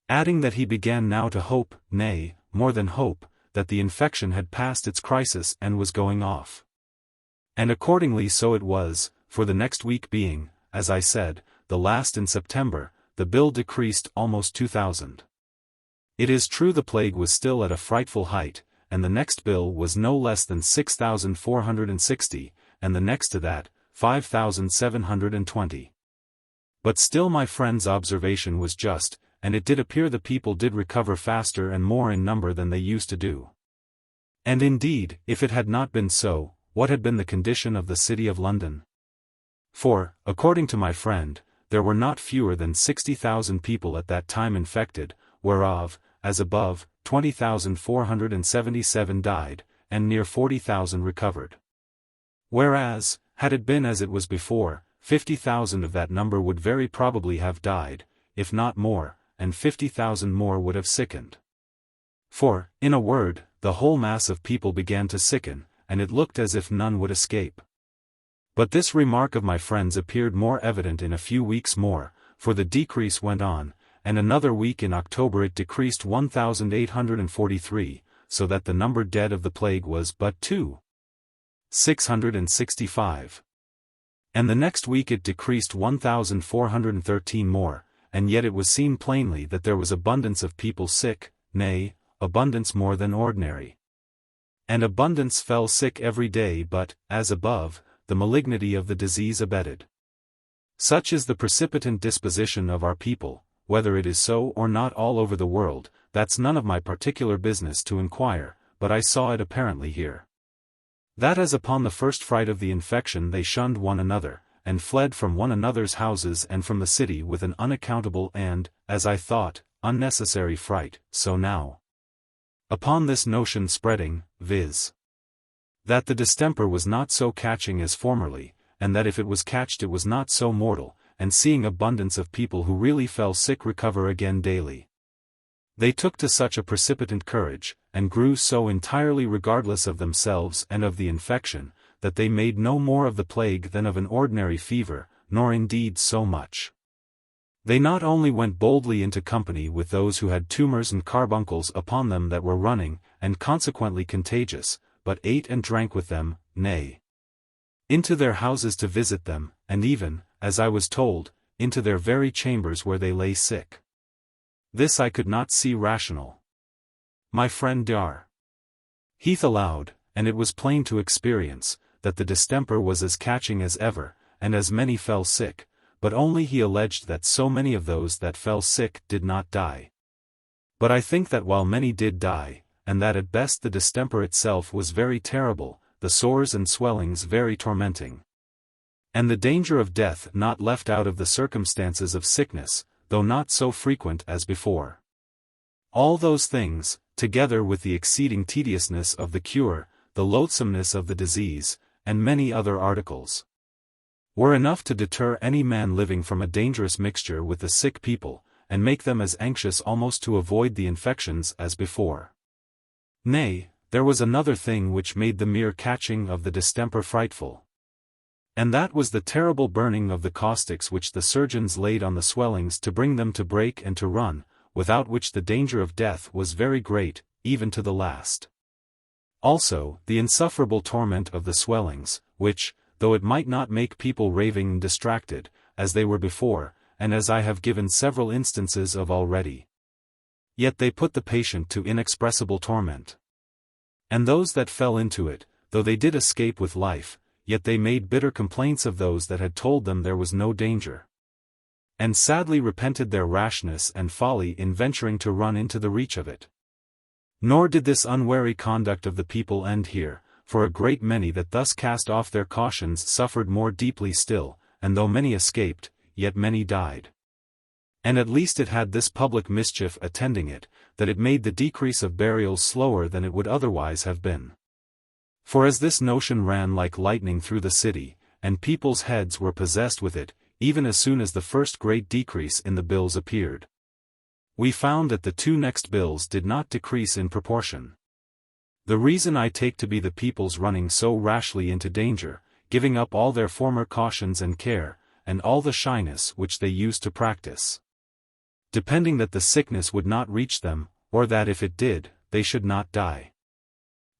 Speaker 1: Adding that he began now to hope, nay, more than hope, that the infection had passed its crisis and was going off. And accordingly so it was, for the next week being, as I said, the last in September, the bill decreased almost 2,000. It is true the plague was still at a frightful height, and the next bill was no less than 6,460, and the next to that, 5,720. But still my friend's observation was just, and it did appear the people did recover faster and more in number than they used to do. And indeed, if it had not been so, what had been the condition of the city of London? For, according to my friend, there were not fewer than 60,000 people at that time infected, whereof, as above, 20,477 died, and near 40,000 recovered. Whereas, had it been as it was before, 50,000 of that number would very probably have died, if not more, and 50,000 more would have sickened. For, in a word, the whole mass of people began to sicken, and it looked as if none would escape. But this remark of my friend's appeared more evident in a few weeks more, for the decrease went on, and another week in October it decreased 1,843, so that the number dead of the plague was but 2,665. And the next week it decreased 1,413 more, and yet it was seen plainly that there was abundance of people sick, nay, abundance more than ordinary. And abundance fell sick every day, but, as above, the malignity of the disease abated. Such is the precipitant disposition of our people. Whether it is so or not all over the world, that's none of my particular business to inquire, but I saw it apparently here. That as upon the first fright of the infection they shunned one another, and fled from one another's houses and from the city with an unaccountable and, as I thought, unnecessary fright, so now. Upon this notion spreading, viz. that the distemper was not so catching as formerly, and that if it was catched it was not so mortal, and seeing abundance of people who really fell sick recover again daily. They took to such a precipitant courage, and grew so entirely regardless of themselves and of the infection, that they made no more of the plague than of an ordinary fever, nor indeed so much. They not only went boldly into company with those who had tumors and carbuncles upon them that were running, and consequently contagious, but ate and drank with them, nay, into their houses to visit them, and even, as I was told, into their very chambers where they lay sick. This I could not see rational. My friend Dr. Heath allowed, and it was plain to experience, that the distemper was as catching as ever, and as many fell sick, but only he alleged that so many of those that fell sick did not die. But I think that while many did die, and that at best the distemper itself was very terrible, the sores and swellings very tormenting, and the danger of death not left out of the circumstances of sickness, though not so frequent as before. All those things, together with the exceeding tediousness of the cure, the loathsomeness of the disease, and many other articles, were enough to deter any man living from a dangerous mixture with the sick people, and make them as anxious almost to avoid the infections as before. Nay, there was another thing which made the mere catching of the distemper frightful. And that was the terrible burning of the caustics which the surgeons laid on the swellings to bring them to break and to run, without which the danger of death was very great, even to the last. Also, the insufferable torment of the swellings, which, though it might not make people raving and distracted, as they were before, and as I have given several instances of already, yet they put the patient to inexpressible torment. And those that fell into it, though they did escape with life, yet they made bitter complaints of those that had told them there was no danger, and sadly repented their rashness and folly in venturing to run into the reach of it. Nor did this unwary conduct of the people end here, for a great many that thus cast off their cautions suffered more deeply still, and though many escaped, yet many died. And at least it had this public mischief attending it, that it made the decrease of burials slower than it would otherwise have been. For as this notion ran like lightning through the city, and people's heads were possessed with it, even as soon as the first great decrease in the bills appeared, we found that the two next bills did not decrease in proportion. The reason I take to be the people's running so rashly into danger, giving up all their former cautions and care, and all the shyness which they used to practice, depending that the sickness would not reach them, or that if it did, they should not die.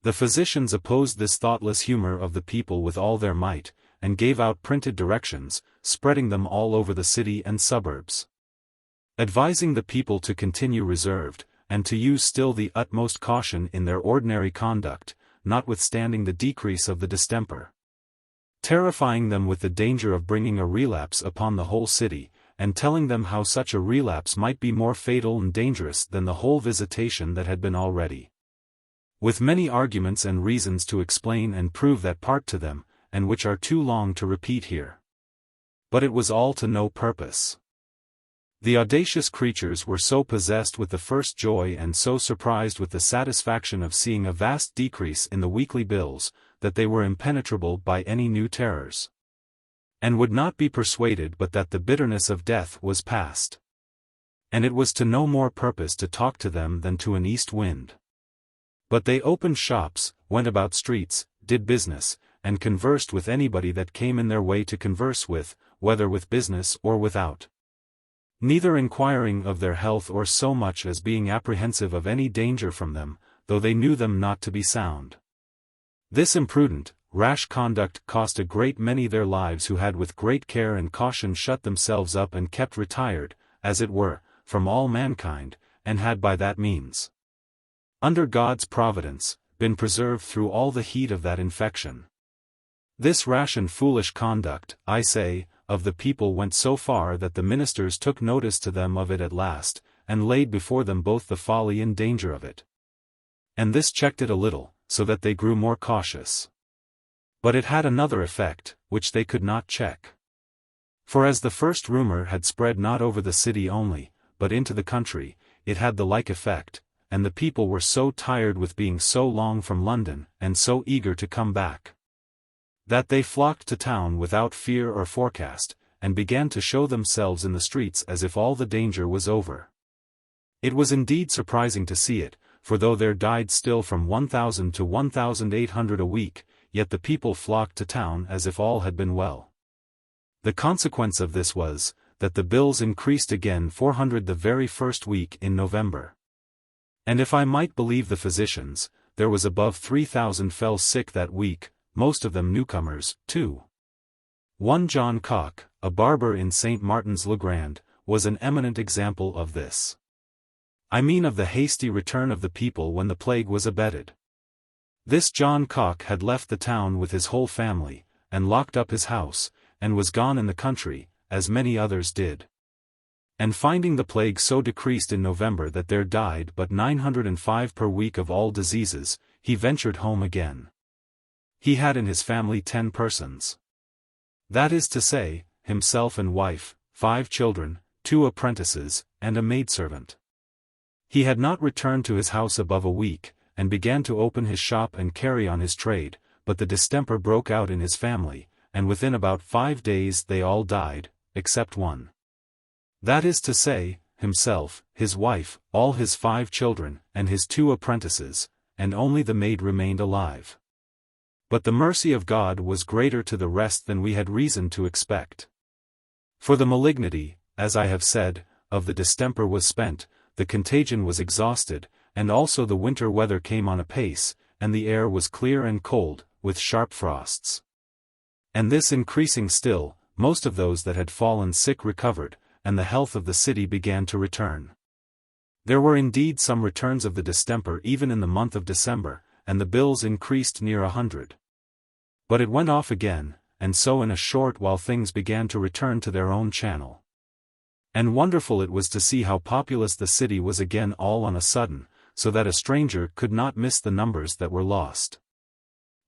Speaker 1: The physicians opposed this thoughtless humor of the people with all their might, and gave out printed directions, spreading them all over the city and suburbs, advising the people to continue reserved, and to use still the utmost caution in their ordinary conduct, notwithstanding the decrease of the distemper, terrifying them with the danger of bringing a relapse upon the whole city, and telling them how such a relapse might be more fatal and dangerous than the whole visitation that had been already, with many arguments and reasons to explain and prove that part to them, and which are too long to repeat here. But it was all to no purpose. The audacious creatures were so possessed with the first joy and so surprised with the satisfaction of seeing a vast decrease in the weekly bills, that they were impenetrable by any new terrors, and would not be persuaded but that the bitterness of death was past. And it was to no more purpose to talk to them than to an east wind. But they opened shops, went about streets, did business, and conversed with anybody that came in their way to converse with, whether with business or without, neither inquiring of their health or so much as being apprehensive of any danger from them, though they knew them not to be sound. This imprudent, rash conduct cost a great many their lives who had with great care and caution shut themselves up and kept retired, as it were, from all mankind, and had by that means, under God's providence, been preserved through all the heat of that infection. This rash and foolish conduct, I say, of the people went so far that the ministers took notice to them of it at last, and laid before them both the folly and danger of it. And this checked it a little, so that they grew more cautious. But it had another effect, which they could not check. For as the first rumor had spread not over the city only, but into the country, it had the like effect, and the people were so tired with being so long from London, and so eager to come back, that they flocked to town without fear or forecast, and began to show themselves in the streets as if all the danger was over. It was indeed surprising to see it, for though there died still from 1,000 to 1,800 a week, yet the people flocked to town as if all had been well. The consequence of this was, that the bills increased again 400 the very first week in November. And if I might believe the physicians, there was above 3,000 fell sick that week, most of them newcomers, too. One John Cock, a barber in St. Martin's-le-Grand, was an eminent example of this. I mean of the hasty return of the people when the plague was abated. This John Cock had left the town with his whole family, and locked up his house, and was gone in the country, as many others did. And finding the plague so decreased in November that there died but 905 per week of all diseases, he ventured home again. He had in his family 10 persons. That is to say, himself and wife, 5 children, 2 apprentices, and a maidservant. He had not returned to his house above a week, and began to open his shop and carry on his trade, but the distemper broke out in his family, and within about 5 days they all died, except one. That is to say, himself, his wife, all his 5 children, and his 2 apprentices, and only the maid remained alive. But the mercy of God was greater to the rest than we had reason to expect. For the malignity, as I have said, of the distemper was spent, the contagion was exhausted, and also the winter weather came on apace, and the air was clear and cold, with sharp frosts. And this increasing still, most of those that had fallen sick recovered, and the health of the city began to return. There were indeed some returns of the distemper even in the month of December, and the bills increased near 100. But it went off again, and so in a short while things began to return to their own channel. And wonderful it was to see how populous the city was again all on a sudden, so that a stranger could not miss the numbers that were lost.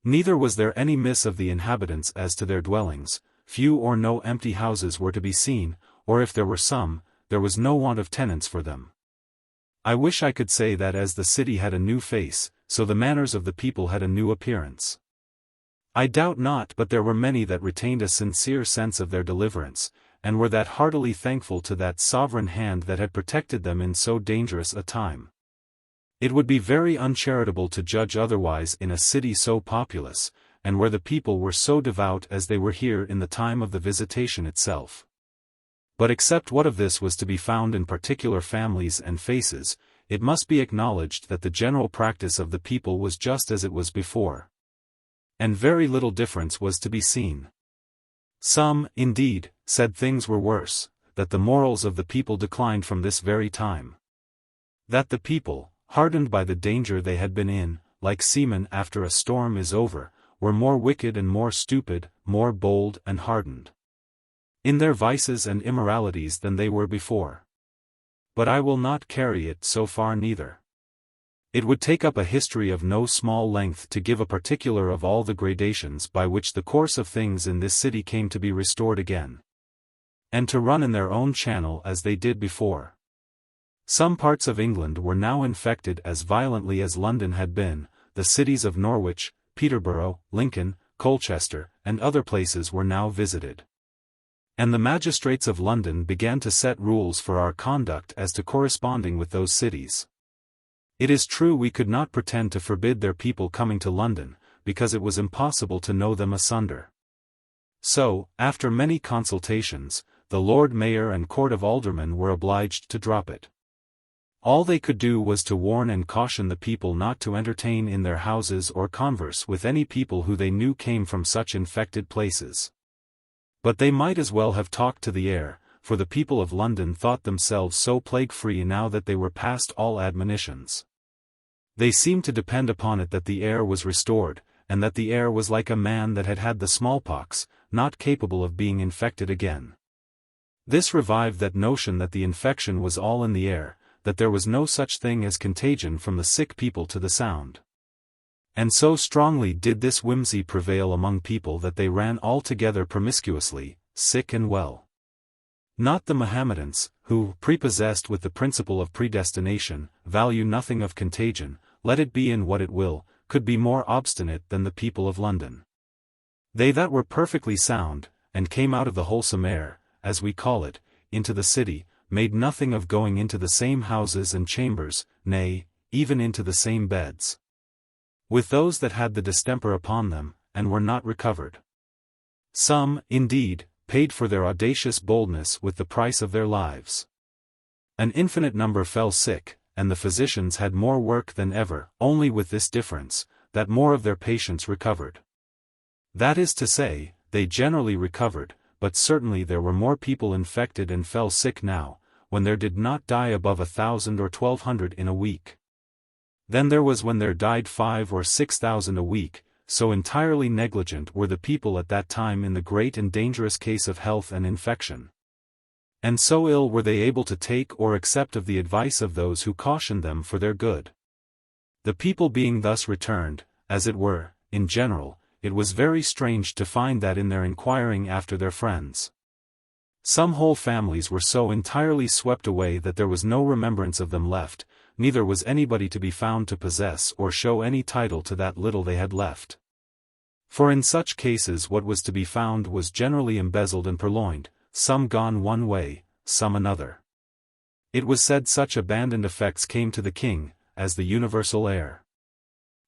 Speaker 1: Neither was there any miss of the inhabitants as to their dwellings, few or no empty houses were to be seen, or if there were some, there was no want of tenants for them. I wish I could say that as the city had a new face, so the manners of the people had a new appearance. I doubt not but there were many that retained a sincere sense of their deliverance, and were that heartily thankful to that sovereign hand that had protected them in so dangerous a time. It would be very uncharitable to judge otherwise in a city so populous, and where the people were so devout as they were here in the time of the visitation itself. But except what of this was to be found in particular families and faces, it must be acknowledged that the general practice of the people was just as it was before. And very little difference was to be seen. Some, indeed, said things were worse, that the morals of the people declined from this very time. That the people, hardened by the danger they had been in, like seamen after a storm is over, were more wicked and more stupid, more bold and hardened in their vices and immoralities than they were before. But I will not carry it so far neither. It would take up a history of no small length to give a particular of all the gradations by which the course of things in this city came to be restored again. and to run in their own channel as they did before. Some parts of England were now infected as violently as London had been. The cities of Norwich, Peterborough, Lincoln, Colchester, and other places were now visited. And the magistrates of London began to set rules for our conduct as to corresponding with those cities. It is true we could not pretend to forbid their people coming to London, because it was impossible to know them asunder. So, after many consultations, the Lord Mayor and Court of Aldermen were obliged to drop it. All they could do was to warn and caution the people not to entertain in their houses or converse with any people who they knew came from such infected places. But they might as well have talked to the air, for the people of London thought themselves so plague-free now that they were past all admonitions. They seemed to depend upon it that the air was restored, and that the air was like a man that had had the smallpox, not capable of being infected again. This revived that notion that the infection was all in the air, that there was no such thing as contagion from the sick people to the sound. And so strongly did this whimsy prevail among people that they ran all together promiscuously, sick and well. Not the Mohammedans, who, prepossessed with the principle of predestination, value nothing of contagion, let it be in what it will, could be more obstinate than the people of London. They that were perfectly sound, and came out of the wholesome air, as we call it, into the city, made nothing of going into the same houses and chambers, nay, even into the same beds, with those that had the distemper upon them, and were not recovered. Some, indeed, paid for their audacious boldness with the price of their lives. An infinite number fell sick, and the physicians had more work than ever, only with this difference, that more of their patients recovered. That is to say, they generally recovered, but certainly there were more people infected and fell sick now, when there did not die above 1,000 or 1,200 in a week. Then there was when there died 5,000 or 6,000 a week, so entirely negligent were the people at that time in the great and dangerous case of health and infection. And so ill were they able to take or accept of the advice of those who cautioned them for their good. The people being thus returned, as it were, in general, it was very strange to find that in their inquiring after their friends, some whole families were so entirely swept away that there was no remembrance of them left, neither was anybody to be found to possess or show any title to that little they had left. For in such cases what was to be found was generally embezzled and purloined, some gone one way, some another. It was said such abandoned effects came to the king, as the universal heir.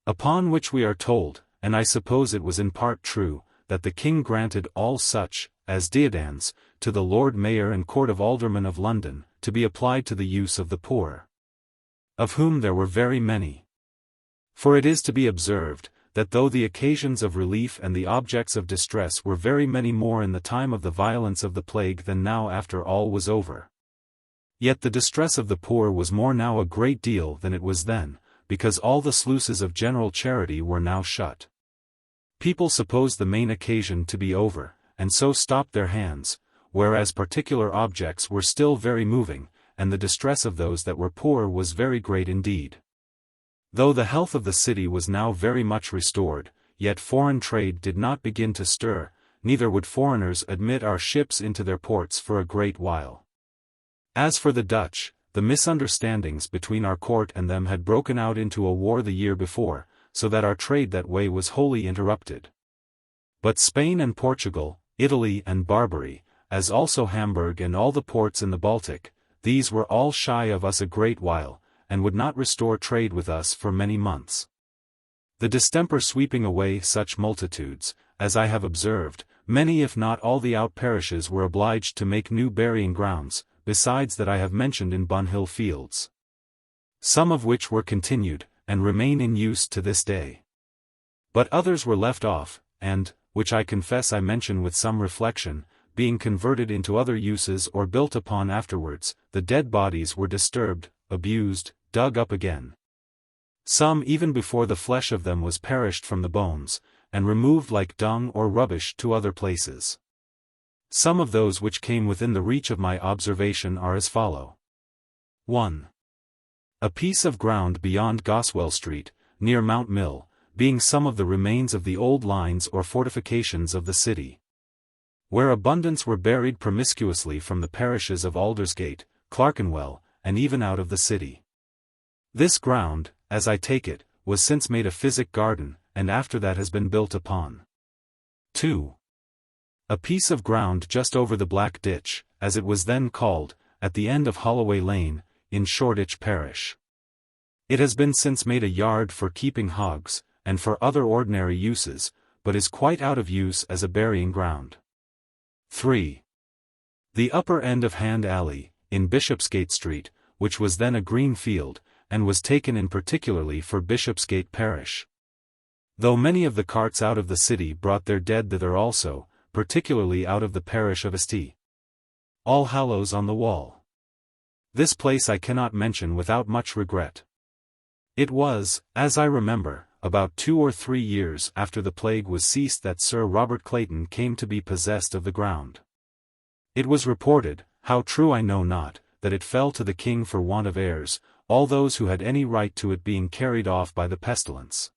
Speaker 1: Upon which we are told, and I suppose it was in part true, that the king granted all such, as deodans, to the Lord Mayor and Court of Aldermen of London, to be applied to the use of the poor, of whom there were very many. For it is to be observed, that though the occasions of relief and the objects of distress were very many more in the time of the violence of the plague than now after all was over, yet the distress of the poor was more now a great deal than it was then, because all the sluices of general charity were now shut. People supposed the main occasion to be over, and so stopped their hands, whereas particular objects were still very moving, and the distress of those that were poor was very great indeed. Though the health of the city was now very much restored, yet foreign trade did not begin to stir, neither would foreigners admit our ships into their ports for a great while. As for the Dutch, the misunderstandings between our court and them had broken out into a war the year before, so that our trade that way was wholly interrupted. But Spain and Portugal, Italy and Barbary, as also Hamburg and all the ports in the Baltic, these were all shy of us a great while, and would not restore trade with us for many months. The distemper sweeping away such multitudes, as I have observed, many if not all the out-parishes were obliged to make new burying grounds, besides that I have mentioned in Bunhill Fields, some of which were continued, and remain in use to this day. But others were left off, and, which I confess I mention with some reflection, being converted into other uses or built upon afterwards, the dead bodies were disturbed, abused, dug up again. Some even before the flesh of them was perished from the bones, and removed like dung or rubbish to other places. Some of those which came within the reach of my observation are as follow. 1. A piece of ground beyond Goswell Street, near Mount Mill, being some of the remains of the old lines or fortifications of the city. where abundance were buried promiscuously from the parishes of Aldersgate, Clerkenwell, and even out of the city. This ground, as I take it, was since made a physic garden, and after that has been built upon. 2. A piece of ground just over the Black Ditch, as it was then called, at the end of Holloway Lane, in Shoreditch parish. It has been since made a yard for keeping hogs, and for other ordinary uses, but is quite out of use as a burying ground. 3. The upper end of Hand Alley, in Bishopsgate Street, which was then a green field, and was taken in particularly for Bishopsgate parish. Though many of the carts out of the city brought their dead thither also, particularly out of the parish of St. All Hallows on the Wall. This place I cannot mention without much regret. It was, as I remember, about 2 or 3 years after the plague was ceased that Sir Robert Clayton came to be possessed of the ground. It was reported, how true I know not, that it fell to the king for want of heirs, all those who had any right to it being carried off by the pestilence.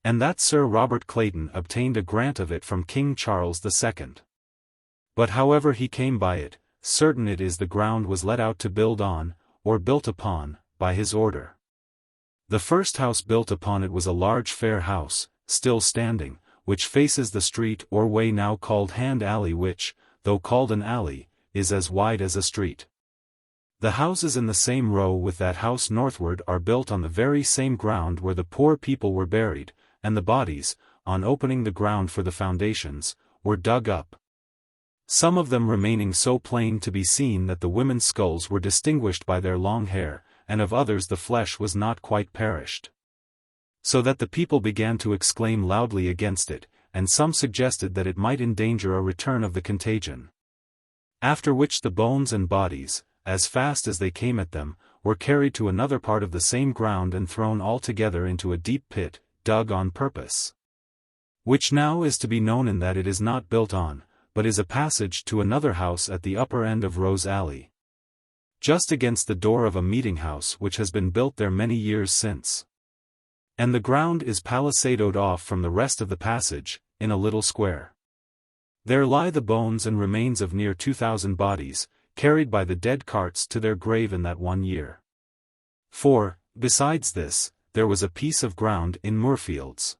Speaker 1: And that Sir Robert Clayton obtained a grant of it from King Charles II. But however he came by it, certain it is the ground was let out to build on, or built upon, by his order. The first house built upon it was a large fair house, still standing, which faces the street or way now called Hand Alley, which, though called an alley, is as wide as a street. The houses in the same row with that house northward are built on the very same ground where the poor people were buried, and the bodies, on opening the ground for the foundations, were dug up. Some of them remaining so plain to be seen that the women's skulls were distinguished by their long hair, and of others the flesh was not quite perished. So that the people began to exclaim loudly against it, and some suggested that it might endanger a return of the contagion. After which the bones and bodies, as fast as they came at them, were carried to another part of the same ground and thrown all together into a deep pit, dug on purpose. Which now is to be known in that it is not built on, but is a passage to another house at the upper end of Rose Alley, just against the door of a meeting house which has been built there many years since. And the ground is palisadoed off from the rest of the passage, in a little square. There lie the bones and remains of near 2,000 bodies, carried by the dead carts to their grave in that one year. 4. Besides this, there was a piece of ground in Moorfields,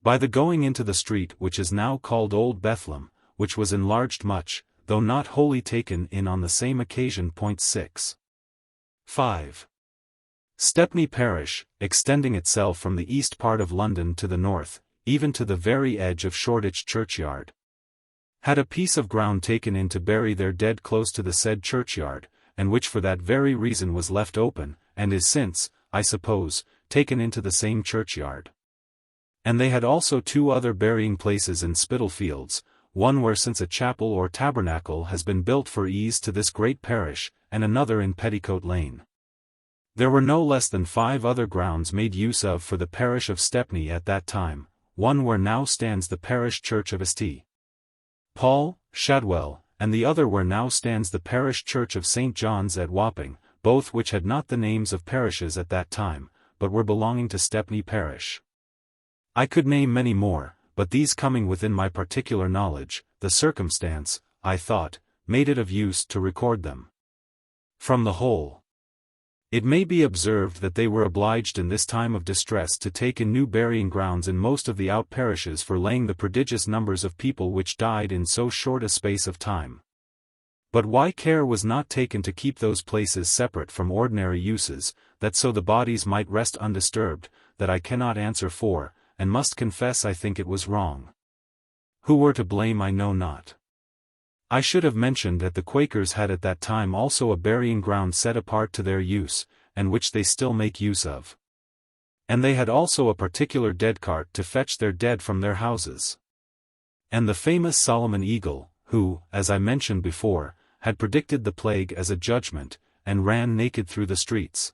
Speaker 1: by the going into the street which is now called Old Bethlem, which was enlarged much, though not wholly taken in on the same occasion. 6. 5. Stepney parish, extending itself from the east part of London to the north, even to the very edge of Shoreditch churchyard, had a piece of ground taken in to bury their dead close to the said churchyard, and which for that very reason was left open, and is since, I suppose, taken into the same churchyard. And they had also 2 other burying places in Spitalfields, one where since a chapel or tabernacle has been built for ease to this great parish, and another in Petticoat Lane. There were no less than 5 other grounds made use of for the parish of Stepney at that time, one where now stands the parish church of St. Paul, Shadwell, and the other where now stands the parish church of St. John's at Wapping, both which had not the names of parishes at that time, but were belonging to Stepney parish. I could name many more, but these coming within my particular knowledge, the circumstance, I thought, made it of use to record them. From the whole, it may be observed that they were obliged in this time of distress to take in new burying grounds in most of the out parishes for laying the prodigious numbers of people which died in so short a space of time. But why care was not taken to keep those places separate from ordinary uses, that so the bodies might rest undisturbed, that I cannot answer for, and must confess I think it was wrong. Who were to blame I know not. I should have mentioned that the Quakers had at that time also a burying ground set apart to their use, and which they still make use of. And they had also a particular dead cart to fetch their dead from their houses. And the famous Solomon Eagle, who, as I mentioned before, had predicted the plague as a judgment, and ran naked through the streets,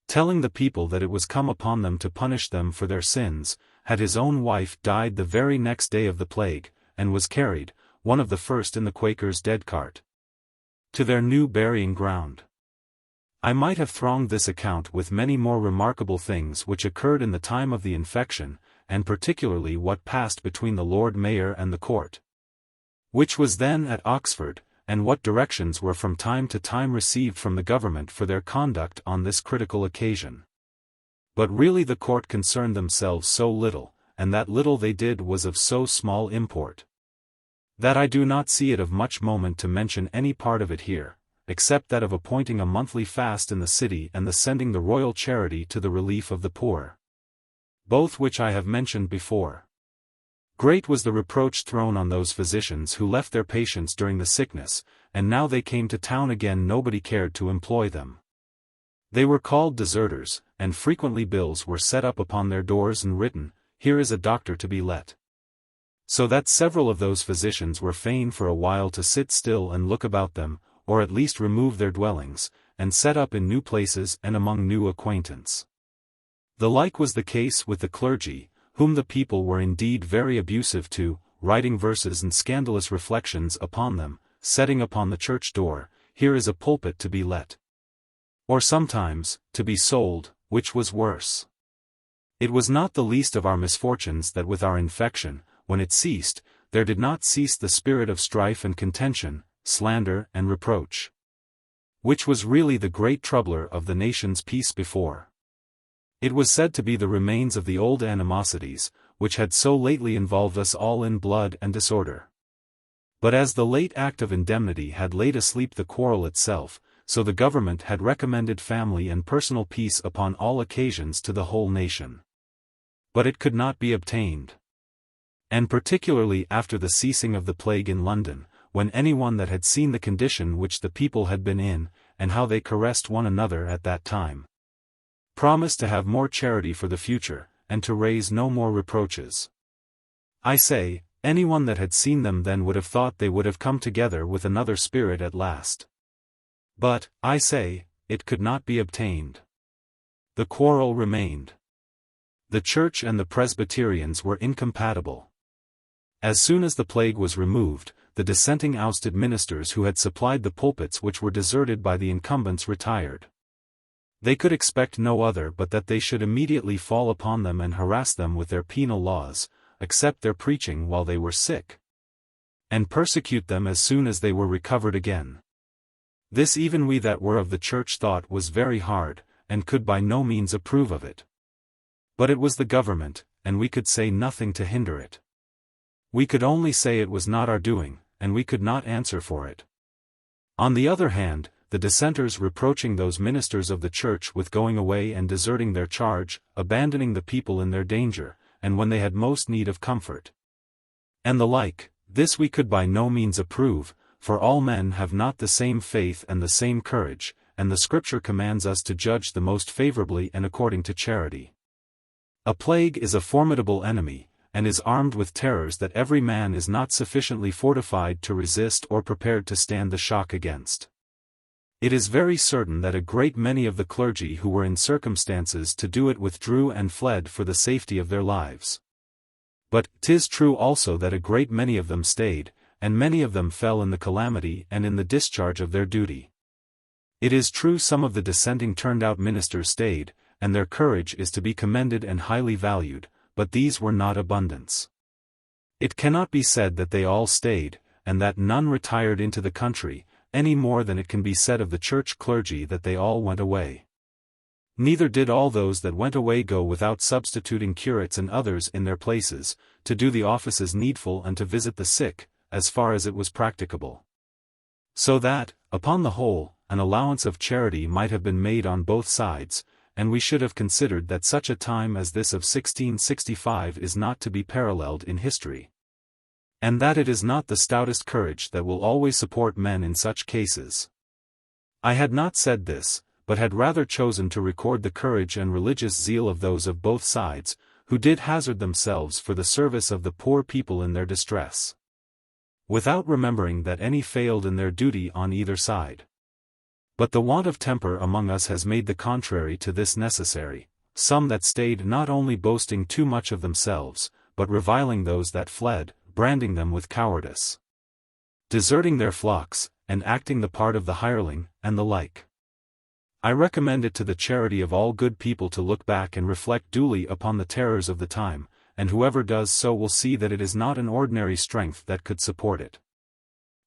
Speaker 1: telling the people that it was come upon them to punish them for their sins, had his own wife died the very next day of the plague, and was carried, one of the first in the Quakers' dead cart, to their new burying ground. I might have thronged this account with many more remarkable things which occurred in the time of the infection, and particularly what passed between the Lord Mayor and the court. which was then at Oxford, and what directions were from time to time received from the government for their conduct on this critical occasion. But really the court concerned themselves so little, and that little they did was of so small import, that I do not see it of much moment to mention any part of it here, except that of appointing a monthly fast in the city and the sending the royal charity to the relief of the poor, both which I have mentioned before. Great was the reproach thrown on those physicians who left their patients during the sickness, and now they came to town again nobody cared to employ them. They were called deserters, and frequently bills were set up upon their doors and written, "Here is a doctor to be let." So that several of those physicians were fain for a while to sit still and look about them, or at least remove their dwellings, and set up in new places and among new acquaintance. The like was the case with the clergy, whom the people were indeed very abusive to, writing verses and scandalous reflections upon them, setting upon the church door, "Here is a pulpit to be let." Or sometimes, "to be sold," which was worse. It was not the least of our misfortunes that with our infection, when it ceased, there did not cease the spirit of strife and contention, slander and reproach, which was really the great troubler of the nation's peace before. It was said to be the remains of the old animosities, which had so lately involved us all in blood and disorder. But as the late Act of Indemnity had laid asleep the quarrel itself, so the government had recommended family and personal peace upon all occasions to the whole nation. But it could not be obtained. And particularly after the ceasing of the plague in London, when anyone that had seen the condition which the people had been in, and how they caressed one another at that time, promised to have more charity for the future, and to raise no more reproaches. I say, anyone that had seen them then would have thought they would have come together with another spirit at last. But, I say, it could not be obtained. The quarrel remained. The Church and the Presbyterians were incompatible. As soon as the plague was removed, the dissenting ousted ministers who had supplied the pulpits which were deserted by the incumbents retired. They could expect no other but that they should immediately fall upon them and harass them with their penal laws, accept their preaching while they were sick, and persecute them as soon as they were recovered again. This even we that were of the Church thought was very hard, and could by no means approve of it. But it was the government, and we could say nothing to hinder it. We could only say it was not our doing, and we could not answer for it. On the other hand, the dissenters reproaching those ministers of the Church with going away and deserting their charge, abandoning the people in their danger, and when they had most need of comfort, and the like, this we could by no means approve, for all men have not the same faith and the same courage, and the Scripture commands us to judge the most favorably and according to charity. A plague is a formidable enemy, and is armed with terrors that every man is not sufficiently fortified to resist or prepared to stand the shock against. It is very certain that a great many of the clergy who were in circumstances to do it withdrew and fled for the safety of their lives. But 'tis true also that a great many of them stayed, and many of them fell in the calamity and in the discharge of their duty. It is true some of the dissenting turned-out ministers stayed, and their courage is to be commended and highly valued, but these were not abundance. It cannot be said that they all stayed, and that none retired into the country, any more than it can be said of the church clergy that they all went away. Neither did all those that went away go without substituting curates and others in their places, to do the offices needful and to visit the sick, as far as it was practicable. So that, upon the whole, an allowance of charity might have been made on both sides, and we should have considered that such a time as this of 1665 is not to be paralleled in history, and that it is not the stoutest courage that will always support men in such cases. I had not said this, but had rather chosen to record the courage and religious zeal of those of both sides, who did hazard themselves for the service of the poor people in their distress, without remembering that any failed in their duty on either side. But the want of temper among us has made the contrary to this necessary, some that stayed not only boasting too much of themselves, but reviling those that fled, branding them with cowardice, deserting their flocks, and acting the part of the hireling, and the like. I recommend it to the charity of all good people to look back and reflect duly upon the terrors of the time, and whoever does so will see that it is not an ordinary strength that could support it.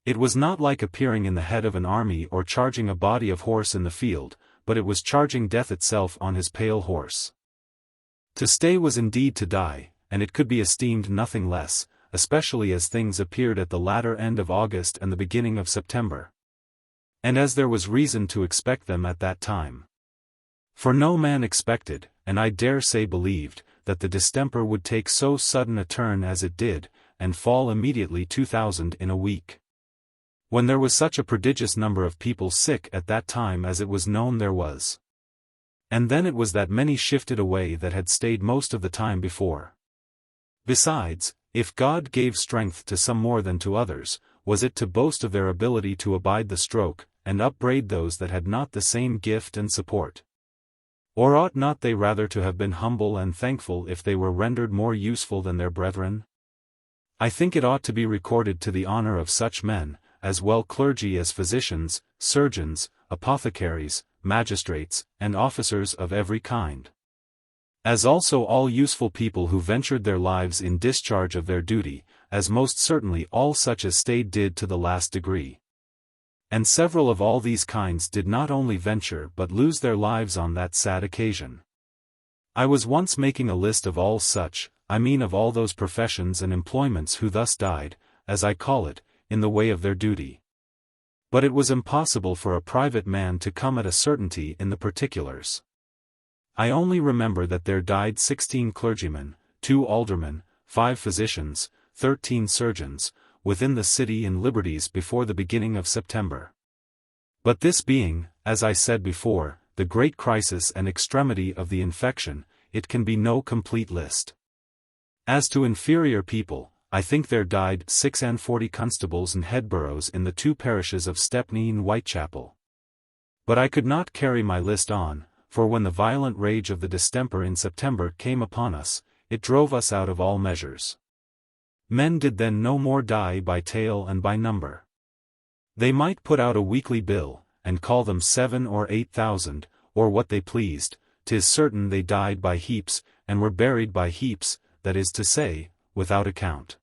Speaker 1: It was not like appearing in the head of an army or charging a body of horse in the field, but it was charging death itself on his pale horse. To stay was indeed to die, and it could be esteemed nothing less, especially as things appeared at the latter end of August and the beginning of September. And as there was reason to expect them at that time. For no man expected, and I dare say believed, that the distemper would take so sudden a turn as it did, and fall immediately 2,000 in a week. When there was such a prodigious number of people sick at that time as it was known there was. And then it was that many shifted away that had stayed most of the time before. Besides, if God gave strength to some more than to others, was it to boast of their ability to abide the stroke, and upbraid those that had not the same gift and support? Or ought not they rather to have been humble and thankful if they were rendered more useful than their brethren? I think it ought to be recorded to the honor of such men, as well clergy as physicians, surgeons, apothecaries, magistrates, and officers of every kind. As also all useful people who ventured their lives in discharge of their duty, as most certainly all such as stayed did to the last degree. And several of all these kinds did not only venture but lose their lives on that sad occasion. I was once making a list of all such, I mean of all those professions and employments who thus died, as I call it, in the way of their duty. But it was impossible for a private man to come at a certainty in the particulars. I only remember that there died 16 clergymen, 2 aldermen, 5 physicians, 13 surgeons, within the city in liberties before the beginning of September. But this being, as I said before, the great crisis and extremity of the infection, it can be no complete list. As to inferior people, I think there died 46 constables and headboroughs in the 2 parishes of Stepney and Whitechapel. But I could not carry my list on, for when the violent rage of the distemper in September came upon us, it drove us out of all measures. Men did then no more die by tale and by number. They might put out a weekly bill, and call them 7 or 8,000, or what they pleased. 'Tis certain they died by heaps, and were buried by heaps, that is to say, without account.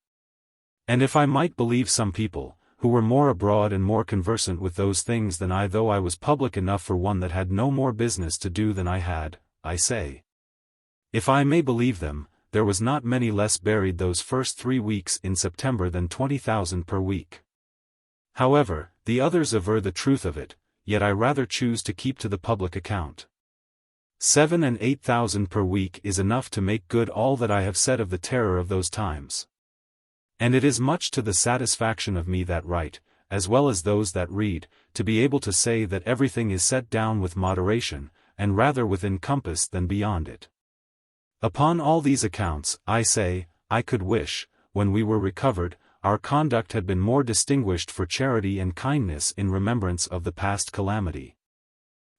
Speaker 1: And if I might believe some people, who were more abroad and more conversant with those things than I, though I was public enough for one that had no more business to do than I had, I say. If I may believe them, there was not many less buried those first 3 weeks in September than 20,000 per week. However, the others aver the truth of it, yet I rather choose to keep to the public account. 7 and 8,000 per week is enough to make good all that I have said of the terror of those times. And it is much to the satisfaction of me that write, as well as those that read, to be able to say that everything is set down with moderation, and rather within compass than beyond it. Upon all these accounts, I say, I could wish, when we were recovered, our conduct had been more distinguished for charity and kindness in remembrance of the past calamity.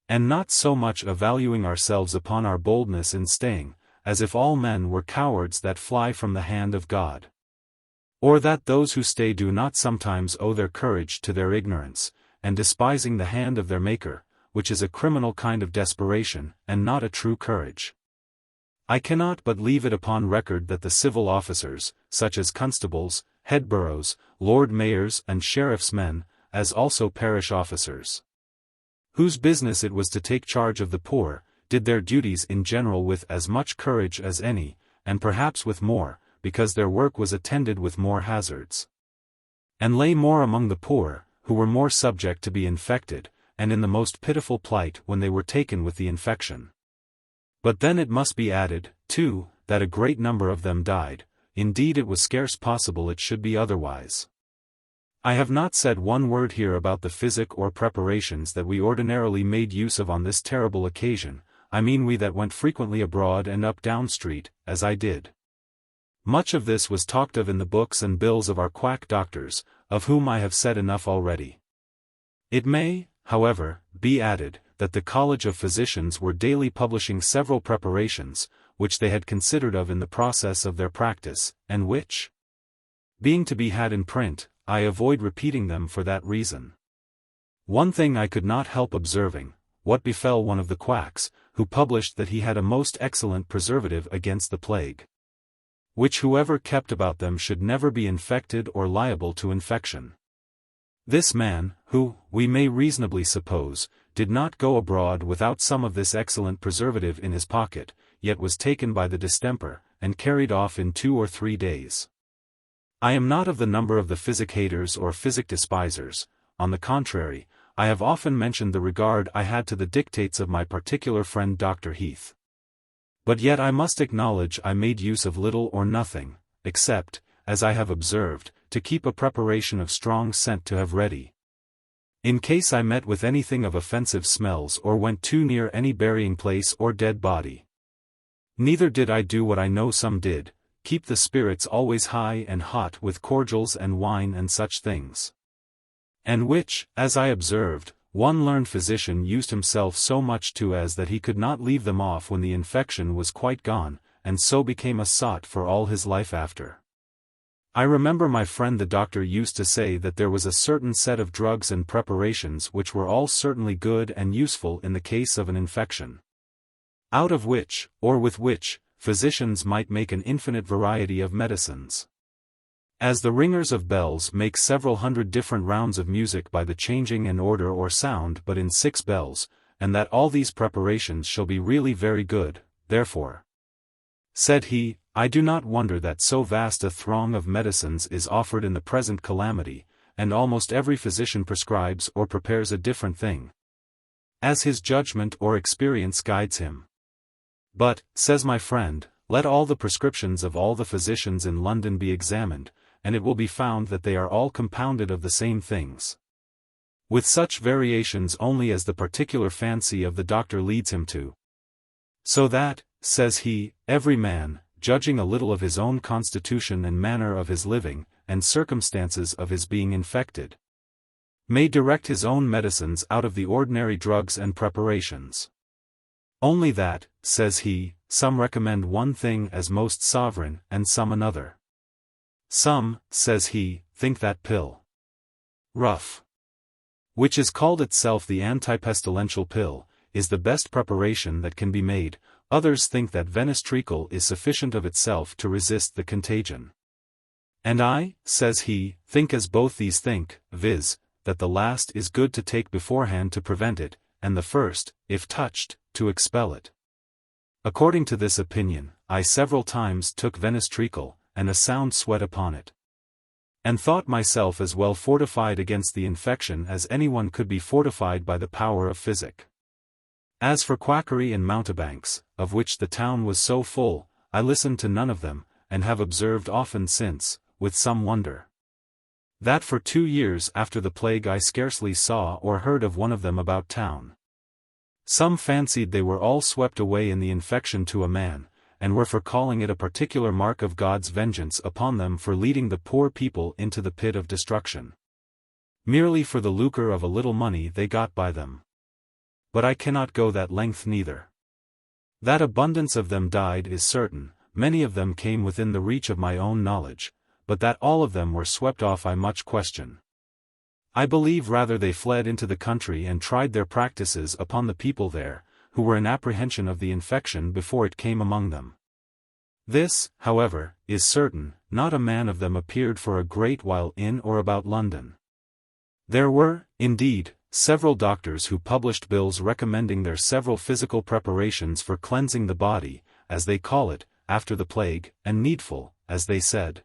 Speaker 1: And not so much valuing ourselves upon our boldness in staying, as if all men were cowards that fly from the hand of God. Or that those who stay do not sometimes owe their courage to their ignorance, and despising the hand of their Maker, which is a criminal kind of desperation, and not a true courage. I cannot but leave it upon record that the civil officers, such as constables, headboroughs, lord mayors and sheriffs' men, as also parish officers, whose business it was to take charge of the poor, did their duties in general with as much courage as any, and perhaps with more, because their work was attended with more hazards. And lay more among the poor, who were more subject to be infected, and in the most pitiful plight when they were taken with the infection. But then it must be added, too, that a great number of them died. Indeed it was scarce possible it should be otherwise. I have not said one word here about the physic or preparations that we ordinarily made use of on this terrible occasion, I mean we that went frequently abroad and up Down Street, as I did. Much of this was talked of in the books and bills of our quack doctors, of whom I have said enough already. It may, however, be added, that the College of Physicians were daily publishing several preparations, which they had considered of in the process of their practice, and which, being to be had in print, I avoid repeating them for that reason. One thing I could not help observing, what befell one of the quacks, who published that he had a most excellent preservative against the plague, which whoever kept about them should never be infected or liable to infection. This man, who, we may reasonably suppose, did not go abroad without some of this excellent preservative in his pocket, yet was taken by the distemper, and carried off in 2 or 3 days. I am not of the number of the physic haters or physic despisers. On the contrary, I have often mentioned the regard I had to the dictates of my particular friend Dr. Heath. But yet I must acknowledge I made use of little or nothing, except, as I have observed, to keep a preparation of strong scent to have ready, in case I met with anything of offensive smells or went too near any burying place or dead body. Neither did I do what I know some did, keep the spirits always high and hot with cordials and wine and such things. And which, as I observed, one learned physician used himself so much to as that he could not leave them off when the infection was quite gone, and so became a sot for all his life after. I remember my friend the doctor used to say that there was a certain set of drugs and preparations which were all certainly good and useful in the case of an infection, out of which, or with which, physicians might make an infinite variety of medicines. As the ringers of bells make several hundred different rounds of music by the changing an order or sound but in 6 bells, and that all these preparations shall be really very good, therefore, said he, I do not wonder that so vast a throng of medicines is offered in the present calamity, and almost every physician prescribes or prepares a different thing, as his judgment or experience guides him. But, says my friend, let all the prescriptions of all the physicians in London be examined, and it will be found that they are all compounded of the same things, with such variations only as the particular fancy of the doctor leads him to. So that, says he, every man, judging a little of his own constitution and manner of his living, and circumstances of his being infected, may direct his own medicines out of the ordinary drugs and preparations. Only that, says he, some recommend one thing as most sovereign and some another. Some, says he, think that pill rough, which is called itself the antipestilential pill, is the best preparation that can be made. Others think that Venice treacle is sufficient of itself to resist the contagion. And I, says he, think as both these think, viz., that the last is good to take beforehand to prevent it, and the first, if touched, to expel it. According to this opinion, I several times took Venice treacle, and a sound sweat upon it, and thought myself as well fortified against the infection as anyone could be fortified by the power of physic. As for quackery and mountebanks, of which the town was so full, I listened to none of them, and have observed often since, with some wonder, that for 2 years after the plague I scarcely saw or heard of one of them about town. Some fancied they were all swept away in the infection to a man, and were for calling it a particular mark of God's vengeance upon them for leading the poor people into the pit of destruction, merely for the lucre of a little money they got by them. But I cannot go that length neither. That abundance of them died is certain, many of them came within the reach of my own knowledge, but that all of them were swept off I much question. I believe rather they fled into the country and tried their practices upon the people there, who were in apprehension of the infection before it came among them. This, however, is certain, not a man of them appeared for a great while in or about London. There were, indeed, several doctors who published bills recommending their several physical preparations for cleansing the body, as they call it, after the plague, and needful, as they said,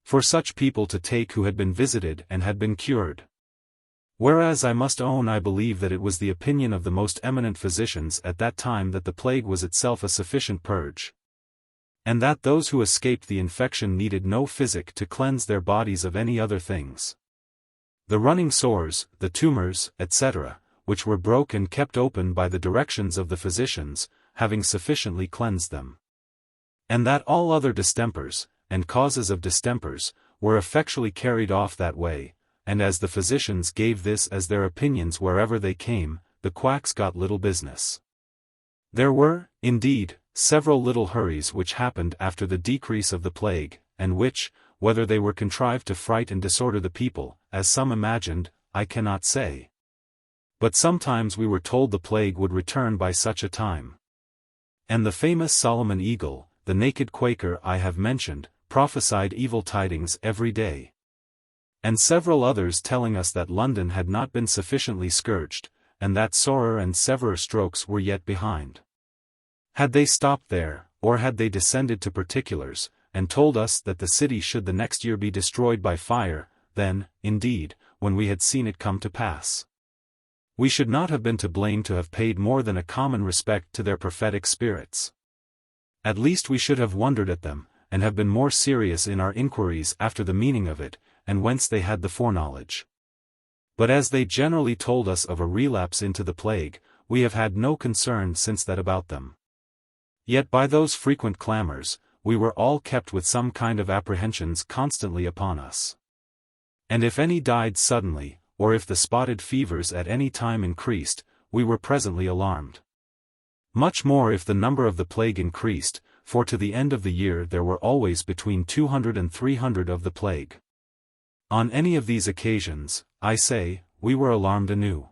Speaker 1: for such people to take who had been visited and had been cured. Whereas I must own I believe that it was the opinion of the most eminent physicians at that time that the plague was itself a sufficient purge, and that those who escaped the infection needed no physic to cleanse their bodies of any other things. The running sores, the tumors, etc., which were broke and kept open by the directions of the physicians, having sufficiently cleansed them. And that all other distempers, and causes of distempers, were effectually carried off that way, and as the physicians gave this as their opinions wherever they came, the quacks got little business. There were, indeed, several little hurries which happened after the decrease of the plague, and which, whether they were contrived to fright and disorder the people, as some imagined, I cannot say. But sometimes we were told the plague would return by such a time. And the famous Solomon Eagle, the naked Quaker I have mentioned, prophesied evil tidings every day. And several others telling us that London had not been sufficiently scourged, and that sorer and severer strokes were yet behind. Had they stopped there, or had they descended to particulars, and told us that the city should the next year be destroyed by fire, then, indeed, when we had seen it come to pass, we should not have been to blame to have paid more than a common respect to their prophetic spirits. At least we should have wondered at them, and have been more serious in our inquiries after the meaning of it, and whence they had the foreknowledge. But as they generally told us of a relapse into the plague, we have had no concern since that about them. Yet by those frequent clamors, we were all kept with some kind of apprehensions constantly upon us. And if any died suddenly, or if the spotted fevers at any time increased, we were presently alarmed. Much more if the number of the plague increased, for to the end of the year there were always between 200 and 300 of the plague. On any of these occasions, I say, we were alarmed anew.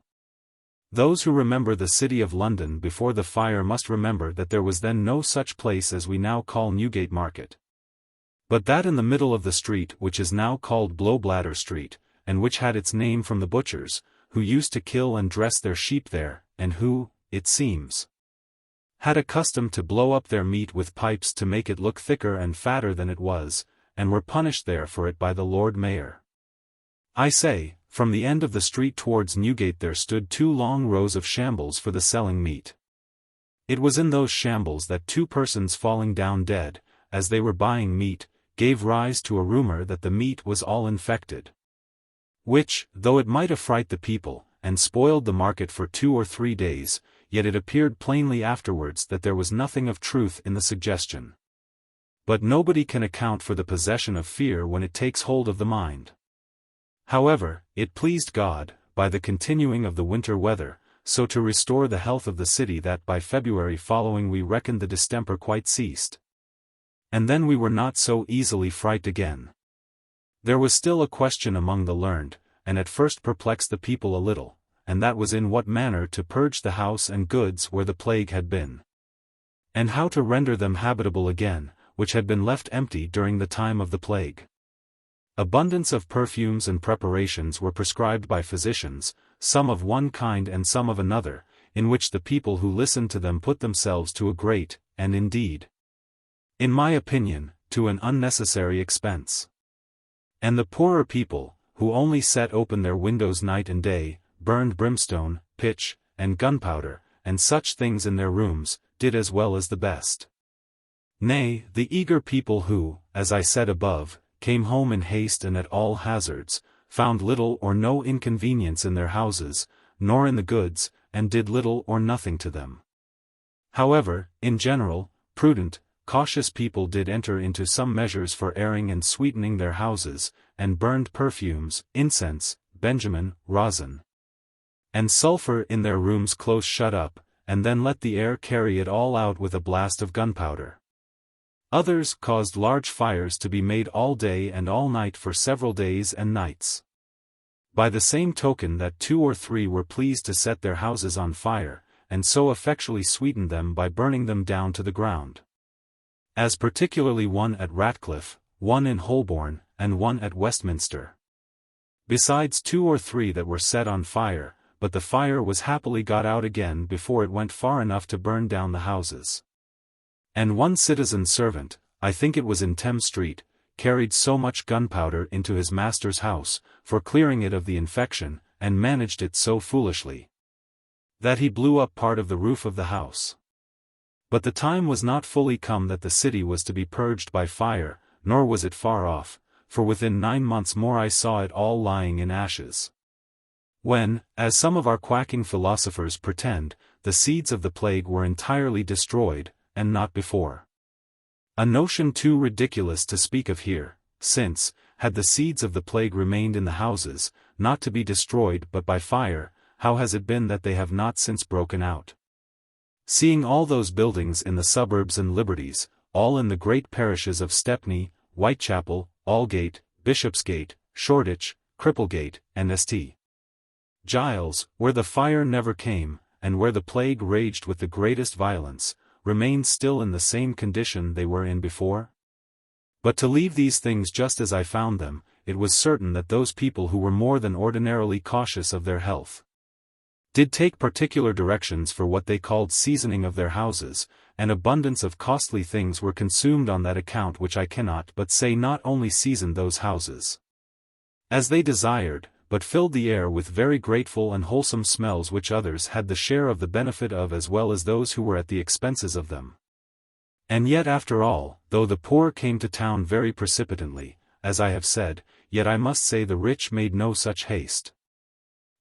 Speaker 1: Those who remember the city of London before the fire must remember that there was then no such place as we now call Newgate Market, but that in the middle of the street which is now called Blowbladder Street, and which had its name from the butchers, who used to kill and dress their sheep there, and who, it seems, had a custom to blow up their meat with pipes to make it look thicker and fatter than it was, and were punished there for it by the Lord Mayor. I say, from the end of the street towards Newgate there stood 2 long rows of shambles for the selling meat. It was in those shambles that 2 persons falling down dead, as they were buying meat, gave rise to a rumor that the meat was all infected. Which, though it might affright the people, and spoiled the market for 2 or 3 days, yet it appeared plainly afterwards that there was nothing of truth in the suggestion. But nobody can account for the possession of fear when it takes hold of the mind. However, it pleased God, by the continuing of the winter weather, so to restore the health of the city that by February following we reckoned the distemper quite ceased. And then we were not so easily frightened again. There was still a question among the learned, and at first perplexed the people a little, and that was in what manner to purge the house and goods where the plague had been, and how to render them habitable again, which had been left empty during the time of the plague. Abundance of perfumes and preparations were prescribed by physicians, some of one kind and some of another, in which the people who listened to them put themselves to a great, and indeed, in my opinion, to an unnecessary expense. And the poorer people, who only set open their windows night and day, burned brimstone, pitch, and gunpowder, and such things in their rooms, did as well as the best. Nay, the eager people who, as I said above, came home in haste and at all hazards, found little or no inconvenience in their houses, nor in the goods, and did little or nothing to them. However, in general, prudent, cautious people did enter into some measures for airing and sweetening their houses, and burned perfumes, incense, benjamin, rosin, and sulphur in their rooms close shut up, and then let the air carry it all out with a blast of gunpowder. Others caused large fires to be made all day and all night for several days and nights. By the same token that 2 or 3 were pleased to set their houses on fire, and so effectually sweetened them by burning them down to the ground. As particularly one at Ratcliffe, one in Holborn, and one at Westminster. Besides 2 or 3 that were set on fire, but the fire was happily got out again before it went far enough to burn down the houses. And one citizen's servant, I think it was in Thames Street, carried so much gunpowder into his master's house, for clearing it of the infection, and managed it so foolishly, that he blew up part of the roof of the house. But the time was not fully come that the city was to be purged by fire, nor was it far off, for within 9 months more I saw it all lying in ashes. When, as some of our quacking philosophers pretend, the seeds of the plague were entirely destroyed, and not before. A notion too ridiculous to speak of here, since, had the seeds of the plague remained in the houses, not to be destroyed but by fire, how has it been that they have not since broken out? Seeing all those buildings in the suburbs and liberties, all in the great parishes of Stepney, Whitechapel, Aldgate, Bishopsgate, Shoreditch, Cripplegate, and St. Giles, where the fire never came, and where the plague raged with the greatest violence, remained still in the same condition they were in before? But to leave these things just as I found them, it was certain that those people who were more than ordinarily cautious of their health did take particular directions for what they called seasoning of their houses, and abundance of costly things were consumed on that account, which I cannot but say not only seasoned those houses as they desired, but filled the air with very grateful and wholesome smells, which others had the share of the benefit of as well as those who were at the expenses of them. And yet after all, though the poor came to town very precipitately, as I have said, yet I must say the rich made no such haste.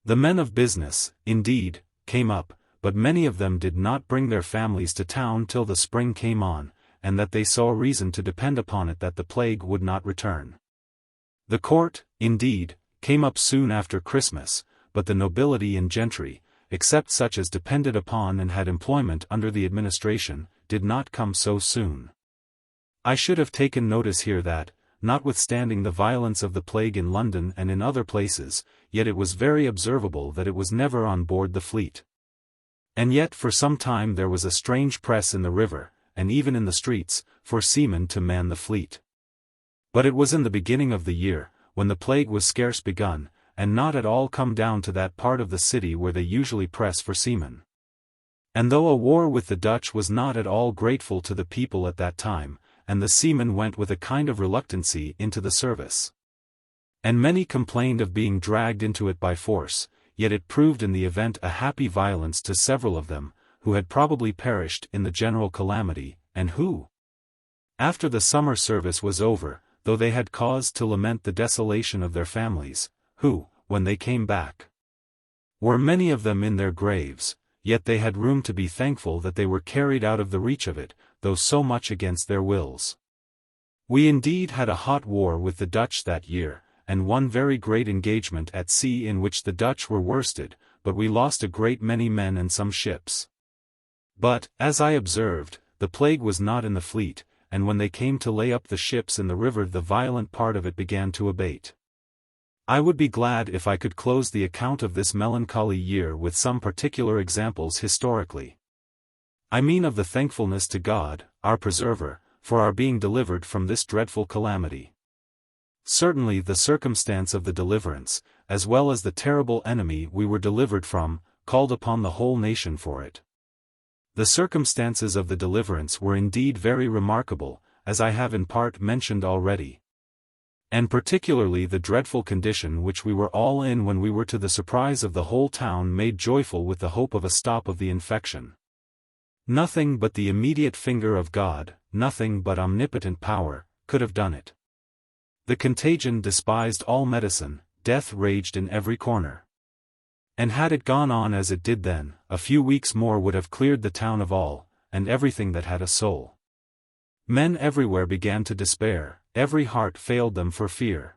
Speaker 1: The men of business, indeed, came up, but many of them did not bring their families to town till the spring came on, and that they saw reason to depend upon it that the plague would not return. The court, indeed, came up soon after Christmas, but the nobility and gentry, except such as depended upon and had employment under the administration, did not come so soon. I should have taken notice here that, notwithstanding the violence of the plague in London and in other places, yet it was very observable that it was never on board the fleet. And yet for some time there was a strange press in the river, and even in the streets, for seamen to man the fleet. But it was in the beginning of the year, when the plague was scarce begun, and not at all come down to that part of the city where they usually press for seamen. And though a war with the Dutch was not at all grateful to the people at that time, and the seamen went with a kind of reluctancy into the service, and many complained of being dragged into it by force, yet it proved in the event a happy violence to several of them, who had probably perished in the general calamity, and who, after the summer service was over, though they had cause to lament the desolation of their families, who, when they came back, were many of them in their graves, yet they had room to be thankful that they were carried out of the reach of it, though so much against their wills. We indeed had a hot war with the Dutch that year, and one very great engagement at sea in which the Dutch were worsted, but we lost a great many men and some ships. But, as I observed, the plague was not in the fleet, and when they came to lay up the ships in the river the violent part of it began to abate. I would be glad if I could close the account of this melancholy year with some particular examples historically. I mean of the thankfulness to God, our preserver, for our being delivered from this dreadful calamity. Certainly the circumstance of the deliverance, as well as the terrible enemy we were delivered from, called upon the whole nation for it. The circumstances of the deliverance were indeed very remarkable, as I have in part mentioned already. And particularly the dreadful condition which we were all in when we were to the surprise of the whole town made joyful with the hope of a stop of the infection. Nothing but the immediate finger of God, nothing but omnipotent power, could have done it. The contagion despised all medicine, death raged in every corner. And had it gone on as it did then, a few weeks more would have cleared the town of all, and everything that had a soul. Men everywhere began to despair, every heart failed them for fear.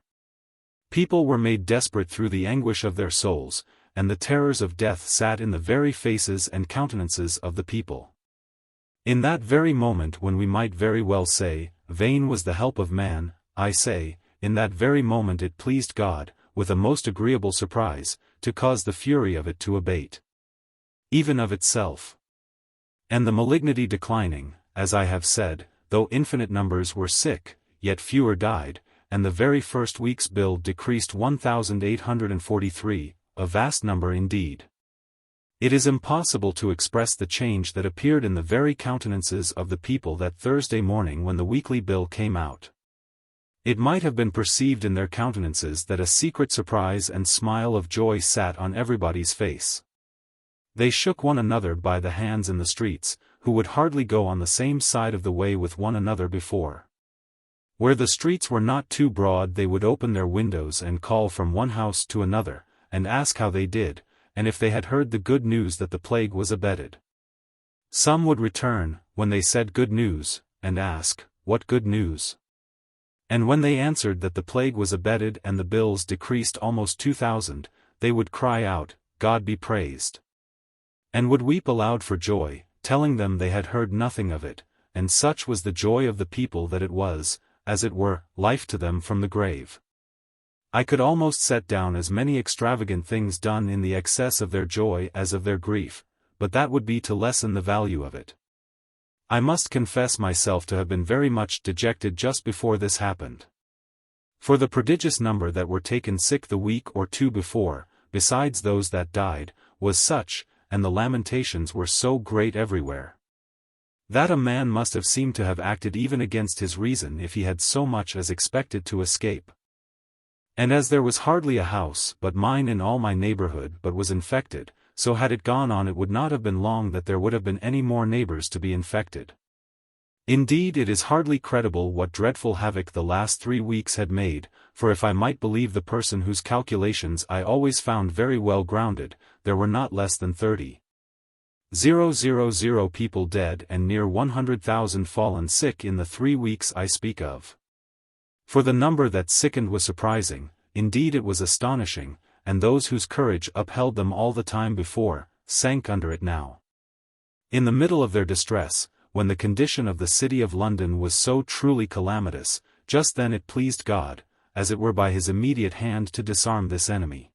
Speaker 1: People were made desperate through the anguish of their souls, and the terrors of death sat in the very faces and countenances of the people. In that very moment when we might very well say, vain was the help of man, I say, in that very moment it pleased God, with a most agreeable surprise, to cause the fury of it to abate, even of itself. And the malignity declining, as I have said, though infinite numbers were sick, yet fewer died, and the very first week's bill decreased 1,843, a vast number indeed. It is impossible to express the change that appeared in the very countenances of the people that Thursday morning when the weekly bill came out. It might have been perceived in their countenances that a secret surprise and smile of joy sat on everybody's face. They shook one another by the hands in the streets, who would hardly go on the same side of the way with one another before. Where the streets were not too broad they would open their windows and call from one house to another, and ask how they did, and if they had heard the good news that the plague was abated. Some would return, when they said good news, and ask, what good news? And when they answered that the plague was abated and the bills decreased almost 2,000, they would cry out, God be praised. And would weep aloud for joy, telling them they had heard nothing of it, and such was the joy of the people that it was, as it were, life to them from the grave. I could almost set down as many extravagant things done in the excess of their joy as of their grief, but that would be to lessen the value of it. I must confess myself to have been very much dejected just before this happened. For the prodigious number that were taken sick the week or two before, besides those that died, was such, and the lamentations were so great everywhere, that a man must have seemed to have acted even against his reason if he had so much as expected to escape. And as there was hardly a house but mine in all my neighborhood but was infected, so had it gone on it would not have been long that there would have been any more neighbors to be infected. Indeed, it is hardly credible what dreadful havoc the last 3 weeks had made, for if I might believe the person whose calculations I always found very well grounded, there were not less than 30,000 people dead and near 100,000 fallen sick in the 3 weeks I speak of. For the number that sickened was surprising, indeed it was astonishing, and those whose courage upheld them all the time before, sank under it now. In the middle of their distress, when the condition of the city of London was so truly calamitous, just then it pleased God, as it were by his immediate hand to disarm this enemy.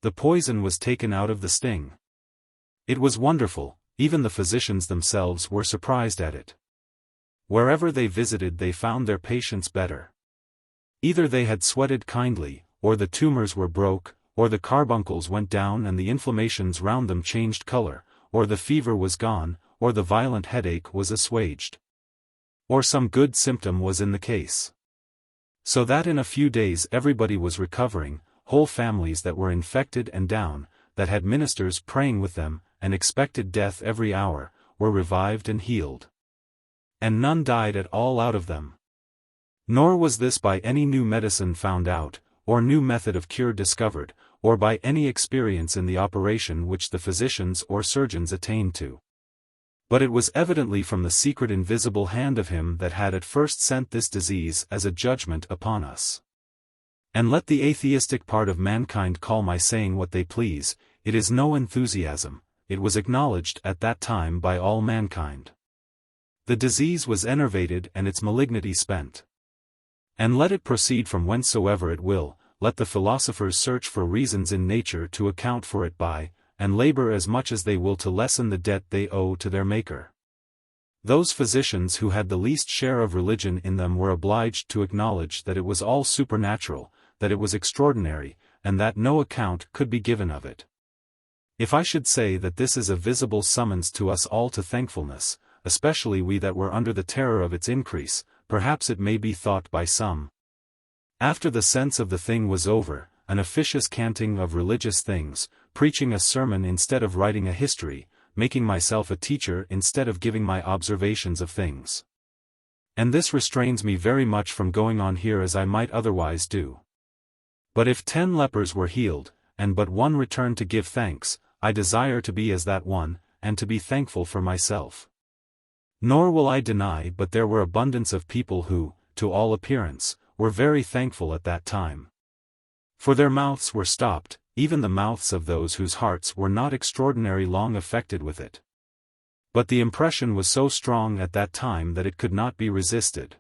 Speaker 1: The poison was taken out of the sting. It was wonderful, even the physicians themselves were surprised at it. Wherever they visited they found their patients better. Either they had sweated kindly, or the tumors were broke, or the carbuncles went down and the inflammations round them changed color, or the fever was gone, or the violent headache was assuaged. Or some good symptom was in the case. So that in a few days everybody was recovering, whole families that were infected and down, that had ministers praying with them, and expected death every hour, were revived and healed. And none died at all out of them. Nor was this by any new medicine found out, or new method of cure discovered, or by any experience in the operation which the physicians or surgeons attained to. But it was evidently from the secret invisible hand of him that had at first sent this disease as a judgment upon us. And let the atheistic part of mankind call my saying what they please, it is no enthusiasm, it was acknowledged at that time by all mankind. The disease was enervated and its malignity spent. And let it proceed from whencesoever it will, let the philosophers search for reasons in nature to account for it by, and labor as much as they will to lessen the debt they owe to their Maker. Those physicians who had the least share of religion in them were obliged to acknowledge that it was all supernatural, that it was extraordinary, and that no account could be given of it. If I should say that this is a visible summons to us all to thankfulness, especially we that were under the terror of its increase, perhaps it may be thought by some, after the sense of the thing was over, an officious canting of religious things, preaching a sermon instead of writing a history, making myself a teacher instead of giving my observations of things. And this restrains me very much from going on here as I might otherwise do. But if 10 lepers were healed, and but one returned to give thanks, I desire to be as that one, and to be thankful for myself. Nor will I deny but there were abundance of people who, to all appearance, were very thankful at that time. For their mouths were stopped, even the mouths of those whose hearts were not extraordinary long affected with it. But the impression was so strong at that time that it could not be resisted.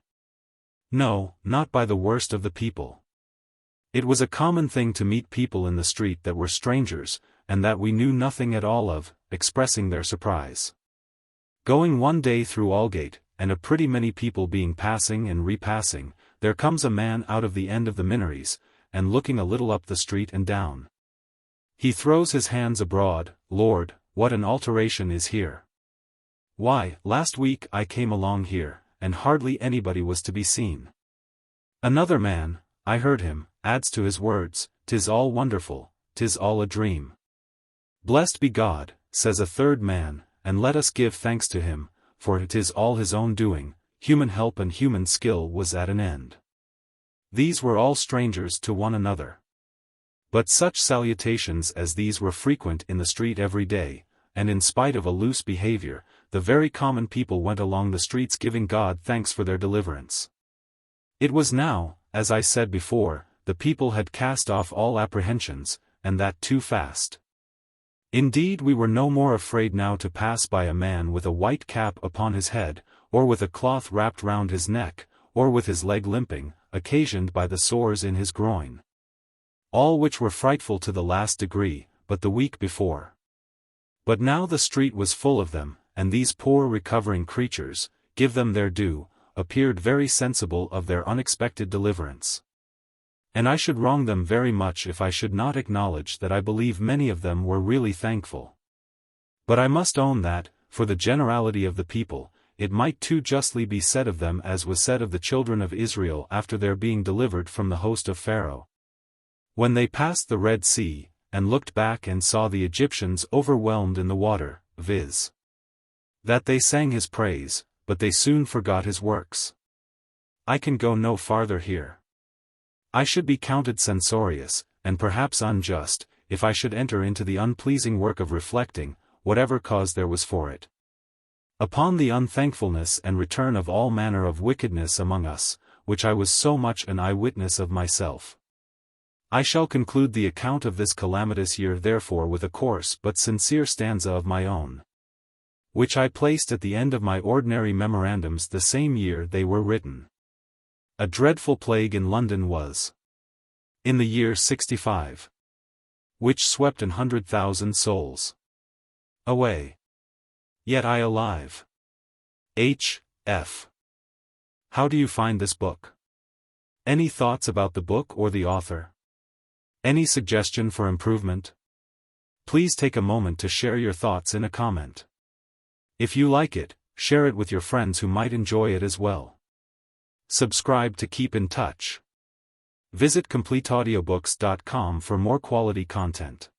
Speaker 1: No, not by the worst of the people. It was a common thing to meet people in the street that were strangers, and that we knew nothing at all of, expressing their surprise. Going one day through Aldgate, and a pretty many people being passing and repassing, there comes a man out of the end of the Minories, and looking a little up the street and down. He throws his hands abroad, Lord, what an alteration is here! Why, last week I came along here, and hardly anybody was to be seen. Another man, I heard him, adds to his words, 'Tis all wonderful, 'tis all a dream. Blessed be God, says a third man, and let us give thanks to him, for it is all his own doing, human help and human skill was at an end. These were all strangers to one another. But such salutations as these were frequent in the street every day, and in spite of a loose behavior, the very common people went along the streets giving God thanks for their deliverance. It was now, as I said before, the people had cast off all apprehensions, and that too fast. Indeed, we were no more afraid now to pass by a man with a white cap upon his head, or with a cloth wrapped round his neck, or with his leg limping, occasioned by the sores in his groin. All which were frightful to the last degree, but the week before. But now the street was full of them, and these poor recovering creatures, give them their due, appeared very sensible of their unexpected deliverance. And I should wrong them very much if I should not acknowledge that I believe many of them were really thankful. But I must own that, for the generality of the people, it might too justly be said of them as was said of the children of Israel after their being delivered from the host of Pharaoh. When they passed the Red Sea, and looked back and saw the Egyptians overwhelmed in the water, viz. that they sang his praise, but they soon forgot his works. I can go no farther here. I should be counted censorious, and perhaps unjust, if I should enter into the unpleasing work of reflecting, whatever cause there was for it, upon the unthankfulness and return of all manner of wickedness among us, which I was so much an eyewitness of myself. I shall conclude the account of this calamitous year therefore with a coarse but sincere stanza of my own, which I placed at the end of my ordinary memorandums the same year they were written. A dreadful plague in London was, in the year 65, which swept 100,000 souls away. Yet I alive. H. F. How do you find this book? Any thoughts about the book or the author? Any suggestion for improvement? Please take a moment to share your thoughts in a comment. If you like it, share it with your friends who might enjoy it as well. Subscribe to keep in touch. Visit CompleteAudiobooks.com for more quality content.